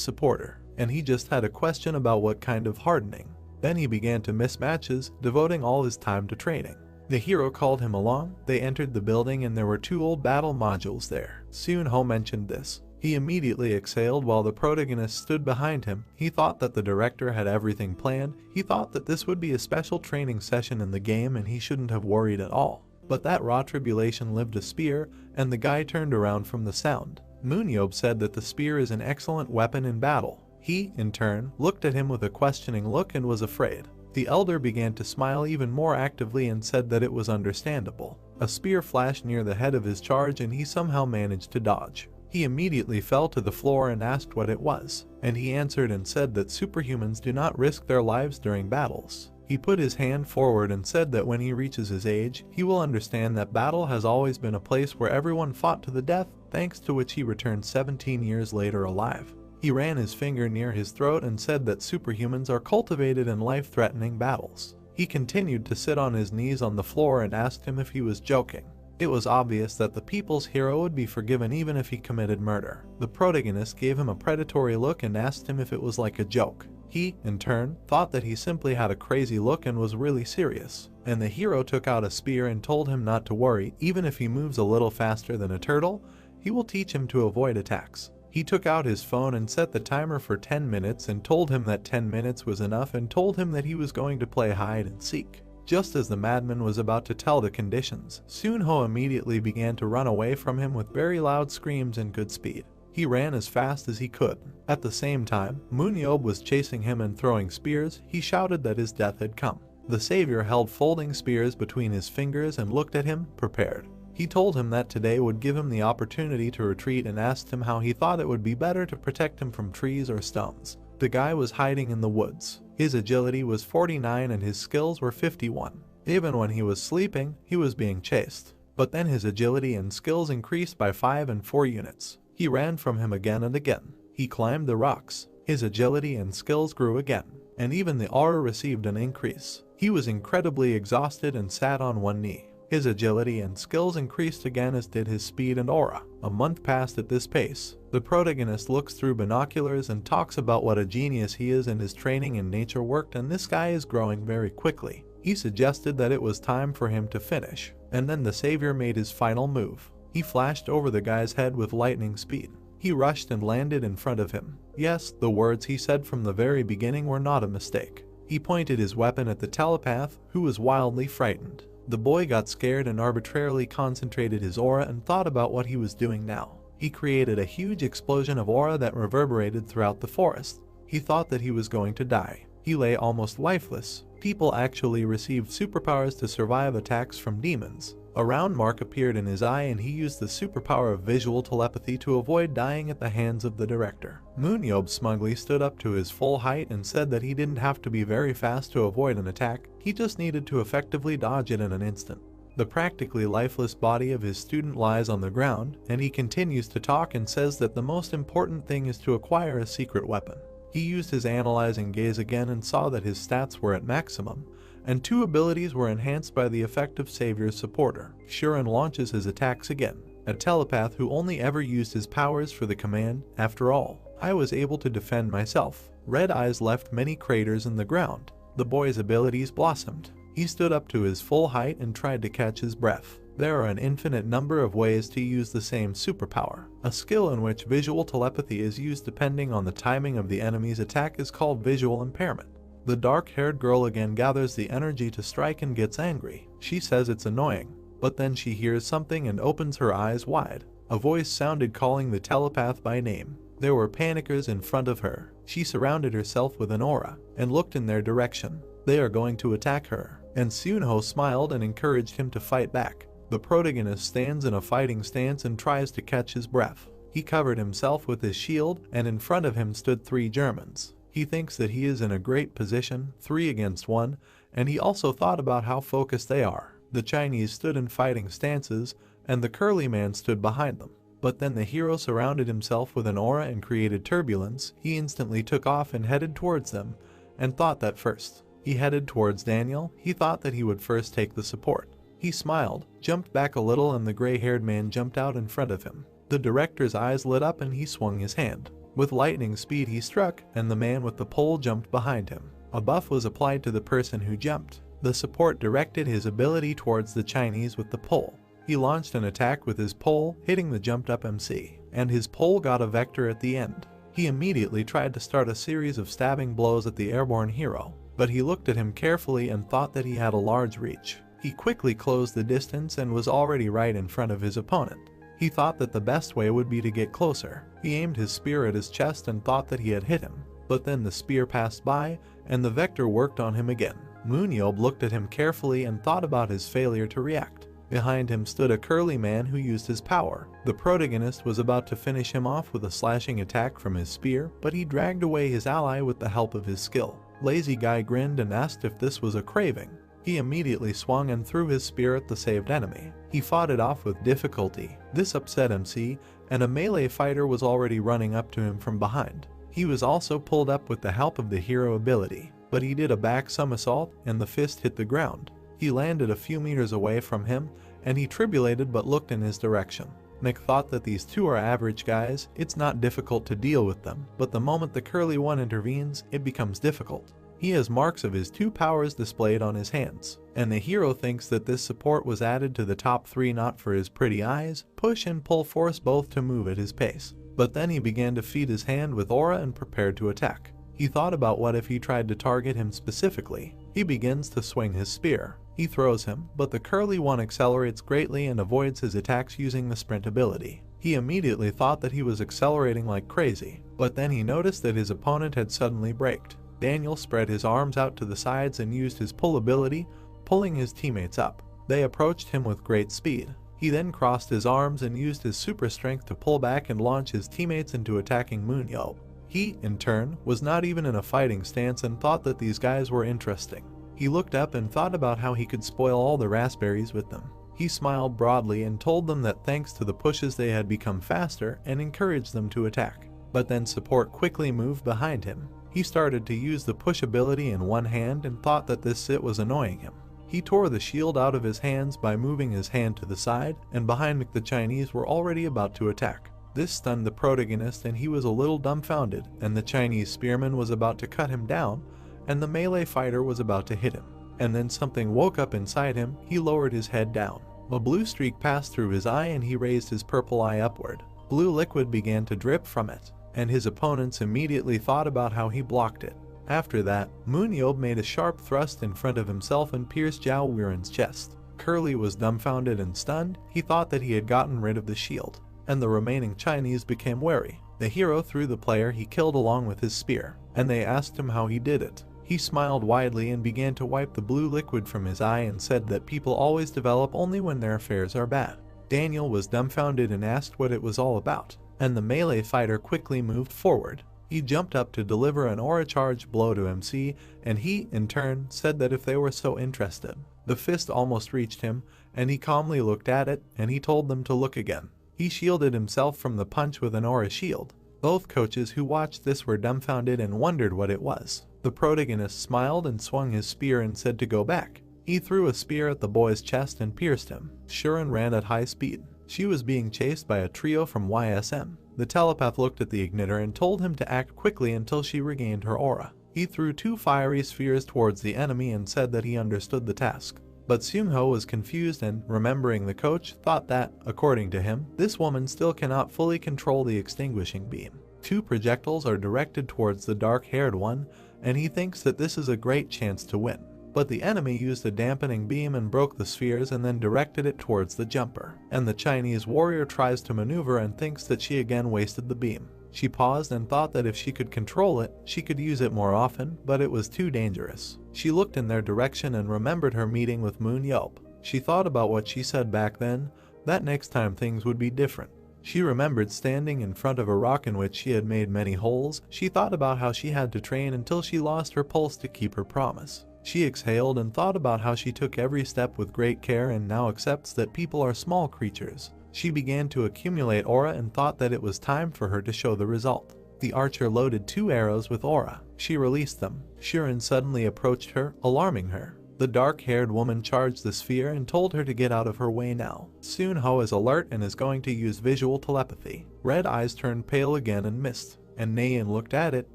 supporter, and he just had a question about what kind of hardening. Then he began to miss matches, devoting all his time to training. The hero called him along, they entered the building and there were 2 old battle modules there. Seunho mentioned this. He immediately exhaled while the protagonist stood behind him. He thought that the director had everything planned. He thought that this would be a special training session in the game and he shouldn't have worried at all. But that raw tribulation lived a spear, and the guy turned around from the sound. MoonYeob said that the spear is an excellent weapon in battle. He, in turn, looked at him with a questioning look and was afraid. The elder began to smile even more actively and said that it was understandable. A spear flashed near the head of his charge and he somehow managed to dodge. He immediately fell to the floor and asked what it was, and he answered and said that superhumans do not risk their lives during battles. He put his hand forward and said that when he reaches his age, he will understand that battle has always been a place where everyone fought to the death, thanks to which he returned 17 years later alive. He ran his finger near his throat and said that superhumans are cultivated in life-threatening battles. He continued to sit on his knees on the floor and asked him if he was joking. It was obvious that the people's hero would be forgiven even if he committed murder. The protagonist gave him a predatory look and asked him if it was like a joke. He, in turn, thought that he simply had a crazy look and was really serious. And the hero took out a spear and told him not to worry, even if he moves a little faster than a turtle, he will teach him to avoid attacks. He took out his phone and set the timer for 10 minutes and told him that 10 minutes was enough and told him that he was going to play hide and seek. Just as the madman was about to tell the conditions, Seunho immediately began to run away from him with very loud screams and good speed. He ran as fast as he could. At the same time, MoonYeob was chasing him and throwing spears. He shouted that his death had come. The savior held folding spears between his fingers and looked at him, prepared. He told him that today would give him the opportunity to retreat and asked him how he thought it would be better to protect him from trees or stones. The guy was hiding in the woods. His agility was 49 and his skills were 51. Even when he was sleeping, he was being chased. But then his agility and skills increased by 5 and 4 units. He ran from him again and again. He climbed the rocks. His agility and skills grew again. And even the aura received an increase. He was incredibly exhausted and sat on one knee. His agility and skills increased again as did his speed and aura. A month passed at this pace. The protagonist looks through binoculars and talks about what a genius he is and his training in nature worked, and this guy is growing very quickly. He suggested that it was time for him to finish. And then the savior made his final move. He flashed over the guy's head with lightning speed. He rushed and landed in front of him. Yes, the words he said from the very beginning were not a mistake. He pointed his weapon at the telepath, who was wildly frightened. The boy got scared and arbitrarily concentrated his aura and thought about what he was doing now. He created a huge explosion of aura that reverberated throughout the forest. He thought that he was going to die. He lay almost lifeless. People actually received superpowers to survive attacks from demons. A round mark appeared in his eye and he used the superpower of visual telepathy to avoid dying at the hands of the director. MoonYeob smugly stood up to his full height and said that he didn't have to be very fast to avoid an attack, he just needed to effectively dodge it in an instant. The practically lifeless body of his student lies on the ground, and he continues to talk and says that the most important thing is to acquire a secret weapon. He used his analyzing gaze again and saw that his stats were at maximum, and 2 abilities were enhanced by the effect of Savior's supporter. Shuren launches his attacks again. A telepath who only ever used his powers for the command, after all, I was able to defend myself. Red eyes left many craters in the ground. The boy's abilities blossomed. He stood up to his full height and tried to catch his breath. There are an infinite number of ways to use the same superpower. A skill in which visual telepathy is used depending on the timing of the enemy's attack is called visual impairment. The dark-haired girl again gathers the energy to strike and gets angry. She says it's annoying, but then she hears something and opens her eyes wide. A voice sounded calling the telepath by name. There were panickers in front of her. She surrounded herself with an aura and looked in their direction. They are going to attack her. And Seunho smiled and encouraged him to fight back. The protagonist stands in a fighting stance and tries to catch his breath. He covered himself with his shield, and in front of him stood 3 Germans. He thinks that he is in a great position, 3 against 1, and he also thought about how focused they are. The Chinese stood in fighting stances, and the curly man stood behind them. But then the hero surrounded himself with an aura and created turbulence. He instantly took off and headed towards them, and thought that first. He headed towards Daniel. He thought that he would first take the support. He smiled, jumped back a little, and the gray-haired man jumped out in front of him. The director's eyes lit up and he swung his hand. With lightning speed he struck, and the man with the pole jumped behind him. A buff was applied to the person who jumped. The support directed his ability towards the Chinese with the pole. He launched an attack with his pole, hitting the jumped-up MC, and his pole got a vector at the end. He immediately tried to start a series of stabbing blows at the airborne hero, but he looked at him carefully and thought that he had a large reach. He quickly closed the distance and was already right in front of his opponent. He thought that the best way would be to get closer. He aimed his spear at his chest and thought that he had hit him, but then the spear passed by, and the vector worked on him again. MoonYeob looked at him carefully and thought about his failure to react. Behind him stood a curly man who used his power. The protagonist was about to finish him off with a slashing attack from his spear, but he dragged away his ally with the help of his skill. Lazy Guy grinned and asked if this was a craving. He immediately swung and threw his spear at the saved enemy. He fought it off with difficulty. This upset MC, and a melee fighter was already running up to him from behind. He was also pulled up with the help of the hero ability, but he did a back somersault and the fist hit the ground. He landed a few meters away from him, and he tribulated but looked in his direction. Nick thought that these two are average guys. It's not difficult to deal with them, but the moment the curly one intervenes, it becomes difficult. He has marks of his 2 powers displayed on his hands, and the hero thinks that this support was added to the top 3 not for his pretty eyes, push and pull force both to move at his pace. But then he began to feed his hand with aura and prepared to attack. He thought about what if he tried to target him specifically. He begins to swing his spear. He throws him, but the curly one accelerates greatly and avoids his attacks using the sprint ability. He immediately thought that he was accelerating like crazy, but then he noticed that his opponent had suddenly braked. Daniel spread his arms out to the sides and used his pull ability, pulling his teammates up. They approached him with great speed. He then crossed his arms and used his super strength to pull back and launch his teammates into attacking MoonYeob. He, in turn, was not even in a fighting stance and thought that these guys were interesting. He looked up and thought about how he could spoil all the raspberries with them. He smiled broadly and told them that thanks to the pushes they had become faster and encouraged them to attack. But then support quickly moved behind him. He started to use the push ability in one hand and thought that this sit was annoying him. He tore the shield out of his hands by moving his hand to the side, and behind the Chinese were already about to attack. This stunned the protagonist and he was a little dumbfounded, and the Chinese spearman was about to cut him down, and the melee fighter was about to hit him. And then something woke up inside him. He lowered his head down. A blue streak passed through his eye and he raised his purple eye upward. Blue liquid began to drip from it, and his opponents immediately thought about how he blocked it. After that, MoonYeob made a sharp thrust in front of himself and pierced Zhao Wuren's chest. Curly was dumbfounded and stunned. He thought that he had gotten rid of the shield, and the remaining Chinese became wary. The hero threw the player he killed along with his spear, and they asked him how he did it. He smiled widely and began to wipe the blue liquid from his eye and said that people always develop only when their affairs are bad. Daniel was dumbfounded and asked what it was all about, and the melee fighter quickly moved forward. He jumped up to deliver an aura charge blow to MC, and he, in turn, said that if they were so interested. The fist almost reached him, and he calmly looked at it, and he told them to look again. He shielded himself from the punch with an aura shield. Both coaches who watched this were dumbfounded and wondered what it was. The protagonist smiled and swung his spear and said to go back. He threw a spear at the boy's chest and pierced him. Shuren ran at high speed. She was being chased by a trio from YSM. The telepath looked at the ignitor and told him to act quickly until she regained her aura. He threw 2 fiery spheres towards the enemy and said that he understood the task. But Seungho was confused and, remembering the coach, thought that, according to him, this woman still cannot fully control the extinguishing beam. 2 projectiles are directed towards the dark-haired one, and he thinks that this is a great chance to win. But the enemy used a dampening beam and broke the spheres and then directed it towards the jumper. And the Chinese warrior tries to maneuver and thinks that she again wasted the beam. She paused and thought that if she could control it, she could use it more often, but it was too dangerous. She looked in their direction and remembered her meeting with MoonYeob. She thought about what she said back then, that next time things would be different. She remembered standing in front of a rock in which she had made many holes. She thought about how she had to train until she lost her pulse to keep her promise. She exhaled and thought about how she took every step with great care and now accepts that people are small creatures. She began to accumulate aura and thought that it was time for her to show the result. The archer loaded 2 arrows with aura. She released them. Shirin suddenly approached her, alarming her. The dark-haired woman charged the sphere and told her to get out of her way now. Soon Ho is alert and is going to use visual telepathy. Red Eyes turned pale again and missed, and Nayan looked at it,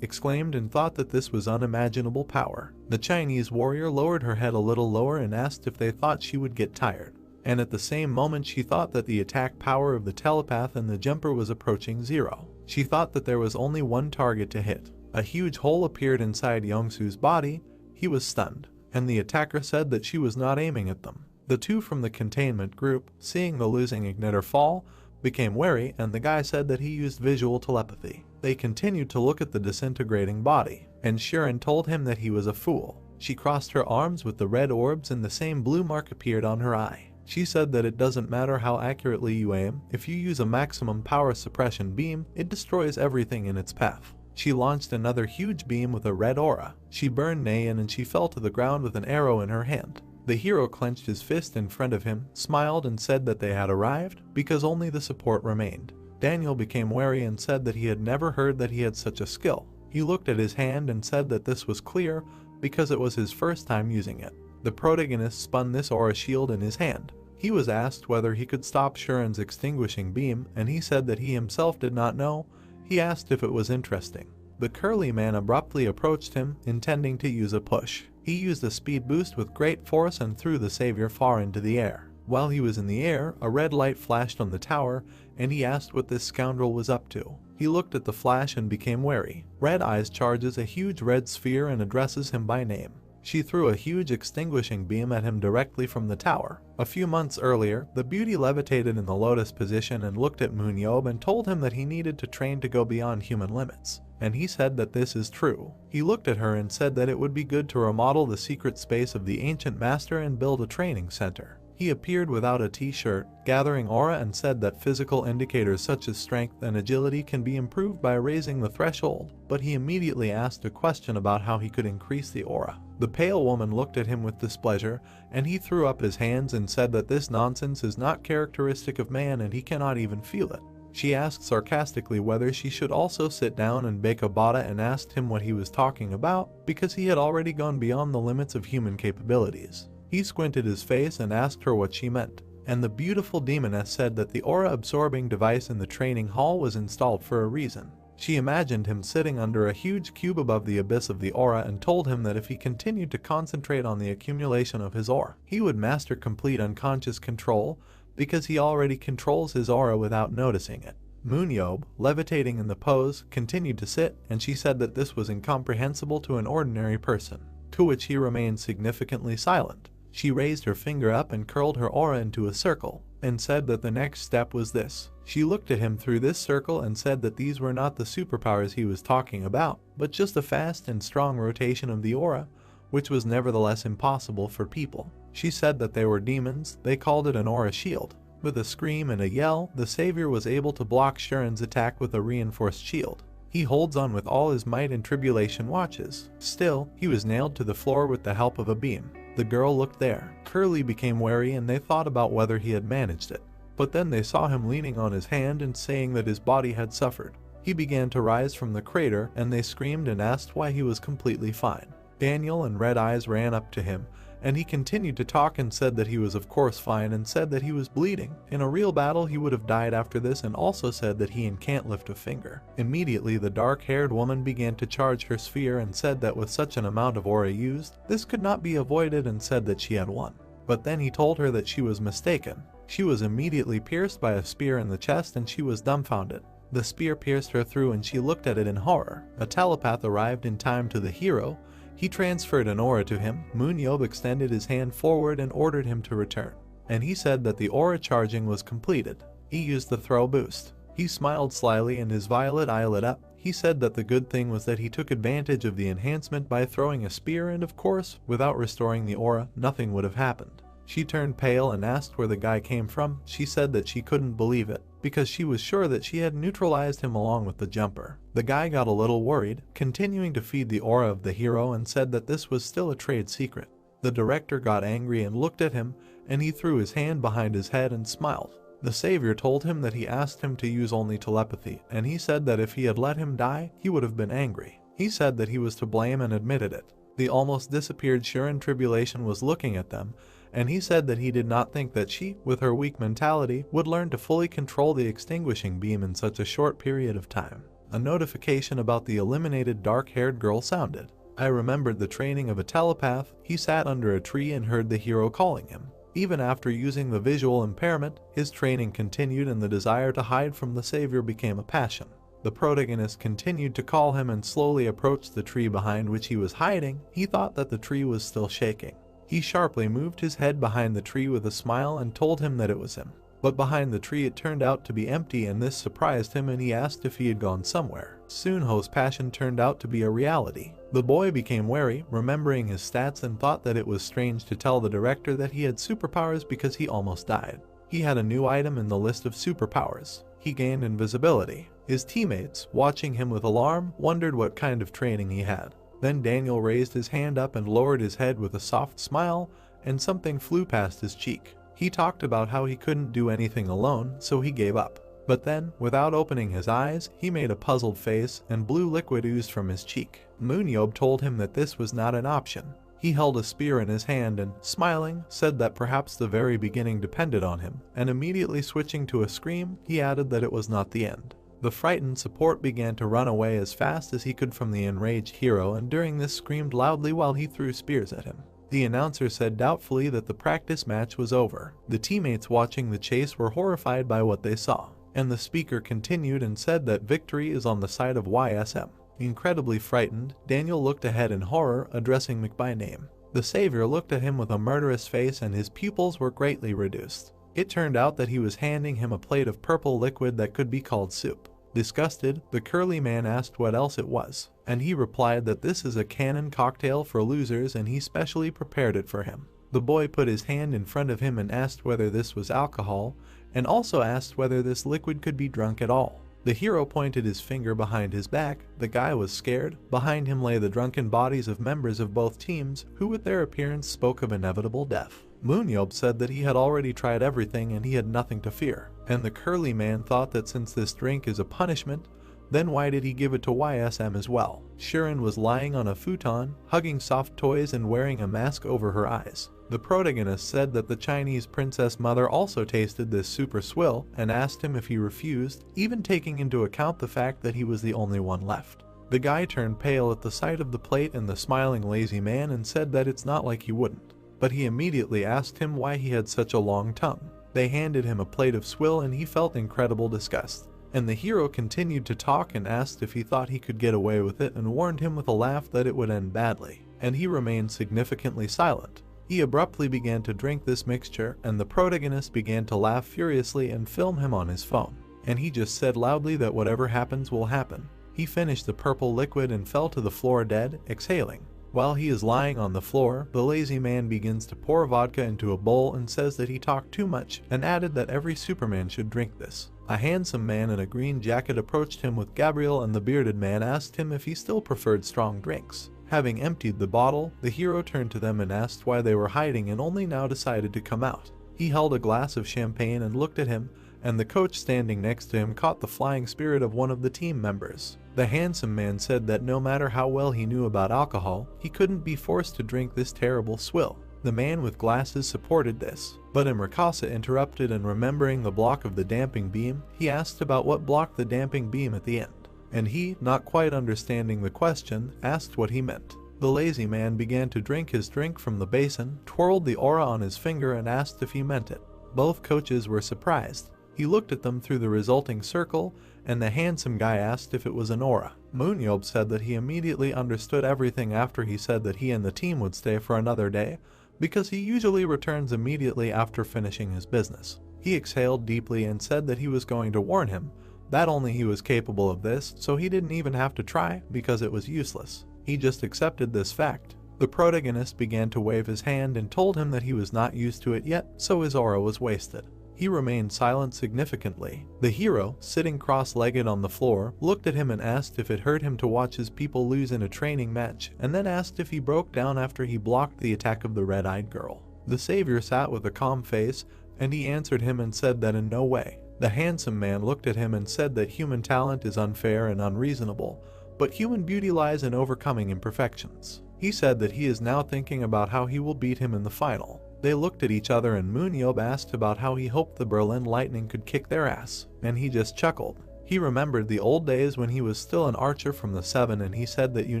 exclaimed and thought that this was unimaginable power. The Chinese warrior lowered her head a little lower and asked if they thought she would get tired. And at the same moment she thought that the attack power of the telepath and the jumper was approaching 0. She thought that there was only one target to hit. A huge hole appeared inside Yongsu's body. He was stunned, and the attacker said that she was not aiming at them. The 2 from the containment group, seeing the losing igniter fall, became wary, and the guy said that he used visual telepathy. They continued to look at the disintegrating body, and Shirin told him that he was a fool. She crossed her arms with the red orbs and the same blue mark appeared on her eye. She said that it doesn't matter how accurately you aim, if you use a maximum power suppression beam, it destroys everything in its path. She launched another huge beam with a red aura. She burned Nayan and she fell to the ground with an arrow in her hand. The hero clenched his fist in front of him, smiled and said that they had arrived, because only the support remained. Daniel became wary and said that he had never heard that he had such a skill. He looked at his hand and said that this was clear, because it was his first time using it. The protagonist spun this aura shield in his hand. He was asked whether he could stop Shirin's extinguishing beam, and he said that he himself did not know. He asked if it was interesting. The curly man abruptly approached him, intending to use a push. He used a speed boost with great force and threw the savior far into the air. While he was in the air, a red light flashed on the tower, and he asked what this scoundrel was up to. He looked at the flash and became wary. Red Eyes charges a huge red sphere and addresses him by name. She threw a huge extinguishing beam at him directly from the tower. A few months earlier, the beauty levitated in the lotus position and looked at MoonYeob and told him that he needed to train to go beyond human limits. And he said that this is true. He looked at her and said that it would be good to remodel the secret space of the ancient master and build a training center. He appeared without a t-shirt, gathering aura, and said that physical indicators such as strength and agility can be improved by raising the threshold, but he immediately asked a question about how he could increase the aura. The pale woman looked at him with displeasure, and he threw up his hands and said that this nonsense is not characteristic of man and he cannot even feel it. She asked sarcastically whether she should also sit down and bake a bada and asked him what he was talking about, because he had already gone beyond the limits of human capabilities. He squinted his face and asked her what she meant, and the beautiful demoness said that the aura-absorbing device in the training hall was installed for a reason. She imagined him sitting under a huge cube above the abyss of the aura and told him that if he continued to concentrate on the accumulation of his aura, he would master complete unconscious control, because he already controls his aura without noticing it. MoonYeob, levitating in the pose, continued to sit, and she said that this was incomprehensible to an ordinary person, to which he remained significantly silent. She raised her finger up and curled her aura into a circle, and said that the next step was this. She looked at him through this circle and said that these were not the superpowers he was talking about, but just a fast and strong rotation of the aura, which was nevertheless impossible for people. She said that they were demons. They called it an aura shield. With a scream and a yell, the savior was able to block Shirin's attack with a reinforced shield. He holds on with all his might and tribulation watches. Still, he was nailed to the floor with the help of a beam. The girl looked there. Curly became wary and they thought about whether he had managed it. But then they saw him leaning on his hand and saying that his body had suffered. He began to rise from the crater and they screamed and asked why he was completely fine. Daniel and Red Eyes ran up to him, and he continued to talk and said that he was of course fine and said that he was bleeding. In a real battle he would have died after this, and also said that he can't lift a finger. Immediately the dark-haired woman began to charge her sphere and said that with such an amount of aura used, this could not be avoided, and said that she had won. But then he told her that she was mistaken. She was immediately pierced by a spear in the chest and she was dumbfounded. The spear pierced her through and she looked at it in horror. A telepath arrived in time to the hero. He transferred an aura to him. MoonYeob extended his hand forward and ordered him to return. And he said that the aura charging was completed. He used the throw boost. He smiled slyly and his violet eye lit up. He said that the good thing was that he took advantage of the enhancement by throwing a spear, and of course, without restoring the aura, nothing would have happened. She turned pale and asked where the guy came from. She said that she couldn't believe it, because she was sure that she had neutralized him along with the jumper. The guy got a little worried, continuing to feed the aura of the hero, and said that this was still a trade secret. The director got angry and looked at him, and he threw his hand behind his head and smiled. The savior told him that he asked him to use only telepathy, and he said that if he had let him die, he would have been angry. He said that he was to blame and admitted it. The almost disappeared Shirin Tribulation was looking at them, and he said that he did not think that she, with her weak mentality, would learn to fully control the extinguishing beam in such a short period of time. A notification about the eliminated dark-haired girl sounded. I remembered the training of a telepath. He sat under a tree and heard the hero calling him. Even after using the visual impairment, his training continued and the desire to hide from the savior became a passion. The protagonist continued to call him and slowly approached the tree behind which he was hiding. He thought that the tree was still shaking. He sharply moved his head behind the tree with a smile and told him that it was him. But behind the tree it turned out to be empty, and this surprised him, and he asked if he had gone somewhere. Soon Ho's passion turned out to be a reality. The boy became wary, remembering his stats, and thought that it was strange to tell the director that he had superpowers because he almost died. He had a new item in the list of superpowers. He gained invisibility. His teammates, watching him with alarm, wondered what kind of training he had. Then Daniel raised his hand up and lowered his head with a soft smile, and something flew past his cheek. He talked about how he couldn't do anything alone, so he gave up. But then, without opening his eyes, he made a puzzled face and blue liquid oozed from his cheek. MoonYeob told him that this was not an option. He held a spear in his hand and, smiling, said that perhaps the very beginning depended on him, and immediately switching to a scream, he added that it was not the end. The frightened support began to run away as fast as he could from the enraged hero, and during this screamed loudly while he threw spears at him. The announcer said doubtfully that the practice match was over. The teammates watching the chase were horrified by what they saw, and the speaker continued and said that victory is on the side of YSM. Incredibly frightened, Daniel looked ahead in horror, addressing Mick by name. The savior looked at him with a murderous face and his pupils were greatly reduced. It turned out that he was handing him a plate of purple liquid that could be called soup. Disgusted, the curly man asked what else it was, and he replied that this is a cannon cocktail for losers and he specially prepared it for him. The boy put his hand in front of him and asked whether this was alcohol, and also asked whether this liquid could be drunk at all. The hero pointed his finger behind his back. The guy was scared. Behind him lay the drunken bodies of members of both teams, who with their appearance spoke of inevitable death. MoonYeob said that he had already tried everything and he had nothing to fear, and the curly man thought that since this drink is a punishment, then why did he give it to YSM as well? Shirin was lying on a futon, hugging soft toys and wearing a mask over her eyes. The protagonist said that the Chinese princess mother also tasted this super swill and asked him if he refused, even taking into account the fact that he was the only one left. The guy turned pale at the sight of the plate and the smiling lazy man and said that it's not like he wouldn't. But he immediately asked him why he had such a long tongue. They handed him a plate of swill and he felt incredible disgust. And the hero continued to talk and asked if he thought he could get away with it and warned him with a laugh that it would end badly. And he remained significantly silent. He abruptly began to drink this mixture and the protagonist began to laugh furiously and film him on his phone. And he just said loudly that whatever happens will happen. He finished the purple liquid and fell to the floor dead, exhaling. While he is lying on the floor, the lazy man begins to pour vodka into a bowl and says that he talked too much and added that every Superman should drink this. A handsome man in a green jacket approached him with Gabriel and the bearded man asked him if he still preferred strong drinks. Having emptied the bottle, the hero turned to them and asked why they were hiding and only now decided to come out. He held a glass of champagne and looked at him, and the coach standing next to him caught the flying spirit of one of the team members. The handsome man said that no matter how well he knew about alcohol, he couldn't be forced to drink this terrible swill. The man with glasses supported this, but Imrakasa interrupted and remembering the block of the damping beam, he asked about what blocked the damping beam at the end. And he, not quite understanding the question, asked what he meant. The lazy man began to drink his drink from the basin, twirled the aura on his finger and asked if he meant it. Both coaches were surprised. He looked at them through the resulting circle, and the handsome guy asked if it was an aura. MoonYeob said that he immediately understood everything after he said that he and the team would stay for another day, because he usually returns immediately after finishing his business. He exhaled deeply and said that he was going to warn him, that only he was capable of this, so he didn't even have to try because it was useless. He just accepted this fact. The protagonist began to wave his hand and told him that he was not used to it yet, so his aura was wasted. He remained silent significantly. The hero, sitting cross-legged on the floor, looked at him and asked if it hurt him to watch his people lose in a training match, and then asked if he broke down after he blocked the attack of the red-eyed girl. The savior sat with a calm face, and he answered him and said that in no way. The handsome man looked at him and said that human talent is unfair and unreasonable, but human beauty lies in overcoming imperfections. He said that he is now thinking about how he will beat him in the final. They looked at each other and MoonYeob asked about how he hoped the Berlin Lightning could kick their ass, and he just chuckled. He remembered the old days when he was still an archer from the 7, and he said that you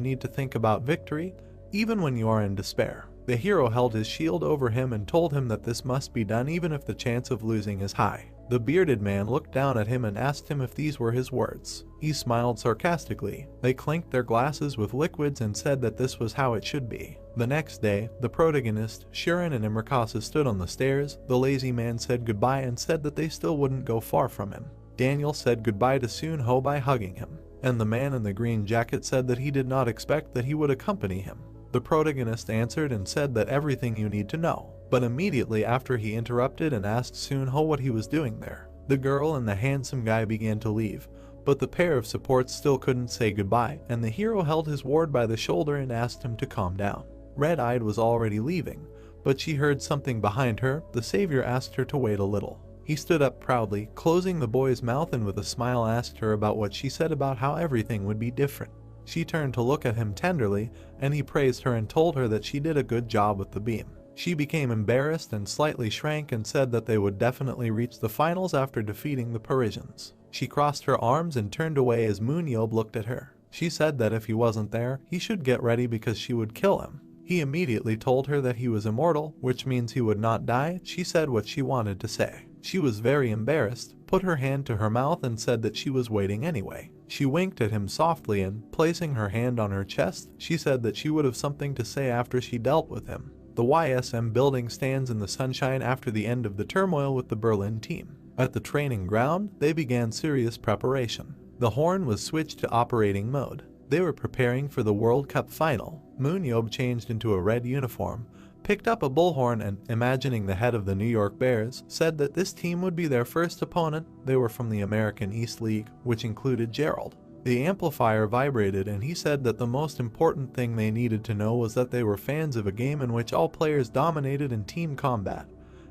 need to think about victory, even when you are in despair. The hero held his shield over him and told him that this must be done even if the chance of losing is high. The bearded man looked down at him and asked him if these were his words. He smiled sarcastically. They clinked their glasses with liquids and said that this was how it should be. The next day, the protagonist, Shirin and Imrikasa stood on the stairs. The lazy man said goodbye and said that they still wouldn't go far from him. Daniel said goodbye to Soon-ho by hugging him, and the man in the green jacket said that he did not expect that he would accompany him. The protagonist answered and said that everything you need to know, but immediately after he interrupted and asked Soon-ho what he was doing there. The girl and the handsome guy began to leave, but the pair of supports still couldn't say goodbye, and the hero held his ward by the shoulder and asked him to calm down. Red-eyed was already leaving, but she heard something behind her. The savior asked her to wait a little. He stood up proudly, closing the boy's mouth, and with a smile asked her about what she said about how everything would be different. She turned to look at him tenderly, and he praised her and told her that she did a good job with the beam. She became embarrassed and slightly shrank and said that they would definitely reach the finals after defeating the Parisians. She crossed her arms and turned away as MoonYeob looked at her. She said that if he wasn't there, he should get ready because she would kill him. He immediately told her that he was immortal, which means he would not die. She said what she wanted to say. She was very embarrassed, put her hand to her mouth and said that she was waiting anyway. She winked at him softly and, placing her hand on her chest, she said that she would have something to say after she dealt with him. The YSM building stands in the sunshine after the end of the turmoil with the Berlin team. At the training ground, they began serious preparation. The horn was switched to operating mode. They were preparing for the World Cup final. MoonYeob changed into a red uniform, picked up a bullhorn and, imagining the head of the New York Bears, said that this team would be their first opponent. They were from the American East League, which included Gerald. The amplifier vibrated and he said that the most important thing they needed to know was that they were fans of a game in which all players dominated in team combat,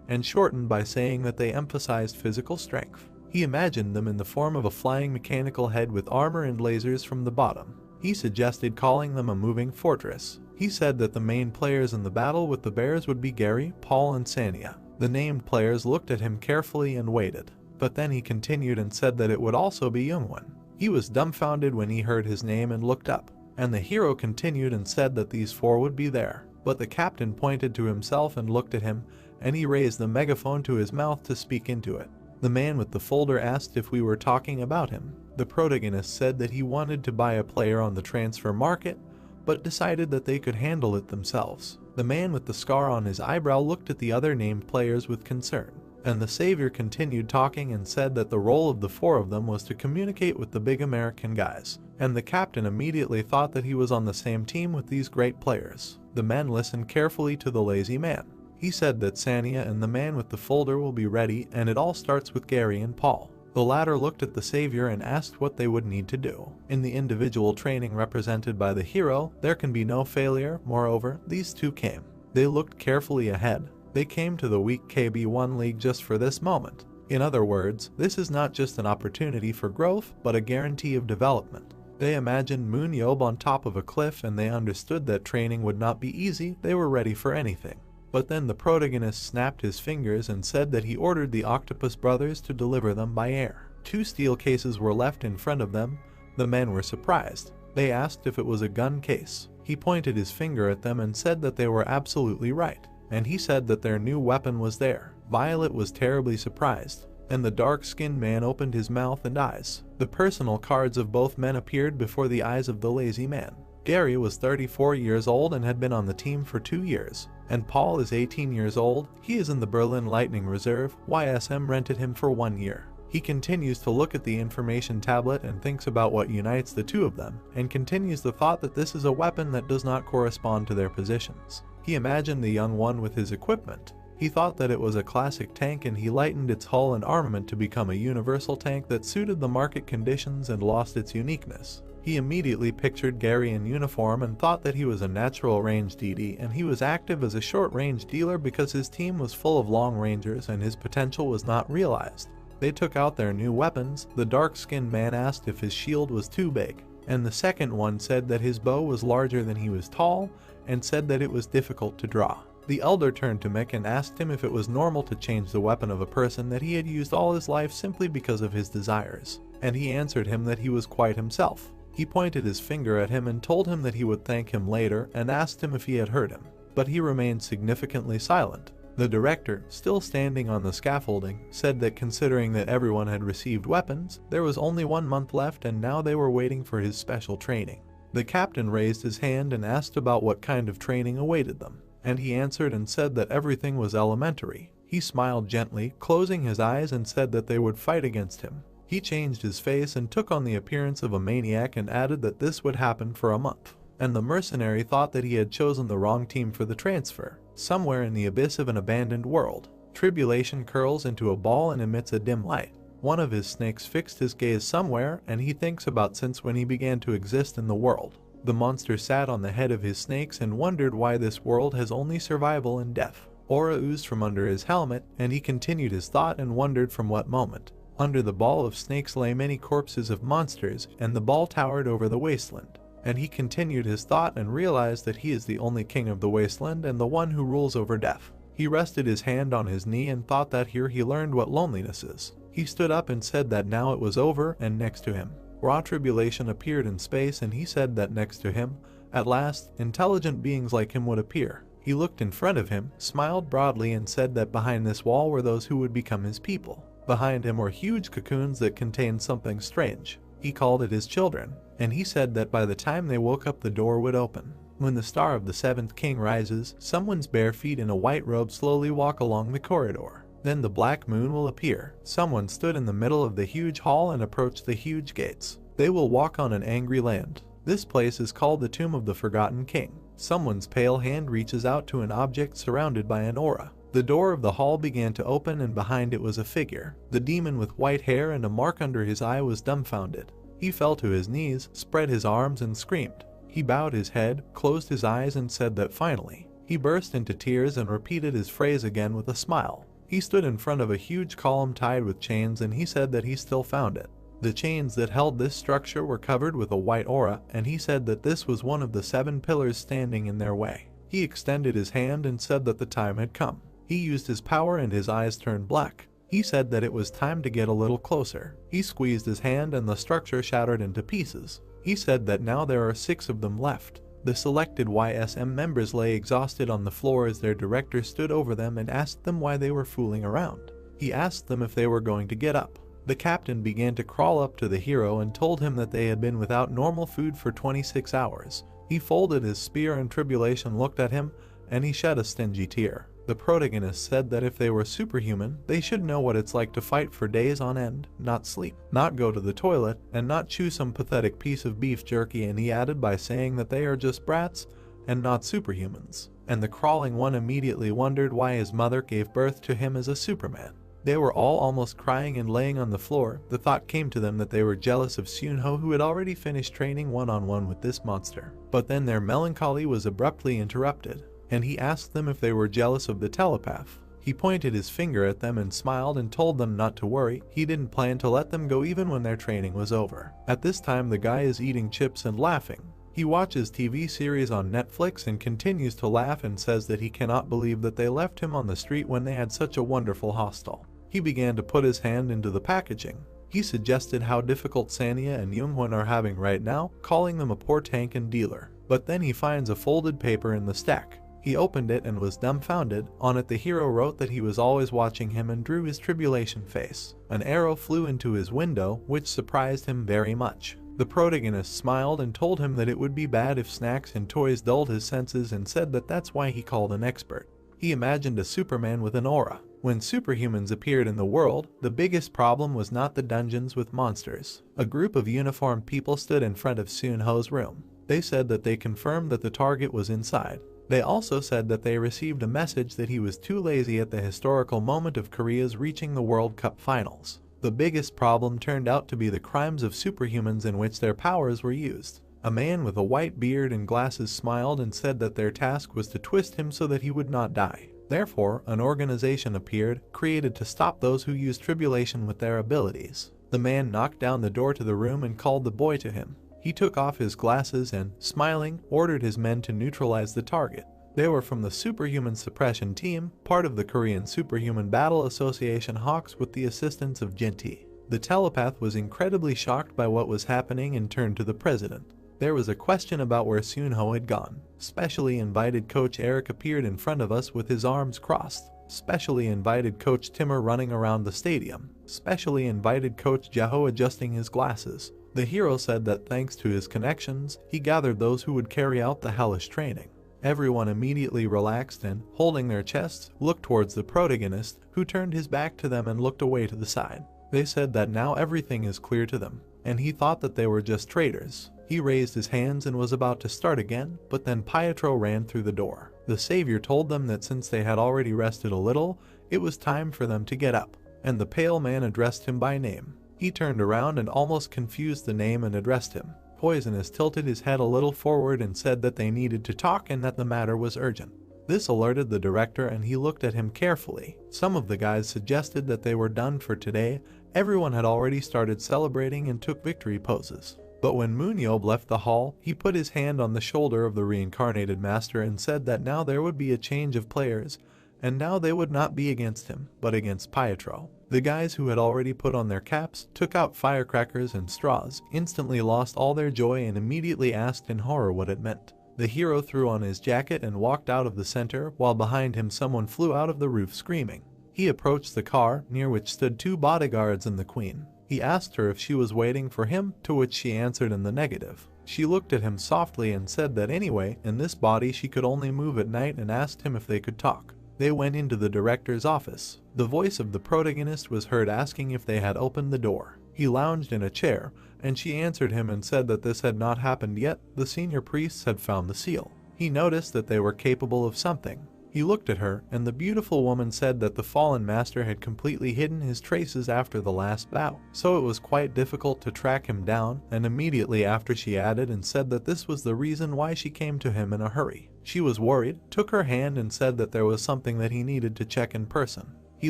and shortened by saying that they emphasized physical strength. He imagined them in the form of a flying mechanical head with armor and lasers from the bottom. He suggested calling them a moving fortress. He said that the main players in the battle with the Bears would be Gary, Paul, and Sanya. The named players looked at him carefully and waited, but then he continued and said that it would also be Youngwon. He was dumbfounded when he heard his name and looked up, and the hero continued and said that these 4 would be there. But the captain pointed to himself and looked at him, and he raised the megaphone to his mouth to speak into it. The man with the folder asked if we were talking about him. The protagonist said that he wanted to buy a player on the transfer market, but decided that they could handle it themselves. The man with the scar on his eyebrow looked at the other named players with concern, and the savior continued talking and said that the role of the 4 of them was to communicate with the big American guys, and the captain immediately thought that he was on the same team with these great players. The men listened carefully to the lazy man. He said that Sanya and the man with the folder will be ready, and it all starts with Gary and Paul. The latter looked at the savior and asked what they would need to do. In the individual training represented by the hero, there can be no failure. Moreover, these 2 came. They looked carefully ahead. They came to the weak KB1 league just for this moment. In other words, this is not just an opportunity for growth, but a guarantee of development. They imagined MoonYeob on top of a cliff and they understood that training would not be easy. They were ready for anything. But then the protagonist snapped his fingers and said that he ordered the Octopus brothers to deliver them by air. 2 steel cases were left in front of them. The men were surprised. They asked if it was a gun case. He pointed his finger at them and said that they were absolutely right. And he said that their new weapon was there. Violet was terribly surprised, and the dark-skinned man opened his mouth and eyes. The personal cards of both men appeared before the eyes of the lazy man. Gary was 34 years old and had been on the team for 2 years. And Paul is 18 years old. He is in the Berlin Lightning Reserve. YSM rented him for 1 year. He continues to look at the information tablet and thinks about what unites the 2 of them, and continues the thought that this is a weapon that does not correspond to their positions. He imagined the young one with his equipment, He thought that it was a classic tank and he lightened its hull and armament to become a universal tank that suited the market conditions and lost its uniqueness. He immediately pictured Gary in uniform and thought that he was a natural range DD, and he was active as a short-range dealer because his team was full of long rangers and his potential was not realized. They took out their new weapons. The dark-skinned man asked if his shield was too big, and the second one said that his bow was larger than he was tall and said that it was difficult to draw. The elder turned to Mick and asked him if it was normal to change the weapon of a person that he had used all his life simply because of his desires, and he answered him that he was quite himself. He pointed his finger at him and told him that he would thank him later and asked him if he had heard him, but he remained significantly silent. The director, still standing on the scaffolding, said that considering that everyone had received weapons, there was only 1 month left and now they were waiting for his special training. The captain raised his hand and asked about what kind of training awaited them, and he answered and said that everything was elementary. He smiled gently, closing his eyes, and said that they would fight against him. He changed his face and took on the appearance of a maniac and added that this would happen for a month. And the mercenary thought that he had chosen the wrong team for the transfer. Somewhere in the abyss of an abandoned world, Tribulation curls into a ball and emits a dim light. One of his snakes fixed his gaze somewhere, and he thinks about since when he began to exist in the world. The monster sat on the head of his snakes and wondered why this world has only survival and death. Aura oozed from under his helmet, and he continued his thought and wondered from what moment. Under the ball of snakes lay many corpses of monsters, and the ball towered over the wasteland. And he continued his thought and realized that he is the only king of the wasteland and the one who rules over death. He rested his hand on his knee and thought that here he learned what loneliness is. He stood up and said that now it was over, and next to him, raw tribulation appeared in space, and he said that next to him, at last, intelligent beings like him would appear. He looked in front of him, smiled broadly, and said that behind this wall were those who would become his people. Behind him were huge cocoons that contained something strange. He called it his children, and he said that by the time they woke up the door would open. When the star of the seventh king rises, someone's bare feet in a white robe slowly walk along the corridor. Then the black moon will appear. Someone stood in the middle of the huge hall and approached the huge gates. They will walk on an angry land. This place is called the Tomb of the Forgotten King. Someone's pale hand reaches out to an object surrounded by an aura. The door of the hall began to open, and behind it was a figure. The demon with white hair and a mark under his eye was dumbfounded. He fell to his knees, spread his arms, and screamed. He bowed his head, closed his eyes, and said that finally. He burst into tears and repeated his phrase again with a smile. He stood in front of a huge column tied with chains, and he said that he still found it. The chains that held this structure were covered with a white aura, and he said that this was one of the 7 pillars standing in their way. He extended his hand and said that the time had come. He used his power and his eyes turned black. He said that it was time to get a little closer. He squeezed his hand and the structure shattered into pieces. He said that now there are 6 of them left. The selected YSM members lay exhausted on the floor as their director stood over them and asked them why they were fooling around. He asked them if they were going to get up. The captain began to crawl up to the hero and told him that they had been without normal food for 26 hours. He folded his spear and Tribulation looked at him, and he shed a stingy tear. The protagonist said that if they were superhuman, they should know what it's like to fight for days on end, not sleep, not go to the toilet, and not chew some pathetic piece of beef jerky, and he added by saying that they are just brats and not superhumans. And the crawling one immediately wondered why his mother gave birth to him as a Superman. They were all almost crying and laying on the floor. The thought came to them that they were jealous of Seonho, who had already finished training one-on-one with this monster. But then their melancholy was abruptly interrupted, and he asked them if they were jealous of the telepath. He pointed his finger at them and smiled and told them not to worry. He didn't plan to let them go even when their training was over. At this time the guy is eating chips and laughing. He watches TV series on Netflix and continues to laugh and says that he cannot believe that they left him on the street when they had such a wonderful hostel. He began to put his hand into the packaging. He suggested how difficult Sanya and Yoonghwan are having right now, calling them a poor tank and dealer. But then he finds a folded paper in the stack. He opened it and was dumbfounded. On it the hero wrote that he was always watching him and drew his Tribulation face. An arrow flew into his window, which surprised him very much. The protagonist smiled and told him that it would be bad if snacks and toys dulled his senses, and said that that's why he called an expert. He imagined a Superman with an aura. When superhumans appeared in the world, the biggest problem was not the dungeons with monsters. A group of uniformed people stood in front of Seonho's room. They said that they confirmed that the target was inside. They also said that they received a message that he was too lazy at the historical moment of Korea's reaching the World Cup finals. The biggest problem turned out to be the crimes of superhumans in which their powers were used. A man with a white beard and glasses smiled and said that their task was to twist him so that he would not die. Therefore, an organization appeared, created to stop those who used tribulation with their abilities. The man knocked down the door to the room and called the boy to him. He took off his glasses and, smiling, ordered his men to neutralize the target. They were from the Superhuman Suppression Team, part of the Korean Superhuman Battle Association Hawks with the assistance of Jinti. The telepath was incredibly shocked by what was happening and turned to the president. There was a question about where Sunho had gone. Specially invited coach Eric appeared in front of us with his arms crossed. Specially invited coach Timur running around the stadium. Specially invited coach Jaho adjusting his glasses. The hero said that thanks to his connections, he gathered those who would carry out the hellish training. Everyone immediately relaxed and, holding their chests, looked towards the protagonist, who turned his back to them and looked away to the side. They said that now everything is clear to them, and he thought that they were just traitors. He raised his hands and was about to start again, but then Pietro ran through the door. The savior told them that since they had already rested a little, it was time for them to get up, and the pale man addressed him by name. He turned around and almost confused the name and addressed him. Poisonous tilted his head a little forward and said that they needed to talk and that the matter was urgent. This alerted the director and he looked at him carefully. Some of the guys suggested that they were done for today. Everyone had already started celebrating and took victory poses. But when MoonYeob left the hall, he put his hand on the shoulder of the reincarnated master and said that now there would be a change of players, and now they would not be against him, but against Pietro. The guys who had already put on their caps, took out firecrackers and straws, instantly lost all their joy and immediately asked in horror what it meant. The hero threw on his jacket and walked out of the center, while behind him someone flew out of the roof screaming. He approached the car, near which stood 2 bodyguards and the queen. He asked her if she was waiting for him, to which she answered in the negative. She looked at him softly and said that anyway, in this body she could only move at night, and asked him if they could talk. They went into the director's office. The voice of the protagonist was heard asking if they had opened the door. He lounged in a chair, and she answered him and said that this had not happened yet. The senior priests had found the seal. He noticed that they were capable of something. He looked at her, and the beautiful woman said that the fallen master had completely hidden his traces after the last bout, so it was quite difficult to track him down, and immediately after she added and said that this was the reason why she came to him in a hurry. She was worried, took her hand and said that there was something that he needed to check in person. He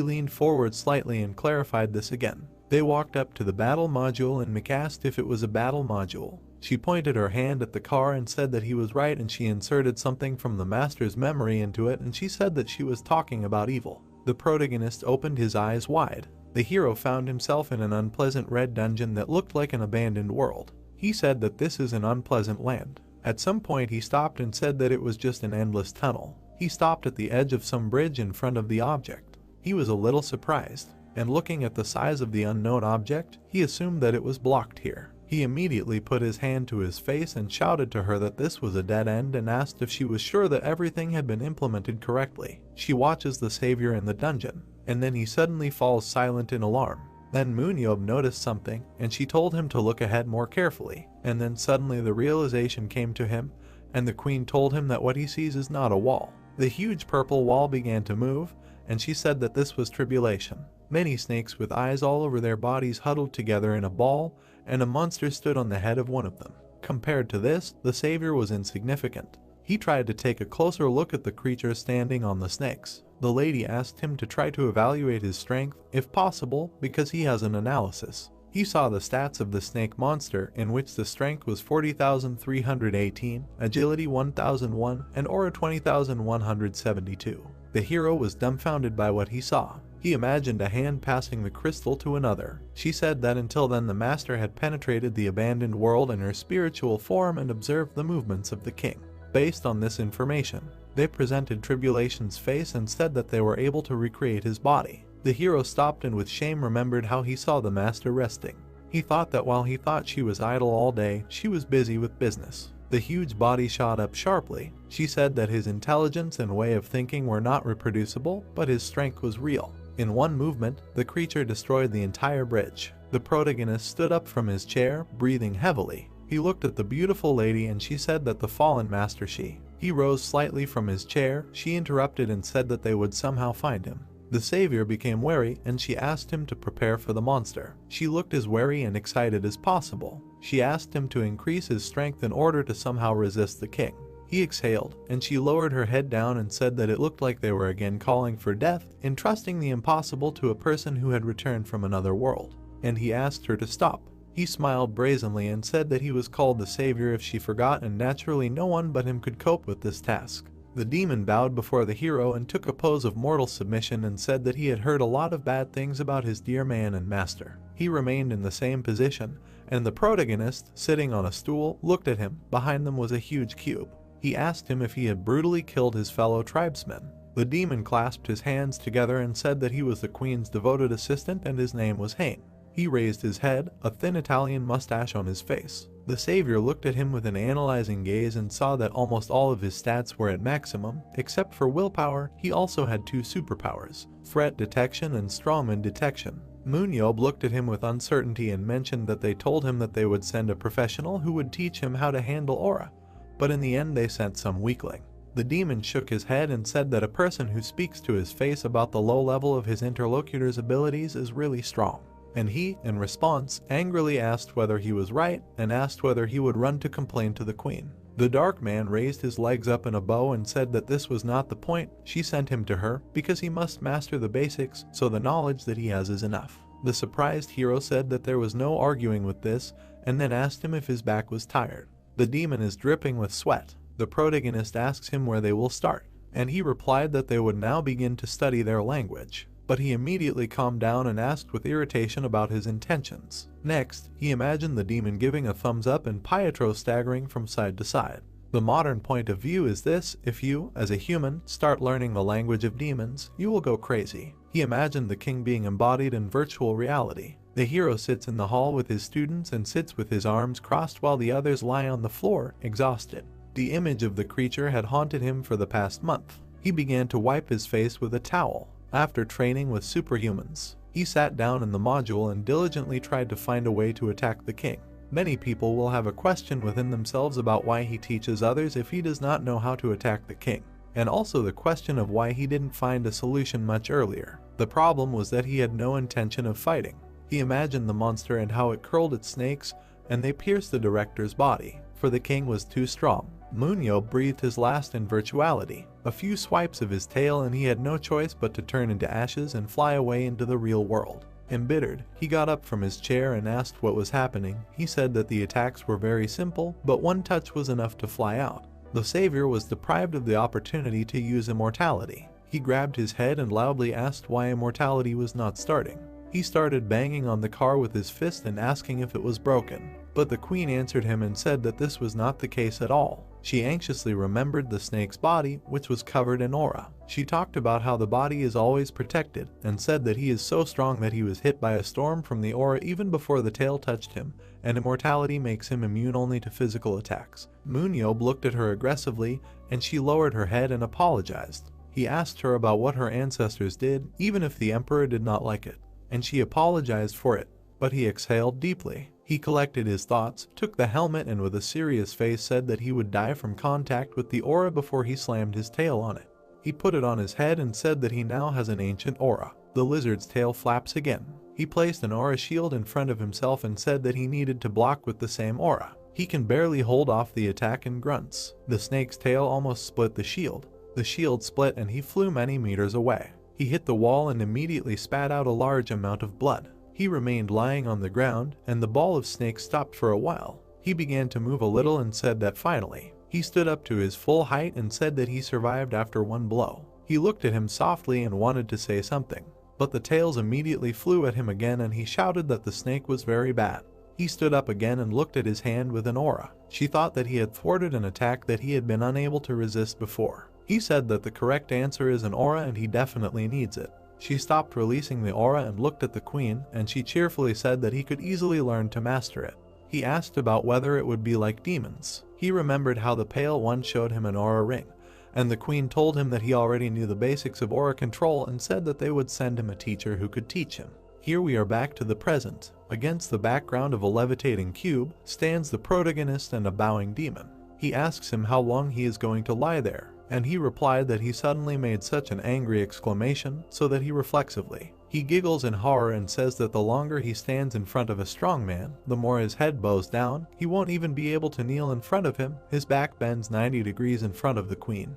leaned forward slightly and clarified this again. They walked up to the battle module and Mick asked if it was a battle module. She pointed her hand at the car and said that he was right, and she inserted something from the master's memory into it, and she said that she was talking about evil. The protagonist opened his eyes wide. The hero found himself in an unpleasant red dungeon that looked like an abandoned world. He said that this is an unpleasant land. At some point he stopped and said that it was just an endless tunnel. He stopped at the edge of some bridge in front of the object. He was a little surprised, and looking at the size of the unknown object, he assumed that it was blocked here. He immediately put his hand to his face and shouted to her that this was a dead end and asked if she was sure that everything had been implemented correctly. She watches the savior in the dungeon, and then he suddenly falls silent in alarm. Then MoonYeob noticed something, and she told him to look ahead more carefully, and then suddenly the realization came to him, and the queen told him that what he sees is not a wall. The huge purple wall began to move, and she said that this was tribulation. Many snakes with eyes all over their bodies huddled together in a ball, and a monster stood on the head of one of them. Compared to this, the savior was insignificant. He tried to take a closer look at the creature standing on the snakes. The lady asked him to try to evaluate his strength, if possible, because he has an analysis. He saw the stats of the snake monster, in which the strength was 40,318, agility 1,001, and aura 20,172. The hero was dumbfounded by what he saw. He imagined a hand passing the crystal to another. She said that until then the master had penetrated the abandoned world in her spiritual form and observed the movements of the king. Based on this information, they presented Tribulation's face and said that they were able to recreate his body. The hero stopped and with shame remembered how he saw the master resting. He thought that while he thought she was idle all day, she was busy with business. The huge body shot up sharply. She said that his intelligence and way of thinking were not reproducible, but his strength was real. In one movement, the creature destroyed the entire bridge. The protagonist stood up from his chair, breathing heavily. He looked at the beautiful lady and she said that the fallen master He He rose slightly from his chair. She interrupted and said that they would somehow find him. The savior became wary and she asked him to prepare for the monster. She looked as wary and excited as possible. She asked him to increase his strength in order to somehow resist the king. He exhaled, and she lowered her head down and said that it looked like they were again calling for death, entrusting the impossible to a person who had returned from another world. And he asked her to stop. He smiled brazenly and said that he was called the savior if she forgot, and naturally no one but him could cope with this task. The demon bowed before the hero and took a pose of mortal submission and said that he had heard a lot of bad things about his dear man and master. He remained in the same position, and the protagonist, sitting on a stool, looked at him. Behind them was a huge cube. He asked him if he had brutally killed his fellow tribesmen. The demon clasped his hands together and said that he was the queen's devoted assistant and his name was Hain. He raised his head, a thin Italian mustache on his face. The savior looked at him with an analyzing gaze and saw that almost all of his stats were at maximum, except for willpower. He also had 2 superpowers, threat detection and strawman detection. MoonYeob looked at him with uncertainty and mentioned that they told him that they would send a professional who would teach him how to handle aura, but in the end they sent some weakling. The demon shook his head and said that a person who speaks to his face about the low level of his interlocutor's abilities is really strong. And he, in response, angrily asked whether he was right and asked whether he would run to complain to the queen. The dark man raised his legs up in a bow and said that this was not the point. She sent him to her because he must master the basics, so the knowledge that he has is enough. The surprised hero said that there was no arguing with this and then asked him if his back was tired. The demon is dripping with sweat. The protagonist asks him where they will start, and he replied that they would now begin to study their language. But he immediately calmed down and asked with irritation about his intentions. Next, he imagined the demon giving a thumbs up and Pietro staggering from side to side. The modern point of view is this: if you, as a human, start learning the language of demons, you will go crazy. He imagined the king being embodied in virtual reality. The hero sits in the hall with his students and sits with his arms crossed while the others lie on the floor, exhausted. The image of the creature had haunted him for the past month. He began to wipe his face with a towel. After training with superhumans, he sat down in the module and diligently tried to find a way to attack the king. Many people will have a question within themselves about why he teaches others if he does not know how to attack the king, and also the question of why he didn't find a solution much earlier. The problem was that he had no intention of fighting. He imagined the monster and how it curled its snakes, and they pierced the director's body, for the king was too strong. MoonYeob breathed his last in virtuality. A few swipes of his tail and he had no choice but to turn into ashes and fly away into the real world. Embittered, he got up from his chair and asked what was happening. He said that the attacks were very simple, but one touch was enough to fly out. The savior was deprived of the opportunity to use immortality. He grabbed his head and loudly asked why immortality was not starting. He started banging on the car with his fist and asking if it was broken. But the queen answered him and said that this was not the case at all. She anxiously remembered the snake's body, which was covered in aura. She talked about how the body is always protected, and said that he is so strong that he was hit by a storm from the aura even before the tail touched him, and immortality makes him immune only to physical attacks. MoonYeob looked at her aggressively, and she lowered her head and apologized. He asked her about what her ancestors did, even if the emperor did not like it, and she apologized for it, but he exhaled deeply. He collected his thoughts, took the helmet, and with a serious face said that he would die from contact with the aura before he slammed his tail on it. He put it on his head and said that he now has an ancient aura. The lizard's tail flaps again. He placed an aura shield in front of himself and said that he needed to block with the same aura. He can barely hold off the attack and grunts. The snake's tail almost split the shield. The shield split and he flew many meters away. He hit the wall and immediately spat out a large amount of blood. He remained lying on the ground, and the ball of snake stopped for a while. He began to move a little and said that finally, he stood up to his full height and said that he survived after one blow. He looked at him softly and wanted to say something, but the tails immediately flew at him again and he shouted that the snake was very bad. He stood up again and looked at his hand with an aura. She thought that he had thwarted an attack that he had been unable to resist before. He said that the correct answer is an aura and he definitely needs it. She stopped releasing the aura and looked at the queen, and she cheerfully said that he could easily learn to master it. He asked about whether it would be like demons. He remembered how the Pale One showed him an aura ring, and the queen told him that he already knew the basics of aura control and said that they would send him a teacher who could teach him. Here we are back to the present. Against the background of a levitating cube stands the protagonist and a bowing demon. He asks him how long he is going to lie there, and he replied that he suddenly made such an angry exclamation so that he reflexively. He giggles in horror and says that the longer he stands in front of a strong man, the more his head bows down. He won't even be able to kneel in front of him. His back bends 90 degrees in front of the queen.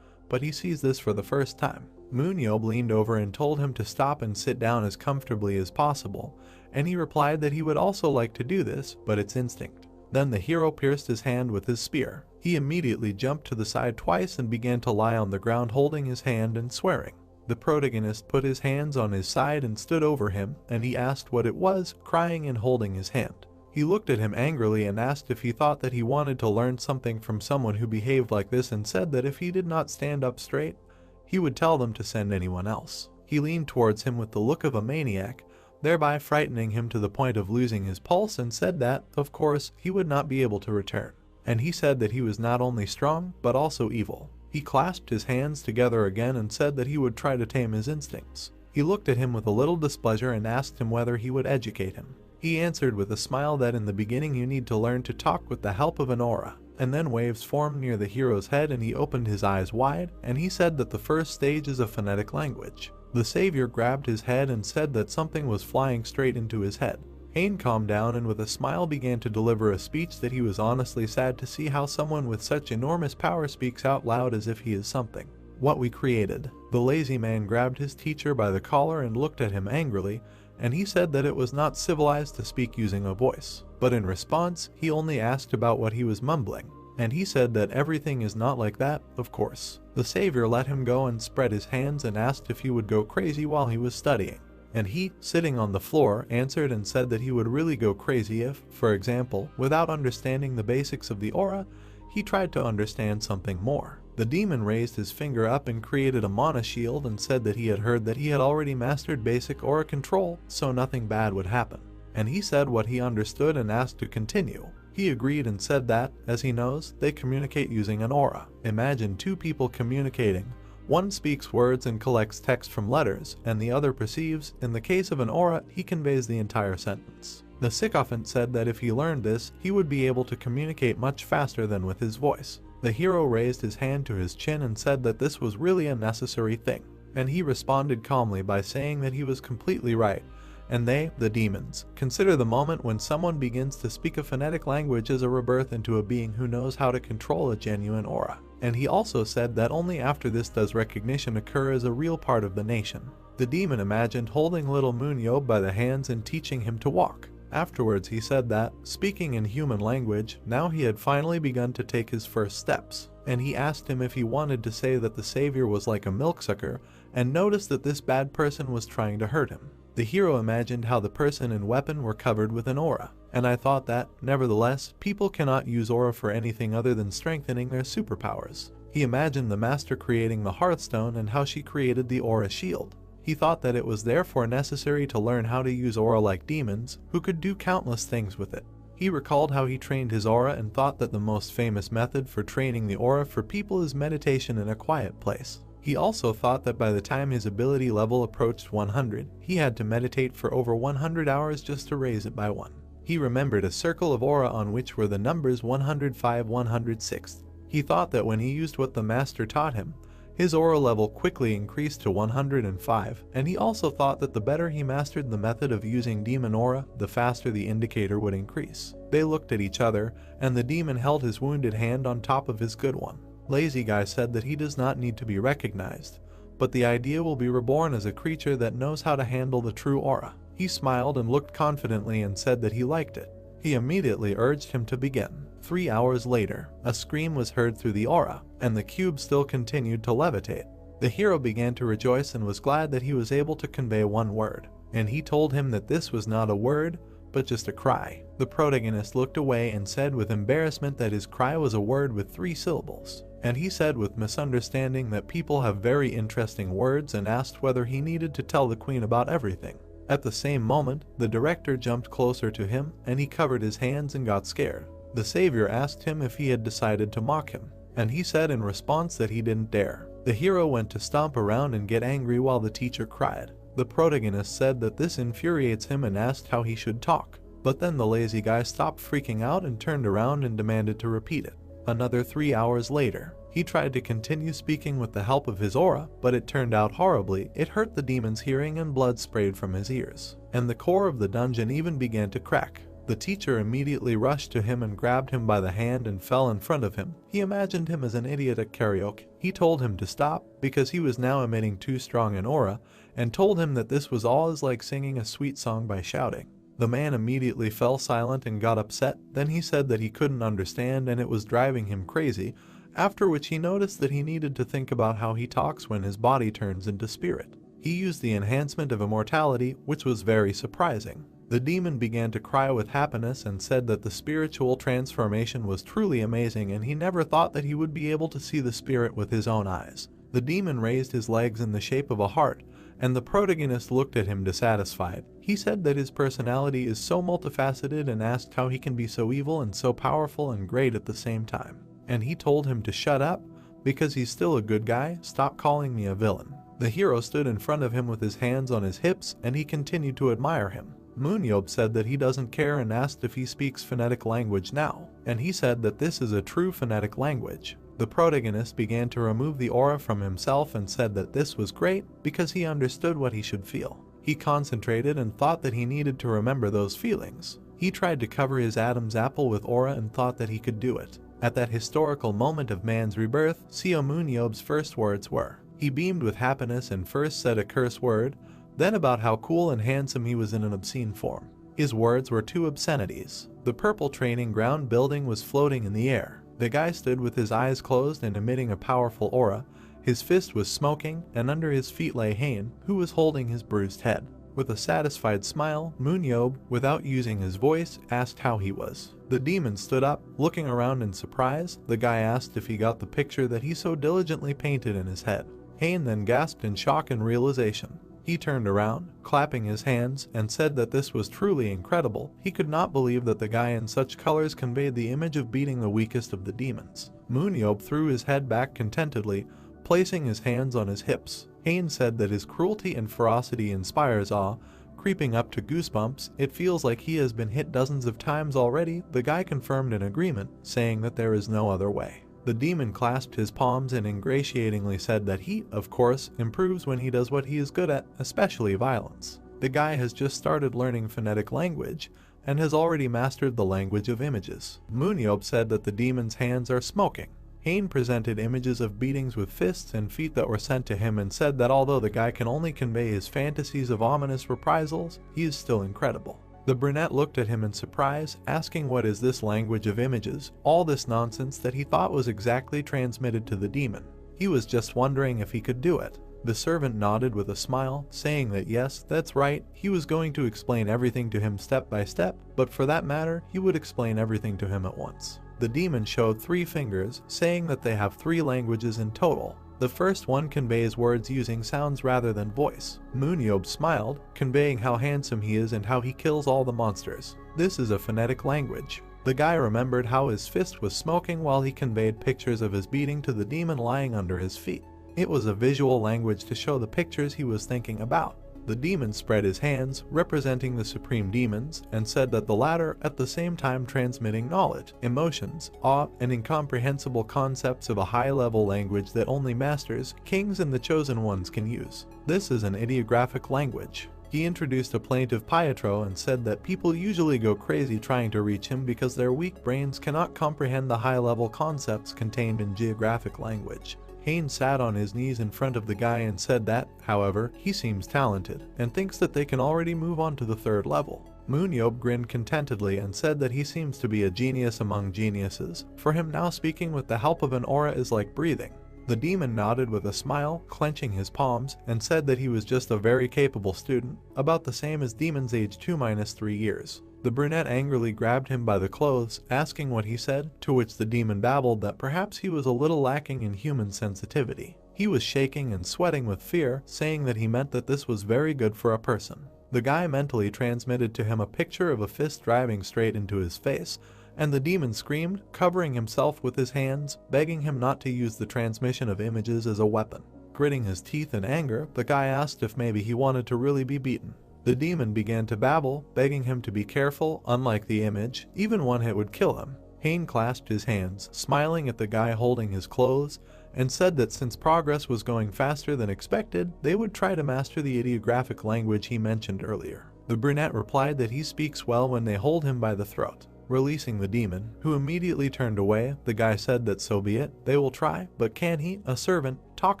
But he sees this for the first time. MoonYeob leaned over and told him to stop and sit down as comfortably as possible, and he replied that he would also like to do this, but it's instinct. Then the hero pierced his hand with his spear. He immediately jumped to the side twice and began to lie on the ground holding his hand and swearing. The protagonist put his hands on his side and stood over him, and he asked what it was, crying and holding his hand. He looked at him angrily and asked if he thought that he wanted to learn something from someone who behaved like this, and said that if he did not stand up straight, he would tell them to send anyone else. He leaned towards him with the look of a maniac, thereby frightening him to the point of losing his pulse, and said that, of course, he would not be able to return. And he said that he was not only strong, but also evil. He clasped his hands together again and said that he would try to tame his instincts. He looked at him with a little displeasure and asked him whether he would educate him. He answered with a smile that in the beginning you need to learn to talk with the help of an aura. And then waves formed near the hero's head and he opened his eyes wide, and he said that the first stage is a phonetic language. The savior grabbed his head and said that something was flying straight into his head. Hayne calmed down and with a smile began to deliver a speech that he was honestly sad to see how someone with such enormous power speaks out loud as if he is something. What we created. The lazy man grabbed his teacher by the collar and looked at him angrily, and he said that it was not civilized to speak using a voice. But in response, he only asked about what he was mumbling, and he said that everything is not like that, of course. The savior let him go and spread his hands and asked if he would go crazy while he was studying. And he, sitting on the floor, answered and said that he would really go crazy if, for example, without understanding the basics of the aura, he tried to understand something more. The demon raised his finger up and created a mana shield and said that he had heard that he had already mastered basic aura control, so nothing bad would happen. And he said what he understood and asked to continue. He agreed and said that, as he knows, they communicate using an aura. Imagine two people communicating. One speaks words and collects text from letters, and the other perceives. In the case of an aura, he conveys the entire sentence. The sycophant said that if he learned this, he would be able to communicate much faster than with his voice. The hero raised his hand to his chin and said that this was really a necessary thing, and he responded calmly by saying that he was completely right. And they, the demons, consider the moment when someone begins to speak a phonetic language as a rebirth into a being who knows how to control a genuine aura. And he also said that only after this does recognition occur as a real part of the nation. The demon imagined holding little MoonYeob by the hands and teaching him to walk. Afterwards he said that, speaking in human language, now he had finally begun to take his first steps. And he asked him if he wanted to say that the savior was like a milksucker, and noticed that this bad person was trying to hurt him. The hero imagined how the person and weapon were covered with an aura, and I thought that, nevertheless, people cannot use aura for anything other than strengthening their superpowers. He imagined the master creating the Hearthstone and how she created the aura shield. He thought that it was therefore necessary to learn how to use aura like demons, who could do countless things with it. He recalled how he trained his aura and thought that the most famous method for training the aura for people is meditation in a quiet place. He also thought that by the time his ability level approached 100, he had to meditate for over 100 hours just to raise it by 1. He remembered a circle of aura on which were the numbers 105-106. He thought that when he used what the master taught him, his aura level quickly increased to 105, and he also thought that the better he mastered the method of using demon aura, the faster the indicator would increase. They looked at each other, and the demon held his wounded hand on top of his good one. Lazy Guy said that he does not need to be recognized, but the idea will be reborn as a creature that knows how to handle the true aura. He smiled and looked confidently and said that he liked it. He immediately urged him to begin. 3 hours later, a scream was heard through the aura, and the cube still continued to levitate. The hero began to rejoice and was glad that he was able to convey one word, and he told him that this was not a word, but just a cry. The protagonist looked away and said with embarrassment that his cry was a word with 3 syllables. And he said with misunderstanding that people have very interesting words and asked whether he needed to tell the queen about everything. At the same moment, the director jumped closer to him and he covered his hands and got scared. The savior asked him if he had decided to mock him, and he said in response that he didn't dare. The hero went to stomp around and get angry while the teacher cried. The protagonist said that this infuriates him and asked how he should talk. But then the lazy guy stopped freaking out and turned around and demanded to repeat it. Another 3 hours later, he tried to continue speaking with the help of his aura, but it turned out horribly. It hurt the demon's hearing and blood sprayed from his ears, and the core of the dungeon even began to crack. The teacher immediately rushed to him and grabbed him by the hand and fell in front of him. He imagined him as an idiot at karaoke. He told him to stop because he was now emitting too strong an aura, and told him that this was all as like singing a sweet song by shouting. The man immediately fell silent and got upset. Then he said that he couldn't understand and it was driving him crazy, after which he noticed that he needed to think about how he talks when his body turns into spirit. He used the enhancement of immortality, which was very surprising. The demon began to cry with happiness and said that the spiritual transformation was truly amazing and he never thought that he would be able to see the spirit with his own eyes. The demon raised his legs in the shape of a heart, and the protagonist looked at him dissatisfied. He said that his personality is so multifaceted and asked how he can be so evil and so powerful and great at the same time. And he told him to shut up, because he's still a good guy, stop calling me a villain. The hero stood in front of him with his hands on his hips and he continued to admire him. MoonYeob said that he doesn't care and asked if he speaks phonetic language now, and he said that this is a true phonetic language. The protagonist began to remove the aura from himself and said that this was great because he understood what he should feel. He concentrated and thought that he needed to remember those feelings. He tried to cover his Adam's apple with aura and thought that he could do it. At that historical moment of man's rebirth, Seo MoonYeob's first words were, he beamed with happiness and first said a curse word, then about how cool and handsome he was in an obscene form. His words were 2 obscenities. The purple training ground building was floating in the air. The guy stood with his eyes closed and emitting a powerful aura. His fist was smoking, and under his feet lay Hain, who was holding his bruised head. With a satisfied smile, MoonYeob, without using his voice, asked how he was. The demon stood up, looking around in surprise. The guy asked if he got the picture that he so diligently painted in his head. Hain then gasped in shock and realization. He turned around, clapping his hands, and said that this was truly incredible. He could not believe that the guy in such colors conveyed the image of beating the weakest of the demons. MoonYeob threw his head back contentedly, placing his hands on his hips. Hain said that his cruelty and ferocity inspires awe, creeping up to goosebumps. It feels like he has been hit dozens of times already. The guy confirmed an agreement, saying that there is no other way. The demon clasped his palms and ingratiatingly said that he, of course, improves when he does what he is good at, especially violence. The guy has just started learning phonetic language and has already mastered the language of images. MoonYeob said that the demon's hands are smoking. Hain presented images of beatings with fists and feet that were sent to him and said that although the guy can only convey his fantasies of ominous reprisals, he is still incredible. The brunette looked at him in surprise, asking what is this language of images, all this nonsense that he thought was exactly transmitted to the demon. He was just wondering if he could do it. The servant nodded with a smile, saying that yes, that's right, he was going to explain everything to him step by step, but for that matter, he would explain everything to him at once. The demon showed 3 fingers, saying that they have 3 languages in total. The first one conveys words using sounds rather than voice. MoonYeob smiled, conveying how handsome he is and how he kills all the monsters. This is a phonetic language. The guy remembered how his fist was smoking while he conveyed pictures of his beating to the demon lying under his feet. It was a visual language to show the pictures he was thinking about. The demon spread his hands, representing the supreme demons, and said that the latter at the same time transmitting knowledge, emotions, awe, and incomprehensible concepts of a high-level language that only masters, kings, and the chosen ones can use. This is an ideographic language. He introduced a plaintive Pietro and said that people usually go crazy trying to reach him because their weak brains cannot comprehend the high-level concepts contained in geographic language. Hain sat on his knees in front of the guy and said that, however, he seems talented, and thinks that they can already move on to the 3rd level. MoonYeob grinned contentedly and said that he seems to be a genius among geniuses. For him now speaking with the help of an aura is like breathing. The demon nodded with a smile, clenching his palms, and said that he was just a very capable student, about the same as demons age 2-3 years. The brunette angrily grabbed him by the clothes, asking what he said, to which the demon babbled that perhaps he was a little lacking in human sensitivity. He was shaking and sweating with fear, saying that he meant that this was very good for a person. The guy mentally transmitted to him a picture of a fist driving straight into his face, and the demon screamed, covering himself with his hands, begging him not to use the transmission of images as a weapon. Gritting his teeth in anger, the guy asked if maybe he wanted to really be beaten. The demon began to babble, begging him to be careful. Unlike the image, even one hit would kill him. Hain clasped his hands, smiling at the guy holding his clothes, and said that since progress was going faster than expected, they would try to master the ideographic language he mentioned earlier. The brunette replied that he speaks well when they hold him by the throat. Releasing the demon, who immediately turned away, the guy said that so be it, they will try, but can he, a servant, talk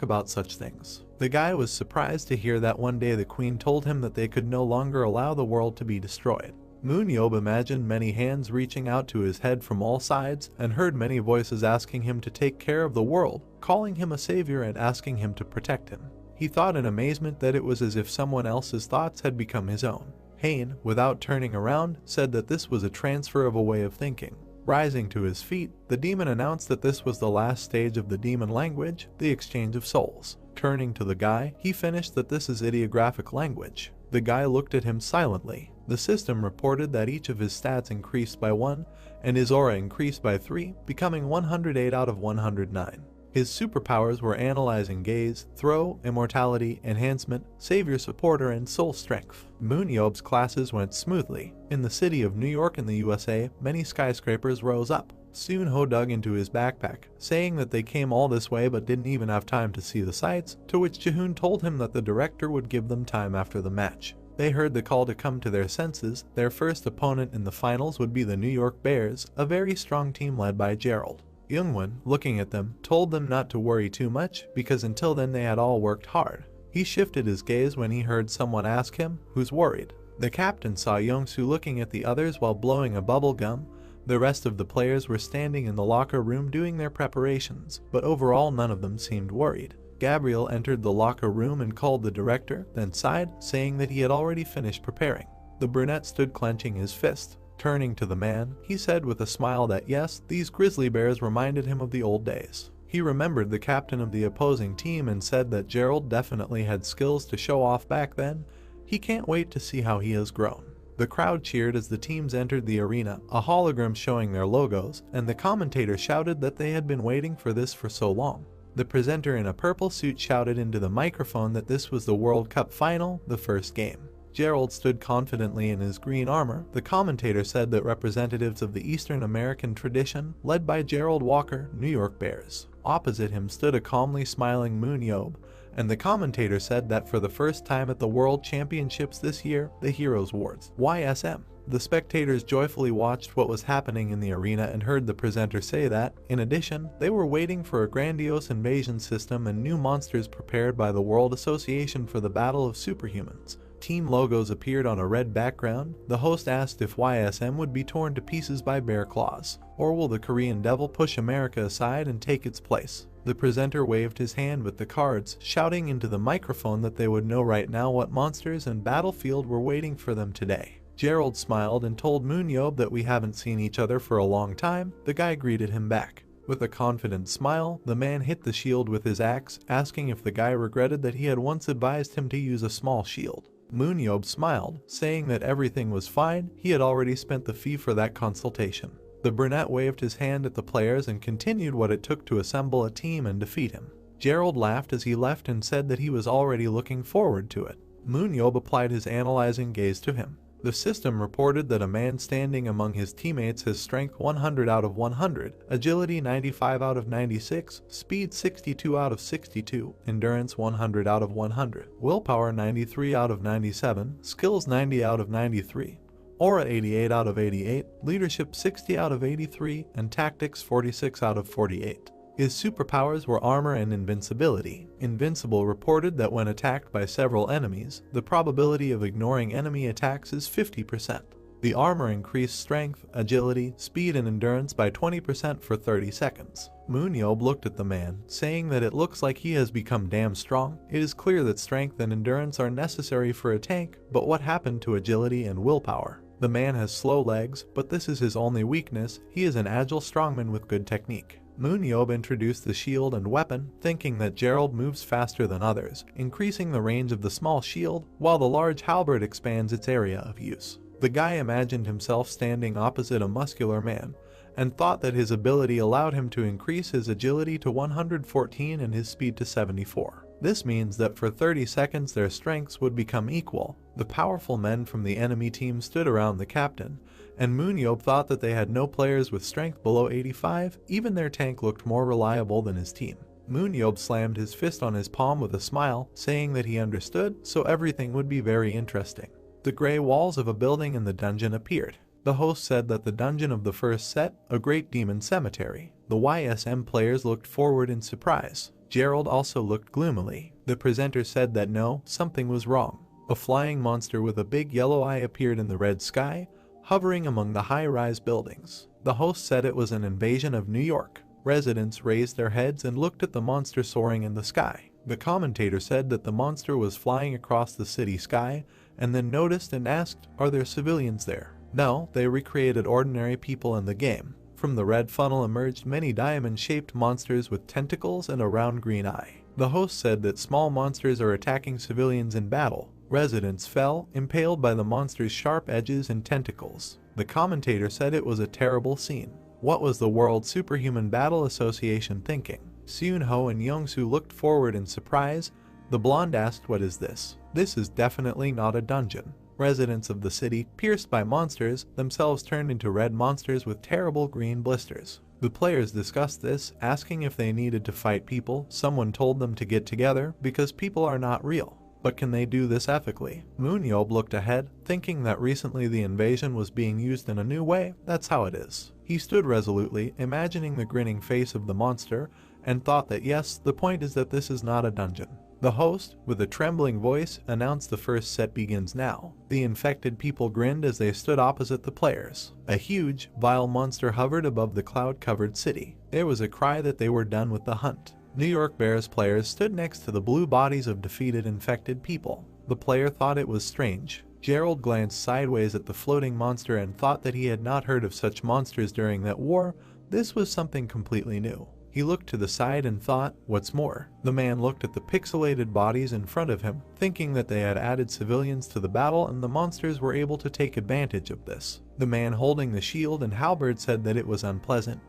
about such things? The guy was surprised to hear that one day the queen told him that they could no longer allow the world to be destroyed. MoonYeob imagined many hands reaching out to his head from all sides and heard many voices asking him to take care of the world, calling him a savior and asking him to protect him. He thought in amazement that it was as if someone else's thoughts had become his own. Hain, without turning around, said that this was a transfer of a way of thinking. Rising to his feet, the demon announced that this was the last stage of the demon language, the exchange of souls. Turning to the guy, he finished that this is ideographic language. The guy looked at him silently. The system reported that each of his stats increased by 1, and his aura increased by 3, becoming 108 out of 109. His superpowers were analyzing gaze, throw, immortality, enhancement, savior supporter, and soul strength. MoonYeob's classes went smoothly. In the city of New York in the USA, many skyscrapers rose up. Soon Ho dug into his backpack, saying that they came all this way but didn't even have time to see the sights, to which Jihoon told him that the director would give them time after the match. They heard the call to come to their senses. Their first opponent in the finals would be the New York Bears, a very strong team led by Gerald. Youngwon, looking at them, told them not to worry too much because until then they had all worked hard. He shifted his gaze when he heard someone ask him, "Who's worried?" The captain saw Youngsu looking at the others while blowing a bubble gum. The rest of the players were standing in the locker room doing their preparations, but overall none of them seemed worried. Gabriel entered the locker room and called the director, then sighed, saying that he had already finished preparing. The brunette stood clenching his fist. Turning to the man, he said with a smile that yes, these grizzly bears reminded him of the old days. He remembered the captain of the opposing team and said that Gerald definitely had skills to show off back then. He can't wait to see how he has grown. The crowd cheered as the teams entered the arena, a hologram showing their logos, and the commentator shouted that they had been waiting for this for so long. The presenter in a purple suit shouted into the microphone that this was the World Cup final, the first game. Gerald stood confidently in his green armor. The commentator said that representatives of the Eastern American tradition, led by Gerald Walker, New York Bears. Opposite him stood a calmly smiling MoonYeob, and the commentator said that for the first time at the World Championships this year, the Heroes Awards, YSM. The spectators joyfully watched what was happening in the arena and heard the presenter say that, in addition, they were waiting for a grandiose invasion system and new monsters prepared by the World Association for the Battle of Superhumans. Team logos appeared on a red background. The host asked if YSM would be torn to pieces by bear claws, or will the Korean devil push America aside and take its place? The presenter waved his hand with the cards, shouting into the microphone that they would know right now what monsters and battlefield were waiting for them today. Gerald smiled and told MoonYeob that we haven't seen each other for a long time. The guy greeted him back. With a confident smile, the man hit the shield with his axe, asking if the guy regretted that he had once advised him to use a small shield. MoonYeob smiled, saying that everything was fine. He had already spent the fee for that consultation. The brunette waved his hand at the players and continued what it took to assemble a team and defeat him. Gerald laughed as he left and said that he was already looking forward to it. MoonYeob applied his analyzing gaze to him. The system reported that a man standing among his teammates has strength 100 out of 100, agility 95 out of 96, speed 62 out of 62, endurance 100 out of 100, willpower 93 out of 97, skills 90 out of 93, aura 88 out of 88, leadership 60 out of 83, and tactics 46 out of 48. His superpowers were armor and invincibility. Invincible reported that when attacked by several enemies, the probability of ignoring enemy attacks is 50%. The armor increased strength, agility, speed, and endurance by 20% for 30 seconds. MoonYeob looked at the man, saying that it looks like he has become damn strong. It is clear that strength and endurance are necessary for a tank, but what happened to agility and willpower? The man has slow legs, but this is his only weakness. He is an agile strongman with good technique. MoonYeob introduced the shield and weapon, thinking that Gerald moves faster than others, increasing the range of the small shield, while the large halberd expands its area of use. The guy imagined himself standing opposite a muscular man, and thought that his ability allowed him to increase his agility to 114 and his speed to 74. This means that for 30 seconds their strengths would become equal. The powerful men from the enemy team stood around the captain, And MoonYeob thought that they had no players with strength below 85, even their tank looked more reliable than his team. MoonYeob slammed his fist on his palm with a smile, saying that he understood, so everything would be very interesting. The gray walls of a building in the dungeon appeared. The host said that the dungeon of the first set, a great demon cemetery. The YSM players looked forward in surprise. Gerald also looked gloomily. The presenter said that no, something was wrong. A flying monster with a big yellow eye appeared in the red sky, hovering among the high-rise buildings. The host said it was an invasion of New York. Residents raised their heads and looked at the monster soaring in the sky. The commentator said that the monster was flying across the city sky and then noticed and asked, "Are there civilians there?" No, they recreated ordinary people in the game. From the red funnel emerged many diamond-shaped monsters with tentacles and a round green eye. The host said that small monsters are attacking civilians in battle. Residents fell, impaled by the monster's sharp edges and tentacles. The commentator said it was a terrible scene. What was the World Superhuman Battle Association thinking? Seunho and Youngsu looked forward in surprise. The blonde asked, "What is this?" "This is definitely not a dungeon." Residents of the city, pierced by monsters, themselves turned into red monsters with terrible green blisters. The players discussed this, asking if they needed to fight people. Someone told them to get together because people are not real. But can they do this ethically? MoonYeob looked ahead, thinking that recently the invasion was being used in a new way. That's how it is. He stood resolutely, imagining the grinning face of the monster, and thought that yes, the point is that this is not a dungeon. The host, with a trembling voice, announced the first set begins now. The infected people grinned as they stood opposite the players. A huge, vile monster hovered above the cloud-covered city. There was a cry that they were done with the hunt. New York Bears players stood next to the blue bodies of defeated infected people. The player thought it was strange. Gerald glanced sideways at the floating monster and thought that he had not heard of such monsters during that war. This was something completely new. He looked to the side and thought, what's more? The man looked at the pixelated bodies in front of him, thinking that they had added civilians to the battle and the monsters were able to take advantage of this. The man holding the shield and halberd said that it was unpleasant,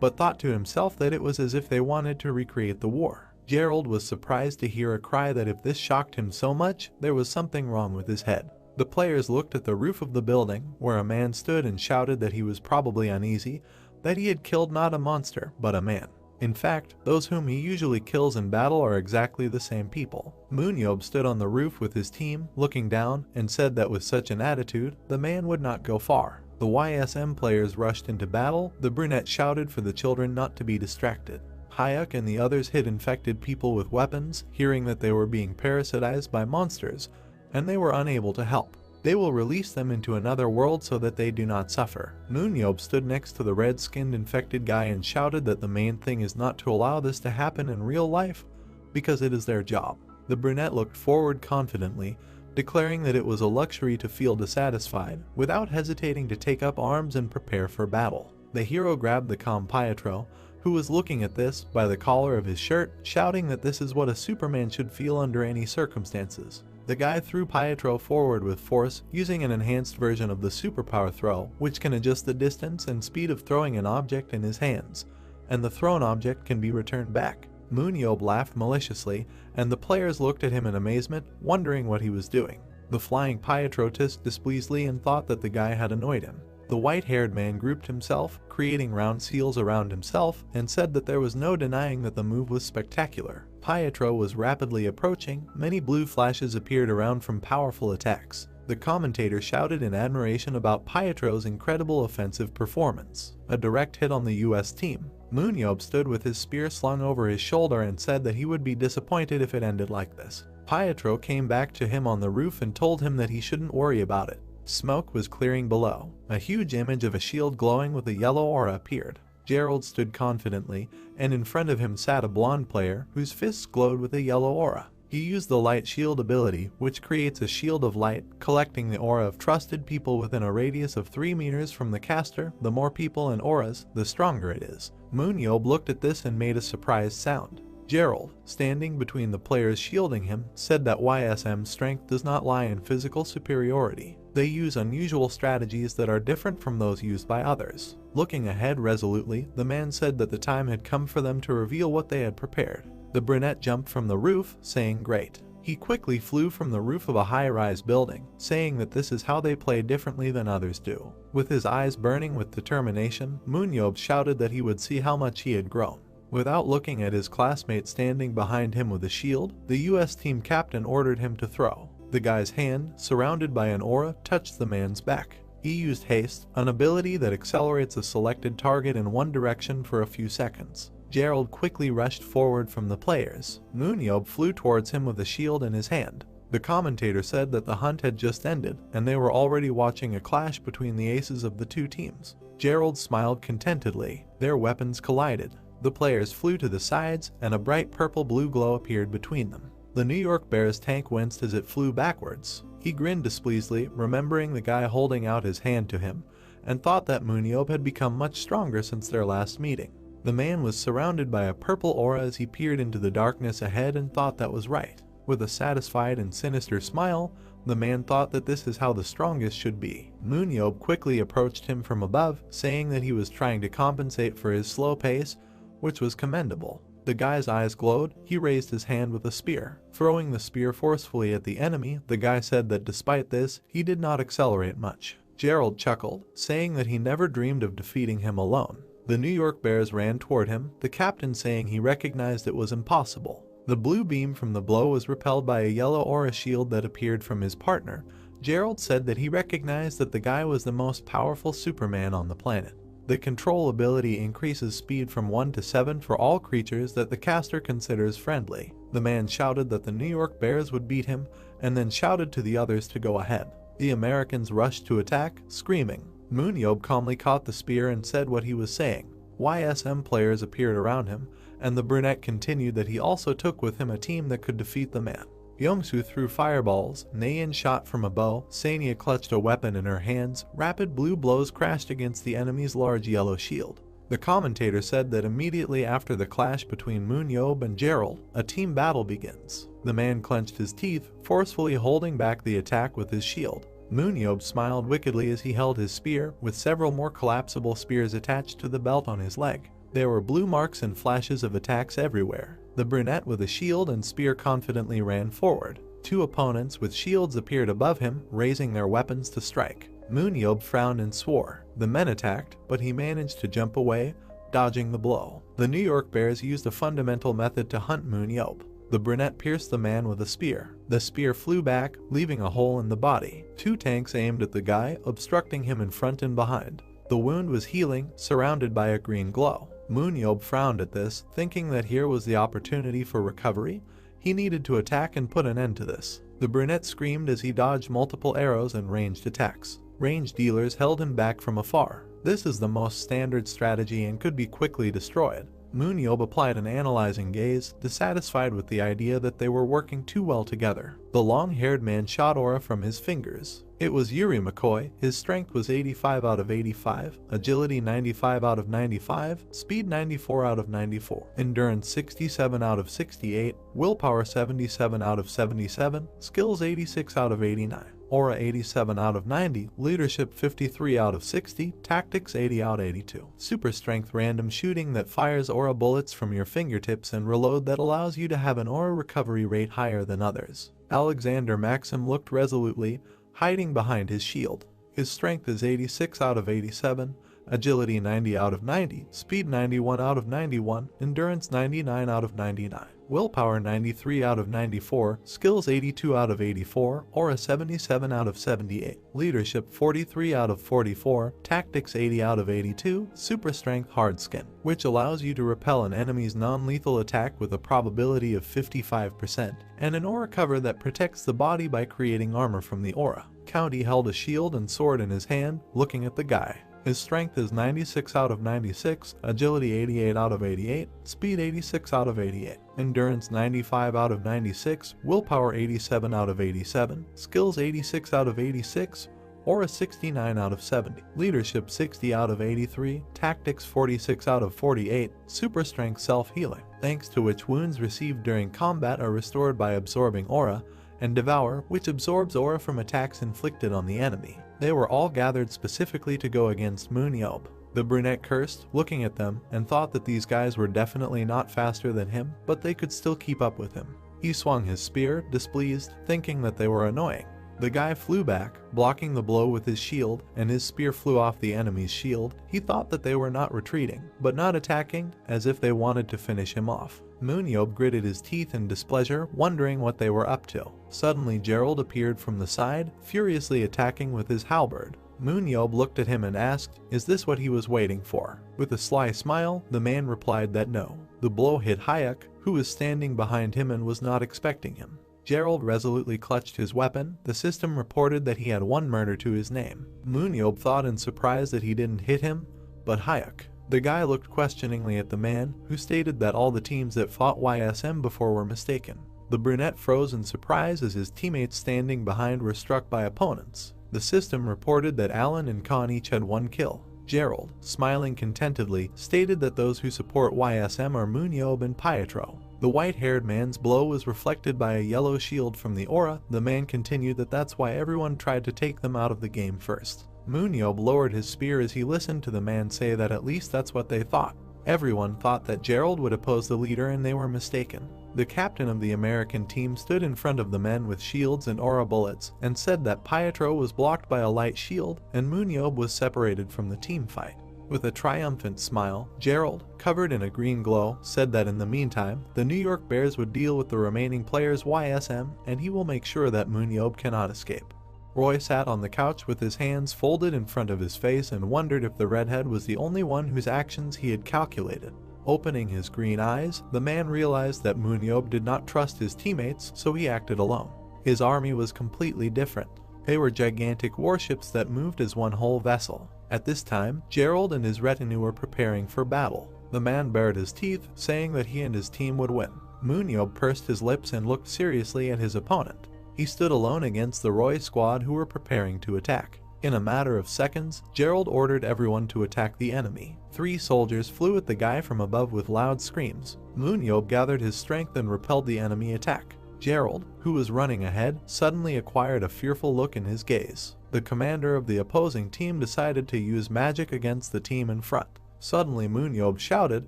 but thought to himself that it was as if they wanted to recreate the war. Gerald was surprised to hear a cry that if this shocked him so much, there was something wrong with his head. The players looked at the roof of the building, where a man stood and shouted that he was probably uneasy, that he had killed not a monster, but a man. In fact, those whom he usually kills in battle are exactly the same people. MoonYeob stood on the roof with his team, looking down, and said that with such an attitude, the man would not go far. The YSM players rushed into battle. The brunette shouted for the children not to be distracted. Hayek and the others hit infected people with weapons, hearing that they were being parasitized by monsters, and they were unable to help. They will release them into another world so that they do not suffer. MoonYeob stood next to the red-skinned infected guy and shouted that the main thing is not to allow this to happen in real life, because it is their job. The brunette looked forward confidently, declaring that it was a luxury to feel dissatisfied, without hesitating to take up arms and prepare for battle. The hero grabbed the calm Pietro, who was looking at this, by the collar of his shirt, shouting that this is what a Superman should feel under any circumstances. The guy threw Pietro forward with force, using an enhanced version of the superpower throw, which can adjust the distance and speed of throwing an object in his hands, and the thrown object can be returned back. MoonYeob laughed maliciously, and the players looked at him in amazement, wondering what he was doing. The flying Pietro tickled displeasantly and thought that the guy had annoyed him. The white-haired man grouped himself, creating round seals around himself, and said that there was no denying that the move was spectacular. Pietro was rapidly approaching. Many blue flashes appeared around from powerful attacks. The commentator shouted in admiration about Pietro's incredible offensive performance. A direct hit on the US team. MoonYeob stood with his spear slung over his shoulder and said that he would be disappointed if it ended like this. Pietro came back to him on the roof and told him that he shouldn't worry about it. Smoke was clearing below. A huge image of a shield glowing with a yellow aura appeared. Gerald stood confidently, and in front of him sat a blonde player whose fists glowed with a yellow aura. He used the light shield ability, which creates a shield of light, collecting the aura of trusted people within a radius of 3 meters from the caster. The more people and auras, the stronger it is. MoonYeob looked at this and made a surprised sound. Gerald, standing between the players shielding him, said that YSM's strength does not lie in physical superiority. They use unusual strategies that are different from those used by others. Looking ahead resolutely, the man said that the time had come for them to reveal what they had prepared. The brunette jumped from the roof, saying, "Great." He quickly flew from the roof of a high-rise building, saying that this is how they play differently than others do. With his eyes burning with determination, MoonYeob shouted that he would see how much he had grown. Without looking at his classmate standing behind him with a shield, the US team captain ordered him to throw. The guy's hand, surrounded by an aura, touched the man's back. He used haste, an ability that accelerates a selected target in one direction for a few seconds. Gerald quickly rushed forward from the players. MoonYeob flew towards him with a shield in his hand. The commentator said that the hunt had just ended, and they were already watching a clash between the aces of the two teams. Gerald smiled contentedly. Their weapons collided. The players flew to the sides, and a bright purple-blue glow appeared between them. The New York Bears tank winced as it flew backwards. He grinned displeasingly, remembering the guy holding out his hand to him, and thought that MoonYeob had become much stronger since their last meeting. The man was surrounded by a purple aura as he peered into the darkness ahead and thought that was right. With a satisfied and sinister smile, the man thought that this is how the strongest should be. MoonYeob quickly approached him from above, saying that he was trying to compensate for his slow pace, which was commendable. The guy's eyes glowed. He raised his hand with a spear. Throwing the spear forcefully at the enemy, the guy said that despite this, he did not accelerate much. Gerald chuckled, saying that he never dreamed of defeating him alone. The New York Bears ran toward him, the captain saying he recognized it was impossible. The blue beam from the blow was repelled by a yellow aura shield that appeared from his partner. Gerald said that he recognized that the guy was the most powerful Superman on the planet. The control ability increases speed from 1 to 7 for all creatures that the caster considers friendly. The man shouted that the New York Bears would beat him, and then shouted to the others to go ahead. The Americans rushed to attack, screaming. MoonYeob calmly caught the spear and said what he was saying. YSM players appeared around him, and the brunette continued that he also took with him a team that could defeat the man. Youngsu threw fireballs, Naeun shot from a bow, Sanya clutched a weapon in her hands, rapid blue blows crashed against the enemy's large yellow shield. The commentator said that immediately after the clash between MoonYeob and Gerald, a team battle begins. The man clenched his teeth, forcefully holding back the attack with his shield. MoonYeob smiled wickedly as he held his spear, with several more collapsible spears attached to the belt on his leg. There were blue marks and flashes of attacks everywhere. The brunette with a shield and spear confidently ran forward. Two opponents with shields appeared above him, raising their weapons to strike. MoonYeob frowned and swore. The men attacked, but he managed to jump away, dodging the blow. The New York Bears used a fundamental method to hunt MoonYeob. The brunette pierced the man with a spear. The spear flew back, leaving a hole in the body. Two tanks aimed at the guy, obstructing him in front and behind. The wound was healing, surrounded by a green glow. MoonYeob frowned at this, thinking that here was the opportunity for recovery. He needed to attack and put an end to this. The brunette screamed as he dodged multiple arrows and ranged attacks. Range dealers held him back from afar. This is the most standard strategy and could be quickly destroyed. MoonYeob applied an analyzing gaze, dissatisfied with the idea that they were working too well together. The long-haired man shot aura from his fingers. It was Yuri McCoy. His strength was 85 out of 85, agility 95 out of 95, speed 94 out of 94, endurance 67 out of 68, willpower 77 out of 77, skills 86 out of 89. Aura 87 out of 90, leadership 53 out of 60, tactics 80 out of 82. Super strength random shooting that fires aura bullets from your fingertips and reload that allows you to have an aura recovery rate higher than others. Alexander Maxim looked resolutely, hiding behind his shield. His strength is 86 out of 87, agility 90 out of 90, speed 91 out of 91, endurance 99 out of 99. Willpower 93 out of 94, skills 82 out of 84, aura 77 out of 78, leadership 43 out of 44, tactics 80 out of 82, super strength hard skin, which allows you to repel an enemy's non-lethal attack with a probability of 55%, and an aura cover that protects the body by creating armor from the aura. County held a shield and sword in his hand, looking at the guy. His strength is 96 out of 96, agility 88 out of 88, speed 86 out of 88, endurance 95 out of 96, willpower 87 out of 87, skills 86 out of 86, aura 69 out of 70, leadership 60 out of 83, tactics 46 out of 48, super strength self-healing, thanks to which wounds received during combat are restored by absorbing aura, and Devour, which absorbs aura from attacks inflicted on the enemy. They were all gathered specifically to go against MoonYeob. The brunette cursed, looking at them, and thought that these guys were definitely not faster than him, but they could still keep up with him. He swung his spear, displeased, thinking that they were annoying. The guy flew back, blocking the blow with his shield, and his spear flew off the enemy's shield. He thought that they were not retreating, but not attacking, as if they wanted to finish him off. MoonYeob gritted his teeth in displeasure, wondering what they were up to. Suddenly Gerald appeared from the side, furiously attacking with his halberd. MoonYeob looked at him and asked, "Is this what he was waiting for?" With a sly smile, the man replied that no. The blow hit Hayek, who was standing behind him and was not expecting him. Gerald resolutely clutched his weapon. The system reported that he had 1 murder to his name. MoonYeob thought in surprise that he didn't hit him, but Hayek. The guy looked questioningly at the man, who stated that all the teams that fought YSM before were mistaken. The brunette froze in surprise as his teammates standing behind were struck by opponents. The system reported that Alan and Khan each had 1 kill. Gerald, smiling contentedly, stated that those who support YSM are MoonYeob and Pietro. The white-haired man's blow was reflected by a yellow shield from the aura. The man continued that that's why everyone tried to take them out of the game first. MoonYeob lowered his spear as he listened to the man say that at least that's what they thought. Everyone thought that Gerald would oppose the leader, and they were mistaken. The captain of the American team stood in front of the men with shields and aura bullets and said that Pietro was blocked by a light shield and MoonYeob was separated from the team fight. With a triumphant smile, Gerald, covered in a green glow, said that in the meantime, the New York Bears would deal with the remaining players YSM, and he will make sure that MoonYeob cannot escape. Roy sat on the couch with his hands folded in front of his face and wondered if the redhead was the only one whose actions he had calculated. Opening his green eyes, the man realized that MoonYeob did not trust his teammates, so he acted alone. His army was completely different. They were gigantic warships that moved as one whole vessel. At this time, Gerald and his retinue were preparing for battle. The man bared his teeth, saying that he and his team would win. MoonYeob pursed his lips and looked seriously at his opponent. He stood alone against the Roy squad who were preparing to attack. In a matter of seconds, Gerald ordered everyone to attack the enemy. 3 soldiers flew at the guy from above with loud screams. MoonYeob gathered his strength and repelled the enemy attack. Gerald, who was running ahead, suddenly acquired a fearful look in his gaze. The commander of the opposing team decided to use magic against the team in front. Suddenly MoonYeob shouted,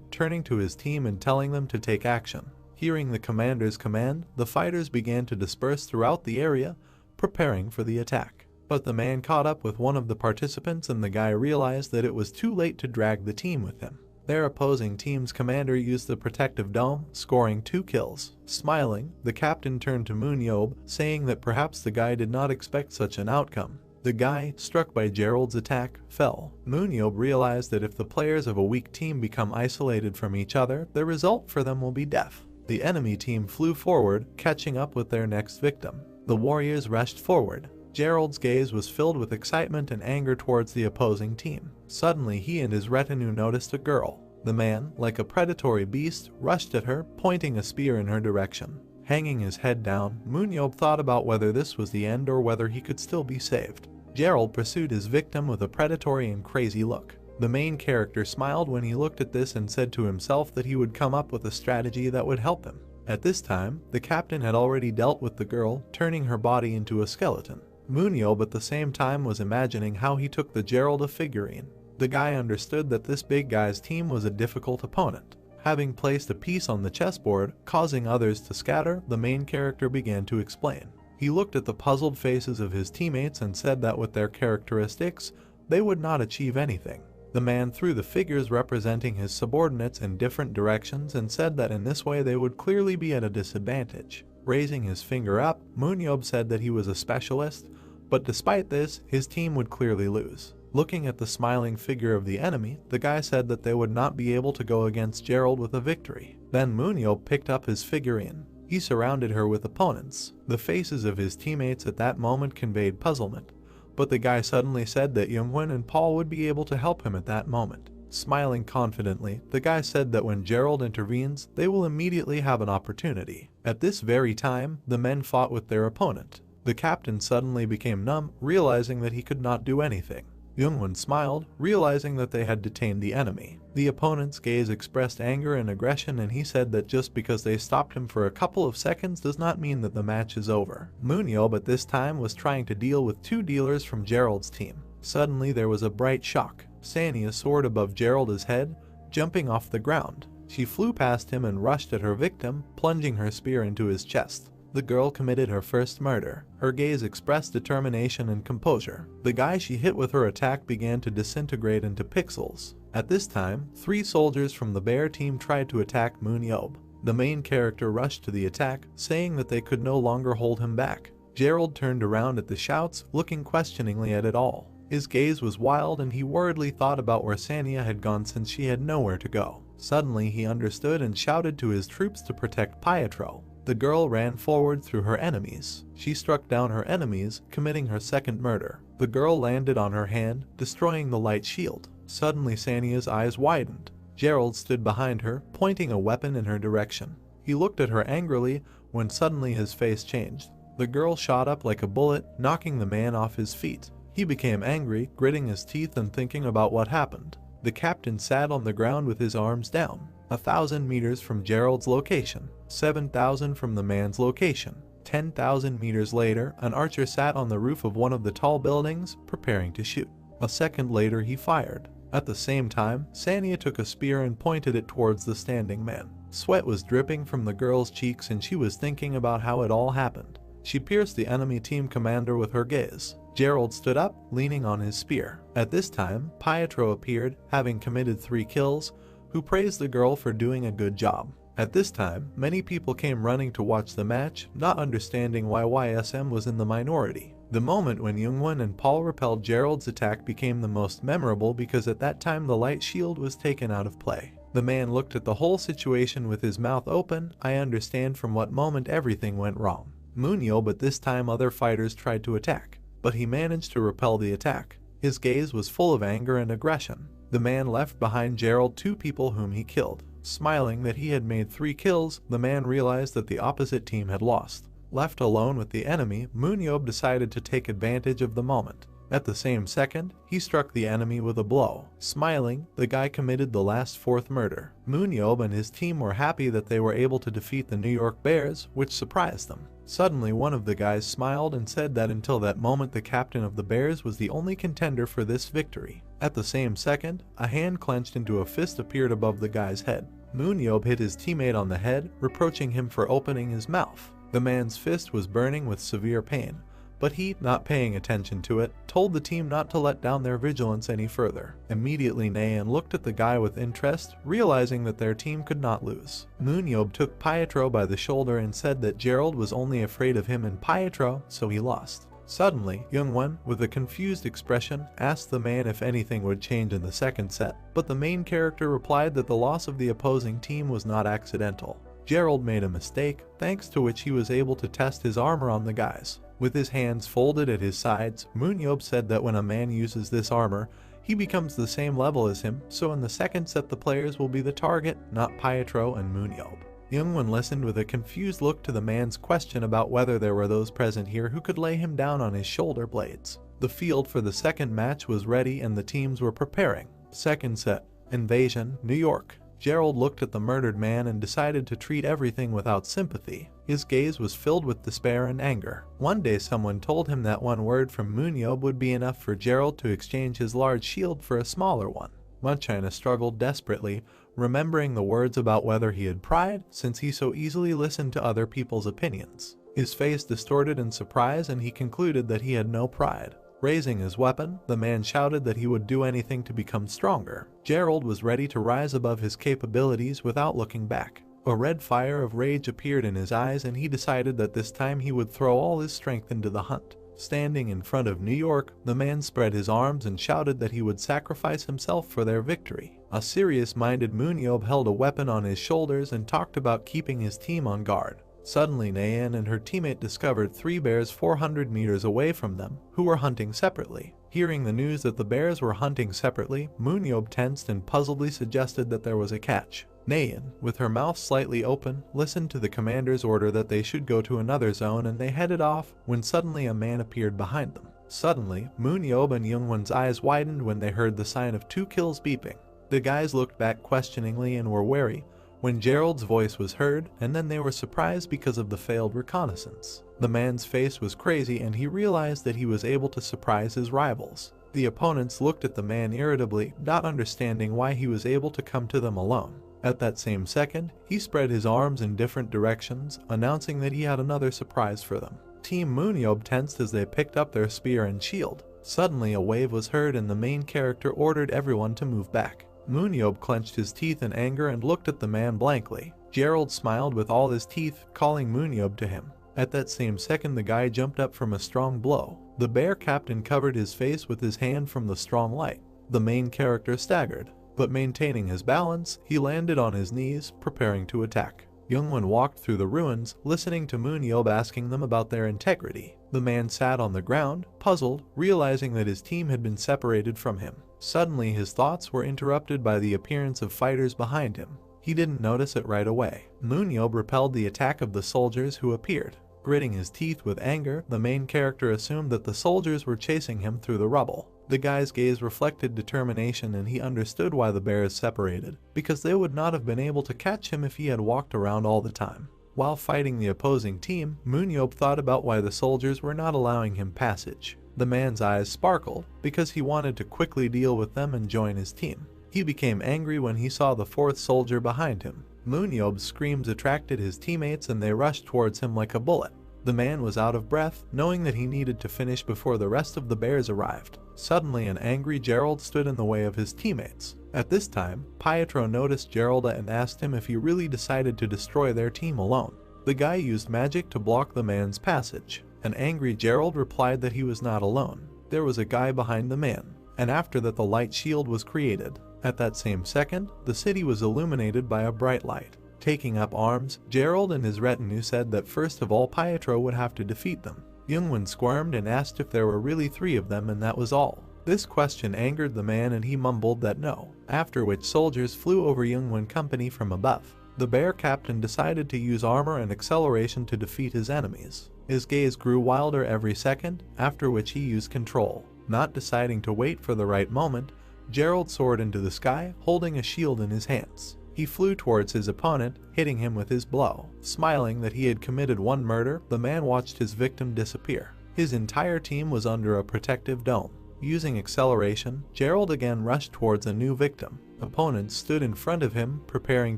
turning to his team and telling them to take action. Hearing the commander's command, the fighters began to disperse throughout the area, preparing for the attack. But the man caught up with one of the participants and the guy realized that it was too late to drag the team with him. Their opposing team's commander used the protective dome, scoring 2 kills. Smiling, the captain turned to MoonYeob, saying that perhaps the guy did not expect such an outcome. The guy, struck by Gerald's attack, fell. MoonYeob realized that if the players of a weak team become isolated from each other, the result for them will be death. The enemy team flew forward, catching up with their next victim. The warriors rushed forward. Gerald's gaze was filled with excitement and anger towards the opposing team. Suddenly he and his retinue noticed a girl. The man, like a predatory beast, rushed at her, pointing a spear in her direction. Hanging his head down, MoonYeob thought about whether this was the end or whether he could still be saved. Gerald pursued his victim with a predatory and crazy look. The main character smiled when he looked at this and said to himself that he would come up with a strategy that would help him. At this time, the captain had already dealt with the girl, turning her body into a skeleton. MoonYeob at the same time was imagining how he took the Gerald a figurine. The guy understood that this big guy's team was a difficult opponent. Having placed a piece on the chessboard, causing others to scatter, the main character began to explain. He looked at the puzzled faces of his teammates and said that with their characteristics, they would not achieve anything. The man threw the figures representing his subordinates in different directions and said that in this way they would clearly be at a disadvantage. Raising his finger up, MoonYeob said that he was a specialist, but despite this, his team would clearly lose. Looking at the smiling figure of the enemy, the guy said that they would not be able to go against Gerald with a victory. Then MoonYeob picked up his figurine. He surrounded her with opponents. The faces of his teammates at that moment conveyed puzzlement, but the guy suddenly said that Youngwon and Paul would be able to help him at that moment. Smiling confidently, the guy said that when Gerald intervenes, they will immediately have an opportunity. At this very time, the men fought with their opponent. The captain suddenly became numb, realizing that he could not do anything. Youngwon smiled, realizing that they had detained the enemy. The opponent's gaze expressed anger and aggression, and he said that just because they stopped him for a couple of seconds does not mean that the match is over. MoonYeob at this time was trying to deal with 2 dealers from Gerald's team. Suddenly there was a bright shock. Sanya soared above Gerald's head, jumping off the ground. She flew past him and rushed at her victim, plunging her spear into his chest. The girl committed her first murder. Her gaze expressed determination and composure. The guy she hit with her attack began to disintegrate into pixels. At this time, 3 soldiers from the bear team tried to attack MoonYeob. The main character rushed to the attack, saying that they could no longer hold him back. Gerald turned around at the shouts, looking questioningly at it all. His gaze was wild and he worriedly thought about where Sanya had gone since she had nowhere to go. Suddenly he understood and shouted to his troops to protect Pietro. The girl ran forward through her enemies. She struck down her enemies, committing her second murder. The girl landed on her hand, destroying the light shield. Suddenly Sanya's eyes widened. Gerald stood behind her, pointing a weapon in her direction. He looked at her angrily when suddenly his face changed. The girl shot up like a bullet, knocking the man off his feet. He became angry, gritting his teeth and thinking about what happened. The captain sat on the ground with his arms down. 1,000 meters from Gerald's location, 7,000 from the man's location. 10,000 meters later, an archer sat on the roof of one of the tall buildings, preparing to shoot. A second later he fired. At the same time, Sanya took a spear and pointed it towards the standing man. Sweat was dripping from the girl's cheeks and she was thinking about how it all happened. She pierced the enemy team commander with her gaze. Gerald stood up, leaning on his spear. At this time, Pietro appeared, having committed 3 kills, who praised the girl for doing a good job. At this time, many people came running to watch the match, not understanding why YSM was in the minority. The moment when Youngwon and Paul repelled Gerald's attack became the most memorable because at that time the light shield was taken out of play. The man looked at the whole situation with his mouth open. I understand from what moment everything went wrong. MoonYeob, at this time other fighters tried to attack, but he managed to repel the attack. His gaze was full of anger and aggression. The man left behind Gerald 2 people whom he killed. Smiling that he had made 3 kills, the man realized that the opposite team had lost. Left alone with the enemy, MoonYeob decided to take advantage of the moment. At the same second, he struck the enemy with a blow. Smiling, the guy committed the last 4th murder. MoonYeob and his team were happy that they were able to defeat the New York Bears, which surprised them. Suddenly one of the guys smiled and said that until that moment the captain of the Bears was the only contender for this victory. At the same second, a hand clenched into a fist appeared above the guy's head. MoonYeob hit his teammate on the head, reproaching him for opening his mouth. The man's fist was burning with severe pain, but he, not paying attention to it, told the team not to let down their vigilance any further. Immediately Nayan looked at the guy with interest, realizing that their team could not lose. MoonYeob took Pietro by the shoulder and said that Gerald was only afraid of him and Pietro, so he lost. Suddenly, Youngwon, with a confused expression, asked the man if anything would change in the second set, but the main character replied that the loss of the opposing team was not accidental. Gerald made a mistake, thanks to which he was able to test his armor on the guys. With his hands folded at his sides, MoonYeob said that when a man uses this armor, he becomes the same level as him, so in the second set the players will be the target, not Pietro and MoonYeob. Youngwon listened with a confused look to the man's question about whether there were those present here who could lay him down on his shoulder blades. The field for the second match was ready and the teams were preparing. Second set, Invasion, New York. Gerald looked at the murdered man and decided to treat everything without sympathy. His gaze was filled with despair and anger. One day someone told him that one word from MoonYeob would be enough for Gerald to exchange his large shield for a smaller one. Munchina struggled desperately, remembering the words about whether he had pride, since he so easily listened to other people's opinions. His face distorted in surprise and he concluded that he had no pride. Raising his weapon, the man shouted that he would do anything to become stronger. Gerald was ready to rise above his capabilities without looking back. A red fire of rage appeared in his eyes and he decided that this time he would throw all his strength into the hunt. Standing in front of New York, the man spread his arms and shouted that he would sacrifice himself for their victory. A serious-minded MoonYeob held a weapon on his shoulders and talked about keeping his team on guard. Suddenly Nayan and her teammate discovered 3 bears 400 meters away from them, who were hunting separately. Hearing the news that the bears were hunting separately, MoonYeob tensed and puzzledly suggested that there was a catch. Nayan, with her mouth slightly open, listened to the commander's order that they should go to another zone and they headed off when suddenly a man appeared behind them. Suddenly, MoonYeob and Youngwon's eyes widened when they heard the sign of 2 kills beeping. The guys looked back questioningly and were wary when Gerald's voice was heard, and then they were surprised because of the failed reconnaissance. The man's face was crazy and he realized that he was able to surprise his rivals. The opponents looked at the man irritably, not understanding why he was able to come to them alone. At that same second, he spread his arms in different directions, announcing that he had another surprise for them. Team MoonYeob tensed as they picked up their spear and shield. Suddenly a wave was heard and the main character ordered everyone to move back. MoonYeob clenched his teeth in anger and looked at the man blankly. Gerald smiled with all his teeth, calling MoonYeob to him. At that same second the guy jumped up from a strong blow. The bear captain covered his face with his hand from the strong light. The main character staggered, but maintaining his balance, he landed on his knees, preparing to attack. Youngwon walked through the ruins, listening to MoonYeob asking them about their integrity. The man sat on the ground, puzzled, realizing that his team had been separated from him. Suddenly his thoughts were interrupted by the appearance of fighters behind him. He didn't notice it right away. MoonYeob repelled the attack of the soldiers who appeared. Gritting his teeth with anger, the main character assumed that the soldiers were chasing him through the rubble. The guy's gaze reflected determination and he understood why the bears separated, because they would not have been able to catch him if he had walked around all the time. While fighting the opposing team, MoonYeob thought about why the soldiers were not allowing him passage. The man's eyes sparkled, because he wanted to quickly deal with them and join his team. He became angry when he saw the fourth soldier behind him. MoonYeob's screams attracted his teammates and they rushed towards him like a bullet. The man was out of breath, knowing that he needed to finish before the rest of the bears arrived. Suddenly an angry Gerald stood in the way of his teammates. At this time, Pietro noticed Gerald and asked him if he really decided to destroy their team alone. The guy used magic to block the man's passage. An angry Gerald replied that he was not alone. There was a guy behind the man, and after that the light shield was created. At that same second, the city was illuminated by a bright light. Taking up arms, Gerald and his retinue said that first of all Pietro would have to defeat them. Youngwon squirmed and asked if there were really 3 of them and that was all. This question angered the man and he mumbled that no, after which soldiers flew over Youngwon company from above. The bear captain decided to use armor and acceleration to defeat his enemies. His gaze grew wilder every second, after which he used control. Not deciding to wait for the right moment, Gerald soared into the sky, holding a shield in his hands. He flew towards his opponent, hitting him with his blow. Smiling that he had committed one murder, the man watched his victim disappear. His entire team was under a protective dome. Using acceleration, Gerald again rushed towards a new victim. Opponents stood in front of him, preparing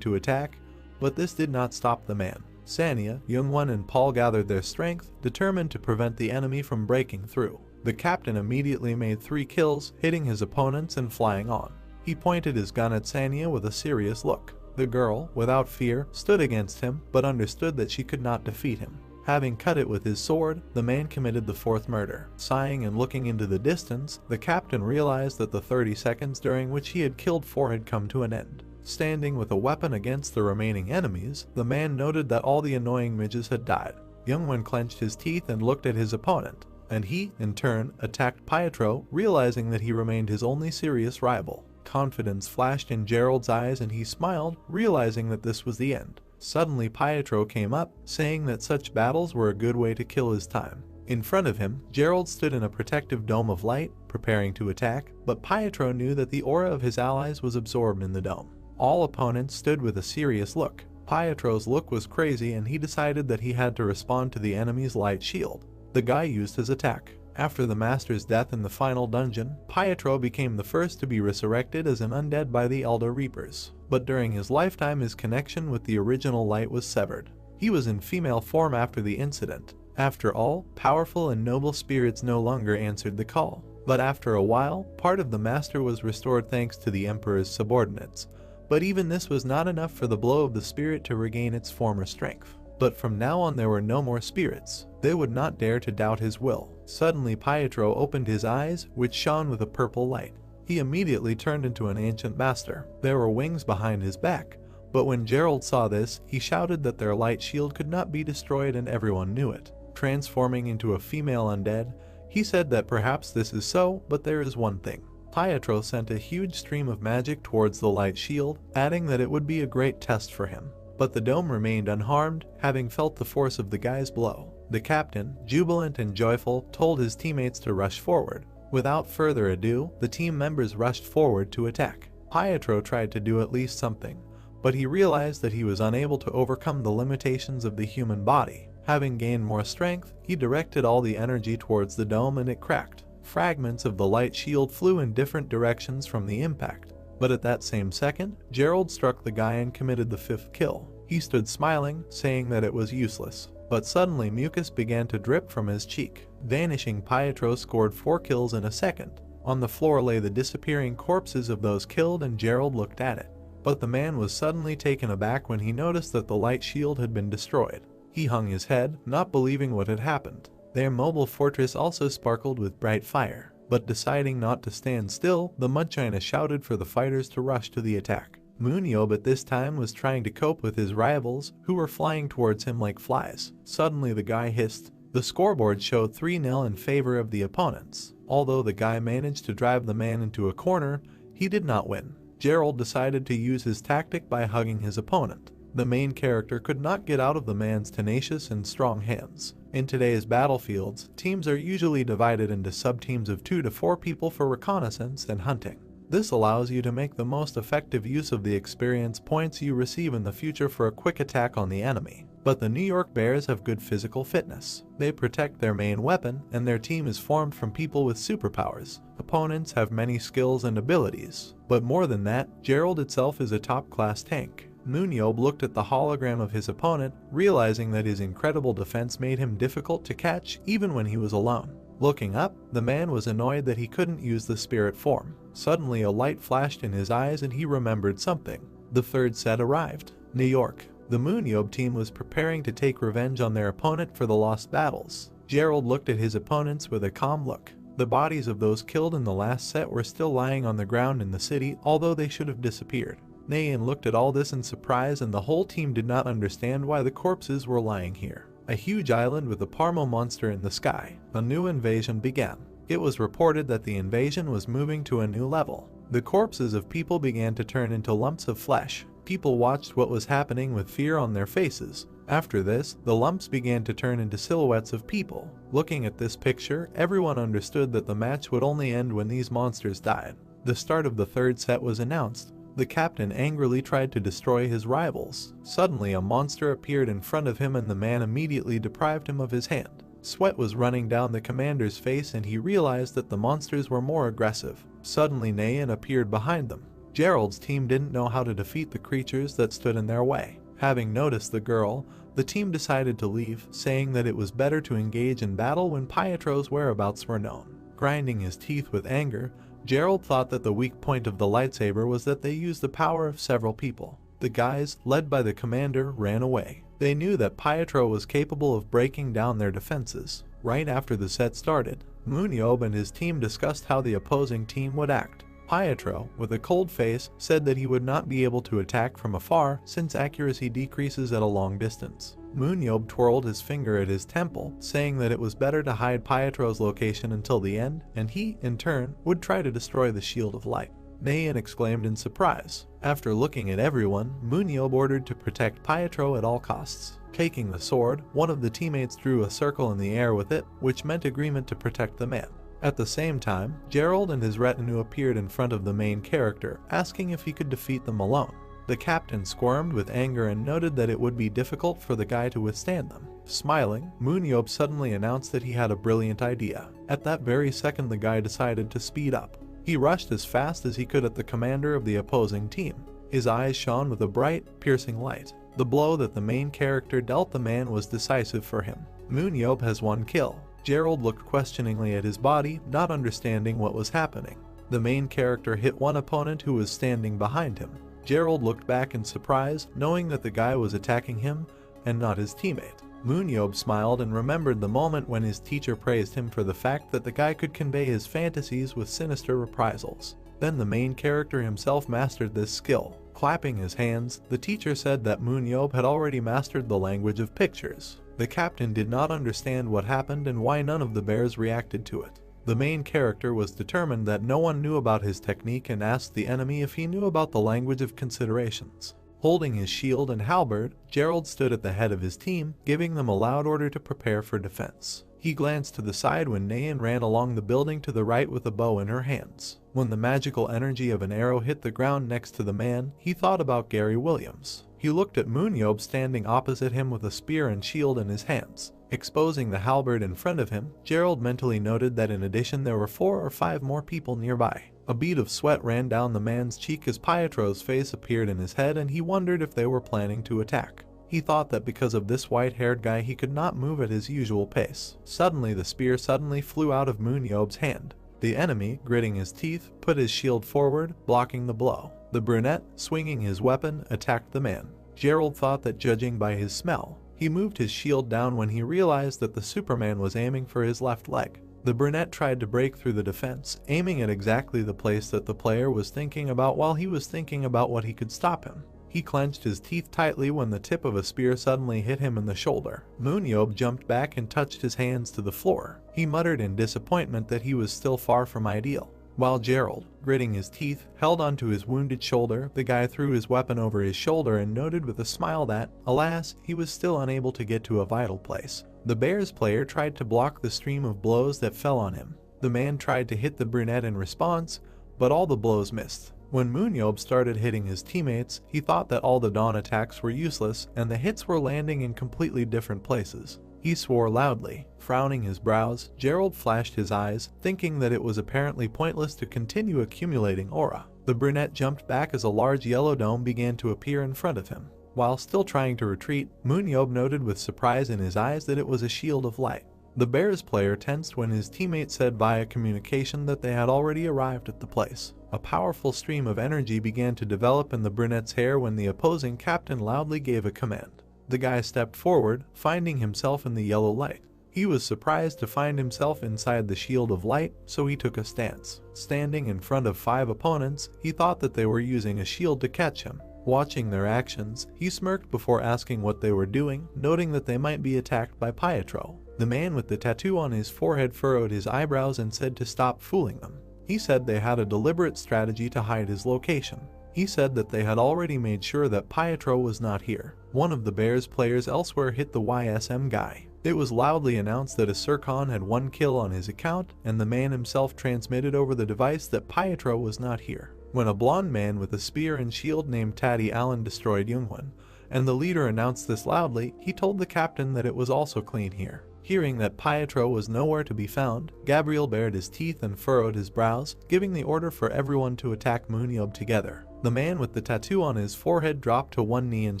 to attack, but this did not stop the man. Sanya, Youngwon and Paul gathered their strength, determined to prevent the enemy from breaking through. The captain immediately made 3 kills, hitting his opponents and flying on. He pointed his gun at Sanya with a serious look. The girl, without fear, stood against him, but understood that she could not defeat him. Having cut it with his sword, the man committed the 4th murder. Sighing and looking into the distance, the captain realized that the 30 seconds during which he had killed 4 had come to an end. Standing with a weapon against the remaining enemies, the man noted that all the annoying midges had died. Youngwon clenched his teeth and looked at his opponent, and he, in turn, attacked Pietro, realizing that he remained his only serious rival. Confidence flashed in Gerald's eyes and he smiled, realizing that this was the end. Suddenly Pietro came up, saying that such battles were a good way to kill his time. In front of him, Gerald stood in a protective dome of light, preparing to attack, but Pietro knew that the aura of his allies was absorbed in the dome. All opponents stood with a serious look. Pietro's look was crazy and he decided that he had to respond to the enemy's light shield. The guy used his attack. After the master's death in the final dungeon, Pietro became the first to be resurrected as an undead by the Elder Reapers. But during his lifetime his connection with the original light was severed. He was in female form after the incident. After all, powerful and noble spirits no longer answered the call. But after a while, part of the master was restored thanks to the Emperor's subordinates. But even this was not enough for the blow of the spirit to regain its former strength. But from now on there were no more spirits. They would not dare to doubt his will. Suddenly Pietro opened his eyes, which shone with a purple light. He immediately turned into an ancient master. There were wings behind his back, but when Gerald saw this, he shouted that their light shield could not be destroyed and everyone knew it. Transforming into a female undead, he said that perhaps this is so, but there is one thing. Pietro sent a huge stream of magic towards the light shield, adding that it would be a great test for him. But the dome remained unharmed, having felt the force of the guy's blow. The captain, jubilant and joyful, told his teammates to rush forward. Without further ado, the team members rushed forward to attack. Pietro tried to do at least something, but he realized that he was unable to overcome the limitations of the human body. Having gained more strength, he directed all the energy towards the dome and it cracked. Fragments of the light shield flew in different directions from the impact. But at that same second, Gerald struck the guy and committed the 5th kill. He stood smiling, saying that it was useless. But suddenly mucus began to drip from his cheek. Vanishing Pietro scored 4 kills in a second. On the floor lay the disappearing corpses of those killed, and Gerald looked at it. But the man was suddenly taken aback when he noticed that the light shield had been destroyed. He hung his head, not believing what had happened. Their mobile fortress also sparkled with bright fire. But deciding not to stand still, the Mudchina shouted for the fighters to rush to the attack. MoonYeob at this time was trying to cope with his rivals, who were flying towards him like flies. Suddenly the guy hissed. The scoreboard showed 3-0 in favor of the opponents. Although the guy managed to drive the man into a corner, he did not win. Gerald decided to use his tactic by hugging his opponent. The main character could not get out of the man's tenacious and strong hands. In today's battlefields, teams are usually divided into sub-teams of 2 to 4 people for reconnaissance and hunting. This allows you to make the most effective use of the experience points you receive in the future for a quick attack on the enemy. But the New York Bears have good physical fitness. They protect their main weapon, and their team is formed from people with superpowers. Opponents have many skills and abilities. But more than that, Gerald itself is a top-class tank. MoonYeob looked at the hologram of his opponent, realizing that his incredible defense made him difficult to catch even when he was alone. Looking up, the man was annoyed that he couldn't use the spirit form. Suddenly a light flashed in his eyes and he remembered something. The 3rd set arrived. New York. The MoonYeob team was preparing to take revenge on their opponent for the lost battles. Gerald looked at his opponents with a calm look. The bodies of those killed in the last set were still lying on the ground in the city, although they should have disappeared. Nayan looked at all this in surprise, and the whole team did not understand why the corpses were lying here. A huge island with a Parmo monster in the sky. A new invasion began. It was reported that the invasion was moving to a new level. The corpses of people began to turn into lumps of flesh. People watched what was happening with fear on their faces. After this, the lumps began to turn into silhouettes of people. Looking at this picture, everyone understood that the match would only end when these monsters died. The start of the 3rd set was announced. The captain angrily tried to destroy his rivals. Suddenly a monster appeared in front of him and the man immediately deprived him of his hand. Sweat was running down the commander's face and he realized that the monsters were more aggressive. Suddenly Nayan appeared behind them. Gerald's team didn't know how to defeat the creatures that stood in their way. Having noticed the girl, the team decided to leave, saying that it was better to engage in battle when Pietro's whereabouts were known. Grinding his teeth with anger, Gerald thought that the weak point of the lightsaber was that they used the power of several people. The guys, led by the commander, ran away. They knew that Pietro was capable of breaking down their defenses. Right after the set started, MoonYeob and his team discussed how the opposing team would act. Pietro, with a cold face, said that he would not be able to attack from afar since accuracy decreases at a long distance. MoonYeob twirled his finger at his temple, saying that it was better to hide Pietro's location until the end, and he, in turn, would try to destroy the Shield of Light. Nayan exclaimed in surprise. After looking at everyone, MoonYeob ordered to protect Pietro at all costs. Taking the sword, one of the teammates drew a circle in the air with it, which meant agreement to protect the man. At the same time, Gerald and his retinue appeared in front of the main character, asking if he could defeat them alone. The captain squirmed with anger and noted that it would be difficult for the guy to withstand them. Smiling, MoonYeob suddenly announced that he had a brilliant idea. At that very second, the guy decided to speed up. He rushed as fast as he could at the commander of the opposing team. His eyes shone with a bright, piercing light. The blow that the main character dealt the man was decisive for him. MoonYeob has 1 kill. Gerald looked questioningly at his body, not understanding what was happening. The main character hit one opponent who was standing behind him. Gerald looked back in surprise, knowing that the guy was attacking him and not his teammate. MoonYeob smiled and remembered the moment when his teacher praised him for the fact that the guy could convey his fantasies with sinister reprisals. Then the main character himself mastered this skill. Clapping his hands, the teacher said that MoonYeob had already mastered the language of pictures. The captain did not understand what happened and why none of the bears reacted to it. The main character was determined that no one knew about his technique and asked the enemy if he knew about the language of considerations. Holding his shield and halberd, Gerald stood at the head of his team, giving them a loud order to prepare for defense. He glanced to the side when Nayan ran along the building to the right with a bow in her hands. When the magical energy of an arrow hit the ground next to the man, he thought about Gary Williams. He looked at MoonYeob standing opposite him with a spear and shield in his hands. Exposing the halberd in front of him, Gerald mentally noted that in addition there were 4 or 5 more people nearby. A bead of sweat ran down the man's cheek as Pietro's face appeared in his head, and he wondered if they were planning to attack. He thought that because of this white-haired guy he could not move at his usual pace. Suddenly the spear flew out of MoonYeob's hand. The enemy, gritting his teeth, put his shield forward, blocking the blow. The brunette, swinging his weapon, attacked the man. Gerald thought that judging by his smell, he moved his shield down when he realized that the Superman was aiming for his left leg. The brunette tried to break through the defense, aiming at exactly the place that the player was thinking about while he was thinking about what he could stop him. He clenched his teeth tightly when the tip of a spear suddenly hit him in the shoulder. MoonYeob jumped back and touched his hands to the floor. He muttered in disappointment that he was still far from ideal. While Gerald, gritting his teeth, held onto his wounded shoulder, the guy threw his weapon over his shoulder and noted with a smile that, alas, he was still unable to get to a vital place. The Bears player tried to block the stream of blows that fell on him. The man tried to hit the brunette in response, but all the blows missed. When MoonYeob started hitting his teammates, he thought that all the dawn attacks were useless and the hits were landing in completely different places. He swore loudly. Frowning his brows, Gerald flashed his eyes, thinking that it was apparently pointless to continue accumulating aura. The brunette jumped back as a large yellow dome began to appear in front of him. While still trying to retreat, MoonYeob noted with surprise in his eyes that it was a shield of light. The Bears player tensed when his teammate said via communication that they had already arrived at the place. A powerful stream of energy began to develop in the brunette's hair when the opposing captain loudly gave a command. The guy stepped forward, finding himself in the yellow light. He was surprised to find himself inside the shield of light, so he took a stance. Standing in front of 5 opponents, he thought that they were using a shield to catch him. Watching their actions, he smirked before asking what they were doing, noting that they might be attacked by Pietro. The man with the tattoo on his forehead furrowed his eyebrows and said to stop fooling them. He said they had a deliberate strategy to hide his location. He said that they had already made sure that Pietro was not here. One of the Bears players elsewhere hit the YSM guy. It was loudly announced that a Sircon had 1 kill on his account, and the man himself transmitted over the device that Pietro was not here. When a blonde man with a spear and shield named Taddy Allen destroyed Youngwon, and the leader announced this loudly, he told the captain that it was also clean here. Hearing that Pietro was nowhere to be found, Gabriel bared his teeth and furrowed his brows, giving the order for everyone to attack MoonYeob together. The man with the tattoo on his forehead dropped to one knee and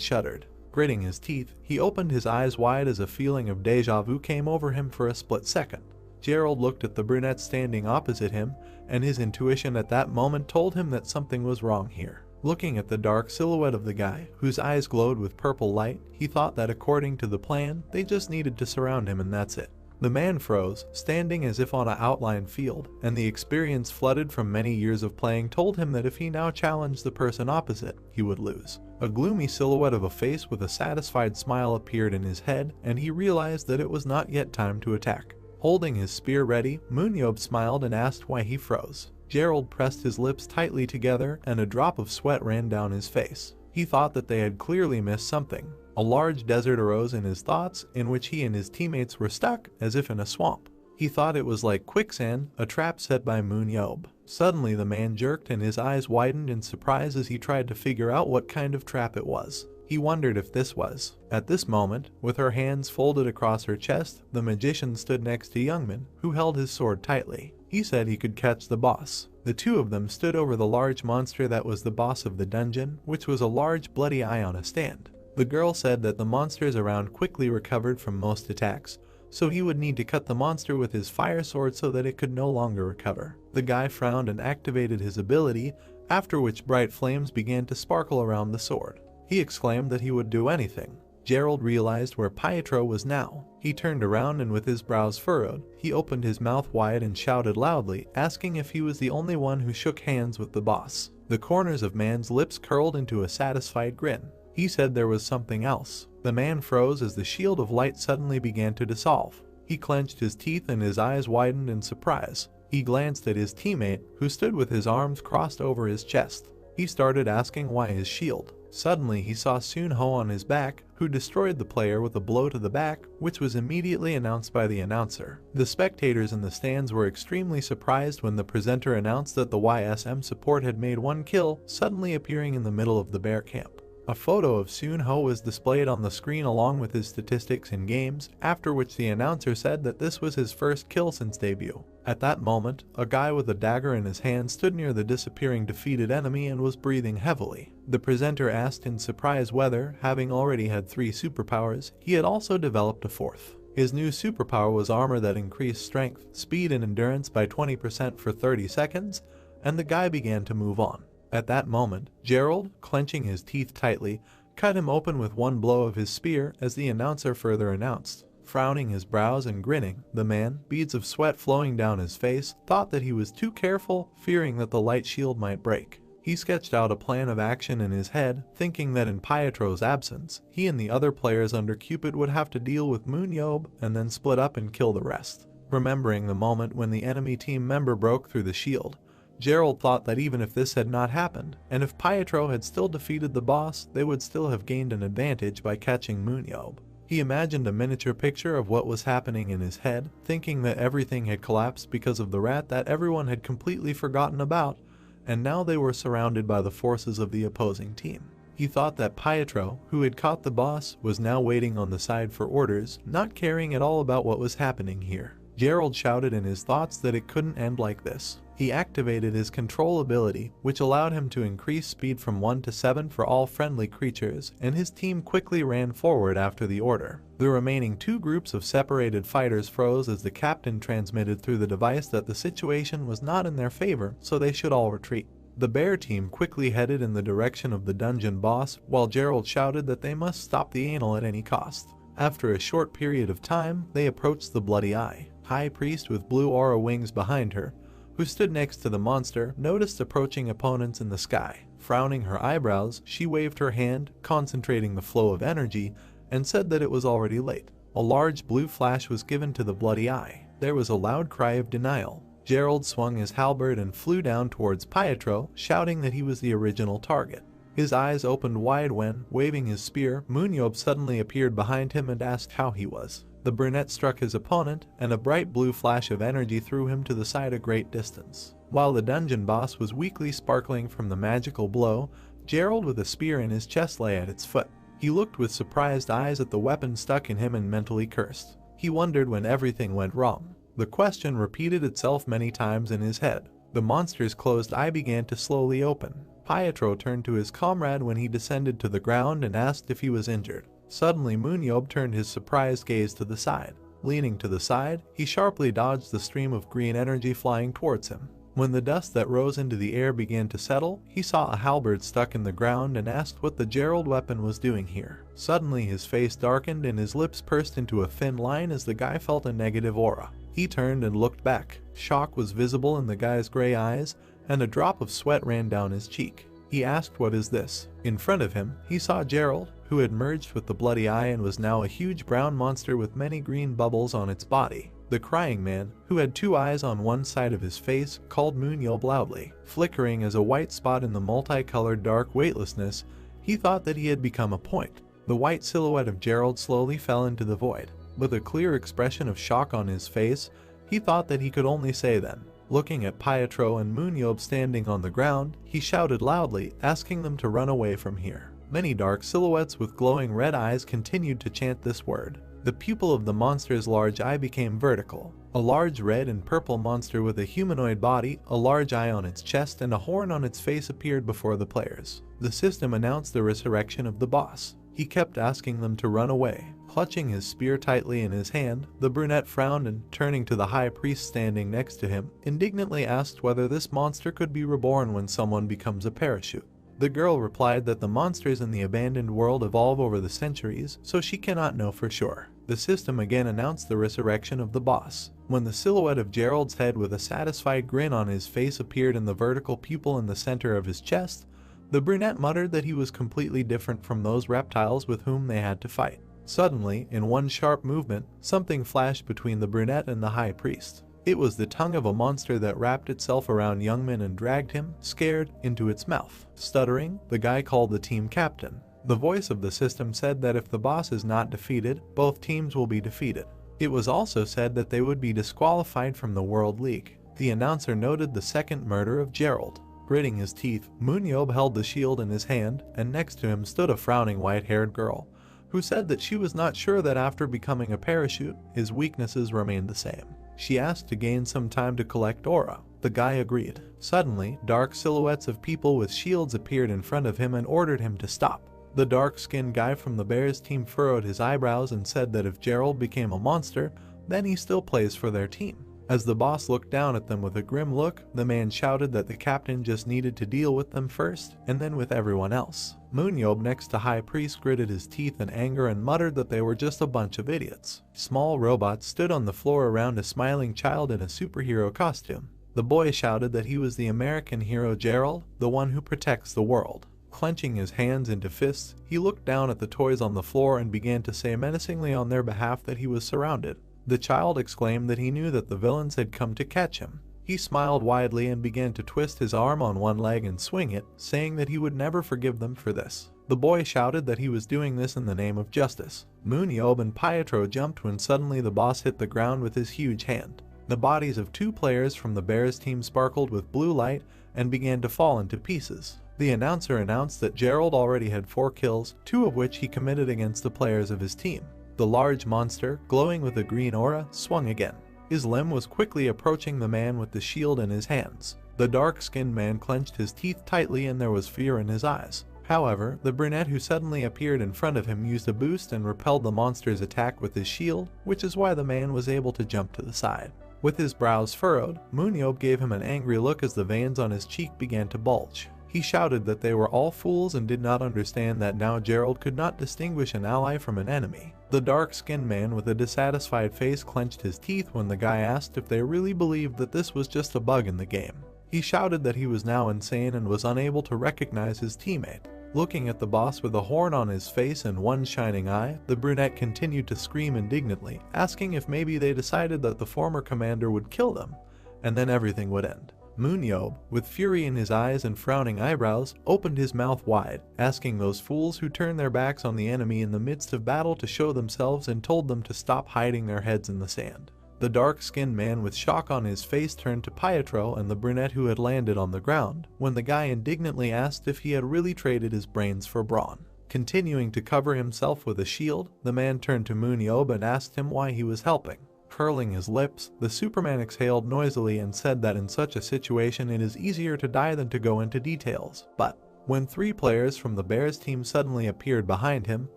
shuddered. Gritting his teeth, he opened his eyes wide as a feeling of deja vu came over him for a split second. Gerald looked at the brunette standing opposite him, and his intuition at that moment told him that something was wrong here. Looking at the dark silhouette of the guy, whose eyes glowed with purple light, he thought that according to the plan, they just needed to surround him and that's it. The man froze, standing as if on an outlined field, and the experience flooded from many years of playing told him that if he now challenged the person opposite, he would lose. A gloomy silhouette of a face with a satisfied smile appeared in his head, and he realized that it was not yet time to attack. Holding his spear ready, MoonYeob smiled and asked why he froze. Gerald pressed his lips tightly together, and a drop of sweat ran down his face. He thought that they had clearly missed something. A large desert arose in his thoughts, in which he and his teammates were stuck, as if in a swamp. He thought it was like quicksand, a trap set by MoonYeob. Suddenly the man jerked and his eyes widened in surprise as he tried to figure out what kind of trap it was. He wondered if this was. At this moment, with her hands folded across her chest, the magician stood next to Youngman, who held his sword tightly. He said he could catch the boss. The two of them stood over the large monster that was the boss of the dungeon, which was a large bloody eye on a stand. The girl said that the monsters around quickly recovered from most attacks, so he would need to cut the monster with his fire sword so that it could no longer recover. The guy frowned and activated his ability, after which bright flames began to sparkle around the sword. He exclaimed that he would do anything. Gerald realized where Pietro was now. He turned around and with his brows furrowed, he opened his mouth wide and shouted loudly, asking if he was the only one who shook hands with the boss. The corners of man's lips curled into a satisfied grin. He said there was something else. The man froze as the shield of light suddenly began to dissolve. He clenched his teeth and his eyes widened in surprise. He glanced at his teammate, who stood with his arms crossed over his chest. He started asking why his shield. Suddenly he saw Sunho on his back, who destroyed the player with a blow to the back, which was immediately announced by the announcer. The spectators in the stands were extremely surprised when the presenter announced that the YSM support had made 1 kill, suddenly appearing in the middle of the bear camp. A photo of Soon-ho was displayed on the screen along with his statistics in games, after which the announcer said that this was his first kill since debut. At that moment, a guy with a dagger in his hand stood near the disappearing defeated enemy and was breathing heavily. The presenter asked in surprise whether, having already had 3 superpowers, he had also developed a 4th. His new superpower was armor that increased strength, speed and endurance by 20% for 30 seconds, and the guy began to move on. At that moment, Gerald, clenching his teeth tightly, cut him open with one blow of his spear as the announcer further announced. Frowning his brows and grinning, the man, beads of sweat flowing down his face, thought that he was too careful, fearing that the light shield might break. He sketched out a plan of action in his head, thinking that in Pietro's absence, he and the other players under Cupid would have to deal with MoonYeob and then split up and kill the rest. Remembering the moment when the enemy team member broke through the shield, Gerald thought that even if this had not happened, and if Pietro had still defeated the boss, they would still have gained an advantage by catching MoonYeob. He imagined a miniature picture of what was happening in his head, thinking that everything had collapsed because of the rat that everyone had completely forgotten about, and now they were surrounded by the forces of the opposing team. He thought that Pietro, who had caught the boss, was now waiting on the side for orders, not caring at all about what was happening here. Gerald shouted in his thoughts that it couldn't end like this. He activated his control ability, which allowed him to increase speed from 1 to 7 for all friendly creatures, and his team quickly ran forward after the order. The remaining 2 groups of separated fighters froze as the captain transmitted through the device that the situation was not in their favor, so they should all retreat. The bear team quickly headed in the direction of the dungeon boss, while Gerald shouted that they must stop the anal at any cost. After a short period of time, they approached the Bloody Eye. High Priest with blue aura wings behind her, who stood next to the monster, noticed approaching opponents in the sky. Frowning her eyebrows, she waved her hand, concentrating the flow of energy, and said that it was already late. A large blue flash was given to the Bloody Eye. There was a loud cry of denial. Gerald swung his halberd and flew down towards Pietro, shouting that he was the original target. His eyes opened wide when, waving his spear, MoonYeob suddenly appeared behind him and asked how he was. The brunette struck his opponent, and a bright blue flash of energy threw him to the side a great distance. While the dungeon boss was weakly sparkling from the magical blow, Gerald with a spear in his chest lay at its foot. He looked with surprised eyes at the weapon stuck in him and mentally cursed. He wondered when everything went wrong. The question repeated itself many times in his head. The monster's closed eye began to slowly open. Pietro turned to his comrade when he descended to the ground and asked if he was injured. Suddenly MoonYeob turned his surprised gaze to the side. Leaning to the side, he sharply dodged the stream of green energy flying towards him. When the dust that rose into the air began to settle, he saw a halberd stuck in the ground and asked what the Gerald weapon was doing here. Suddenly his face darkened and his lips pursed into a thin line as the guy felt a negative aura. He turned and looked back. Shock was visible in the guy's gray eyes, and a drop of sweat ran down his cheek. He asked, "What is this?" In front of him, he saw Gerald, who had merged with the Bloody Eye and was now a huge brown monster with many green bubbles on its body. The crying man, who had 2 eyes on one side of his face, called MoonYeob loudly. Flickering as a white spot in the multicolored dark weightlessness, he thought that he had become a point. The white silhouette of Gerald slowly fell into the void. With a clear expression of shock on his face, he thought that he could only say then. Looking at Pietro and MoonYeob standing on the ground, he shouted loudly, asking them to run away from here. Many dark silhouettes with glowing red eyes continued to chant this word. The pupil of the monster's large eye became vertical. A large red and purple monster with a humanoid body, a large eye on its chest, and a horn on its face appeared before the players. The system announced the resurrection of the boss. He kept asking them to run away. Clutching his spear tightly in his hand, the brunette frowned and, turning to the high priest standing next to him, indignantly asked whether this monster could be reborn when someone becomes a parachute. The girl replied that the monsters in the abandoned world evolve over the centuries, so she cannot know for sure. The system again announced the resurrection of the boss. When the silhouette of Gerald's head with a satisfied grin on his face appeared in the vertical pupil in the center of his chest, the brunette muttered that he was completely different from those reptiles with whom they had to fight. Suddenly, in one sharp movement, something flashed between the brunette and the high priest. It was the tongue of a monster that wrapped itself around Youngmin and dragged him, scared, into its mouth. Stuttering, the guy called the team captain. The voice of the system said that if the boss is not defeated, both teams will be defeated. It was also said that they would be disqualified from the World League. The announcer noted the second murder of Gerald. Gritting his teeth, MoonYeob held the shield in his hand, and next to him stood a frowning white-haired girl, who said that she was not sure that after becoming a parachute, his weaknesses remained the same. She asked to gain some time to collect aura. The guy agreed. Suddenly, dark silhouettes of people with shields appeared in front of him and ordered him to stop. The dark-skinned guy from the Bears team furrowed his eyebrows and said that if Gerald became a monster, then he still plays for their team. As the boss looked down at them with a grim look, the man shouted that the captain just needed to deal with them first, and then with everyone else. MoonYeob next to High Priest gritted his teeth in anger and muttered that they were just a bunch of idiots. Small robots stood on the floor around a smiling child in a superhero costume. The boy shouted that he was the American hero Gerald, the one who protects the world. Clenching his hands into fists, he looked down at the toys on the floor and began to say menacingly on their behalf that he was surrounded. The child exclaimed that he knew that the villains had come to catch him. He smiled widely and began to twist his arm on one leg and swing it, saying that he would never forgive them for this. The boy shouted that he was doing this in the name of justice. MoonYeob and Pietro jumped when suddenly the boss hit the ground with his huge hand. The bodies of 2 players from the Bears team sparkled with blue light and began to fall into pieces. The announcer announced that Gerald already had 4 kills, 2 of which he committed against the players of his team. The large monster, glowing with a green aura, swung again. His limb was quickly approaching the man with the shield in his hands. The dark-skinned man clenched his teeth tightly and there was fear in his eyes. However, the brunette who suddenly appeared in front of him used a boost and repelled the monster's attack with his shield, which is why the man was able to jump to the side. With his brows furrowed, MoonYeob gave him an angry look as the veins on his cheek began to bulge. He shouted that they were all fools and did not understand that now Gerald could not distinguish an ally from an enemy. The dark-skinned man with a dissatisfied face clenched his teeth when the guy asked if they really believed that this was just a bug in the game. He shouted that he was now insane and was unable to recognize his teammate. Looking at the boss with a horn on his face and one shining eye, the brunette continued to scream indignantly, asking if maybe they decided that the former commander would kill them, and then everything would end. MoonYeob, with fury in his eyes and frowning eyebrows, opened his mouth wide, asking those fools who turned their backs on the enemy in the midst of battle to show themselves and told them to stop hiding their heads in the sand. The dark-skinned man with shock on his face turned to Pietro and the brunette who had landed on the ground, when the guy indignantly asked if he had really traded his brains for brawn. Continuing to cover himself with a shield, the man turned to MoonYeob and asked him why he was helping. Curling his lips, the Superman exhaled noisily and said that in such a situation it is easier to die than to go into details. But when 3 players from the Bears team suddenly appeared behind him,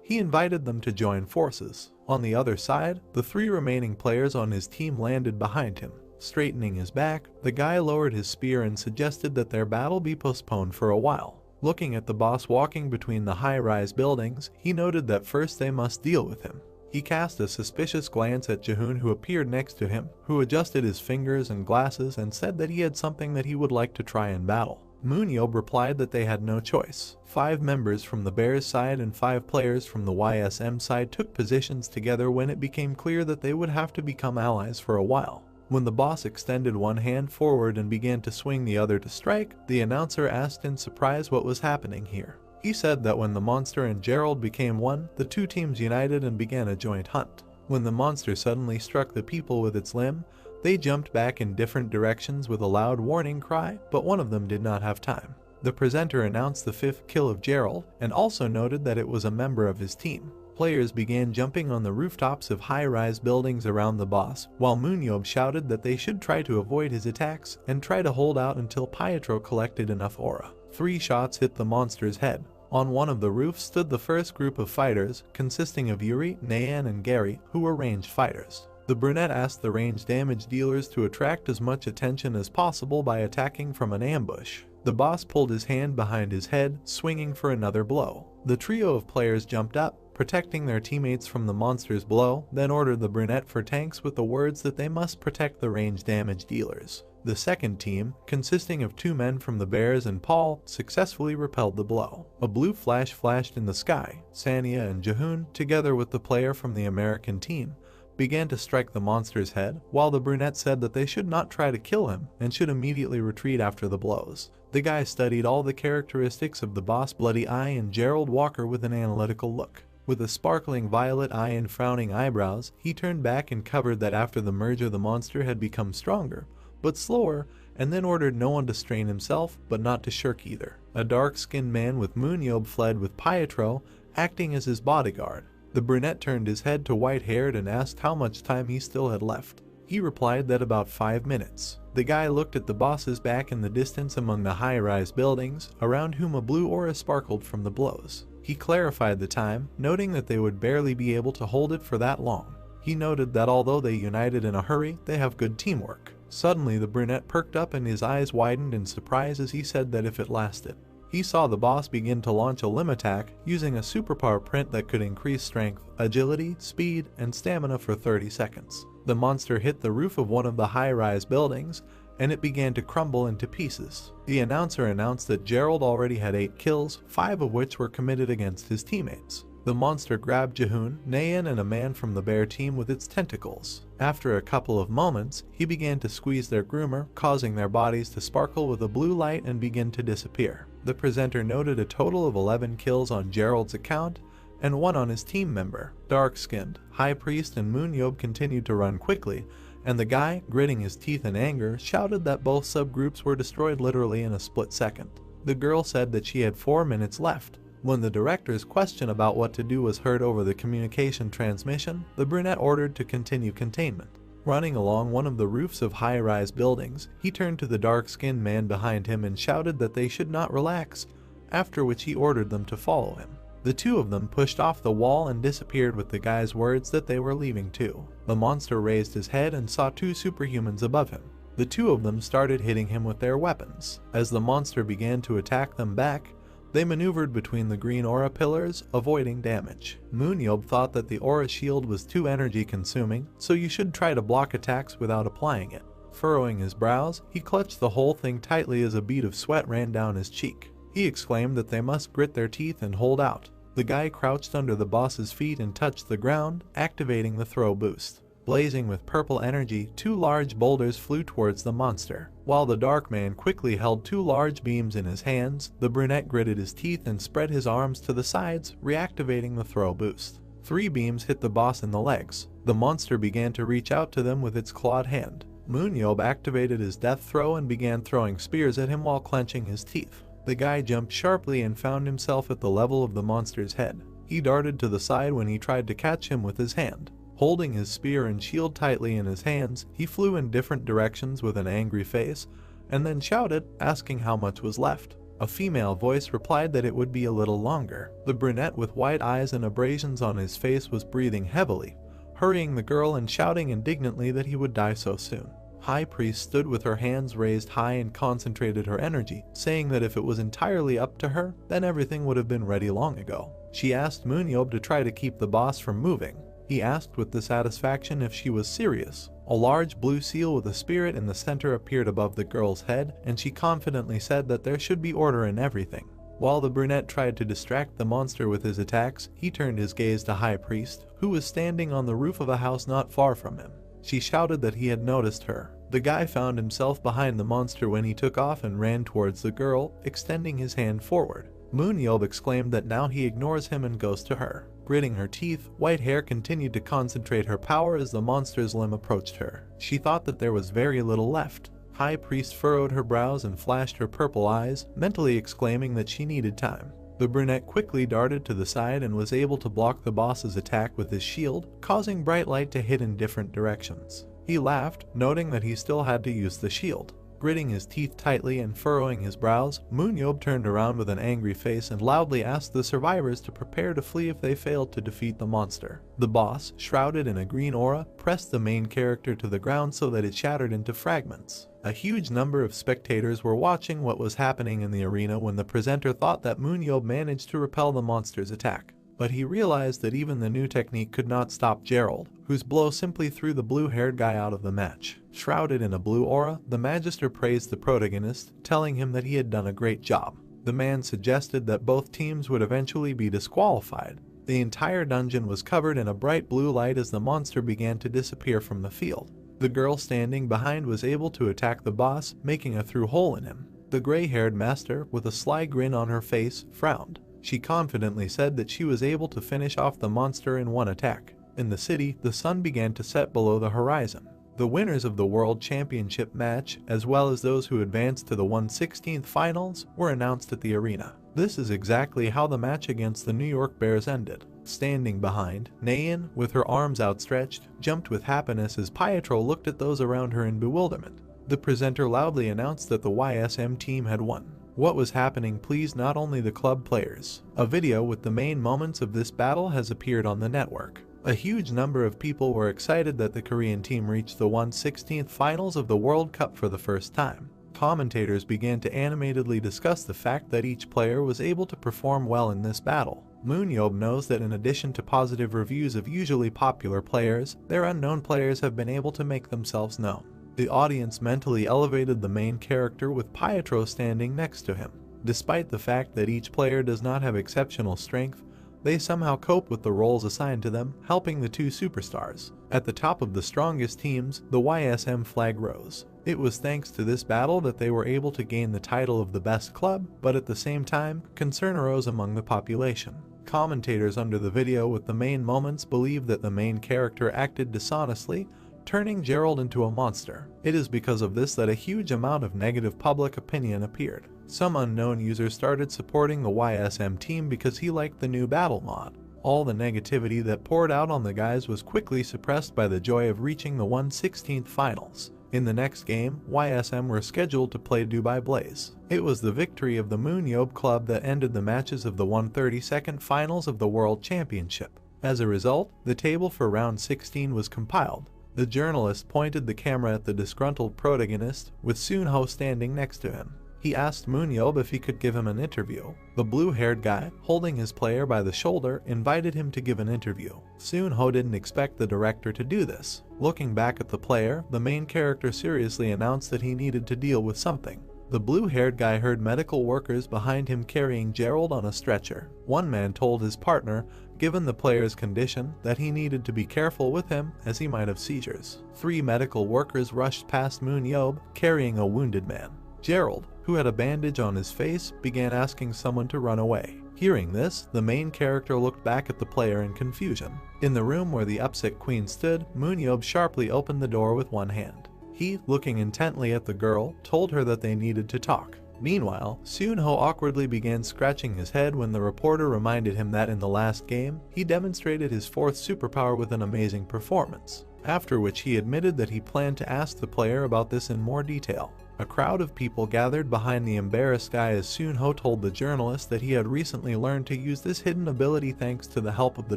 he invited them to join forces. On the other side, the 3 remaining players on his team landed behind him. Straightening his back, the guy lowered his spear and suggested that their battle be postponed for a while. Looking at the boss walking between the high-rise buildings, he noted that first they must deal with him. He cast a suspicious glance at Jahoon who appeared next to him, who adjusted his fingers and glasses and said that he had something that he would like to try in battle. MoonYeob replied that they had no choice. 5 members from the Bears side and 5 players from the YSM side took positions together when it became clear that they would have to become allies for a while. When the boss extended one hand forward and began to swing the other to strike, the announcer asked in surprise what was happening here. He said that when the monster and Gerald became one, the 2 teams united and began a joint hunt. When the monster suddenly struck the people with its limb, they jumped back in different directions with a loud warning cry, but one of them did not have time. The presenter announced the 5th kill of Gerald and also noted that it was a member of his team. Players began jumping on the rooftops of high-rise buildings around the boss, while MoonYeob shouted that they should try to avoid his attacks and try to hold out until Pietro collected enough aura. 3 shots hit the monster's head. On one of the roofs stood the first group of fighters, consisting of Yuri, Nayan, and Gary, who were ranged fighters. The brunette asked the ranged damage dealers to attract as much attention as possible by attacking from an ambush. The boss pulled his hand behind his head, swinging for another blow. The trio of players jumped up, protecting their teammates from the monster's blow, then ordered the brunette for tanks with the words that they must protect the ranged damage dealers. The second team, consisting of 2 men from the Bears and Paul, successfully repelled the blow. A blue flash flashed in the sky. Sanya and Jahoon, together with the player from the American team, began to strike the monster's head, while the brunette said that they should not try to kill him and should immediately retreat after the blows. The guy studied all the characteristics of the boss Bloody Eye and Gerald Walker with an analytical look. With a sparkling violet eye and frowning eyebrows, he turned back and covered that after the merger the monster had become stronger, but slower, and then ordered no one to strain himself, but not to shirk either. A dark-skinned man with MoonYeob fled with Pietro acting as his bodyguard. The brunette turned his head to white-haired and asked how much time he still had left. He replied that about 5 minutes. The guy looked at the bosses back in the distance among the high-rise buildings, around whom a blue aura sparkled from the blows. He clarified the time, noting that they would barely be able to hold it for that long. He noted that although they united in a hurry, they have good teamwork. Suddenly the brunette perked up and his eyes widened in surprise as he said that if it lasted. He saw the boss begin to launch a limb attack using a superpower print that could increase strength, agility, speed, and stamina for 30 seconds. The monster hit the roof of one of the high-rise buildings, and it began to crumble into pieces. The announcer announced that Gerald already had 8 kills, 5 of which were committed against his teammates. The monster grabbed Jahoon, Nayan, and a man from the bear team with its tentacles. After a couple of moments, he began to squeeze their groomer, causing their bodies to sparkle with a blue light and begin to disappear. The presenter noted a total of 11 kills on Gerald's account, and 1 on his team member. Dark-skinned, High Priest and MoonYeob continued to run quickly, and the guy, gritting his teeth in anger, shouted that both subgroups were destroyed literally in a split second. The girl said that she had 4 minutes left. When the director's question about what to do was heard over the communication transmission, the brunette ordered to continue containment. Running along one of the roofs of high-rise buildings, he turned to the dark-skinned man behind him and shouted that they should not relax, after which he ordered them to follow him. The 2 of them pushed off the wall and disappeared with the guy's words that they were leaving too. The monster raised his head and saw 2 superhumans above him. The 2 of them started hitting him with their weapons. As the monster began to attack them back, they maneuvered between the green aura pillars, avoiding damage. MoonYeob thought that the aura shield was too energy consuming, so you should try to block attacks without applying it. Furrowing his brows, he clutched the whole thing tightly as a bead of sweat ran down his cheek. He exclaimed that they must grit their teeth and hold out. The guy crouched under the boss's feet and touched the ground, activating the throw boost. Blazing with purple energy, 2 large boulders flew towards the monster. While the dark man quickly held 2 large beams in his hands, the brunette gritted his teeth and spread his arms to the sides, reactivating the throw boost. 3 beams hit the boss in the legs. The monster began to reach out to them with its clawed hand. MoonYeob activated his death throw and began throwing spears at him while clenching his teeth. The guy jumped sharply and found himself at the level of the monster's head. He darted to the side when he tried to catch him with his hand. Holding his spear and shield tightly in his hands, he flew in different directions with an angry face, and then shouted, asking how much was left. A female voice replied that it would be a little longer. The brunette with white eyes and abrasions on his face was breathing heavily, hurrying the girl and shouting indignantly that he would die so soon. High Priest stood with her hands raised high and concentrated her energy, saying that if it was entirely up to her, then everything would have been ready long ago. She asked MoonYeob to try to keep the boss from moving. He asked with dissatisfaction if she was serious. A large blue seal with a spirit in the center appeared above the girl's head, and she confidently said that there should be order in everything. While the brunette tried to distract the monster with his attacks, he turned his gaze to High Priest, who was standing on the roof of a house not far from him. She shouted that he had noticed her. The guy found himself behind the monster when he took off and ran towards the girl, extending his hand forward. MoonYeob exclaimed that now he ignores him and goes to her. Gritting her teeth, White Hair continued to concentrate her power as the monster's limb approached her. She thought that there was very little left. High Priest furrowed her brows and flashed her purple eyes, mentally exclaiming that she needed time. The brunette quickly darted to the side and was able to block the boss's attack with his shield, causing bright light to hit in different directions. He laughed, noting that he still had to use the shield. Gritting his teeth tightly and furrowing his brows, MoonYeob turned around with an angry face and loudly asked the survivors to prepare to flee if they failed to defeat the monster. The boss, shrouded in a green aura, pressed the main character to the ground so that it shattered into fragments. A huge number of spectators were watching what was happening in the arena when the presenter thought that MoonYeob managed to repel the monster's attack. But he realized that even the new technique could not stop Gerald, whose blow simply threw the blue-haired guy out of the match. Shrouded in a blue aura, the Magister praised the protagonist, telling him that he had done a great job. The man suggested that both teams would eventually be disqualified. The entire dungeon was covered in a bright blue light as the monster began to disappear from the field. The girl standing behind was able to attack the boss, making a through hole in him. The gray-haired master, with a sly grin on her face, frowned. She confidently said that she was able to finish off the monster in one attack. In the city, the sun began to set below the horizon. The winners of the World Championship match, as well as those who advanced to the 1/16 finals, were announced at the arena. This is exactly how the match against the New York Bears ended. Standing behind, Naeun, with her arms outstretched, jumped with happiness as Pietro looked at those around her in bewilderment. The presenter loudly announced that the YSM team had won. What was happening pleased not only the club players. A video with the main moments of this battle has appeared on the network. A huge number of people were excited that the Korean team reached the 1/16 finals of the World Cup for the first time. Commentators began to animatedly discuss the fact that each player was able to perform well in this battle. MoonYeob knows that in addition to positive reviews of usually popular players, their unknown players have been able to make themselves known. The audience mentally elevated the main character with Pietro standing next to him. Despite the fact that each player does not have exceptional strength, they somehow cope with the roles assigned to them, helping the two superstars. At the top of the strongest teams, the YSM flag rose. It was thanks to this battle that they were able to gain the title of the best club, but at the same time, concern arose among the population. Commentators under the video with the main moments believe that the main character acted dishonestly, turning Gerald into a monster. It is because of this that a huge amount of negative public opinion appeared. Some unknown users started supporting the YSM team because he liked the new battle mod. All the negativity that poured out on the guys was quickly suppressed by the joy of reaching the 1/16 finals. In the next game, YSM were scheduled to play Dubai Blaze. It was the victory of the MoonYeob club that ended the matches of the 1/32 finals of the World Championship. As a result, the table for round 16 was compiled. The journalist pointed the camera at the disgruntled protagonist, with Seunho standing next to him. He asked MoonYeob if he could give him an interview. The blue-haired guy, holding his player by the shoulder, invited him to give an interview. Seunho didn't expect the director to do this. Looking back at the player, the main character seriously announced that he needed to deal with something. The blue-haired guy heard medical workers behind him carrying Gerald on a stretcher. One man told his partner, given the player's condition, that he needed to be careful with him as he might have seizures. 3 medical workers rushed past MoonYeob, carrying a wounded man. Gerald, who had a bandage on his face, began asking someone to run away. Hearing this, the main character looked back at the player in confusion. In the room where the upset queen stood, MoonYeob sharply opened the door with one hand. He, looking intently at the girl, told her that they needed to talk. Meanwhile, Seunho awkwardly began scratching his head when the reporter reminded him that in the last game, he demonstrated his 4th superpower with an amazing performance. After which he admitted that he planned to ask the player about this in more detail. A crowd of people gathered behind the embarrassed guy as Seunho told the journalist that he had recently learned to use this hidden ability thanks to the help of the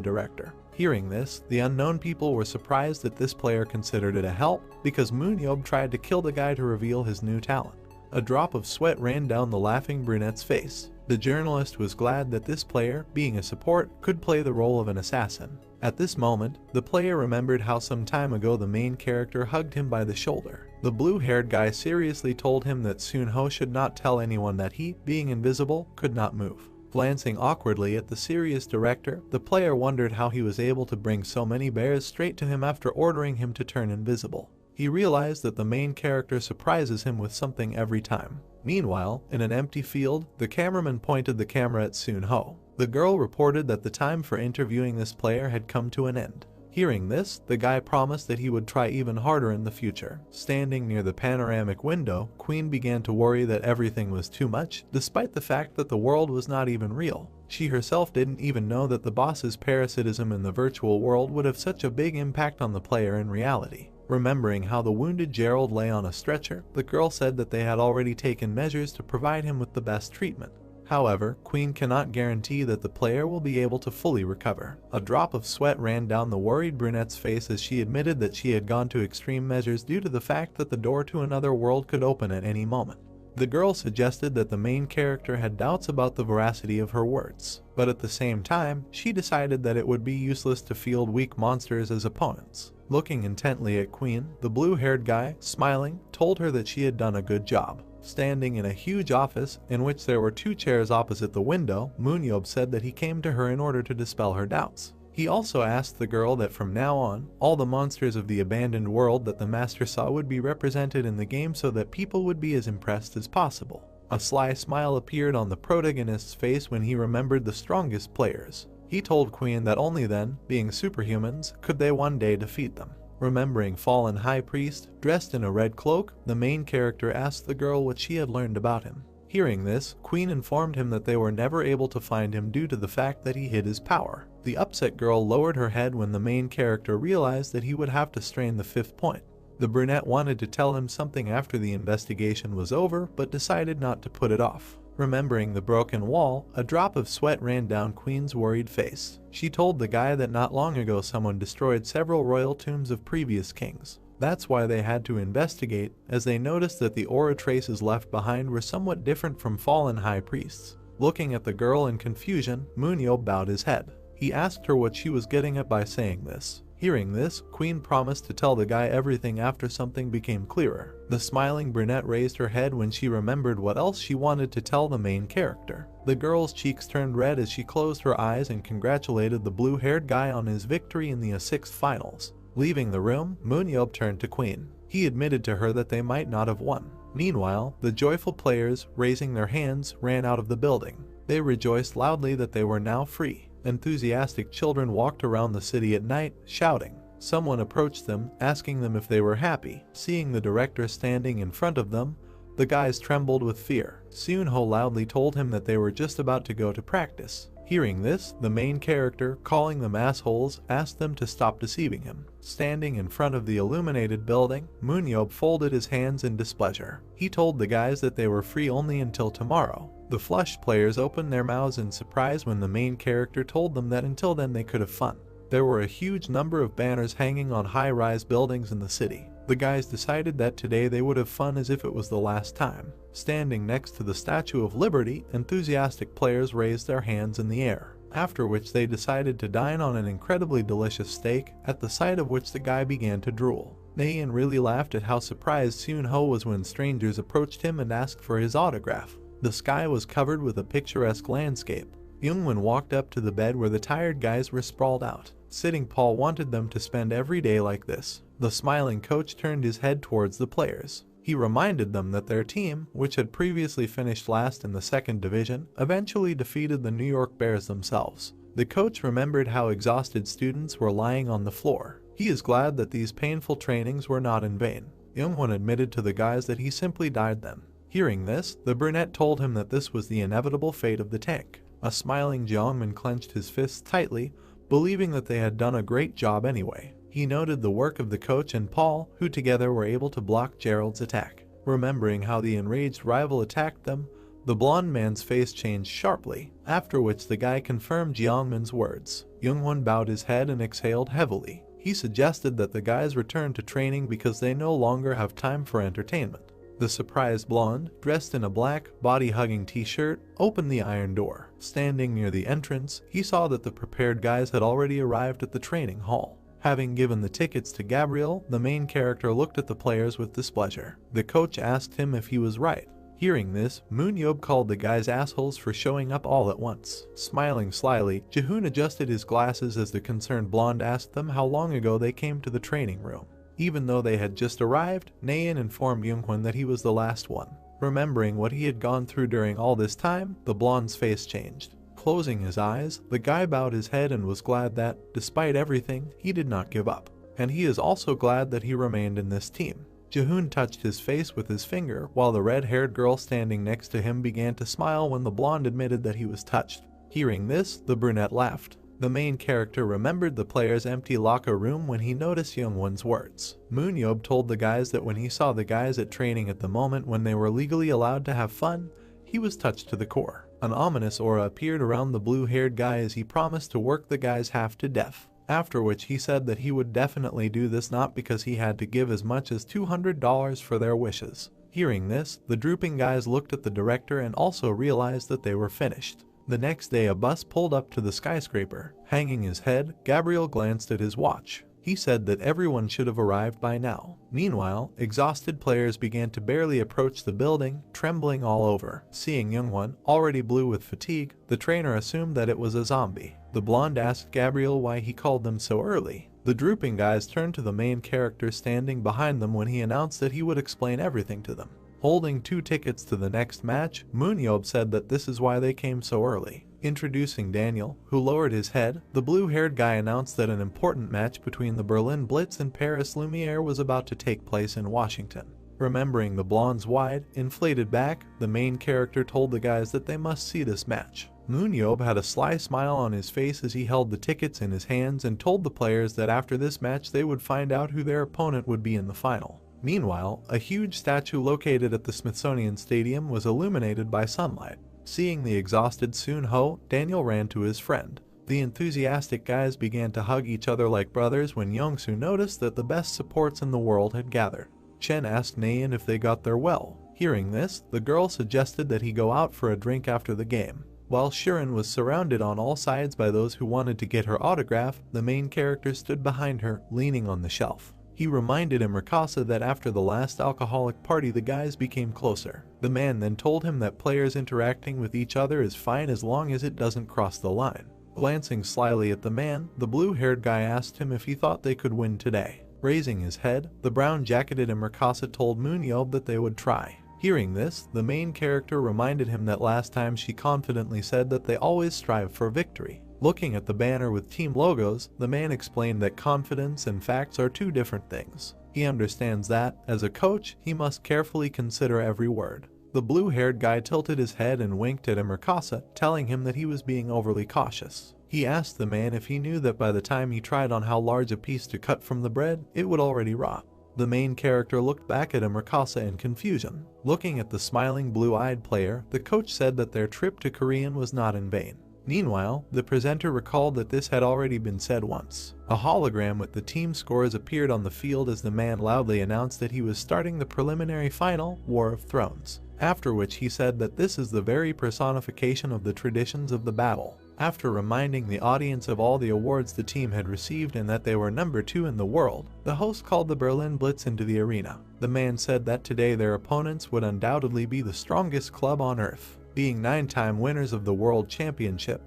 director. Hearing this, the unknown people were surprised that this player considered it a help, because MoonYeob tried to kill the guy to reveal his new talent. A drop of sweat ran down the laughing brunette's face. The journalist was glad that this player, being a support, could play the role of an assassin. At this moment, the player remembered how some time ago the main character hugged him by the shoulder. The blue-haired guy seriously told him that Seunho should not tell anyone that he, being invisible, could not move. Glancing awkwardly at the serious director, the player wondered how he was able to bring so many bears straight to him after ordering him to turn invisible. He realized that the main character surprises him with something every time. Meanwhile, in an empty field, the cameraman pointed the camera at Seunho. The girl reported that the time for interviewing this player had come to an end. Hearing this, the guy promised that he would try even harder in the future. Standing near the panoramic window, Queen began to worry that everything was too much, despite the fact that the world was not even real. She herself didn't even know that the boss's parasitism in the virtual world would have such a big impact on the player in reality. Remembering how the wounded Gerald lay on a stretcher, the girl said that they had already taken measures to provide him with the best treatment. However, Queen cannot guarantee that the player will be able to fully recover. A drop of sweat ran down the worried brunette's face as she admitted that she had gone to extreme measures due to the fact that the door to another world could open at any moment. The girl suggested that the main character had doubts about the veracity of her words, but at the same time, she decided that it would be useless to field weak monsters as opponents. Looking intently at Queen, the blue-haired guy, smiling, told her that she had done a good job. Standing in a huge office, in which there were 2 chairs opposite the window, MoonYeob said that he came to her in order to dispel her doubts. He also asked the girl that from now on, all the monsters of the abandoned world that the master saw would be represented in the game so that people would be as impressed as possible. A sly smile appeared on the protagonist's face when he remembered the strongest players. He told Queen that only then, being superhumans, could they one day defeat them. Remembering fallen high priest, dressed in a red cloak, the main character asked the girl what she had learned about him. Hearing this, Queen informed him that they were never able to find him due to the fact that he hid his power. The upset girl lowered her head when the main character realized that he would have to strain the 5th point. The brunette wanted to tell him something after the investigation was over, but decided not to put it off. Remembering the broken wall, a drop of sweat ran down Queen's worried face. She told the guy that not long ago someone destroyed several royal tombs of previous kings. That's why they had to investigate, as they noticed that the aura traces left behind were somewhat different from fallen high priests. Looking at the girl in confusion, MoonYeob bowed his head. He asked her what she was getting at by saying this. Hearing this, Queen promised to tell the guy everything after something became clearer. The smiling brunette raised her head when she remembered what else she wanted to tell the main character. The girl's cheeks turned red as she closed her eyes and congratulated the blue-haired guy on his victory in the A6 finals. Leaving the room, MoonYeob turned to Queen. He admitted to her that they might not have won. Meanwhile, the joyful players, raising their hands, ran out of the building. They rejoiced loudly that they were now free. Enthusiastic children walked around the city at night, shouting. Someone approached them, asking them if they were happy. Seeing the director standing in front of them, the guys trembled with fear. Seunho loudly told him that they were just about to go to practice. Hearing this, the main character, calling them assholes, asked them to stop deceiving him. Standing in front of the illuminated building, MoonYeob folded his hands in displeasure. He told the guys that they were free only until tomorrow. The flushed players opened their mouths in surprise when the main character told them that until then they could have fun. There were a huge number of banners hanging on high-rise buildings in the city. The guys decided that today they would have fun as if it was the last time. Standing next to the Statue of Liberty, enthusiastic players raised their hands in the air, after which they decided to dine on an incredibly delicious steak, at the sight of which the guy began to drool. Naeun really laughed at how surprised Seunho was when strangers approached him and asked for his autograph. The sky was covered with a picturesque landscape. Youngwon walked up to the bed where the tired guys were sprawled out. Sitting Paul wanted them to spend every day like this. The smiling coach turned his head towards the players. He reminded them that their team, which had previously finished last in the 2nd division, eventually defeated the New York Bears themselves. The coach remembered how exhausted students were lying on the floor. He is glad that these painful trainings were not in vain. Youngwon admitted to the guys that he simply died them. Hearing this, the brunette told him that this was the inevitable fate of the tank. A smiling Jeongmin clenched his fists tightly, believing that they had done a great job anyway. He noted the work of the coach and Paul, who together were able to block Gerald's attack. Remembering how the enraged rival attacked them, the blonde man's face changed sharply, after which the guy confirmed Jeongmin's words. Youngwon bowed his head and exhaled heavily. He suggested that the guys return to training because they no longer have time for entertainment. The surprised blonde, dressed in a black, body-hugging t-shirt, opened the iron door. Standing near the entrance, he saw that the prepared guys had already arrived at the training hall. Having given the tickets to Gabriel, the main character looked at the players with displeasure. The coach asked him if he was right. Hearing this, MoonYeob called the guys assholes for showing up all at once. Smiling slyly, Jaehoon adjusted his glasses as the concerned blonde asked them how long ago they came to the training room. Even though they had just arrived, Naeun informed Youngwon that he was the last one. Remembering what he had gone through during all this time, the blonde's face changed. Closing his eyes, the guy bowed his head and was glad that, despite everything, he did not give up. And he is also glad that he remained in this team. Jaehoon touched his face with his finger, while the red-haired girl standing next to him began to smile when the blonde admitted that he was touched. Hearing this, the brunette laughed. The main character remembered the player's empty locker room when he noticed Youngwon's words. MoonYeob told the guys that when he saw the guys at training at the moment when they were legally allowed to have fun, he was touched to the core. An ominous aura appeared around the blue-haired guy as he promised to work the guys half to death. After which he said that he would definitely do this not because he had to give as much as $200 for their wishes. Hearing this, the drooping guys looked at the director and also realized that they were finished. The next day a bus pulled up to the skyscraper. Hanging his head, Gabriel glanced at his watch. He said that everyone should have arrived by now. Meanwhile, exhausted players began to barely approach the building, trembling all over. Seeing Youngwon, already blue with fatigue, the trainer assumed that it was a zombie. The blonde asked Gabriel why he called them so early. The drooping guys turned to the main character standing behind them when he announced that he would explain everything to them. Holding 2 tickets to the next match, MoonYeob said that this is why they came so early. Introducing Daniel, who lowered his head, the blue-haired guy announced that an important match between the Berlin Blitz and Paris Lumiere was about to take place in Washington. Remembering the blonde's wide, inflated back, the main character told the guys that they must see this match. MoonYeob had a sly smile on his face as he held the tickets in his hands and told the players that after this match they would find out who their opponent would be in the final. Meanwhile, a huge statue located at the Smithsonian Stadium was illuminated by sunlight. Seeing the exhausted Soon Ho, Daniel ran to his friend. The enthusiastic guys began to hug each other like brothers when Yongsoo noticed that the best supports in the world had gathered. Chen asked Naeun if they got there well. Hearing this, the girl suggested that he go out for a drink after the game. While Shirin was surrounded on all sides by those who wanted to get her autograph, the main character stood behind her, leaning on the shelf. He reminded Mikasa that after the last alcoholic party the guys became closer. The man then told him that players interacting with each other is fine as long as it doesn't cross the line. Glancing slyly at the man, the blue-haired guy asked him if he thought they could win today. Raising his head, the brown-jacketed Mikasa told MoonYeob that they would try. Hearing this, the main character reminded him that last time she confidently said that they always strive for victory. Looking at the banner with team logos, the man explained that confidence and facts are 2 different things. He understands that, as a coach, he must carefully consider every word. The blue-haired guy tilted his head and winked at Mikasa, telling him that he was being overly cautious. He asked the man if he knew that by the time he tried on how large a piece to cut from the bread, it would already rot. The main character looked back at Mikasa in confusion. Looking at the smiling blue-eyed player, the coach said that their trip to Korean was not in vain. Meanwhile, the presenter recalled that this had already been said once. A hologram with the team scores appeared on the field as the man loudly announced that he was starting the preliminary final, War of Thrones. After which he said that this is the very personification of the traditions of the battle. After reminding the audience of all the awards the team had received and that they were number 2 in the world, the host called the Berlin Blitz into the arena. The man said that today their opponents would undoubtedly be the strongest club on earth. Being 9-time winners of the World Championship,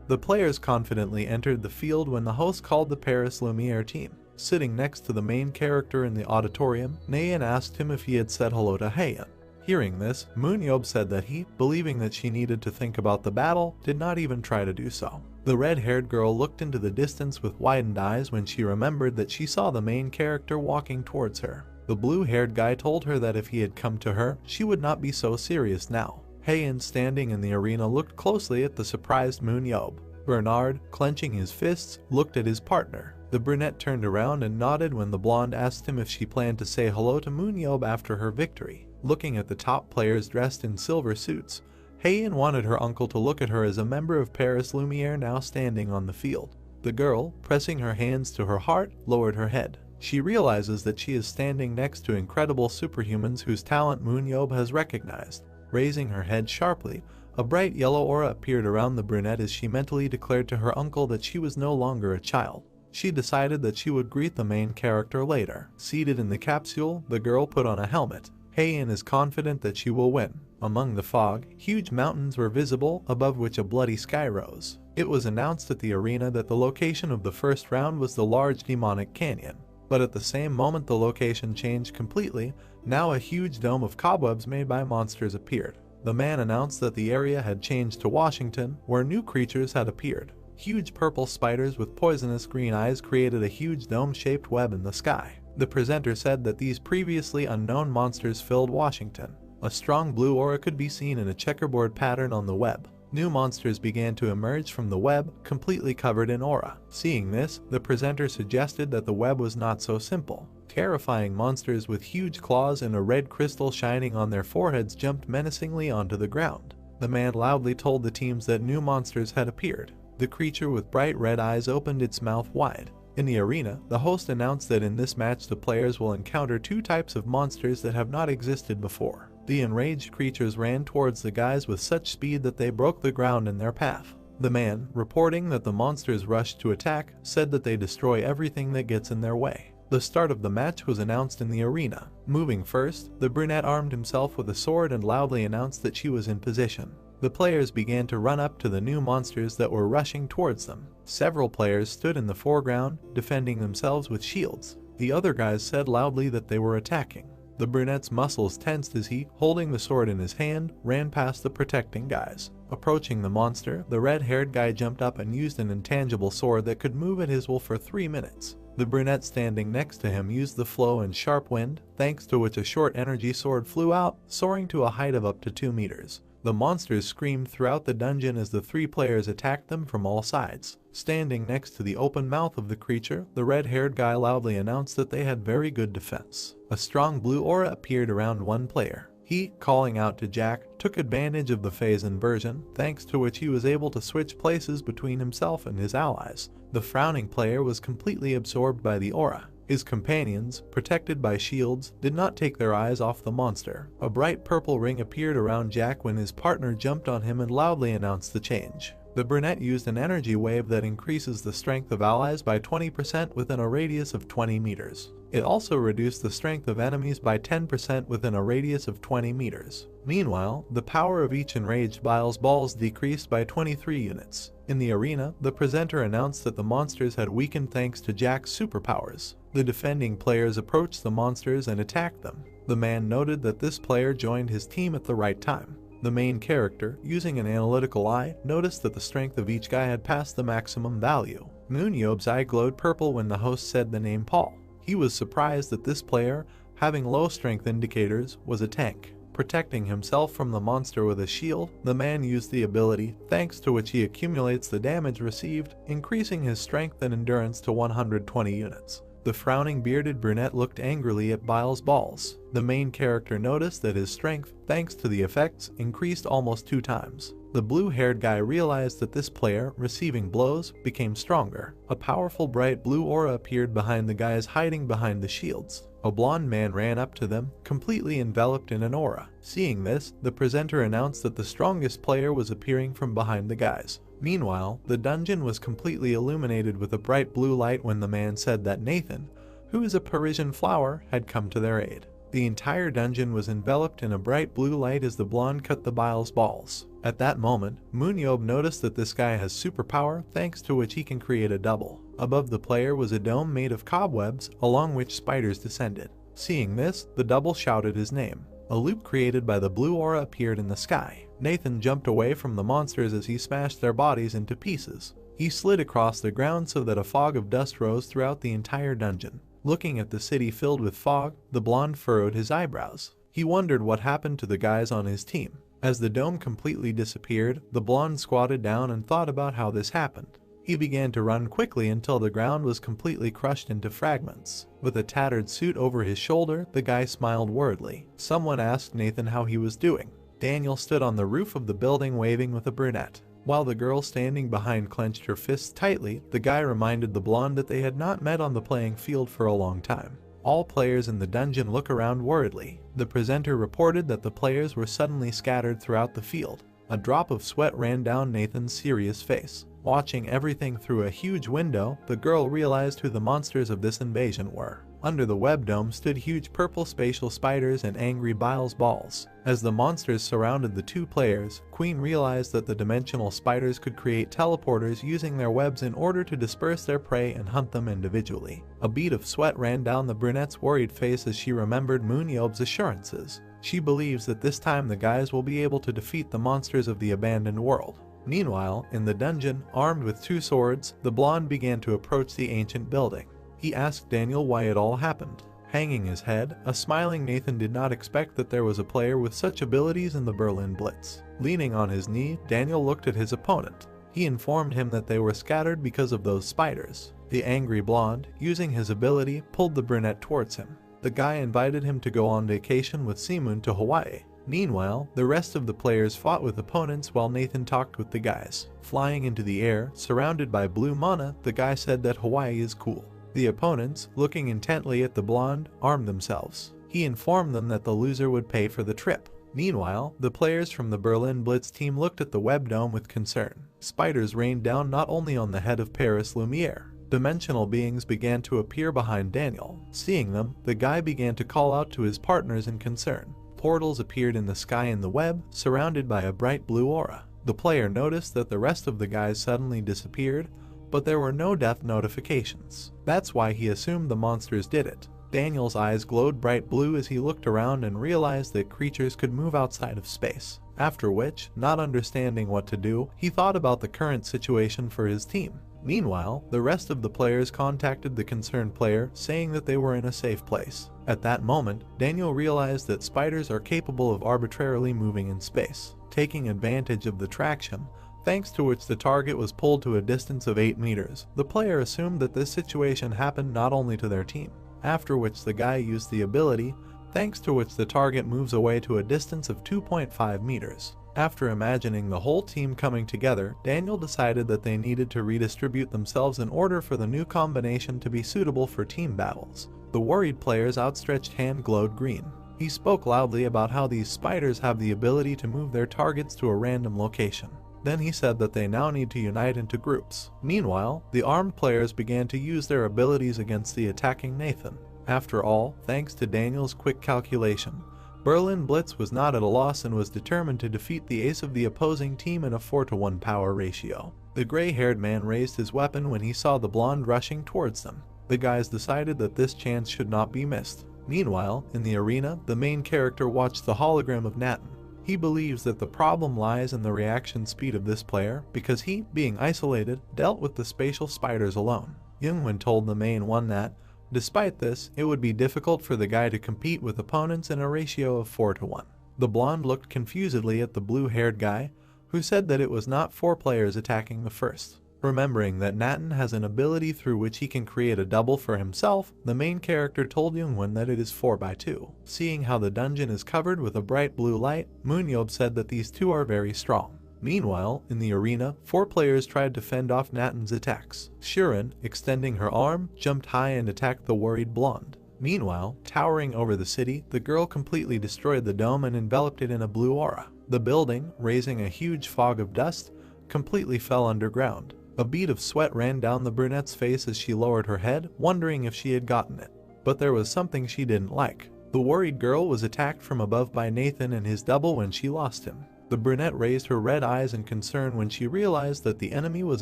the players confidently entered the field when the host called the Paris Lumiere team. Sitting next to the main character in the auditorium, Naeun asked him if he had said hello to Haeun. Hearing this, MoonYeob said that he, believing that she needed to think about the battle, did not even try to do so. The red-haired girl looked into the distance with widened eyes when she remembered that she saw the main character walking towards her. The blue-haired guy told her that if he had come to her, she would not be so serious now. Haeun, standing in the arena, looked closely at the surprised MoonYeob. Bernard, clenching his fists, looked at his partner. The brunette turned around and nodded when the blonde asked him if she planned to say hello to MoonYeob after her victory. Looking at the top players dressed in silver suits, Haeun wanted her uncle to look at her as a member of Paris Lumiere now standing on the field. The girl, pressing her hands to her heart, lowered her head. She realizes that she is standing next to incredible superhumans whose talent MoonYeob has recognized. Raising her head sharply, a bright yellow aura appeared around the brunette as she mentally declared to her uncle that she was no longer a child. She decided that she would greet the main character later. Seated in the capsule, the girl put on a helmet. Haeun is confident that she will win. Among the fog, huge mountains were visible, above which a bloody sky rose. It was announced at the arena that the location of the first round was the large demonic canyon. But at the same moment the location changed completely. Now a huge dome of cobwebs made by monsters appeared. The man announced that the area had changed to Washington, where new creatures had appeared. Huge purple spiders with poisonous green eyes created a huge dome-shaped web in the sky. The presenter said that these previously unknown monsters filled Washington. A strong blue aura could be seen in a checkerboard pattern on the web. New monsters began to emerge from the web, completely covered in aura. Seeing this, the presenter suggested that the web was not so simple. Terrifying monsters with huge claws and a red crystal shining on their foreheads jumped menacingly onto the ground. The man loudly told the teams that new monsters had appeared. The creature with bright red eyes opened its mouth wide. In the arena, the host announced that in this match the players will encounter 2 types of monsters that have not existed before. The enraged creatures ran towards the guys with such speed that they broke the ground in their path. The man, reporting that the monsters rushed to attack, said that they destroy everything that gets in their way. The start of the match was announced in the arena. Moving first, the brunette armed himself with a sword and loudly announced that she was in position. The players began to run up to the new monsters that were rushing towards them. Several players stood in the foreground, defending themselves with shields. The other guys said loudly that they were attacking. The brunette's muscles tensed as he, holding the sword in his hand, ran past the protecting guys. Approaching the monster, the red-haired guy jumped up and used an intangible sword that could move at his will for 3 minutes. The brunette standing next to him used the flow and sharp wind, thanks to which a short energy sword flew out, soaring to a height of up to 2 meters. The monsters screamed throughout the dungeon as the 3 players attacked them from all sides. Standing next to the open mouth of the creature, the red-haired guy loudly announced that they had very good defense. A strong blue aura appeared around one player. He, calling out to Jack, took advantage of the phase inversion, thanks to which he was able to switch places between himself and his allies. The frowning player was completely absorbed by the aura. His companions, protected by shields, did not take their eyes off the monster. A bright purple ring appeared around Jack when his partner jumped on him and loudly announced the change. The brunette used an energy wave that increases the strength of allies by 20% within a radius of 20 meters. It also reduced the strength of enemies by 10% within a radius of 20 meters. Meanwhile, the power of each enraged Bile's balls decreased by 23 units. In the arena, the presenter announced that the monsters had weakened thanks to Jack's superpowers. The defending players approached the monsters and attacked them. The man noted that this player joined his team at the right time. The main character, using an analytical eye, noticed that the strength of each guy had passed the maximum value. MoonYeob's eye glowed purple when the host said the name Paul. He was surprised that this player, having low strength indicators, was a tank. Protecting himself from the monster with a shield, the man used the ability, thanks to which he accumulates the damage received, increasing his strength and endurance to 120 units. The frowning bearded brunette looked angrily at Bile's balls. The main character noticed that his strength, thanks to the effects, increased almost 2 times. The blue-haired guy realized that this player, receiving blows, became stronger. A powerful bright blue aura appeared behind the guys hiding behind the shields. A blonde man ran up to them, completely enveloped in an aura. Seeing this, the presenter announced that the strongest player was appearing from behind the guys. Meanwhile, the dungeon was completely illuminated with a bright blue light when the man said that Nathan, who is a Parisian flower, had come to their aid. The entire dungeon was enveloped in a bright blue light as the blonde cut the Bile's balls. At that moment, MoonYeob noticed that this guy has superpower, thanks to which he can create a double. Above the player was a dome made of cobwebs, along which spiders descended. Seeing this, the double shouted his name. A loop created by the blue aura appeared in the sky. Nathan jumped away from the monsters as he smashed their bodies into pieces. He slid across the ground so that a fog of dust rose throughout the entire dungeon. Looking at the city filled with fog, the blonde furrowed his eyebrows. He wondered what happened to the guys on his team. As the dome completely disappeared, the blonde squatted down and thought about how this happened. He began to run quickly until the ground was completely crushed into fragments. With a tattered suit over his shoulder, the guy smiled worriedly. Someone asked Nathan how he was doing. Daniel stood on the roof of the building waving with a brunette. While the girl standing behind clenched her fists tightly, the guy reminded the blonde that they had not met on the playing field for a long time. All players in the dungeon look around worriedly. The presenter reported that the players were suddenly scattered throughout the field. A drop of sweat ran down Nathan's serious face. Watching everything through a huge window, the girl realized who the monsters of this invasion were. Under the web dome stood huge purple spatial spiders and angry Bile's balls. As the monsters surrounded the 2 players, Queen realized that the dimensional spiders could create teleporters using their webs in order to disperse their prey and hunt them individually. A bead of sweat ran down the brunette's worried face as she remembered MoonYeob's assurances. She believes that this time the guys will be able to defeat the monsters of the abandoned world. Meanwhile, in the dungeon, armed with 2 swords, the blonde began to approach the ancient building. He asked Daniel why it all happened. Hanging his head, a smiling Nathan did not expect that there was a player with such abilities in the Berlin Blitz. Leaning on his knee, Daniel looked at his opponent. He informed him that they were scattered because of those spiders. The angry blonde, using his ability, pulled the brunette towards him. The guy invited him to go on vacation with Seamoon to Hawaii. Meanwhile, the rest of the players fought with opponents while Nathan talked with the guys. Flying into the air, surrounded by blue mana, the guy said that Hawaii is cool. The opponents, looking intently at the blonde, armed themselves. He informed them that the loser would pay for the trip. Meanwhile, the players from the Berlin Blitz team looked at the web dome with concern. Spiders rained down not only on the head of Paris Lumiere. Dimensional beings began to appear behind Daniel. Seeing them, the guy began to call out to his partners in concern. Portals appeared in the sky in the web, surrounded by a bright blue aura. The player noticed that the rest of the guys suddenly disappeared, but there were no death notifications. That's why he assumed the monsters did it. Daniel's eyes glowed bright blue as he looked around and realized that creatures could move outside of space. After which, not understanding what to do, he thought about the current situation for his team. Meanwhile, the rest of the players contacted the concerned player, saying that they were in a safe place. At that moment, Daniel realized that spiders are capable of arbitrarily moving in space, taking advantage of the traction, thanks to which the target was pulled to a distance of 8 meters. The player assumed that this situation happened not only to their team, after which the guy used the ability, thanks to which the target moves away to a distance of 2.5 meters. After imagining the whole team coming together, Daniel decided that they needed to redistribute themselves in order for the new combination to be suitable for team battles. The worried player's outstretched hand glowed green. He spoke loudly about how these spiders have the ability to move their targets to a random location. Then he said that they now need to unite into groups. Meanwhile, the armed players began to use their abilities against the attacking Nathan. After all, thanks to Daniel's quick calculation, Berlin Blitz was not at a loss and was determined to defeat the ace of the opposing team in a 4-to-1 power ratio. The gray-haired man raised his weapon when he saw the blonde rushing towards them. The guys decided that this chance should not be missed. Meanwhile, in the arena, the main character watched the hologram of Nathan. He believes that the problem lies in the reaction speed of this player because he, being isolated, dealt with the spatial spiders alone. Youngwon told the main one that, despite this, it would be difficult for the guy to compete with opponents in a ratio of 4-to-1. The blonde looked confusedly at the blue-haired guy, who said that it was not 4 players attacking the first. Remembering that Nathan has an ability through which he can create a double for himself, the main character told Youngwon that it is 4x2. Seeing how the dungeon is covered with a bright blue light, MoonYeob said that these two are very strong. Meanwhile, in the arena, 4 players tried to fend off Nathan's attacks. Shirin, extending her arm, jumped high and attacked the worried blonde. Meanwhile, towering over the city, the girl completely destroyed the dome and enveloped it in a blue aura. The building, raising a huge fog of dust, completely fell underground. A bead of sweat ran down the brunette's face as she lowered her head, wondering if she had gotten it. But there was something she didn't like. The worried girl was attacked from above by Nathan and his double when she lost him. The brunette raised her red eyes in concern when she realized that the enemy was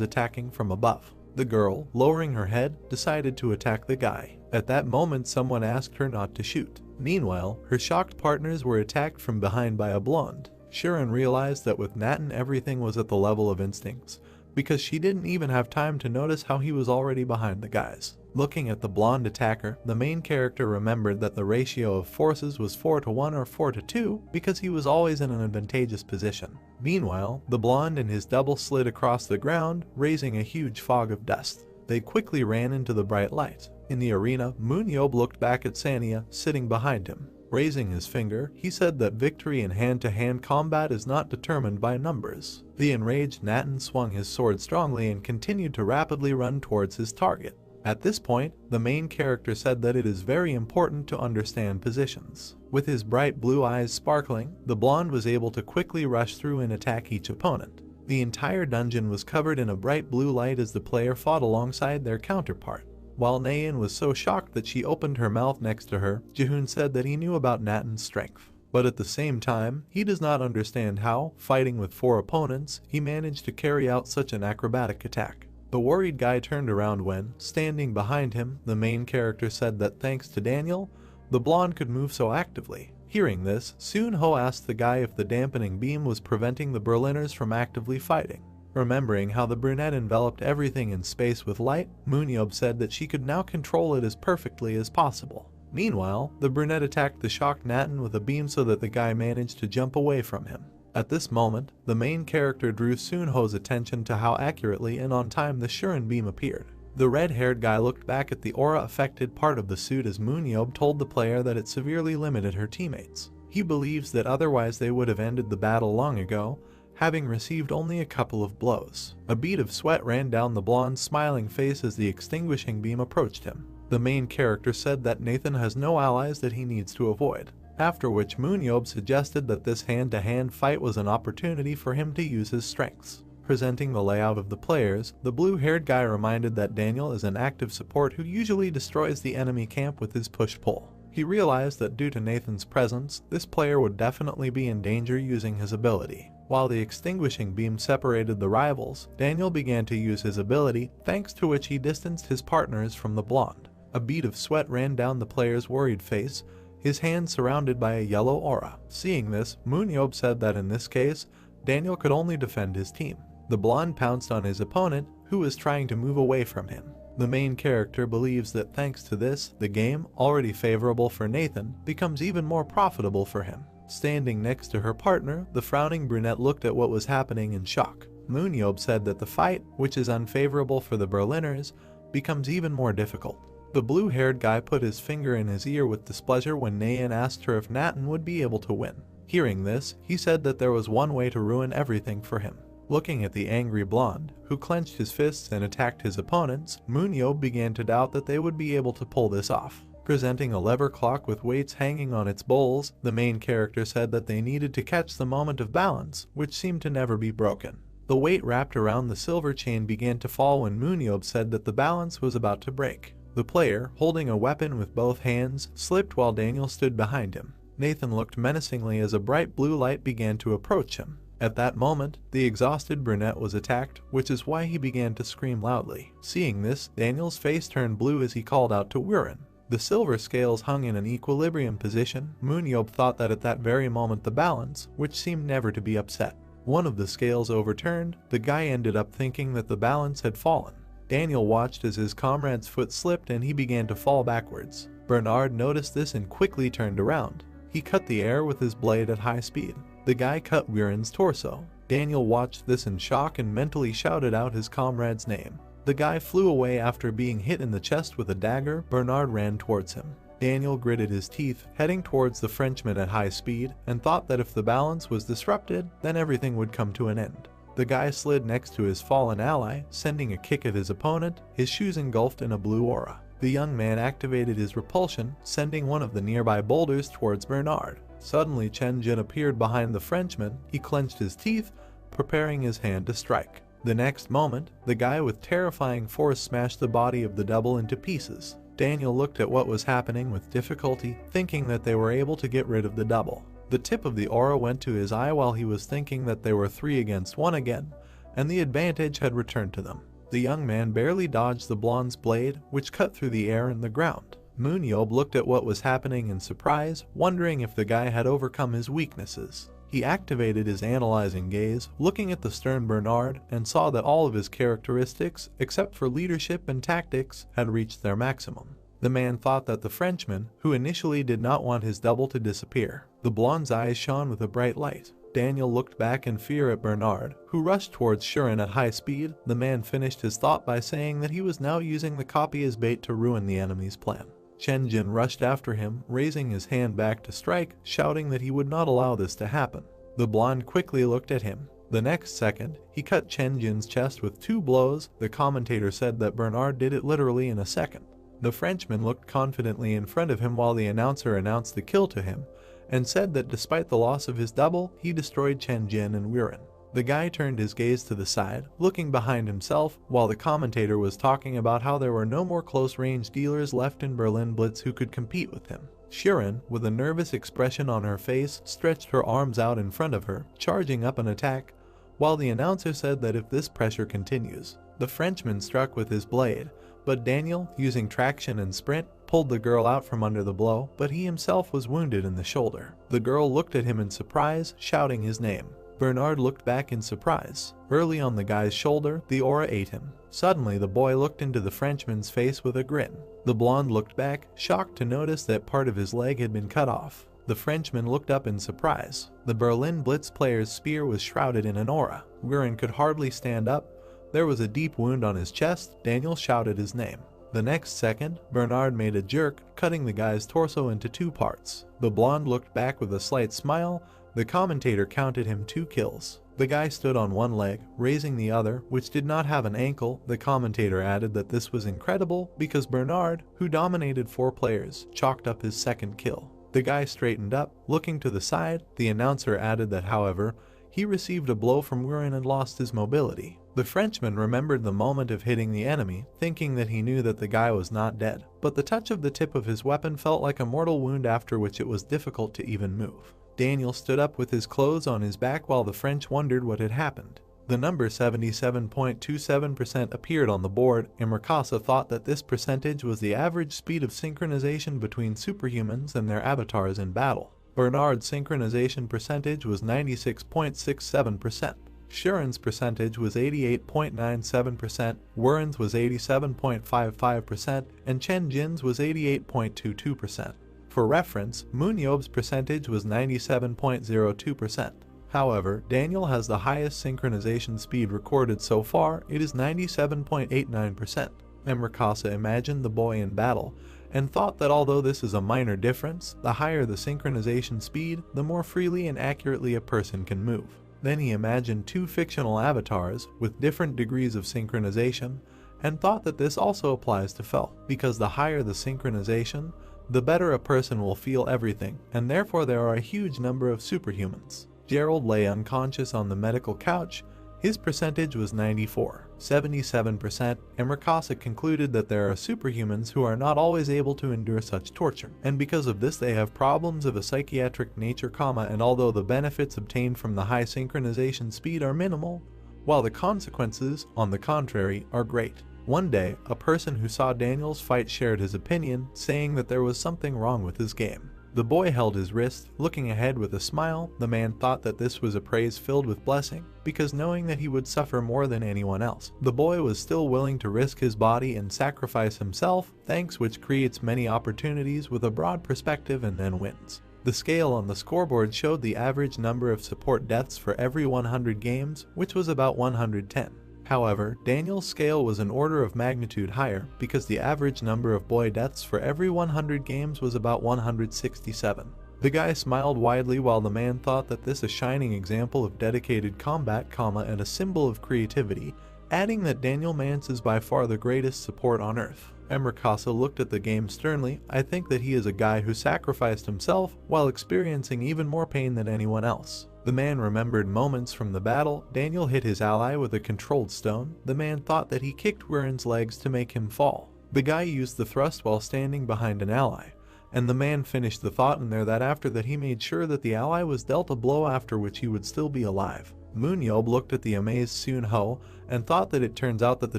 attacking from above. The girl, lowering her head, decided to attack the guy. At that moment, someone asked her not to shoot. Meanwhile, her shocked partners were attacked from behind by a blonde. Shirin realized that with Nathan everything was at the level of instincts, because she didn't even have time to notice how he was already behind the guys. Looking at the blonde attacker, the main character remembered that the ratio of forces was 4-to-1 or 4-to-2 because he was always in an advantageous position. Meanwhile, the blonde and his double slid across the ground, raising a huge fog of dust. They quickly ran into the bright light. In the arena, MoonYeob looked back at Sanya, sitting behind him. Raising his finger, he said that victory in hand-to-hand combat is not determined by numbers. The enraged Nathan swung his sword strongly and continued to rapidly run towards his target. At this point, the main character said that it is very important to understand positions. With his bright blue eyes sparkling, the blonde was able to quickly rush through and attack each opponent. The entire dungeon was covered in a bright blue light as the player fought alongside their counterpart. While Naeun was so shocked that she opened her mouth next to her, Jihoon said that he knew about Nathan's strength. But at the same time, he does not understand how, fighting with 4 opponents, he managed to carry out such an acrobatic attack. The worried guy turned around when, standing behind him, the main character said that thanks to Daniel, the blonde could move so actively. Hearing this, Soon-ho asked the guy if the dampening beam was preventing the Berliners from actively fighting. Remembering how the brunette enveloped everything in space with light, MoonYeob said that she could now control it as perfectly as possible. Meanwhile, the brunette attacked the shocked Nathan with a beam so that the guy managed to jump away from him. At this moment, the main character drew Soon-ho's attention to how accurately and on time the Shirin beam appeared. The red-haired guy looked back at the aura-affected part of the suit as MoonYeob told the player that it severely limited her teammates. He believes that otherwise they would have ended the battle long ago, having received only a couple of blows. A bead of sweat ran down the blonde's smiling face as the extinguishing beam approached him. The main character said that Nathan has no allies that he needs to avoid, after which MoonYeob suggested that this hand-to-hand fight was an opportunity for him to use his strengths. Presenting the layout of the players, the blue-haired guy reminded that Daniel is an active support who usually destroys the enemy camp with his push-pull. He realized that due to Nathan's presence, this player would definitely be in danger using his ability. While the extinguishing beam separated the rivals, Daniel began to use his ability, thanks to which he distanced his partners from the blonde. A bead of sweat ran down the player's worried face, his hand surrounded by a yellow aura. Seeing this, MoonYeob said that in this case, Daniel could only defend his team. The blonde pounced on his opponent, who was trying to move away from him. The main character believes that thanks to this, the game, already favorable for Nathan, becomes even more profitable for him. Standing next to her partner, the frowning brunette looked at what was happening in shock. MoonYeob said that the fight, which is unfavorable for the Berliners, becomes even more difficult. The blue-haired guy put his finger in his ear with displeasure when Nayan asked her if Nathan would be able to win. Hearing this, he said that there was one way to ruin everything for him. Looking at the angry blonde, who clenched his fists and attacked his opponents, MoonYeob began to doubt that they would be able to pull this off. Presenting a lever clock with weights hanging on its bowls, the main character said that they needed to catch the moment of balance, which seemed to never be broken. The weight wrapped around the silver chain began to fall when MoonYeob said that the balance was about to break. The player, holding a weapon with both hands, slipped while Daniel stood behind him. Nathan looked menacingly as a bright blue light began to approach him. At that moment, the exhausted brunette was attacked, which is why he began to scream loudly. Seeing this, Daniel's face turned blue as he called out to Wirin. The silver scales hung in an equilibrium position. MoonYeob thought that at that very moment the balance, which seemed never to be upset. One of the scales overturned. The guy ended up thinking that the balance had fallen. Daniel watched as his comrade's foot slipped and he began to fall backwards. Bernard noticed this and quickly turned around. He cut the air with his blade at high speed. The guy cut Wirin's torso. Daniel watched this in shock and mentally shouted out his comrade's name. The guy flew away after being hit in the chest with a dagger. Bernard ran towards him. Daniel gritted his teeth, heading towards the Frenchman at high speed, and thought that if the balance was disrupted, then everything would come to an end. The guy slid next to his fallen ally, sending a kick at his opponent, his shoes engulfed in a blue aura. The young man activated his repulsion, sending one of the nearby boulders towards Bernard. Suddenly Chen Jin appeared behind the Frenchman. He clenched his teeth, preparing his hand to strike. The next moment, the guy with terrifying force smashed the body of the double into pieces. Daniel looked at what was happening with difficulty, thinking that they were able to get rid of the double. The tip of the aura went to his eye while he was thinking that they were 3 against 1 again, and the advantage had returned to them. The young man barely dodged the blonde's blade, which cut through the air and the ground. MoonYeob looked at what was happening in surprise, wondering if the guy had overcome his weaknesses. He activated his analyzing gaze, looking at the stern Bernard, and saw that all of his characteristics, except for leadership and tactics, had reached their maximum. The man thought that the Frenchman, who initially did not want his double to disappear. The blonde's eyes shone with a bright light. Daniel looked back in fear at Bernard, who rushed towards Shirin at high speed. The man finished his thought by saying that he was now using the copy as bait to ruin the enemy's plan. Chen Jin rushed after him, raising his hand back to strike, shouting that he would not allow this to happen. The blonde quickly looked at him. The next second, he cut Chen Jin's chest with 2 blows. The commentator said that Bernard did it literally in a second. The Frenchman looked confidently in front of him while the announcer announced the kill to him, and said that despite the loss of his double, he destroyed Chen Jin and Wirin. The guy turned his gaze to the side, looking behind himself, while the commentator was talking about how there were no more close-range dealers left in Berlin Blitz who could compete with him. Shirin, with a nervous expression on her face, stretched her arms out in front of her, charging up an attack, while the announcer said that if this pressure continues, the Frenchman struck with his blade, but Daniel, using traction and sprint, pulled the girl out from under the blow, but he himself was wounded in the shoulder. The girl looked at him in surprise, shouting his name. Bernard looked back in surprise. Early on the guy's shoulder, the aura ate him. Suddenly, the boy looked into the Frenchman's face with a grin. The blonde looked back, shocked to notice that part of his leg had been cut off. The Frenchman looked up in surprise. The Berlin Blitz player's spear was shrouded in an aura. Wirin could hardly stand up. There was a deep wound on his chest. Daniel shouted his name. The next second, Bernard made a jerk, cutting the guy's torso into 2 parts. The blonde looked back with a slight smile. The commentator counted him 2 kills. The guy stood on one leg, raising the other, which did not have an ankle. The commentator added that this was incredible because Bernard, who dominated 4 players, chalked up his 2nd kill. The guy straightened up, looking to the side. The announcer added that, however, he received a blow from Wirin and lost his mobility. The Frenchman remembered the moment of hitting the enemy, thinking that he knew that the guy was not dead, but the touch of the tip of his weapon felt like a mortal wound after which it was difficult to even move. Daniel stood up with his clothes on his back while the French wondered what had happened. The number 77.27% appeared on the board, and Mikasa thought that this percentage was the average speed of synchronization between superhumans and their avatars in battle. Bernard's synchronization percentage was 96.67%. Sharon's percentage was 88.97%, Warren's was 87.55%, and Chen Jin's was 88.22%. For reference, MoonYeob's percentage was 97.02%. However, Daniel has the highest synchronization speed recorded so far. It is 97.89%. And Mikasa imagined the boy in battle, and thought that although this is a minor difference, the higher the synchronization speed, the more freely and accurately a person can move. Then he imagined two fictional avatars with different degrees of synchronization, and thought that this also applies to Fel, because the higher the synchronization, the better a person will feel everything, and therefore there are a huge number of superhumans. Gerald lay unconscious on the medical couch. His percentage was 94.77%, and Mikasa concluded that there are superhumans who are not always able to endure such torture, and because of this they have problems of a psychiatric nature, and although the benefits obtained from the high synchronization speed are minimal, while the consequences, on the contrary, are great. One day, a person who saw Daniel's fight shared his opinion, saying that there was something wrong with his game. The boy held his wrist, looking ahead with a smile. The man thought that this was a praise filled with blessing, because knowing that he would suffer more than anyone else, the boy was still willing to risk his body and sacrifice himself, thanks which creates many opportunities with a broad perspective and then wins. The scale on the scoreboard showed the average number of support deaths for every 100 games, which was about 110. However, Daniel's scale was an order of magnitude higher, because the average number of boy deaths for every 100 games was about 167. The guy smiled widely while the man thought that this a shining example of dedicated combat, and a symbol of creativity, adding that Daniel Mance is by far the greatest support on earth. Mikasa looked at the game sternly. I think that he is a guy who sacrificed himself while experiencing even more pain than anyone else. The man remembered moments from the battle. Daniel hit his ally with a controlled stone. The man thought that he kicked Warren's legs to make him fall. The guy used the thrust while standing behind an ally, and the man finished the thought in there that after that he made sure that the ally was dealt a blow after which he would still be alive. MoonYeob looked at the amazed Seon-ho and thought that it turns out that the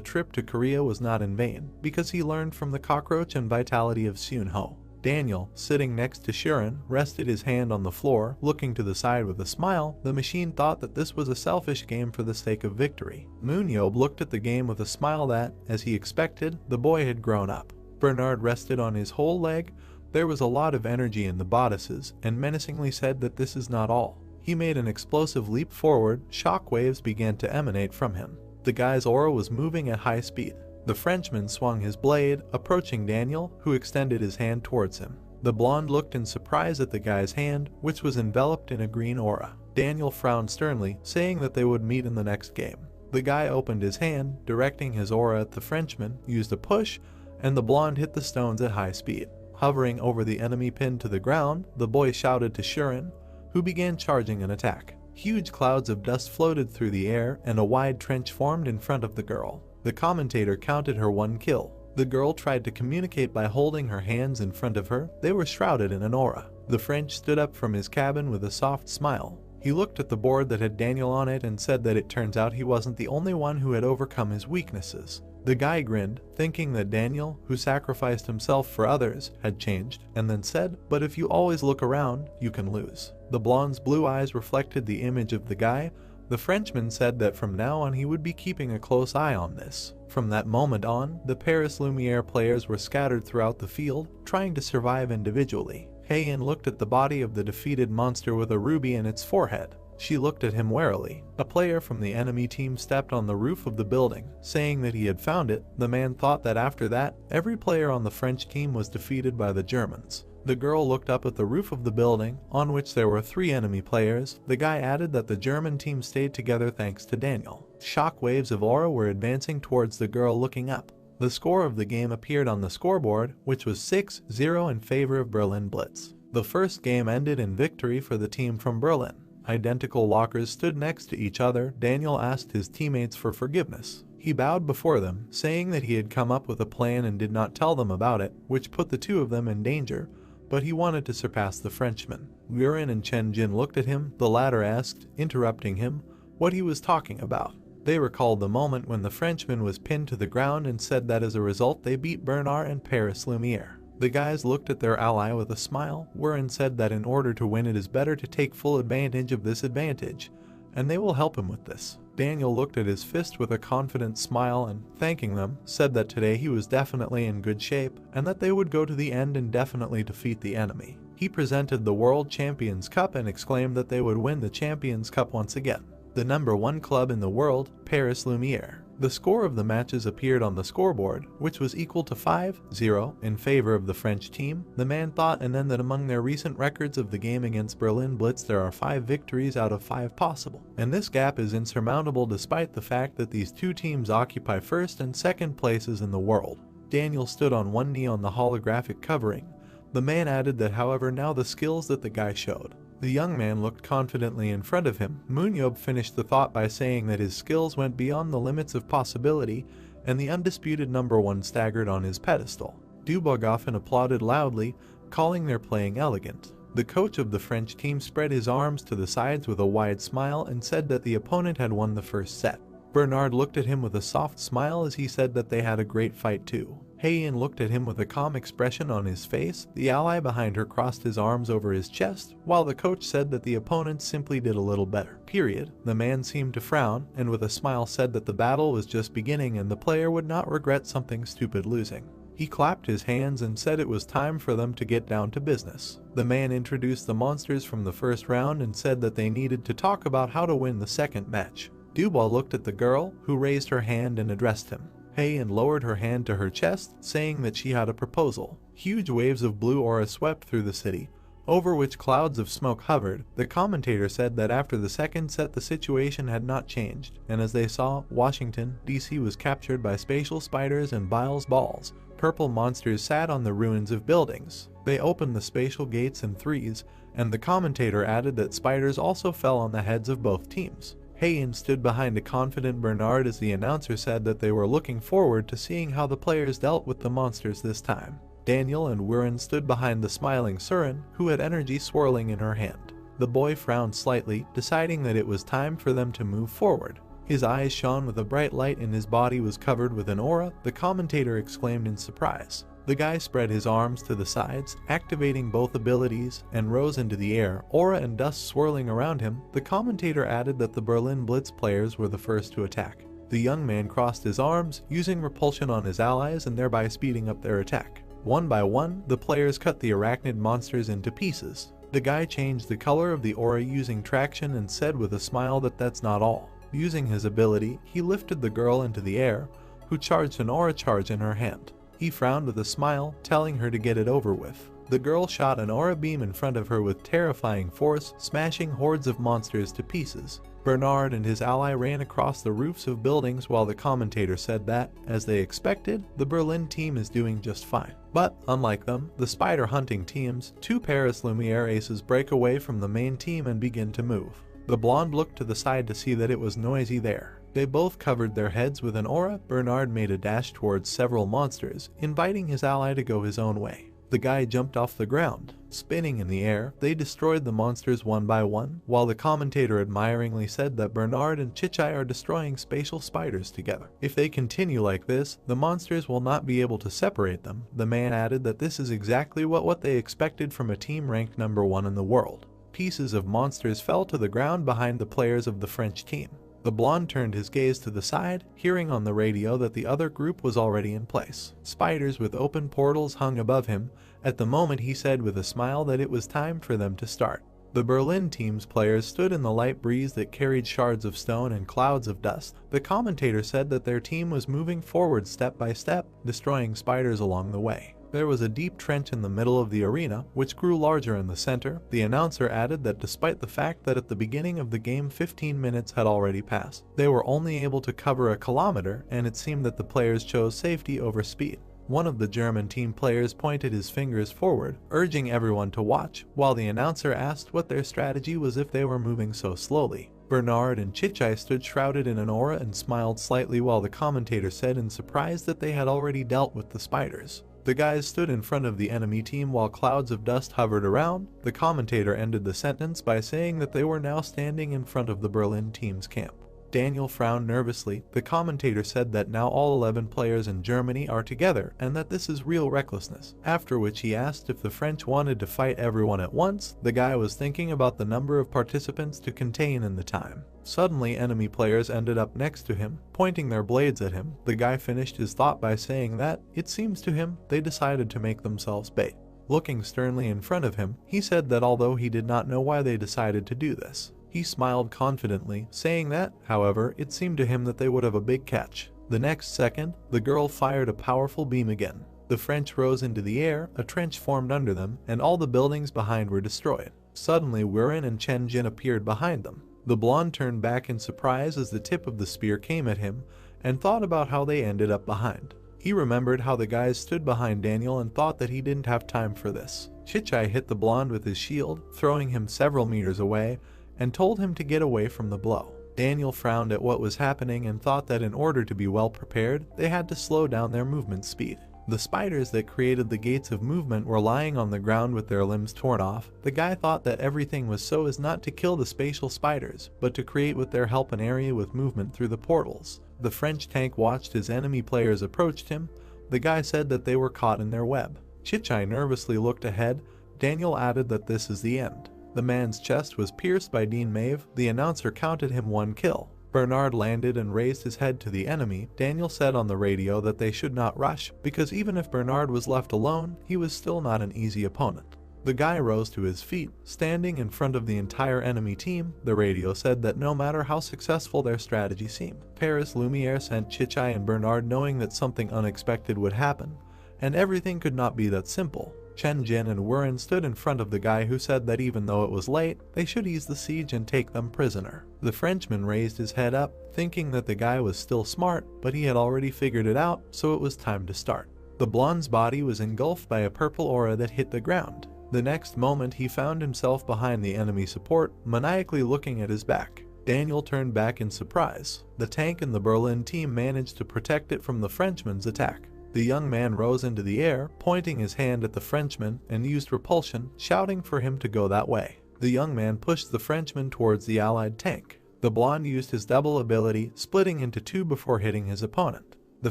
trip to Korea was not in vain, because he learned from the cockroach and vitality of Seon-ho. Daniel, sitting next to Sharon, rested his hand on the floor, looking to the side with a smile. The machine thought that this was a selfish game for the sake of victory. MoonYeob looked at the game with a smile that, as he expected, the boy had grown up. Bernard rested on his whole leg. There was a lot of energy in the bodices, and menacingly said that this is not all. He made an explosive leap forward. Shock waves began to emanate from him. The guy's aura was moving at high speed. The Frenchman swung his blade, approaching Daniel, who extended his hand towards him. The blonde looked in surprise at the guy's hand, which was enveloped in a green aura. Daniel frowned sternly, saying that they would meet in the next game. The guy opened his hand, directing his aura at the Frenchman, used a push, and the blonde hit the stones at high speed. Hovering over the enemy pinned to the ground, the boy shouted to Sharon, who began charging an attack. Huge clouds of dust floated through the air, and a wide trench formed in front of the girl. The commentator counted her 1 kill. The girl tried to communicate by holding her hands in front of her. They were shrouded in an aura. The French stood up from his cabin with a soft smile. He looked at the board that had Daniel on it and said that it turns out he wasn't the only one who had overcome his weaknesses. The guy grinned, thinking that Daniel, who sacrificed himself for others, had changed, and then said, "But if you always look around, you can lose." The blonde's blue eyes reflected the image of the guy. The Frenchman said that from now on he would be keeping a close eye on this. From that moment on, the Paris Lumiere players were scattered throughout the field, trying to survive individually. Heian looked at the body of the defeated monster with a ruby in its forehead. She looked at him warily. A player from the enemy team stepped on the roof of the building, saying that he had found it. The man thought that after that, every player on the French team was defeated by the Germans. The girl looked up at the roof of the building, on which there were 3 enemy players. The guy added that the German team stayed together thanks to Daniel. Shock waves of aura were advancing towards the girl looking up. The score of the game appeared on the scoreboard, which was 6-0 in favor of Berlin Blitz. The first game ended in victory for the team from Berlin. Identical lockers stood next to each other. Daniel asked his teammates for forgiveness. He bowed before them, saying that he had come up with a plan and did not tell them about it, which put the 2 of them in danger, but he wanted to surpass the Frenchman. Warren and Chen Jin looked at him. The latter asked, interrupting him, what he was talking about. They recalled the moment when the Frenchman was pinned to the ground and said that as a result they beat Bernard and Paris Lumiere. The guys looked at their ally with a smile. Warren said that in order to win it is better to take full advantage of this advantage, and they will help him with this. Daniel looked at his fist with a confident smile and, thanking them, said that today he was definitely in good shape and that they would go to the end and definitely defeat the enemy. He presented the World Champions Cup and exclaimed that they would win the Champions Cup once again. The #1 club in the world, Paris Lumiere. The score of the matches appeared on the scoreboard, which was equal to 5-0 in favor of the French team. The man thought and then that among their recent records of the game against Berlin Blitz there are 5 victories out of 5 possible. And this gap is insurmountable despite the fact that these two teams occupy first and second places in the world. Daniel stood on one knee on the holographic covering. The man added that however now the skills that the guy showed. The young man looked confidently in front of him. MoonYeob finished the thought by saying that his skills went beyond the limits of possibility, and the undisputed #1 staggered on his pedestal. Dubois applauded loudly, calling their playing elegant. The coach of the French team spread his arms to the sides with a wide smile and said that the opponent had won the first set. Bernard looked at him with a soft smile as he said that they had a great fight too. Heian looked at him with a calm expression on his face. The ally behind her crossed his arms over his chest, while the coach said that the opponent simply did a little better. Period. The man seemed to frown, and with a smile said that the battle was just beginning and the player would not regret something stupid losing. He clapped his hands and said it was time for them to get down to business. The man introduced the monsters from the first round and said that they needed to talk about how to win the second match. Dubois looked at the girl, who raised her hand and addressed him. Heian lowered her hand to her chest, saying that she had a proposal. Huge waves of blue aura swept through the city, over which clouds of smoke hovered. The commentator said that after the second set the situation had not changed, and as they saw, Washington, D.C. was captured by spatial spiders and Biles balls. Purple monsters sat on the ruins of buildings. They opened the spatial gates in threes, and the commentator added that spiders also fell on the heads of both teams. Heian stood behind a confident Bernard as the announcer said that they were looking forward to seeing how the players dealt with the monsters this time. Daniel and Warren stood behind the smiling Surin, who had energy swirling in her hand. The boy frowned slightly, deciding that it was time for them to move forward. His eyes shone with a bright light and his body was covered with an aura. The commentator exclaimed in surprise. The guy spread his arms to the sides, activating both abilities, and rose into the air, aura and dust swirling around him. The commentator added that the Berlin Blitz players were the first to attack. The young man crossed his arms, using repulsion on his allies and thereby speeding up their attack. One by one, the players cut the arachnid monsters into pieces. The guy changed the color of the aura using traction and said with a smile that that's not all. Using his ability, he lifted the girl into the air, who charged an aura charge in her hand. He frowned with a smile, telling her to get it over with. The girl shot an aura beam in front of her with terrifying force, smashing hordes of monsters to pieces. Bernard and his ally ran across the roofs of buildings while the commentator said that, as they expected, the Berlin team is doing just fine. But, unlike them, the spider hunting teams, 2 Paris Lumiere aces break away from the main team and begin to move. The blonde looked to the side to see that it was noisy there. They both covered their heads with an aura. Bernard made a dash towards several monsters, inviting his ally to go his own way. The guy jumped off the ground. Spinning in the air, they destroyed the monsters one by one, while the commentator admiringly said that Bernard and Chichai are destroying spatial spiders together. If they continue like this, the monsters will not be able to separate them. The man added that this is exactly what they expected from a team ranked #1 in the world. Pieces of monsters fell to the ground behind the players of the French team. The blonde turned his gaze to the side, hearing on the radio that the other group was already in place. Spiders with open portals hung above him. At the moment he said with a smile that it was time for them to start. The Berlin team's players stood in the light breeze that carried shards of stone and clouds of dust. The commentator said that their team was moving forward step by step, destroying spiders along the way. There was a deep trench in the middle of the arena, which grew larger in the center. The announcer added that despite the fact that at the beginning of the game 15 minutes had already passed, they were only able to cover a kilometer, and it seemed that the players chose safety over speed. One of the German team players pointed his fingers forward, urging everyone to watch, while the announcer asked what their strategy was if they were moving so slowly. Bernard and Chichai stood shrouded in an aura and smiled slightly while the commentator said in surprise that they had already dealt with the spiders. The guys stood in front of the enemy team while clouds of dust hovered around. The commentator ended the sentence by saying that they were now standing in front of the Berlin team's camp. Daniel frowned nervously. The commentator said that now all 11 players in Germany are together and that this is real recklessness, after which he asked if the French wanted to fight everyone at once. The guy was thinking about the number of participants to contain in the time. Suddenly, enemy players ended up next to him, pointing their blades at him. The guy finished his thought by saying that, it seems to him, they decided to make themselves bait. Looking sternly in front of him, he said that although he did not know why they decided to do this, he smiled confidently, saying that, however, it seemed to him that they would have a big catch. The next second, the girl fired a powerful beam again. The French rose into the air, a trench formed under them, and all the buildings behind were destroyed. Suddenly, Wuren and Chen Jin appeared behind them. The blonde turned back in surprise as the tip of the spear came at him, and thought about how they ended up behind. He remembered how the guys stood behind Daniel and thought that he didn't have time for this. Chichai hit the blonde with his shield, throwing him several meters away, and told him to get away from the blow. Daniel frowned at what was happening and thought that in order to be well prepared, they had to slow down their movement speed. The spiders that created the gates of movement were lying on the ground with their limbs torn off. The guy thought that everything was so as not to kill the spatial spiders, but to create with their help an area with movement through the portals. The French tank watched as enemy players approached him. The guy said that they were caught in their web. Chichai nervously looked ahead. Daniel added that this is the end. The man's chest was pierced by Dean Mave. The announcer counted him 1 kill. Bernard landed and raised his head to the enemy. Daniel said on the radio that they should not rush, because even if Bernard was left alone, he was still not an easy opponent. The guy rose to his feet, standing in front of the entire enemy team. The radio said that no matter how successful their strategy seemed, Paris Lumiere sent Chichai and Bernard knowing that something unexpected would happen, and everything could not be that simple. Chen Jin and Wuren stood in front of the guy who said that even though it was late, they should ease the siege and take them prisoner. The Frenchman raised his head up, thinking that the guy was still smart, but he had already figured it out, so it was time to start. The blonde's body was engulfed by a purple aura that hit the ground. The next moment he found himself behind the enemy support, maniacally looking at his back. Daniel turned back in surprise. The tank and the Berlin team managed to protect it from the Frenchman's attack. The young man rose into the air, pointing his hand at the Frenchman, and used repulsion, shouting for him to go that way. The young man pushed the Frenchman towards the allied tank. The blonde used his double ability, splitting into 2 before hitting his opponent. The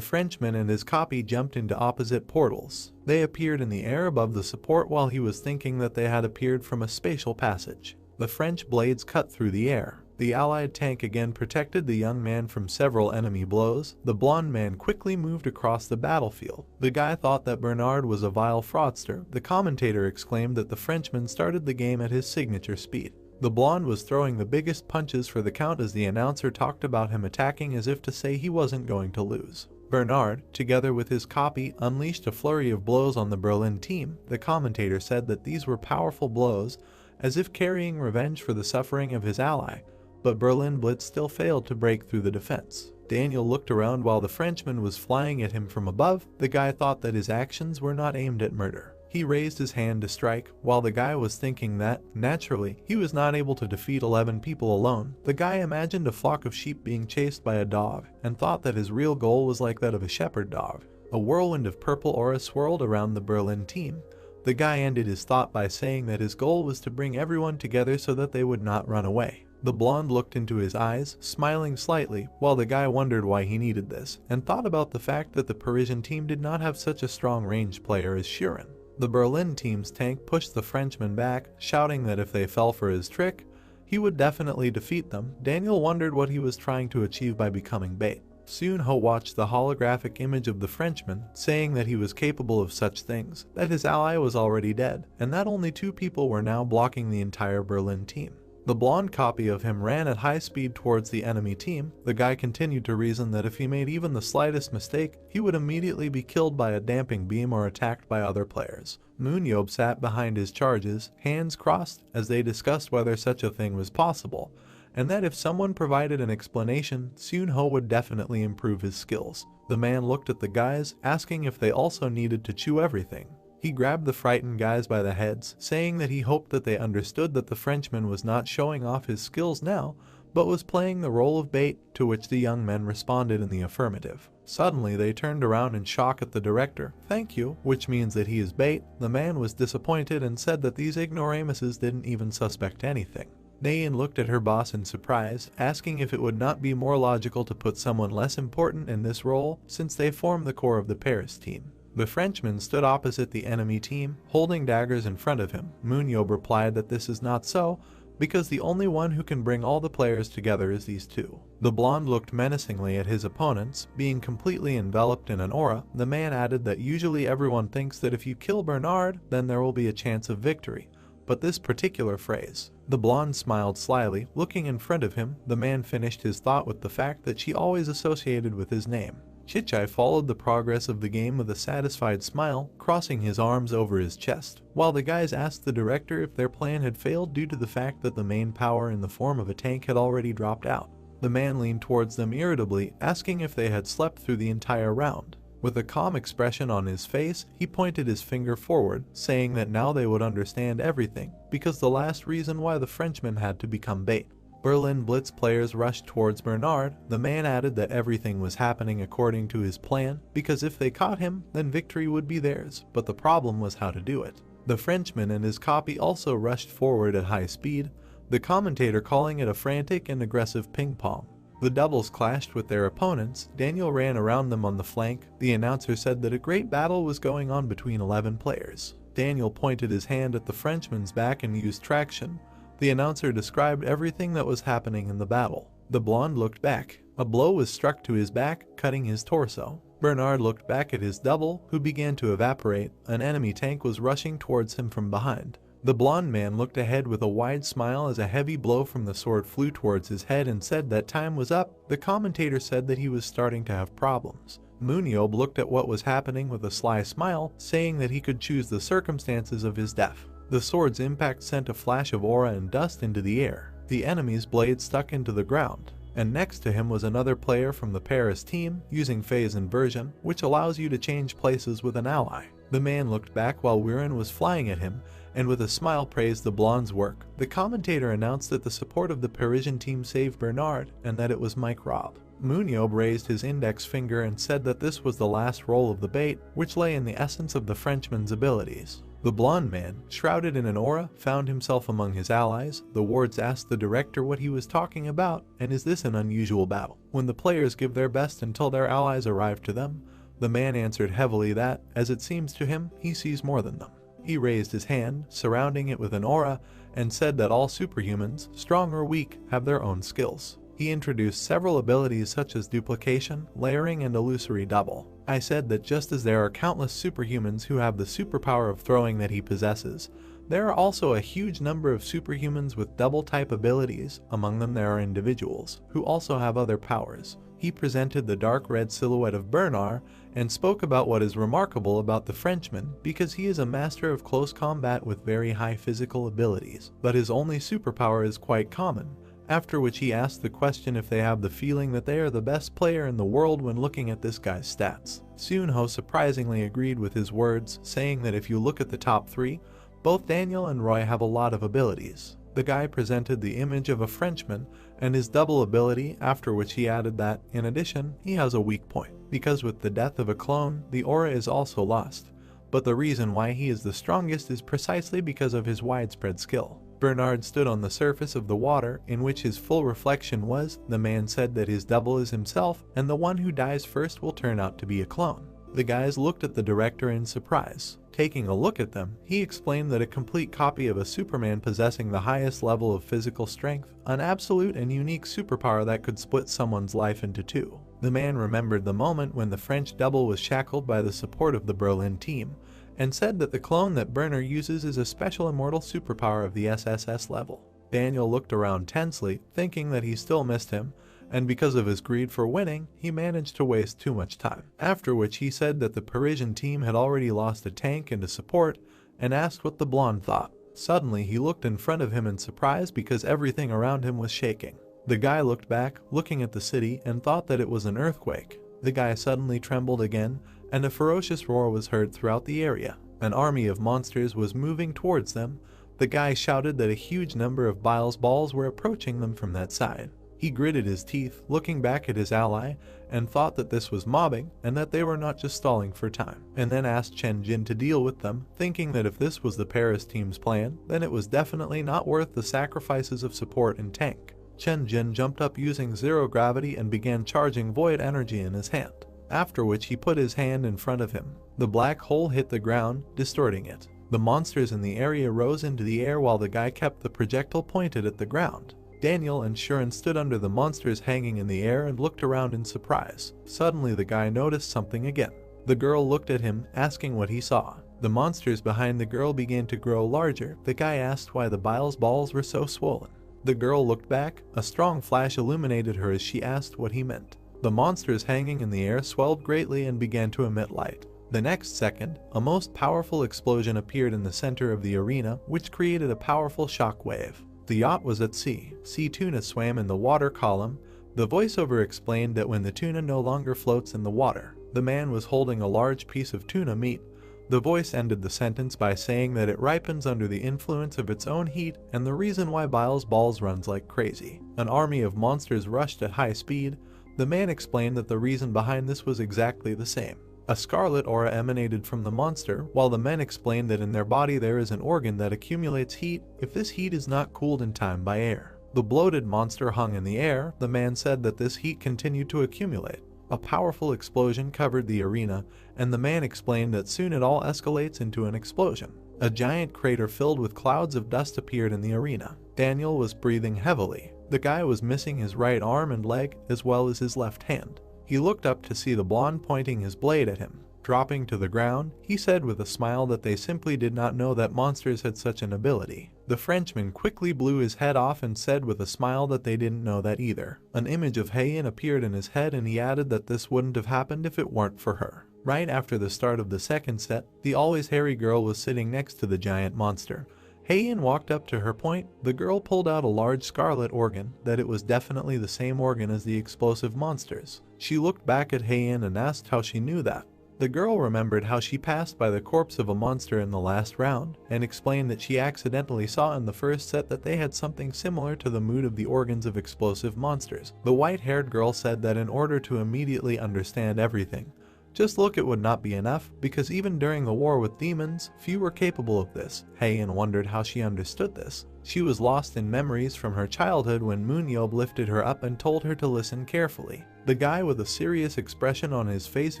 Frenchman and his copy jumped into opposite portals. They appeared in the air above the support while he was thinking that they had appeared from a spatial passage. The French blades cut through the air. The allied tank again protected the young man from several enemy blows. The blonde man quickly moved across the battlefield. The guy thought that Bernard was a vile fraudster. The commentator exclaimed that the Frenchman started the game at his signature speed. The blonde was throwing the biggest punches for the count as the announcer talked about him attacking as if to say he wasn't going to lose. Bernard, together with his copy, unleashed a flurry of blows on the Berlin team. The commentator said that these were powerful blows, as if carrying revenge for the suffering of his ally. But Berlin Blitz still failed to break through the defense. Daniel looked around while the Frenchman was flying at him from above. The guy thought that his actions were not aimed at murder. He raised his hand to strike, while the guy was thinking that, naturally, he was not able to defeat 11 people alone. The guy imagined a flock of sheep being chased by a dog, and thought that his real goal was like that of a shepherd dog. A whirlwind of purple aura swirled around the Berlin team. The guy ended his thought by saying that his goal was to bring everyone together so that they would not run away. The blonde looked into his eyes, smiling slightly, while the guy wondered why he needed this, and thought about the fact that the Parisian team did not have such a strong ranged player as Shuren. The Berlin team's tank pushed the Frenchman back, shouting that if they fell for his trick, he would definitely defeat them. Daniel wondered what he was trying to achieve by becoming bait. Seon-ho watched the holographic image of the Frenchman, saying that he was capable of such things, that his ally was already dead, and that only 2 people were now blocking the entire Berlin team. The blonde copy of him ran at high speed towards the enemy team. The guy continued to reason that if he made even the slightest mistake, he would immediately be killed by a damping beam or attacked by other players. MoonYeob sat behind his charges, hands crossed, as they discussed whether such a thing was possible, and that if someone provided an explanation, Seon-ho would definitely improve his skills. The man looked at the guys, asking if they also needed to chew everything. He grabbed the frightened guys by the heads, saying that he hoped that they understood that the Frenchman was not showing off his skills now, but was playing the role of bait, to which the young men responded in the affirmative. Suddenly, they turned around in shock at the director. "Thank you," which means that he is bait. The man was disappointed and said that these ignoramuses didn't even suspect anything. Nayin looked at her boss in surprise, asking if it would not be more logical to put someone less important in this role since they form the core of the Paris team. The Frenchman stood opposite the enemy team, holding daggers in front of him. MoonYeob replied that this is not so, because the only one who can bring all the players together is these two. The blonde looked menacingly at his opponents, being completely enveloped in an aura. The man added that usually everyone thinks that if you kill Bernard, then there will be a chance of victory. But this particular phrase. The blonde smiled slyly, looking in front of him. The man finished his thought with the fact that she always associated with his name. Chichai followed the progress of the game with a satisfied smile, crossing his arms over his chest, while the guys asked the director if their plan had failed due to the fact that the main power in the form of a tank had already dropped out. The man leaned towards them irritably, asking if they had slept through the entire round. With a calm expression on his face, he pointed his finger forward, saying that now they would understand everything, because the last reason why the Frenchman had to become bait. Berlin Blitz players rushed towards Bernard. The man added that everything was happening according to his plan, because if they caught him, then victory would be theirs, but the problem was how to do it. The Frenchman and his copy also rushed forward at high speed, the commentator calling it a frantic and aggressive ping-pong. The doubles clashed with their opponents. Daniel ran around them on the flank. The announcer said that a great battle was going on between 11 players. Daniel pointed his hand at the Frenchman's back and used traction. The announcer described everything that was happening in the battle. The blonde looked back. A blow was struck to his back, cutting his torso. Bernard looked back at his double, who began to evaporate. An enemy tank was rushing towards him from behind. The blonde man looked ahead with a wide smile as a heavy blow from the sword flew towards his head and said that time was up. The commentator said that he was starting to have problems. MoonYeob looked at what was happening with a sly smile, saying that he could choose the circumstances of his death. The sword's impact sent a flash of aura and dust into the air. The enemy's blade stuck into the ground. And next to him was another player from the Paris team, using phase inversion, which allows you to change places with an ally. The man looked back while Wiren was flying at him, and with a smile praised the blonde's work. The commentator announced that the support of the Parisian team saved Bernard, and that it was Mike Robb. MoonYeob raised his index finger and said that this was the last roll of the bait, which lay in the essence of the Frenchman's abilities. The blonde man, shrouded in an aura, found himself among his allies. The wards asked the director what he was talking about, and is this an unusual battle? When the players give their best until their allies arrive to them, the man answered heavily that, as it seems to him, he sees more than them. He raised his hand, surrounding it with an aura, and said that all superhumans, strong or weak, have their own skills. He introduced several abilities such as duplication, layering, and illusory double. I said that just as there are countless superhumans who have the superpower of throwing that he possesses, there are also a huge number of superhumans with double-type abilities. Among them there are individuals who also have other powers. He presented the dark red silhouette of Bernard and spoke about what is remarkable about the Frenchman, because he is a master of close combat with very high physical abilities, but his only superpower is quite common. After which he asked the question if they have the feeling that they are the best player in the world when looking at this guy's stats. Seunho surprisingly agreed with his words, saying that if you look at the top three, both Daniel and Roy have a lot of abilities. The guy presented the image of a Frenchman and his double ability, after which he added that, in addition, he has a weak point, because with the death of a clone, the aura is also lost. But the reason why he is the strongest is precisely because of his widespread skill. Bernard stood on the surface of the water, in which his full reflection was. The man said that his double is himself, and the one who dies first will turn out to be a clone. The guys looked at the director in surprise. Taking a look at them, he explained that a complete copy of a Superman possessing the highest level of physical strength, an absolute and unique superpower that could split someone's life into two. The man remembered the moment when the French double was shackled by the support of the Berlin team, and said that the clone that Bernard uses is a special immortal superpower of the SSS level. Daniel looked around tensely, thinking that he still missed him, and because of his greed for winning, he managed to waste too much time. After which he said that the Parisian team had already lost a tank and a support, and asked what the blonde thought. Suddenly he looked in front of him in surprise because everything around him was shaking. The guy looked back, looking at the city, and thought that it was an earthquake. The guy suddenly trembled again, and a ferocious roar was heard throughout the area. An army of monsters was moving towards them. The guy shouted that a huge number of Biles balls were approaching them from that side. He gritted his teeth, looking back at his ally, and thought that this was mobbing and that they were not just stalling for time, and then asked Chen Jin to deal with them, thinking that if this was the Paris team's plan, then it was definitely not worth the sacrifices of support and tank. Chen Jin jumped up using zero gravity and began charging void energy in his hand, after which he put his hand in front of him. The black hole hit the ground, distorting it. The monsters in the area rose into the air while the guy kept the projectile pointed at the ground. Daniel and Sharon stood under the monsters hanging in the air and looked around in surprise. Suddenly the guy noticed something again. The girl looked at him, asking what he saw. The monsters behind the girl began to grow larger. The guy asked why the Bile's balls were so swollen. The girl looked back. A strong flash illuminated her as she asked what he meant. The monsters hanging in the air swelled greatly and began to emit light. The next second, a most powerful explosion appeared in the center of the arena, which created a powerful shock wave. The yacht was at sea. Sea tuna swam in the water column. The voiceover explained that when the tuna no longer floats in the water, the man was holding a large piece of tuna meat. The voice ended the sentence by saying that it ripens under the influence of its own heat and the reason why Bile's balls runs like crazy. An army of monsters rushed at high speed. The man explained that the reason behind this was exactly the same. A scarlet aura emanated from the monster, while the men explained that in their body there is an organ that accumulates heat if this heat is not cooled in time by air. The bloated monster hung in the air. The man said that this heat continued to accumulate. A powerful explosion covered the arena, and the man explained that soon it all escalates into an explosion. A giant crater filled with clouds of dust appeared in the arena. Daniel was breathing heavily. The guy was missing his right arm and leg, as well as his left hand. He looked up to see the blonde pointing his blade at him. Dropping to the ground, he said with a smile that they simply did not know that monsters had such an ability. The Frenchman quickly blew his head off and said with a smile that they didn't know that either. An image of Heian appeared in his head and he added that this wouldn't have happened if it weren't for her. Right after the start of the second set, the always hairy girl was sitting next to the giant monster. Heian walked up to her point. The girl pulled out a large scarlet organ, that it was definitely the same organ as the explosive monsters. She looked back at Heian and asked how she knew that. The girl remembered how she passed by the corpse of a monster in the last round, and explained that she accidentally saw in the first set that they had something similar to the mood of the organs of explosive monsters. The white-haired girl said that in order to immediately understand everything, just look it would not be enough, because even during the war with demons, few were capable of this. Heian wondered how she understood this. She was lost in memories from her childhood when MoonYeob lifted her up and told her to listen carefully. The guy with a serious expression on his face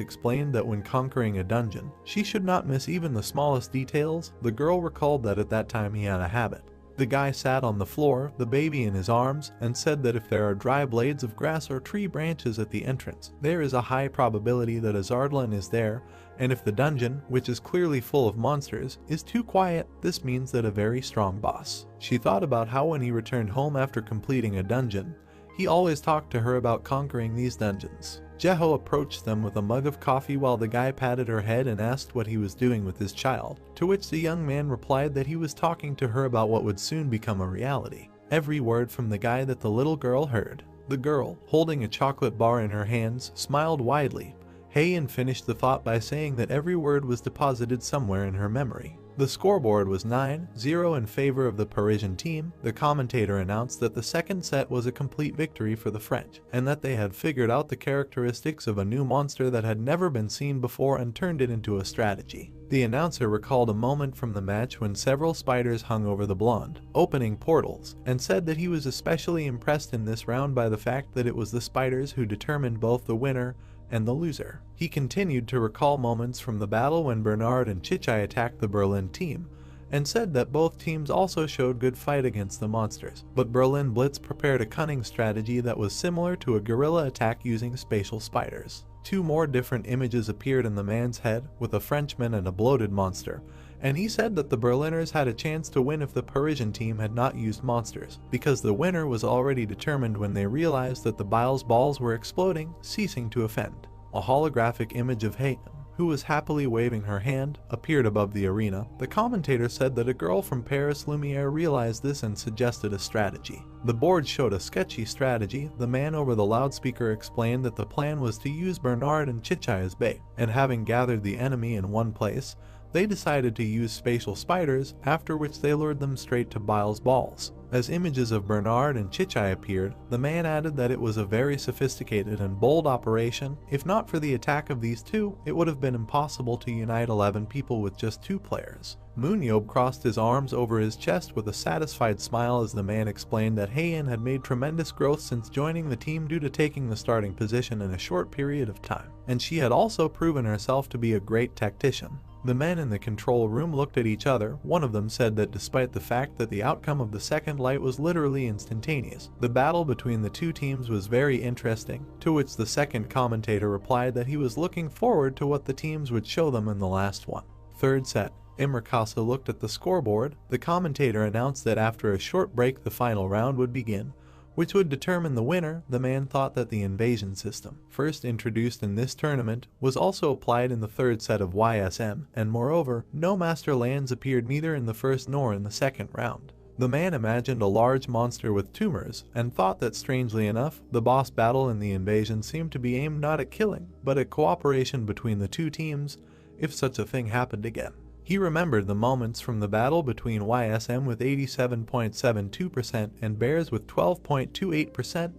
explained that when conquering a dungeon, she should not miss even the smallest details. The girl recalled that at that time he had a habit. The guy sat on the floor, the baby in his arms, and said that if there are dry blades of grass or tree branches at the entrance, there is a high probability that a Zardlan is there, and if the dungeon, which is clearly full of monsters, is too quiet, this means that a very strong boss. She thought about how when he returned home after completing a dungeon, he always talked to her about conquering these dungeons. Jeho approached them with a mug of coffee while the guy patted her head and asked what he was doing with his child, to which the young man replied that he was talking to her about what would soon become a reality. Every word from the guy that the little girl heard. The girl, holding a chocolate bar in her hands, smiled widely. Heian finished the thought by saying that every word was deposited somewhere in her memory. The scoreboard was 9-0 in favor of the Parisian team. The commentator announced that the second set was a complete victory for the French, and that they had figured out the characteristics of a new monster that had never been seen before and turned it into a strategy. The announcer recalled a moment from the match when several spiders hung over the blonde, opening portals, and said that he was especially impressed in this round by the fact that it was the spiders who determined both the winner and the loser. He continued to recall moments from the battle when Bernard and Chichai attacked the Berlin team, and said that both teams also showed good fight against the monsters, but Berlin Blitz prepared a cunning strategy that was similar to a guerrilla attack using spatial spiders. Two more different images appeared in the man's head, with a Frenchman and a bloated monster, and he said that the Berliners had a chance to win if the Parisian team had not used monsters, because the winner was already determined when they realized that the Bile's balls were exploding, ceasing to offend. A holographic image of Heian, who was happily waving her hand, appeared above the arena. The commentator said that a girl from Paris Lumiere realized this and suggested a strategy. The board showed a sketchy strategy. The man over the loudspeaker explained that the plan was to use Bernard and Chichai as bait, and having gathered the enemy in one place, They decided to use spatial spiders, after which they lured them straight to Bile's balls. As images of Bernard and Chichai appeared, the man added that it was a very sophisticated and bold operation. If not for the attack of these two, it would have been impossible to unite 11 people with just 2 players. MoonYeob crossed his arms over his chest with a satisfied smile as the man explained that Heian had made tremendous growth since joining the team due to taking the starting position in a short period of time, and she had also proven herself to be a great tactician. The men in the control room looked at each other. One of them said that despite the fact that the outcome of the second light was literally instantaneous, the battle between the two teams was very interesting, to which the second commentator replied that he was looking forward to what the teams would show them in the last one. Third set. Imrikasa looked at the scoreboard. The commentator announced that after a short break the final round would begin, which would determine the winner. The man thought that the invasion system, first introduced in this tournament, was also applied in the third set of YSM, and moreover, no master lands appeared neither in the first nor in the second round. The man imagined a large monster with tumors, and thought that strangely enough, the boss battle in the invasion seemed to be aimed not at killing, but at cooperation between the two teams, if such a thing happened again. He remembered the moments from the battle between YSM with 87.72% and Bears with 12.28%.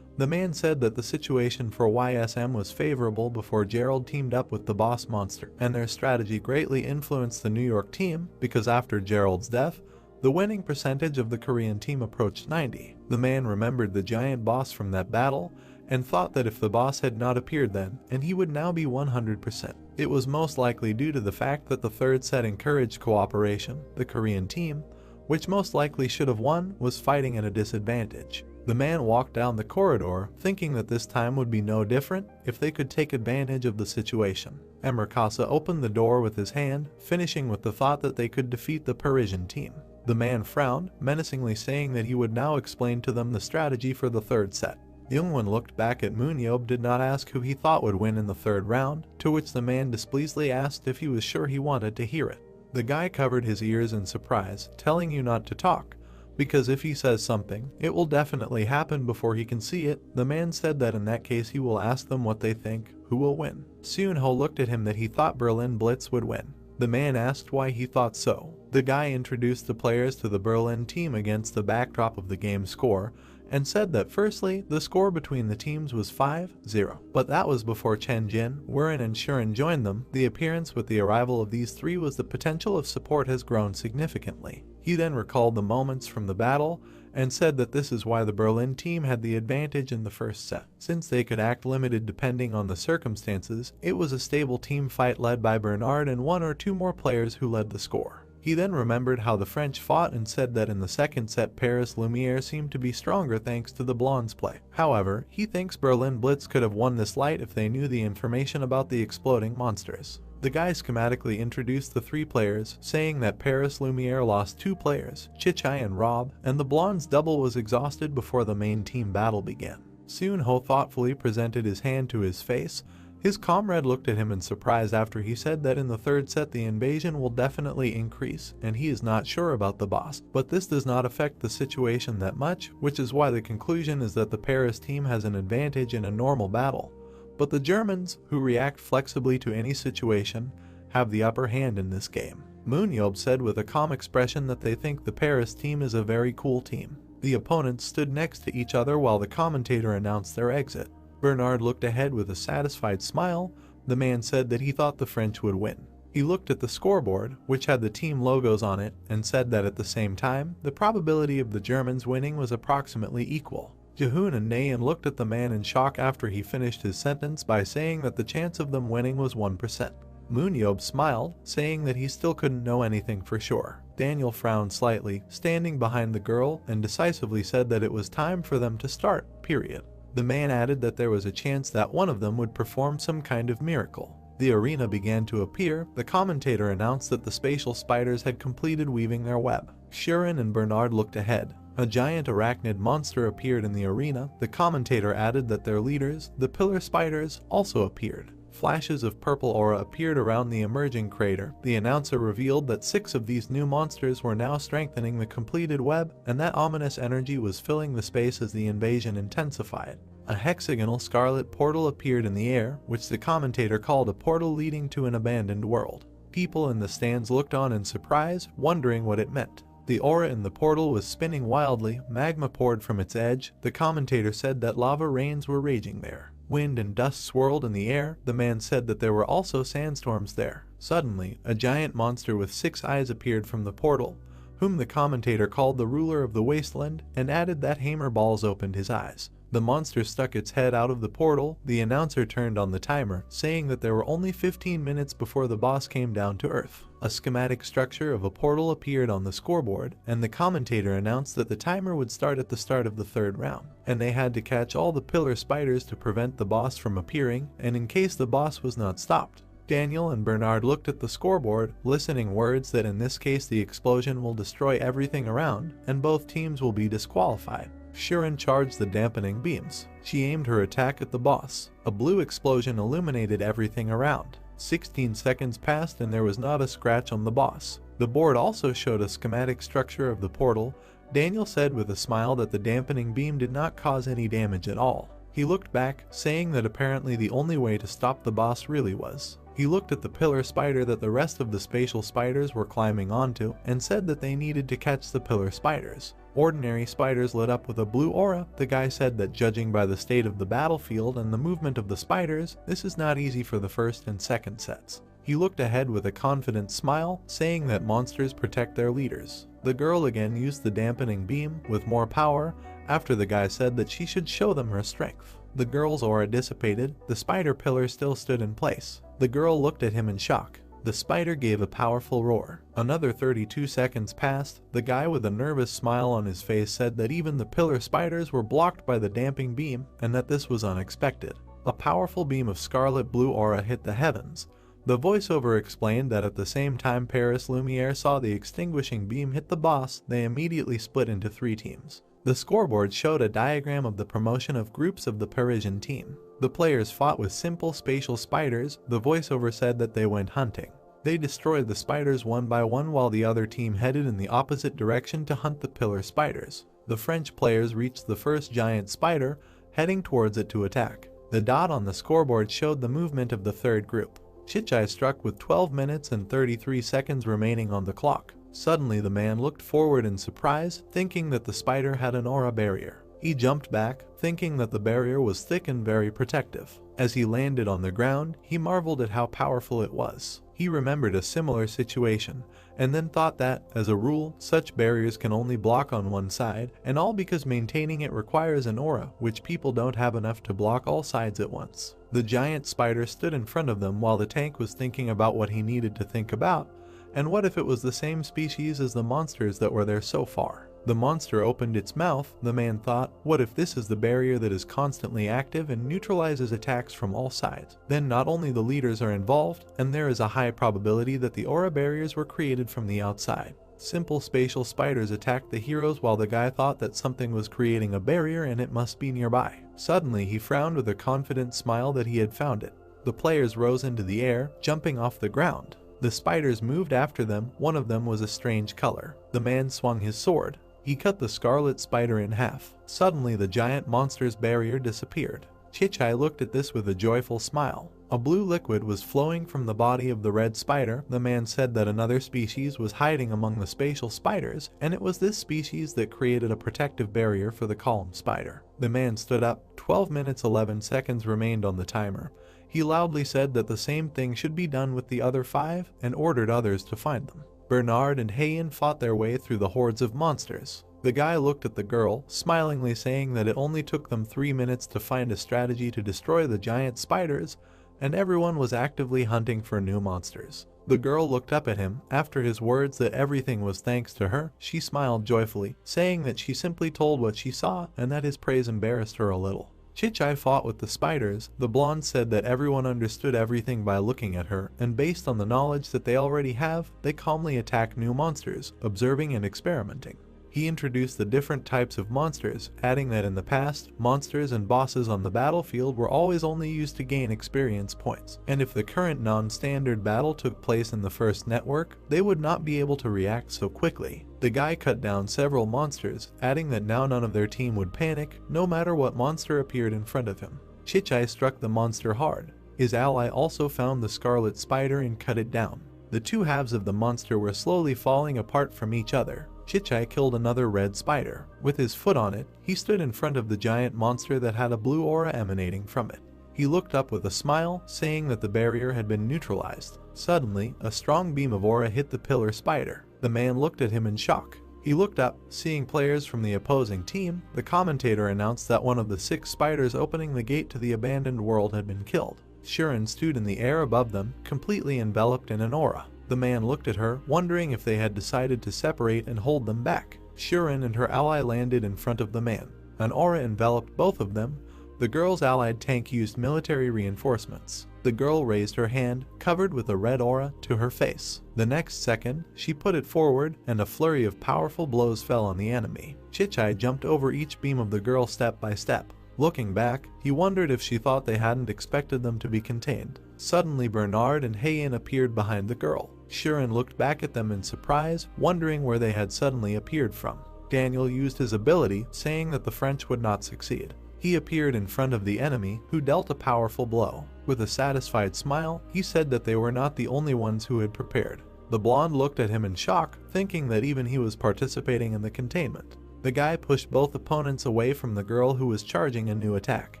The man said that the situation for YSM was favorable before Gerald teamed up with the boss monster, and their strategy greatly influenced the New York team because after Gerald's death, the winning percentage of the Korean team approached 90. The man remembered the giant boss from that battle and thought that if the boss had not appeared then, and he would now be 100%. It was most likely due to the fact that the third set encouraged cooperation. The Korean team, which most likely should have won, was fighting at a disadvantage. The man walked down the corridor, thinking that this time would be no different if they could take advantage of the situation. Imrikasa opened the door with his hand, finishing with the thought that they could defeat the Parisian team. The man frowned, menacingly saying that he would now explain to them the strategy for the third set. Youngwon looked back at MoonYeob, did not ask who he thought would win in the third round, to which the man displeasedly asked if he was sure he wanted to hear it. The guy covered his ears in surprise, telling you not to talk, because if he says something, it will definitely happen before he can see it. The man said that in that case he will ask them what they think, who will win. Seunho looked at him that he thought Berlin Blitz would win. The man asked why he thought so. The guy introduced the players to the Berlin team against the backdrop of the game score, and said that firstly, the score between the teams was 5-0. But that was before Chen Jin, Wuren and Shuren joined them. The appearance with the arrival of these three was the potential of support has grown significantly. He then recalled the moments from the battle, and said that this is why the Berlin team had the advantage in the first set. Since they could act limited depending on the circumstances, it was a stable team fight led by Bernard and one or two more players who led the score. He then remembered how the French fought and said that in the second set Paris Lumiere seemed to be stronger thanks to the Blondes' play. However, he thinks Berlin Blitz could have won this light if they knew the information about the exploding monsters. The guy schematically introduced the three players, saying that Paris Lumiere lost 2 players, Chichai and Rob, and the Blondes' double was exhausted before the main team battle began. Seunho thoughtfully presented his hand to his face. His comrade looked at him in surprise after he said that in the third set the invasion will definitely increase, and he is not sure about the boss, but this does not affect the situation that much, which is why the conclusion is that the Paris team has an advantage in a normal battle. But the Germans, who react flexibly to any situation, have the upper hand in this game. MoonYeob said with a calm expression that they think the Paris team is a very cool team. The opponents stood next to each other while the commentator announced their exit. Bernard looked ahead with a satisfied smile. The man said that he thought the French would win. He looked at the scoreboard, which had the team logos on it, and said that at the same time, the probability of the Germans winning was approximately equal. Jahoon and Nayan looked at the man in shock after he finished his sentence by saying that the chance of them winning was 1%. MoonYeob smiled, saying that he still couldn't know anything for sure. Daniel frowned slightly, standing behind the girl, and decisively said that it was time for them to start, period. The man added that there was a chance that one of them would perform some kind of miracle. The arena began to appear. The commentator announced that the spatial spiders had completed weaving their web. Shuren and Bernard looked ahead. A giant arachnid monster appeared in the arena. The commentator added that their leaders, the pillar spiders, also appeared. Flashes of purple aura appeared around the emerging crater. The announcer revealed that 6 of these new monsters were now strengthening the completed web, and that ominous energy was filling the space as the invasion intensified. A hexagonal scarlet portal appeared in the air, which the commentator called a portal leading to an abandoned world. People in the stands looked on in surprise, wondering what it meant. The aura in the portal was spinning wildly, magma poured from its edge. The commentator said that lava rains were raging there. Wind and dust swirled in the air. The man said that there were also sandstorms there. Suddenly, a giant monster with 6 eyes appeared from the portal, whom the commentator called the ruler of the wasteland, and added that hammer balls opened his eyes. The monster stuck its head out of the portal. The announcer turned on the timer, saying that there were only 15 minutes before the boss came down to Earth. A schematic structure of a portal appeared on the scoreboard, and the commentator announced that the timer would start at the start of the 3rd round, and they had to catch all the pillar spiders to prevent the boss from appearing, and in case the boss was not stopped. Daniel and Bernard looked at the scoreboard, listening words that in this case the explosion will destroy everything around, and both teams will be disqualified. Sharon charged the dampening beams. She aimed her attack at the boss. A blue explosion illuminated everything around. 16 seconds passed and there was not a scratch on the boss. The board also showed a schematic structure of the portal. Daniel said with a smile that the dampening beam did not cause any damage at all. He looked back, saying that apparently the only way to stop the boss really was. He looked at the pillar spider that the rest of the spatial spiders were climbing onto and said that they needed to catch the pillar spiders. Ordinary spiders lit up with a blue aura. The guy said that judging by the state of the battlefield and the movement of the spiders, this is not easy for the 1st and 2nd sets. He looked ahead with a confident smile, saying that monsters protect their leaders. The girl again used the dampening beam with more power after the guy said that she should show them her strength. The girl's aura dissipated. The spider pillar still stood in place. The girl looked at him in shock. The spider gave a powerful roar. Another 32 seconds passed. The guy with a nervous smile on his face said that even the pillar spiders were blocked by the damping beam and that this was unexpected. A powerful beam of scarlet blue aura hit the heavens. The voiceover explained that at the same time Paris Lumiere saw the extinguishing beam hit the boss, they immediately split into 3 teams. The scoreboard showed a diagram of the promotion of groups of the Parisian team. The players fought with simple spatial spiders. The voiceover said that they went hunting. They destroyed the spiders one by one while the other team headed in the opposite direction to hunt the pillar spiders. The French players reached the first giant spider, heading towards it to attack. The dot on the scoreboard showed the movement of the 3rd group. Chichai struck with 12 minutes and 33 seconds remaining on the clock. Suddenly the man looked forward in surprise, thinking that the spider had an aura barrier. He jumped back, thinking that the barrier was thick and very protective. As he landed on the ground, he marveled at how powerful it was. He remembered a similar situation, and then thought that, as a rule, such barriers can only block on one side, and all because maintaining it requires an aura, which people don't have enough to block all sides at once. The giant spider stood in front of them while the tank was thinking about what he needed to think about, and what if it was the same species as the monsters that were there so far? The monster opened its mouth. The man thought, what if this is the barrier that is constantly active and neutralizes attacks from all sides? Then not only the leaders are involved, and there is a high probability that the aura barriers were created from the outside. Simple spatial spiders attacked the heroes while the guy thought that something was creating a barrier and it must be nearby. Suddenly he frowned with a confident smile that he had found it. The players rose into the air, jumping off the ground. The spiders moved after them. One of them was a strange color. The man swung his sword. He cut the scarlet spider in half. Suddenly the giant monster's barrier disappeared. Chichai looked at this with a joyful smile. A blue liquid was flowing from the body of the red spider. The man said that another species was hiding among the spatial spiders, and it was this species that created a protective barrier for the column spider. The man stood up. 12 minutes 11 seconds remained on the timer. He loudly said that the same thing should be done with the other 5 and ordered others to find them. Bernard and Heian fought their way through the hordes of monsters. The guy looked at the girl, smilingly saying that it only took them 3 minutes to find a strategy to destroy the giant spiders, and everyone was actively hunting for new monsters. The girl looked up at him. After his words that everything was thanks to her, she smiled joyfully, saying that she simply told what she saw and that his praise embarrassed her a little. Chichai fought with the spiders. The blonde said that everyone understood everything by looking at her, and based on the knowledge that they already have, they calmly attack new monsters, observing and experimenting. He introduced the different types of monsters, adding that in the past, monsters and bosses on the battlefield were always only used to gain experience points, and if the current non-standard battle took place in the first network, they would not be able to react so quickly. The guy cut down several monsters, adding that now none of their team would panic, no matter what monster appeared in front of him. Chichai struck the monster hard. His ally also found the scarlet spider and cut it down. The two halves of the monster were slowly falling apart from each other. Chichai killed another red spider. With his foot on it, he stood in front of the giant monster that had a blue aura emanating from it. He looked up with a smile, saying that the barrier had been neutralized. Suddenly, a strong beam of aura hit the pillar spider. The man looked at him in shock. He looked up, seeing players from the opposing team. The commentator announced that one of the 6 spiders opening the gate to the abandoned world had been killed. Shirin stood in the air above them, completely enveloped in an aura. The man looked at her, wondering if they had decided to separate and hold them back. Shirin and her ally landed in front of the man. An aura enveloped both of them. The girl's allied tank used military reinforcements. The girl raised her hand, covered with a red aura, to her face. The next second, she put it forward, and a flurry of powerful blows fell on the enemy. Chichai jumped over each beam of the girl step by step. Looking back, he wondered if she thought they hadn't expected them to be contained. Suddenly Bernard and Heian appeared behind the girl. Shirin looked back at them in surprise, wondering where they had suddenly appeared from. Daniel used his ability, saying that the French would not succeed. He appeared in front of the enemy, who dealt a powerful blow. With a satisfied smile, he said that they were not the only ones who had prepared. The blonde looked at him in shock, thinking that even he was participating in the containment. The guy pushed both opponents away from the girl who was charging a new attack.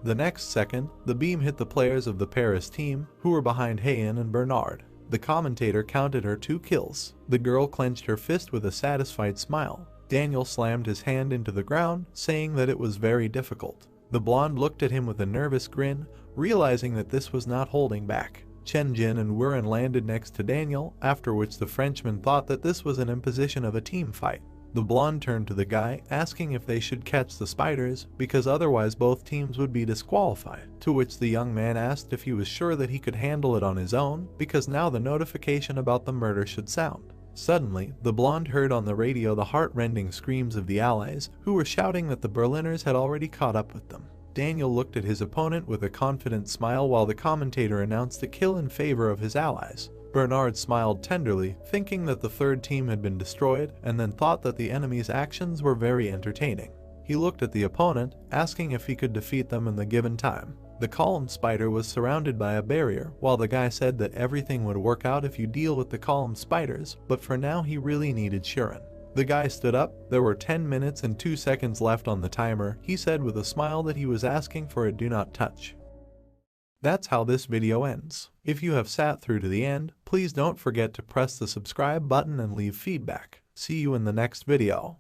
The next second, the beam hit the players of the Paris team, who were behind Heian and Bernard. The commentator counted her 2 kills. The girl clenched her fist with a satisfied smile. Daniel slammed his hand into the ground, saying that it was very difficult. The blonde looked at him with a nervous grin, realizing that this was not holding back. Chen Jin and Wuren landed next to Daniel, after which the Frenchman thought that this was an imposition of a team fight. The blonde turned to the guy, asking if they should catch the spiders, because otherwise both teams would be disqualified, to which the young man asked if he was sure that he could handle it on his own, because now the notification about the murder should sound. Suddenly, the blonde heard on the radio the heart-rending screams of the allies, who were shouting that the Berliners had already caught up with them. Daniel looked at his opponent with a confident smile while the commentator announced a kill in favor of his allies. Bernard smiled tenderly, thinking that the third team had been destroyed, and then thought that the enemy's actions were very entertaining. He looked at the opponent, asking if he could defeat them in the given time. The column spider was surrounded by a barrier, while the guy said that everything would work out if you deal with the column spiders, but for now he really needed Shirin. The guy stood up. There were 10 minutes and 2 seconds left on the timer. He said with a smile that he was asking for a do not touch. That's how this video ends. If you have sat through to the end, please don't forget to press the subscribe button and leave feedback. See you in the next video.